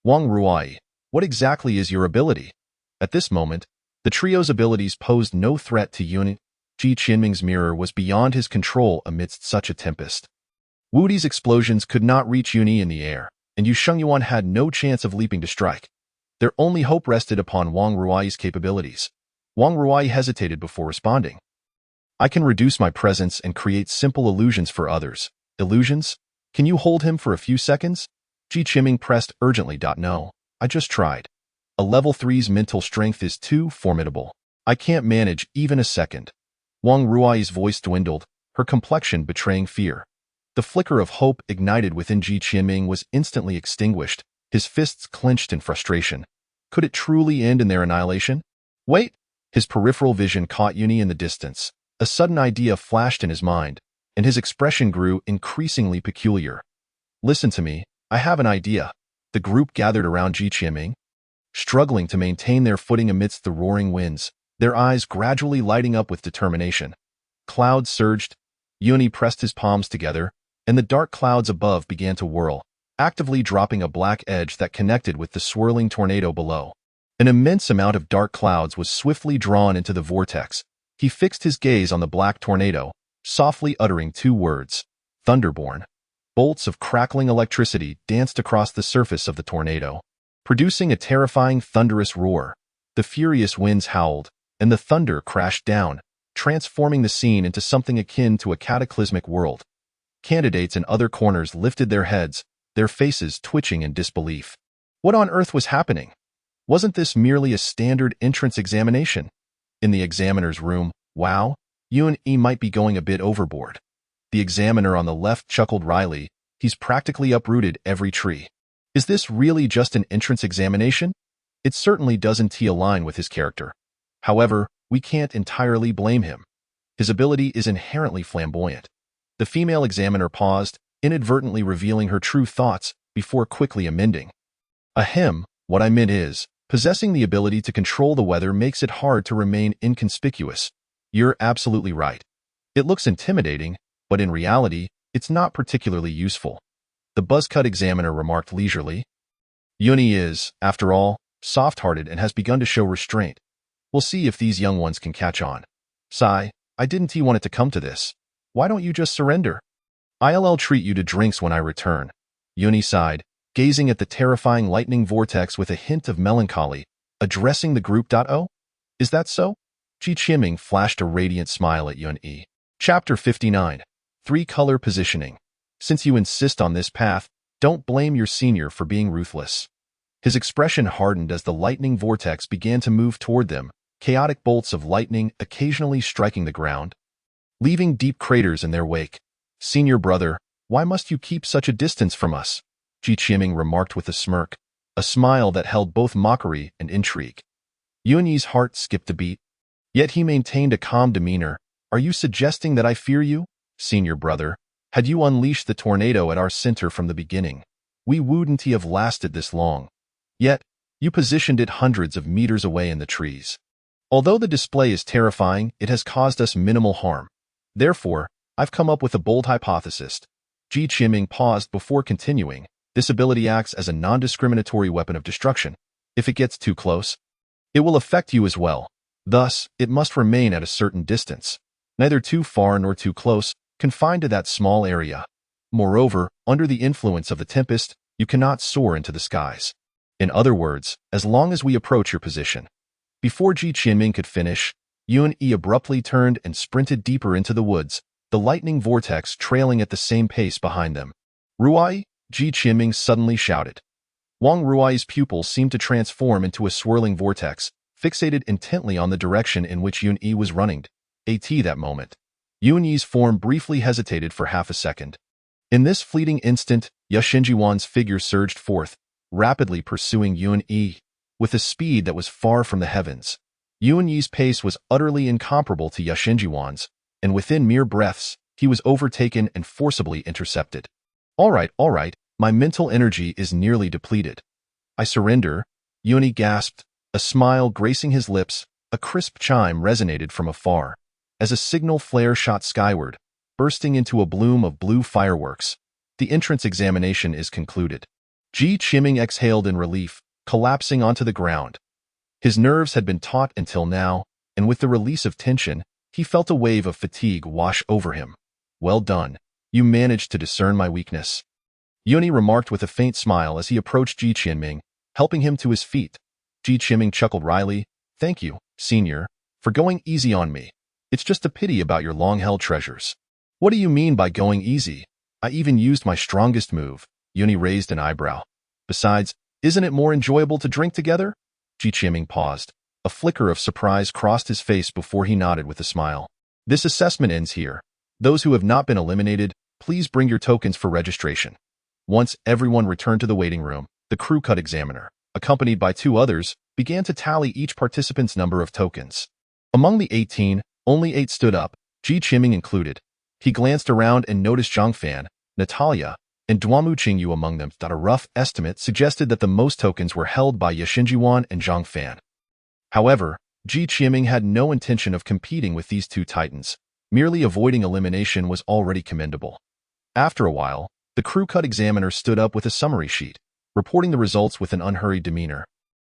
Wang Ruai, what exactly is your ability? At this moment, the trio's abilities posed no threat to Yun. Ji Qianming's mirror was beyond his control amidst such a tempest. Wudi's explosions could not reach Yuni in the air, and Yu Shengyuan had no chance of leaping to strike. Their only hope rested upon Wang Ruai's capabilities. Wang Ruai hesitated before responding. I can reduce my presence and create simple illusions for others. Illusions? Can you hold him for a few seconds? Ji Qiming pressed urgently. No, I just tried. A level 3's mental strength is too formidable. I can't manage even a second. Wang Ruai's voice dwindled, her complexion betraying fear. The flicker of hope ignited within Ji Qiming was instantly extinguished, his fists clenched in frustration. Could it truly end in their annihilation? Wait! His peripheral vision caught Yuni in the distance. A sudden idea flashed in his mind, and his expression grew increasingly peculiar. Listen to me, I have an idea. The group gathered around Ji Qiming, struggling to maintain their footing amidst the roaring winds, their eyes gradually lighting up with determination. Clouds surged. Yuni pressed his palms together, and the dark clouds above began to whirl, actively dropping a black edge that connected with the swirling tornado below. An immense amount of dark clouds was swiftly drawn into the vortex. He fixed his gaze on the black tornado, softly uttering 2 words, Thunderborn. Bolts of crackling electricity danced across the surface of the tornado, producing a terrifying thunderous roar. The furious winds howled, and the thunder crashed down, transforming the scene into something akin to a cataclysmic world. Candidates in other corners lifted their heads, their faces twitching in disbelief. What on earth was happening? Wasn't this merely a standard entrance examination? In the examiner's room, wow, Yun might be going a bit overboard. The examiner on the left chuckled wryly. He's practically uprooted every tree. Is this really just an entrance examination? It certainly doesn't align with his character. However, we can't entirely blame him. His ability is inherently flamboyant. The female examiner paused, inadvertently revealing her true thoughts before quickly amending. Ahem, what I meant is, possessing the ability to control the weather makes it hard to remain inconspicuous. You're absolutely right. It looks intimidating, but in reality, it's not particularly useful. The buzzcut examiner remarked leisurely. Yuni is, after all, soft-hearted and has begun to show restraint. We'll see if these young ones can catch on. Sigh, I didn't want it to come to this. Why don't you just surrender? I'll treat you to drinks when I return. Yuni sighed, gazing at the terrifying lightning vortex with a hint of melancholy, addressing the group. Oh? Is that so? Ji Qiming flashed a radiant smile at Yun-yi. Chapter 59. 3-Color Positioning. Since you insist on this path, don't blame your senior for being ruthless. His expression hardened as the lightning vortex began to move toward them, chaotic bolts of lightning occasionally striking the ground, leaving deep craters in their wake. Senior brother, why must you keep such a distance from us? Ji Qiming remarked with a smirk, a smile that held both mockery and intrigue. Yunyi's heart skipped a beat, yet he maintained a calm demeanor. Are you suggesting that I fear you? Senior brother, had you unleashed the tornado at our center from the beginning, we wouldn't have lasted this long. Yet, you positioned it hundreds of meters away in the trees. Although the display is terrifying, it has caused us minimal harm. Therefore, I've come up with a bold hypothesis. Ji Qiming paused before continuing. This ability acts as a non-discriminatory weapon of destruction. If it gets too close, it will affect you as well. Thus, it must remain at a certain distance, neither too far nor too close, confined to that small area. Moreover, under the influence of the tempest, you cannot soar into the skies. In other words, as long as we approach your position. Before Ji Qiming could finish, Yun-yi abruptly turned and sprinted deeper into the woods, the lightning vortex trailing at the same pace behind them. Ruai, Ji Qiming suddenly shouted. Wang Ruai's pupils seemed to transform into a swirling vortex, fixated intently on the direction in which Yun-yi was running. At that moment, Yun-yi's form briefly hesitated for half a second. In this fleeting instant, Yashinjiwan's figure surged forth, rapidly pursuing Yun-yi, with a speed that was far from the heavens. Yun-yi's pace was utterly incomparable to Yashinjiwan's, and within mere breaths, he was overtaken and forcibly intercepted. All right, my mental energy is nearly depleted. I surrender, Yun-yi gasped, a smile gracing his lips. A crisp chime resonated from afar, as a signal flare shot skyward, bursting into a bloom of blue fireworks. The entrance examination is concluded. Ji Qiming exhaled in relief, collapsing onto the ground. His nerves had been taut until now, and with the release of tension, he felt a wave of fatigue wash over him. Well done, You managed to discern my weakness. Yuni remarked with a faint smile as he approached Ji Qianming, helping him to his feet. Ji Qianming chuckled wryly. Thank you, senior, for going easy on me. It's just a pity about your long-held treasures. What do you mean by going easy? I even used my strongest move. Yuni raised an eyebrow. Besides, isn't it more enjoyable to drink together? Ji Qianming paused. A flicker of surprise crossed his face before he nodded with a smile. This assessment ends here. Those who have not been eliminated, please bring your tokens for registration. Once everyone returned to the waiting room, the crew cut examiner, accompanied by 2 others, began to tally each participant's number of tokens. Among the 18, only 8 stood up, Ji Qianming included. He glanced around and noticed Zhang Fan, Natalia, and Duamu Qingyu among them. A rough estimate suggested that the most tokens were held by Yashinjiwan and Zhang Fan. However, Ji Qianming had no intention of competing with these 2 titans. Merely avoiding elimination was already commendable. After a while, the crew cut examiner stood up with a summary sheet, reporting the results with an unhurried demeanor.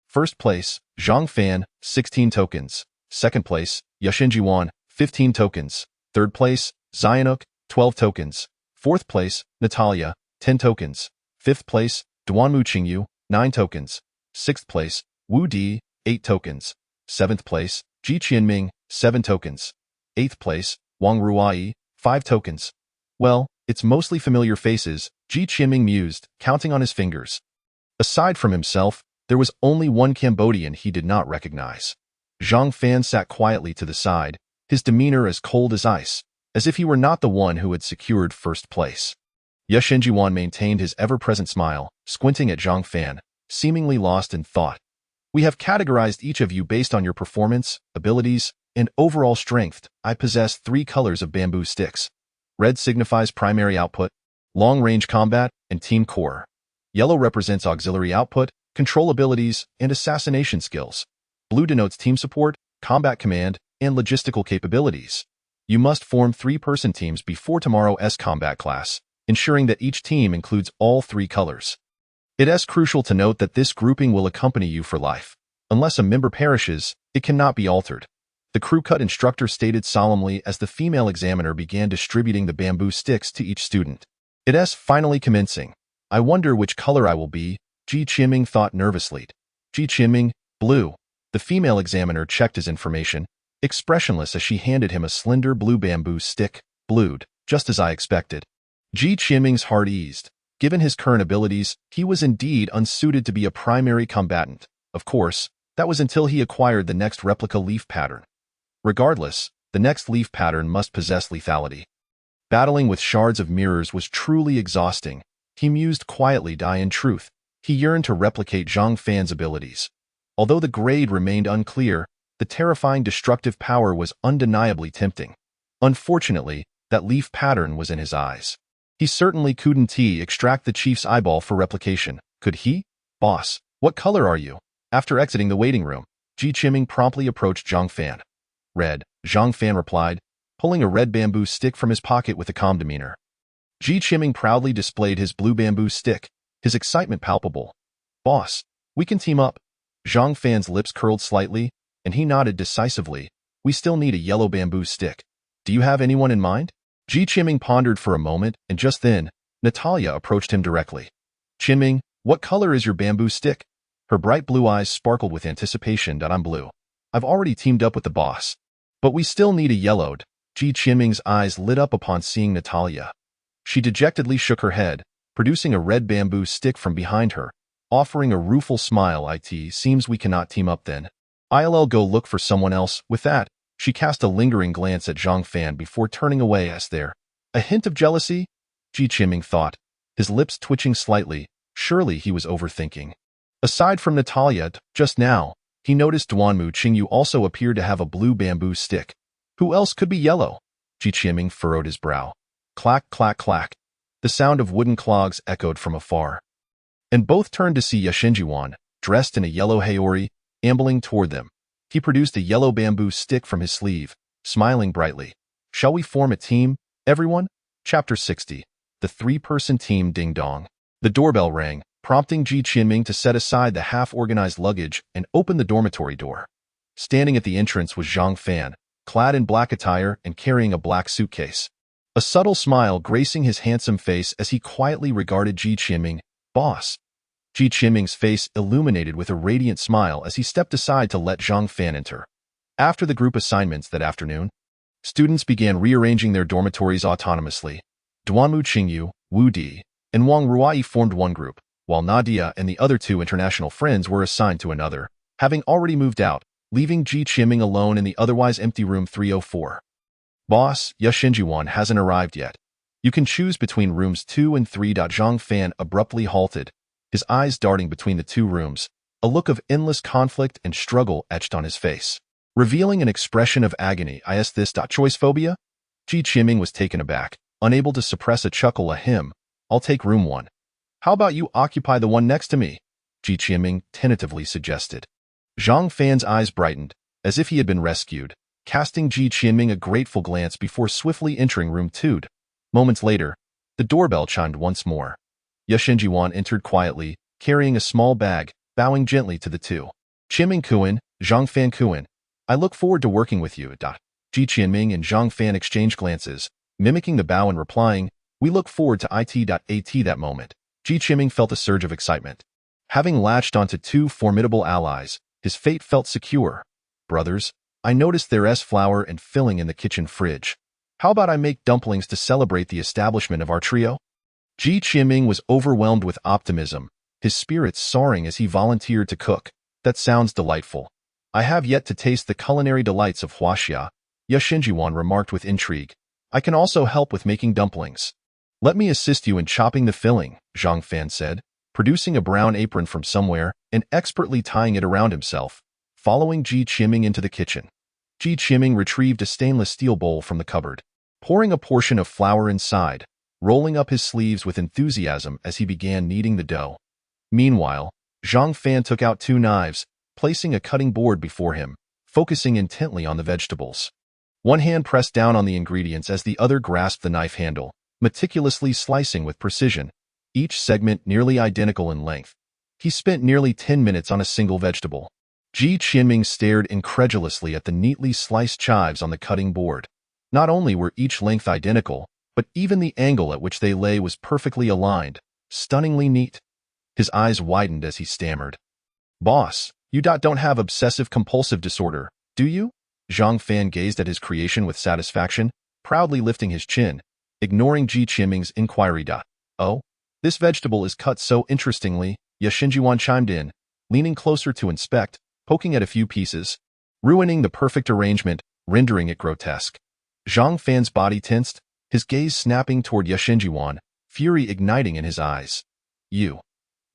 First place, Zhang Fan, 16 tokens. Second place, Yashinjiwan, 15 tokens. Third place, Zionuk, 12 tokens. Fourth place, Natalia, 10 tokens. Fifth place, Duanmu Qingyu, 9 tokens. Sixth place, Wu Di, 8 tokens. Seventh place, Ji Qianming, 7 tokens. Eighth place, Wang Ruai, 5 tokens. Well, it's mostly familiar faces, Ji Qianming mused, counting on his fingers. Aside from himself, there was only one Cambodian he did not recognize. Zhang Fan sat quietly to the side, his demeanor as cold as ice, as if he were not the one who had secured first place. Yashinjiwan maintained his ever-present smile, squinting at Zhang Fan, seemingly lost in thought. We have categorized each of you based on your performance, abilities, and overall strength. I possess 3 colors of bamboo sticks. Red signifies primary output, long-range combat, and team core. Yellow represents auxiliary output, control abilities, and assassination skills. Blue denotes team support, combat command, and logistical capabilities. You must form 3-person teams before tomorrow's combat class, ensuring that each team includes all 3 colors. It is crucial to note that this grouping will accompany you for life. Unless a member perishes, it cannot be altered. The crew cut instructor stated solemnly as the female examiner began distributing the bamboo sticks to each student. It is finally commencing. I wonder which color I will be, Ji Qianming thought nervously. Ji Qianming, blue. The female examiner checked his information, expressionless as she handed him a slender blue bamboo stick, blued, just as I expected. Ji Qianming's heart eased. Given his current abilities, he was indeed unsuited to be a primary combatant. Of course, that was until he acquired the next replica leaf pattern. Regardless, the next leaf pattern must possess lethality. Battling with shards of mirrors was truly exhausting. He mused quietly. In truth, he yearned to replicate Zhang Fan's abilities. Although the grade remained unclear, the terrifying destructive power was undeniably tempting. Unfortunately, that leaf pattern was in his eyes. He certainly couldn't extract the chief's eyeball for replication, could he? Boss, what color are you? After exiting the waiting room, Ji Qianming promptly approached Zhang Fan. Red, Zhang Fan replied, pulling a red bamboo stick from his pocket with a calm demeanor. Ji Qianming proudly displayed his blue bamboo stick, his excitement palpable. Boss, we can team up. Zhang Fan's lips curled slightly, and he nodded decisively. We still need a yellow bamboo stick. Do you have anyone in mind? Ji Qianming pondered for a moment, and just then, Natalia approached him directly. Qianming, what color is your bamboo stick? Her bright blue eyes sparkled with anticipation. I'm blue. I've already teamed up with the boss. But we still need a yellowed. Ji Qianming's eyes lit up upon seeing Natalia. She dejectedly shook her head, producing a red bamboo stick from behind her, offering a rueful smile. It seems we cannot team up then. I'll go look for someone else. With that, she cast a lingering glance at Zhang Fan before turning away. As there a hint of jealousy? Ji Qianming thought, his lips twitching slightly. Surely he was overthinking. Aside from Natalia, just now, he noticed Duanmu Qingyu also appeared to have a blue bamboo stick. Who else could be yellow? Ji Qianming furrowed his brow. Clack, clack, clack. The sound of wooden clogs echoed from afar. And both turned to see Yashinjiwan, dressed in a yellow haori, ambling toward them. He produced a yellow bamboo stick from his sleeve, smiling brightly. Shall we form a team, everyone? Chapter 60. The 3-person team ding dong. The doorbell rang, prompting Ji Qianming to set aside the half-organized luggage and open the dormitory door. Standing at the entrance was Zhang Fan, clad in black attire and carrying a black suitcase. a subtle smile gracing his handsome face as he quietly regarded Ji Qianming. Boss. Ji Qianming's face illuminated with a radiant smile as he stepped aside to let Zhang Fan enter. After the group assignments that afternoon, students began rearranging their dormitories autonomously. Duanmu Qingyu, Wu Di, and Wang Ruai formed one group, while Nadia and the other two international friends were assigned to another, having already moved out, leaving Ji Qianming alone in the otherwise empty room 304. Boss, Yashinjuan hasn't arrived yet. You can choose between rooms 2 and 3. Zhang Fan abruptly halted, his eyes darting between the two rooms, a look of endless conflict and struggle etched on his face, revealing an expression of agony. Is this choice phobia? Ji Qianming was taken aback, unable to suppress a chuckle. I'll take room 1. How about you occupy the one next to me? Ji Qianming tentatively suggested. Zhang Fan's eyes brightened, as if he had been rescued, casting Ji Qianming a grateful glance before swiftly entering room 2. Moments later, the doorbell chimed once more. Yashinjuan entered quietly, carrying a small bag, bowing gently to the two. Qianming Kuan, Zhang Fan Kuan. I look forward to working with you. Ji Qianming and Zhang Fan exchanged glances, mimicking the bow and replying, we look forward to it. That moment, Ji Qianming felt a surge of excitement. Having latched onto two formidable allies, his fate felt secure. Brothers, I noticed there's flour and filling in the kitchen fridge. How about I make dumplings to celebrate the establishment of our trio? Ji Qianming was overwhelmed with optimism, his spirits soaring as he volunteered to cook. That sounds delightful. I have yet to taste the culinary delights of Huaxia, Yashinjuan remarked with intrigue. I can also help with making dumplings. Let me assist you in chopping the filling, Zhang Fan said, producing a brown apron from somewhere and expertly tying it around himself, following Ji Qianming into the kitchen. Ji Qianming retrieved a stainless steel bowl from the cupboard, pouring a portion of flour inside, rolling up his sleeves with enthusiasm as he began kneading the dough. Meanwhile, Zhang Fan took out two knives, placing a cutting board before him, focusing intently on the vegetables. One hand pressed down on the ingredients as the other grasped the knife handle, meticulously slicing with precision, each segment nearly identical in length. He spent nearly 10 minutes on a single vegetable. Ji Qianming stared incredulously at the neatly sliced chives on the cutting board. Not only were each length identical, but even the angle at which they lay was perfectly aligned, stunningly neat. His eyes widened as he stammered. Boss, you don't have obsessive-compulsive disorder, do you? Zhang Fan gazed at his creation with satisfaction, proudly lifting his chin, ignoring Ji Qianming's inquiry. Oh, this vegetable is cut so interestingly, Yashinjuan chimed in, leaning closer to inspect, poking at a few pieces, ruining the perfect arrangement, rendering it grotesque. Zhang Fan's body tensed, his gaze snapping toward Yashinjuan, fury igniting in his eyes. You.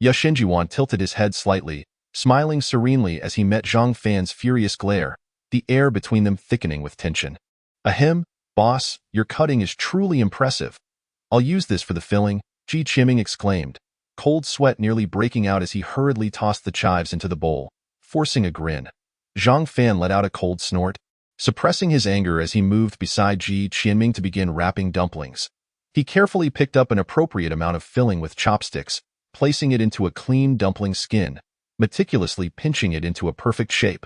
Yashinjuan tilted his head slightly, smiling serenely as he met Zhang Fan's furious glare, the air between them thickening with tension. Ahem, boss, your cutting is truly impressive. I'll use this for the filling, Ji Qianming exclaimed, cold sweat nearly breaking out as he hurriedly tossed the chives into the bowl, forcing a grin. Zhang Fan let out a cold snort, suppressing his anger as he moved beside Ji Qianming to begin wrapping dumplings. He carefully picked up an appropriate amount of filling with chopsticks, placing it into a clean dumpling skin, meticulously pinching it into a perfect shape.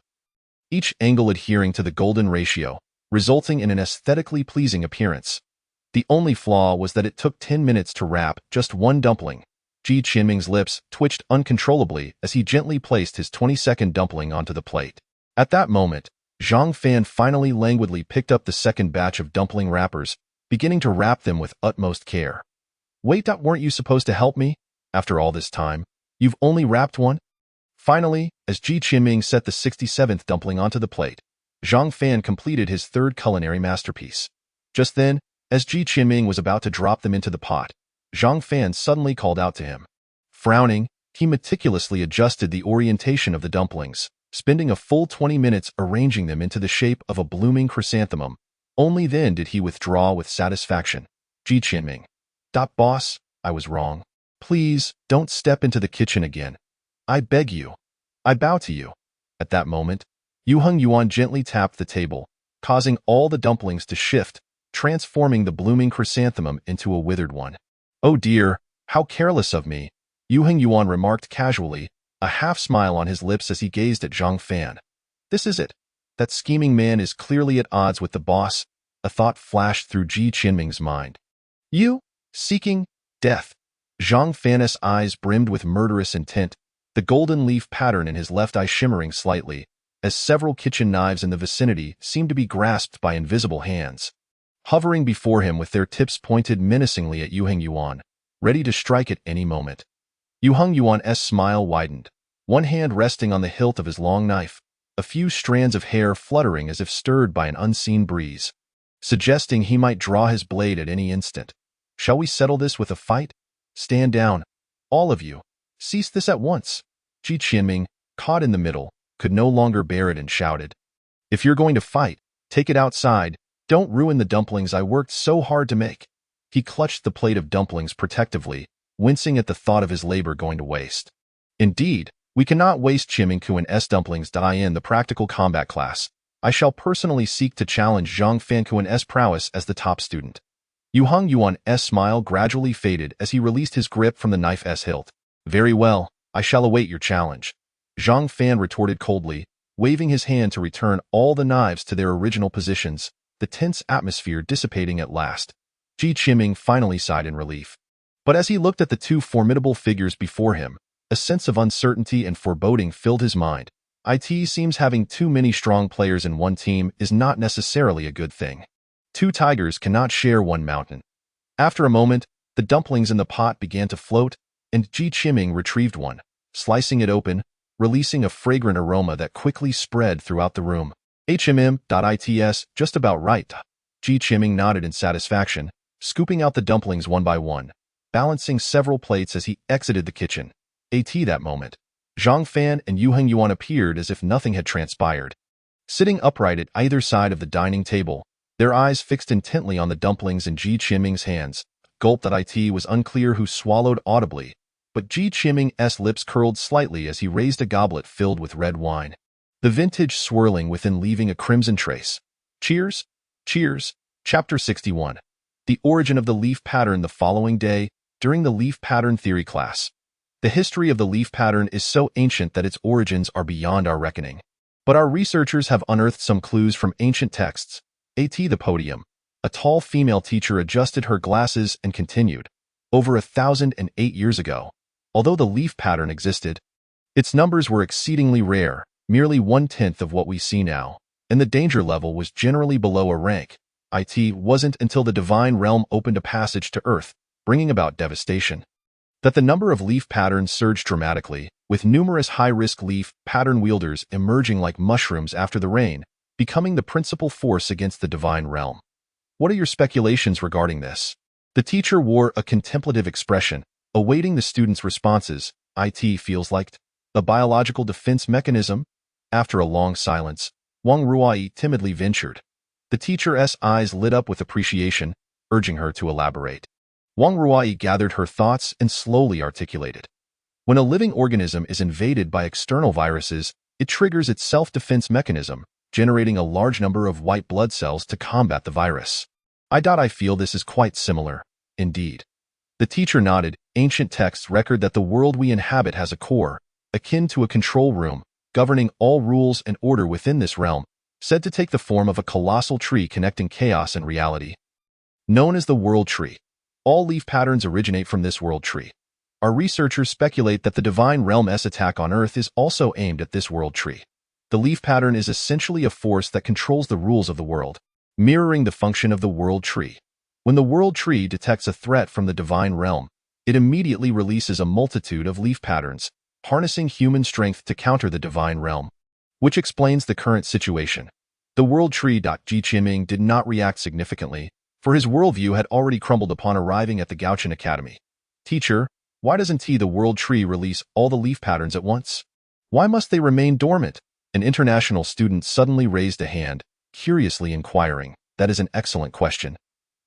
Each angle adhering to the golden ratio, resulting in an aesthetically pleasing appearance. The only flaw was that it took 10 minutes to wrap just one dumpling. Ji Qianming's lips twitched uncontrollably as he gently placed his 22nd dumpling onto the plate. At that moment, Zhang Fan finally languidly picked up the second batch of dumpling wrappers, beginning to wrap them with utmost care. Wait, weren't you supposed to help me? After all this time, you've only wrapped one? Finally, as Ji Qianming set the 67th dumpling onto the plate, Zhang Fan completed his third culinary masterpiece. Just then, as Ji Qianming was about to drop them into the pot, Zhang Fan suddenly called out to him. Frowning, he meticulously adjusted the orientation of the dumplings, spending a full 20 minutes arranging them into the shape of a blooming chrysanthemum. Only then did he withdraw with satisfaction. Ji Qianming. Boss, I was wrong. Please, don't step into the kitchen again. I beg you. I bow to you. At that moment, Yuheng Yuan gently tapped the table, causing all the dumplings to shift, transforming the blooming chrysanthemum into a withered one. Oh dear, how careless of me, Yuheng Yuan remarked casually, a half-smile on his lips as he gazed at Zhang Fan. This is it. That scheming man is clearly at odds with the boss. A thought flashed through Ji Qinming's mind. You? Seeking death? Zhang Fan's eyes brimmed with murderous intent, the golden leaf pattern in his left eye shimmering slightly, as several kitchen knives in the vicinity seemed to be grasped by invisible hands, hovering before him with their tips pointed menacingly at Yu Hongyuan, ready to strike at any moment. Yu Hongyuan's smile widened, one hand resting on the hilt of his long knife, a few strands of hair fluttering as if stirred by an unseen breeze, suggesting he might draw his blade at any instant. Shall we settle this with a fight? Stand down, all of you. Cease this at once. Ji Qinming, caught in the middle, could no longer bear it and shouted. If you're going to fight, take it outside. Don't ruin the dumplings I worked so hard to make. He clutched the plate of dumplings protectively, wincing at the thought of his labor going to waste. Indeed, we cannot waste Qinming's dumplings in the practical combat class. I shall personally seek to challenge Zhang Fan's prowess as the top student. Yu Hongyuan's smile gradually faded as he released his grip from the knife's hilt. Very well, I shall await your challenge. Zhang Fan retorted coldly, waving his hand to return all the knives to their original positions, the tense atmosphere dissipating at last. Ji Qinming finally sighed in relief. But as he looked at the two formidable figures before him, a sense of uncertainty and foreboding filled his mind. It seems having too many strong players in one team is not necessarily a good thing. Two tigers cannot share one mountain. After a moment, the dumplings in the pot began to float, and Ji Qinming retrieved one, slicing it open, releasing a fragrant aroma that quickly spread throughout the room. It's just about right. Ji Qinming nodded in satisfaction, scooping out the dumplings one by one, balancing several plates as he exited the kitchen. That moment, Zhang Fan and Yu Hongyuan appeared as if nothing had transpired. Sitting upright at either side of the dining table, their eyes fixed intently on the dumplings in Ji Qinming's hands. It was unclear who swallowed audibly, but Ji Qinming's lips curled slightly as he raised a goblet filled with red wine, the vintage swirling within leaving a crimson trace. Cheers! Cheers! Chapter 61. The origin of the leaf pattern. The following day, during the leaf pattern theory class. The history of the leaf pattern is so ancient that its origins are beyond our reckoning. But our researchers have unearthed some clues from ancient texts. At the podium, a tall female teacher adjusted her glasses and continued. Over 1,008 years ago, although the leaf pattern existed, its numbers were exceedingly rare, merely 1/10 of what we see now, and the danger level was generally below a rank. It wasn't until the divine realm opened a passage to Earth, bringing about devastation, that the number of leaf patterns surged dramatically, with numerous high-risk leaf pattern wielders emerging like mushrooms after the rain, becoming the principal force against the divine realm. What are your speculations regarding this? The teacher wore a contemplative expression, awaiting the students' responses. It feels like a biological defense mechanism. After a long silence, Wang Ruai timidly ventured. The teacher's eyes lit up with appreciation, urging her to elaborate. Wang Ruai gathered her thoughts and slowly articulated. When a living organism is invaded by external viruses, it triggers its self-defense mechanism, generating a large number of white blood cells to combat the virus. I feel this is quite similar, indeed. The teacher nodded. Ancient texts record that the world we inhabit has a core, akin to a control room, governing all rules and order within this realm, said to take the form of a colossal tree connecting chaos and reality. Known as the World Tree. All leaf patterns originate from this world tree. Our researchers speculate that the divine realm's attack on Earth is also aimed at this world tree. The leaf pattern is essentially a force that controls the rules of the world, mirroring the function of the world tree. When the world tree detects a threat from the divine realm, it immediately releases a multitude of leaf patterns, harnessing human strength to counter the divine realm, which explains the current situation. The world tree. Ji Qinming did not react significantly, for his worldview had already crumbled upon arriving at the Goucheng Academy. Teacher, why doesn't the world tree release all the leaf patterns at once? Why must they remain dormant? An international student suddenly raised a hand, curiously inquiring. That is an excellent question.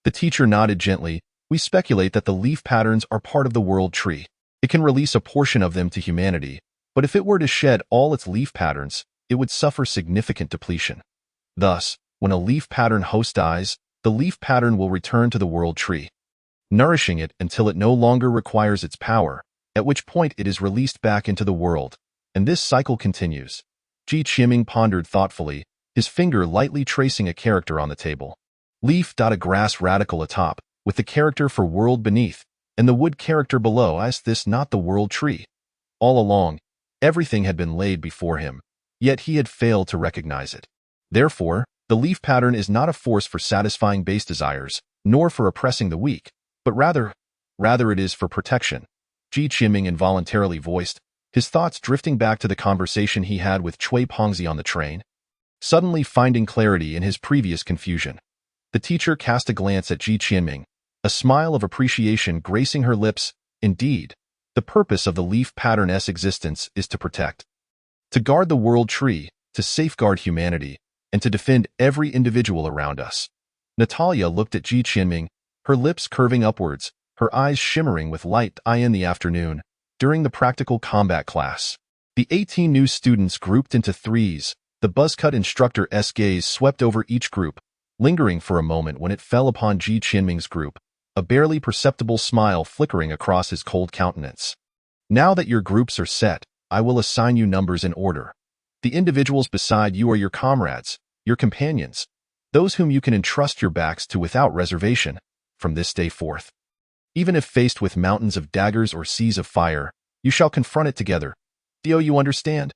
The teacher nodded gently. We speculate that the leaf patterns are part of the world tree. It can release a portion of them to humanity, but if it were to shed all its leaf patterns, it would suffer significant depletion. Thus, when a leaf pattern host dies, the leaf pattern will return to the world tree, nourishing it until it no longer requires its power, at which point it is released back into the world, and this cycle continues. Ji Qinming pondered thoughtfully, his finger lightly tracing a character on the table. Leaf. A grass radical atop, with the character for world beneath, and the wood character below. Is this not the world tree? All along, everything had been laid before him, yet he had failed to recognize it. Therefore, the leaf pattern is not a force for satisfying base desires, nor for oppressing the weak, but rather it is for protection. Ji Qianming involuntarily voiced, his thoughts drifting back to the conversation he had with Cui Pengzi on the train. Suddenly finding clarity in his previous confusion, the teacher cast a glance at Ji Qianming, a smile of appreciation gracing her lips. Indeed, the purpose of the leaf pattern's existence is to protect, to guard the world tree, to safeguard humanity, and to defend every individual around us. Natalia looked at Ji Qianming, her lips curving upwards, her eyes shimmering with light. In the afternoon, during the practical combat class, the 18 new students grouped into threes. The buzzcut instructor's gaze swept over each group, lingering for a moment when it fell upon Ji Qianming's group, a barely perceptible smile flickering across his cold countenance. Now that your groups are set, I will assign you numbers in order. The individuals beside you are your comrades, your companions, those whom you can entrust your backs to without reservation, from this day forth. Even if faced with mountains of daggers or seas of fire, you shall confront it together. Do you understand?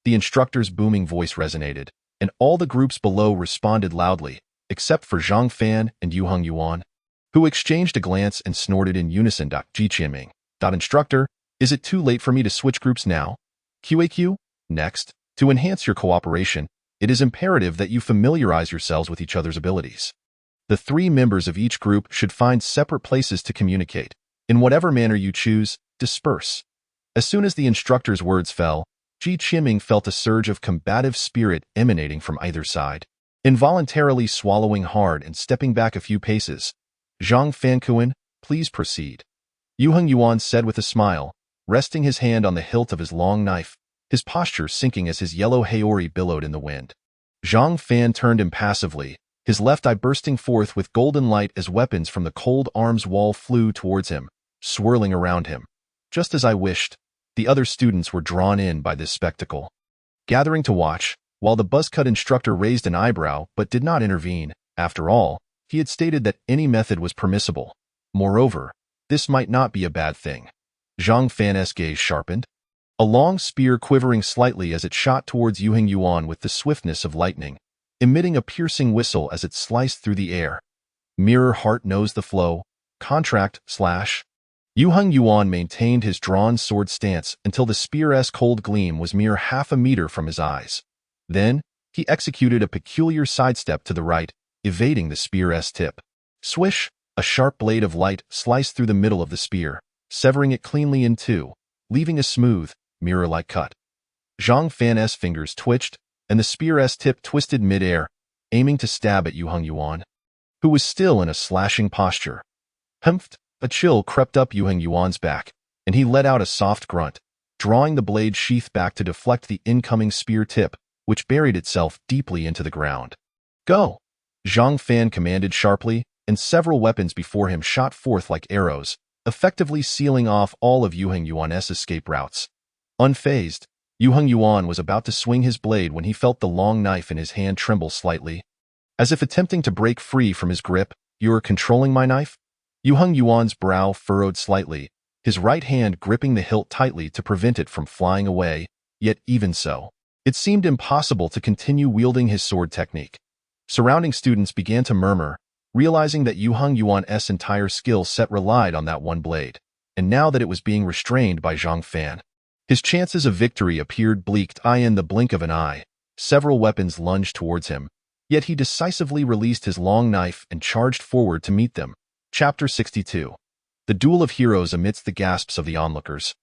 The instructor's booming voice resonated, and all the groups below responded loudly, except for Zhang Fan and Yu Heng Yuan, who exchanged a glance and snorted in unison. Ji Qianming. Instructor, is it too late for me to switch groups now? QAQ? Next, to enhance your cooperation, it is imperative that you familiarize yourselves with each other's abilities. The 3 members of each group should find separate places to communicate. In whatever manner you choose, disperse. As soon as the instructor's words fell, Ji Qianming felt a surge of combative spirit emanating from either side. Involuntarily swallowing hard and stepping back a few paces, Zhang Fankuan, please proceed. Yu Heng Yuan said with a smile, resting his hand on the hilt of his long knife, his posture sinking as his yellow haori billowed in the wind. Zhang Fan turned impassively, his left eye bursting forth with golden light as weapons from the cold arms wall flew towards him, swirling around him. Just as I wished, the other students were drawn in by this spectacle, gathering to watch, while the buzzcut instructor raised an eyebrow but did not intervene. After all, he had stated that any method was permissible. Moreover, this might not be a bad thing. Zhang Fan's gaze sharpened, a long spear quivering slightly as it shot towards Yu Heng Yuan with the swiftness of lightning, emitting a piercing whistle as it sliced through the air. Mirror heart knows the flow. Contract / Yu Heng Yuan maintained his drawn sword stance until the spear's cold gleam was mere half a meter from his eyes. Then, he executed a peculiar sidestep to the right, evading the spear's tip. Swish! A sharp blade of light sliced through the middle of the spear, severing it cleanly in two, leaving a smooth, mirror-like cut. Zhang Fan's fingers twitched, and the spear's tip twisted mid-air, aiming to stab at Yu Heng Yuan, who was still in a slashing posture. Humphed! A chill crept up Yu Heng Yuan's back, and he let out a soft grunt, drawing the blade sheath back to deflect the incoming spear tip, which buried itself deeply into the ground. Go! Zhang Fan commanded sharply, and several weapons before him shot forth like arrows, effectively sealing off all of Yu Heng Yuan's escape routes. Unfazed, Yu Heng Yuan was about to swing his blade when he felt the long knife in his hand tremble slightly. As if attempting to break free from his grip, "You're controlling my knife?" Yu Heng Yuan's brow furrowed slightly, his right hand gripping the hilt tightly to prevent it from flying away, yet even so, it seemed impossible to continue wielding his sword technique. Surrounding students began to murmur, realizing that Yu Heng Yuan's entire skill set relied on that one blade, and now that it was being restrained by Zhang Fan, his chances of victory appeared bleak. In the blink of an eye, several weapons lunged towards him, yet he decisively released his long knife and charged forward to meet them. Chapter 62. The Duel of Heroes amidst the gasps of the onlookers.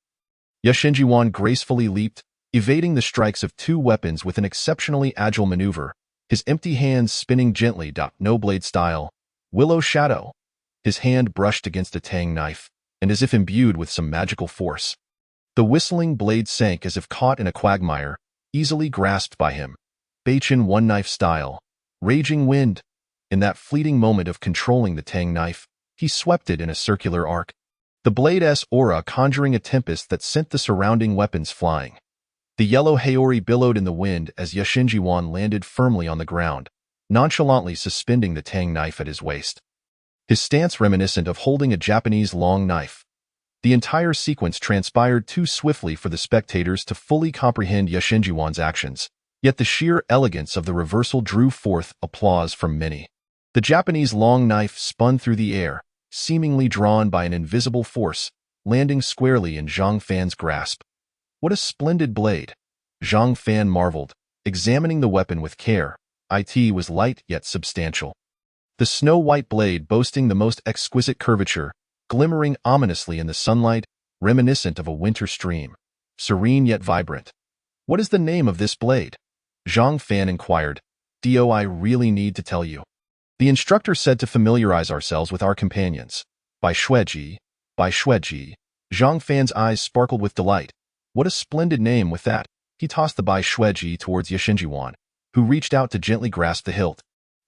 Yashenjiwan gracefully leaped, evading the strikes of 2 weapons with an exceptionally agile maneuver, his empty hands spinning gently. No blade style, willow shadow. His hand brushed against a tang knife, and as if imbued with some magical force, the whistling blade sank as if caught in a quagmire, easily grasped by him. Beichin one knife style, raging wind. In that fleeting moment of controlling the tang knife, he swept it in a circular arc, the blade's aura conjuring a tempest that sent the surrounding weapons flying. The yellow haori billowed in the wind as Yashenjiwan landed firmly on the ground, nonchalantly suspending the tang knife at his waist. His stance reminiscent of holding a Japanese long knife. The entire sequence transpired too swiftly for the spectators to fully comprehend Yashinjiwan's actions, yet the sheer elegance of the reversal drew forth applause from many. The Japanese long knife spun through the air, seemingly drawn by an invisible force, landing squarely in Zhang Fan's grasp. What a splendid blade! Zhang Fan marveled, examining the weapon with care. It was light yet substantial. The snow-white blade boasting the most exquisite curvature, glimmering ominously in the sunlight, reminiscent of a winter stream, serene yet vibrant. What is the name of this blade? Zhang Fan inquired. Do I really need to tell you? The instructor said to familiarize ourselves with our companions. By Xueji. Zhang Fan's eyes sparkled with delight. What a splendid name with that. He tossed the Bai Xueji towards Yashinjiwan, who reached out to gently grasp the hilt.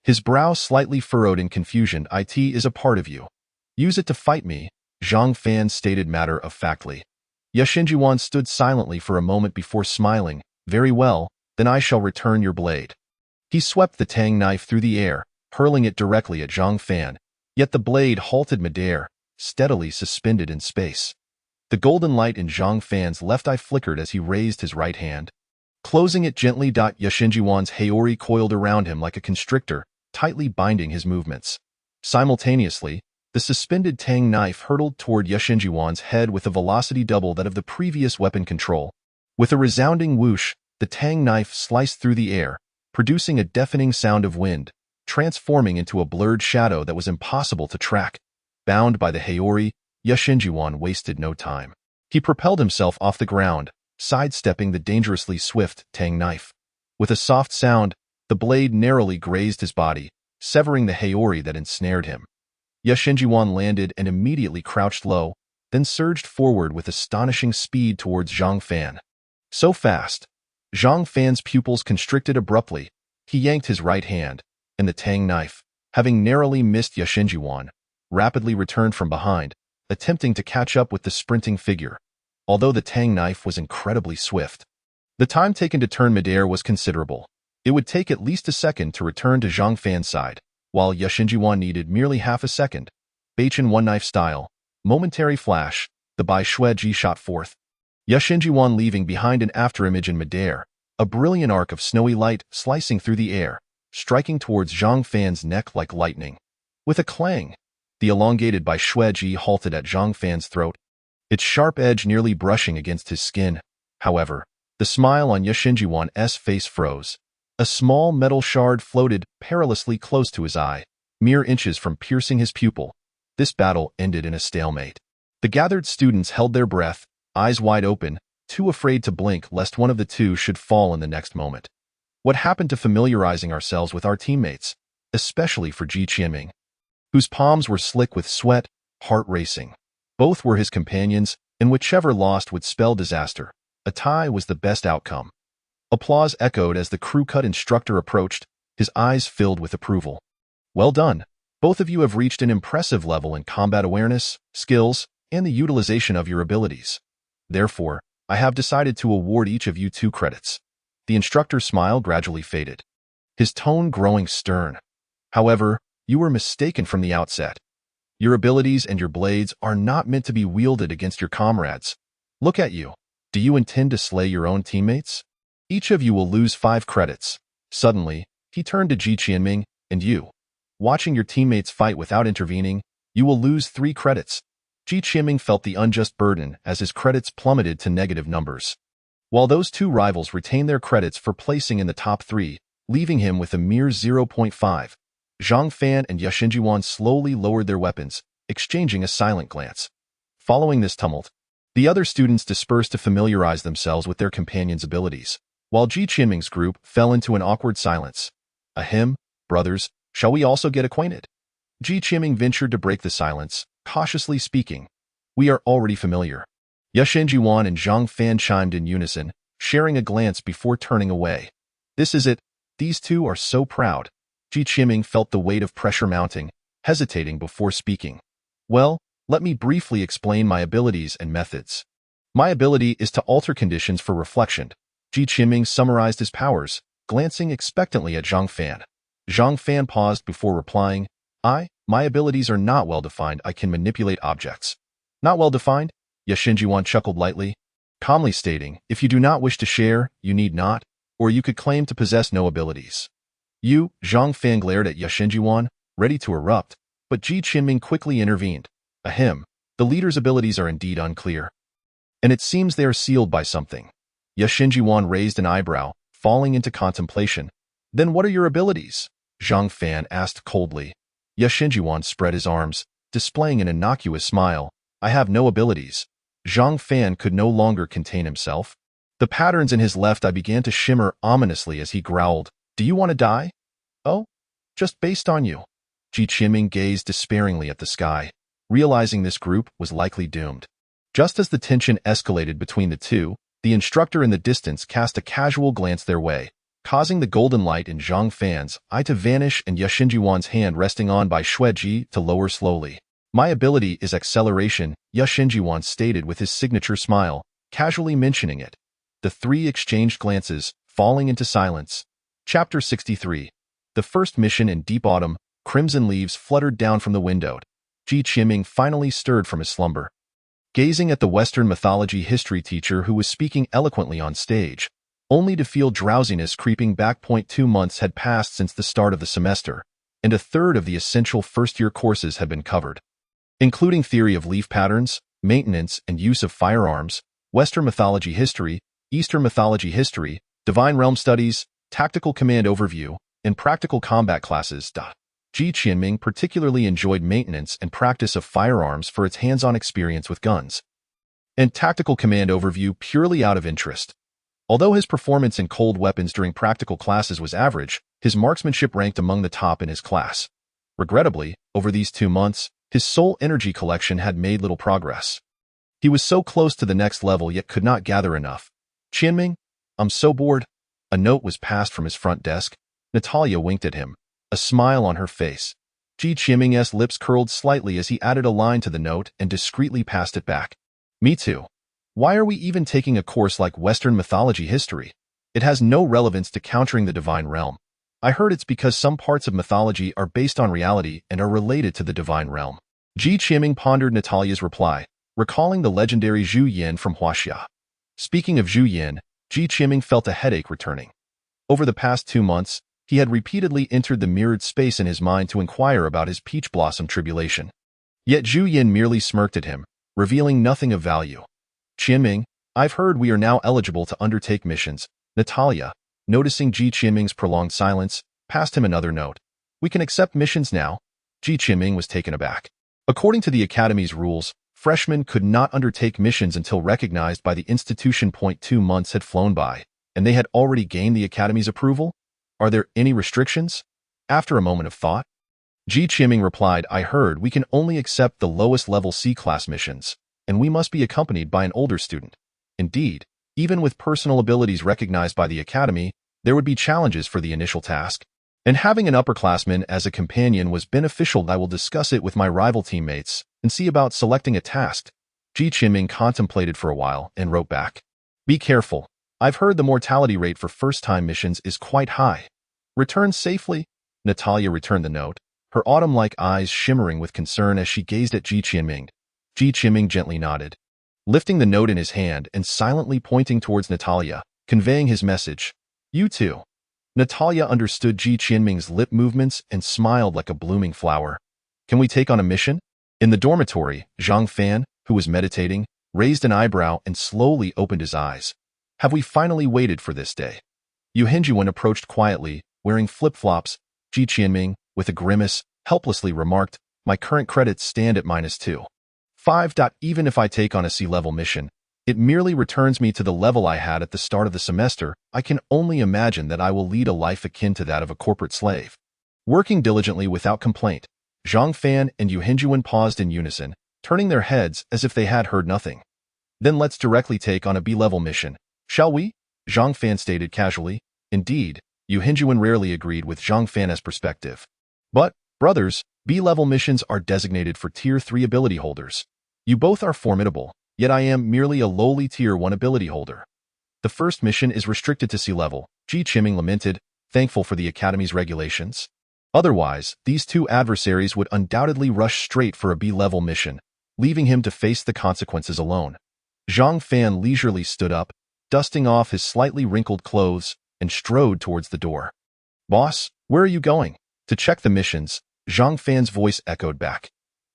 His brow slightly furrowed in confusion. It is a part of you. Use it to fight me, Zhang Fan stated matter-of-factly. Yashinjiwan stood silently for a moment before smiling. Very well, then I shall return your blade. He swept the tang knife through the air, hurling it directly at Zhang Fan, yet the blade halted midair, steadily suspended in space. The golden light in Zhang Fan's left eye flickered as he raised his right hand, closing it gently. Yashinjiwan's haori coiled around him like a constrictor, tightly binding his movements. Simultaneously, the suspended tang knife hurtled toward Yashinjiwan's head with a velocity double that of the previous weapon control. With a resounding whoosh, the tang knife sliced through the air, producing a deafening sound of wind, transforming into a blurred shadow that was impossible to track. Bound by the haori, Yashinjiwan wasted no time. He propelled himself off the ground, sidestepping the dangerously swift tang knife. With a soft sound, the blade narrowly grazed his body, severing the haori that ensnared him. Yashinjiwan landed and immediately crouched low, then surged forward with astonishing speed towards Zhang Fan. So fast. Zhang Fan's pupils constricted abruptly. He yanked his right hand, and the tang knife, having narrowly missed Yashinjiwan, rapidly returned from behind, attempting to catch up with the sprinting figure. Although the tang knife was incredibly swift, the time taken to turn midair was considerable. It would take at least a second to return to Zhang Fan's side, while Yashinjiwan needed merely half a second. Bachin one-knife style, momentary flash, the Bai Xueji shot forth. Yashinjiwan leaving behind an afterimage in midair, a brilliant arc of snowy light slicing through the air, striking towards Zhang Fan's neck like lightning. With a clang, the elongated Bai Xueji halted at Zhang Fan's throat, its sharp edge nearly brushing against his skin. However, the smile on Yashinjiwan's face froze. A small metal shard floated perilously close to his eye, mere inches from piercing his pupil. This battle ended in a stalemate. The gathered students held their breath, eyes wide open, too afraid to blink lest one of the two should fall in the next moment. What happened to familiarizing ourselves with our teammates, especially for Ji Qianming, whose palms were slick with sweat, heart racing? Both were his companions, and whichever lost would spell disaster. A tie was the best outcome. Applause echoed as the crew-cut instructor approached, his eyes filled with approval. Well done. Both of you have reached an impressive level in combat awareness, skills, and the utilization of your abilities. Therefore, I have decided to award each of you 2 credits. The instructor's smile gradually faded, his tone growing stern. However, you were mistaken from the outset. Your abilities and your blades are not meant to be wielded against your comrades. Look at you. Do you intend to slay your own teammates? Each of you will lose 5 credits. Suddenly, he turned to Ji Qianming, and you. Watching your teammates fight without intervening, you will lose 3 credits. Ji Qianming felt the unjust burden as his credits plummeted to negative numbers. While those 2 rivals retained their credits for placing in the top 3, leaving him with a mere 0.5. Zhang Fan and Yashinjiwan slowly lowered their weapons, exchanging a silent glance. Following this tumult, the other students dispersed to familiarize themselves with their companions' abilities, while Ji Qianming's group fell into an awkward silence. Ahem, brothers, shall we also get acquainted? Ji Qianming ventured to break the silence, cautiously speaking. We are already familiar. Yashinjiwan and Zhang Fan chimed in unison, sharing a glance before turning away. This is it. These two are so proud. Ji Qianming felt the weight of pressure mounting, hesitating before speaking. Well, let me briefly explain my abilities and methods. My ability is to alter conditions for reflection. Ji Qianming summarized his powers, glancing expectantly at Zhang Fan. Zhang Fan paused before replying, My abilities are not well-defined. I can manipulate objects. Not well-defined? Yashinjiwan chuckled lightly, calmly stating, if you do not wish to share, you need not, or you could claim to possess no abilities. Zhang Fan glared at Yashinjiwan, ready to erupt, but Ji Qinming quickly intervened. Ahem, the leader's abilities are indeed unclear. And it seems they are sealed by something. Yashinjiwan raised an eyebrow, falling into contemplation. Then what are your abilities? Zhang Fan asked coldly. Yashinjiwan spread his arms, displaying an innocuous smile. I have no abilities. Zhang Fan could no longer contain himself. The patterns in his left eye began to shimmer ominously as he growled, Do you want to die? Oh, just based on you. Ji Qinming gazed despairingly at the sky, realizing this group was likely doomed. Just as the tension escalated between the two, the instructor in the distance cast a casual glance their way, causing the golden light in Zhang Fan's eye to vanish and Yashinjiwan's hand resting on by Xueji to lower slowly. My ability is acceleration, Yashinjiwan stated with his signature smile, casually mentioning it. The three exchanged glances, falling into silence. Chapter 63. The first mission in deep autumn, crimson leaves fluttered down from the window. Ji Qinming finally stirred from his slumber. Gazing at the Western mythology history teacher who was speaking eloquently on stage, only to feel drowsiness creeping back. 2 months had passed since the start of the semester, and a third of the essential first-year courses had been covered, including theory of leaf patterns, maintenance and use of firearms, Western mythology history, Eastern mythology history, divine realm studies, tactical command overview, and practical combat classes. Ji Qinming particularly enjoyed maintenance and practice of firearms for its hands-on experience with guns, and tactical command overview purely out of interest. Although his performance in cold weapons during practical classes was average, his marksmanship ranked among the top in his class. Regrettably, over these 2 months, his soul energy collection had made little progress. He was so close to the next level yet could not gather enough. Qinming, I'm so bored. A note was passed from his front desk. Natalia winked at him, a smile on her face. Ji Qinming's lips curled slightly as he added a line to the note and discreetly passed it back. Me too. Why are we even taking a course like Western mythology history? It has no relevance to countering the divine realm. I heard it's because some parts of mythology are based on reality and are related to the divine realm. Ji Qinming pondered Natalia's reply, recalling the legendary Zhu Yin from Huaxia. Speaking of Zhu Yin, Ji Qinming felt a headache returning. Over the past 2 months, he had repeatedly entered the mirrored space in his mind to inquire about his peach blossom tribulation. Yet Zhu Yin merely smirked at him, revealing nothing of value. Qinming, I've heard we are now eligible to undertake missions. Natalia, noticing Ji Qinming's prolonged silence, passed him another note. We can accept missions now. Ji Qinming was taken aback. According to the Academy's rules, freshmen could not undertake missions until recognized by the institution. 2 months had flown by, and they had already gained the Academy's approval? Are there any restrictions? After a moment of thought, Ji Qinming replied, I heard we can only accept the lowest level C-class missions, and we must be accompanied by an older student. Indeed, even with personal abilities recognized by the Academy, there would be challenges for the initial task, and having an upperclassman as a companion was beneficial. I will discuss it with my rival teammates and see about selecting a task. Ji Qinming contemplated for a while and wrote back. Be careful. I've heard the mortality rate for first-time missions is quite high. Return safely. Natalia returned the note, her autumn-like eyes shimmering with concern as she gazed at Ji Qinming. Ji Qinming gently nodded, lifting the note in his hand and silently pointing towards Natalia, conveying his message. You too. Natalia understood Ji Qinming's lip movements and smiled like a blooming flower. Can we take on a mission? In the dormitory, Zhang Fan, who was meditating, raised an eyebrow and slowly opened his eyes. Have we finally waited for this day? Yu Henjuan approached quietly, wearing flip-flops. Ji Qinming, with a grimace, helplessly remarked, my current credits stand at -2. 5. Even if I take on a C-level mission, it merely returns me to the level I had at the start of the semester. I can only imagine that I will lead a life akin to that of a corporate slave. Working diligently without complaint, Zhang Fan and Yu Henjuan paused in unison, turning their heads as if they had heard nothing. Then let's directly take on a B-level mission, shall we? Zhang Fan stated casually. Indeed, Yu Henjuan rarely agreed with Zhang Fan's perspective. But, brothers, B-level missions are designated for Tier 3 ability holders. You both are formidable, yet I am merely a lowly Tier 1 ability holder. The first mission is restricted to C-level, Ji Qinming lamented, thankful for the Academy's regulations. Otherwise, these two adversaries would undoubtedly rush straight for a B-level mission, leaving him to face the consequences alone. Zhang Fan leisurely stood up, dusting off his slightly wrinkled clothes, and strode towards the door. "Boss, where are you going?" To check the missions, Zhang Fan's voice echoed back.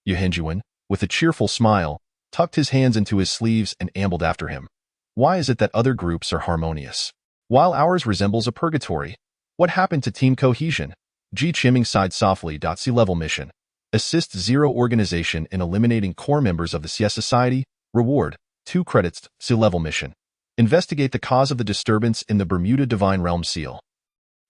Yuhenjuan, with a cheerful smile, tucked his hands into his sleeves and ambled after him. "Why is it that other groups are harmonious, while ours resembles a purgatory? What happened to team cohesion?" Ji Chiming sighed softly. C-level mission. Assist Zero organization in eliminating core members of the CS Society. Reward, 2 credits. C-level mission. Investigate the cause of the disturbance in the Bermuda Divine Realm Seal.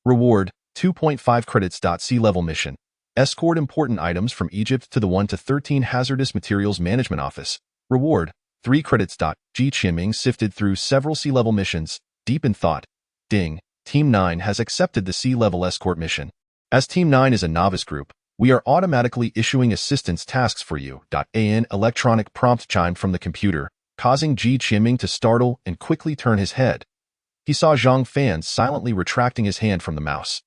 Reward, 2.5 credits. C-level mission. Escort important items from Egypt to the 1 to 13 Hazardous Materials Management Office. Reward, 3 credits. Ji Chiming sifted through several C-level missions, deep in thought. Ding, Team 9 has accepted the C-level escort mission. As Team 9 is a novice group, we are automatically issuing assistance tasks for you. An electronic prompt chimed from the computer, causing Ji Chiming to startle and quickly turn his head. He saw Zhang Fan silently retracting his hand from the mouse.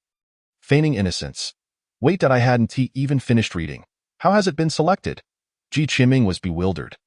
Feigning innocence. "Wait, I hadn't even finished reading. How has it been selected?" Ji Chiming was bewildered.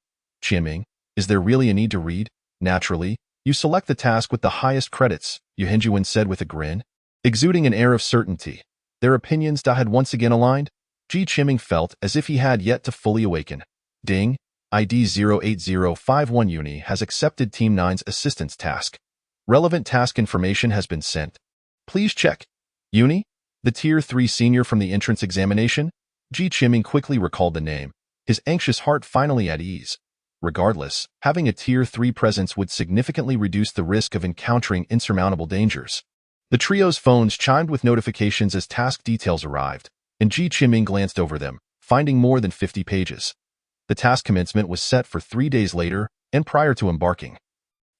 "Chiming, is there really a need to read? Naturally, you select the task with the highest credits," Yuhenjuan said with a grin, exuding an air of certainty. Their opinions had once again aligned. Ji Chiming felt as if he had yet to fully awaken. Ding, ID 08051 Uni has accepted Team 9's assistance task. Relevant task information has been sent. Please check. Uni? The Tier 3 senior from the entrance examination? Ji Chiming quickly recalled the name, his anxious heart finally at ease. Regardless, having a Tier 3 presence would significantly reduce the risk of encountering insurmountable dangers. The trio's phones chimed with notifications as task details arrived, and Ji Chiming glanced over them, finding more than 50 pages. The task commencement was set for 3 days later and prior to embarking.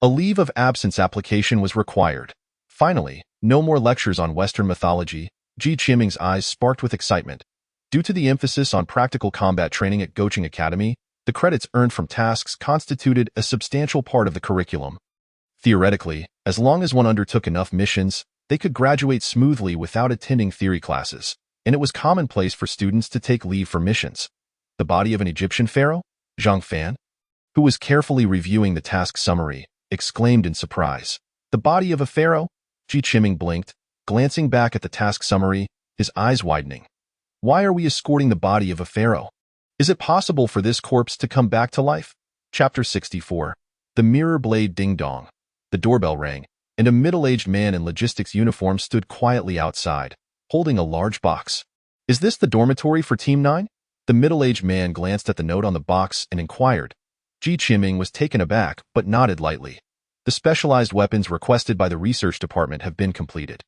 A leave of absence application was required. Finally, no more lectures on Western mythology. Ji Chiming's eyes sparked with excitement. Due to the emphasis on practical combat training at Goucheng Academy, the credits earned from tasks constituted a substantial part of the curriculum. Theoretically, as long as one undertook enough missions, they could graduate smoothly without attending theory classes, and it was commonplace for students to take leave for missions. The body of an Egyptian pharaoh? Zhang Fan, who was carefully reviewing the task summary, exclaimed in surprise. "The body of a pharaoh?" Ji Chiming blinked, glancing back at the task summary, his eyes widening. "Why are we escorting the body of a pharaoh? Is it possible for this corpse to come back to life?" Chapter 64. The Mirror Blade Ding Dong. The doorbell rang, and a middle-aged man in logistics uniform stood quietly outside, holding a large box. "Is this the dormitory for Team 9? The middle-aged man glanced at the note on the box and inquired. Ji Chiming was taken aback, but nodded lightly. "The specialized weapons requested by the research department have been completed.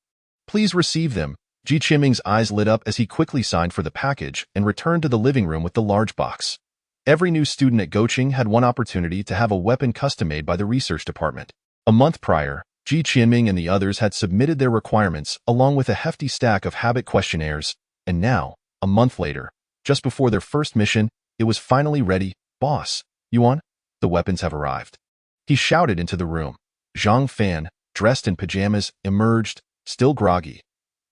Please receive them." Ji Chiming's eyes lit up as he quickly signed for the package and returned to the living room with the large box. Every new student at Goucheng had one opportunity to have a weapon custom-made by the research department. A month prior, Ji Chiming and the others had submitted their requirements along with a hefty stack of habit questionnaires, and now, a month later, just before their first mission, it was finally ready. "Boss, Yuan, the weapons have arrived." He shouted into the room. Zhang Fan, dressed in pajamas, emerged, still groggy.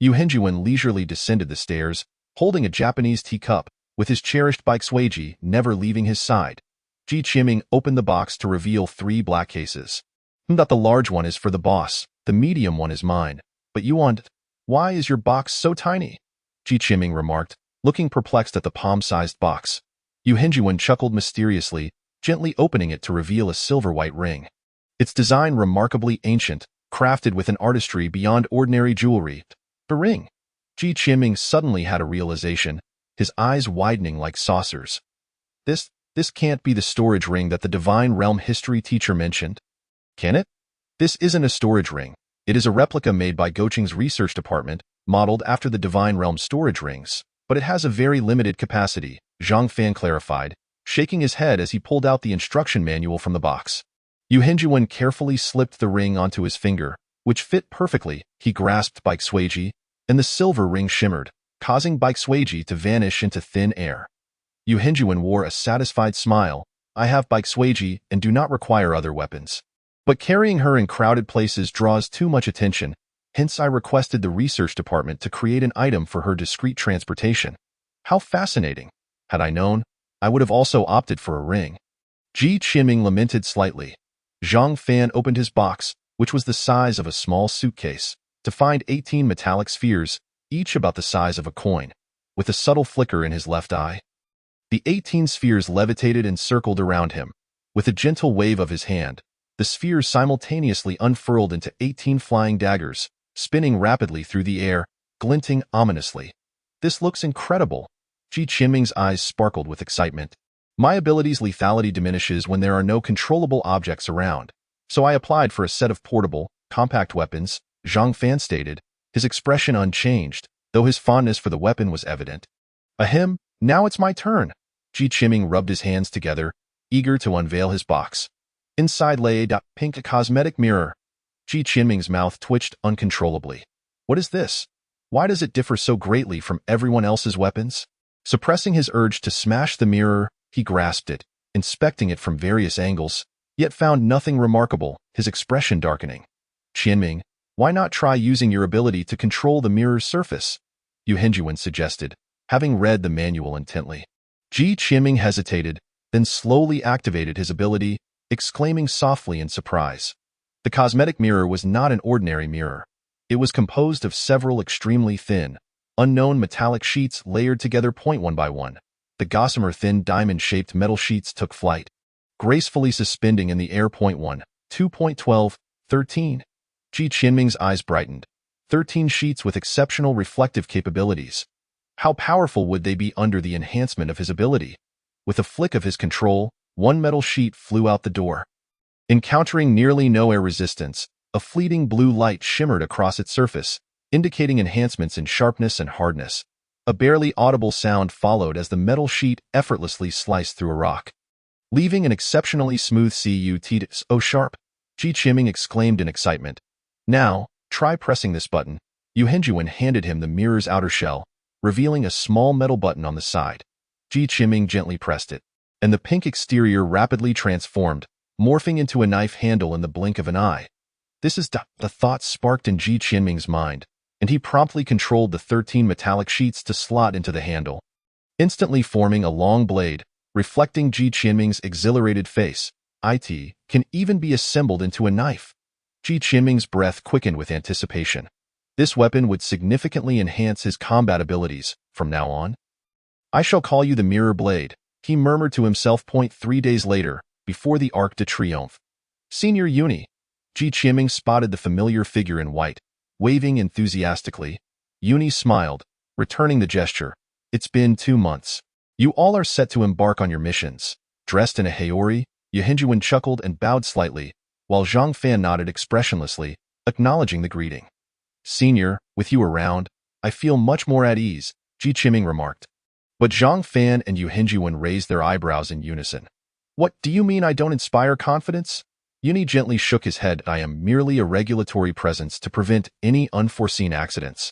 Yuhenjuan leisurely descended the stairs, holding a Japanese teacup, with his cherished Baixueji never leaving his side. Ji Chiming opened the box to reveal 3 black cases. "The large one is for the boss, the medium one is mine. But Yuan, why is your box so tiny?" Ji Chiming remarked, looking perplexed at the palm-sized box. Yuhenjuan chuckled mysteriously, gently opening it to reveal a silver-white ring. Its design remarkably ancient, crafted with an artistry beyond ordinary jewelry. The ring. Ji Chiming suddenly had a realization, his eyes widening like saucers. This can't be the storage ring that the Divine Realm history teacher mentioned. Can it? This isn't a storage ring. It is a replica made by Goucheng's research department, modeled after the Divine Realm storage rings, but it has a very limited capacity, Zhang Fan clarified, shaking his head as he pulled out the instruction manual from the box. Yuhenjuan carefully slipped the ring onto his finger, which fit perfectly. He grasped Baixueji, and the silver ring shimmered, causing Baixueji to vanish into thin air. Yuhenjuan wore a satisfied smile. "I have Baixueji and do not require other weapons. But carrying her in crowded places draws too much attention." Hence, I requested the research department to create an item for her discreet transportation. How fascinating. Had I known, I would have also opted for a ring. Ji Qinming lamented slightly. Zhang Fan opened his box, which was the size of a small suitcase, to find 18 metallic spheres, each about the size of a coin, with a subtle flicker in his left eye. The 18 spheres levitated and circled around him. With a gentle wave of his hand, the spheres simultaneously unfurled into 18 flying daggers, spinning rapidly through the air, glinting ominously. This looks incredible. Ji Qinming's eyes sparkled with excitement. My ability's lethality diminishes when there are no controllable objects around, so I applied for a set of portable, compact weapons, Zhang Fan stated, his expression unchanged, though his fondness for the weapon was evident. Ahem, now it's my turn. Ji Qinming rubbed his hands together, eager to unveil his box. Inside lay a pink cosmetic mirror. Ji Qinming's mouth twitched uncontrollably. What is this? Why does it differ so greatly from everyone else's weapons? Suppressing his urge to smash the mirror, he grasped it, inspecting it from various angles, yet found nothing remarkable, his expression darkening. Qinming, why not try using your ability to control the mirror's surface? Yu Henjuan suggested, having read the manual intently. Ji Qinming hesitated, then slowly activated his ability, exclaiming softly in surprise. The cosmetic mirror was not an ordinary mirror. It was composed of several extremely thin, unknown metallic sheets layered together one by one. The gossamer thin diamond-shaped metal sheets took flight, gracefully suspending in the air. 1, 2.12, 13. Ji Qinming's eyes brightened. 13 sheets with exceptional reflective capabilities. How powerful would they be under the enhancement of his ability? With a flick of his control, one metal sheet flew out the door. Encountering nearly no air resistance, a fleeting blue light shimmered across its surface, indicating enhancements in sharpness and hardness. A barely audible sound followed as the metal sheet effortlessly sliced through a rock, leaving an exceptionally smooth cut. Oh sharp! Ji Qinming exclaimed in excitement. Now, try pressing this button. Yu Henjuan handed him the mirror's outer shell, revealing a small metal button on the side. Ji Qinming gently pressed it, and the pink exterior rapidly transformed, morphing into a knife handle in the blink of an eye. This is the thought sparked in Ji Qinming's mind, and he promptly controlled the 13 metallic sheets to slot into the handle, instantly forming a long blade, reflecting Ji Qinming's exhilarated face. It can even be assembled into a knife. Ji Qinming's breath quickened with anticipation. This weapon would significantly enhance his combat abilities from now on. I shall call you the Mirror Blade, he murmured to himself. 3 days later, before the Arc de Triomphe. Senior Uni. Ji Qinming spotted the familiar figure in white, waving enthusiastically. Uni smiled, returning the gesture. It's been 2 months. You all are set to embark on your missions. Dressed in a haori, Yu Henjuan chuckled and bowed slightly, while Zhang Fan nodded expressionlessly, acknowledging the greeting. Senior, with you around, I feel much more at ease, Ji Qinming remarked. But Zhang Fan and Yu Henjuan raised their eyebrows in unison. What do you mean I don't inspire confidence? Uni gently shook his head. I am merely a regulatory presence to prevent any unforeseen accidents.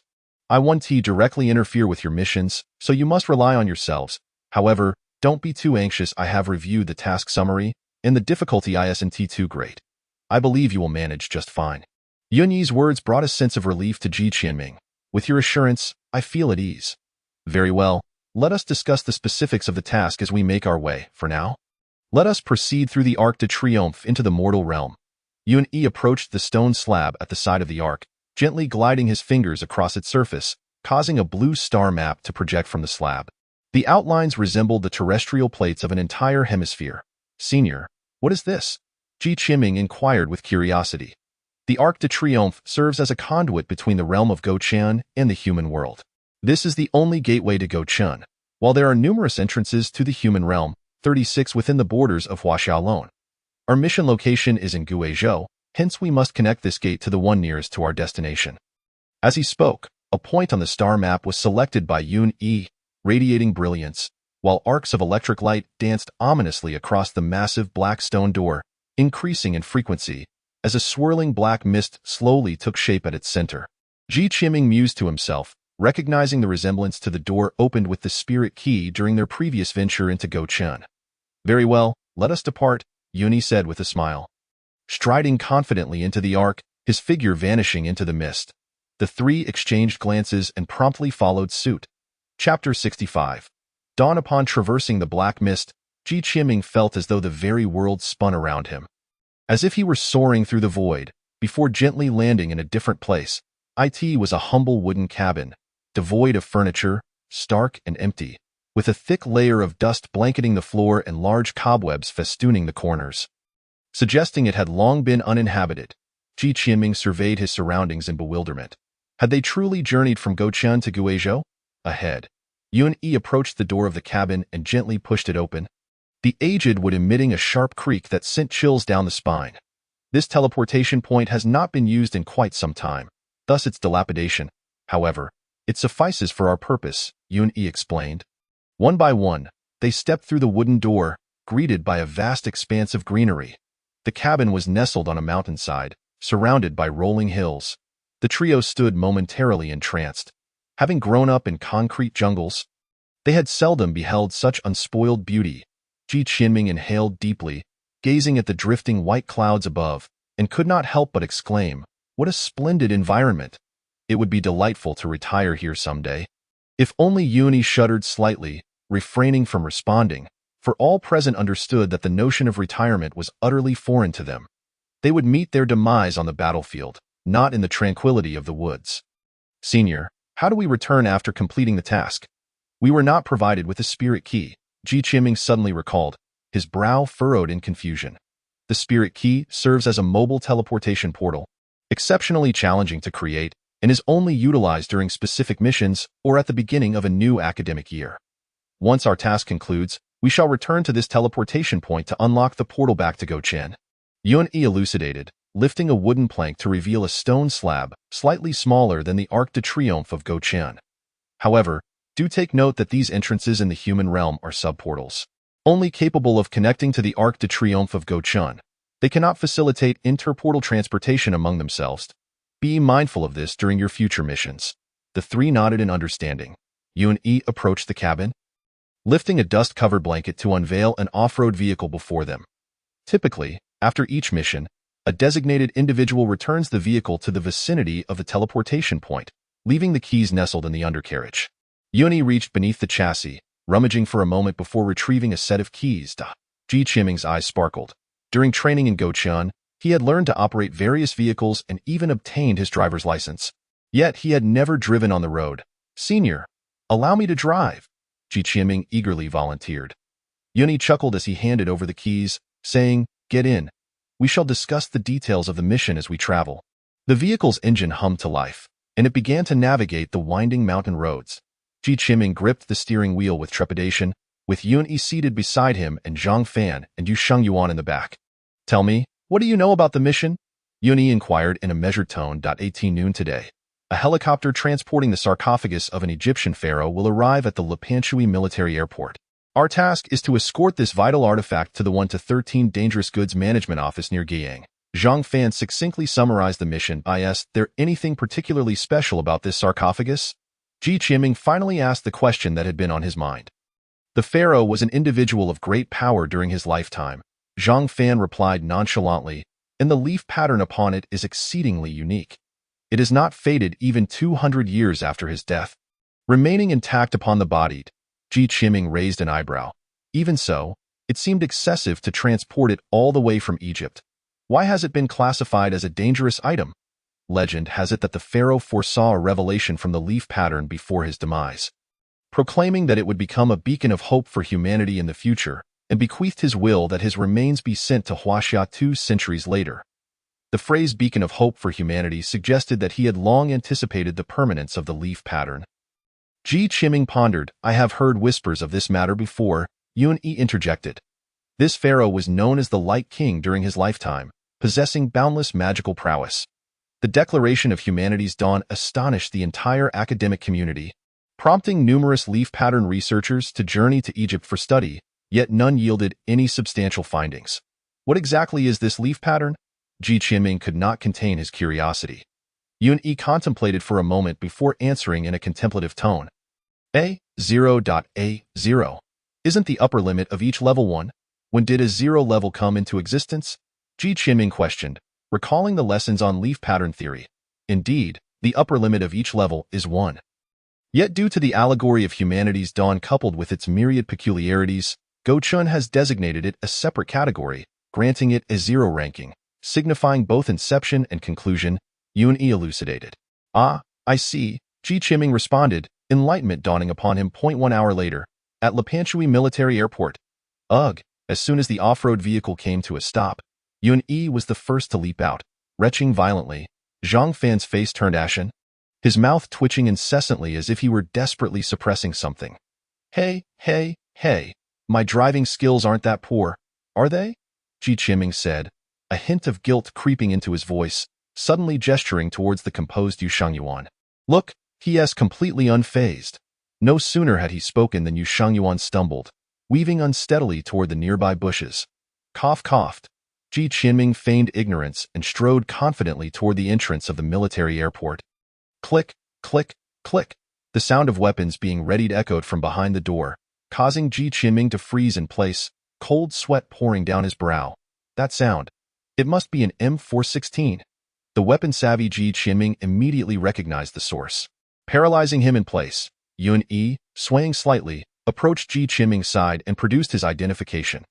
I want to directly interfere with your missions, so you must rely on yourselves. However, don't be too anxious. I have reviewed the task summary, and the difficulty isn't too great. I believe you will manage just fine. Yunyi's words brought a sense of relief to Ji Qinming. With your assurance, I feel at ease. Very well, let us discuss the specifics of the task as we make our way. For now, let us proceed through the Arc de Triomphe into the mortal realm. Yun-Yi approached the stone slab at the side of the arc, gently gliding his fingers across its surface, causing a blue star map to project from the slab. The outlines resembled the terrestrial plates of an entire hemisphere. Senior, what is this? Ji Qinming inquired with curiosity. The Arc de Triomphe serves as a conduit between the realm of Goucheng and the human world. This is the only gateway to Goucheng, while there are numerous entrances to the human realm, 36 within the borders of Huaxia alone. Our mission location is in Guizhou, hence we must connect this gate to the one nearest to our destination. As he spoke, a point on the star map was selected by Yun-Yi, radiating brilliance, while arcs of electric light danced ominously across the massive black stone door, increasing in frequency, as a swirling black mist slowly took shape at its center. Ji Qinming mused to himself, recognizing the resemblance to the door opened with the spirit key during their previous venture into Goucheng. Very well, let us depart, Yuni said with a smile. Striding confidently into the arc, his figure vanishing into the mist, The three exchanged glances and promptly followed suit. Chapter 65. Dawn. Upon traversing the black mist, Ji Qianming felt as though the very world spun around him. As if he were soaring through the void, before gently landing in a different place. It was a humble wooden cabin, devoid of furniture, stark and empty, with a thick layer of dust blanketing the floor and large cobwebs festooning the corners, suggesting it had long been uninhabited. Ji Qianming surveyed his surroundings in bewilderment. Had they truly journeyed from Goucheng to Guizhou? Ahead, Yun-Yi approached the door of the cabin and gently pushed it open, the aged wood emitting a sharp creak that sent chills down the spine. This teleportation point has not been used in quite some time, thus its dilapidation. However, it suffices for our purpose, Yun-Yi explained. One by one, they stepped through the wooden door, greeted by a vast expanse of greenery. The cabin was nestled on a mountainside, surrounded by rolling hills. The trio stood momentarily entranced. Having grown up in concrete jungles, they had seldom beheld such unspoiled beauty. Ji Qianming inhaled deeply, gazing at the drifting white clouds above, and could not help but exclaim, "What a splendid environment! It would be delightful to retire here someday." If only. Yun-Yi shuddered slightly, refraining from responding, for all present understood that the notion of retirement was utterly foreign to them. They would meet their demise on the battlefield, not in the tranquility of the woods. "Senior, how do we return after completing the task? We were not provided with a spirit key," Ji Qianming suddenly recalled, his brow furrowed in confusion. The spirit key serves as a mobile teleportation portal, exceptionally challenging to create, and is only utilized during specific missions or at the beginning of a new academic year. Once our task concludes, we shall return to this teleportation point to unlock the portal back to Goucheng. Yun-Yi elucidated, lifting a wooden plank to reveal a stone slab, slightly smaller than the Arc de Triomphe of Goucheng. However, do take note that these entrances in the human realm are subportals, only capable of connecting to the Arc de Triomphe of Goucheng. They cannot facilitate interportal transportation among themselves. Be mindful of this during your future missions. The three nodded in understanding. Yun-Yi approached the cabin, lifting a dust-covered blanket to unveil an off-road vehicle before them. Typically, after each mission, a designated individual returns the vehicle to the vicinity of the teleportation point, leaving the keys nestled in the undercarriage. Yun-Yi reached beneath the chassis, rummaging for a moment before retrieving a set of keys. Ji Qianming's eyes sparkled. During training in Goucheng, he had learned to operate various vehicles and even obtained his driver's license. Yet he had never driven on the road. "Senior, allow me to drive," Ji Qianming eagerly volunteered. Yun-Yi chuckled as he handed over the keys, saying, "Get in. We shall discuss the details of the mission as we travel." The vehicle's engine hummed to life, and it began to navigate the winding mountain roads. Ji Qianming gripped the steering wheel with trepidation, with Yun-Yi seated beside him and Zhang Fan and Yusheng Yuan in the back. "Tell me, what do you know about the mission?" Yun-Yi inquired in a measured tone. 18 noon today. A helicopter transporting the sarcophagus of an Egyptian pharaoh will arrive at the Lipanshui military airport. Our task is to escort this vital artifact to the 1-13 Dangerous Goods Management Office near Guiyang. Zhang Fan succinctly summarized the mission. "Is there anything particularly special about this sarcophagus?" Ji Qianming finally asked the question that had been on his mind. The pharaoh was an individual of great power during his lifetime, Zhang Fan replied nonchalantly, and the leaf pattern upon it is exceedingly unique. It is not faded even 200 years after his death, remaining intact upon the body. Ji Qianming raised an eyebrow. Even so, it seemed excessive to transport it all the way from Egypt. Why has it been classified as a dangerous item? Legend has it that the pharaoh foresaw a revelation from the leaf pattern before his demise, proclaiming that it would become a beacon of hope for humanity in the future, and bequeathed his will that his remains be sent to Huaxia 2 centuries later. The phrase beacon of hope for humanity suggested that he had long anticipated the permanence of the leaf pattern. Ji Qianming pondered. "I have heard whispers of this matter before," Yun-Yi interjected. "This pharaoh was known as the Light King during his lifetime, possessing boundless magical prowess." The declaration of humanity's dawn astonished the entire academic community, prompting numerous leaf pattern researchers to journey to Egypt for study, yet none yielded any substantial findings. What exactly is this leaf pattern? Ji Qianming could not contain his curiosity. Yun-Yi contemplated for a moment before answering in a contemplative tone. A0.A0. Isn't the upper limit of each level 1? When did a 0 level come into existence? Ji Qianming questioned, recalling the lessons on leaf pattern theory. Indeed, The upper limit of each level is 1. Yet due to the allegory of humanity's dawn coupled with its myriad peculiarities, Goucheng has designated it a separate category, granting it a 0 ranking, signifying both inception and conclusion, Yun elucidated. Ah, I see, Ji Qiming responded, enlightenment dawning upon him. 1 hour later, at Lepanshui Military Airport. Ugh, as soon as the off-road vehicle came to a stop, Yun was the first to leap out, retching violently. Zhang Fan's face turned ashen, his mouth twitching incessantly as if he were desperately suppressing something. Hey, my driving skills aren't that poor, are they? Ji Qiming said, a hint of guilt creeping into his voice, suddenly gesturing towards the composed Yu Shangyuan. Look, he is completely unfazed. No sooner had he spoken than Yu Shangyuan stumbled, weaving unsteadily toward the nearby bushes. Coughed. Ji Qiming feigned ignorance and strode confidently toward the entrance of the military airport. Click, click, click. The sound of weapons being readied echoed from behind the door, causing Ji Qiming to freeze in place, cold sweat pouring down his brow. That sound. It must be an M416. The weapon-savvy Ji Qiming immediately recognized the source. Paralyzing him in place, Yun, swaying slightly, approached Ji Qiming's side and produced his identification.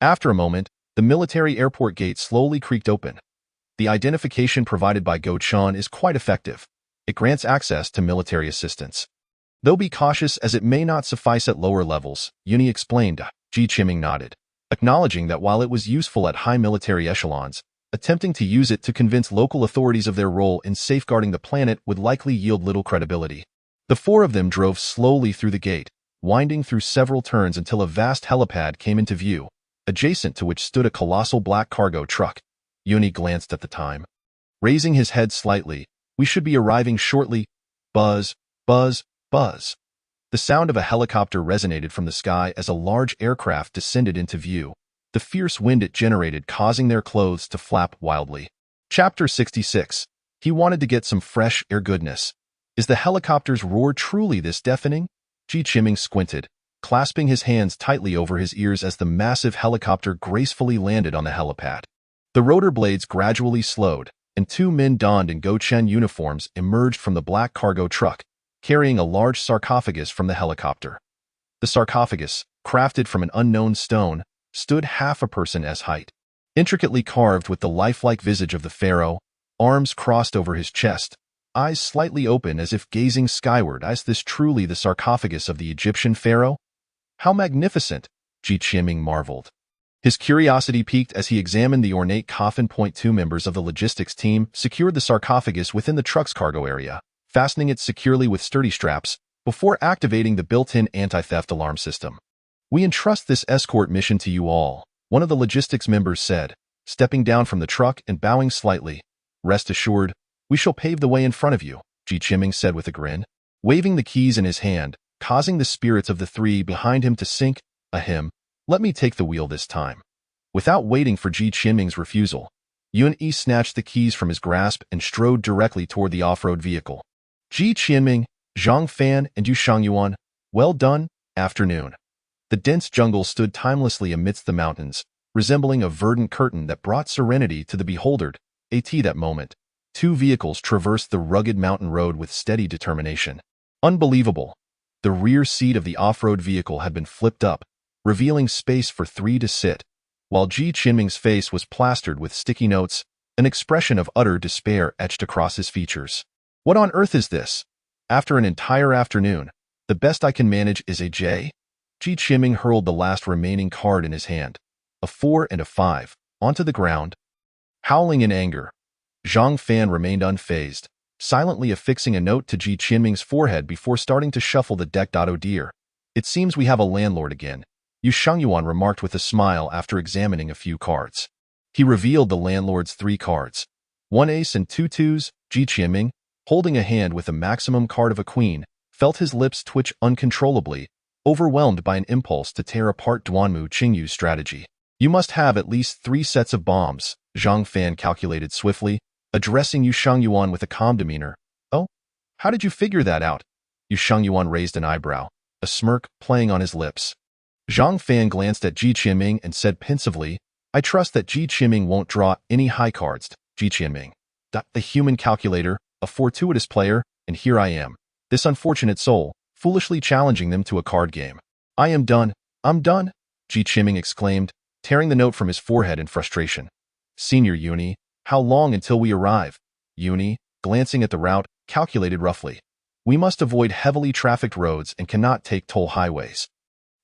After a moment, the military airport gate slowly creaked open. The identification provided by Goucheng is quite effective. It grants access to military assistance. Though be cautious as it may not suffice at lower levels, Yun explained. Ji Qiming nodded, acknowledging that while it was useful at high military echelons, attempting to use it to convince local authorities of their role in safeguarding the planet would likely yield little credibility. The four of them drove slowly through the gate, winding through several turns until a vast helipad came into view, adjacent to which stood a colossal black cargo truck. Yun glanced at the time. Raising his head slightly, we should be arriving shortly. Buzz, buzz, buzz. The sound of a helicopter resonated from the sky as a large aircraft descended into view, the fierce wind it generated causing their clothes to flap wildly. Chapter 66. He wanted to get some fresh air goodness. Is the helicopter's roar truly this deafening? Ji Qiming squinted, clasping his hands tightly over his ears as the massive helicopter gracefully landed on the helipad. The rotor blades gradually slowed, and 2 men donned in Goucheng uniforms emerged from the black cargo truck, carrying a large sarcophagus from the helicopter. The sarcophagus, crafted from an unknown stone, stood half a person's height. Intricately carved with the lifelike visage of the pharaoh, arms crossed over his chest, eyes slightly open as if gazing skyward. Is this truly the sarcophagus of the Egyptian pharaoh? How magnificent, Ji Qiming marveled. His curiosity piqued as he examined the ornate coffin. 2 members of the logistics team secured the sarcophagus within the truck's cargo area, fastening it securely with sturdy straps before activating the built-in anti-theft alarm system. We entrust this escort mission to you all, one of the logistics members said, stepping down from the truck and bowing slightly. Rest assured, we shall pave the way in front of you, Ji Qiming said with a grin, waving the keys in his hand, causing the spirits of the 3 behind him to sink. Ahem, let me take the wheel this time. Without waiting for Ji Qiming's refusal, Yun snatched the keys from his grasp and strode directly toward the off-road vehicle. Ji Qiming, Zhang Fan, and Yu Shangyuan, well done, afternoon. The dense jungle stood timelessly amidst the mountains, resembling a verdant curtain that brought serenity to the beholder. At that moment, 2 vehicles traversed the rugged mountain road with steady determination. Unbelievable. The rear seat of the off-road vehicle had been flipped up, revealing space for 3 to sit, while Ji Qiming's face was plastered with sticky notes, an expression of utter despair etched across his features. What on earth is this? After an entire afternoon, the best I can manage is a J? Ji Qiming hurled the last remaining card in his hand, a 4 and a 5, onto the ground. Howling in anger, Zhang Fan remained unfazed, silently affixing a note to Ji Qiming's forehead before starting to shuffle the deck. Oh dear. It seems we have a landlord again, Yu Shangyuan remarked with a smile after examining a few cards. He revealed the landlord's 3 cards. 1 ace and 2 twos. Ji Qiming, holding a hand with the maximum card of a queen, felt his lips twitch uncontrollably, overwhelmed by an impulse to tear apart Duanmu Qingyu's strategy. You must have at least 3 sets of bombs, Zhang Fan calculated swiftly, addressing Yu Shangyuan with a calm demeanor. Oh? How did you figure that out? Yu Shangyuan raised an eyebrow, a smirk playing on his lips. Zhang Fan glanced at Ji Qiming and said pensively, I trust that Ji Qiming won't draw any high cards. Ji Qiming. The human calculator, a fortuitous player, and here I am, this unfortunate soul, foolishly challenging them to a card game. I am done. I'm done, Goucheng exclaimed, tearing the note from his forehead in frustration. Senior Uni, how long until we arrive? Uni, glancing at the route, calculated roughly. We must avoid heavily trafficked roads and cannot take toll highways.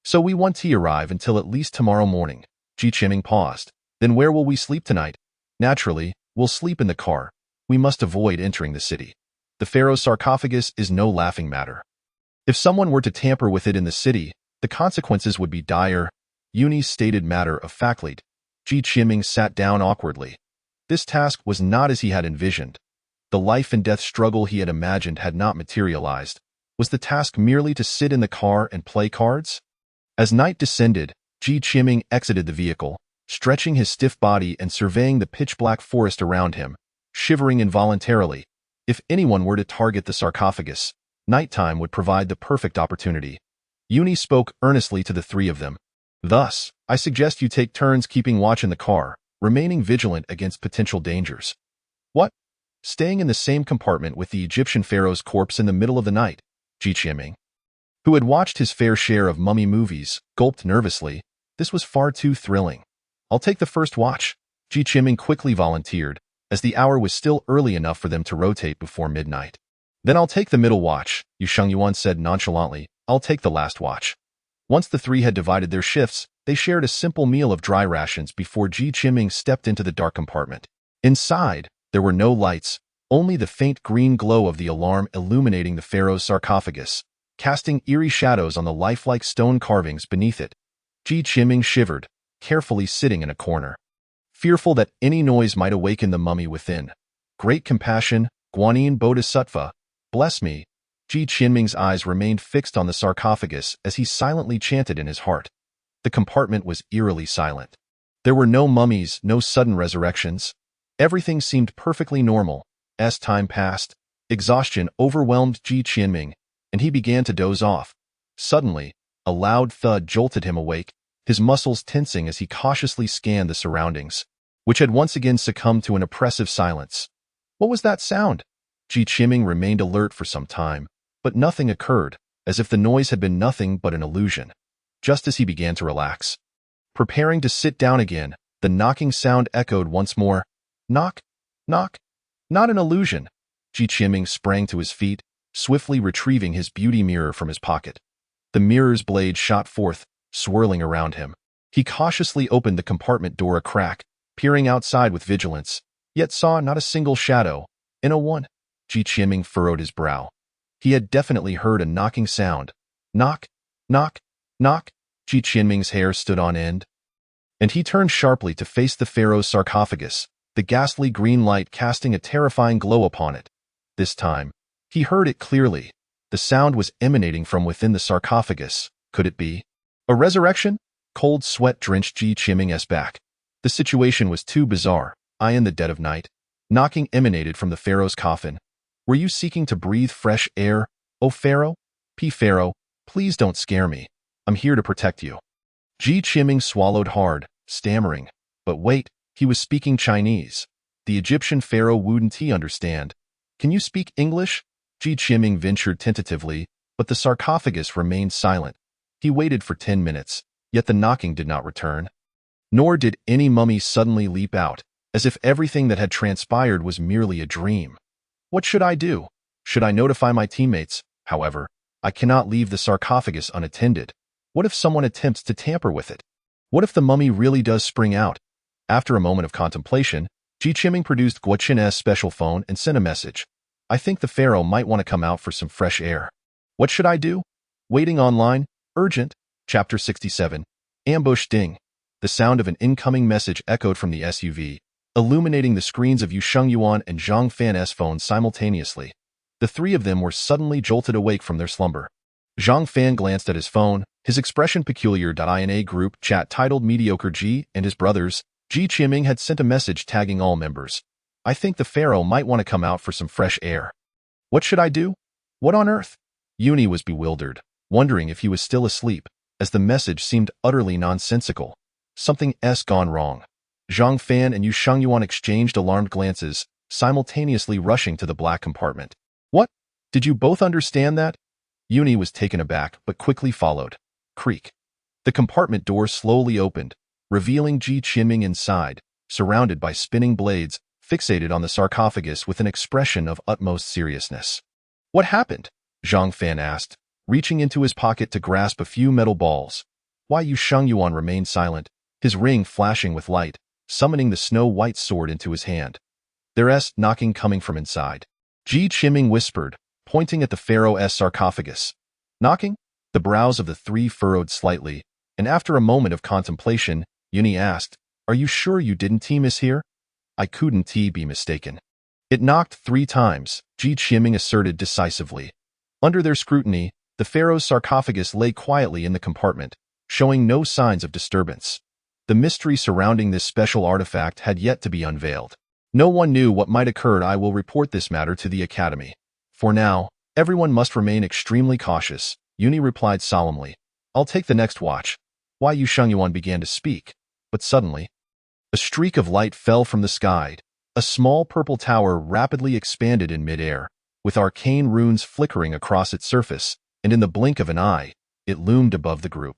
So we won't arrive until at least tomorrow morning. Goucheng paused. Then where will we sleep tonight? Naturally, we'll sleep in the car. We must avoid entering the city. The pharaoh's sarcophagus is no laughing matter. If someone were to tamper with it in the city, the consequences would be dire. Uni stated matter-of-factly. Goucheng sat down awkwardly. This task was not as he had envisioned. The life-and-death struggle he had imagined had not materialized. Was the task merely to sit in the car and play cards? As night descended, Goucheng exited the vehicle, stretching his stiff body and surveying the pitch-black forest around him, shivering involuntarily. If anyone were to target the sarcophagus, nighttime would provide the perfect opportunity. Uni spoke earnestly to the three of them. Thus, I suggest you take turns keeping watch in the car, remaining vigilant against potential dangers. What? Staying in the same compartment with the Egyptian pharaoh's corpse in the middle of the night? Goucheng, who had watched his fair share of mummy movies, gulped nervously. This was far too thrilling. I'll take the first watch, Goucheng quickly volunteered, as the hour was still early enough for them to rotate before midnight. Then I'll take the middle watch, Yuan said nonchalantly. I'll take the last watch. Once the three had divided their shifts, they shared a simple meal of dry rations before Goucheng stepped into the dark compartment. Inside, there were no lights, only the faint green glow of the alarm illuminating the pharaoh's sarcophagus, casting eerie shadows on the lifelike stone carvings beneath it. Goucheng shivered, carefully sitting in a corner, fearful that any noise might awaken the mummy within. Great compassion, Guanyin Bodhisattva, bless me. Goucheng's eyes remained fixed on the sarcophagus as he silently chanted in his heart. The compartment was eerily silent. There were no mummies, no sudden resurrections. Everything seemed perfectly normal. As time passed, exhaustion overwhelmed Goucheng, and he began to doze off. Suddenly, a loud thud jolted him awake, his muscles tensing as he cautiously scanned the surroundings, which had once again succumbed to an oppressive silence. What was that sound? Goucheng remained alert for some time, but nothing occurred, as if the noise had been nothing but an illusion. Just as he began to relax, preparing to sit down again, the knocking sound echoed once more. Knock, knock. Not an illusion. Goucheng sprang to his feet, swiftly retrieving his beauty mirror from his pocket. The mirror's blade shot forth, swirling around him. He cautiously opened the compartment door a crack, peering outside with vigilance, yet saw not a single shadow. Goucheng furrowed his brow. He had definitely heard a knocking sound. Knock, knock, knock. Goucheng's hair stood on end, and he turned sharply to face the pharaoh's sarcophagus, the ghastly green light casting a terrifying glow upon it. This time, he heard it clearly. The sound was emanating from within the sarcophagus. Could it be a resurrection? Cold sweat drenched Goucheng's back. The situation was too bizarre. In the dead of night, knocking emanated from the pharaoh's coffin. Were you seeking to breathe fresh air, O pharaoh? Pharaoh, please don't scare me. I'm here to protect you. Goucheng swallowed hard, stammering. But wait, he was speaking Chinese. The Egyptian pharaoh wouldn't he understand. Can you speak English? Goucheng ventured tentatively, but the sarcophagus remained silent. He waited for 10 minutes, yet the knocking did not return. Nor did any mummy suddenly leap out, as if everything that had transpired was merely a dream. What should I do? Should I notify my teammates? However, I cannot leave the sarcophagus unattended. What if someone attempts to tamper with it? What if the mummy really does spring out? After a moment of contemplation, Goucheng produced Goucheng's special phone and sent a message. I think the pharaoh might want to come out for some fresh air. What should I do? Waiting online? Urgent. Chapter 67. Ambush ding. The sound of an incoming message echoed from the SUV, illuminating the screens of Yuan and Zhang Fan's phones simultaneously. The three of them were suddenly jolted awake from their slumber. Zhang Fan glanced at his phone, his expression peculiar. In a group chat titled Mediocre G and his brothers, Goucheng had sent a message tagging all members. I think the pharaoh might want to come out for some fresh air. What should I do? What on earth? Uni was bewildered, wondering if he was still asleep, as the message seemed utterly nonsensical. Something's gone wrong. Zhang Fan and Yuan exchanged alarmed glances, simultaneously rushing to the black compartment. What? Did you both understand that? Uni was taken aback, but quickly followed. Creak. The compartment door slowly opened, revealing Ji Qinming inside, surrounded by spinning blades, fixated on the sarcophagus with an expression of utmost seriousness. What happened? Zhang Fan asked, reaching into his pocket to grasp a few metal balls. Why Sheng Yuan remained silent, his ring flashing with light, summoning the snow-white sword into his hand. There's knocking coming from inside. Ji Qinming whispered, pointing at the pharaoh's sarcophagus. Knocking? The brows of the three furrowed slightly, and after a moment of contemplation, Uni asked, Are you sure you didn't miss here? I couldn't be mistaken. It knocked 3 times, Ji Qinming asserted decisively. Under their scrutiny, the pharaoh's sarcophagus lay quietly in the compartment, showing no signs of disturbance. The mystery surrounding this special artifact had yet to be unveiled. No one knew what might occur. I will report this matter to the academy. For now, everyone must remain extremely cautious, Uni replied solemnly. I'll take the next watch. Sheng Yuan began to speak, but suddenly, a streak of light fell from the sky. A small purple tower rapidly expanded in midair, with arcane runes flickering across its surface, and in the blink of an eye, it loomed above the group.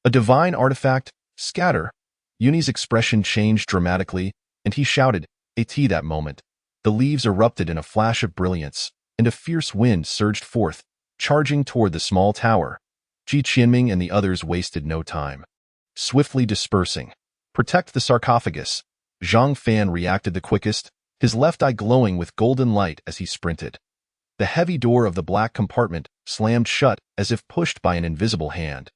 A divine artifact? Scatter! Uni's expression changed dramatically, and he shouted, At that moment, the leaves erupted in a flash of brilliance, and a fierce wind surged forth, charging toward the small tower. Ji Qinming and the others wasted no time. Swiftly dispersing. Protect the sarcophagus. Zhang Fan reacted the quickest, his left eye glowing with golden light as he sprinted. The heavy door of the black compartment slammed shut as if pushed by an invisible hand,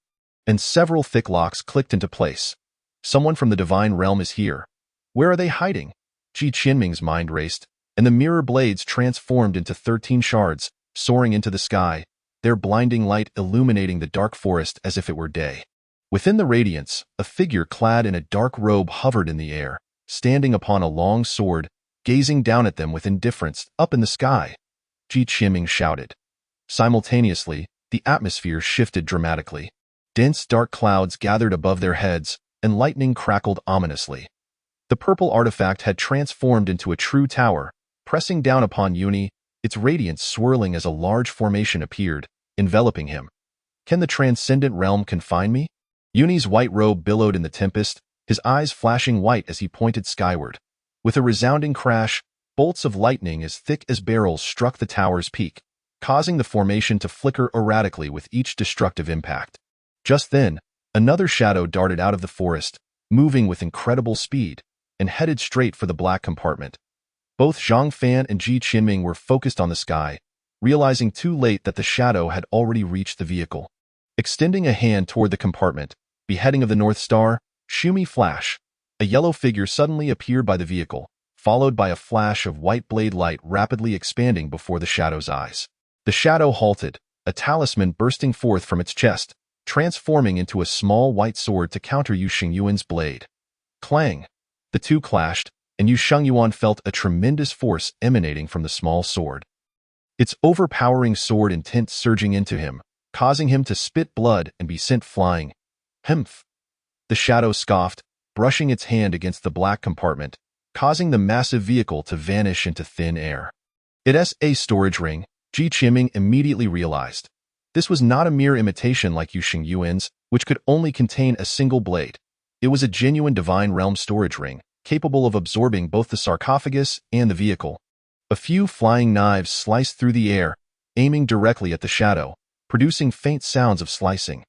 and several thick locks clicked into place. Someone from the divine realm is here. Where are they hiding? Ji Qinming's mind raced, and the mirror blades transformed into 13 shards, soaring into the sky, their blinding light illuminating the dark forest as if it were day. Within the radiance, a figure clad in a dark robe hovered in the air, standing upon a long sword, gazing down at them with indifference. Up in the sky, Ji Qinming shouted. Simultaneously, the atmosphere shifted dramatically. Dense dark clouds gathered above their heads, and lightning crackled ominously. The purple artifact had transformed into a true tower, pressing down upon Uni, its radiance swirling as a large formation appeared, enveloping him. Can the transcendent realm confine me? Uni's white robe billowed in the tempest, his eyes flashing white as he pointed skyward. With a resounding crash, bolts of lightning as thick as barrels struck the tower's peak, causing the formation to flicker erratically with each destructive impact. Just then, another shadow darted out of the forest, moving with incredible speed, and headed straight for the black compartment. Both Zhang Fan and Ji Qinming were focused on the sky, realizing too late that the shadow had already reached the vehicle. Extending a hand toward the compartment, beheading of the North Star, Shumi flash. A yellow figure suddenly appeared by the vehicle, followed by a flash of white blade light rapidly expanding before the shadow's eyes. The shadow halted, a talisman bursting forth from its chest, transforming into a small white sword to counter Sheng Yuan's blade. Clang! The two clashed, and Sheng Yuan felt a tremendous force emanating from the small sword. Its overpowering sword intent surging into him, causing him to spit blood and be sent flying. Humph! The shadow scoffed, brushing its hand against the black compartment, causing the massive vehicle to vanish into thin air. It's a storage ring, Ji Qinming immediately realized. This was not a mere imitation like Sheng Yuan's, which could only contain a single blade. It was a genuine divine realm storage ring, capable of absorbing both the sarcophagus and the vehicle. A few flying knives sliced through the air, aiming directly at the shadow, producing faint sounds of slicing.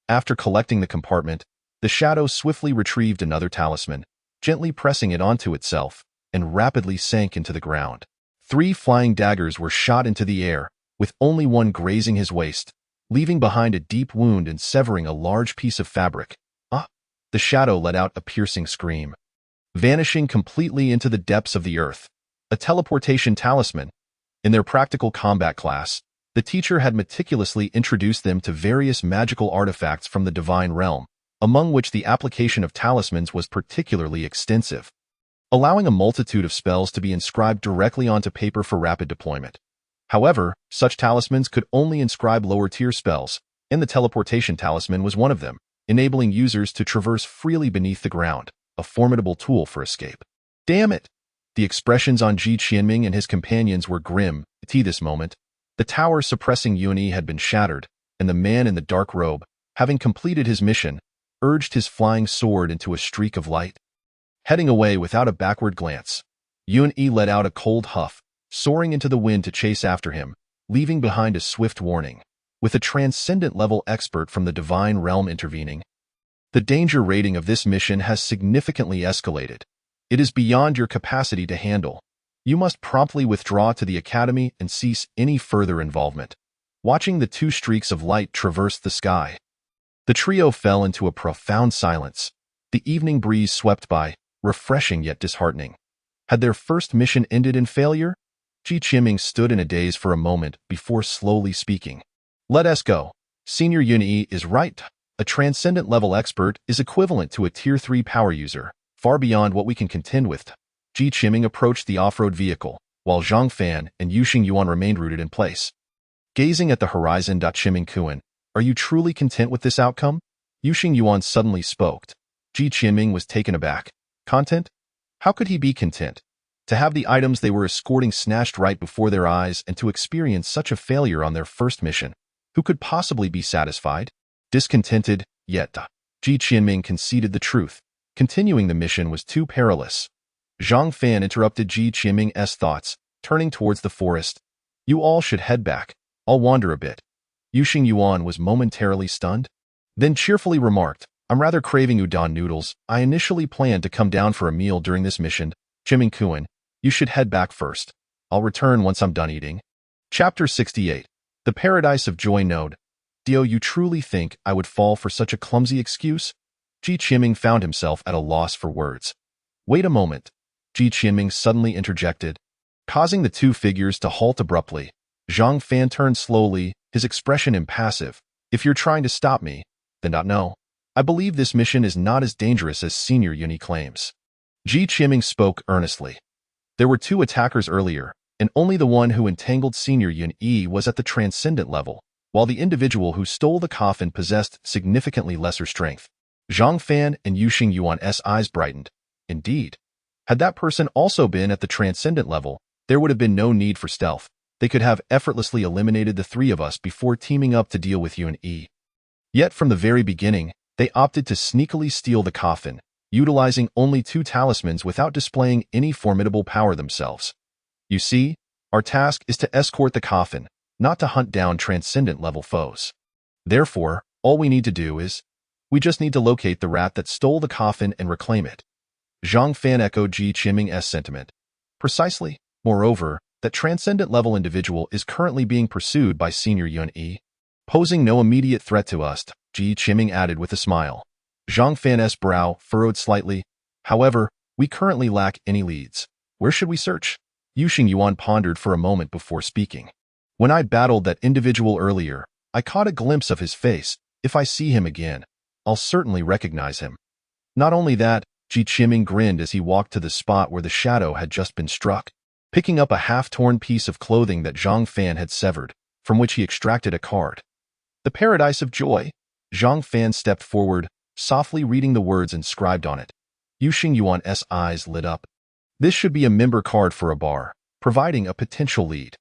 After collecting the compartment, the shadow swiftly retrieved another talisman, gently pressing it onto itself, and rapidly sank into the ground. 3 flying daggers were shot into the air, with only one grazing his waist, leaving behind a deep wound and severing a large piece of fabric. Ah! The shadow let out a piercing scream, vanishing completely into the depths of the earth. A teleportation talisman. In their practical combat class, the teacher had meticulously introduced them to various magical artifacts from the divine realm, among which the application of talismans was particularly extensive, allowing a multitude of spells to be inscribed directly onto paper for rapid deployment. However, such talismans could only inscribe lower-tier spells, and the teleportation talisman was one of them, enabling users to traverse freely beneath the ground, a formidable tool for escape. Damn it! The expressions on Ji Qianming and his companions were grim. At this moment, the tower suppressing Yunyi had been shattered, and the man in the dark robe, having completed his mission, urged his flying sword into a streak of light. Heading away without a backward glance, Yunyi let out a cold huff, soaring into the wind to chase after him, leaving behind a swift warning. With a transcendent-level expert from the divine realm intervening, the danger rating of this mission has significantly escalated. It is beyond your capacity to handle. You must promptly withdraw to the academy and cease any further involvement. Watching the two streaks of light traverse the sky, the trio fell into a profound silence. The evening breeze swept by, refreshing yet disheartening. Had their first mission ended in failure? Ji Qianming stood in a daze for a moment before slowly speaking. Let us go. Senior Yunyi is right. A transcendent-level expert is equivalent to a Tier 3 power user, far beyond what we can contend with. Ji Qianming approached the off-road vehicle, while Zhang Fan and Yuxing Yuan remained rooted in place. Gazing at the horizon, Qianming Kuan, are you truly content with this outcome? Yuxing Yuan suddenly spoke. Ji Qianming was taken aback. Content? How could he be content? To have the items they were escorting snatched right before their eyes and to experience such a failure on their first mission. Who could possibly be satisfied? Discontented, yet Ji Qianming conceded the truth. Continuing the mission was too perilous. Zhang Fan interrupted Ji Qianming's thoughts, turning towards the forest. You all should head back. I'll wander a bit. Yuxing Yuan was momentarily stunned, then cheerfully remarked, I'm rather craving udon noodles. I initially planned to come down for a meal during this mission. Qianming Kuan, you should head back first. I'll return once I'm done eating. Chapter 68. The Paradise of Joy Node. Dio, you truly think I would fall for such a clumsy excuse? Ji Qianming found himself at a loss for words. Wait a moment. Ji Qianming suddenly interjected, causing the two figures to halt abruptly. Zhang Fan turned slowly, his expression impassive. If you're trying to stop me, then no. I believe this mission is not as dangerous as Senior Yunyi claims. Ji Qianming spoke earnestly. There were two attackers earlier, and only the one who entangled Senior Yunyi was at the transcendent level, while the individual who stole the coffin possessed significantly lesser strength. Zhang Fan and Yuxing Yuan's eyes brightened. Indeed. Had that person also been at the transcendent level, there would have been no need for stealth. They could have effortlessly eliminated the three of us before teaming up to deal with Yunyi. Yet from the very beginning, they opted to sneakily steal the coffin, utilizing only two talismans without displaying any formidable power themselves. You see, our task is to escort the coffin, not to hunt down transcendent-level foes. Therefore, all we need to do is, we just need to locate the rat that stole the coffin and reclaim it. Zhang Fan echoed Ji Qianming's sentiment. Precisely. Moreover, that transcendent-level individual is currently being pursued by Senior Yunyi, posing no immediate threat to us, Ji Qianming added with a smile. Zhang Fan's brow furrowed slightly. However, we currently lack any leads. Where should we search? Yuxing Yuan pondered for a moment before speaking. When I battled that individual earlier, I caught a glimpse of his face. If I see him again, I'll certainly recognize him. Not only that, Ji Qianming grinned as he walked to the spot where the shadow had just been struck, picking up a half-torn piece of clothing that Zhang Fan had severed, from which he extracted a card. The Paradise of Joy. Zhang Fan stepped forward, softly reading the words inscribed on it. Yuxing Yuan's eyes lit up. This should be a member card for a bar, providing a potential lead.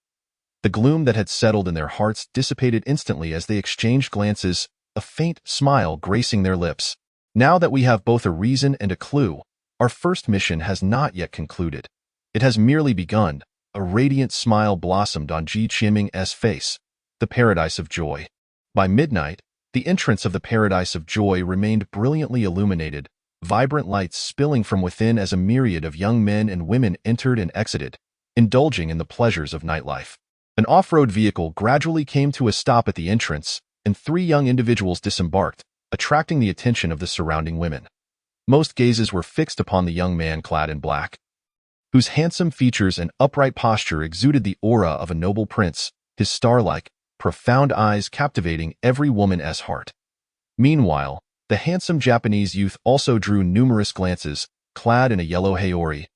The gloom that had settled in their hearts dissipated instantly as they exchanged glances, a faint smile gracing their lips. Now that we have both a reason and a clue, our first mission has not yet concluded. It has merely begun. A radiant smile blossomed on Ji Qianming's face. The Paradise of Joy. By midnight, the entrance of the Paradise of Joy remained brilliantly illuminated, vibrant lights spilling from within as a myriad of young men and women entered and exited, indulging in the pleasures of nightlife. An off-road vehicle gradually came to a stop at the entrance, and three young individuals disembarked, attracting the attention of the surrounding women. Most gazes were fixed upon the young man clad in black, whose handsome features and upright posture exuded the aura of a noble prince, his star-like, profound eyes captivating every woman's heart. Meanwhile, the handsome Japanese youth also drew numerous glances, clad in a yellow haori,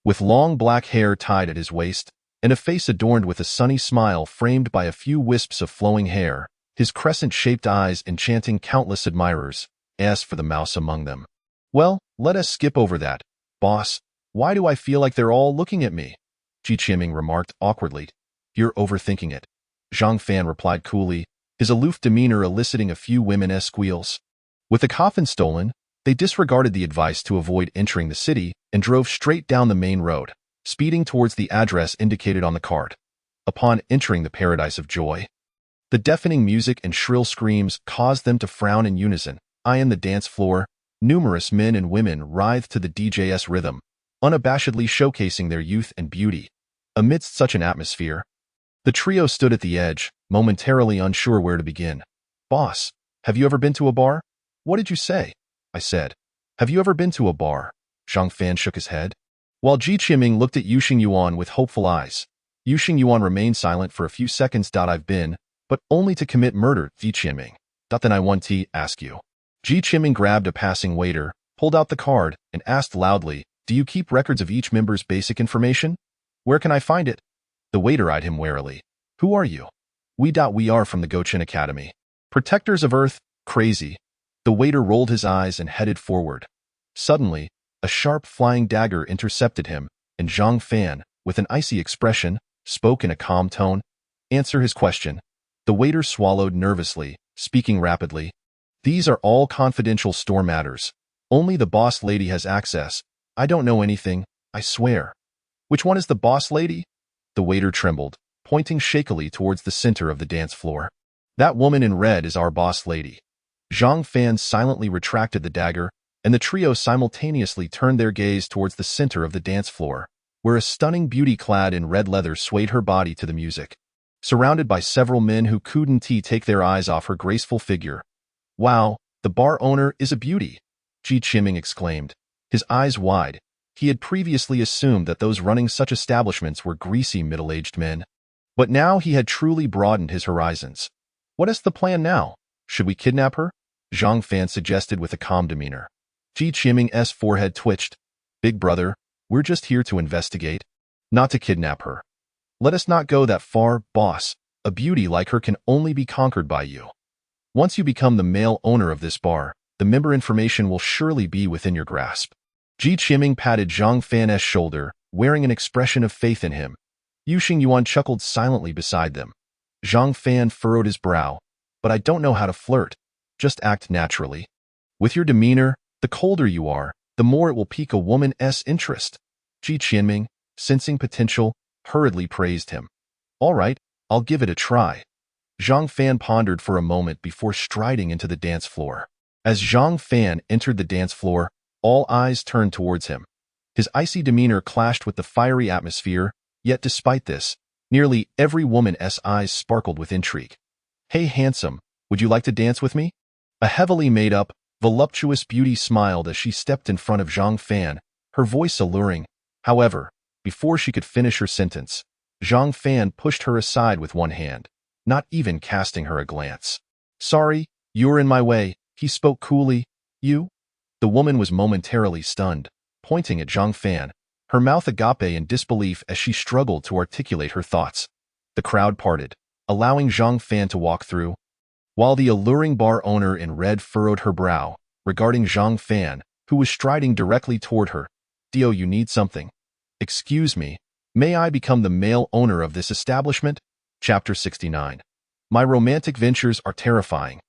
with long black hair tied at his waist, and a face adorned with a sunny smile framed by a few wisps of flowing hair, his crescent-shaped eyes enchanting countless admirers. As for the mouse among them, well, let us skip over that, boss. Why do I feel like they're all looking at me? Ji Qiming remarked awkwardly. You're overthinking it. Zhang Fan replied coolly, his aloof demeanor eliciting a few women-esque squeals. With the coffin stolen, they disregarded the advice to avoid entering the city and drove straight down the main road, speeding towards the address indicated on the card. Upon entering the paradise of joy, the deafening music and shrill screams caused them to frown in unison. On the dance floor, numerous men and women writhed to the DJ's rhythm, unabashedly showcasing their youth and beauty. Amidst such an atmosphere, the trio stood at the edge, momentarily unsure where to begin. Boss, have you ever been to a bar? What did you say? I said. Have you ever been to a bar? Zhang Fan shook his head. While Ji Qiming looked at Yuxing Yuan with hopeful eyes, Yuxing Yuan remained silent for a few seconds. I've been, but only to commit murder, Ji Qiming. Then I want to ask you. Ji Qiming grabbed a passing waiter, pulled out the card, and asked loudly, do you keep records of each member's basic information? Where can I find it? The waiter eyed him warily. Who are you? We are from the Goucheng Academy. Protectors of Earth, crazy. The waiter rolled his eyes and headed forward. Suddenly, a sharp flying dagger intercepted him, and Zhang Fan, with an icy expression, spoke in a calm tone. Answer his question. The waiter swallowed nervously, speaking rapidly. These are all confidential store matters. Only the boss lady has access. I don't know anything, I swear. Which one is the boss lady? The waiter trembled, pointing shakily towards the center of the dance floor. That woman in red is our boss lady. Zhang Fan silently retracted the dagger, and the trio simultaneously turned their gaze towards the center of the dance floor, where a stunning beauty clad in red leather swayed her body to the music. Surrounded by several men who couldn't take their eyes off her graceful figure. Wow, the bar owner is a beauty, Ji Qiming exclaimed, his eyes wide. He had previously assumed that those running such establishments were greasy middle-aged men. But now he had truly broadened his horizons. What is the plan now? Should we kidnap her? Zhang Fan suggested with a calm demeanor. Ji Qiming's forehead twitched. Big brother, we're just here to investigate, not to kidnap her. Let us not go that far, boss. A beauty like her can only be conquered by you. Once you become the male owner of this bar, the member information will surely be within your grasp. Ji Qiming patted Zhang Fan's shoulder, wearing an expression of faith in him. Yuxing Yuan chuckled silently beside them. Zhang Fan furrowed his brow. But I don't know how to flirt. Just act naturally. With your demeanor, the colder you are, the more it will pique a woman's interest. Ji Qiming, sensing potential, hurriedly praised him. All right, I'll give it a try. Zhang Fan pondered for a moment before striding into the dance floor. As Zhang Fan entered the dance floor, all eyes turned towards him. His icy demeanor clashed with the fiery atmosphere, yet despite this, nearly every woman's eyes sparkled with intrigue. Hey handsome, would you like to dance with me? A heavily made-up, voluptuous beauty smiled as she stepped in front of Zhang Fan, her voice alluring. However, before she could finish her sentence, Zhang Fan pushed her aside with one hand, not even casting her a glance. Sorry, you're in my way, he spoke coolly. You? The woman was momentarily stunned, pointing at Zhang Fan, her mouth agape in disbelief as she struggled to articulate her thoughts. The crowd parted, allowing Zhang Fan to walk through, while the alluring bar owner in red furrowed her brow, regarding Zhang Fan, who was striding directly toward her. Dio, you need something. Excuse me, may I become the male owner of this establishment? Chapter 69. My romantic ventures are terrifying.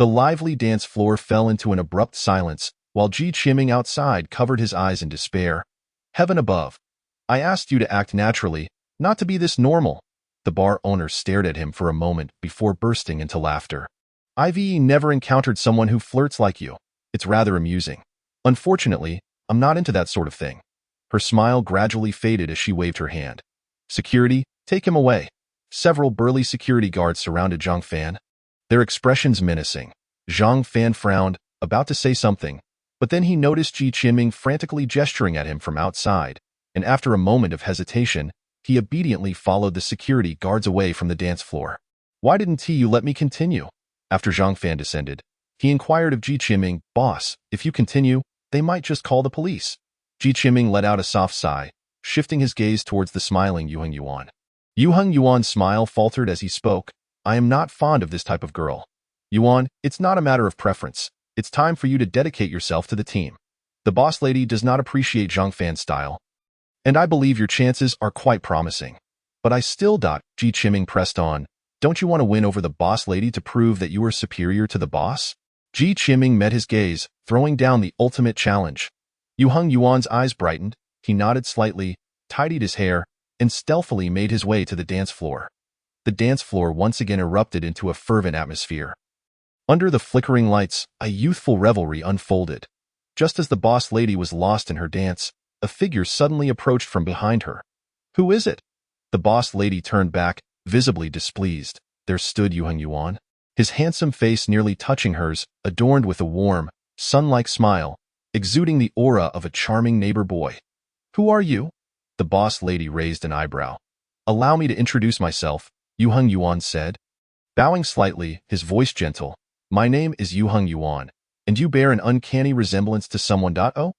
The lively dance floor fell into an abrupt silence, while Ji Qiming outside covered his eyes in despair. Heaven above. I asked you to act naturally, not to be this normal. The bar owner stared at him for a moment before bursting into laughter. I've never encountered someone who flirts like you. It's rather amusing. Unfortunately, I'm not into that sort of thing. Her smile gradually faded as she waved her hand. Security, take him away. Several burly security guards surrounded Zhang Fan, their expressions menacing. Zhang Fan frowned, about to say something, but then he noticed Ji Qiming frantically gesturing at him from outside, and after a moment of hesitation, he obediently followed the security guards away from the dance floor. Why didn't you let me continue? After Zhang Fan descended, he inquired of Ji Qiming, Boss, if you continue, they might just call the police. Ji Qiming let out a soft sigh, shifting his gaze towards the smiling Yuxing Yuan. Yuxing Yuan's smile faltered as he spoke. I am not fond of this type of girl. Yuan, it's not a matter of preference. It's time for you to dedicate yourself to the team. The boss lady does not appreciate Zhang Fan's style, And I believe your chances are quite promising. But I still. Ji Qiming pressed on. Don't you want to win over the boss lady to prove that you are superior to the boss? Ji Qiming met his gaze, throwing down the ultimate challenge. Yu Heng Yuan's eyes brightened. He nodded slightly, tidied his hair, and stealthily made his way to the dance floor. The dance floor once again erupted into a fervent atmosphere. Under the flickering lights, a youthful revelry unfolded. Just as the boss lady was lost in her dance, a figure suddenly approached from behind her. Who is it? The boss lady turned back, visibly displeased. There stood Yu Heng Yuan, his handsome face nearly touching hers, adorned with a warm, sun-like smile, exuding the aura of a charming neighbor boy. Who are you? The boss lady raised an eyebrow. Allow me to introduce myself, Yu Heng Yuan said. Bowing slightly, his voice gentle. My name is Yu Heng Yuan, and you bear an uncanny resemblance to someone. Oh?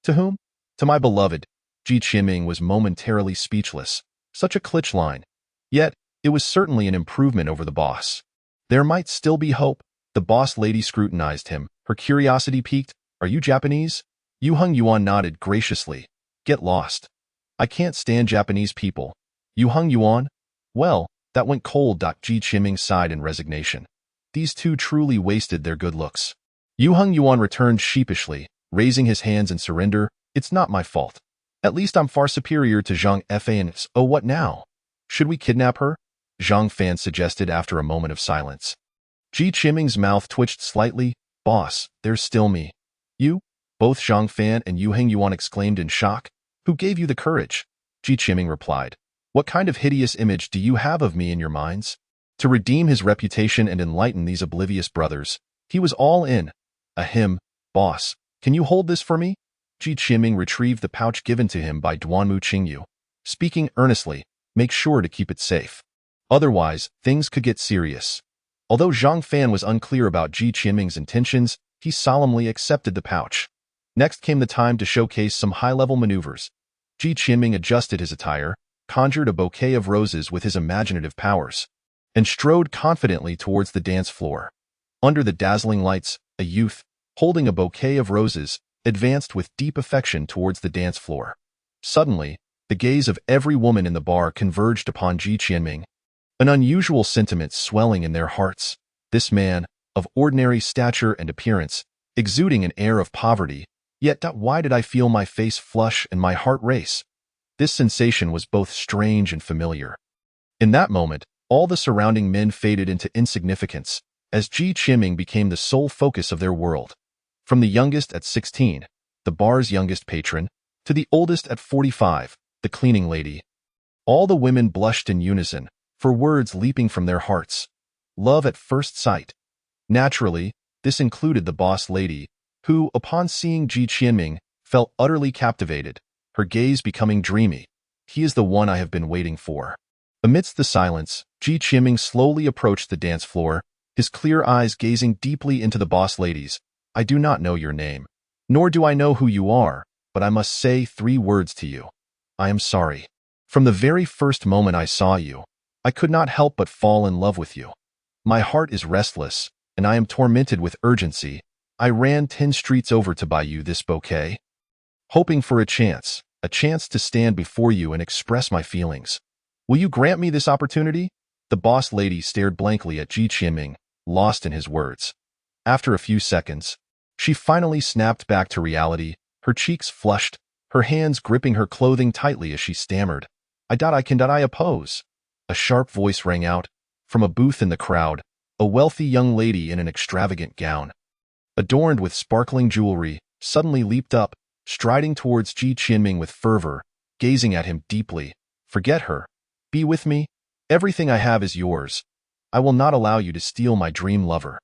To whom? To my beloved. Ji Qiming was momentarily speechless. Such a clitch line. Yet, it was certainly an improvement over the boss. There might still be hope. The boss lady scrutinized him, her curiosity piqued. Are you Japanese? Yu Heng Yuan nodded graciously. Get lost. I can't stand Japanese people. Yu Heng Yuan? Well, that went cold. Ji Qiming sighed in resignation. These two truly wasted their good looks. Yu Heng Yuan returned sheepishly, raising his hands in surrender. It's not my fault. At least I'm far superior to Zhang Fan. Oh, what now? Should we kidnap her? Zhang Fan suggested after a moment of silence. Ji Qiming's mouth twitched slightly. Boss, there's still me. You? Both Zhang Fan and Yu Heng Yuan exclaimed in shock. Who gave you the courage? Ji Qiming replied. What kind of hideous image do you have of me in your minds? To redeem his reputation and enlighten these oblivious brothers, he was all in. Ahem, boss, can you hold this for me? Ji Qiming retrieved the pouch given to him by Duanmu Qingyu. Speaking earnestly, make sure to keep it safe. Otherwise, things could get serious. Although Zhang Fan was unclear about Ji Qiming's intentions, he solemnly accepted the pouch. Next came the time to showcase some high-level maneuvers. Ji Qiming adjusted his attire, conjured a bouquet of roses with his imaginative powers, and strode confidently towards the dance floor. Under the dazzling lights, a youth, holding a bouquet of roses, advanced with deep affection towards the dance floor. Suddenly, the gaze of every woman in the bar converged upon Ji Qiming, an unusual sentiment swelling in their hearts. This man, of ordinary stature and appearance, exuding an air of poverty, yet why did I feel my face flush and my heart race? This sensation was both strange and familiar. In that moment, all the surrounding men faded into insignificance, as Ji Qiming became the sole focus of their world. From the youngest at 16, the bar's youngest patron, to the oldest at 45, the cleaning lady. All the women blushed in unison, for words leaping from their hearts. Love at first sight. Naturally, this included the boss lady, who, upon seeing Ji Qiming, felt utterly captivated, her gaze becoming dreamy. He is the one I have been waiting for. Amidst the silence, Ji Qiming slowly approached the dance floor, his clear eyes gazing deeply into the boss lady's. I do not know your name, nor do I know who you are, but I must say 3 words to you. I am sorry. From the very first moment I saw you, I could not help but fall in love with you. My heart is restless, and I am tormented with urgency. I ran 10 streets over to buy you this bouquet, hoping for a chance to stand before you and express my feelings. Will you grant me this opportunity? The boss lady stared blankly at Ji Qiming, lost in his words. After a few seconds, she finally snapped back to reality, her cheeks flushed, her hands gripping her clothing tightly as she stammered. I oppose. A sharp voice rang out, from a booth in the crowd, a wealthy young lady in an extravagant gown, adorned with sparkling jewelry, suddenly leaped up, striding towards Ji Qiming with fervor, gazing at him deeply. Forget her. Be with me. Everything I have is yours. I will not allow you to steal my dream lover.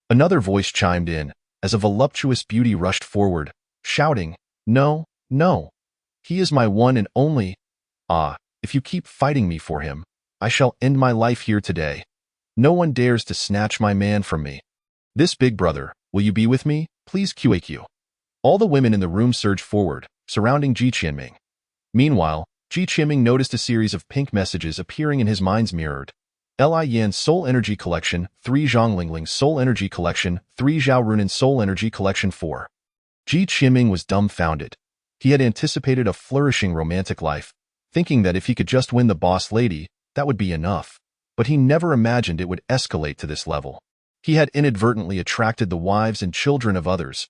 Another voice chimed in, as a voluptuous beauty rushed forward, shouting, No, no. He is my one and only. Ah, if you keep fighting me for him, I shall end my life here today. No one dares to snatch my man from me. This big brother, will you be with me? Please QAQ. All the women in the room surged forward, surrounding Ji Qiming. Meanwhile, Ji Qiming noticed a series of pink messages appearing in his mind's mirrored. Li Yan Soul Energy Collection 3, Zhang Lingling Soul Energy Collection 3, Zhao Runan Soul Energy Collection 4. Ji Qiming was dumbfounded. He had anticipated a flourishing romantic life, thinking that if he could just win the boss lady, that would be enough. But he never imagined it would escalate to this level. He had inadvertently attracted the wives and children of others.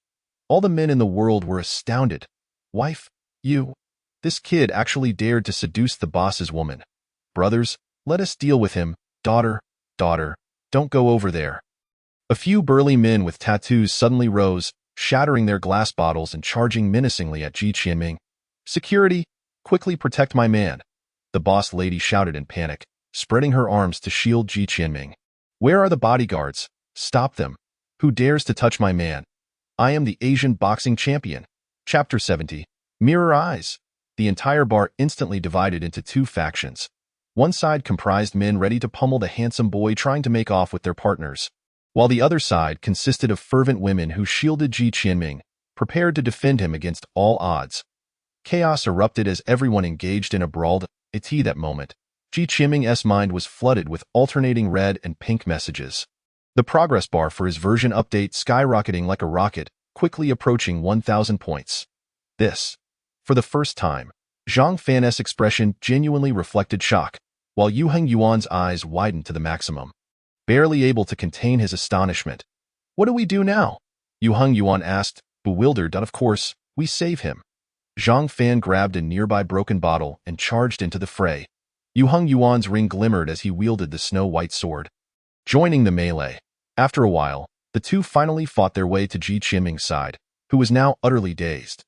All the men in the world were astounded. Wife, you? This kid actually dared to seduce the boss's woman. Brothers, let us deal with him. Daughter, don't go over there. A few burly men with tattoos suddenly rose, shattering their glass bottles and charging menacingly at Ji Qianming. Security, quickly protect my man. The boss lady shouted in panic, spreading her arms to shield Ji Qianming. Where are the bodyguards? Stop them. Who dares to touch my man? I am the Asian boxing champion. Chapter 70. Mirror Eyes. The entire bar instantly divided into two factions. One side comprised men ready to pummel the handsome boy trying to make off with their partners, while the other side consisted of fervent women who shielded Ji Qianming, prepared to defend him against all odds. Chaos erupted as everyone engaged in a brawl. At that moment, Ji Qianming's mind was flooded with alternating red and pink messages. The progress bar for his version update skyrocketing like a rocket, quickly approaching 1,000 points. This, for the first time, Zhang Fan's expression genuinely reflected shock, while Yu Hengyuan's eyes widened to the maximum, barely able to contain his astonishment. What do we do now? Yu Hengyuan asked, bewildered. Of course, we save him. Zhang Fan grabbed a nearby broken bottle and charged into the fray. Yu Hengyuan's ring glimmered as he wielded the snow-white sword, joining the melee. After a while, the two finally fought their way to Ji Qianming's side, who was now utterly dazed.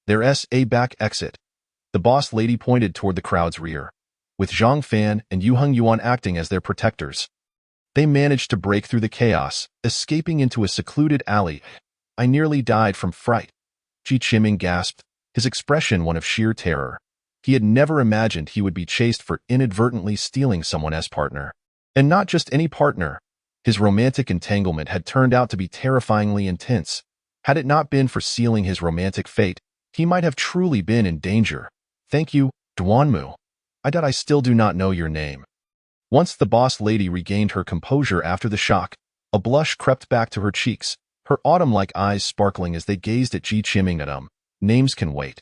Their back exit. The boss lady pointed toward the crowd's rear, with Zhang Fan and Yu Hengyuan acting as their protectors. They managed to break through the chaos, escaping into a secluded alley. I nearly died from fright. Ji Qianming gasped, his expression one of sheer terror. He had never imagined he would be chased for inadvertently stealing someone's partner. And not just any partner. His romantic entanglement had turned out to be terrifyingly intense. Had it not been for sealing his romantic fate, he might have truly been in danger. Thank you, Duanmu. I still do not know your name. Once the boss lady regained her composure after the shock, a blush crept back to her cheeks, her autumn-like eyes sparkling as they gazed at Ji Qianming. Adam, names can wait.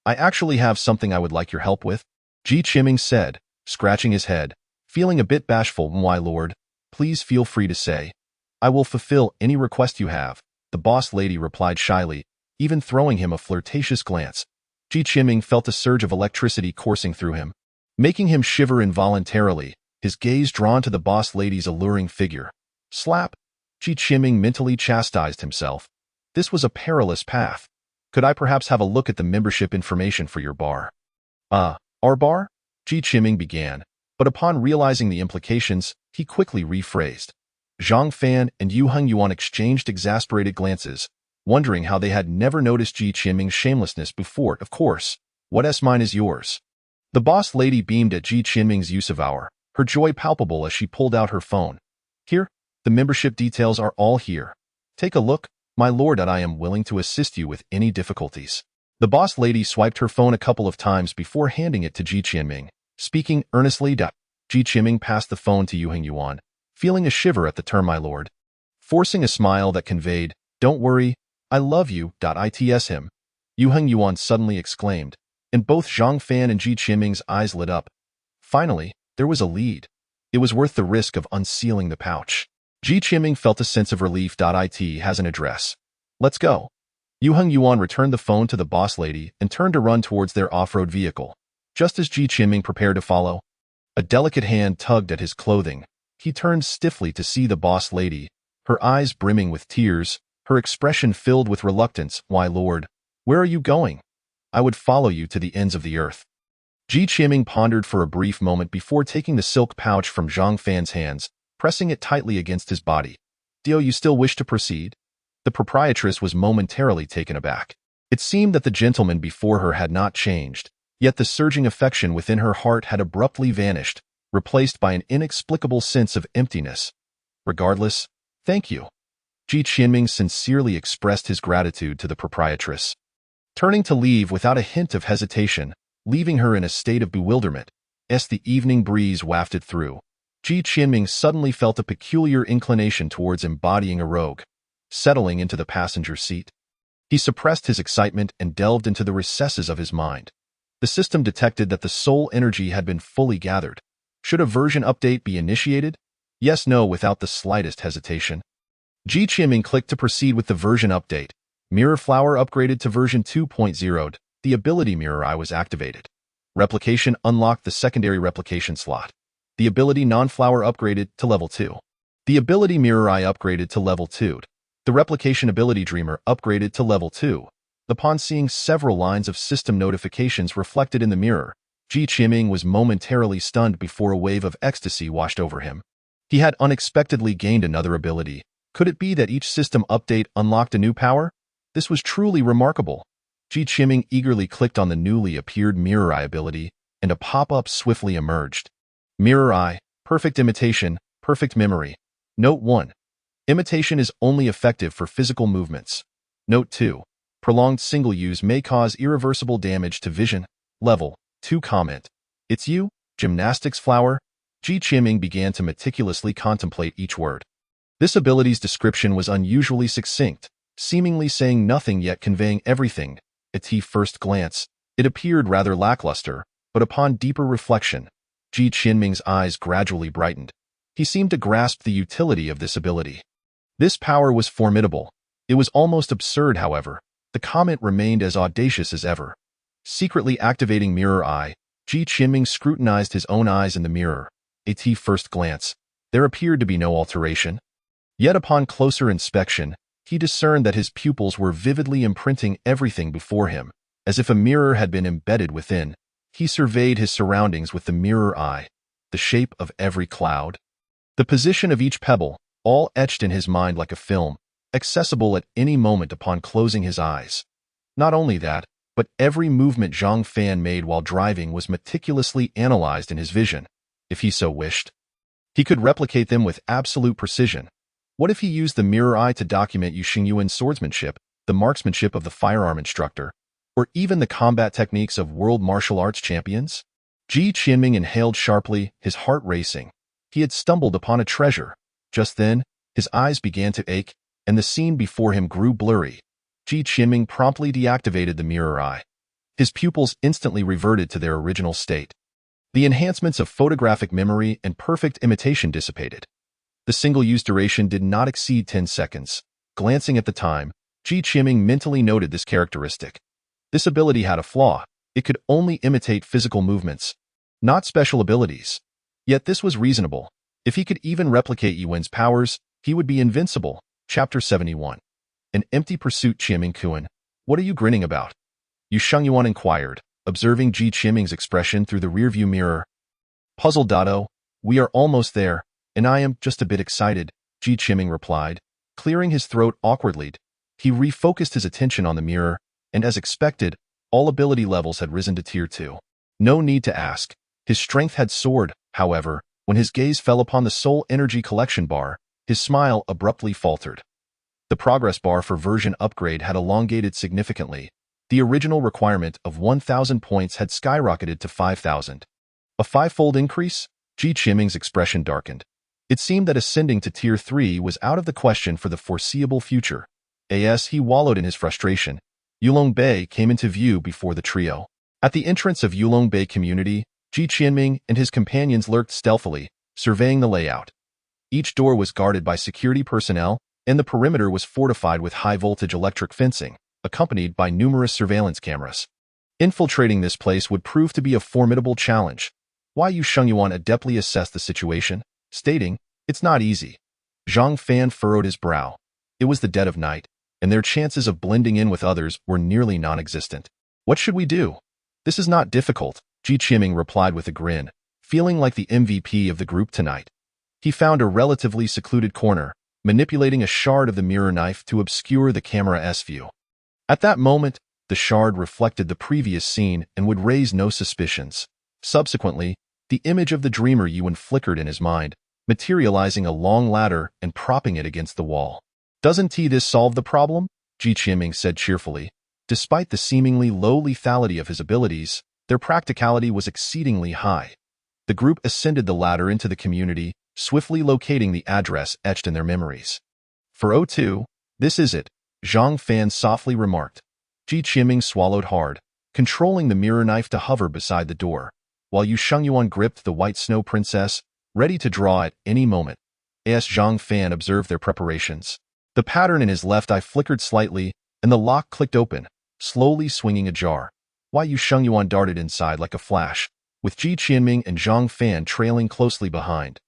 I actually have something I would like your help with, Ji Qianming said, scratching his head, feeling a bit bashful. My lord, please feel free to say. I will fulfill any request you have, the boss lady replied shyly, even throwing him a flirtatious glance. Ji Qianming felt a surge of electricity coursing through him, making him shiver involuntarily, his gaze drawn to the boss lady's alluring figure. Slap! Ji Qianming mentally chastised himself. This was a perilous path. Could I perhaps have a look at the membership information for your bar? Our bar? Ji Qianming began, but upon realizing the implications, he quickly rephrased. Zhang Fan and Yu Hengyuan exchanged exasperated glances, wondering how they had never noticed Ji Qianming's shamelessness before. Of course, what's mine is yours. The boss lady beamed at Ji Qianming's use of our, her joy palpable as she pulled out her phone. Here, the membership details are all here. Take a look, my lord. I am willing to assist you with any difficulties. The boss lady swiped her phone a couple of times before handing it to Ji Qianming, speaking earnestly. Ji Qianming passed the phone to Yu Hengyuan, feeling a shiver at the term my lord, forcing a smile that conveyed, don't worry, I love you. It's him. Yu Hengyuan suddenly exclaimed, and both Zhang Fan and Ji Qianming's eyes lit up. Finally, there was a lead. It was worth the risk of unsealing the pouch. Ji Qianming felt a sense of relief. It has an address. Let's go. Yu Hengyuan returned the phone to the boss lady and turned to run towards their off-road vehicle. Just as Ji Qianming prepared to follow, a delicate hand tugged at his clothing. He turned stiffly to see the boss lady, her eyes brimming with tears, her expression filled with reluctance. Why, lord, where are you going? I would follow you to the ends of the earth. Ji Qianming pondered for a brief moment before taking the silk pouch from Zhang Fan's hands, pressing it tightly against his body. Do you still wish to proceed? The proprietress was momentarily taken aback. It seemed that the gentleman before her had not changed, yet the surging affection within her heart had abruptly vanished, replaced by an inexplicable sense of emptiness. Regardless, thank you. Ji Qianming sincerely expressed his gratitude to the proprietress, turning to leave without a hint of hesitation, leaving her in a state of bewilderment. As the evening breeze wafted through, Ji Qianming suddenly felt a peculiar inclination towards embodying a rogue, settling into the passenger seat. He suppressed his excitement and delved into the recesses of his mind. The system detected that the soul energy had been fully gathered. Should a version update be initiated? Yes, no, without the slightest hesitation. Goucheng clicked to proceed with the version update. Mirror Flower upgraded to version 2.0. The ability Mirror Eye was activated. Replication unlocked the secondary replication slot. The ability Non-Flower upgraded to level 2. The ability Mirror Eye upgraded to level 2. The replication ability Dreamer upgraded to level 2. Upon seeing several lines of system notifications reflected in the mirror, Goucheng was momentarily stunned before a wave of ecstasy washed over him. He had unexpectedly gained another ability. Could it be that each system update unlocked a new power? This was truly remarkable. Goucheng eagerly clicked on the newly appeared Mirror Eye ability, and a pop-up swiftly emerged. Mirror Eye, Perfect Imitation, Perfect Memory. Note 1. Imitation is only effective for physical movements. Note 2. Prolonged single use may cause irreversible damage to vision. Level 2 comment. It's you, Gymnastics Flower? Goucheng began to meticulously contemplate each word. This ability's description was unusually succinct, seemingly saying nothing yet conveying everything. At first glance, it appeared rather lackluster, but upon deeper reflection, Goucheng's eyes gradually brightened. He seemed to grasp the utility of this ability. This power was formidable. It was almost absurd, however. The comment remained as audacious as ever. Secretly activating Mirror Eye, Goucheng scrutinized his own eyes in the mirror. At first glance, there appeared to be no alteration. Yet upon closer inspection, he discerned that his pupils were vividly imprinting everything before him, as if a mirror had been embedded within. He surveyed his surroundings with the Mirror Eye, the shape of every cloud, the position of each pebble, all etched in his mind like a film, accessible at any moment upon closing his eyes. Not only that, but every movement Zhang Fan made while driving was meticulously analyzed in his vision. If he so wished, he could replicate them with absolute precision. What if he used the Mirror Eye to document Yuxingyuan's swordsmanship, the marksmanship of the firearm instructor, or even the combat techniques of world martial arts champions? Goucheng inhaled sharply, his heart racing. He had stumbled upon a treasure. Just then, his eyes began to ache, and the scene before him grew blurry. Goucheng promptly deactivated the Mirror Eye. His pupils instantly reverted to their original state. The enhancements of photographic memory and perfect imitation dissipated. The single-use duration did not exceed 10 seconds. Glancing at the time, Goucheng mentally noted this characteristic. This ability had a flaw. It could only imitate physical movements, not special abilities. Yet this was reasonable. If he could even replicate Yuan's powers, he would be invincible. Chapter 71. An empty pursuit. Chiming Kuan. What are you grinning about? Yuan inquired, observing Goucheng's expression through the rearview mirror. Puzzled Dado, we are almost there, and I am just a bit excited, Goucheng replied, clearing his throat awkwardly. He refocused his attention on the mirror, and as expected, all ability levels had risen to Tier 2. No need to ask. His strength had soared, however, when his gaze fell upon the soul energy collection bar, his smile abruptly faltered. The progress bar for version upgrade had elongated significantly. The original requirement of 1,000 points had skyrocketed to 5,000. A five-fold increase? Goucheng's expression darkened. It seemed that ascending to Tier 3 was out of the question for the foreseeable future. As he wallowed in his frustration, Yulong Bay came into view before the trio. At the entrance of Yulong Bay community, Goucheng and his companions lurked stealthily, surveying the layout. Each door was guarded by security personnel, and the perimeter was fortified with high-voltage electric fencing, accompanied by numerous surveillance cameras. Infiltrating this place would prove to be a formidable challenge. Wai Yuan adeptly assessed the situation, stating, "It's not easy." Zhang Fan furrowed his brow. It was the dead of night, and their chances of blending in with others were nearly non-existent. What should we do? This is not difficult, Goucheng replied with a grin, feeling like the MVP of the group tonight. He found a relatively secluded corner, manipulating a shard of the mirror knife to obscure the camera's view. At that moment, the shard reflected the previous scene and would raise no suspicions. Subsequently, the image of the dreamer Yuan flickered in his mind, materializing a long ladder and propping it against the wall. Doesn't this solve the problem? Goucheng said cheerfully. Despite the seemingly low lethality of his abilities, their practicality was exceedingly high. The group ascended the ladder into the community, swiftly locating the address etched in their memories. For O2, this is it. Zhang Fan softly remarked. Ji Qianming swallowed hard, controlling the mirror knife to hover beside the door, while Yu Shengyuan gripped the white snow princess, ready to draw at any moment. As Zhang Fan observed their preparations, the pattern in his left eye flickered slightly, and the lock clicked open, slowly swinging ajar. While Yu Shengyuan darted inside like a flash, with Ji Qianming and Zhang Fan trailing closely behind.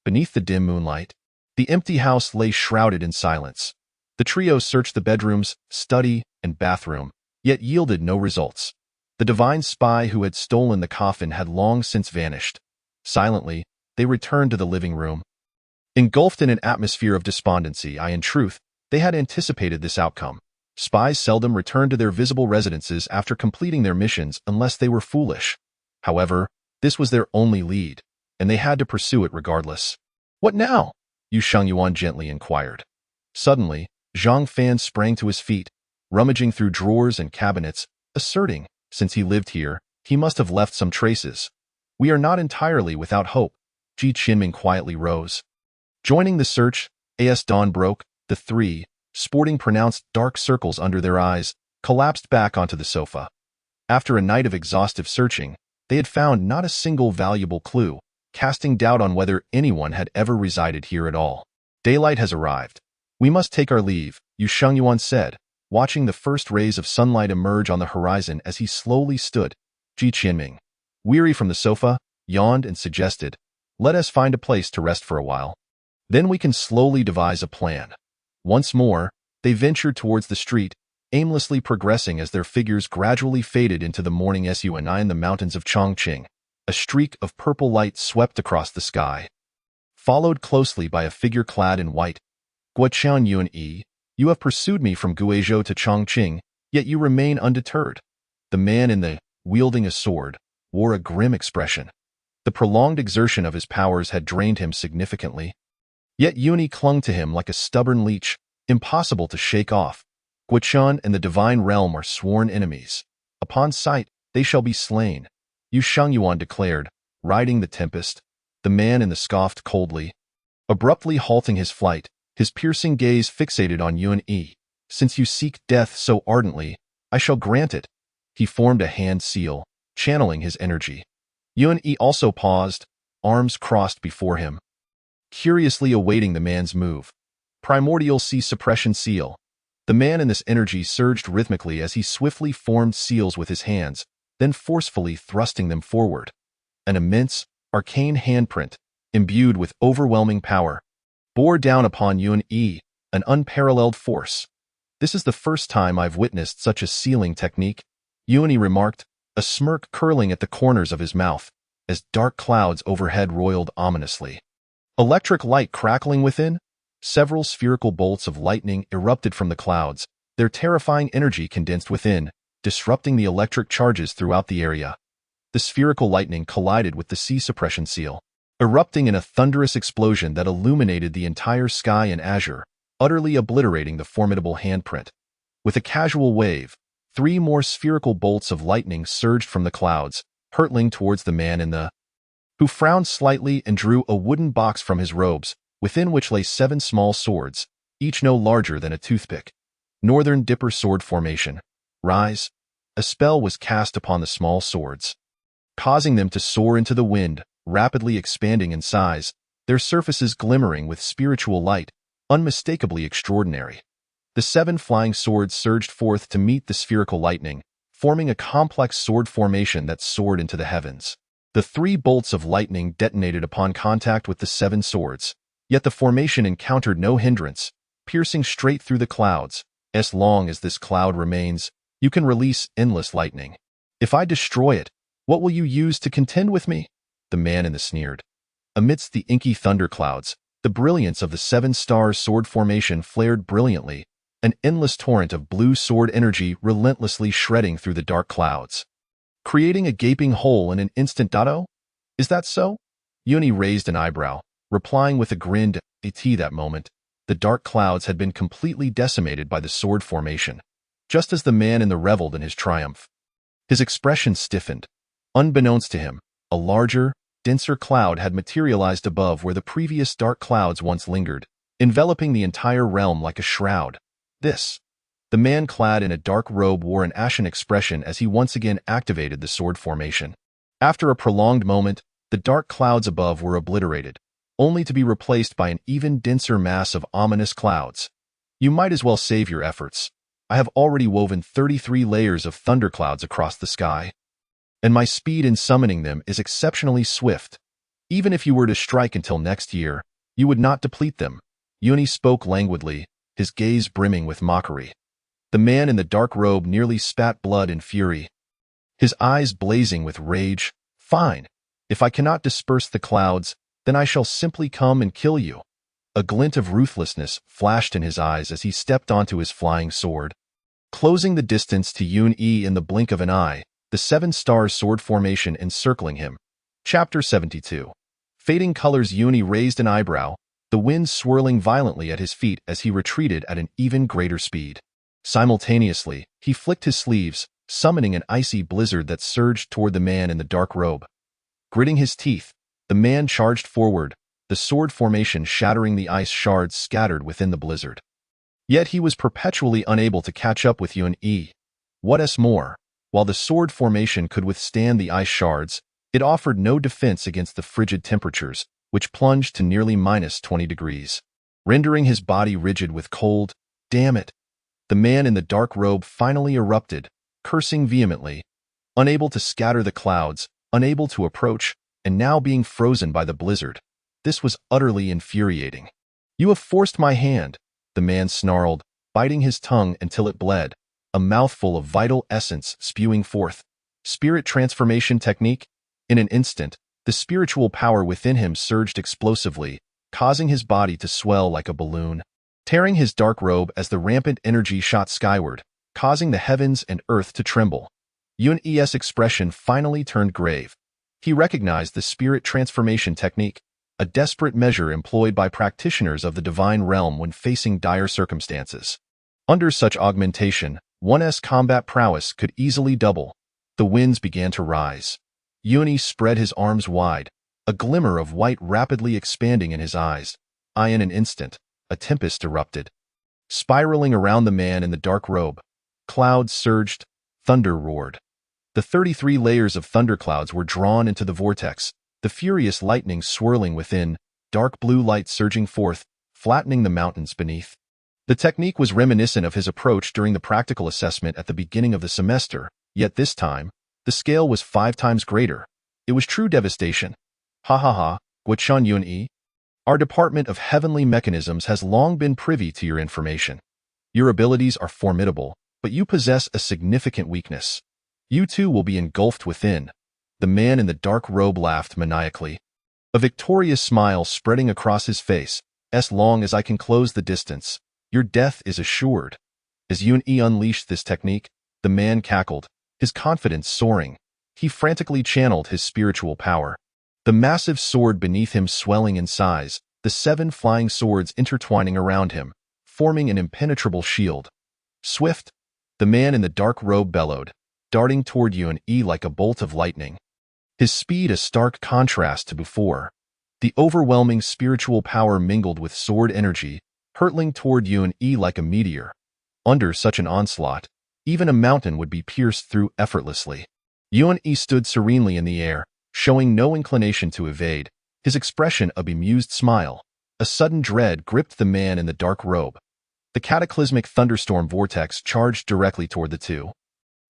Beneath the dim moonlight, the empty house lay shrouded in silence. The trio searched the bedrooms, study, and bathroom, yet yielded no results. The divine spy who had stolen the coffin had long since vanished. Silently, they returned to the living room. Engulfed in an atmosphere of despondency, in truth, they had anticipated this outcome. Spies seldom returned to their visible residences after completing their missions unless they were foolish. However, this was their only lead, and they had to pursue it regardless. What now? Yu Shengyuan gently inquired. Suddenly, Zhang Fan sprang to his feet, rummaging through drawers and cabinets, asserting, since he lived here, he must have left some traces. We are not entirely without hope. Ji Qianming quietly rose. Joining the search, as dawn broke, the three, sporting pronounced dark circles under their eyes, collapsed back onto the sofa. After a night of exhaustive searching, they had found not a single valuable clue, casting doubt on whether anyone had ever resided here at all. Daylight has arrived. We must take our leave, Yu Shengyuan said, watching the first rays of sunlight emerge on the horizon as he slowly stood. Ji Qianming, weary from the sofa, yawned and suggested, let us find a place to rest for a while. Then we can slowly devise a plan. Once more, they ventured towards the street, aimlessly progressing as their figures gradually faded into the morning sun in the mountains of Chongqing. A streak of purple light swept across the sky, followed closely by a figure clad in white. Goucheng and Adam, you have pursued me from Guizhou to Chongqing, yet you remain undeterred. The man in the wielding a sword wore a grim expression. The prolonged exertion of his powers had drained him significantly. Yet Uni clung to him like a stubborn leech, impossible to shake off. Goucheng and the divine realm are sworn enemies. Upon sight, they shall be slain, Yu Shengyuan declared, riding the tempest. The man in the scoffed coldly, abruptly halting his flight, his piercing gaze fixated on Yuan. Since you seek death so ardently, I shall grant it. He formed a hand seal, channeling his energy. Yuan also paused, arms crossed before him, curiously awaiting the man's move. Primordial Sea Suppression Seal. The man in this energy surged rhythmically as he swiftly formed seals with his hands, then forcefully thrusting them forward. An immense, arcane handprint, imbued with overwhelming power, bore down upon Yuan, an unparalleled force. This is the first time I've witnessed such a sealing technique, Yuan remarked, a smirk curling at the corners of his mouth, as dark clouds overhead roiled ominously. Electric light crackling within, several spherical bolts of lightning erupted from the clouds, their terrifying energy condensed within, disrupting the electric charges throughout the area. The spherical lightning collided with the sea suppression seal, erupting in a thunderous explosion that illuminated the entire sky in azure, utterly obliterating the formidable handprint. With a casual wave, 3 more spherical bolts of lightning surged from the clouds, hurtling towards the man in the who frowned slightly and drew a wooden box from his robes, within which lay 7 small swords, each no larger than a toothpick. Northern Dipper Sword Formation. Rise. A spell was cast upon the small swords, causing them to soar into the wind, rapidly expanding in size, their surfaces glimmering with spiritual light, unmistakably extraordinary. The 7 flying swords surged forth to meet the spherical lightning, forming a complex sword formation that soared into the heavens. The 3 bolts of lightning detonated upon contact with the 7 swords, yet the formation encountered no hindrance, piercing straight through the clouds. As long as this cloud remains, you can release endless lightning. If I destroy it, what will you use to contend with me? The man in the sneered. Amidst the inky thunderclouds, the brilliance of the 7-star sword formation flared brilliantly, an endless torrent of blue sword energy relentlessly shredding through the dark clouds, creating a gaping hole in an instant. Is that so? Uni raised an eyebrow, replying with a grin. That moment, the dark clouds had been completely decimated by the sword formation, just as the man in the reveled in his triumph. His expression stiffened. Unbeknownst to him, a larger, denser cloud had materialized above where the previous dark clouds once lingered, enveloping the entire realm like a shroud. This The man clad in a dark robe wore an ashen expression as he once again activated the sword formation. After a prolonged moment, the dark clouds above were obliterated, only to be replaced by an even denser mass of ominous clouds. You might as well save your efforts. I have already woven 33 layers of thunderclouds across the sky, and my speed in summoning them is exceptionally swift. Even if you were to strike until next year, you would not deplete them. Yuni spoke languidly, his gaze brimming with mockery. The man in the dark robe nearly spat blood in fury, his eyes blazing with rage. Fine. If I cannot disperse the clouds, then I shall simply come and kill you. A glint of ruthlessness flashed in his eyes as he stepped onto his flying sword. Closing the distance to Yun-Yi in the blink of an eye, the 7-star sword formation encircling him. Chapter 72. Fading colors. Yuni raised an eyebrow, the wind swirling violently at his feet as he retreated at an even greater speed. Simultaneously, he flicked his sleeves, summoning an icy blizzard that surged toward the man in the dark robe. Gritting his teeth, the man charged forward, the sword formation shattering the ice shards scattered within the blizzard. Yet he was perpetually unable to catch up with Yun-Yi. What's more, while the sword formation could withstand the ice shards, it offered no defense against the frigid temperatures, which plunged to nearly -20 degrees, rendering his body rigid with cold. Damn it! The man in the dark robe finally erupted, cursing vehemently, unable to scatter the clouds, unable to approach, and now being frozen by the blizzard. This was utterly infuriating. You have forced my hand, the man snarled, biting his tongue until it bled, a mouthful of vital essence spewing forth. Spirit transformation technique? In an instant, the spiritual power within him surged explosively, causing his body to swell like a balloon, tearing his dark robe as the rampant energy shot skyward, causing the heavens and earth to tremble. Yun-Yi's expression finally turned grave. He recognized the spirit transformation technique, a desperate measure employed by practitioners of the divine realm when facing dire circumstances. Under such augmentation, one's combat prowess could easily double. The winds began to rise. Yuni spread his arms wide, a glimmer of white rapidly expanding in his eyes. In an instant, a tempest erupted. Spiraling around the man in the dark robe, clouds surged, thunder roared. The 33 layers of thunderclouds were drawn into the vortex, the furious lightning swirling within, dark blue light surging forth, flattening the mountains beneath. The technique was reminiscent of his approach during the practical assessment at the beginning of the semester, yet this time, the scale was 5 times greater. It was true devastation. Ha ha ha, Goucheng Yun-Yi. Our Department of Heavenly Mechanisms has long been privy to your information. Your abilities are formidable, but you possess a significant weakness. You too will be engulfed within. The man in the dark robe laughed maniacally, a victorious smile spreading across his face. As long as I can close the distance, your death is assured. As Yun-Yi unleashed this technique, the man cackled, his confidence soaring. He frantically channeled his spiritual power. The massive sword beneath him swelling in size, the 7 flying swords intertwining around him, forming an impenetrable shield. Swift, the man in the dark robe bellowed, darting toward Yun-Yi like a bolt of lightning. His speed a stark contrast to before. The overwhelming spiritual power mingled with sword energy, hurtling toward Yun-Yi like a meteor. Under such an onslaught, even a mountain would be pierced through effortlessly. Yun-Yi stood serenely in the air, showing no inclination to evade, his expression a bemused smile. A sudden dread gripped the man in the dark robe. The cataclysmic thunderstorm vortex charged directly toward the two.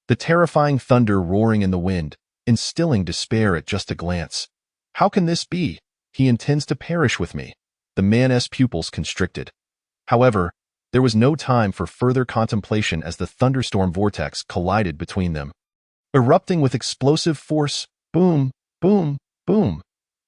The terrifying thunder roaring in the wind, instilling despair at just a glance. How can this be? He intends to perish with me. The man's pupils constricted. However, there was no time for further contemplation as the thunderstorm vortex collided between them. Erupting with explosive force, boom, boom, boom.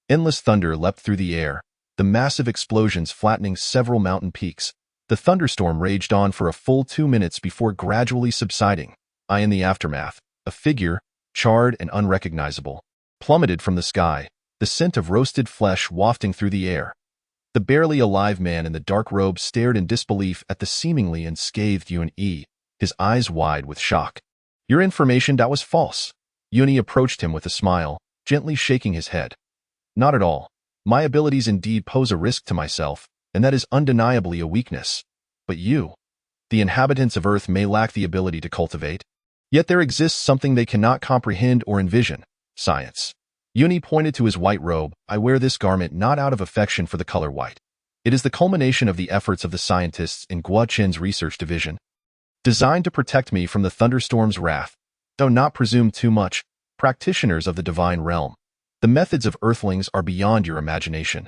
Endless thunder leapt through the air, the massive explosions flattening several mountain peaks. The thunderstorm raged on for a full 2 minutes before gradually subsiding. In the aftermath, a figure, charred and unrecognizable, plummeted from the sky, the scent of roasted flesh wafting through the air. The barely alive man in the dark robe stared in disbelief at the seemingly unscathed Yun-Yi, his eyes wide with shock. Your information, that was false. Yun-Yi approached him with a smile, gently shaking his head. Not at all. My abilities indeed pose a risk to myself, and that is undeniably a weakness. But you The inhabitants of Earth may lack the ability to cultivate, yet there exists something they cannot comprehend or envision: science. Yuni pointed to his white robe. I wear this garment not out of affection for the color white. It is the culmination of the efforts of the scientists in Goucheng's research division, designed to protect me from the thunderstorm's wrath. Though not presume too much, practitioners of the divine realm, the methods of earthlings are beyond your imagination.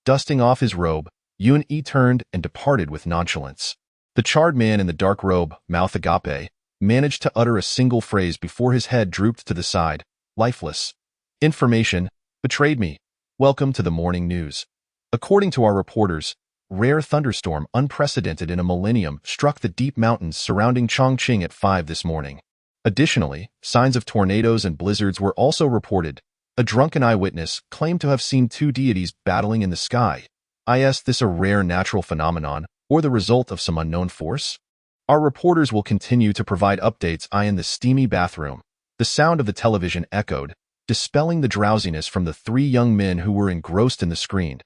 Dusting off his robe, Yun-E turned and departed with nonchalance. The charred man in the dark robe, mouth agape, managed to utter a single phrase before his head drooped to the side, lifeless. Information betrayed me. Welcome to the morning news. According to our reporters, rare thunderstorm unprecedented in a millennium struck the deep mountains surrounding Chongqing at 5 this morning. Additionally, signs of tornadoes and blizzards were also reported. A drunken eyewitness claimed to have seen two deities battling in the sky. Is this a rare natural phenomenon or the result of some unknown force? Our reporters will continue to provide updates. In the steamy bathroom, the sound of the television echoed, dispelling the drowsiness from the three young men who were engrossed in the screen.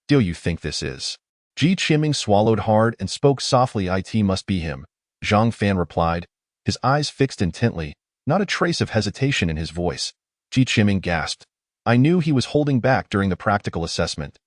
Do you think this is? Ji Qiming swallowed hard and spoke softly. It must be him, Zhang Fan replied, his eyes fixed intently, not a trace of hesitation in his voice. Ji Qiming gasped. I knew he was holding back during the practical assessment.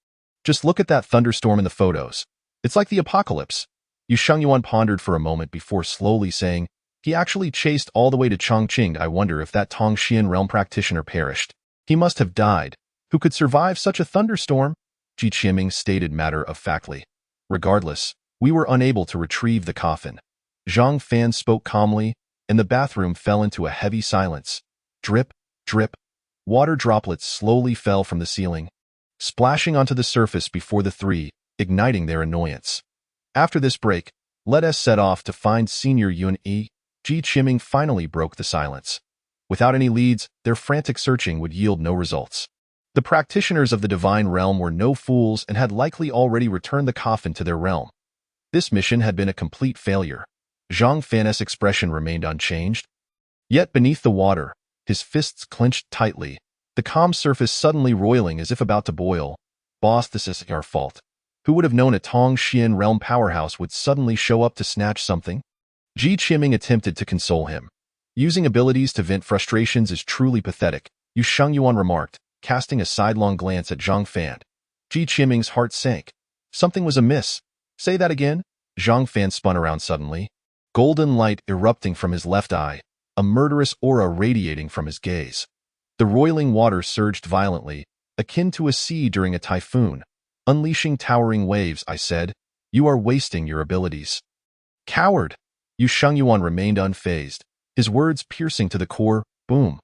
Just look at that thunderstorm in the photos. It's like the apocalypse. Yu Shengyuan pondered for a moment before slowly saying, he actually chased all the way to Chongqing. I wonder if that Tongxian realm practitioner perished. He must have died. Who could survive such a thunderstorm? Ji Qiming stated matter-of-factly. Regardless, we were unable to retrieve the coffin. Zhang Fan spoke calmly, and the bathroom fell into a heavy silence. Drip, drip. Water droplets slowly fell from the ceiling, splashing onto the surface before the three, igniting their annoyance. After this break, let us set off to find Senior Yun-E. Ji Qiming finally broke the silence. Without any leads, their frantic searching would yield no results. The practitioners of the divine realm were no fools and had likely already returned the coffin to their realm. This mission had been a complete failure. Zhang Fan's expression remained unchanged. Yet beneath the water, his fists clenched tightly, the calm surface suddenly roiling as if about to boil. Boss, this is our fault. Who would have known a Tongxian realm powerhouse would suddenly show up to snatch something? Ji Qiming attempted to console him. Using abilities to vent frustrations is truly pathetic, Yu Shengyuan remarked, casting a sidelong glance at Zhang Fan. Ji Qiming's heart sank. Something was amiss. Say that again? Zhang Fan spun around suddenly, golden light erupting from his left eye, a murderous aura radiating from his gaze. The roiling water surged violently, akin to a sea during a typhoon, unleashing towering waves. I said, you are wasting your abilities. Coward! Yu Shengyuan remained unfazed, his words piercing to the core. Boom!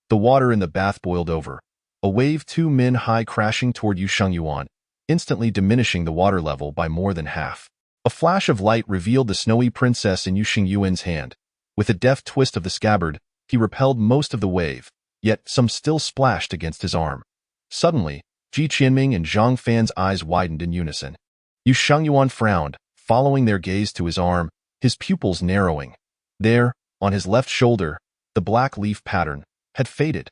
The water in the bath boiled over, a wave 2 men high crashing toward Yu Shengyuan, instantly diminishing the water level by more than half. A flash of light revealed the snowy princess in Yu Shengyuan's hand. With a deft twist of the scabbard, he repelled most of the wave, yet some still splashed against his arm. Suddenly, Ji Qiming and Zhang Fan's eyes widened in unison. Yu Shengyuan frowned, following their gaze to his arm, his pupils narrowing. There, on his left shoulder, the black leaf pattern had faded.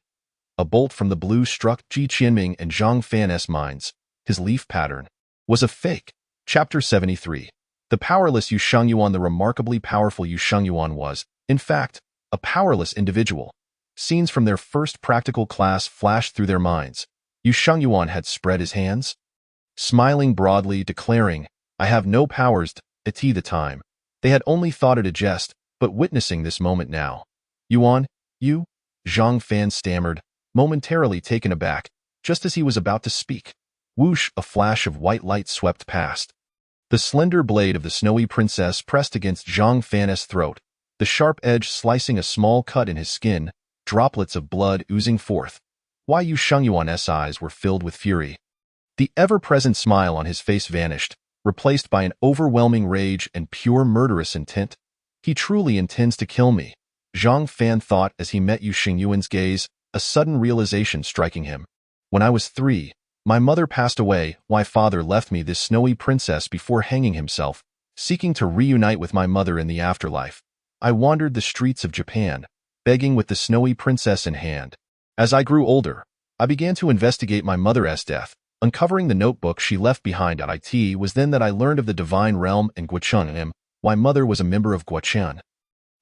A bolt from the blue struck Ji Qiming and Zhang Fan's minds. His leaf pattern was a fake. Chapter 73. The powerless Yu Shengyuan. The remarkably powerful Yu Shengyuan was, in fact, a powerless individual. Scenes from their first practical class flashed through their minds. Yu Shengyuan had spread his hands, smiling broadly, declaring, I have no powers at the time. They had only thought it a jest, but witnessing this moment now. Yuan, you? Zhang Fan stammered, momentarily taken aback, just as he was about to speak. Whoosh, a flash of white light swept past. The slender blade of the snowy princess pressed against Zhang Fan's throat, the sharp edge slicing a small cut in his skin, droplets of blood oozing forth. Why Yu Shengyuan's eyes were filled with fury. The ever-present smile on his face vanished, replaced by an overwhelming rage and pure murderous intent. He truly intends to kill me, Zhang Fan thought as he met Yu Shengyuan's gaze, a sudden realization striking him. When I was 3, my mother passed away. My father left me this snowy princess before hanging himself, seeking to reunite with my mother in the afterlife. I wandered the streets of Japan, begging with the snowy princess in hand. As I grew older, I began to investigate my mother's death, uncovering the notebook she left behind. It was then that I learned of the divine realm and Goucheng and My mother was a member of Goucheng,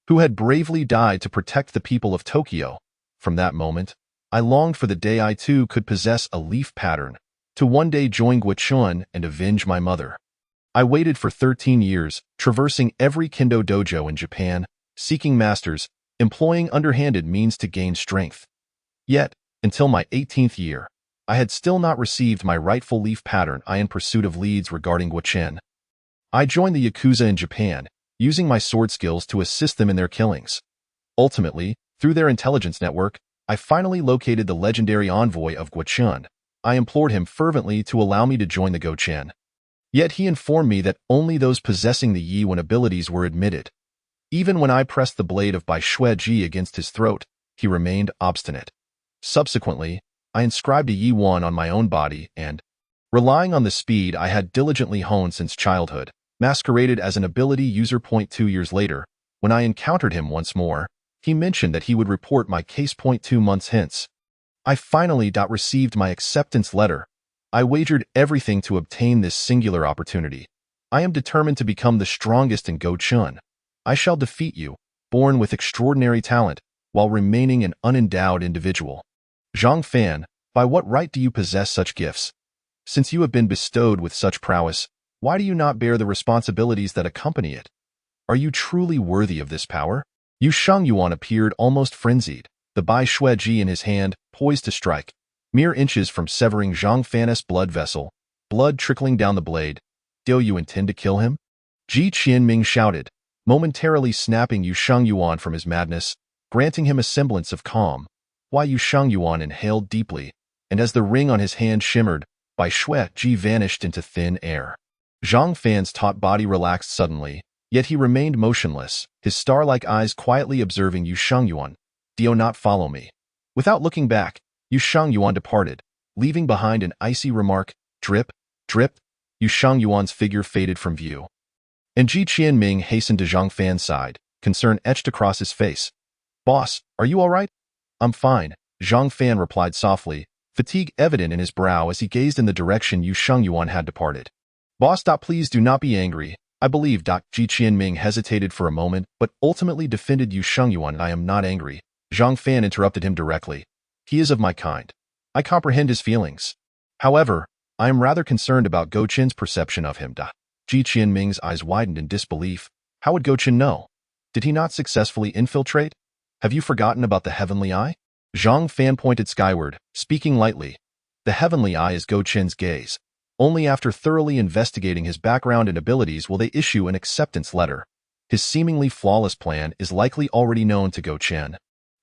who had bravely died to protect the people of Tokyo. From that moment, I longed for the day I too could possess a leaf pattern, to one day join Goucheng and avenge my mother. I waited for 13 years, traversing every kendo dojo in Japan, seeking masters, employing underhanded means to gain strength. Yet, until my 18th year, I had still not received my rightful leaf pattern. I in pursuit of leads regarding Goucheng. I joined the Yakuza in Japan, using my sword skills to assist them in their killings. Ultimately, through their intelligence network, I finally located the legendary envoy of Goucheng. I implored him fervently to allow me to join the Goucheng. Yet he informed me that only those possessing the Yi Wen abilities were admitted. Even when I pressed the blade of Bai Shui Ji against his throat, he remained obstinate. Subsequently, I inscribed a Yi Wen on my own body and, relying on the speed I had diligently honed since childhood, masqueraded as an ability user. 2 years later, when I encountered him once more, he mentioned that he would report my case. 2 months hence, I finally received my acceptance letter. I wagered everything to obtain this singular opportunity. I am determined to become the strongest in Goucheng. I shall defeat you, born with extraordinary talent, while remaining an unendowed individual. Zhang Fan, by what right do you possess such gifts? Since you have been bestowed with such prowess, why do you not bear the responsibilities that accompany it? Are you truly worthy of this power? Yu Shangyuan appeared almost frenzied, the Bai Shui Ji in his hand, poised to strike. Mere inches from severing Zhang Fan's blood vessel, blood trickling down the blade. Do you intend to kill him? Ji Qianming shouted, momentarily snapping Yu Shangyuan from his madness, granting him a semblance of calm. Why Yu Shangyuan inhaled deeply, and as the ring on his hand shimmered, Bai Shui Ji vanished into thin air. Zhang Fan's taut body relaxed suddenly, yet he remained motionless, his star-like eyes quietly observing Yu Shangyuan. Do not follow me. Without looking back, Yu Shangyuan departed, leaving behind an icy remark, drip, drip. Yu Shangyuan's figure faded from view. And Ji Qianming hastened to Zhang Fan's side, concern etched across his face. Boss, are you all right? I'm fine, Zhang Fan replied softly, fatigue evident in his brow as he gazed in the direction Yu Shangyuan had departed. Boss, please do not be angry. I believe. Ji Qianming hesitated for a moment, but ultimately defended Yu Shangyuan. I am not angry. Zhang Fan interrupted him directly. He is of my kind. I comprehend his feelings. However, I am rather concerned about Goucheng's perception of him. Ji Qianming's eyes widened in disbelief. How would Goucheng know? Did he not successfully infiltrate? Have you forgotten about the heavenly eye? Zhang Fan pointed skyward, speaking lightly. The heavenly eye is Goucheng's gaze. Only after thoroughly investigating his background and abilities will they issue an acceptance letter. His seemingly flawless plan is likely already known to Goucheng.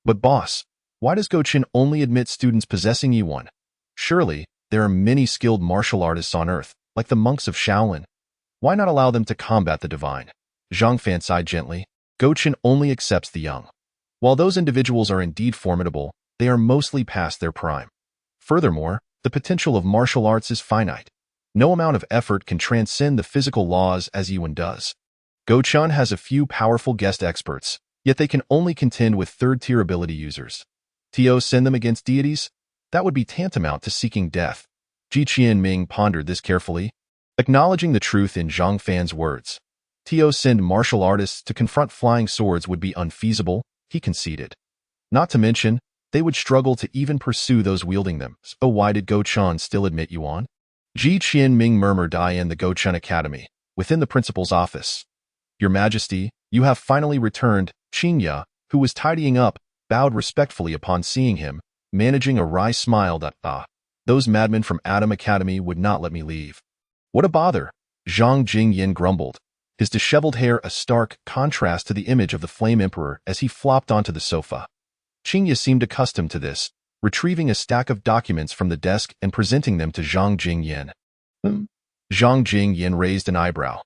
But boss, why does Goucheng only admit students possessing Yi Wen? Surely, there are many skilled martial artists on Earth, like the monks of Shaolin. Why not allow them to combat the divine? Zhang Fan sighed gently. Goucheng only accepts the young. While those individuals are indeed formidable, they are mostly past their prime. Furthermore, the potential of martial arts is finite. No amount of effort can transcend the physical laws as Yi Wen does. Goucheng has a few powerful guest experts, yet they can only contend with third-tier ability users. To send them against deities? That would be tantamount to seeking death. Ji Qianming pondered this carefully, acknowledging the truth in Zhang Fan's words. To send martial artists to confront flying swords would be unfeasible, he conceded. Not to mention, they would struggle to even pursue those wielding them. So why did Goucheng still admit Yuan? Ji Qianming murmured. I in the Goucheng Academy, within the principal's office. Your Majesty, you have finally returned. Qingya, who was tidying up, bowed respectfully upon seeing him, managing a wry smile. Those madmen from Adam Academy would not let me leave. What a bother, Zhang Jingyin grumbled, his disheveled hair a stark contrast to the image of the Flame Emperor as he flopped onto the sofa. Qingya seemed accustomed to this, retrieving a stack of documents from the desk and presenting them to Zhang Jingyin. Zhang Jingyin raised an eyebrow.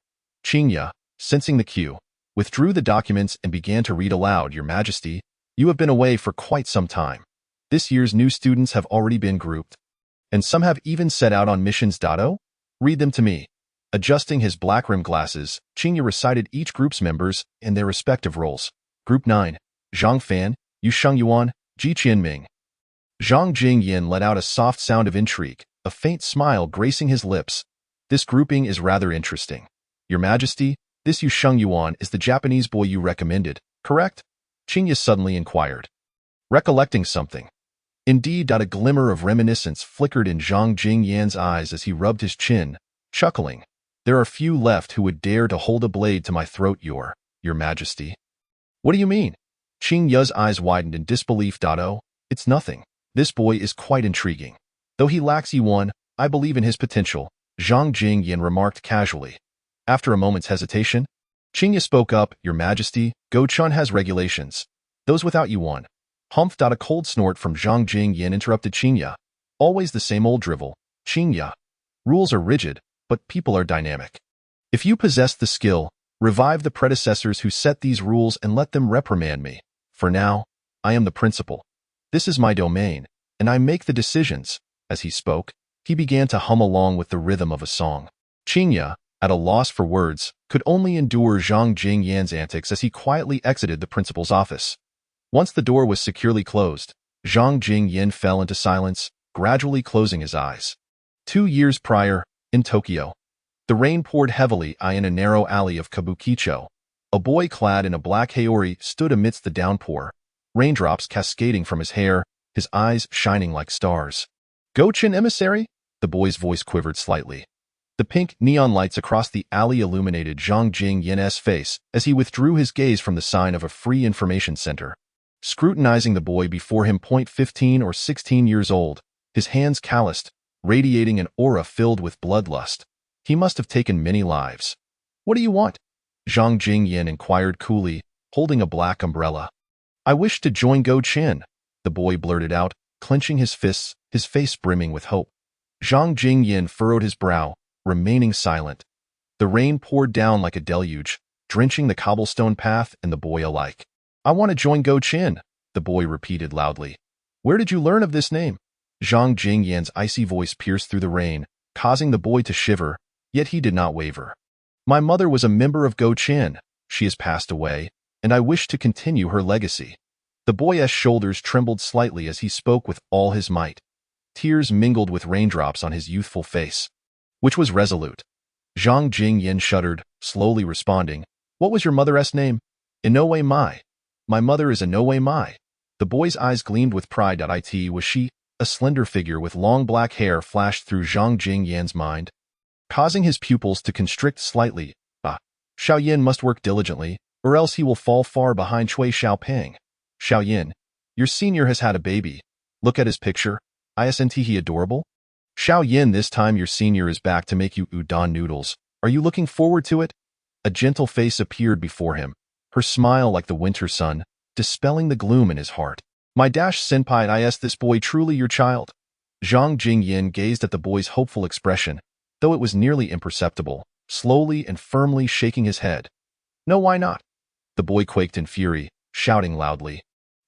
Qingya, sensing the cue, withdrew the documents and began to read aloud. Your Majesty, you have been away for quite some time. This year's new students have already been grouped, and some have even set out on missions. Read them to me. Adjusting his black-rimmed glasses, Qingya recited each group's members and their respective roles. Group 9, Zhang Fan, Yu Shangyuan, Ji Qianming. Zhang Jingyin let out a soft sound of intrigue, a faint smile gracing his lips. This grouping is rather interesting. Your Majesty, this Yusheng Yuan is the Japanese boy you recommended, correct? Qingya suddenly inquired, recollecting something. Indeed, a glimmer of reminiscence flickered in Zhang Jingyan's eyes as he rubbed his chin, chuckling. There are few left who would dare to hold a blade to my throat, your majesty. What do you mean? Qingya's eyes widened in disbelief. Oh, it's nothing. This boy is quite intriguing. Though he lacks Yuan, I believe in his potential, Zhang Jingyan remarked casually. After a moment's hesitation, Qingya spoke up, Your Majesty, Goucheng has regulations. Those without Yuan. Humph. A cold snort from Zhang Jingyan interrupted Qingya. Always the same old drivel, Qingya. Rules are rigid, but people are dynamic. If you possess the skill, revive the predecessors who set these rules and let them reprimand me. For now, I am the principal. This is my domain, and I make the decisions. As he spoke, he began to hum along with the rhythm of a song. Qingya, at a loss for words, could only endure Zhang Jingyan's antics as he quietly exited the principal's office. Once the door was securely closed, Zhang Jingyan fell into silence, gradually closing his eyes. 2 years prior, in Tokyo, the rain poured heavily in a narrow alley of Kabukicho. A boy clad in a black haori stood amidst the downpour, raindrops cascading from his hair, his eyes shining like stars. Goucheng emissary? The boy's voice quivered slightly. The pink neon lights across the alley illuminated Zhang Jingyan's face as he withdrew his gaze from the sign of a free information center. Scrutinizing the boy before him, 15 or 16 years old, his hands calloused, radiating an aura filled with bloodlust. He must have taken many lives. What do you want? Zhang Jingyan inquired coolly, holding a black umbrella. I wish to join Goucheng, the boy blurted out, clenching his fists, his face brimming with hope. Zhang Jingyan furrowed his brow, remaining silent. The rain poured down like a deluge, drenching the cobblestone path and the boy alike. I want to join Goucheng, the boy repeated loudly. Where did you learn of this name? Zhang Jingyan's icy voice pierced through the rain, causing the boy to shiver, yet he did not waver. My mother was a member of Goucheng. She has passed away, and I wish to continue her legacy. The boy's shoulders trembled slightly as he spoke with all his might. Tears mingled with raindrops on his youthful face, which was resolute. Zhang Jingyan shuddered, slowly responding, What was your mother's name? Inoue Mai. My mother is Inoue Mai. The boy's eyes gleamed with pride. Was she? A slender figure with long black hair flashed through Zhang Jingyan's mind, causing his pupils to constrict slightly. Xiaoyan must work diligently, or else he will fall far behind Cui Xiaopeng. Xiaoyan, your senior has had a baby. Look at his picture. Isn't he adorable? Xiaoyan, this time your senior is back to make you udon noodles. Are you looking forward to it? A gentle face appeared before him, her smile like the winter sun, dispelling the gloom in his heart. My senpai, is this boy truly your child? Zhang Jingyan gazed at the boy's hopeful expression, though it was nearly imperceptible, slowly and firmly shaking his head. No, why not? The boy quaked in fury, shouting loudly.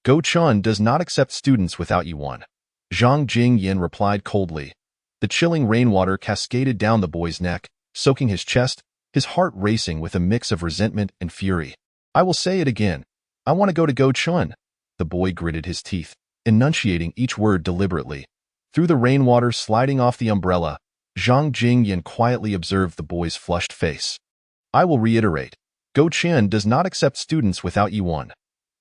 Goucheng does not accept students without Yuan. Zhang Jingyan replied coldly. The chilling rainwater cascaded down the boy's neck, soaking his chest, his heart racing with a mix of resentment and fury. I will say it again. I want to go to Goucheng. The boy gritted his teeth, enunciating each word deliberately. Through the rainwater sliding off the umbrella, Zhang Jingyan quietly observed the boy's flushed face. I will reiterate. Goucheng does not accept students without Yuan.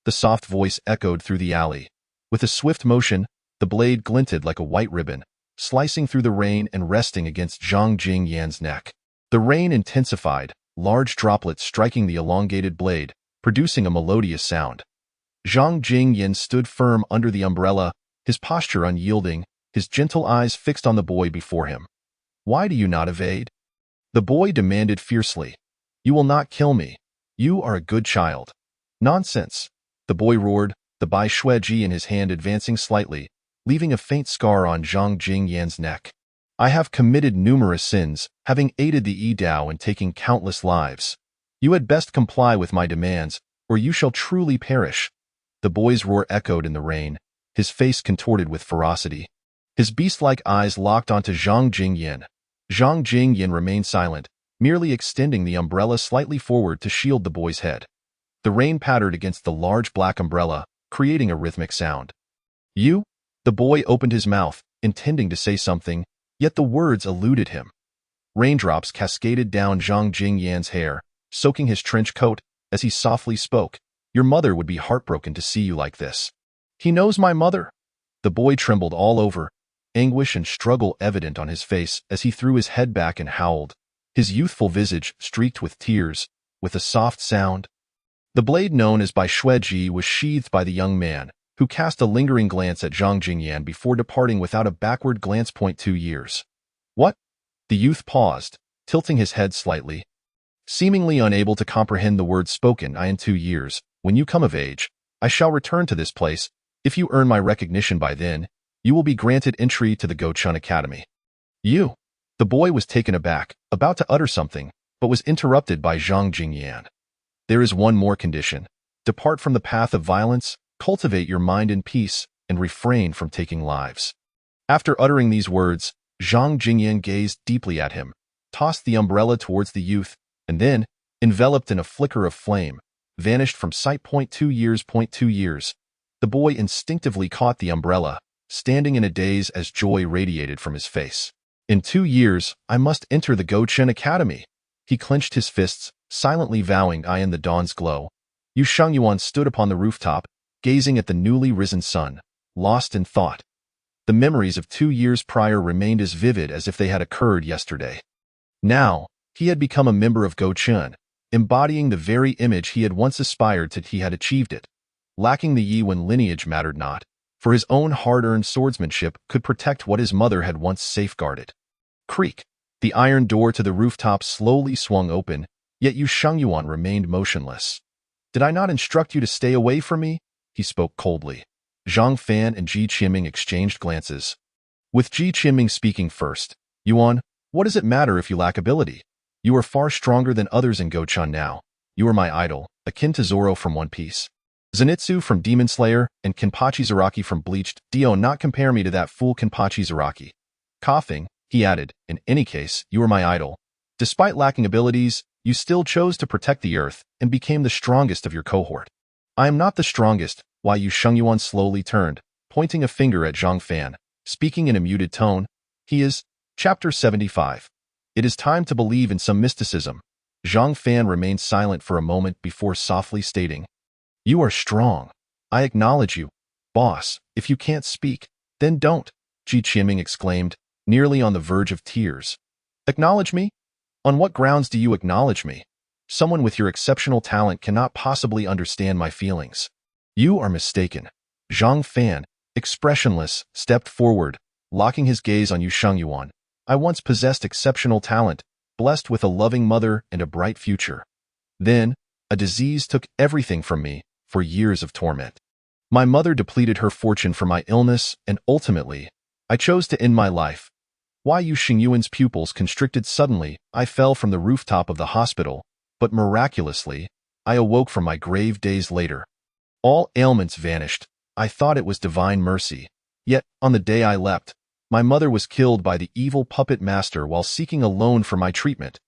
The soft voice echoed through the alley. With a swift motion, the blade glinted like a white ribbon, slicing through the rain and resting against Zhang Jingyan's neck. The rain intensified, large droplets striking the elongated blade, producing a melodious sound. Zhang Jingyan stood firm under the umbrella, his posture unyielding, his gentle eyes fixed on the boy before him. Why do you not evade? The boy demanded fiercely. You will not kill me. You are a good child. Nonsense. The boy roared, the bai shueji in his hand advancing slightly, leaving a faint scar on Zhang Jingyan's neck. I have committed numerous sins, having aided the Dao and taking countless lives. You had best comply with my demands, or you shall truly perish. The boy's roar echoed in the rain, his face contorted with ferocity. His beast-like eyes locked onto Zhang Jingyan. Zhang Jingyan remained silent, merely extending the umbrella slightly forward to shield the boy's head. The rain pattered against the large black umbrella, creating a rhythmic sound. You? The boy opened his mouth, intending to say something, yet the words eluded him. Raindrops cascaded down Zhang Jingyan's hair, soaking his trench coat as he softly spoke. Your mother would be heartbroken to see you like this. He knows my mother. The boy trembled all over, anguish and struggle evident on his face as he threw his head back and howled, his youthful visage streaked with tears. With a soft sound, the blade known as Bai Shuiji was sheathed by the young man, who cast a lingering glance at Zhang Jingyan before departing without a backward glance. 2 years. What? The youth paused, tilting his head slightly, seemingly unable to comprehend the words spoken. In 2 years, when you come of age, I shall return to this place. If you earn my recognition by then, you will be granted entry to the Goucheng Academy. You? The boy was taken aback, about to utter something, but was interrupted by Zhang Jingyan. There is one more condition. Depart from the path of violence, cultivate your mind in peace, and refrain from taking lives. After uttering these words, Zhang Jingyan gazed deeply at him, tossed the umbrella towards the youth, and then, enveloped in a flicker of flame, vanished from sight. 2 years. 2 years. The boy instinctively caught the umbrella, standing in a daze as joy radiated from his face. In 2 years, I must enter the Goucheng Academy. He clenched his fists, silently vowing. In the dawn's glow, Yu Shengyuan stood upon the rooftop, gazing at the newly risen sun, lost in thought. The memories of 2 years prior remained as vivid as if they had occurred yesterday. Now, he had become a member of Goucheng, embodying the very image he had once aspired to. He had achieved it. Lacking the Yi when lineage mattered not, for his own hard-earned swordsmanship could protect what his mother had once safeguarded. Creak. The iron door to the rooftop slowly swung open, yet Yu Shengyuan remained motionless. Did I not instruct you to stay away from me? He spoke coldly. Zhang Fan and Ji Qianming exchanged glances. With Ji Qianming speaking first, Yuan, what does it matter if you lack ability? You are far stronger than others in Goucheng now. You are my idol, akin to Zoro from One Piece, Zenitsu from Demon Slayer, and Kenpachi Zaraki from Bleached. Dio, not compare me to that fool Kenpachi Zaraki. Coughing, he added, in any case, you are my idol. Despite lacking abilities, you still chose to protect the earth and became the strongest of your cohort. I am not the strongest. Why? Yu Shengyuan slowly turned, pointing a finger at Zhang Fan, speaking in a muted tone. He is. Chapter 75. It is time to believe in some mysticism. Zhang Fan remained silent for a moment before softly stating, You are strong. I acknowledge you. Boss, if you can't speak, then don't, Ji Qianming exclaimed, nearly on the verge of tears. Acknowledge me? On what grounds do you acknowledge me? Someone with your exceptional talent cannot possibly understand my feelings. You are mistaken. Zhang Fan, expressionless, stepped forward, locking his gaze on Yu Shengyuan. I once possessed exceptional talent, blessed with a loving mother and a bright future. Then, a disease took everything from me, for years of torment. My mother depleted her fortune for my illness, and ultimately, I chose to end my life. Why? Yu Shengyuan's pupils constricted suddenly. I fell from the rooftop of the hospital, but miraculously, I awoke from my grave days later. All ailments vanished. I thought it was divine mercy. Yet, on the day I leapt, my mother was killed by the evil puppet master while seeking a loan for my treatment.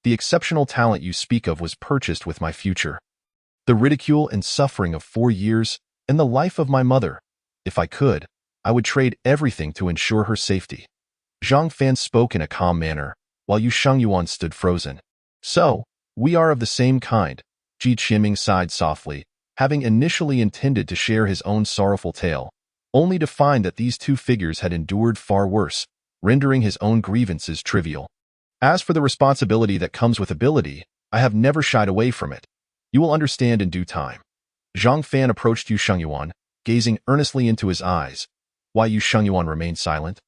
The exceptional talent you speak of was purchased with my future. The ridicule and suffering of 4 years, and the life of my mother. If I could, I would trade everything to ensure her safety. Zhang Fan spoke in a calm manner, while Yu Shengyuan stood frozen. So, we are of the same kind, Ji Qianming sighed softly, having initially intended to share his own sorrowful tale, only to find that these two figures had endured far worse, rendering his own grievances trivial. As for the responsibility that comes with ability, I have never shied away from it. You will understand in due time. Zhang Fan approached Yu Shengyuan, gazing earnestly into his eyes. Why? Yu Shengyuan remained silent.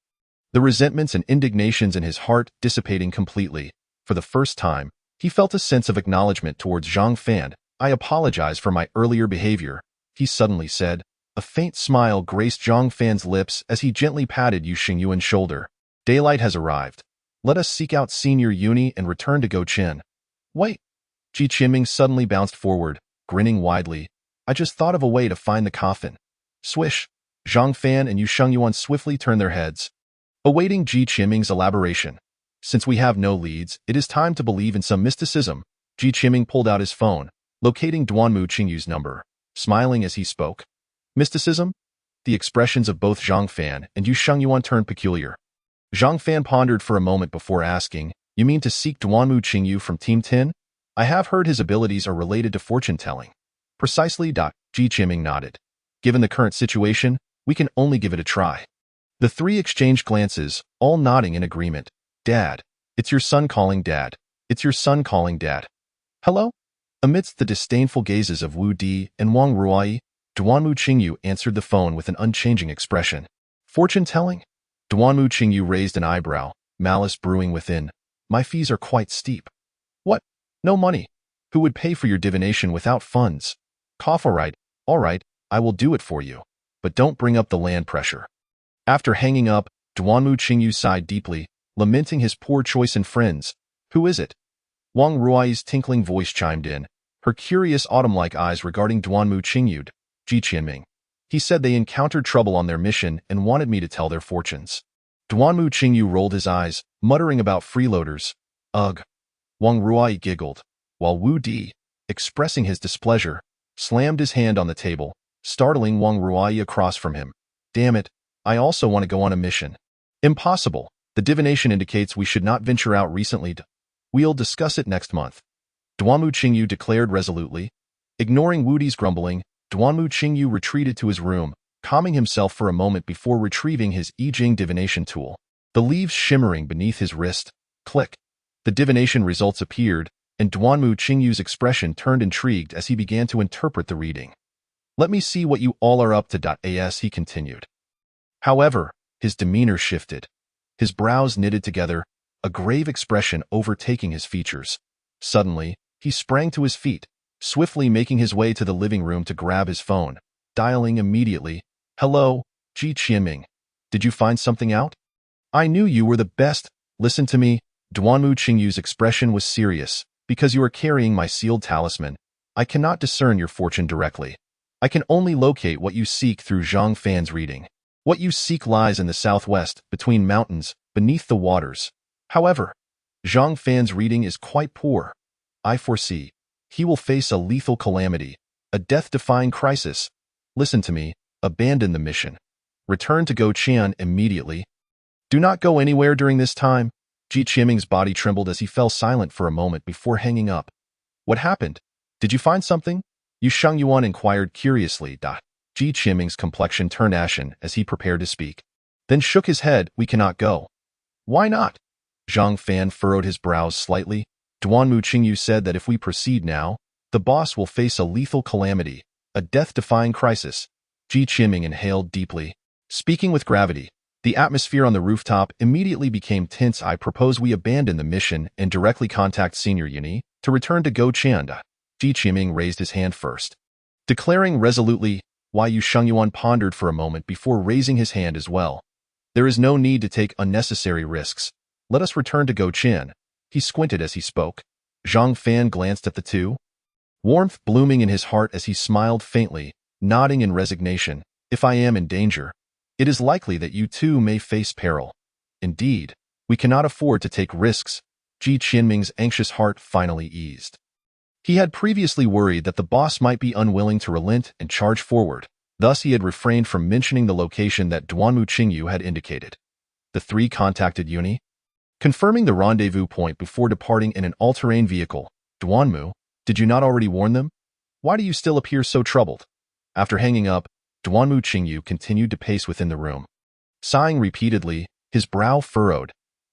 The resentments and indignations in his heart dissipating completely. For the first time, he felt a sense of acknowledgement towards Zhang Fan. I apologize for my earlier behavior, he suddenly said. A faint smile graced Zhang Fan's lips as he gently patted Yu Shengyuan's shoulder. Daylight has arrived. Let us seek out Senior Uni and return to Goucheng. Wait. Ji Qianming suddenly bounced forward, grinning widely. I just thought of a way to find the coffin. Swish. Zhang Fan and Yu Shengyuan swiftly turned their heads, awaiting Ji Qianming's elaboration. Since we have no leads, it is time to believe in some mysticism. Ji Qianming pulled out his phone, locating Duanmu Qingyu's number, smiling as he spoke. Mysticism? The expressions of both Zhang Fan and Yu Shengyuan turned peculiar. Zhang Fan pondered for a moment before asking, You mean to seek Duanmu Qingyu from Team 10? I have heard his abilities are related to fortune-telling. Precisely. Ji Qiming nodded. Given the current situation, we can only give it a try. The three exchanged glances, all nodding in agreement. Dad. It's your son calling Dad. It's your son calling Dad. Hello? Amidst the disdainful gazes of Wu Di and Wang Ruai, Duanmu Qingyu answered the phone with an unchanging expression. Fortune-telling? Duanmu Qingyu raised an eyebrow, malice brewing within. My fees are quite steep. What? No money? Who would pay for your divination without funds? Cough. All right, I will do it for you. But don't bring up the land pressure. After hanging up, Duanmu Qingyu sighed deeply, lamenting his poor choice in friends. Who is it? Wang Ruai's tinkling voice chimed in, her curious autumn-like eyes regarding Duanmu Qingyu. Ji Qianming. He said they encountered trouble on their mission and wanted me to tell their fortunes. Duanmu Qingyu rolled his eyes, muttering about freeloaders. Ugh. Wang Ruai giggled, while Wu Di, expressing his displeasure, slammed his hand on the table, startling Wang Ruai across from him. Damn it, I also want to go on a mission. Impossible. The divination indicates we should not venture out recently. We'll discuss it next month. Duanmu Qingyu declared resolutely. Ignoring Wu Di's grumbling, Duanmu Qingyu retreated to his room, calming himself for a moment before retrieving his I Ching divination tool. The leaves shimmering beneath his wrist. Click. The divination results appeared, and Duanmu Qingyu's expression turned intrigued as he began to interpret the reading. Let me see what you all are up to. As he continued. However, his demeanor shifted. His brows knitted together, a grave expression overtaking his features. Suddenly, he sprang to his feet, swiftly making his way to the living room to grab his phone, dialing immediately. Hello, Ji Qianming. Did you find something out? I knew you were the best. Listen to me. Duanmu Qingyu's expression was serious. Because you are carrying my sealed talisman, I cannot discern your fortune directly. I can only locate what you seek through Zhang Fan's reading. What you seek lies in the southwest, between mountains, beneath the waters. However, Zhang Fan's reading is quite poor. I foresee he will face a lethal calamity, a death-defying crisis. Listen to me, abandon the mission. Return to Goucheng immediately. Do not go anywhere during this time. Ji Qianming's body trembled as he fell silent for a moment before hanging up. What happened? Did you find something? Yu Shengyuan inquired curiously. Ji Qianming's complexion turned ashen as he prepared to speak, then shook his head. We cannot go. Why not? Zhang Fan furrowed his brows slightly. Duanmu Qingyu said that if we proceed now, the boss will face a lethal calamity, a death-defying crisis. Ji Qianming inhaled deeply. Speaking with gravity, the atmosphere on the rooftop immediately became tense. I propose we abandon the mission and directly contact Senior Uni to return to Goucheng. Ji Qianming raised his hand first, declaring resolutely. Why Yu Shengyuan pondered for a moment before raising his hand as well. There is no need to take unnecessary risks. Let us return to Goucheng. He squinted as he spoke. Zhang Fan glanced at the two, warmth blooming in his heart as he smiled faintly, nodding in resignation. If I am in danger, it is likely that you too may face peril. Indeed, we cannot afford to take risks. Ji Qianming's anxious heart finally eased. He had previously worried that the boss might be unwilling to relent and charge forward. Thus he had refrained from mentioning the location that Duanmu Qingyu had indicated. The three contacted Uni, confirming the rendezvous point before departing in an all-terrain vehicle. Duanmu, did you not already warn them? Why do you still appear so troubled? After hanging up, Duanmu Qingyu continued to pace within the room. Sighing repeatedly, his brow furrowed.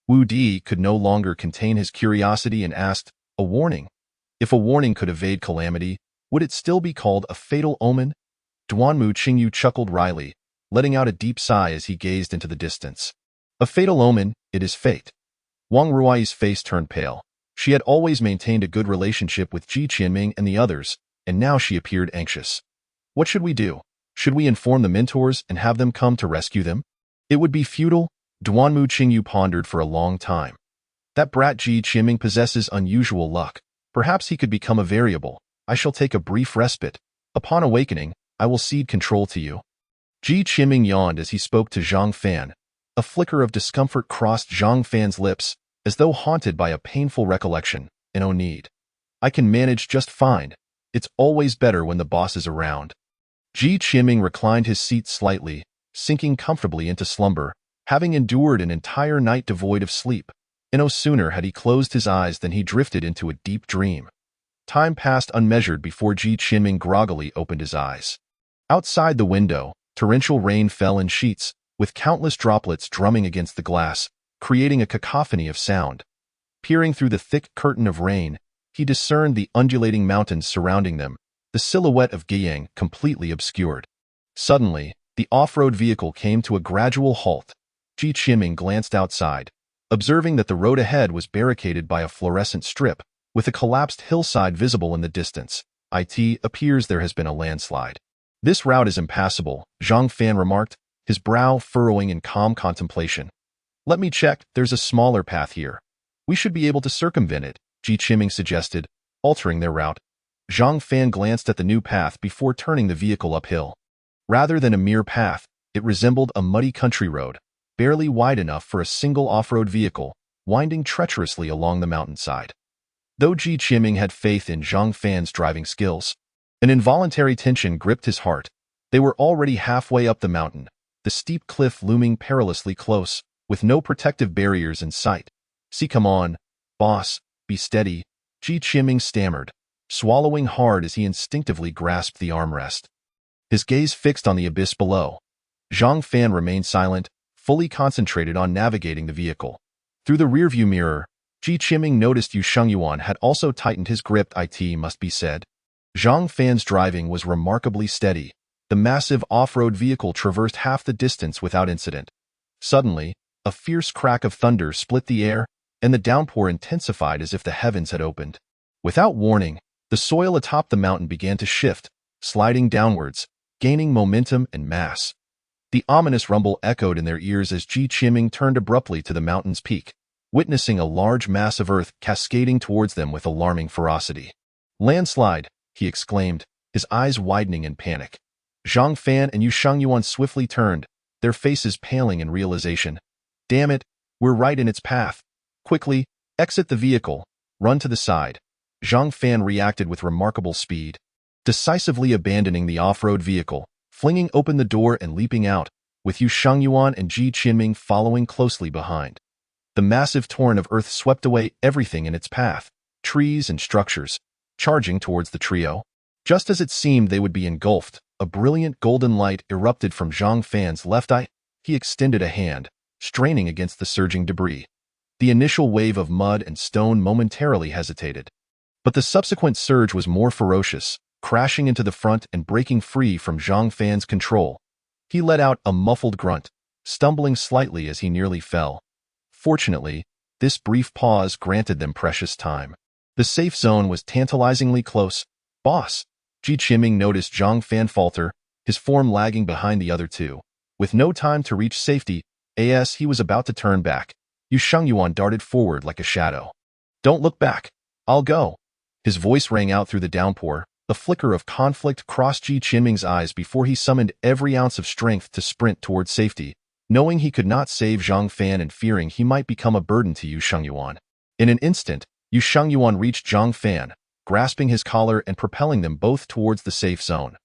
Wu Di could no longer contain his curiosity and asked, a warning? If a warning could evade calamity, would it still be called a fatal omen? Duanmu Qingyu chuckled wryly, letting out a deep sigh as he gazed into the distance. A fatal omen, it is fate. Wang Ruai's face turned pale. She had always maintained a good relationship with Ji Qianming and the others, and now she appeared anxious. What should we do? Should we inform the mentors and have them come to rescue them? It would be futile. Duanmu Qingyu pondered for a long time. That brat Ji Qianming possesses unusual luck. Perhaps he could become a variable. I shall take a brief respite. Upon awakening, I will cede control to you. Ji Qianming yawned as he spoke to Zhang Fan. A flicker of discomfort crossed Zhang Fan's lips, as though haunted by a painful recollection. No need. I can manage just fine. It's always better when the boss is around. Ji Qianming reclined his seat slightly, sinking comfortably into slumber, having endured an entire night devoid of sleep. No sooner had he closed his eyes than he drifted into a deep dream. Time passed unmeasured before Ji Qinming groggily opened his eyes. Outside the window, torrential rain fell in sheets, with countless droplets drumming against the glass, creating a cacophony of sound. Peering through the thick curtain of rain, he discerned the undulating mountains surrounding them, the silhouette of Goucheng completely obscured. Suddenly, the off-road vehicle came to a gradual halt. Ji Qinming glanced outside, observing that the road ahead was barricaded by a fluorescent strip, with a collapsed hillside visible in the distance. It appears there has been a landslide. This route is impassable, Zhang Fan remarked, his brow furrowing in calm contemplation. Let me check, there's a smaller path here. We should be able to circumvent it, Ji Qinming suggested, altering their route. Zhang Fan glanced at the new path before turning the vehicle uphill. Rather than a mere path, it resembled a muddy country road, barely wide enough for a single off-road vehicle, winding treacherously along the mountainside. Though Ji Qinming had faith in Zhang Fan's driving skills, an involuntary tension gripped his heart. They were already halfway up the mountain, the steep cliff looming perilously close, with no protective barriers in sight. "See, come on, boss, be steady," Ji Qinming stammered, swallowing hard as he instinctively grasped the armrest. His gaze fixed on the abyss below. Zhang Fan remained silent, fully concentrated on navigating the vehicle. Through the rearview mirror, Ji Qinming noticed Yu Shengyuan had also tightened his grip. It must be said. Zhang Fan's driving was remarkably steady. The massive off-road vehicle traversed half the distance without incident. Suddenly, a fierce crack of thunder split the air, and the downpour intensified as if the heavens had opened. Without warning, the soil atop the mountain began to shift, sliding downwards, gaining momentum and mass. The ominous rumble echoed in their ears as Ji Qinming turned abruptly to the mountain's peak, witnessing a large mass of earth cascading towards them with alarming ferocity. "Landslide," he exclaimed, his eyes widening in panic. Zhang Fan and Yu Shengyuan swiftly turned, their faces paling in realization. "Damn it, we're right in its path. Quickly, exit the vehicle, run to the side." Zhang Fan reacted with remarkable speed, decisively abandoning the off-road vehicle, flinging open the door and leaping out, with Yu Shengyuan and Ji Qinming following closely behind. The massive torrent of earth swept away everything in its path, trees and structures, charging towards the trio. Just as it seemed they would be engulfed, a brilliant golden light erupted from Zhang Fan's left eye. He extended a hand, straining against the surging debris. The initial wave of mud and stone momentarily hesitated. But the subsequent surge was more ferocious, crashing into the front and breaking free from Zhang Fan's control. He let out a muffled grunt, stumbling slightly as he nearly fell. Fortunately, this brief pause granted them precious time. The safe zone was tantalizingly close. "Boss," Ji Qinming noticed Zhang Fan falter, his form lagging behind the other two. With no time to reach safety, as he was about to turn back, Yu Shengyuan darted forward like a shadow. "Don't look back. I'll go." His voice rang out through the downpour. A flicker of conflict crossed Ji Qinming's eyes before he summoned every ounce of strength to sprint towards safety, knowing he could not save Zhang Fan and fearing he might become a burden to Yu Shengyuan. In an instant, Yu Shengyuan reached Zhang Fan, grasping his collar and propelling them both towards the safe zone.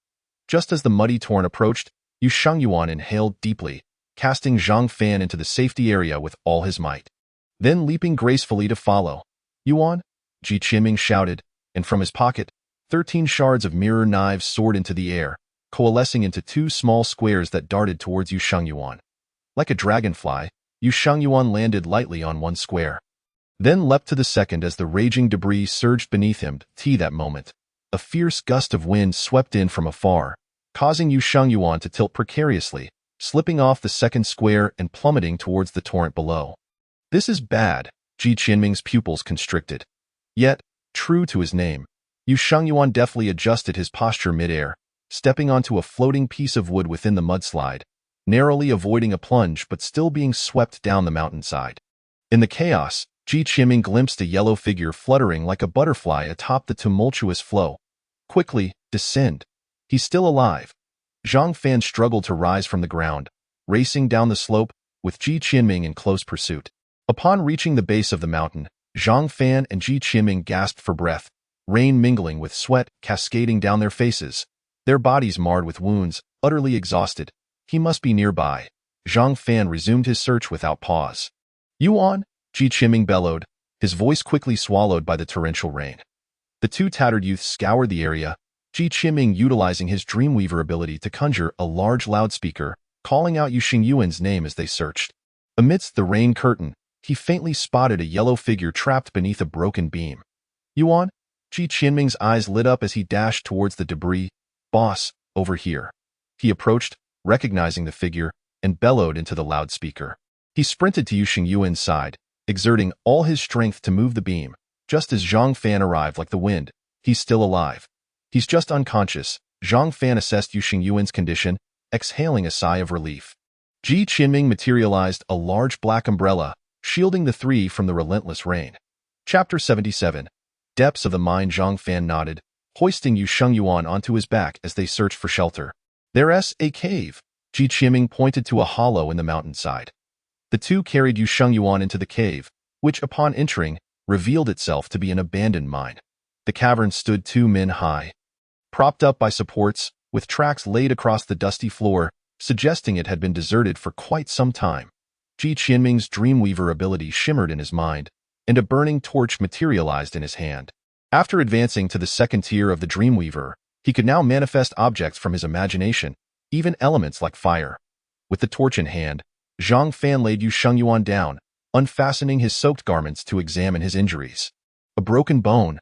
Just as the muddy torrent approached, Yu Shengyuan inhaled deeply, casting Zhang Fan into the safety area with all his might. Then leaping gracefully to follow. "Yuan?" Ji Qinming shouted, and from his pocket, 13 shards of mirror knives soared into the air, coalescing into 2 small squares that darted towards Yu Shengyuan. Like a dragonfly, Yu Shengyuan landed lightly on one square, then leapt to the second as the raging debris surged beneath him. That moment, a fierce gust of wind swept in from afar, causing Yu Shengyuan to tilt precariously, slipping off the second square and plummeting towards the torrent below. "This is bad," Ji Qinming's pupils constricted. Yet, true to his name, Yu Shengyuan deftly adjusted his posture mid-air, stepping onto a floating piece of wood within the mudslide, narrowly avoiding a plunge but still being swept down the mountainside. In the chaos, Ji Qinming glimpsed a yellow figure fluttering like a butterfly atop the tumultuous flow. "Quickly, descend. He's still alive." Zhang Fan struggled to rise from the ground, racing down the slope, with Ji Qinming in close pursuit. Upon reaching the base of the mountain, Zhang Fan and Ji Qinming gasped for breath, rain mingling with sweat cascading down their faces, their bodies marred with wounds, utterly exhausted. "He must be nearby." Zhang Fan resumed his search without pause. "Yuan?" Ji Qinming bellowed, his voice quickly swallowed by the torrential rain. The two tattered youths scoured the area, Ji Qiming utilizing his Dreamweaver ability to conjure a large loudspeaker, calling out Yu Xingyuan's name as they searched. Amidst the rain curtain, he faintly spotted a yellow figure trapped beneath a broken beam. Yuan? Ji Qiming's eyes lit up as he dashed towards the debris. Boss, over here. He approached, recognizing the figure, and bellowed into the loudspeaker. He sprinted to Yu Xingyuan's side, exerting all his strength to move the beam. Just as Zhang Fan arrived like the wind, he's still alive. He's just unconscious. Zhang Fan assessed Yu Xingyuan's condition, exhaling a sigh of relief. Ji Qiming materialized a large black umbrella, shielding the three from the relentless rain. Chapter 77. Depths of the mine. Zhang Fan nodded, hoisting Yu Xingyuan onto his back as they searched for shelter. There's a cave. Ji Qiming pointed to a hollow in the mountainside. The two carried Yu Xingyuan into the cave, which upon entering, revealed itself to be an abandoned mine. The cavern stood 2 men high, propped up by supports, with tracks laid across the dusty floor, suggesting it had been deserted for quite some time. Ji Qiming's Dreamweaver ability shimmered in his mind, and a burning torch materialized in his hand. After advancing to the second tier of the Dreamweaver, he could now manifest objects from his imagination, even elements like fire. With the torch in hand, Zhang Fan laid Yu Xingyuan down, unfastening his soaked garments to examine his injuries. A broken bone.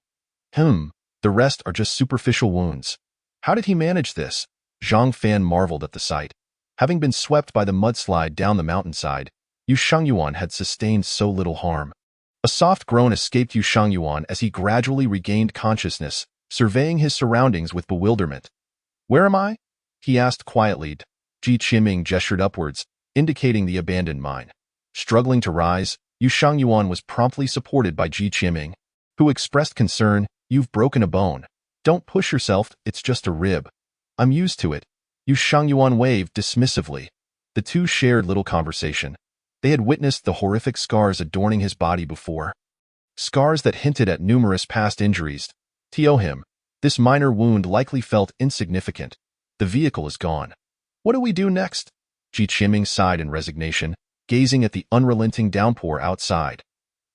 The rest are just superficial wounds. How did he manage this? Zhang Fan marveled at the sight. Having been swept by the mudslide down the mountainside, Yu Xingyuan had sustained so little harm. A soft groan escaped Yu Xingyuan as he gradually regained consciousness, surveying his surroundings with bewilderment. Where am I? He asked quietly. Ji Qiming gestured upwards, indicating the abandoned mine. Struggling to rise, Yu Xingyuan was promptly supported by Ji Qiming, who expressed concern. You've broken a bone. Don't push yourself, it's just a rib. I'm used to it. Yu Xingyuan waved dismissively. The two shared little conversation. They had witnessed the horrific scars adorning his body before. Scars that hinted at numerous past injuries. To him, this minor wound likely felt insignificant. The vehicle is gone. What do we do next? Ji Qiming sighed in resignation, gazing at the unrelenting downpour outside.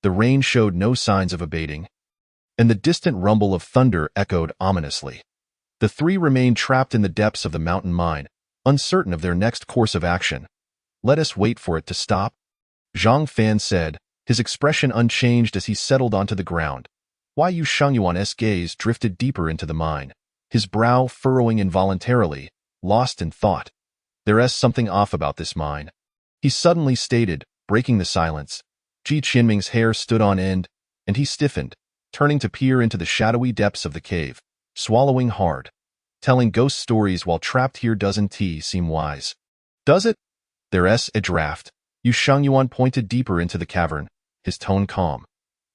The rain showed no signs of abating, and the distant rumble of thunder echoed ominously. The three remained trapped in the depths of the mountain mine, uncertain of their next course of action. Let us wait for it to stop, Zhang Fan said, his expression unchanged as he settled onto the ground. Yu Xingyuan's gaze drifted deeper into the mine, his brow furrowing involuntarily, lost in thought. There's something off about this mine, he suddenly stated, breaking the silence. Ji Qiming's hair stood on end, and he stiffened, turning to peer into the shadowy depths of the cave, swallowing hard. Telling ghost stories while trapped here doesn't seem wise. Does it? There's a draft. Yu Xingyuan pointed deeper into the cavern, his tone calm.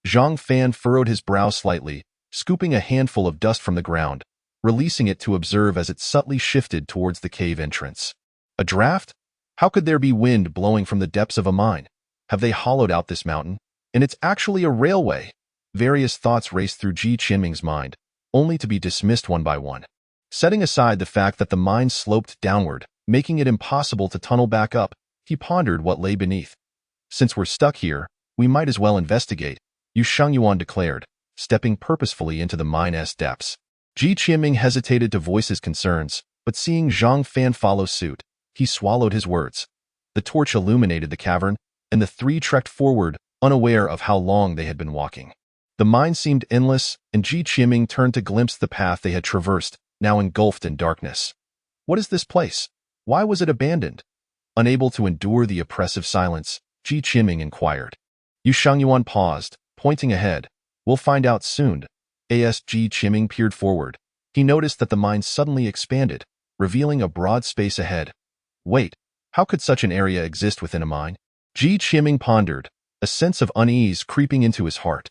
Zhang Fan furrowed his brow slightly, scooping a handful of dust from the ground, releasing it to observe as it subtly shifted towards the cave entrance. A draft? How could there be wind blowing from the depths of a mine? Have they hollowed out this mountain? And it's actually a railway. Various thoughts raced through Ji Qiming's mind, only to be dismissed one by one. Setting aside the fact that the mine sloped downward, making it impossible to tunnel back up, he pondered what lay beneath. Since we're stuck here, we might as well investigate, Yu Xingyuan declared, stepping purposefully into the mine's depths. Ji Qiming hesitated to voice his concerns, but seeing Zhang Fan follow suit, he swallowed his words. The torch illuminated the cavern, and the three trekked forward, unaware of how long they had been walking. The mine seemed endless, and Ji Qiming turned to glimpse the path they had traversed, now engulfed in darkness. What is this place? Why was it abandoned? Unable to endure the oppressive silence, Ji Qiming inquired. Yu Xingyuan paused, pointing ahead. We'll find out soon. As Ji Qiming peered forward, he noticed that the mine suddenly expanded, revealing a broad space ahead. Wait, how could such an area exist within a mine? Ji Qiming pondered, a sense of unease creeping into his heart.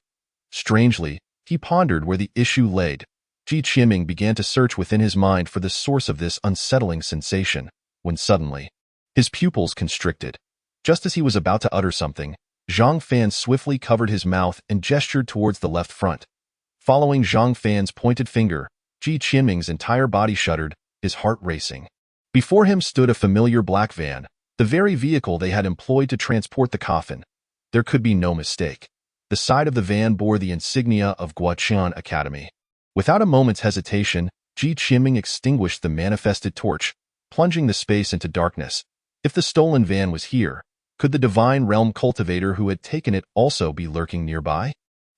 Strangely, he pondered where the issue lay. Ji Qiming began to search within his mind for the source of this unsettling sensation, when suddenly, his pupils constricted. Just as he was about to utter something, Zhang Fan swiftly covered his mouth and gestured towards the left front. Following Zhang Fan's pointed finger, Ji Qiming's entire body shuddered, his heart racing. Before him stood a familiar black van, the very vehicle they had employed to transport the coffin. There could be no mistake. The side of the van bore the insignia of Goucheng Academy. Without a moment's hesitation, Ji Qiming extinguished the manifested torch, plunging the space into darkness. If the stolen van was here, could the divine realm cultivator who had taken it also be lurking nearby?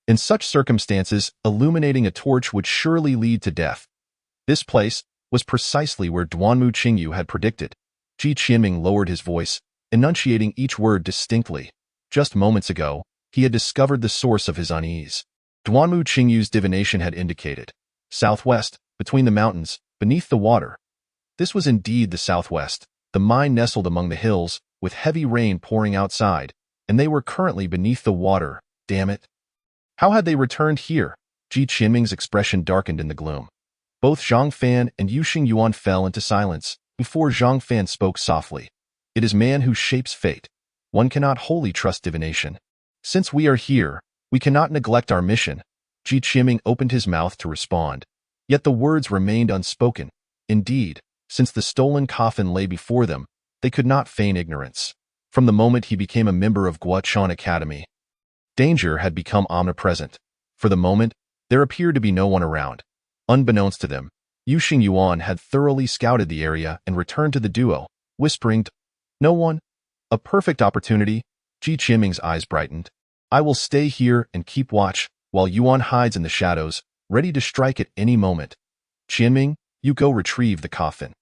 In such circumstances, illuminating a torch would surely lead to death. This place was precisely where Duanmu Qingyu had predicted. Ji Qiming lowered his voice, enunciating each word distinctly. Just moments ago, he had discovered the source of his unease. Duanmu Qingyu's divination had indicated. Southwest, between the mountains, beneath the water. This was indeed the southwest. The mine nestled among the hills, with heavy rain pouring outside, and they were currently beneath the water. Damn it. How had they returned here? Ji Qiming's expression darkened in the gloom. Both Zhang Fan and Yuxing Yuan fell into silence, before Zhang Fan spoke softly. It is man who shapes fate. One cannot wholly trust divination. Since we are here, we cannot neglect our mission. Ji Qiming opened his mouth to respond. Yet the words remained unspoken. Indeed, since the stolen coffin lay before them, they could not feign ignorance. From the moment he became a member of Goucheng Academy, danger had become omnipresent. For the moment, there appeared to be no one around. Unbeknownst to them, Yuxing Yuan had thoroughly scouted the area and returned to the duo, whispering, "No one? A perfect opportunity." Ji Qiming's eyes brightened. "I will stay here and keep watch, while Yuan hides in the shadows, ready to strike at any moment. Qiming, you go retrieve the coffin."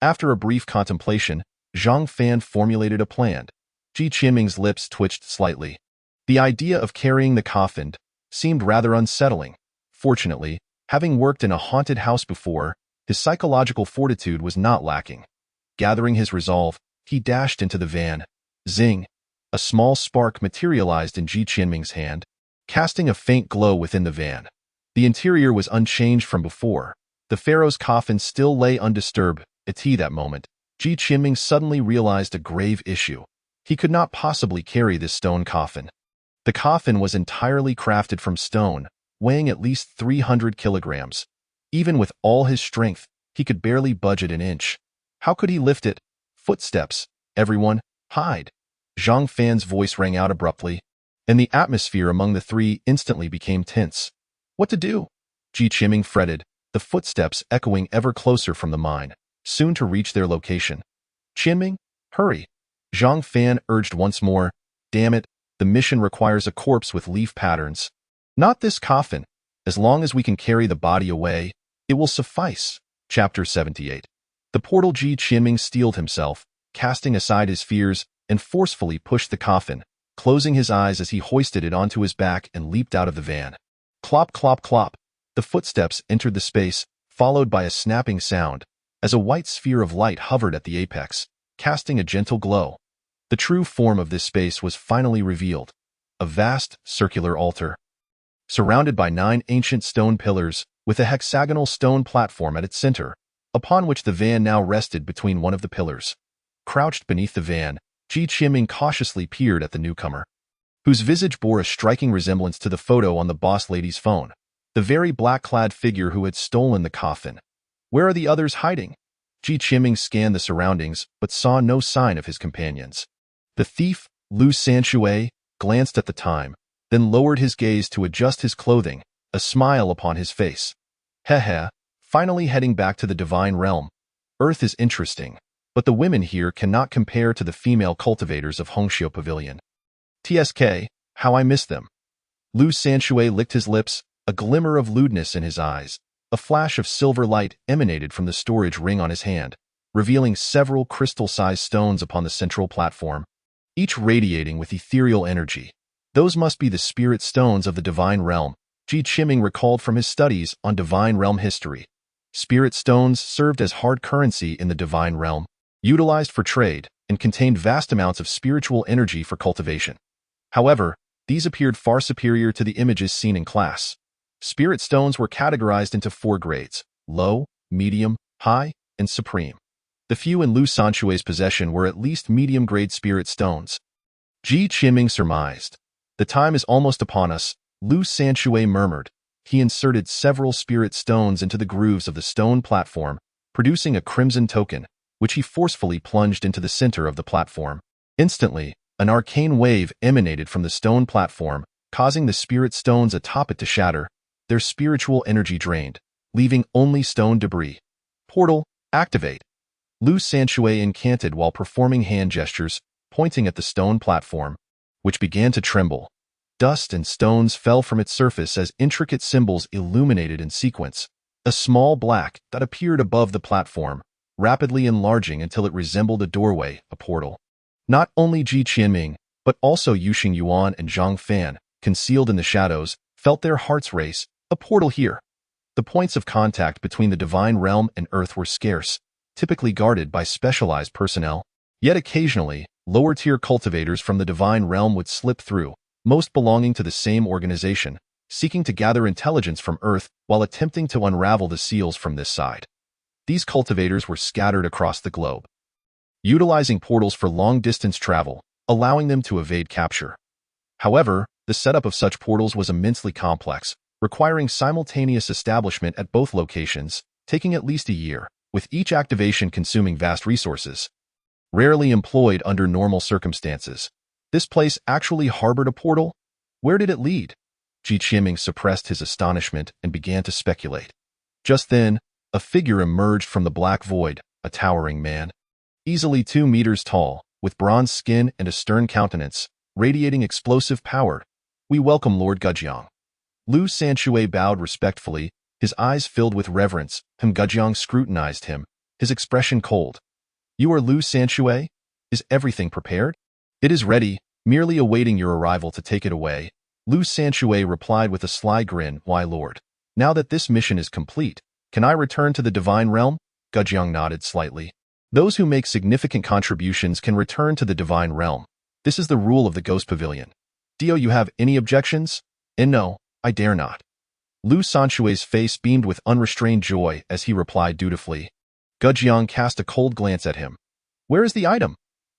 After a brief contemplation, Zhang Fan formulated a plan. Ji Qiming's lips twitched slightly. The idea of carrying the coffin seemed rather unsettling. Fortunately, having worked in a haunted house before, his psychological fortitude was not lacking. Gathering his resolve, he dashed into the van. Zing! A small spark materialized in Ji Qiming's hand, casting a faint glow within the van. The interior was unchanged from before. The pharaoh's coffin still lay undisturbed. At that moment, Ji Qiming suddenly realized a grave issue. He could not possibly carry this stone coffin. The coffin was entirely crafted from stone, weighing at least 300 kilograms. Even with all his strength, he could barely budge it an inch. How could he lift it? Footsteps. Everyone, hide. Zhang Fan's voice rang out abruptly, and the atmosphere among the three instantly became tense. What to do? Ji Qiming fretted, the footsteps echoing ever closer from the mine, soon to reach their location. Qiming, hurry. Zhang Fan urged once more. Damn it, the mission requires a corpse with leaf patterns. Not this coffin. As long as we can carry the body away, it will suffice. Chapter 78. The portal. Ji Qiming steeled himself, casting aside his fears, and forcefully pushed the coffin, closing his eyes as he hoisted it onto his back and leaped out of the van. Clop, clop, clop. The footsteps entered the space, followed by a snapping sound, as a white sphere of light hovered at the apex, casting a gentle glow. The true form of this space was finally revealed. A vast, circular altar, surrounded by 9 ancient stone pillars, with a hexagonal stone platform at its center, upon which the van now rested between one of the pillars. Crouched beneath the van, Ji Qiming cautiously peered at the newcomer, whose visage bore a striking resemblance to the photo on the boss lady's phone, the very black-clad figure who had stolen the coffin. Where are the others hiding? Ji Qiming scanned the surroundings, but saw no sign of his companions. The thief, Lu Sanxue, glanced at the time, then lowered his gaze to adjust his clothing, a smile upon his face. Heh, finally heading back to the divine realm. Earth is interesting, but the women here cannot compare to the female cultivators of Huaxia Pavilion. TSK, how I miss them. Lu Sanxue licked his lips, a glimmer of lewdness in his eyes. A flash of silver light emanated from the storage ring on his hand, revealing several crystal-sized stones upon the central platform, each radiating with ethereal energy. Those must be the spirit stones of the divine realm, Ji Qiming recalled from his studies on divine realm history. Spirit stones served as hard currency in the divine realm, utilized for trade, and contained vast amounts of spiritual energy for cultivation. However, these appeared far superior to the images seen in class. Spirit stones were categorized into 4 grades: low, medium, high, and supreme. The few in Lu Sanxue's possession were at least medium-grade spirit stones. Ji Qiming surmised. The time is almost upon us, Lu Sanxue murmured. He inserted several spirit stones into the grooves of the stone platform, producing a crimson token, which he forcefully plunged into the center of the platform. Instantly, an arcane wave emanated from the stone platform, causing the spirit stones atop it to shatter. their spiritual energy drained, leaving only stone debris. Portal, activate. Lu Sanshui incanted while performing hand gestures, pointing at the stone platform, which began to tremble. Dust and stones fell from its surface as intricate symbols illuminated in sequence. A small black dot appeared above the platform, rapidly enlarging until it resembled a doorway, a portal. Not only Ji Qianming, but also Yuxing Yuan and Zhang Fan, concealed in the shadows, felt their hearts race. A portal here. The points of contact between the divine realm and earth were scarce, typically guarded by specialized personnel. Yet occasionally, lower-tier cultivators from the divine realm would slip through, most belonging to the same organization, seeking to gather intelligence from Earth while attempting to unravel the seals from this side. These cultivators were scattered across the globe, utilizing portals for long-distance travel, allowing them to evade capture. However, the setup of such portals was immensely complex, requiring simultaneous establishment at both locations, taking at least a year, with each activation consuming vast resources. Rarely employed under normal circumstances, this place actually harbored a portal? Where did it lead? Ji Qianming suppressed his astonishment and began to speculate. Just then, a figure emerged from the black void, a towering man. Easily 2 meters tall, with bronze skin and a stern countenance, radiating explosive power. We welcome Lord Goucheng. Lu Sanshui bowed respectfully, his eyes filled with reverence. Goucheng scrutinized him, his expression cold. You are Lu Sanshui? Is everything prepared? It is ready, merely awaiting your arrival to take it away. Lu Sanshui replied with a sly grin. Why, Lord? Now that this mission is complete, can I return to the divine realm? Goucheng nodded slightly. Those who make significant contributions can return to the divine realm. This is the rule of the Ghost Pavilion. Do you have any objections? And no, I dare not. Lu Sanshui's face beamed with unrestrained joy as he replied dutifully. Goucheng cast a cold glance at him. Where is the item?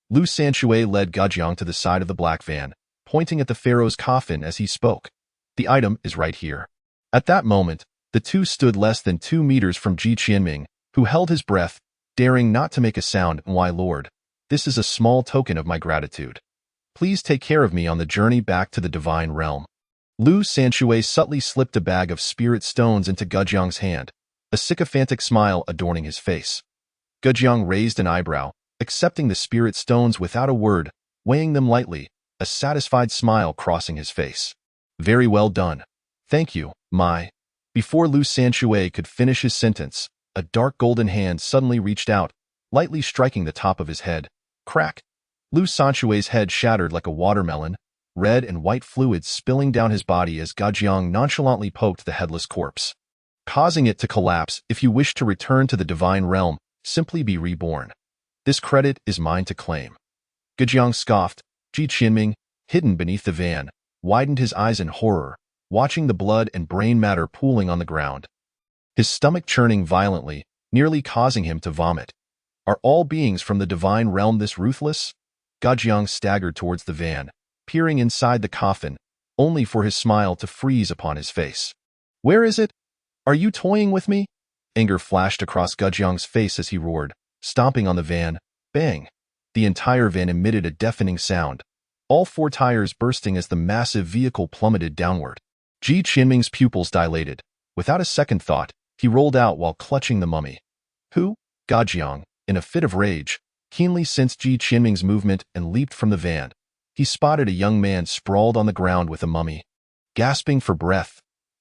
Lu Sanshui led Goucheng to the side of the black van, pointing at the pharaoh's coffin as he spoke. The item is right here. At that moment, the two stood less than 2 meters from Ji Qianming, who held his breath, daring not to make a sound. Why, Lord, this is a small token of my gratitude. Please take care of me on the journey back to the divine realm. Lu Sanshui subtly slipped a bag of spirit stones into Goucheng's hand, a sycophantic smile adorning his face. Goucheng raised an eyebrow, accepting the spirit stones without a word, weighing them lightly, a satisfied smile crossing his face. Very well done. Thank you, my. Before Lu Sanshui could finish his sentence, a dark golden hand suddenly reached out, lightly striking the top of his head. Crack! Lu Sanshui's head shattered like a watermelon, red and white fluids spilling down his body as Goucheng nonchalantly poked the headless corpse, causing it to collapse. If you wish to return to the divine realm, simply be reborn. This credit is mine to claim. Goucheng scoffed. Ji Qianming, hidden beneath the van, widened his eyes in horror, watching the blood and brain matter pooling on the ground. His stomach churning violently, nearly causing him to vomit. Are all beings from the divine realm this ruthless? Goucheng staggered towards the van, peering inside the coffin, only for his smile to freeze upon his face. Where is it? Are you toying with me? Anger flashed across Goucheng's face as he roared, stomping on the van. Bang! The entire van emitted a deafening sound, all 4 tires bursting as the massive vehicle plummeted downward. Ji Qianming's pupils dilated. Without a second thought, he rolled out while clutching the mummy. Who? Goucheng, in a fit of rage, keenly sensed Ji Qianming's movement and leaped from the van. He spotted a young man sprawled on the ground with a mummy, gasping for breath.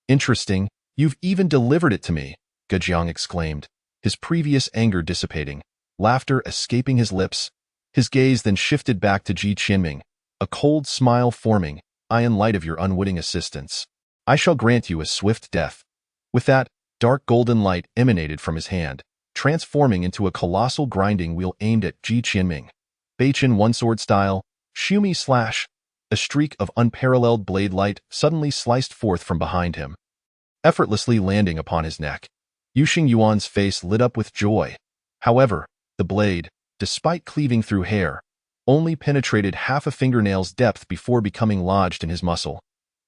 Interesting, you've even delivered it to me, Goucheng exclaimed, his previous anger dissipating, laughter escaping his lips. His gaze then shifted back to Ji Qianming, a cold smile forming. In light of your unwitting assistance, I shall grant you a swift death. With that, dark golden light emanated from his hand, transforming into a colossal grinding wheel aimed at Ji Qianming. Beichin one-sword style, Shumi slash. A streak of unparalleled blade light suddenly sliced forth from behind him, effortlessly landing upon his neck. Yuxing Yuan's face lit up with joy. However, the blade, despite cleaving through hair, only penetrated half a fingernail's depth before becoming lodged in his muscle.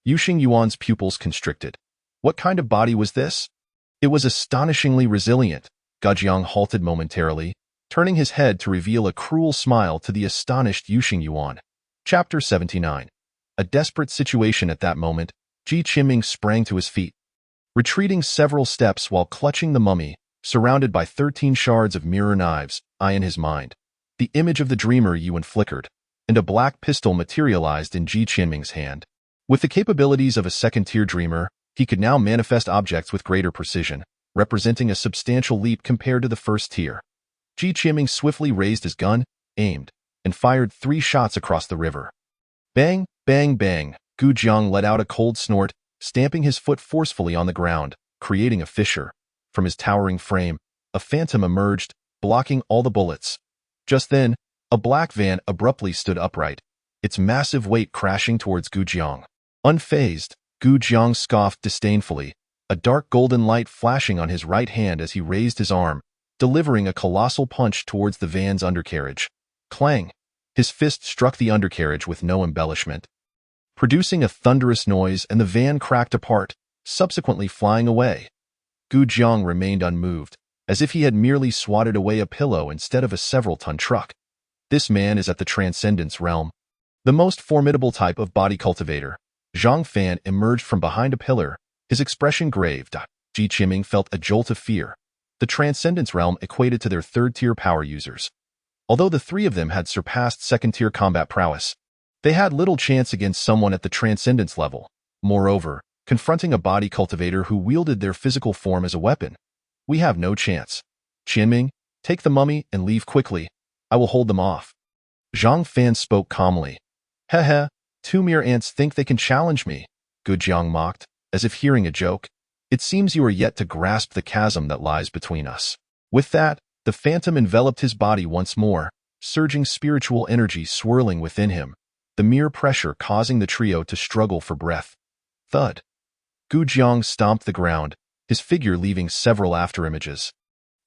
Yuxing Yuan's pupils constricted. What kind of body was this? It was astonishingly resilient. Goucheng halted momentarily, turning his head to reveal a cruel smile to the astonished Yuxing Yuan. Chapter 79. A desperate situation. At that moment, Ji Qianming sprang to his feet. Retreating several steps while clutching the mummy, surrounded by 13 shards of mirror knives, eye in his mind. The image of the dreamer Yuan flickered, and a black pistol materialized in Ji Qianming's hand. With the capabilities of a second-tier dreamer, he could now manifest objects with greater precision, representing a substantial leap compared to the first tier. Ji Qianming swiftly raised his gun, aimed, and fired 3 shots across the river. Bang, bang, bang, Goucheng let out a cold snort, stamping his foot forcefully on the ground, creating a fissure. From his towering frame, a phantom emerged, blocking all the bullets. Just then, a black van abruptly stood upright, its massive weight crashing towards Goucheng. Unfazed, Goucheng scoffed disdainfully, a dark golden light flashing on his right hand as he raised his arm, delivering a colossal punch towards the van's undercarriage. Clang! His fist struck the undercarriage with no embellishment, producing a thunderous noise, and the van cracked apart, subsequently flying away. Goucheng remained unmoved, as if he had merely swatted away a pillow instead of a several-ton truck. This man is at the Transcendence realm. The most formidable type of body cultivator. Zhang Fan emerged from behind a pillar, his expression grave. Ji Qianming felt a jolt of fear. The Transcendence realm equated to their third-tier power users. Although the 3 of them had surpassed second-tier combat prowess, they had little chance against someone at the Transcendence level. Moreover, confronting a body cultivator who wielded their physical form as a weapon, we have no chance. Qianming, take the mummy and leave quickly. I will hold them off. Zhang Fan spoke calmly. Heh, 2 mere ants think they can challenge me, Goucheng mocked, as if hearing a joke. It seems you are yet to grasp the chasm that lies between us. With that, the phantom enveloped his body once more, surging spiritual energy swirling within him, the mere pressure causing the trio to struggle for breath. Thud. Goucheng stomped the ground, his figure leaving several afterimages.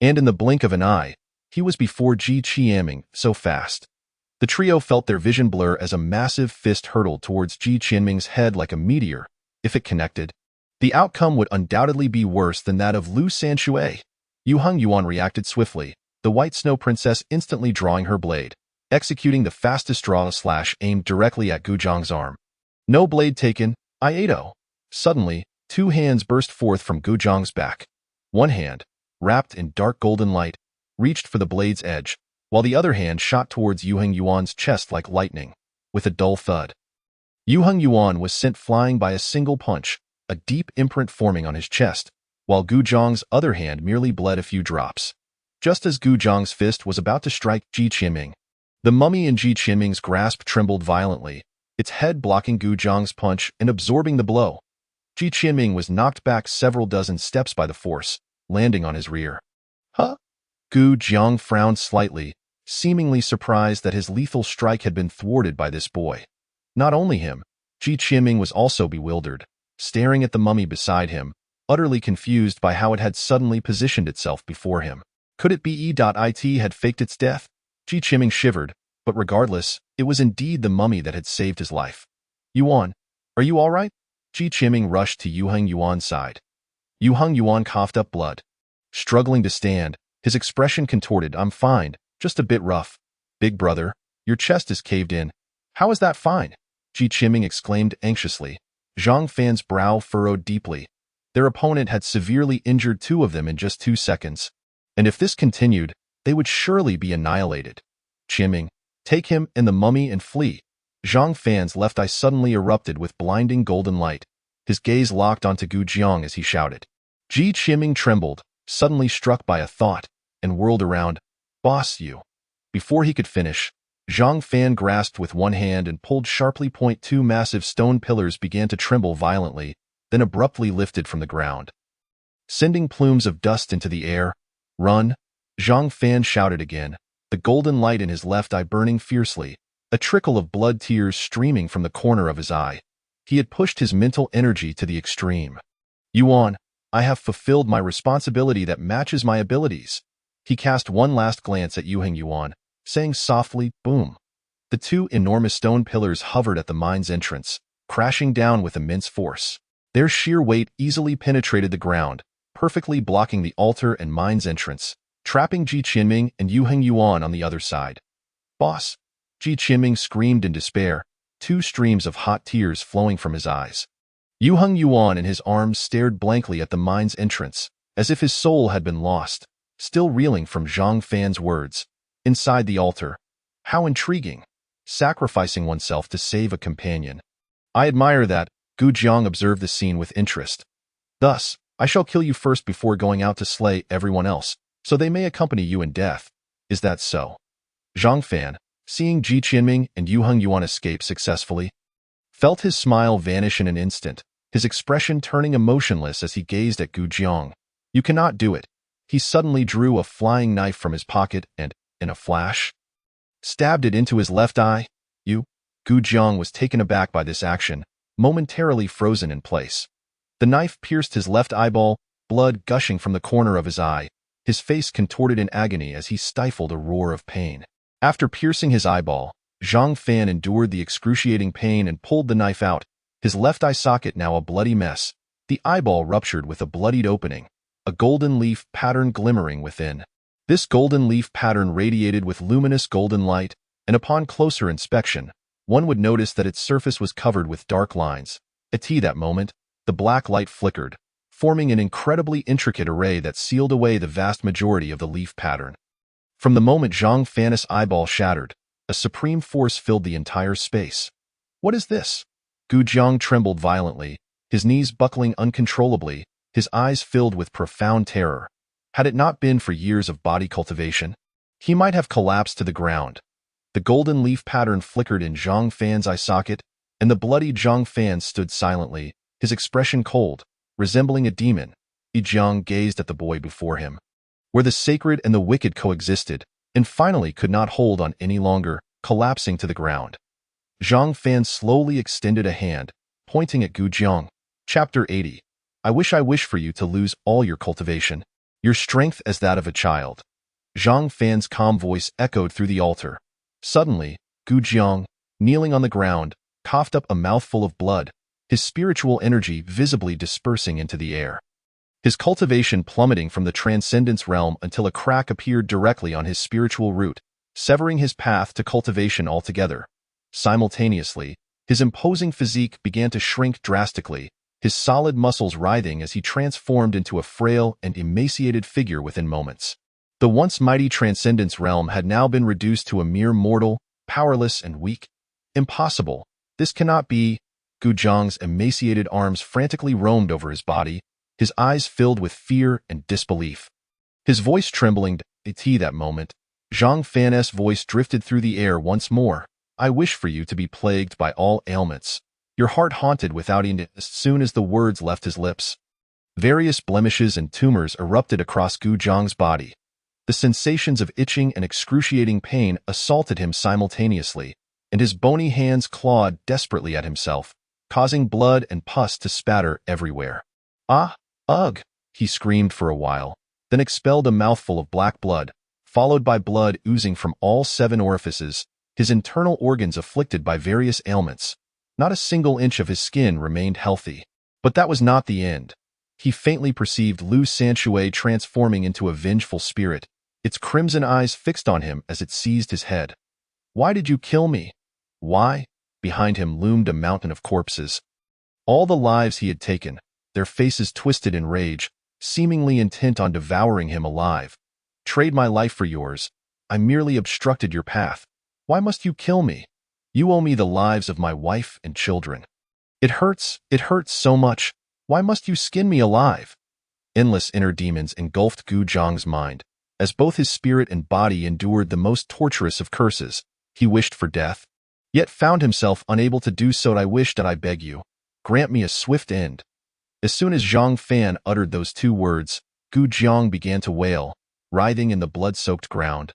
And in the blink of an eye, he was before Ji Qianming, so fast. The trio felt their vision blur as a massive fist hurtled towards Ji Qianming's head like a meteor. If it connected, the outcome would undoubtedly be worse than that of Lu Sanshui. Yuan reacted swiftly, the White Snow Princess instantly drawing her blade, executing the fastest draw slash aimed directly at Goucheng's arm. No blade taken, Iato. Suddenly, 2 hands burst forth from Goucheng's back. One hand, wrapped in dark golden light, reached for the blade's edge, while the other hand shot towards Yuan's chest like lightning, with a dull thud. Yuan was sent flying by a single punch, a deep imprint forming on his chest, while Goucheng's other hand merely bled a few drops. Just as Goucheng's fist was about to strike Ji Qianming, the mummy in Ji Qianming's grasp trembled violently, its head blocking Goucheng's punch and absorbing the blow. Ji Qianming was knocked back several dozen steps by the force, landing on his rear. Huh? Goucheng frowned slightly, seemingly surprised that his lethal strike had been thwarted by this boy. Not only him, Ji Qianming was also bewildered, staring at the mummy beside him, utterly confused by how it had suddenly positioned itself before him. Could it be it had faked its death? Ji Qianming shivered, but regardless, it was indeed the mummy that had saved his life. Yuan, are you all right? Ji Qianming rushed to Yuan's side. Yuan coughed up blood. Struggling to stand, his expression contorted. I'm fine, just a bit rough. Big brother, your chest is caved in. How is that fine? Ji Qianming exclaimed anxiously. Zhang Fan's brow furrowed deeply. Their opponent had severely injured 2 of them in just 2 seconds. And if this continued, they would surely be annihilated. Qianming, take him and the mummy and flee. Zhang Fan's left eye suddenly erupted with blinding golden light. His gaze locked onto Goucheng as he shouted. Ji Qianming trembled, suddenly struck by a thought, and whirled around. Boss you. Before he could finish, Zhang Fan grasped with one hand and pulled sharply. 2 massive stone pillars began to tremble violently, then abruptly lifted from the ground, sending plumes of dust into the air. Run! Zhang Fan shouted again, the golden light in his left eye burning fiercely, a trickle of blood tears streaming from the corner of his eye. He had pushed his mental energy to the extreme. Yuan, I have fulfilled my responsibility that matches my abilities. He cast one last glance at Yuan, saying softly, boom. The 2 enormous stone pillars hovered at the mine's entrance, crashing down with immense force. Their sheer weight easily penetrated the ground, perfectly blocking the altar and mine's entrance, trapping Ji Qianming and Yuan on the other side. Boss! Ji Qianming screamed in despair, 2 streams of hot tears flowing from his eyes. Yu Hung Yuan and his arms stared blankly at the mine's entrance, as if his soul had been lost, still reeling from Zhang Fan's words. Inside the altar. How intriguing. Sacrificing oneself to save a companion. I admire that. Goucheng observed the scene with interest. Thus, I shall kill you first before going out to slay everyone else, so they may accompany you in death. Is that so? Zhang Fan, seeing Ji Qianming and Yu Hung Yuan escape successfully, felt his smile vanish in an instant, his expression turning emotionless as he gazed at Goucheng. You cannot do it. He suddenly drew a flying knife from his pocket and, in a flash, stabbed it into his left eye. Goucheng was taken aback by this action, momentarily frozen in place. The knife pierced his left eyeball, blood gushing from the corner of his eye, his face contorted in agony as he stifled a roar of pain. After piercing his eyeball, Zhang Fan endured the excruciating pain and pulled the knife out, his left eye socket now a bloody mess, the eyeball ruptured with a bloodied opening, a golden leaf pattern glimmering within. This golden leaf pattern radiated with luminous golden light, and upon closer inspection, one would notice that its surface was covered with dark lines. At that moment, the black light flickered, forming an incredibly intricate array that sealed away the vast majority of the leaf pattern. From the moment Zhang Fan's eyeball shattered, a supreme force filled the entire space. What is this? Goucheng trembled violently, his knees buckling uncontrollably, his eyes filled with profound terror. Had it not been for years of body cultivation, he might have collapsed to the ground. The golden leaf pattern flickered in Zhang Fan's eye socket, and the bloody Zhang Fan stood silently, his expression cold, resembling a demon. Goucheng gazed at the boy before him, where the sacred and the wicked coexisted, and finally could not hold on any longer, collapsing to the ground. Zhang Fan slowly extended a hand, pointing at Goucheng. Chapter 80. I wish for you to lose all your cultivation, your strength as that of a child. Zhang Fan's calm voice echoed through the altar. Suddenly, Goucheng, kneeling on the ground, coughed up a mouthful of blood, his spiritual energy visibly dispersing into the air. His cultivation plummeting from the transcendence realm until a crack appeared directly on his spiritual root, severing his path to cultivation altogether. Simultaneously, his imposing physique began to shrink drastically, his solid muscles writhing as he transformed into a frail and emaciated figure within moments. The once mighty transcendence realm had now been reduced to a mere mortal, powerless and weak. Impossible. This cannot be. Goucheng's emaciated arms frantically roamed over his body, his eyes filled with fear and disbelief. His voice trembling. At that moment, Zhang Fan's voice drifted through the air once more. I wish for you to be plagued by all ailments, your heart haunted without end. As soon as the words left his lips, various blemishes and tumors erupted across Goucheng's body. The sensations of itching and excruciating pain assaulted him simultaneously, and his bony hands clawed desperately at himself, causing blood and pus to spatter everywhere. Ah, ugh, he screamed for a while, then expelled a mouthful of black blood, followed by blood oozing from all 7 orifices, his internal organs afflicted by various ailments. Not a single inch of his skin remained healthy. But that was not the end. He faintly perceived Lu Sanshui transforming into a vengeful spirit, its crimson eyes fixed on him as it seized his head. Why did you kill me? Why? Behind him loomed a mountain of corpses. All the lives he had taken, their faces twisted in rage, seemingly intent on devouring him alive. Trade my life for yours. I merely obstructed your path. Why must you kill me? You owe me the lives of my wife and children. It hurts so much. Why must you skin me alive? Endless inner demons engulfed Goucheng's mind. As both his spirit and body endured the most torturous of curses, he wished for death, yet found himself unable to do so. I wish that I beg you, grant me a swift end. As soon as Zhang Fan uttered those 2 words, Goucheng began to wail, writhing in the blood-soaked ground,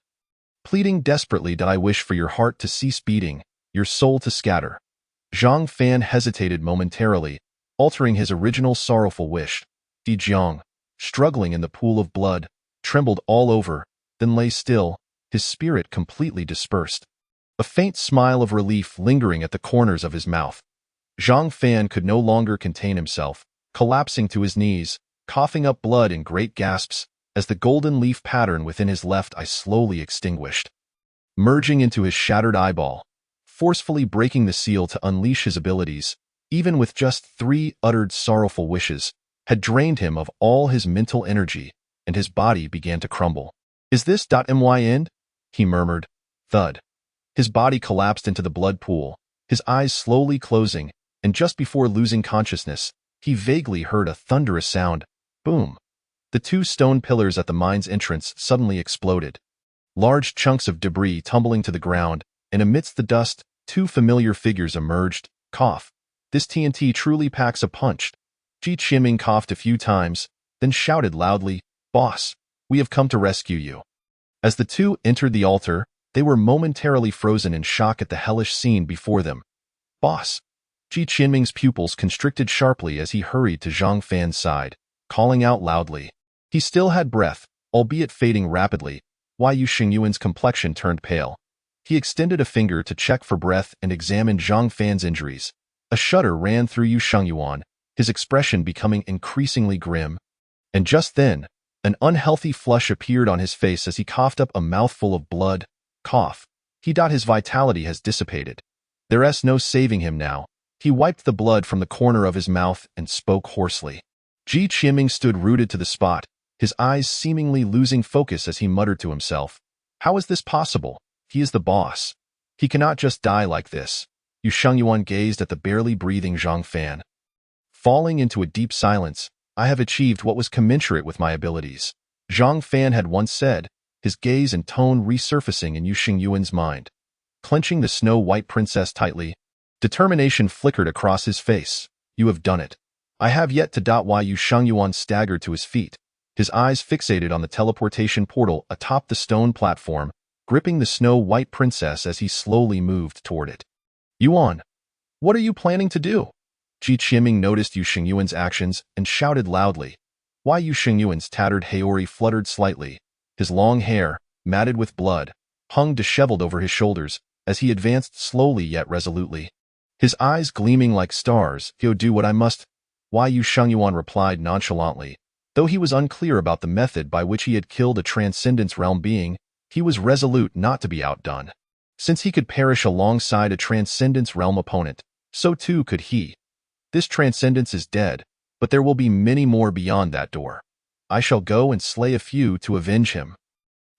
pleading desperately that I wish for your heart to cease beating, your soul to scatter. Zhang Fan hesitated momentarily, altering his original sorrowful wish. Goucheng, struggling in the pool of blood, trembled all over, then lay still, his spirit completely dispersed. A faint smile of relief lingering at the corners of his mouth. Zhang Fan could no longer contain himself, collapsing to his knees, coughing up blood in great gasps, as the golden leaf pattern within his left eye slowly extinguished, merging into his shattered eyeball. Forcefully breaking the seal to unleash his abilities, even with just 3 uttered sorrowful wishes, had drained him of all his mental energy, and his body began to crumble. "Is this my end?" he murmured. Thud. His body collapsed into the blood pool, his eyes slowly closing, and just before losing consciousness, he vaguely heard a thunderous sound. Boom. The 2 stone pillars at the mine's entrance suddenly exploded. Large chunks of debris tumbling to the ground, and amidst the dust, 2 familiar figures emerged. Cough. "This TNT truly packs a punch." Ji Qianming coughed a few times, then shouted loudly, "Boss, we have come to rescue you." As the 2 entered the altar, they were momentarily frozen in shock at the hellish scene before them. "Boss." Ji Qianming's pupils constricted sharply as he hurried to Zhang Fan's side, calling out loudly. He still had breath, albeit fading rapidly. Yu Xingyuan's complexion turned pale. He extended a finger to check for breath and examined Zhang Fan's injuries. A shudder ran through Yu Xingyuan, his expression becoming increasingly grim. And just then, an unhealthy flush appeared on his face as he coughed up a mouthful of blood. Cough. His vitality has dissipated. There's no saving him now. He wiped the blood from the corner of his mouth and spoke hoarsely. Ji Qianming stood rooted to the spot, his eyes seemingly losing focus as he muttered to himself. How is this possible? He is the boss. He cannot just die like this. Yu Xingyuan gazed at the barely breathing Zhang Fan. Falling into a deep silence, I have achieved what was commensurate with my abilities, Zhang Fan had once said, his gaze and tone resurfacing in Yu Xingyuan's mind. Clenching the snow-white princess tightly, determination flickered across his face. You have done it. I have yet to. Yu Xingyuan staggered to his feet, his eyes fixated on the teleportation portal atop the stone platform, gripping the snow-white princess as he slowly moved toward it. Yuan, what are you planning to do? Ji Qianming noticed Yu Xingyuan's actions and shouted loudly. Yu Xingyuan's tattered haori fluttered slightly. His long hair, matted with blood, hung disheveled over his shoulders as he advanced slowly yet resolutely. His eyes gleaming like stars. Go do what I must. Yu Xingyuan replied nonchalantly. Though he was unclear about the method by which he had killed a Transcendence Realm being, he was resolute not to be outdone. Since he could perish alongside a Transcendence Realm opponent, so too could he. This Transcendence is dead, but there will be many more beyond that door. I shall go and slay a few to avenge him.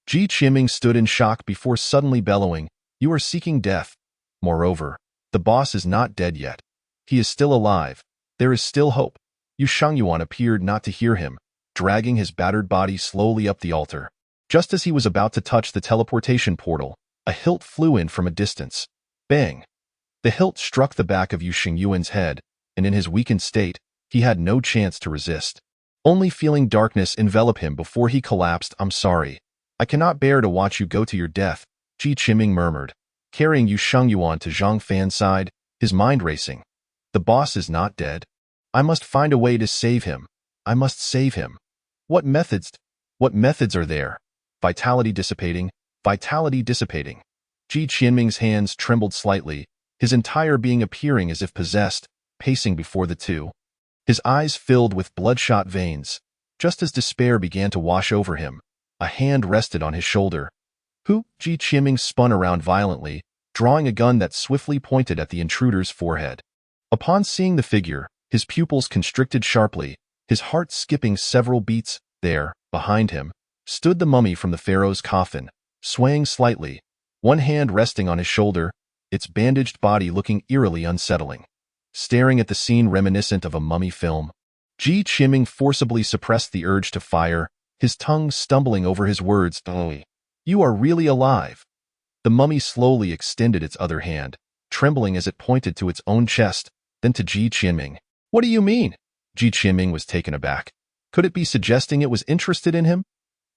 Ji Qianming stood in shock before suddenly bellowing, You are seeking death. Moreover, the boss is not dead yet. He is still alive. There is still hope. Yu Xingyuan appeared not to hear him, dragging his battered body slowly up the altar. Just as he was about to touch the teleportation portal, a hilt flew in from a distance. Bang! The hilt struck the back of Yu Xingyuan's head, and in his weakened state, he had no chance to resist. Only feeling darkness envelop him before he collapsed. I'm sorry. I cannot bear to watch you go to your death, Ji Qianming murmured, carrying Yu Xingyuan to Zhang Fan's side, his mind racing. The boss is not dead. I must find a way to save him. I must save him. What methods are there? Vitality dissipating. Ji Qianming's hands trembled slightly, his entire being appearing as if possessed, pacing before the two. His eyes filled with bloodshot veins. Just as despair began to wash over him, a hand rested on his shoulder. Who? Ji Qianming spun around violently, drawing a gun that swiftly pointed at the intruder's forehead. Upon seeing the figure, his pupils constricted sharply, his heart skipping several beats. There, behind him, stood the mummy from the pharaoh's coffin, swaying slightly, one hand resting on his shoulder, its bandaged body looking eerily unsettling. Staring at the scene reminiscent of a mummy film, Ji Qianming forcibly suppressed the urge to fire, his tongue stumbling over his words. You are really alive. The mummy slowly extended its other hand, trembling as it pointed to its own chest, then to Ji Qianming. What do you mean? Ji Qianming was taken aback. Could it be suggesting it was interested in him?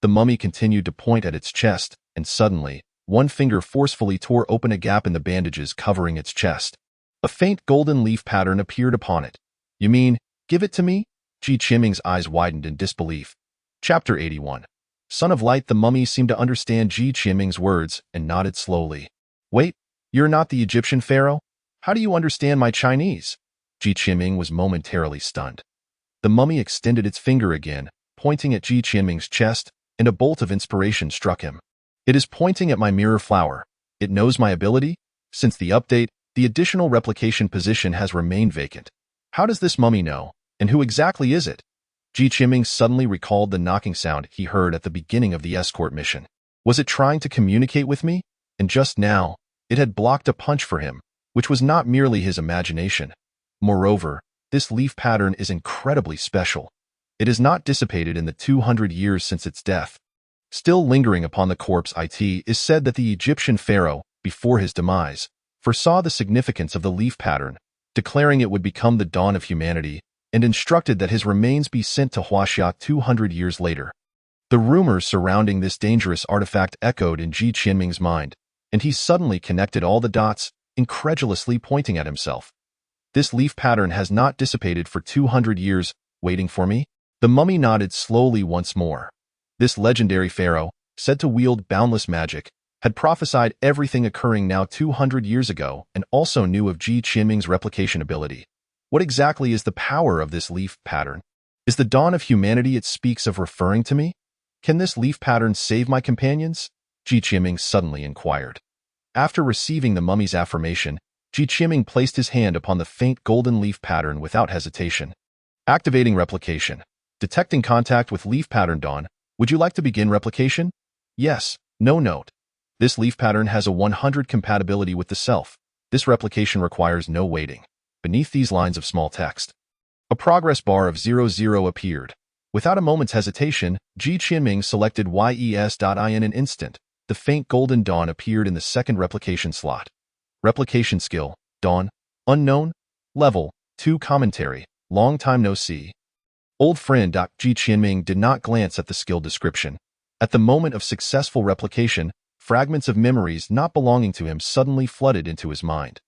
The mummy continued to point at its chest, and suddenly, one finger forcefully tore open a gap in the bandages covering its chest. A faint golden leaf pattern appeared upon it. You mean, give it to me? Ji Qianming's eyes widened in disbelief. Chapter 81. Son of Light. The mummy seemed to understand Ji Qianming's words and nodded slowly. Wait, you're not the Egyptian pharaoh? How do you understand my Chinese? Ji Qianming was momentarily stunned. The mummy extended its finger again, pointing at Ji Qianming's chest, and a bolt of inspiration struck him. It is pointing at my mirror flower. It knows my ability? Since the update, The additional replication position has remained vacant. How does this mummy know? And who exactly is it? Ji Qiming suddenly recalled the knocking sound he heard at the beginning of the escort mission. Was it trying to communicate with me? And just now, it had blocked a punch for him, which was not merely his imagination. Moreover, this leaf pattern is incredibly special. It is not dissipated in the 200 years since its death. Still lingering upon the corpse, it is said that the Egyptian pharaoh, before his demise, foresaw the significance of the leaf pattern, declaring it would become the dawn of humanity, and instructed that his remains be sent to Huaxia 200 years later. The rumors surrounding this dangerous artifact echoed in Ji Qinming's mind, and he suddenly connected all the dots, incredulously pointing at himself. This leaf pattern has not dissipated for 200 years, waiting for me? The mummy nodded slowly once more. This legendary pharaoh, said to wield boundless magic, had prophesied everything occurring now 200 years ago and also knew of Ji Qinming's replication ability. What exactly is the power of this leaf pattern? Is the dawn of humanity it speaks of referring to me? Can this leaf pattern save my companions? Ji Qiming suddenly inquired. After receiving the mummy's affirmation, Ji Qiming placed his hand upon the faint golden leaf pattern without hesitation. Activating replication. Detecting contact with leaf pattern dawn. Would you like to begin replication? Yes. No note. This leaf pattern has a 100 compatibility with the self. This replication requires no waiting. Beneath these lines of small text, a progress bar of 00 appeared. Without a moment's hesitation, Ji Qinming selected yes.in an instant. The faint golden dawn appeared in the second replication slot. Replication skill, dawn, unknown, level, 2 commentary, long time no see. Old friend. Ji Qinming did not glance at the skill description. At the moment of successful replication, fragments of memories not belonging to him suddenly flooded into his mind.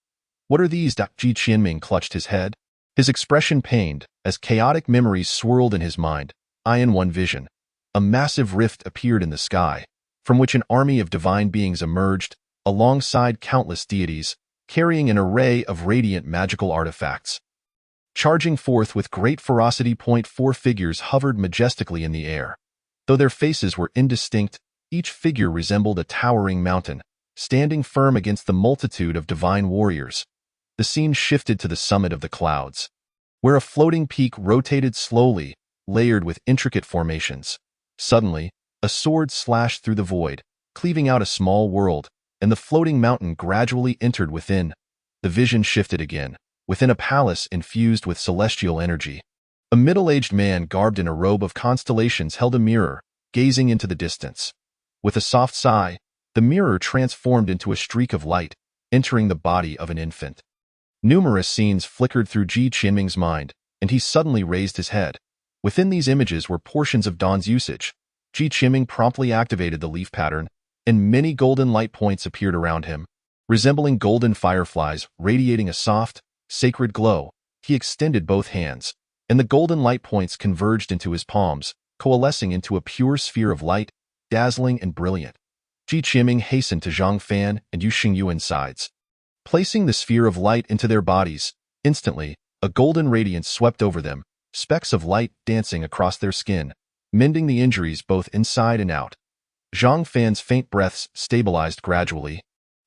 What are these? Ji Qinming clutched his head. His expression pained, as chaotic memories swirled in his mind. In one vision, a massive rift appeared in the sky, from which an army of divine beings emerged, alongside countless deities, carrying an array of radiant magical artifacts. Charging forth with great ferocity, 4 figures hovered majestically in the air. Though their faces were indistinct, each figure resembled a towering mountain, standing firm against the multitude of divine warriors. The scene shifted to the summit of the clouds, where a floating peak rotated slowly, layered with intricate formations. Suddenly, a sword slashed through the void, cleaving out a small world, and the floating mountain gradually entered within. The vision shifted again, within a palace infused with celestial energy. A middle-aged man garbed in a robe of constellations held a mirror, gazing into the distance. With a soft sigh, the mirror transformed into a streak of light, entering the body of an infant. Numerous scenes flickered through Ji Qinming's mind, and he suddenly raised his head. Within these images were portions of dawn's usage. Ji Qinming promptly activated the leaf pattern, and many golden light points appeared around him. Resembling golden fireflies radiating a soft, sacred glow, he extended both hands, and the golden light points converged into his palms, coalescing into a pure sphere of light, dazzling and brilliant. Ji Qinming hastened to Zhang Fan and Yu Xingyuan's sides. Placing the sphere of light into their bodies, instantly, a golden radiance swept over them, specks of light dancing across their skin, mending the injuries both inside and out. Zhang Fan's faint breaths stabilized gradually.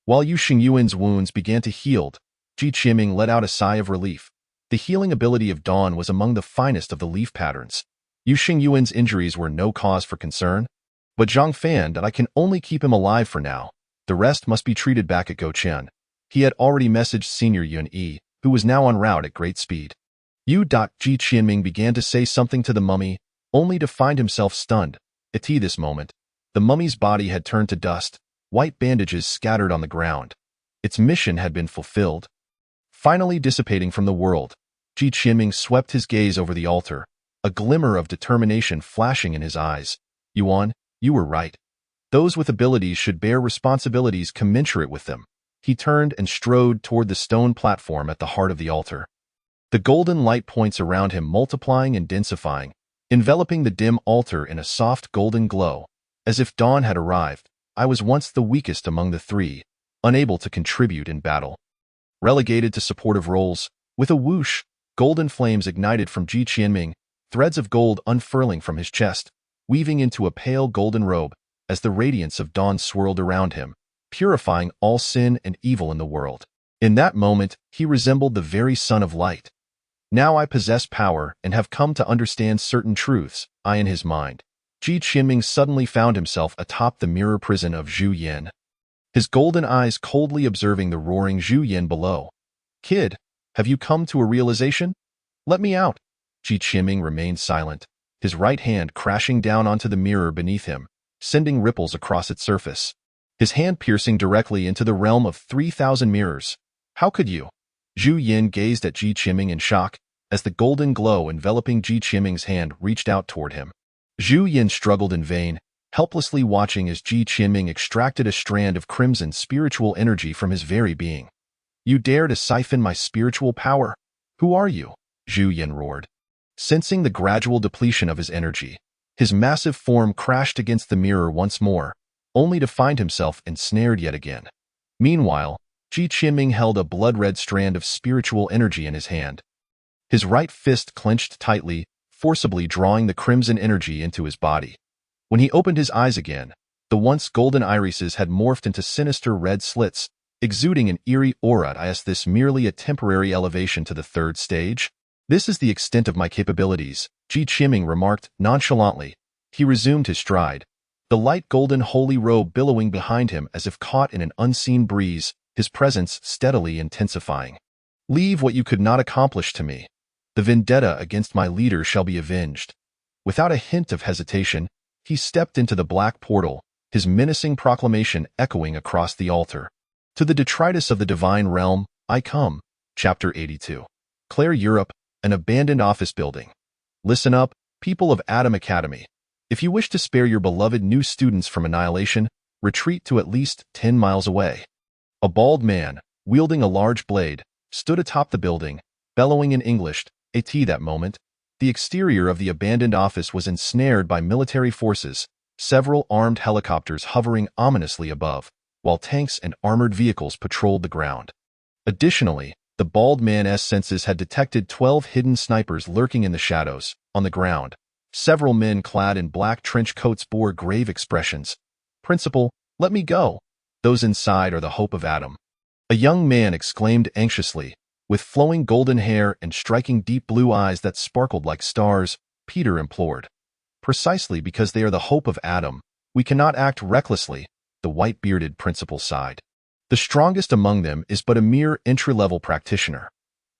While Yu Xingyuan's wounds began to heal, Ji Qinming let out a sigh of relief. The healing ability of Dawn was among the finest of the leaf patterns. Yu Xingyuan's injuries were no cause for concern. But Zhang Fan, I can only keep him alive for now. The rest must be treated back at Goucheng. He had already messaged Senior Yun Yi, who was now en route at great speed. Ji Qinming began to say something to the mummy, only to find himself stunned. At this moment, the mummy's body had turned to dust, white bandages scattered on the ground. Its mission had been fulfilled. Finally dissipating from the world, Ji Qinming swept his gaze over the altar, a glimmer of determination flashing in his eyes. Yuan, you were right. Those with abilities should bear responsibilities commensurate with them. He turned and strode toward the stone platform at the heart of the altar. The golden light points around him multiplying and densifying, enveloping the dim altar in a soft golden glow. As if dawn had arrived, I was once the weakest among the three, unable to contribute in battle. Relegated to supportive roles, with a whoosh, golden flames ignited from Ji Qinming, threads of gold unfurling from his chest, weaving into a pale golden robe, as the radiance of dawn swirled around him, purifying all sin and evil in the world. In that moment, he resembled the very son of light. Now I possess power and have come to understand certain truths, in his mind. Ji Qiming suddenly found himself atop the mirror prison of Zhu Yin, his golden eyes coldly observing the roaring Zhu Yin below. Kid, have you come to a realization? Let me out. Ji Qiming remained silent, his right hand crashing down onto the mirror beneath him, sending ripples across its surface. His hand piercing directly into the realm of 3,000 mirrors. How could you? Zhu Yin gazed at Ji Qiming in shock, as the golden glow enveloping Ji Qiming's hand reached out toward him. Zhu Yin struggled in vain, helplessly watching as Ji Qiming extracted a strand of crimson spiritual energy from his very being. You dare to siphon my spiritual power? Who are you? Zhu Yin roared. Sensing the gradual depletion of his energy, his massive form crashed against the mirror once more, only to find himself ensnared yet again. Meanwhile, Ji Qiming held a blood-red strand of spiritual energy in his hand. His right fist clenched tightly, forcibly drawing the crimson energy into his body. When he opened his eyes again, the once golden irises had morphed into sinister red slits, exuding an eerie aura. Is this merely a temporary elevation to the third stage? This is the extent of my capabilities, Ji Qiming remarked nonchalantly. He resumed his stride, the light golden holy robe billowing behind him as if caught in an unseen breeze, his presence steadily intensifying. Leave what you could not accomplish to me. The vendetta against my leader shall be avenged. Without a hint of hesitation, he stepped into the black portal, his menacing proclamation echoing across the altar. To the detritus of the divine realm, I come. Chapter 82. Claire, Europe, an abandoned office building. Listen up, people of Adam Academy. If you wish to spare your beloved new students from annihilation, retreat to at least 10 miles away. A bald man, wielding a large blade, stood atop the building, bellowing in English. At that moment, the exterior of the abandoned office was ensnared by military forces, several armed helicopters hovering ominously above, while tanks and armored vehicles patrolled the ground. Additionally, the bald man's senses had detected 12 hidden snipers lurking in the shadows. On the ground, several men clad in black trench coats bore grave expressions. Principal, let me go. Those inside are the hope of Adam. A young man exclaimed anxiously. With flowing golden hair and striking deep blue eyes that sparkled like stars, Peter implored. Precisely because they are the hope of Adam, we cannot act recklessly, the white-bearded principal sighed. The strongest among them is but a mere entry-level practitioner.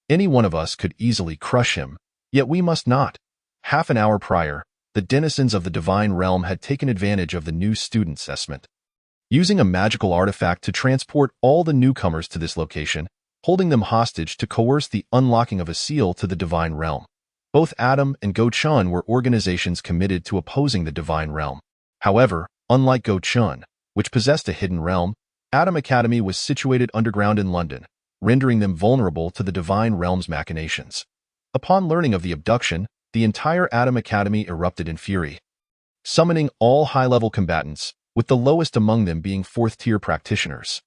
Any one of us could easily crush him, yet we must not. Half an hour prior, the denizens of the divine realm had taken advantage of the new student's assessment, using a magical artifact to transport all the newcomers to this location, holding them hostage to coerce the unlocking of a seal to the divine realm. Both Adam and Goucheng were organizations committed to opposing the divine realm. However, unlike Goucheng, which possessed a hidden realm, Adam Academy was situated underground in London, rendering them vulnerable to the divine realm's machinations. Upon learning of the abduction, the entire Adam Academy erupted in fury, summoning all high-level combatants, with the lowest among them being fourth-tier practitioners.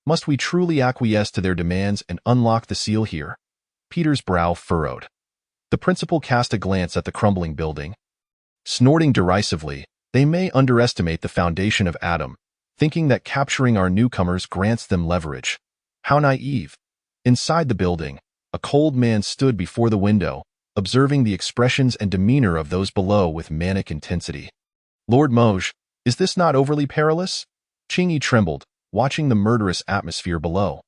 Must we truly acquiesce to their demands and unlock the seal here? Peter's brow furrowed. The principal cast a glance at the crumbling building. Snorting derisively, they may underestimate the foundation of Adam, thinking that capturing our newcomers grants them leverage. How naive. Inside the building, a cold man stood before the window, observing the expressions and demeanor of those below with manic intensity. Lord Moj, is this not overly perilous? Qingyi trembled, watching the murderous atmosphere below.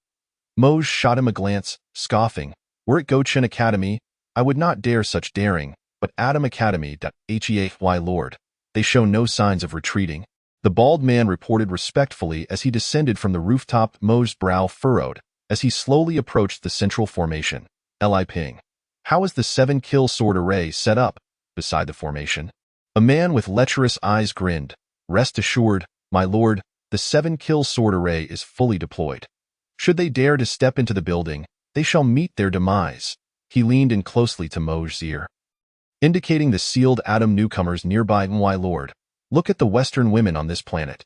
Moj shot him a glance, scoffing. Were it Goucheng Academy, I would not dare such daring, but Adam Academy. Hey, Lord, they show no signs of retreating. The bald man reported respectfully as he descended from the rooftop. Moj's brow furrowed as he slowly approached the central formation. Li Ping. How is the 7-kill sword array set up? Beside the formation, a man with lecherous eyes grinned. Rest assured, my lord, the 7-kill sword array is fully deployed. Should they dare to step into the building, they shall meet their demise. He leaned in closely to Moj's ear, indicating the sealed Adam newcomers nearby. My lord, look at the Western women on this planet.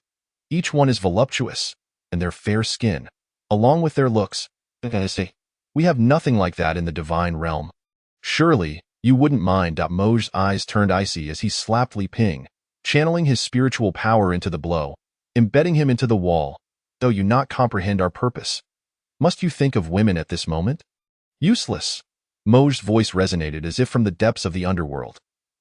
Each one is voluptuous, and their fair skin, along with their looks. We have nothing like that in the divine realm. Surely, you wouldn't mind. Moj's eyes turned icy as he slapped Li Ping, channeling his spiritual power into the blow, embedding him into the wall. Though you not comprehend our purpose. Must you think of women at this moment? Useless. Moj's voice resonated as if from the depths of the underworld.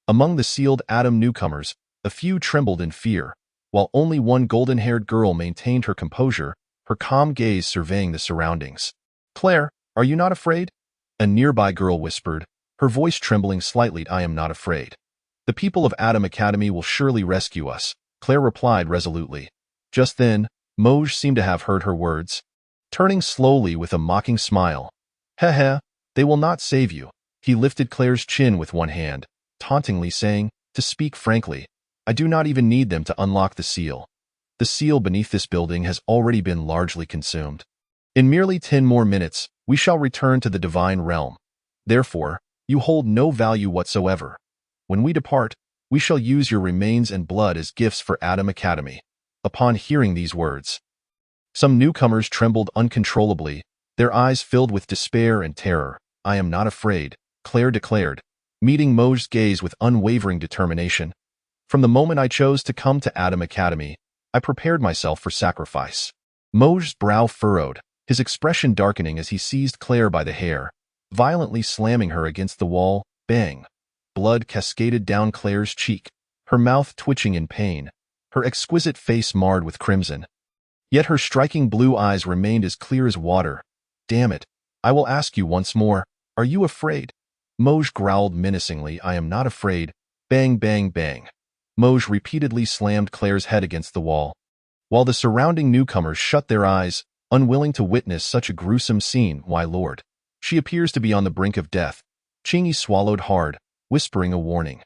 Among the sealed Adam newcomers, a few trembled in fear, while only one golden-haired girl maintained her composure, her calm gaze surveying the surroundings. Claire, are you not afraid? A nearby girl whispered, her voice trembling slightly. I am not afraid. The people of Adam Academy will surely rescue us, Claire replied resolutely. Just then, Moj seemed to have heard her words. Turning slowly with a mocking smile. Heh, they will not save you. He lifted Claire's chin with one hand, tauntingly saying, to speak frankly, I do not even need them to unlock the seal. The seal beneath this building has already been largely consumed. In merely 10 more minutes, we shall return to the divine realm. Therefore, you hold no value whatsoever. When we depart, we shall use your remains and blood as gifts for Adam Academy. Upon hearing these words, some newcomers trembled uncontrollably, their eyes filled with despair and terror. I am not afraid, Claire declared, meeting Moj's gaze with unwavering determination. From the moment I chose to come to Adam Academy, I prepared myself for sacrifice. Moj's brow furrowed, his expression darkening as he seized Claire by the hair, violently slamming her against the wall. Bang! Blood cascaded down Claire's cheek, her mouth twitching in pain, her exquisite face marred with crimson. Yet her striking blue eyes remained as clear as water. Damn it, I will ask you once more, are you afraid? Moj growled menacingly. I am not afraid. Bang, bang, bang. Moj repeatedly slammed Claire's head against the wall, while the surrounding newcomers shut their eyes, unwilling to witness such a gruesome scene. Why, Lord, she appears to be on the brink of death. Chingy swallowed hard, whispering a warning.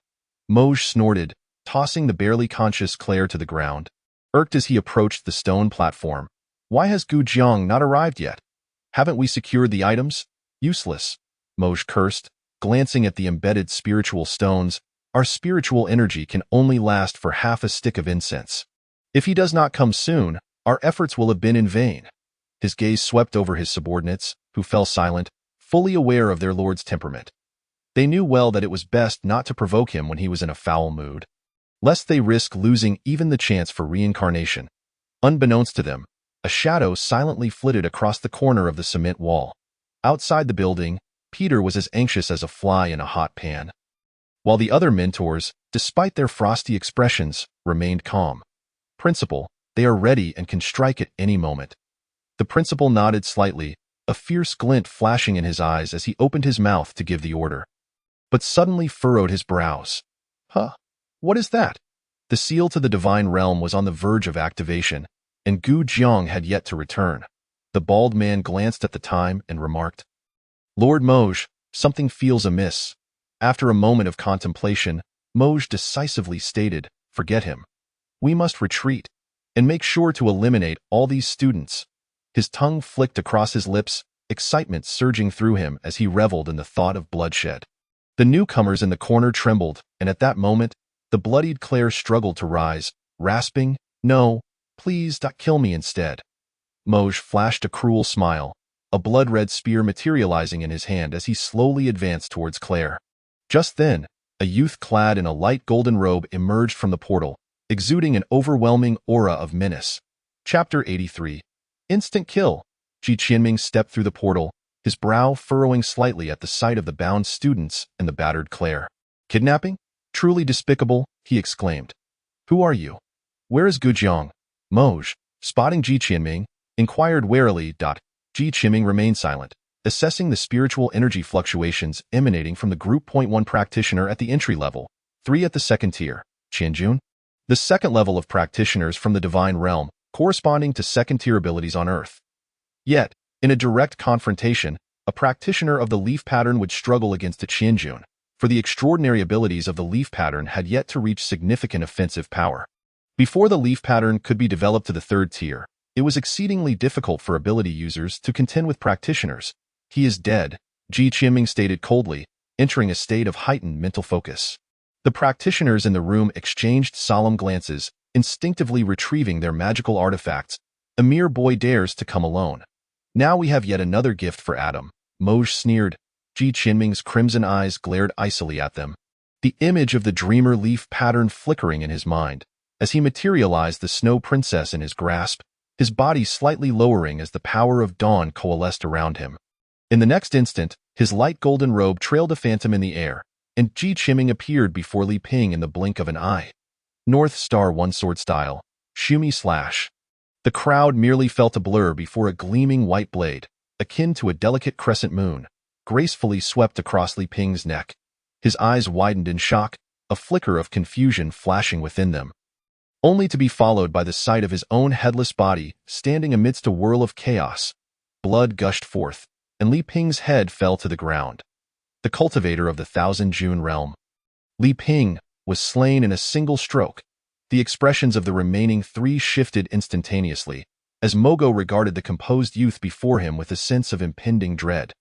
Moj snorted, tossing the barely conscious Claire to the ground, irked as he approached the stone platform. Why has Goucheng not arrived yet? Haven't we secured the items? Useless, Moj cursed, glancing at the embedded spiritual stones. Our spiritual energy can only last for half a stick of incense. If he does not come soon, our efforts will have been in vain. His gaze swept over his subordinates, who fell silent, fully aware of their lord's temperament. They knew well that it was best not to provoke him when he was in a foul mood, lest they risk losing even the chance for reincarnation. Unbeknownst to them, a shadow silently flitted across the corner of the cement wall. Outside the building, Peter was as anxious as a fly in a hot pan, while the other mentors, despite their frosty expressions, remained calm. Principal, they are ready and can strike at any moment. The principal nodded slightly, a fierce glint flashing in his eyes as he opened his mouth to give the order, but suddenly furrowed his brows. Huh? What is that? The seal to the divine realm was on the verge of activation, and Goucheng had yet to return. The bald man glanced at the time and remarked, Lord Moj, something feels amiss. After a moment of contemplation, Moj decisively stated, forget him. We must retreat, and make sure to eliminate all these students. His tongue flicked across his lips, excitement surging through him as he reveled in the thought of bloodshed. The newcomers in the corner trembled, and at that moment, the bloodied Claire struggled to rise, rasping, No, please don't kill me instead. Moj flashed a cruel smile, a blood-red spear materializing in his hand as he slowly advanced towards Claire. Just then, a youth clad in a light golden robe emerged from the portal, exuding an overwhelming aura of menace. Chapter 83. Instant kill. Ji Qianming stepped through the portal, his brow furrowing slightly at the sight of the bound students and the battered Claire. Kidnapping? Truly despicable, he exclaimed. Who are you? Where is Goucheng? Moj, spotting Ji Qianming, inquired warily. Ji Qianming remained silent, assessing the spiritual energy fluctuations emanating from the Group 1 practitioner at the entry level, 3 at the second tier, Qianjun. The second level of practitioners from the divine realm, corresponding to second-tier abilities on Earth. Yet, in a direct confrontation, a practitioner of the leaf pattern would struggle against a Qianjun, for the extraordinary abilities of the leaf pattern had yet to reach significant offensive power. Before the leaf pattern could be developed to the third tier, it was exceedingly difficult for ability users to contend with practitioners. He is dead, Ji Qianming stated coldly, entering a state of heightened mental focus. The practitioners in the room exchanged solemn glances, instinctively retrieving their magical artifacts. A mere boy dares to come alone. Now we have yet another gift for Adam, Moj sneered. Ji Qianming's crimson eyes glared icily at them, the image of the dreamer leaf pattern flickering in his mind, as he materialized the snow princess in his grasp. his body slightly lowering as the power of dawn coalesced around him. In the next instant, his light golden robe trailed a phantom in the air, and Ji Qiming appeared before Li Ping in the blink of an eye. North Star One Sword Style, Shumi Slash. The crowd merely felt a blur before a gleaming white blade, akin to a delicate crescent moon, gracefully swept across Li Ping's neck. His eyes widened in shock, a flicker of confusion flashing within them, only to be followed by the sight of his own headless body standing amidst a whirl of chaos. Blood gushed forth, and Li Ping's head fell to the ground. The cultivator of the Thousand June realm. Li Ping was slain in a single stroke. The expressions of the remaining three shifted instantaneously, as Mogo regarded the composed youth before him with a sense of impending dread.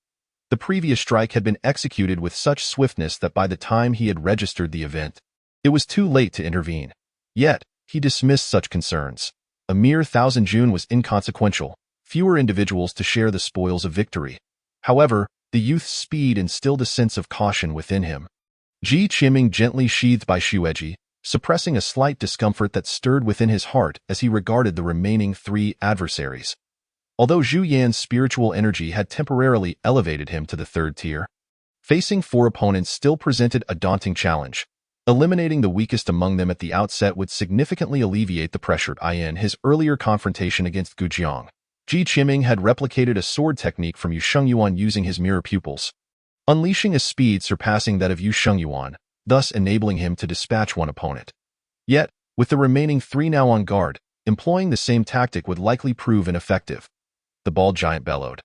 The previous strike had been executed with such swiftness that by the time he had registered the event, it was too late to intervene. Yet, he dismissed such concerns. A mere Thousand June was inconsequential, fewer individuals to share the spoils of victory. However, the youth's speed instilled a sense of caution within him. Ji Qiming gently sheathed by Xueji, suppressing a slight discomfort that stirred within his heart as he regarded the remaining three adversaries. Although Zhu Yan's spiritual energy had temporarily elevated him to the third tier, facing four opponents still presented a daunting challenge. Eliminating the weakest among them at the outset would significantly alleviate the pressure. In his earlier confrontation against Goucheng, Ji Qiming had replicated a sword technique from Yu Shengyuan using his mirror pupils, unleashing a speed surpassing that of Yu Shengyuan, thus enabling him to dispatch one opponent. Yet, with the remaining three now on guard, employing the same tactic would likely prove ineffective. The bald giant bellowed,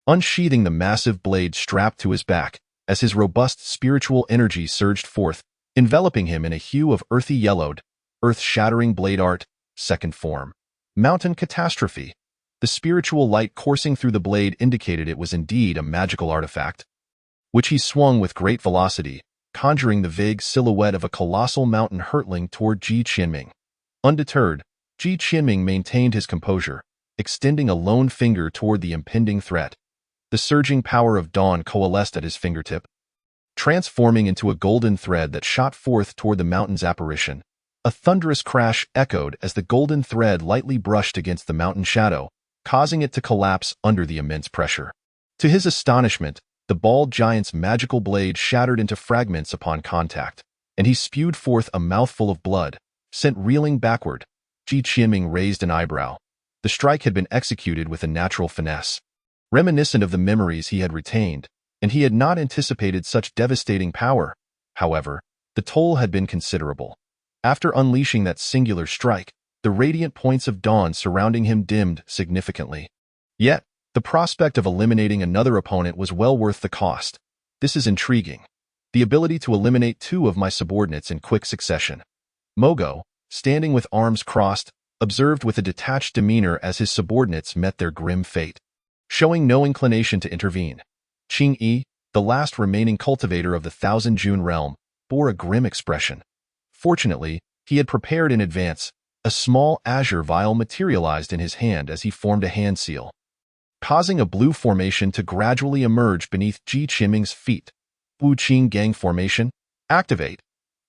unsheathing the massive blade strapped to his back, as his robust spiritual energy surged forth, enveloping him in a hue of earthy yellowed, earth-shattering blade art, second form. Mountain catastrophe. The spiritual light coursing through the blade indicated it was indeed a magical artifact, which he swung with great velocity, conjuring the vague silhouette of a colossal mountain hurtling toward Ji Qiming. Undeterred, Ji Qiming maintained his composure, extending a lone finger toward the impending threat. The surging power of dawn coalesced at his fingertip, transforming into a golden thread that shot forth toward the mountain's apparition. A thunderous crash echoed as the golden thread lightly brushed against the mountain shadow, causing it to collapse under the immense pressure. To his astonishment, the bald giant's magical blade shattered into fragments upon contact, and he spewed forth a mouthful of blood, sent reeling backward. Ji Qiming raised an eyebrow. The strike had been executed with a natural finesse, reminiscent of the memories he had retained, and he had not anticipated such devastating power. However, the toll had been considerable. After unleashing that singular strike, the radiant points of dawn surrounding him dimmed significantly. Yet, the prospect of eliminating another opponent was well worth the cost. This is intriguing. The ability to eliminate two of my subordinates in quick succession. Mogo, standing with arms crossed, observed with a detached demeanor as his subordinates met their grim fate, showing no inclination to intervene. Qing Yi, the last remaining cultivator of the Thousand June realm, bore a grim expression. Fortunately, he had prepared in advance. A small azure vial materialized in his hand as he formed a hand seal, causing a blue formation to gradually emerge beneath Ji Qiming's feet. Wu Qing Gang Formation, activate.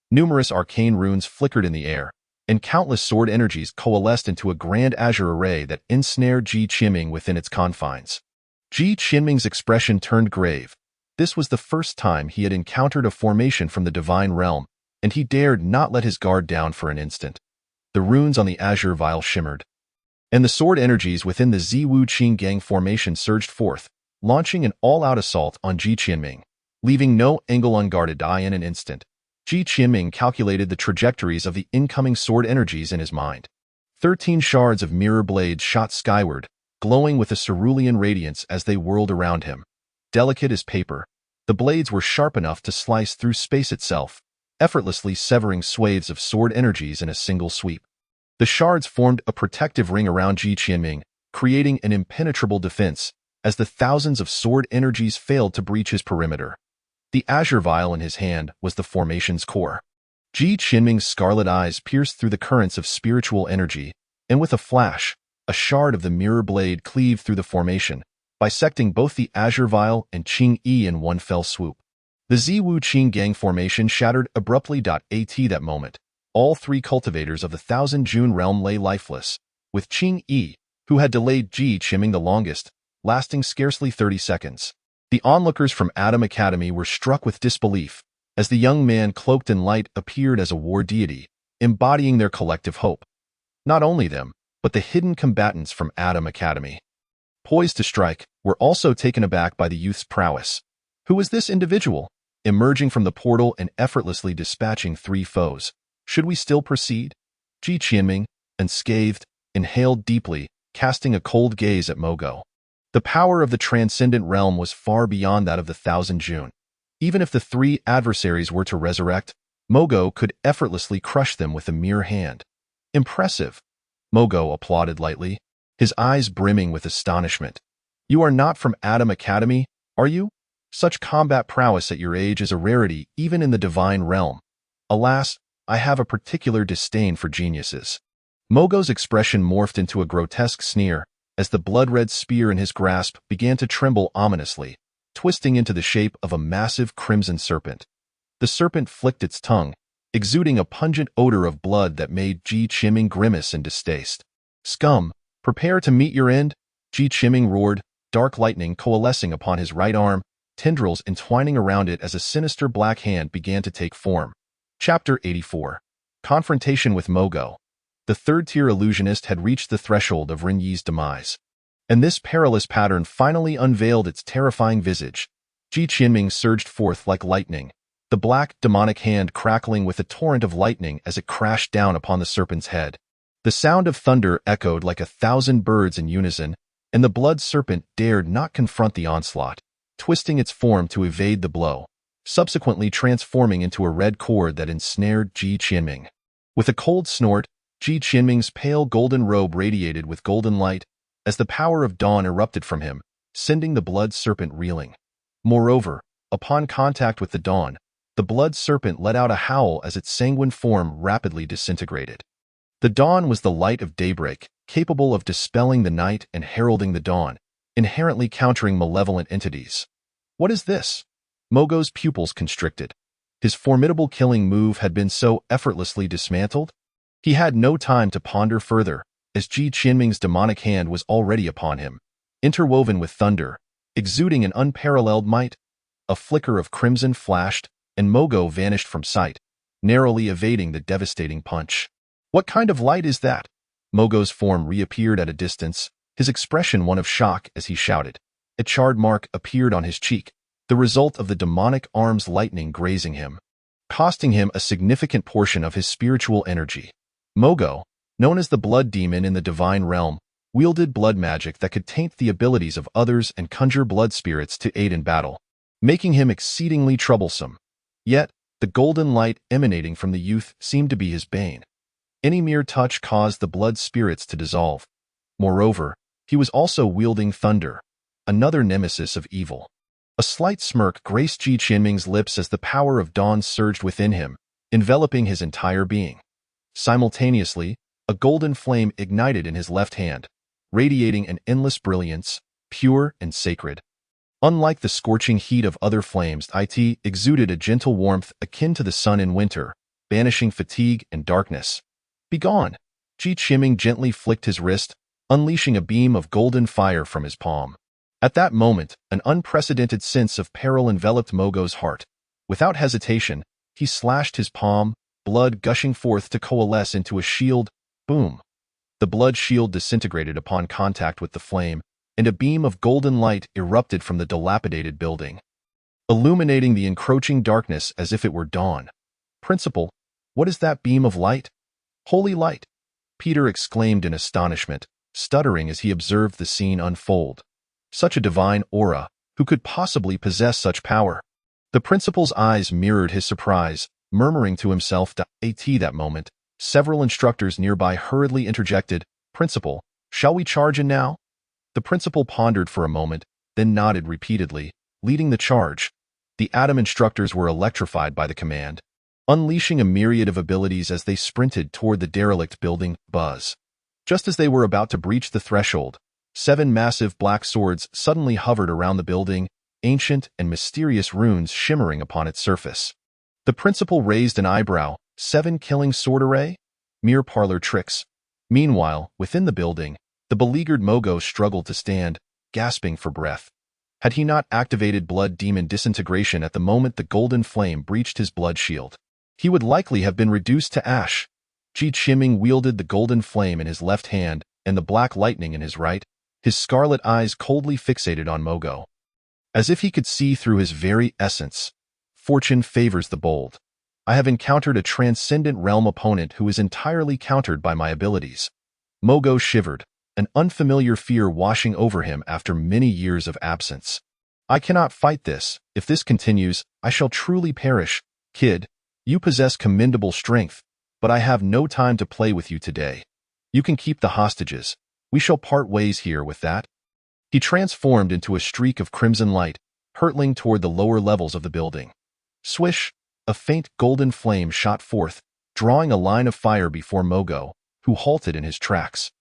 Numerous arcane runes flickered in the air, and countless sword energies coalesced into a grand azure array that ensnared Ji Qiming within its confines. Ji Qiming's expression turned grave. This was the first time he had encountered a formation from the divine realm, and he dared not let his guard down for an instant. The runes on the azure vial shimmered, and the sword energies within the Ziwu Qing Gang formation surged forth, launching an all-out assault on Ji Qiming, leaving no angle unguarded. In an instant, Ji Qiming calculated the trajectories of the incoming sword energies in his mind. 13 shards of mirror blades shot skyward, glowing with a cerulean radiance as they whirled around him. Delicate as paper, the blades were sharp enough to slice through space itself, effortlessly severing swathes of sword energies in a single sweep. The shards formed a protective ring around Ji Qiming, creating an impenetrable defense, as the thousands of sword energies failed to breach his perimeter. The azure vial in his hand was the formation's core. Ji Qiming's scarlet eyes pierced through the currents of spiritual energy, and with a flash, a shard of the mirror blade cleaved through the formation, bisecting both the azure vial and Qing Yi in one fell swoop. The Ziwu Qing Gang formation shattered abruptly. At that moment, all three cultivators of the Thousand June realm lay lifeless, with Qing Yi, who had delayed Goucheng the longest, lasting scarcely 30 seconds. The onlookers from Adam Academy were struck with disbelief as the young man cloaked in light appeared as a war deity, embodying their collective hope. Not only them, but the hidden combatants from Adam Academy, poised to strike, were also taken aback by the youth's prowess. Who was this individual, emerging from the portal and effortlessly dispatching 3 foes? Should we still proceed? Goucheng, unscathed, inhaled deeply, casting a cold gaze at Mogo. The power of the transcendent realm was far beyond that of the Thousand June. Even if the 3 adversaries were to resurrect, Mogo could effortlessly crush them with a mere hand. Impressive, Mogo applauded lightly, his eyes brimming with astonishment. You are not from Adam Academy, are you? Such combat prowess at your age is a rarity even in the divine realm. Alas, I have a particular disdain for geniuses. Mogo's expression morphed into a grotesque sneer as the blood-red spear in his grasp began to tremble ominously, twisting into the shape of a massive crimson serpent. The serpent flicked its tongue, exuding a pungent odor of blood that made Goucheng grimace in distaste. Scum, prepare to meet your end, Goucheng roared, dark lightning coalescing upon his right arm, tendrils entwining around it as a sinister black hand began to take form. Chapter 84. Confrontation with Mogo. The third-tier illusionist had reached the threshold of Renyi's demise. And this perilous pattern finally unveiled its terrifying visage. Goucheng surged forth like lightning, the black, demonic hand crackling with a torrent of lightning as it crashed down upon the serpent's head. The sound of thunder echoed like 1,000 birds in unison, and the blood serpent dared not confront the onslaught, twisting its form to evade the blow, subsequently transforming into a red cord that ensnared Goucheng. With a cold snort, Goucheng's pale golden robe radiated with golden light as the power of dawn erupted from him, sending the blood serpent reeling. Moreover, upon contact with the dawn, the blood serpent let out a howl as its sanguine form rapidly disintegrated. The dawn was the light of daybreak, capable of dispelling the night and heralding the dawn, inherently countering malevolent entities. What is this? Mogo's pupils constricted. His formidable killing move had been so effortlessly dismantled? He had no time to ponder further, as Goucheng's demonic hand was already upon him, interwoven with thunder, exuding an unparalleled might. A flicker of crimson flashed, and Mogo vanished from sight, narrowly evading the devastating punch. What kind of light is that? Mogo's form reappeared at a distance, his expression one of shock as he shouted. A charred mark appeared on his cheek, the result of the demonic arm's lightning grazing him, costing him a significant portion of his spiritual energy. Mogo, known as the blood demon in the divine realm, wielded blood magic that could taint the abilities of others and conjure blood spirits to aid in battle, making him exceedingly troublesome. Yet, the golden light emanating from the youth seemed to be his bane. Any mere touch caused the blood spirits to dissolve. Moreover, he was also wielding thunder, another nemesis of evil. A slight smirk graced Goucheng's lips as the power of dawn surged within him, enveloping his entire being. Simultaneously, a golden flame ignited in his left hand, radiating an endless brilliance, pure and sacred. Unlike the scorching heat of other flames, it exuded a gentle warmth akin to the sun in winter, banishing fatigue and darkness. Begone! Goucheng gently flicked his wrist, unleashing a beam of golden fire from his palm. At that moment, an unprecedented sense of peril enveloped Mogo's heart. Without hesitation, he slashed his palm, blood gushing forth to coalesce into a shield. Boom! The blood shield disintegrated upon contact with the flame, and a beam of golden light erupted from the dilapidated building, illuminating the encroaching darkness as if it were dawn. Principal, what is that beam of light? Holy light! Peter exclaimed in astonishment, stuttering as he observed the scene unfold. Such a divine aura, who could possibly possess such power? The principal's eyes mirrored his surprise, murmuring to himself, "At that moment, several instructors nearby hurriedly interjected, 'Principal, shall we charge in now?' The principal pondered for a moment, then nodded repeatedly, leading the charge. The Adam instructors were electrified by the command, unleashing a myriad of abilities as they sprinted toward the derelict building. Buzz. Just as they were about to breach the threshold, 7 massive black swords suddenly hovered around the building, ancient and mysterious runes shimmering upon its surface. The principal raised an eyebrow. 7 killing sword array? Mere parlor tricks. Meanwhile, within the building, The beleaguered Mogo struggled to stand, gasping for breath. Had he not activated Blood Demon disintegration at the moment the golden flame breached his blood shield, he would likely have been reduced to ash. Goucheng wielded the golden flame in his left hand and the black lightning in his right, his scarlet eyes coldly fixated on Mogo. As if he could see through his very essence. Fortune favors the bold. I have encountered a transcendent realm opponent who is entirely countered by my abilities. Mogo shivered, an unfamiliar fear washing over him after many years of absence. I cannot fight this. If this continues, I shall truly perish. Kid, you possess commendable strength, but I have no time to play with you today. You can keep the hostages. We shall part ways here with that. He transformed into a streak of crimson light, hurtling toward the lower levels of the building. Swish! A faint golden flame shot forth, drawing a line of fire before Mogo, who halted in his tracks.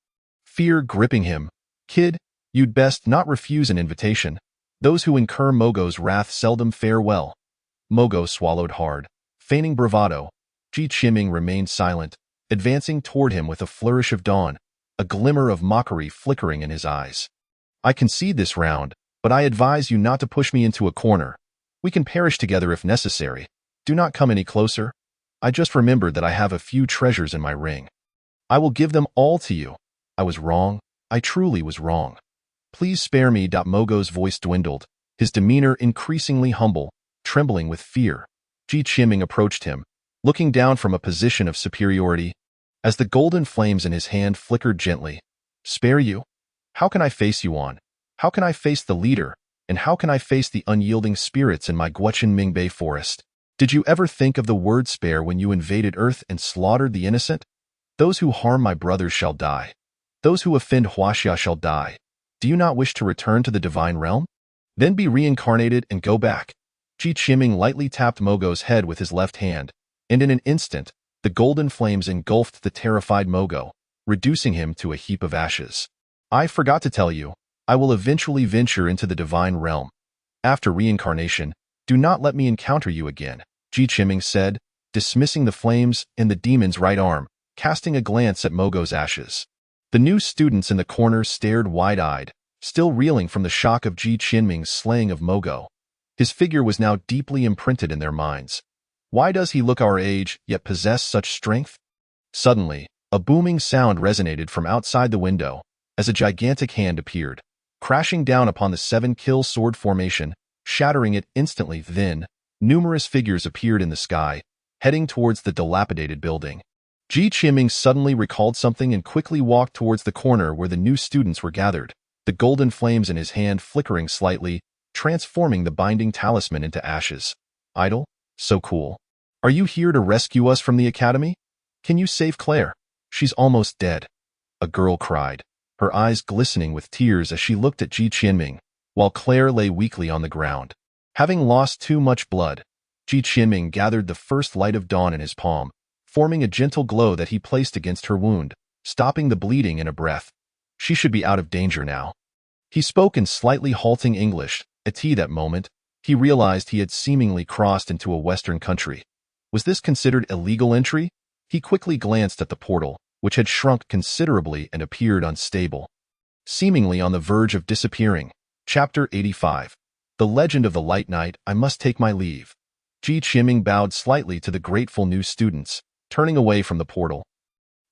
Fear gripping him. Kid, you'd best not refuse an invitation. Those who incur Mogo's wrath seldom fare well. Mogo swallowed hard, feigning bravado. Goucheng remained silent, advancing toward him with a flourish of dawn, a glimmer of mockery flickering in his eyes. I concede this round, but I advise you not to push me into a corner. We can perish together if necessary. Do not come any closer. I just remembered that I have a few treasures in my ring. I will give them all to you. I was wrong. I truly was wrong. Please spare me. Mogo's voice dwindled, his demeanor increasingly humble, trembling with fear. Goucheng approached him, looking down from a position of superiority. As the golden flames in his hand flickered gently. Spare you? How can I face you on? How can I face the leader? And how can I face the unyielding spirits in my Goucheng Bay forest? Did you ever think of the word spare when you invaded Earth and slaughtered the innocent? Those who harm my brothers shall die. Those who offend Huaxia shall die. Do you not wish to return to the divine realm? Then be reincarnated and go back. Goucheng lightly tapped Mogo's head with his left hand, and in an instant, the golden flames engulfed the terrified Mogo, reducing him to a heap of ashes. I forgot to tell you, I will eventually venture into the divine realm. After reincarnation, do not let me encounter you again, Goucheng said, dismissing the flames in the demon's right arm, casting a glance at Mogo's ashes. The new students in the corner stared wide-eyed, still reeling from the shock of Goucheng's slaying of Mogo. His figure was now deeply imprinted in their minds. Why does he look our age, yet possess such strength? Suddenly, a booming sound resonated from outside the window, as a gigantic hand appeared, crashing down upon the 7-kill sword formation, shattering it instantly. Then, numerous figures appeared in the sky, heading towards the dilapidated building. Goucheng suddenly recalled something and quickly walked towards the corner where the new students were gathered, the golden flames in his hand flickering slightly, transforming the binding talisman into ashes. Idol? So cool. Are you here to rescue us from the academy? Can you save Claire? She's almost dead. A girl cried, her eyes glistening with tears as she looked at Goucheng, while Claire lay weakly on the ground. Having lost too much blood, Goucheng gathered the first light of dawn in his palm, forming a gentle glow that he placed against her wound, stopping the bleeding in a breath. She should be out of danger now. He spoke in slightly halting English. At that moment, he realized he had seemingly crossed into a Western country. Was this considered illegal entry? He quickly glanced at the portal, which had shrunk considerably and appeared unstable, seemingly on the verge of disappearing. Chapter 85. The Legend of the Light Knight. I must take my leave. Goucheng bowed slightly to the grateful new students, turning away from the portal.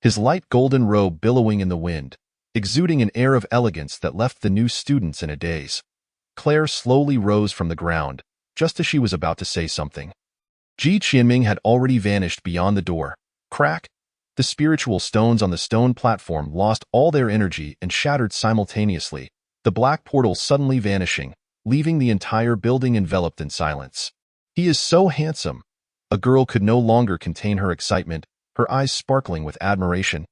His light golden robe billowing in the wind, exuding an air of elegance that left the new students in a daze. Claire slowly rose from the ground, just as she was about to say something. Goucheng had already vanished beyond the door. Crack! The spiritual stones on the stone platform lost all their energy and shattered simultaneously, the black portal suddenly vanishing, leaving the entire building enveloped in silence. He is so handsome. A girl could no longer contain her excitement, her eyes sparkling with admiration.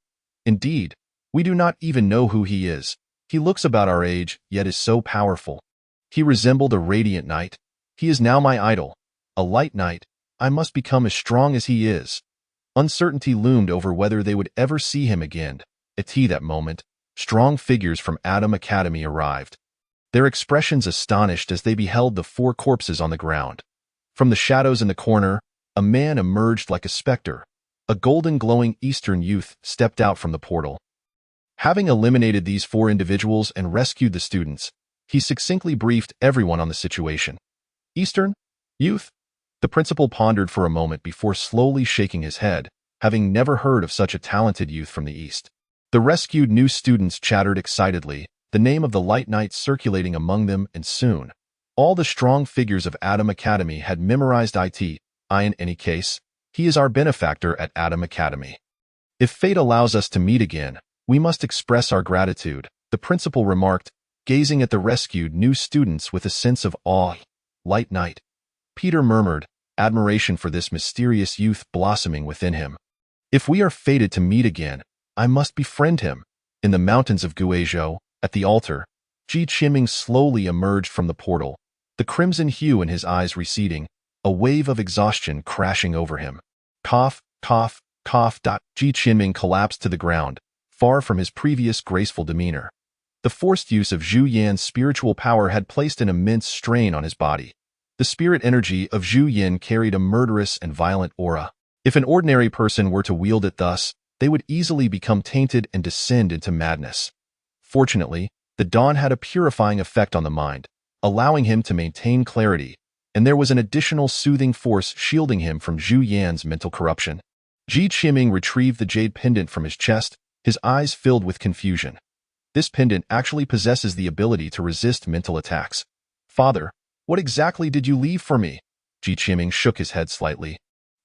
Indeed, we do not even know who he is. He looks about our age, yet is so powerful. He resembled a radiant knight. He is now my idol. A light knight. I must become as strong as he is. Uncertainty loomed over whether they would ever see him again. At that moment, strong figures from Adam Academy arrived, their expressions astonished as they beheld the 4 corpses on the ground. From the shadows in the corner, a man emerged like a specter. A golden glowing Eastern youth stepped out from the portal. Having eliminated these 4 individuals and rescued the students, he succinctly briefed everyone on the situation. Eastern? Youth? The principal pondered for a moment before slowly shaking his head, having never heard of such a talented youth from the East. The rescued new students chattered excitedly, the name of the light knight circulating among them, and soon, all the strong figures of Adam Academy had memorized it. In any case, he is our benefactor at Adam Academy. If fate allows us to meet again, we must express our gratitude, the principal remarked, gazing at the rescued new students with a sense of awe. Light knight. Peter murmured, admiration for this mysterious youth blossoming within him. If we are fated to meet again, I must befriend him. In the mountains of Guizhou, at the altar, Ji Qinming slowly emerged from the portal, the crimson hue in his eyes receding, a wave of exhaustion crashing over him. Cough, cough, cough. Ji Qinming collapsed to the ground, far from his previous graceful demeanor. The forced use of Zhu Yan's spiritual power had placed an immense strain on his body. The spirit energy of Zhu Yan carried a murderous and violent aura. If an ordinary person were to wield it thus, they would easily become tainted and descend into madness. Fortunately, the dawn had a purifying effect on the mind, allowing him to maintain clarity, and there was an additional soothing force shielding him from Zhu Yan's mental corruption. Ji Qinming retrieved the jade pendant from his chest, his eyes filled with confusion. This pendant actually possesses the ability to resist mental attacks. Father, what exactly did you leave for me? Ji Qinming shook his head slightly.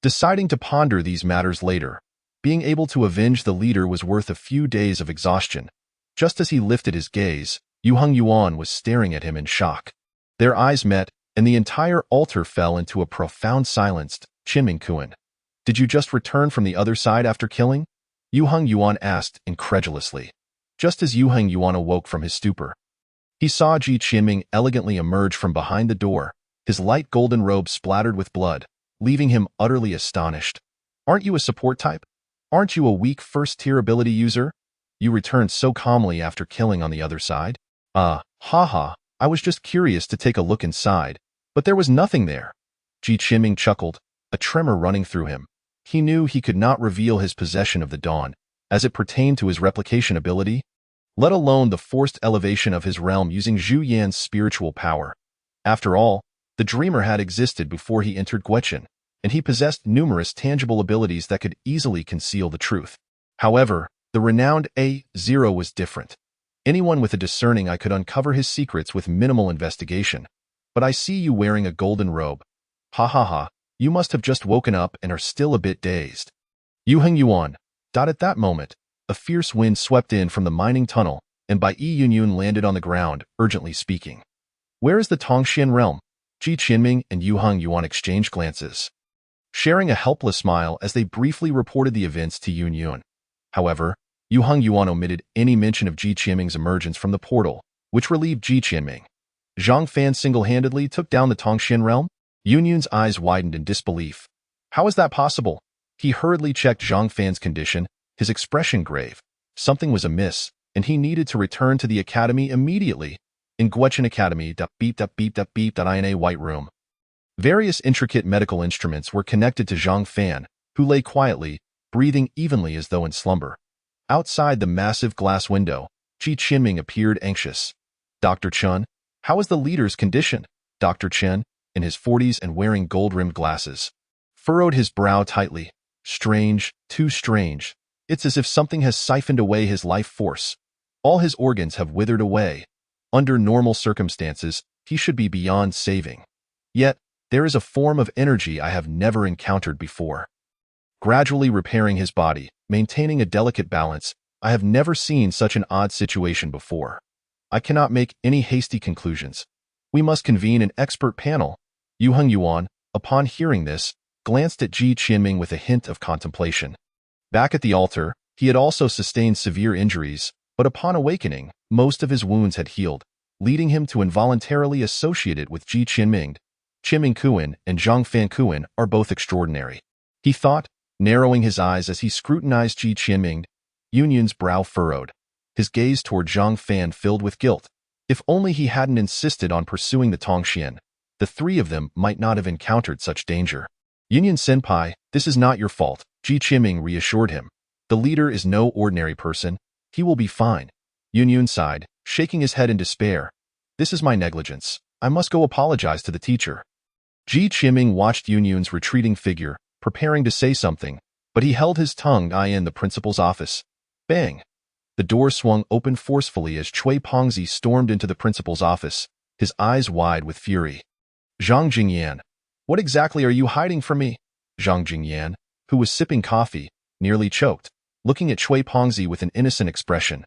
Deciding to ponder these matters later, being able to avenge the leader was worth a few days of exhaustion. Just as he lifted his gaze, Yuheng Yuan was staring at him in shock. Their eyes met, and the entire altar fell into a profound silence. Qinming Kuan, did you just return from the other side after killing? Yuheng Yuan asked incredulously. Just as Yuheng Yuan awoke from his stupor, he saw Ji Qinming elegantly emerge from behind the door, his light golden robe splattered with blood, leaving him utterly astonished. Aren't you a support type? Aren't you a weak first-tier ability user? You returned so calmly after killing on the other side? Haha, I was just curious to take a look inside, but there was nothing there. Ji Qinming chuckled, a tremor running through him. He knew he could not reveal his possession of the dawn, as it pertained to his replication ability, let alone the forced elevation of his realm using Zhu Yan's spiritual power. After all, the dreamer had existed before he entered Goucheng, and he possessed numerous tangible abilities that could easily conceal the truth. However, the renowned A0 was different. Anyone with a discerning eye could uncover his secrets with minimal investigation. But I see you wearing a golden robe. Ha ha ha, you must have just woken up and are still a bit dazed. Yuheng Yuan. At that moment, a fierce wind swept in from the mining tunnel, and Bai Yunyun landed on the ground, urgently speaking. Where is the Tongxian realm? Ji Qinming and Yuheng Yuan exchanged glances, sharing a helpless smile as they briefly reported the events to Yunyun. However, Yuheng Yuan omitted any mention of Ji Qinming's emergence from the portal, which relieved Ji Qinming. Zhang Fan single-handedly took down the Tongxian realm? Yunyun's eyes widened in disbelief. How is that possible? He hurriedly checked Zhang Fan's condition, his expression grave. Something was amiss, and he needed to return to the academy immediately. In Goucheng Academy, in a white room, various intricate medical instruments were connected to Zhang Fan, who lay quietly, breathing evenly as though in slumber. Outside the massive glass window, Ji Qinming appeared anxious. Dr. Chen, how is the leader's condition? Dr. Chen, in his 40s and wearing gold-rimmed glasses, furrowed his brow tightly. Strange, too strange. It's as if something has siphoned away his life force. All his organs have withered away. Under normal circumstances, he should be beyond saving. Yet, there is a form of energy I have never encountered before. Gradually repairing his body, maintaining a delicate balance, I have never seen such an odd situation before. I cannot make any hasty conclusions. We must convene an expert panel. Yuheng Yuan, upon hearing this, glanced at Ji Qinming with a hint of contemplation. Back at the altar, he had also sustained severe injuries, but upon awakening, most of his wounds had healed, leading him to involuntarily associate it with Ji Qinming. Qinming Kuan and Zhang Fan Kuan are both extraordinary, he thought, narrowing his eyes as he scrutinized Ji Qinming. Yunyun's brow furrowed, his gaze toward Zhang Fan filled with guilt. If only he hadn't insisted on pursuing the Tongxian, the three of them might not have encountered such danger. Yunyun Senpai, this is not your fault, Ji Qinming reassured him. The leader is no ordinary person. He will be fine. Yun sighed, shaking his head in despair. This is my negligence. I must go apologize to the teacher. Ji Qianming watched Yun's retreating figure, preparing to say something, but he held his tongue in the principal's office. Bang! The door swung open forcefully as Cui Pengzi stormed into the principal's office, his eyes wide with fury. Zhang Jingyan, what exactly are you hiding from me? Zhang Jingyan, who was sipping coffee, nearly choked, looking at Cui Pengzi with an innocent expression.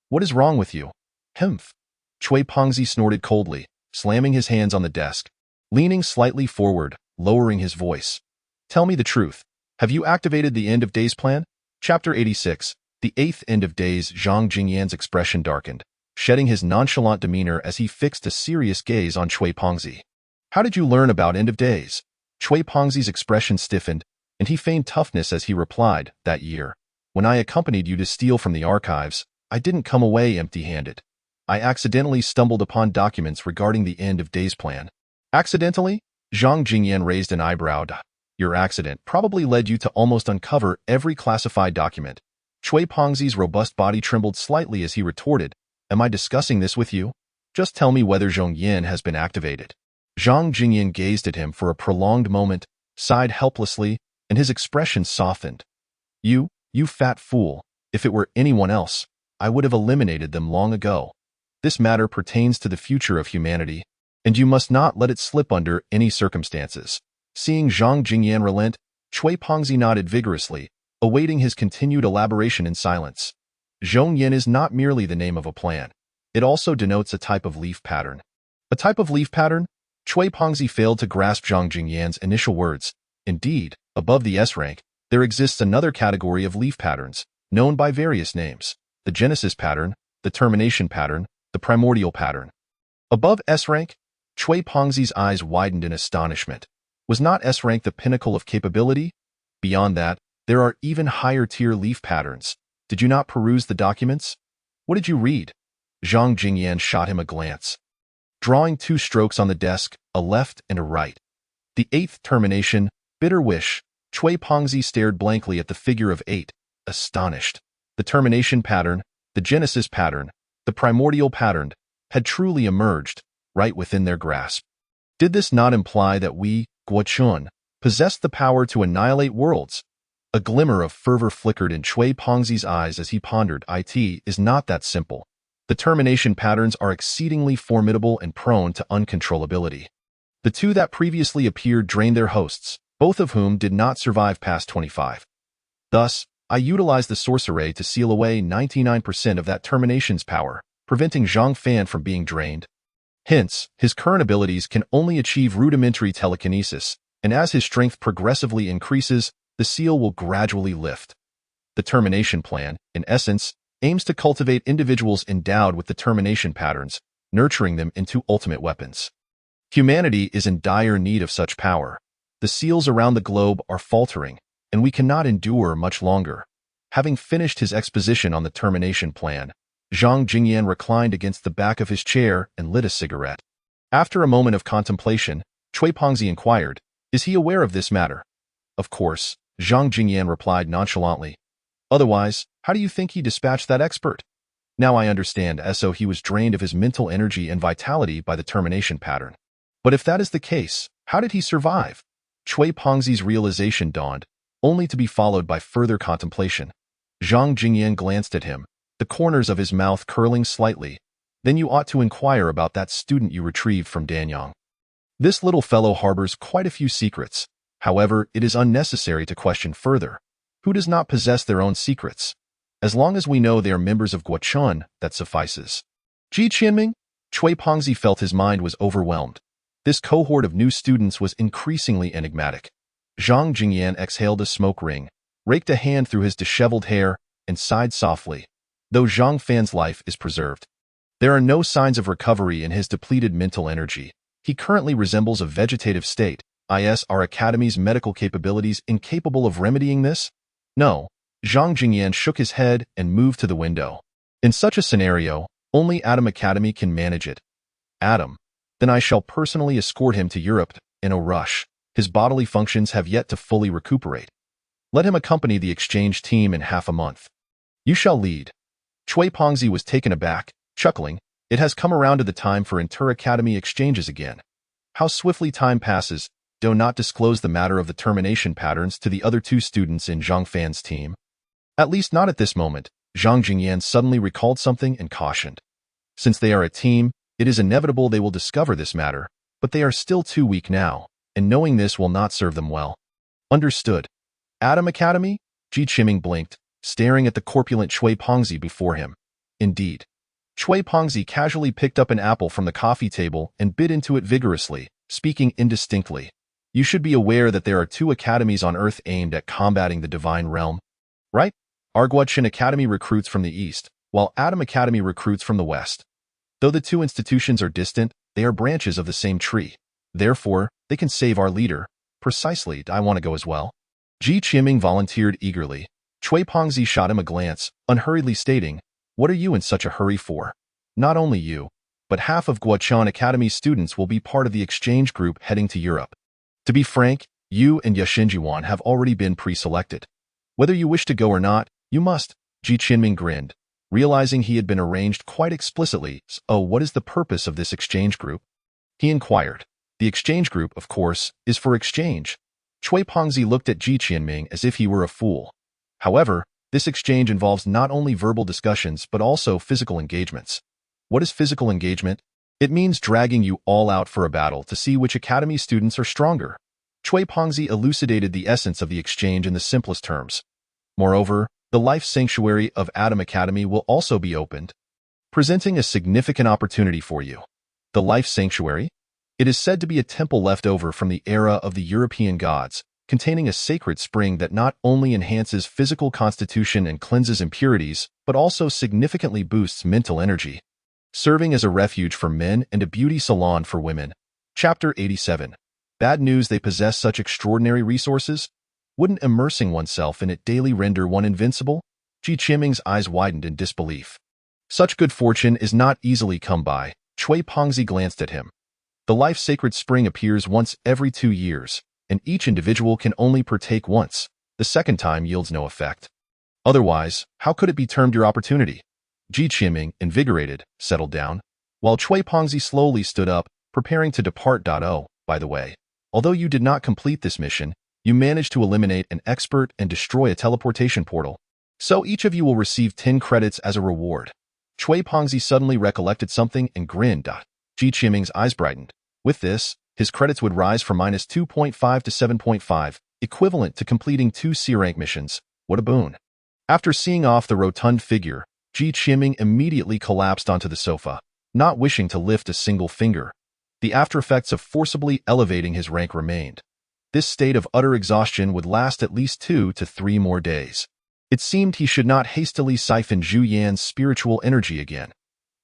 What is wrong with you? Humph. Cui Pengzi snorted coldly, slamming his hands on the desk, leaning slightly forward, lowering his voice. Tell me the truth. Have you activated the end of days plan? Chapter 86. The eighth end of days. Zhang Jingyan's expression darkened, shedding his nonchalant demeanor as he fixed a serious gaze on Cui Pengzi. How did you learn about end of days? Cui Pengzi's expression stiffened, and he feigned toughness as he replied, that year, when I accompanied you to steal from the archives, I didn't come away empty-handed. I accidentally stumbled upon documents regarding the end of days plan. Accidentally? Zhang Jingyan raised an eyebrow. Your accident probably led you to almost uncover every classified document. Cui Pengzi's robust body trembled slightly as he retorted, Am I discussing this with you? Just tell me whether Zhongyan has been activated. Zhang Jingyan gazed at him for a prolonged moment, sighed helplessly, and his expression softened. You fat fool. If it were anyone else, I would have eliminated them long ago. This matter pertains to the future of humanity, and you must not let it slip under any circumstances. Seeing Zhang Jingyan relent, Cui Pengzi nodded vigorously, awaiting his continued elaboration in silence. Zhongyan is not merely the name of a plan. It also denotes a type of leaf pattern. A type of leaf pattern? Cui Pengzi failed to grasp Zhang Jingyan's initial words. Indeed, above the S rank, there exists another category of leaf patterns, known by various names. The genesis pattern, the termination pattern, the primordial pattern. Above S rank, Cui Pengzi's eyes widened in astonishment. Was not S rank the pinnacle of capability? Beyond that, there are even higher-tier leaf patterns. Did you not peruse the documents? What did you read? Zhang Jingyan shot him a glance, drawing 2 strokes on the desk, a left and a right. The 8th termination, bitter wish. Cui Pengzi stared blankly at the figure of 8, astonished. The termination pattern, the genesis pattern, the primordial pattern, had truly emerged, right within their grasp. Did this not imply that we, Goucheng, possessed the power to annihilate worlds? A glimmer of fervor flickered in Cui Pengzi's eyes as he pondered. It is not that simple. The termination patterns are exceedingly formidable and prone to uncontrollability. The 2 that previously appeared drained their hosts, both of whom did not survive past 25. Thus, I utilized the sorcerer to seal away 99% of that termination's power, preventing Zhang Fan from being drained. Hence, his current abilities can only achieve rudimentary telekinesis, and as his strength progressively increases, the seal will gradually lift. The termination plan, in essence, aims to cultivate individuals endowed with the termination patterns, nurturing them into ultimate weapons. Humanity is in dire need of such power. The seals around the globe are faltering, and we cannot endure much longer. Having finished his exposition on the termination plan, Zhang Jingyan reclined against the back of his chair and lit a cigarette. After a moment of contemplation, Cui Pengzi inquired, Is he aware of this matter? Of course, Zhang Jingyan replied nonchalantly. Otherwise, how do you think he dispatched that expert? Now I understand, as so he was drained of his mental energy and vitality by the termination pattern. But if that is the case, how did he survive? Cui Pengzi's realization dawned, only to be followed by further contemplation. Zhang Jingyan glanced at him, the corners of his mouth curling slightly. Then you ought to inquire about that student you retrieved from Danyang. This little fellow harbors quite a few secrets. However, it is unnecessary to question further. Who does not possess their own secrets? As long as we know they are members of Goucheng, that suffices. Ji Qianming? Cui Pengzi felt his mind was overwhelmed. This cohort of new students was increasingly enigmatic. Zhang Jingyan exhaled a smoke ring, raked a hand through his disheveled hair, and sighed softly. Though Zhang Fan's life is preserved, there are no signs of recovery in his depleted mental energy. He currently resembles a vegetative state. Are Academy's medical capabilities incapable of remedying this? No. Zhang Jingyan shook his head and moved to the window. In such a scenario, only Adam Academy can manage it. Adam. Then I shall personally escort him to Europe in a rush. His bodily functions have yet to fully recuperate. Let him accompany the exchange team in half a month. You shall lead. Cui Pongzi was taken aback, chuckling. It has come around to the time for inter-academy exchanges again. How swiftly time passes. Do not disclose the matter of the termination patterns to the other two students in Zhang Fan's team. At least not at this moment. Zhang Jingyan suddenly recalled something and cautioned. Since they are a team, it is inevitable they will discover this matter, but they are still too weak now, and knowing this will not serve them well. Understood. Adam Academy? Ji Qiming blinked, staring at the corpulent Cui Pongzi before him. Indeed. Cui Pongzi casually picked up an apple from the coffee table and bit into it vigorously, speaking indistinctly. You should be aware that there are two academies on Earth aimed at combating the divine realm. Right? Our Goucheng Academy recruits from the east, while Adam Academy recruits from the west. Though the two institutions are distant, they are branches of the same tree. Therefore, they can save our leader. Precisely, I want to go as well. Ji Qiming volunteered eagerly. Cui Pongzi shot him a glance, unhurriedly stating, What are you in such a hurry for? Not only you, but half of Goucheng Academy students will be part of the exchange group heading to Europe. To be frank, you and Yashinjiwan have already been pre-selected. Whether you wish to go or not, you must. Ji Qiming grinned, realizing he had been arranged quite explicitly. Oh, what is the purpose of this exchange group? He inquired. The exchange group, of course, is for exchange. Cui Pongzi looked at Ji Qiming as if he were a fool. However, this exchange involves not only verbal discussions but also physical engagements. What is physical engagement? It means dragging you all out for a battle to see which academy students are stronger. Cui Pongzi elucidated the essence of the exchange in the simplest terms. Moreover, the life sanctuary of Adam Academy will also be opened, presenting a significant opportunity for you. The life sanctuary? It is said to be a temple left over from the era of the European gods, containing a sacred spring that not only enhances physical constitution and cleanses impurities, but also significantly boosts mental energy. Serving as a refuge for men and a beauty salon for women. Chapter 87. Bad news they possess such extraordinary resources? Wouldn't immersing oneself in it daily render one invincible? Ji Qiming's eyes widened in disbelief. Such good fortune is not easily come by. Cui Pongzi glanced at him. The life sacred spring appears once every 2 years, and each individual can only partake once. The second time yields no effect. Otherwise, how could it be termed your opportunity? Ji Qiming, invigorated, settled down, while Cui Pongzi slowly stood up, preparing to depart. Oh, by the way, although you did not complete this mission, you managed to eliminate an expert and destroy a teleportation portal. So each of you will receive 10 credits as a reward. Cui Pongzi suddenly recollected something and grinned. Ji Qiming's eyes brightened. With this, his credits would rise from -2.5 to 7.5, equivalent to completing 2 C-rank missions. What a boon. After seeing off the rotund figure, Ji Qiming immediately collapsed onto the sofa, not wishing to lift a single finger. The aftereffects of forcibly elevating his rank remained. This state of utter exhaustion would last at least 2 to 3 more days. It seemed he should not hastily siphon Zhu Yan's spiritual energy again.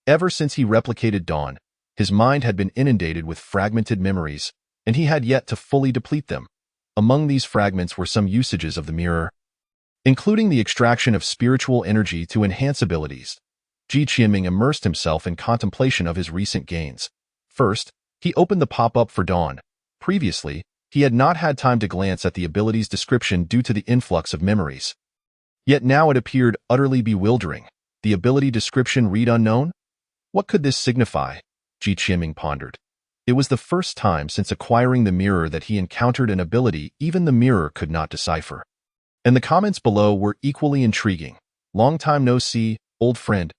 Ever since he replicated Dawn, his mind had been inundated with fragmented memories, and he had yet to fully deplete them. Among these fragments were some usages of the mirror, including the extraction of spiritual energy to enhance abilities. Ji Qiming immersed himself in contemplation of his recent gains. First, he opened the pop-up for Dawn. Previously, he had not had time to glance at the ability's description due to the influx of memories. Yet now it appeared utterly bewildering. The ability description read unknown? What could this signify? Ji Qiming pondered. It was the first time since acquiring the mirror that he encountered an ability even the mirror could not decipher. And the comments below were equally intriguing. Long time no see, old friend.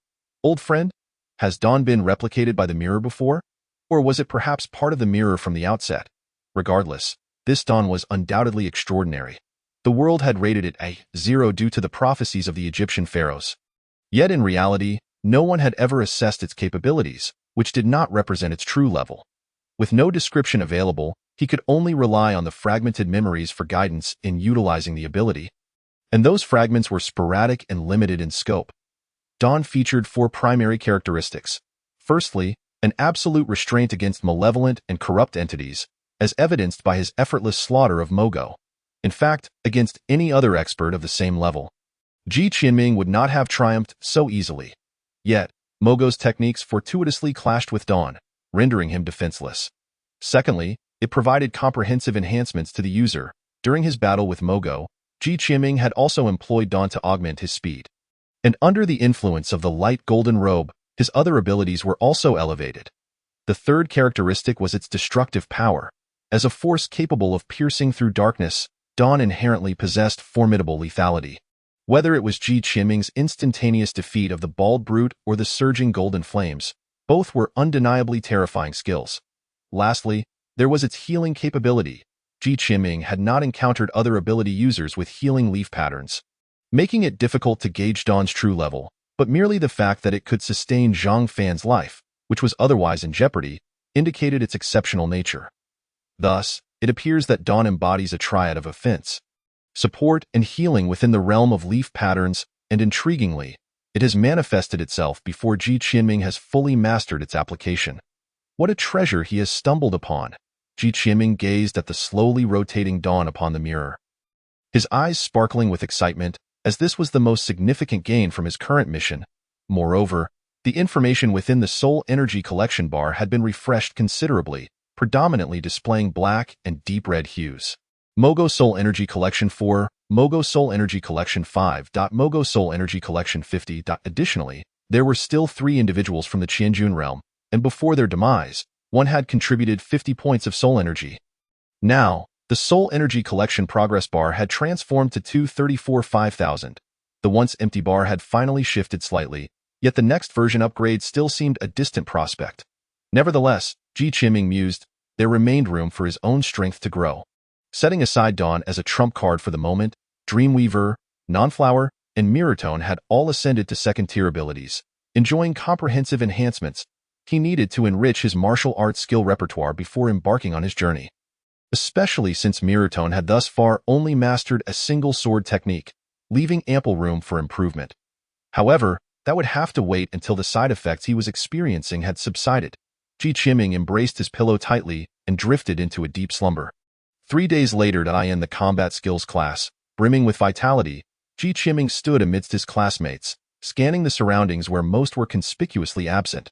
Old friend? Has Dawn been replicated by the mirror before? Or was it perhaps part of the mirror from the outset? Regardless, this Dawn was undoubtedly extraordinary. The world had rated it a 0 due to the prophecies of the Egyptian pharaohs. Yet in reality, no one had ever assessed its capabilities, which did not represent its true level. With no description available, he could only rely on the fragmented memories for guidance in utilizing the ability. And those fragments were sporadic and limited in scope. Dawn featured 4 primary characteristics. Firstly, an absolute restraint against malevolent and corrupt entities, as evidenced by his effortless slaughter of Mogo. In fact, against any other expert of the same level. Ji Qiming would not have triumphed so easily. Yet, Mogo's techniques fortuitously clashed with Dawn, rendering him defenseless. Secondly, it provided comprehensive enhancements to the user. During his battle with Mogo, Ji Qiming had also employed Dawn to augment his speed. And under the influence of the light golden robe, his other abilities were also elevated. The third characteristic was its destructive power. As a force capable of piercing through darkness, Dawn inherently possessed formidable lethality. Whether it was Ji Qinming's instantaneous defeat of the bald brute or the surging golden flames, both were undeniably terrifying skills. Lastly, there was its healing capability. Ji Qinming had not encountered other ability users with healing leaf patterns, making it difficult to gauge Dawn's true level, but merely the fact that it could sustain Zhang Fan's life, which was otherwise in jeopardy, indicated its exceptional nature. Thus, it appears that Dawn embodies a triad of offense, support, and healing within the realm of leaf patterns, and intriguingly, it has manifested itself before Ji Qinming has fully mastered its application. What a treasure he has stumbled upon! Ji Qinming gazed at the slowly rotating Dawn upon the mirror, his eyes sparkling with excitement, as this was the most significant gain from his current mission. Moreover, the information within the Soul Energy Collection bar had been refreshed considerably, predominantly displaying black and deep red hues. Mogo Soul Energy Collection 4, Mogo Soul Energy Collection 5. Mogo Soul Energy Collection 50. Additionally, there were still 3 individuals from the Qianjun realm, and before their demise, one had contributed 50 points of soul energy. Now, the Soul Energy Collection progress bar had transformed to 234 5000. The once empty bar had finally shifted slightly, yet the next version upgrade still seemed a distant prospect. Nevertheless, Ji Qinming mused, there remained room for his own strength to grow. Setting aside Dawn as a trump card for the moment, Dreamweaver, Nonflower, and Mirrortone had all ascended to second-tier abilities. Enjoying comprehensive enhancements, he needed to enrich his martial arts skill repertoire before embarking on his journey. Especially since Mirrortone had thus far only mastered a single sword technique, leaving ample room for improvement. However, that would have to wait until the side effects he was experiencing had subsided. Ji Qinming embraced his pillow tightly and drifted into a deep slumber. 3 days later in the combat skills class, brimming with vitality, Ji Qinming stood amidst his classmates, scanning the surroundings where most were conspicuously absent.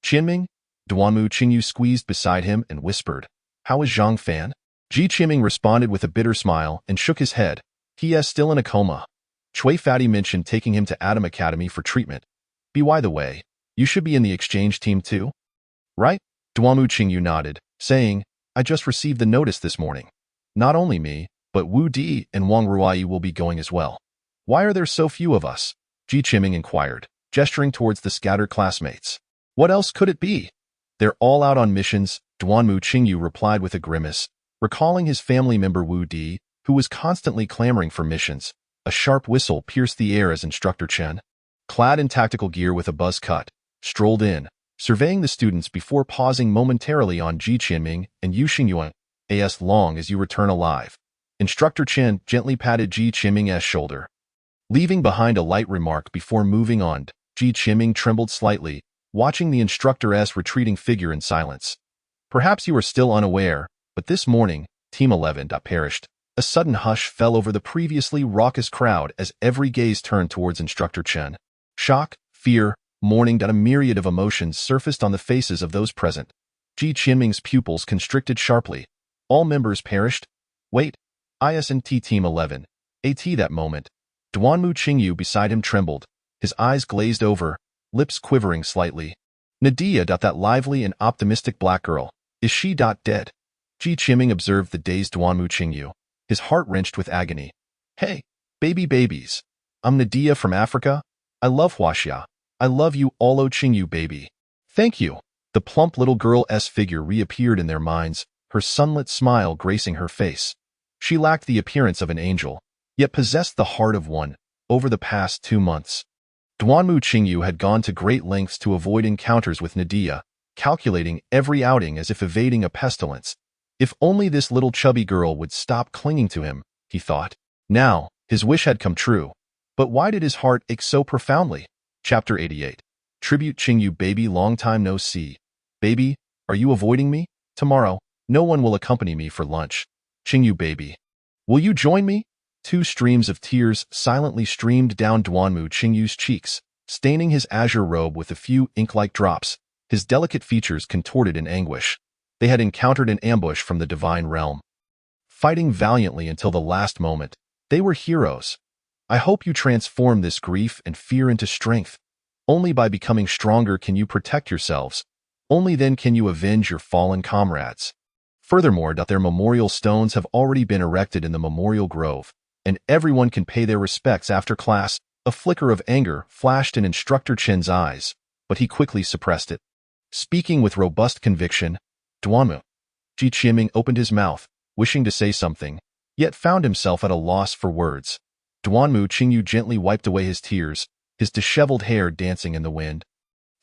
Qinming? Duanmu Qingyu squeezed beside him and whispered, "How is Zhang Fan?" Ji Qinming responded with a bitter smile and shook his head. "He is still in a coma. Chui Fatty mentioned taking him to Adam Academy for treatment. By the way, you should be in the exchange team too, right?" Duanmu Qingyu nodded, saying, "I just received the notice this morning. Not only me, but Wu Di and Wang Ruai will be going as well." "Why are there so few of us?" Ji Qinming inquired, gesturing towards the scattered classmates. "What else could it be? They're all out on missions," Duanmu Qingyu replied with a grimace, recalling his family member Wu Di, who was constantly clamoring for missions. A sharp whistle pierced the air as Instructor Chen, clad in tactical gear with a buzz cut, strolled in, surveying the students before pausing momentarily on Ji Qinming and Yu Xingyuan. "As long as you return alive." Instructor Chen gently patted Ji Qinming's shoulder, leaving behind a light remark before moving on. Ji Qinming trembled slightly, watching the instructor's retreating figure in silence. "Perhaps you are still unaware, but this morning, Team 11 perished." A sudden hush fell over the previously raucous crowd as every gaze turned towards Instructor Chen. Shock, fear, mourning, a myriad of emotions surfaced on the faces of those present. Ji Qinming's pupils constricted sharply. All members perished? Wait, ISNT Team 11. That moment, Duanmu Qingyu beside him trembled, his eyes glazed over, lips quivering slightly. "Nadia, that lively and optimistic black girl, is she dead?" Ji Qinming observed the dazed Duanmu Qingyu, his heart wrenched with agony. "Hey, babies. I'm Nadia from Africa. I love Huaxia. I love you all, Qingyu baby." "Thank you." The plump little girl's figure reappeared in their minds, her sunlit smile gracing her face. She lacked the appearance of an angel, yet possessed the heart of one. Over the past 2 months, Duanmu Qingyu had gone to great lengths to avoid encounters with Nadia, calculating every outing as if evading a pestilence. If only this little chubby girl would stop clinging to him, he thought. Now, his wish had come true. But why did his heart ache so profoundly? Chapter 88. Tribute Qingyu baby, long time no see. Baby, are you avoiding me? Tomorrow, no one will accompany me for lunch. Qingyu baby. Will you join me? 2 streams of tears silently streamed down Duanmu Qingyu's cheeks, staining his azure robe with a few ink-like drops, his delicate features contorted in anguish. They had encountered an ambush from the divine realm. Fighting valiantly until the last moment, they were heroes. I hope you transform this grief and fear into strength. Only by becoming stronger can you protect yourselves. Only then can you avenge your fallen comrades. Furthermore, their memorial stones have already been erected in the memorial grove, and everyone can pay their respects after class. A flicker of anger flashed in Instructor Chen's eyes, but he quickly suppressed it. Speaking with robust conviction, Duanmu. Ji Qianming opened his mouth, wishing to say something, yet found himself at a loss for words. Duanmu Qingyu gently wiped away his tears, his disheveled hair dancing in the wind.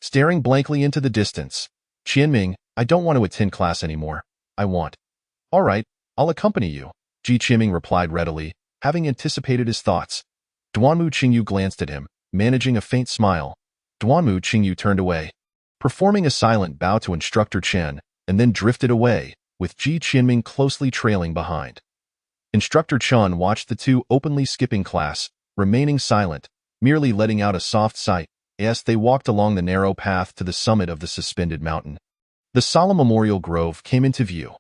Staring blankly into the distance, Qianming, I don't want to attend class anymore. I want. All right, I'll accompany you, Ji Qianming replied readily, having anticipated his thoughts. Duanmu Qingyu glanced at him, managing a faint smile. Duanmu Qingyu turned away, performing a silent bow to Instructor Chen, and then drifted away, with Ji Qianming closely trailing behind. Instructor Chen watched the two openly skipping class, remaining silent, merely letting out a soft sigh as they walked along the narrow path to the summit of the suspended mountain. The solemn memorial grove came into view.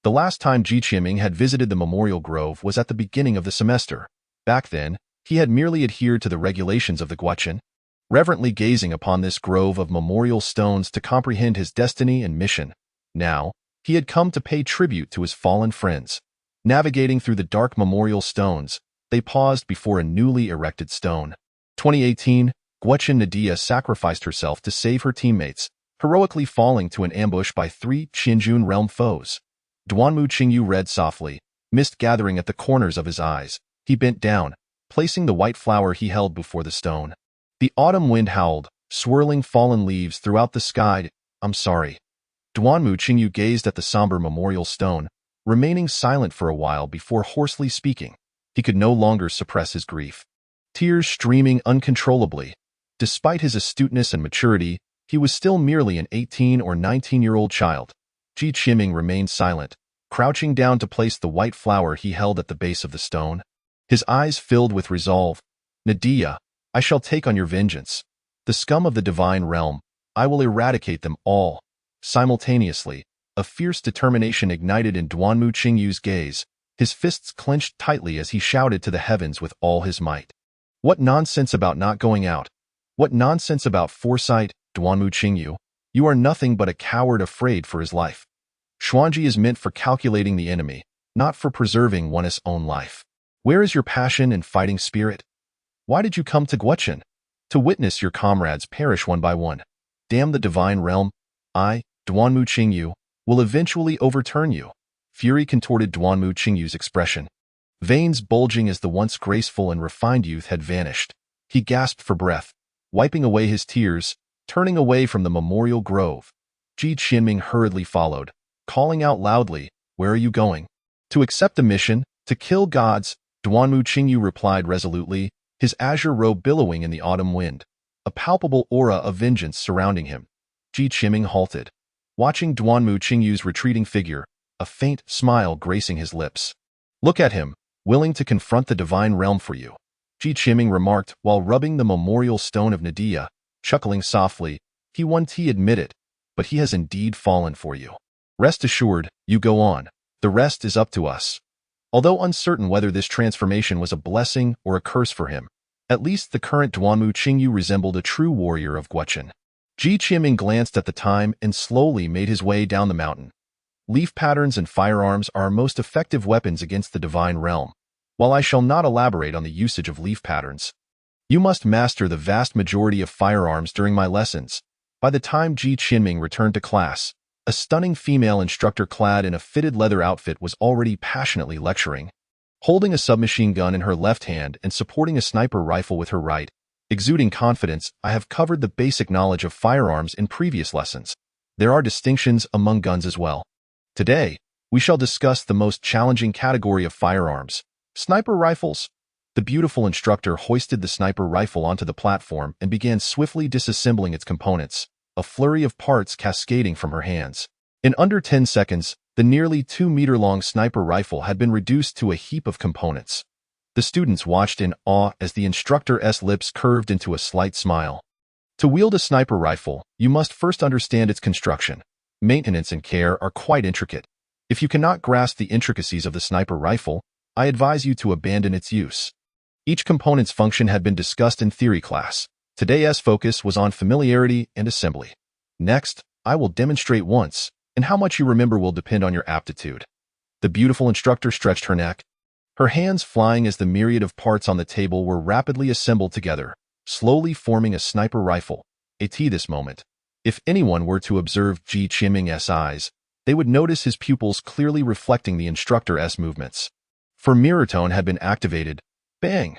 The last time Ji Qianming had visited the memorial grove was at the beginning of the semester. Back then, he had merely adhered to the regulations of the Goucheng, reverently gazing upon this grove of memorial stones to comprehend his destiny and mission. Now, he had come to pay tribute to his fallen friends. Navigating through the dark memorial stones, they paused before a newly erected stone. 2018, Goucheng Nadia sacrificed herself to save her teammates, heroically falling to an ambush by 3 Qianjun realm foes. Duanmu Qingyu read softly, mist gathering at the corners of his eyes. He bent down, placing the white flower he held before the stone. The autumn wind howled, swirling fallen leaves throughout the sky. I'm sorry. Duanmu Qingyu gazed at the somber memorial stone, remaining silent for a while before hoarsely speaking. He could no longer suppress his grief. Tears streaming uncontrollably. Despite his astuteness and maturity, he was still merely an 18 or 19-year-old child. Ji Qianming remained silent, crouching down to place the white flower he held at the base of the stone. His eyes filled with resolve. Nadia, I shall take on your vengeance. The scum of the divine realm, I will eradicate them all. Simultaneously, a fierce determination ignited in Duanmu Qingyu's gaze. His fists clenched tightly as he shouted to the heavens with all his might. What nonsense about not going out? What nonsense about foresight, Duanmu Qingyu? You are nothing but a coward afraid for his life. Xuanji is meant for calculating the enemy, not for preserving one's own life. Where is your passion and fighting spirit? Why did you come to Goucheng? To witness your comrades perish one by one. Damn the divine realm. I, Duanmu Qingyu, will eventually overturn you. Fury contorted Duanmu Qingyu's expression. Veins bulging as the once graceful and refined youth had vanished. He gasped for breath, wiping away his tears, turning away from the memorial grove. Ji Qianming hurriedly followed, calling out loudly, Where are you going? To accept the mission, to kill gods, Duanmu Qingyu replied resolutely, his azure robe billowing in the autumn wind, a palpable aura of vengeance surrounding him. Ji Qianming halted, watching Duanmu Qingyu's retreating figure, a faint smile gracing his lips. Look at him, willing to confront the divine realm for you, Ji Qianming remarked while rubbing the memorial stone of Nadia, chuckling softly. He admitted, but he has indeed fallen for you. Rest assured, you go on. The rest is up to us. Although uncertain whether this transformation was a blessing or a curse for him, at least the current Duanmu Qingyu resembled a true warrior of Goucheng. Ji Qianming glanced at the time and slowly made his way down the mountain. Leaf patterns and firearms are our most effective weapons against the divine realm. While I shall not elaborate on the usage of leaf patterns, you must master the vast majority of firearms during my lessons. By the time Ji Qianming returned to class, a stunning female instructor clad in a fitted leather outfit was already passionately lecturing. Holding a submachine gun in her left hand and supporting a sniper rifle with her right, exuding confidence, I have covered the basic knowledge of firearms in previous lessons. There are distinctions among guns as well. Today, we shall discuss the most challenging category of firearms, sniper rifles. The beautiful instructor hoisted the sniper rifle onto the platform and began swiftly disassembling its components, a flurry of parts cascading from her hands. In under 10 seconds, the nearly 2-meter-long sniper rifle had been reduced to a heap of components. The students watched in awe as the instructor's lips curved into a slight smile. To wield a sniper rifle, you must first understand its construction. Maintenance and care are quite intricate. If you cannot grasp the intricacies of the sniper rifle, I advise you to abandon its use. Each component's function had been discussed in theory class. Today's focus was on familiarity and assembly. Next, I will demonstrate once, and how much you remember will depend on your aptitude. The beautiful instructor stretched her neck, her hands flying as the myriad of parts on the table were rapidly assembled together, slowly forming a sniper rifle. At this moment, if anyone were to observe Goucheng's eyes, they would notice his pupils clearly reflecting the instructor's movements. For mirror tone had been activated. Bang!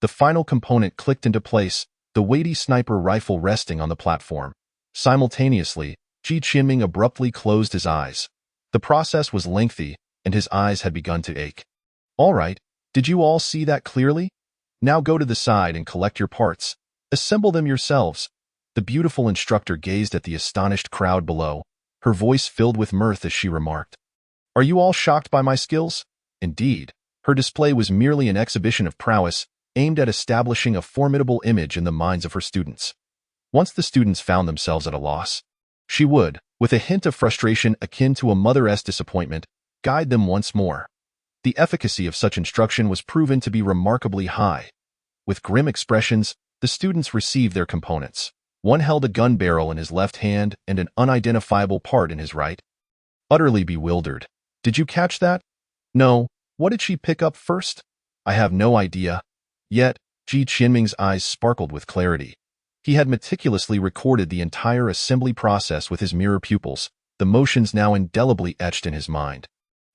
The final component clicked into place, the weighty sniper rifle resting on the platform. Simultaneously, Goucheng abruptly closed his eyes. The process was lengthy, and his eyes had begun to ache. All right, did you all see that clearly? Now go to the side and collect your parts. Assemble them yourselves. The beautiful instructor gazed at the astonished crowd below, her voice filled with mirth as she remarked, "Are you all shocked by my skills?" Indeed, her display was merely an exhibition of prowess, aimed at establishing a formidable image in the minds of her students. Once the students found themselves at a loss, she would, with a hint of frustration akin to a mother's disappointment, guide them once more. The efficacy of such instruction was proven to be remarkably high. With grim expressions, the students received their components. One held a gun barrel in his left hand and an unidentifiable part in his right. Utterly bewildered. Did you catch that? No. What did she pick up first? I have no idea. Yet, Goucheng's eyes sparkled with clarity. He had meticulously recorded the entire assembly process with his mirror pupils, the motions now indelibly etched in his mind.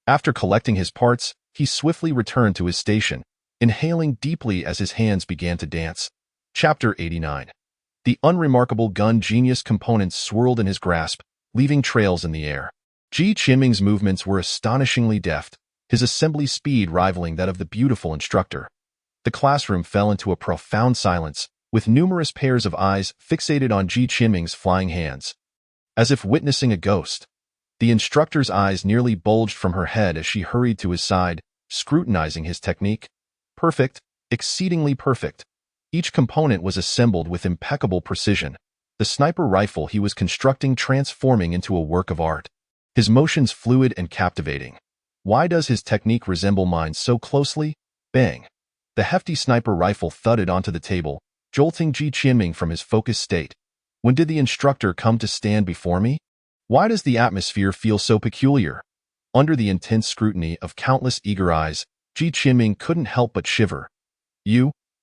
After collecting his parts, he swiftly returned to his station, inhaling deeply as his hands began to dance. Chapter 89. The unremarkable gun genius components swirled in his grasp, leaving trails in the air. Goucheng's movements were astonishingly deft, his assembly speed rivaling that of the beautiful instructor. The classroom fell into a profound silence, with numerous pairs of eyes fixated on Goucheng's flying hands. As if witnessing a ghost, the instructor's eyes nearly bulged from her head as she hurried to his side, scrutinizing his technique. Perfect, exceedingly perfect. Each component was assembled with impeccable precision, the sniper rifle he was constructing transforming into a work of art. His motions fluid and captivating. Why does his technique resemble mine so closely? Bang! The hefty sniper rifle thudded onto the table, jolting Goucheng from his focused state. When did the instructor come to stand before me? Why does the atmosphere feel so peculiar? Under the intense scrutiny of countless eager eyes, Goucheng couldn't help but shiver.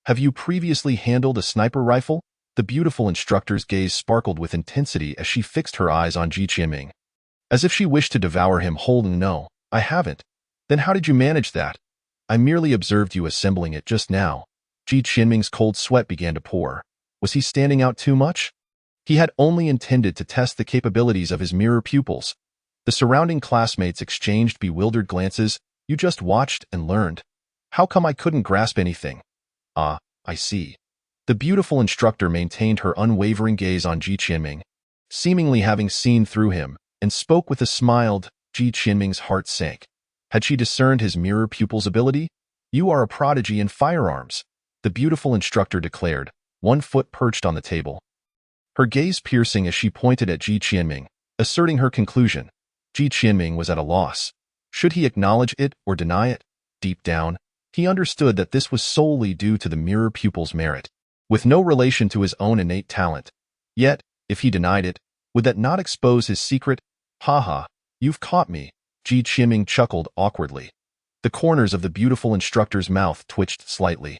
Have you previously handled a sniper rifle? The beautiful instructor's gaze sparkled with intensity as she fixed her eyes on Goucheng, as if she wished to devour him whole. No, I haven't. Then how did you manage that? I merely observed you assembling it just now. Goucheng's cold sweat began to pour. Was he standing out too much? He had only intended to test the capabilities of his mirror pupils. The surrounding classmates exchanged bewildered glances. You just watched and learned. How come I couldn't grasp anything? Ah, I see. The beautiful instructor maintained her unwavering gaze on Goucheng, seemingly having seen through him, and spoke with a smile. Goucheng's heart sank. Had she discerned his mirror pupil's ability? You are a prodigy in firearms, the beautiful instructor declared, one foot perched on the table. Her gaze piercing as she pointed at Goucheng, asserting her conclusion. Goucheng was at a loss. Should he acknowledge it or deny it? Deep down, he understood that this was solely due to the mirror pupil's merit, with no relation to his own innate talent. Yet, if he denied it, would that not expose his secret? Ha, you've caught me. Goucheng chuckled awkwardly. The corners of the beautiful instructor's mouth twitched slightly.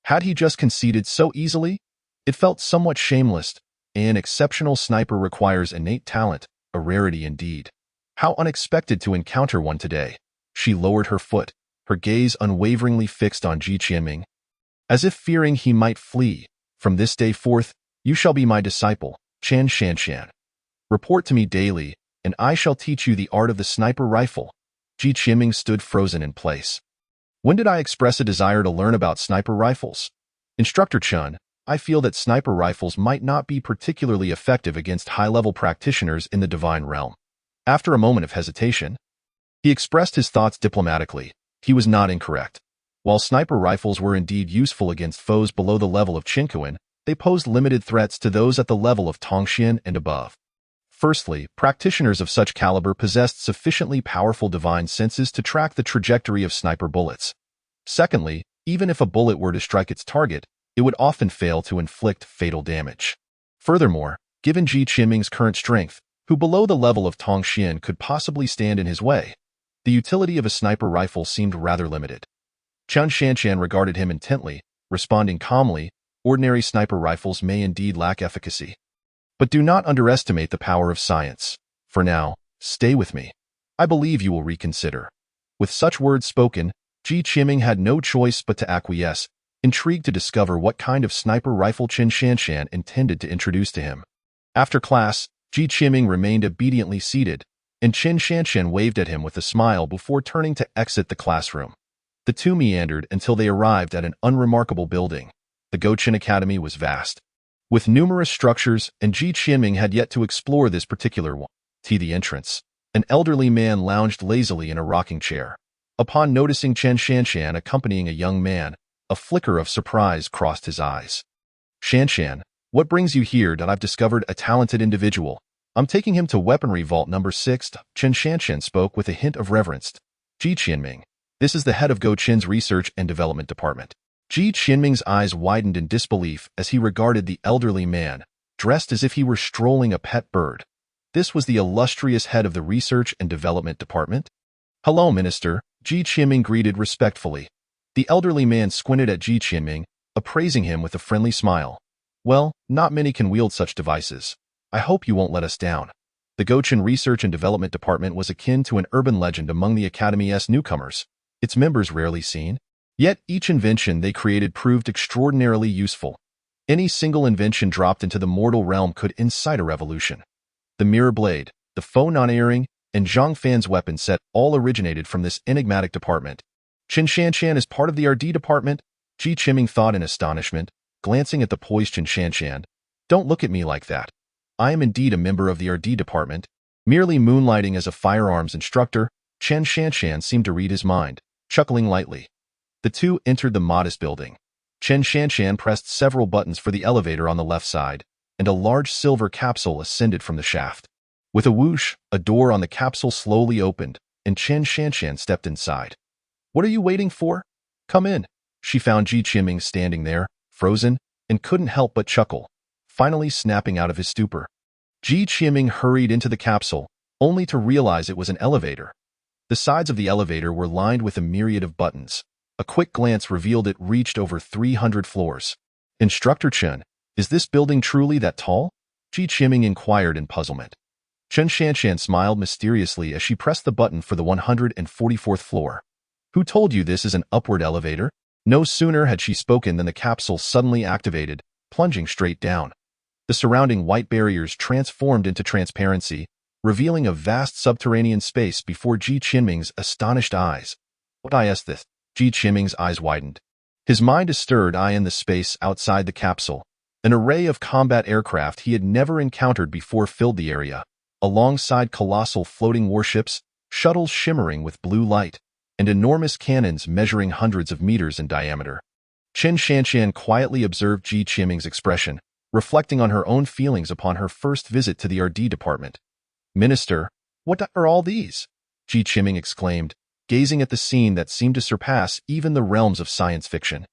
Had he just conceded so easily? It felt somewhat shameless. An exceptional sniper requires innate talent, a rarity indeed. How unexpected to encounter one today. She lowered her foot, her gaze unwaveringly fixed on Goucheng, as if fearing he might flee. From this day forth, you shall be my disciple, Chan Shan Shan. Report to me daily, and I shall teach you the art of the sniper rifle. Goucheng stood frozen in place. When did I express a desire to learn about sniper rifles? Instructor Chun, I feel that sniper rifles might not be particularly effective against high-level practitioners in the divine realm. After a moment of hesitation, he expressed his thoughts diplomatically. He was not incorrect. While sniper rifles were indeed useful against foes below the level of Qinquan, they posed limited threats to those at the level of Tongxian and above. Firstly, practitioners of such caliber possessed sufficiently powerful divine senses to track the trajectory of sniper bullets. Secondly, Even if a bullet were to strike its target, it would often fail to inflict fatal damage. Furthermore, given Ji Qinming's current strength, who below the level of Tong Xian could possibly stand in his way, the utility of a sniper rifle seemed rather limited. Chen Shanshan regarded him intently, responding calmly, ordinary sniper rifles may indeed lack efficacy. But do not underestimate the power of science. For now, stay with me. I believe you will reconsider. With such words spoken, Ji Qinming had no choice but to acquiesce, intrigued to discover what kind of sniper rifle Chen Shanshan intended to introduce to him. After class, Ji Qinming remained obediently seated, and Chen Shanshan waved at him with a smile before turning to exit the classroom. The two meandered until they arrived at an unremarkable building. The Goucheng Academy was vast, with numerous structures, and Ji Qinming had yet to explore this particular one. To the entrance, an elderly man lounged lazily in a rocking chair. Upon noticing Chen Shanshan accompanying a young man, a flicker of surprise crossed his eyes. Shanshan, what brings you here? That I've discovered a talented individual. I'm taking him to weaponry vault number 6. Chen Shanshan spoke with a hint of reverence. Ji Qinming, this is the head of Goucheng's research and development department. Ji Qinming's eyes widened in disbelief as he regarded the elderly man, dressed as if he were strolling a pet bird. This was the illustrious head of the research and development department? Hello, Minister, Ji Qinming greeted respectfully. The elderly man squinted at Ji Qinming, appraising him with a friendly smile. Well, not many can wield such devices. I hope you won't let us down. The Goucheng Research and Development Department was akin to an urban legend among the Academy's newcomers, its members rarely seen. Yet each invention they created proved extraordinarily useful. Any single invention dropped into the mortal realm could incite a revolution. The mirror blade, the faux non-earring, and Zhang Fan's weapon set all originated from this enigmatic department. Chen Shanshan is part of the RD department, Ji Qinming thought in astonishment, glancing at the poised Chen Shanshan. Don't look at me like that. I am indeed a member of the RD department. Merely moonlighting as a firearms instructor, Chen Shanshan seemed to read his mind, chuckling lightly. The two entered the modest building. Chen Shanshan pressed several buttons for the elevator on the left side, and a large silver capsule ascended from the shaft. With a whoosh, a door on the capsule slowly opened, and Chen Shanshan stepped inside. What are you waiting for? Come in. She found Ji Qinming standing there, frozen, and couldn't help but chuckle, finally snapping out of his stupor. Ji Qinming hurried into the capsule, only to realize it was an elevator. The sides of the elevator were lined with a myriad of buttons. A quick glance revealed it reached over 300 floors. Instructor Chen, is this building truly that tall? Ji Qinming inquired in puzzlement. Chen Shanshan smiled mysteriously as she pressed the button for the 144th floor. Who told you this is an upward elevator? No sooner had she spoken than the capsule suddenly activated, plunging straight down. The surrounding white barriers transformed into transparency, revealing a vast subterranean space before Ji Qinming's astonished eyes. What is this? Ji Qinming's eyes widened. His mind astirred in the space outside the capsule. An array of combat aircraft he had never encountered before filled the area, alongside colossal floating warships, shuttles shimmering with blue light, and enormous cannons measuring hundreds of meters in diameter. Chen Shanshan quietly observed Ji Qinming's expression, reflecting on her own feelings upon her first visit to the RD department. Minister, what are all these? Ji Qinming exclaimed, gazing at the scene that seemed to surpass even the realms of science fiction.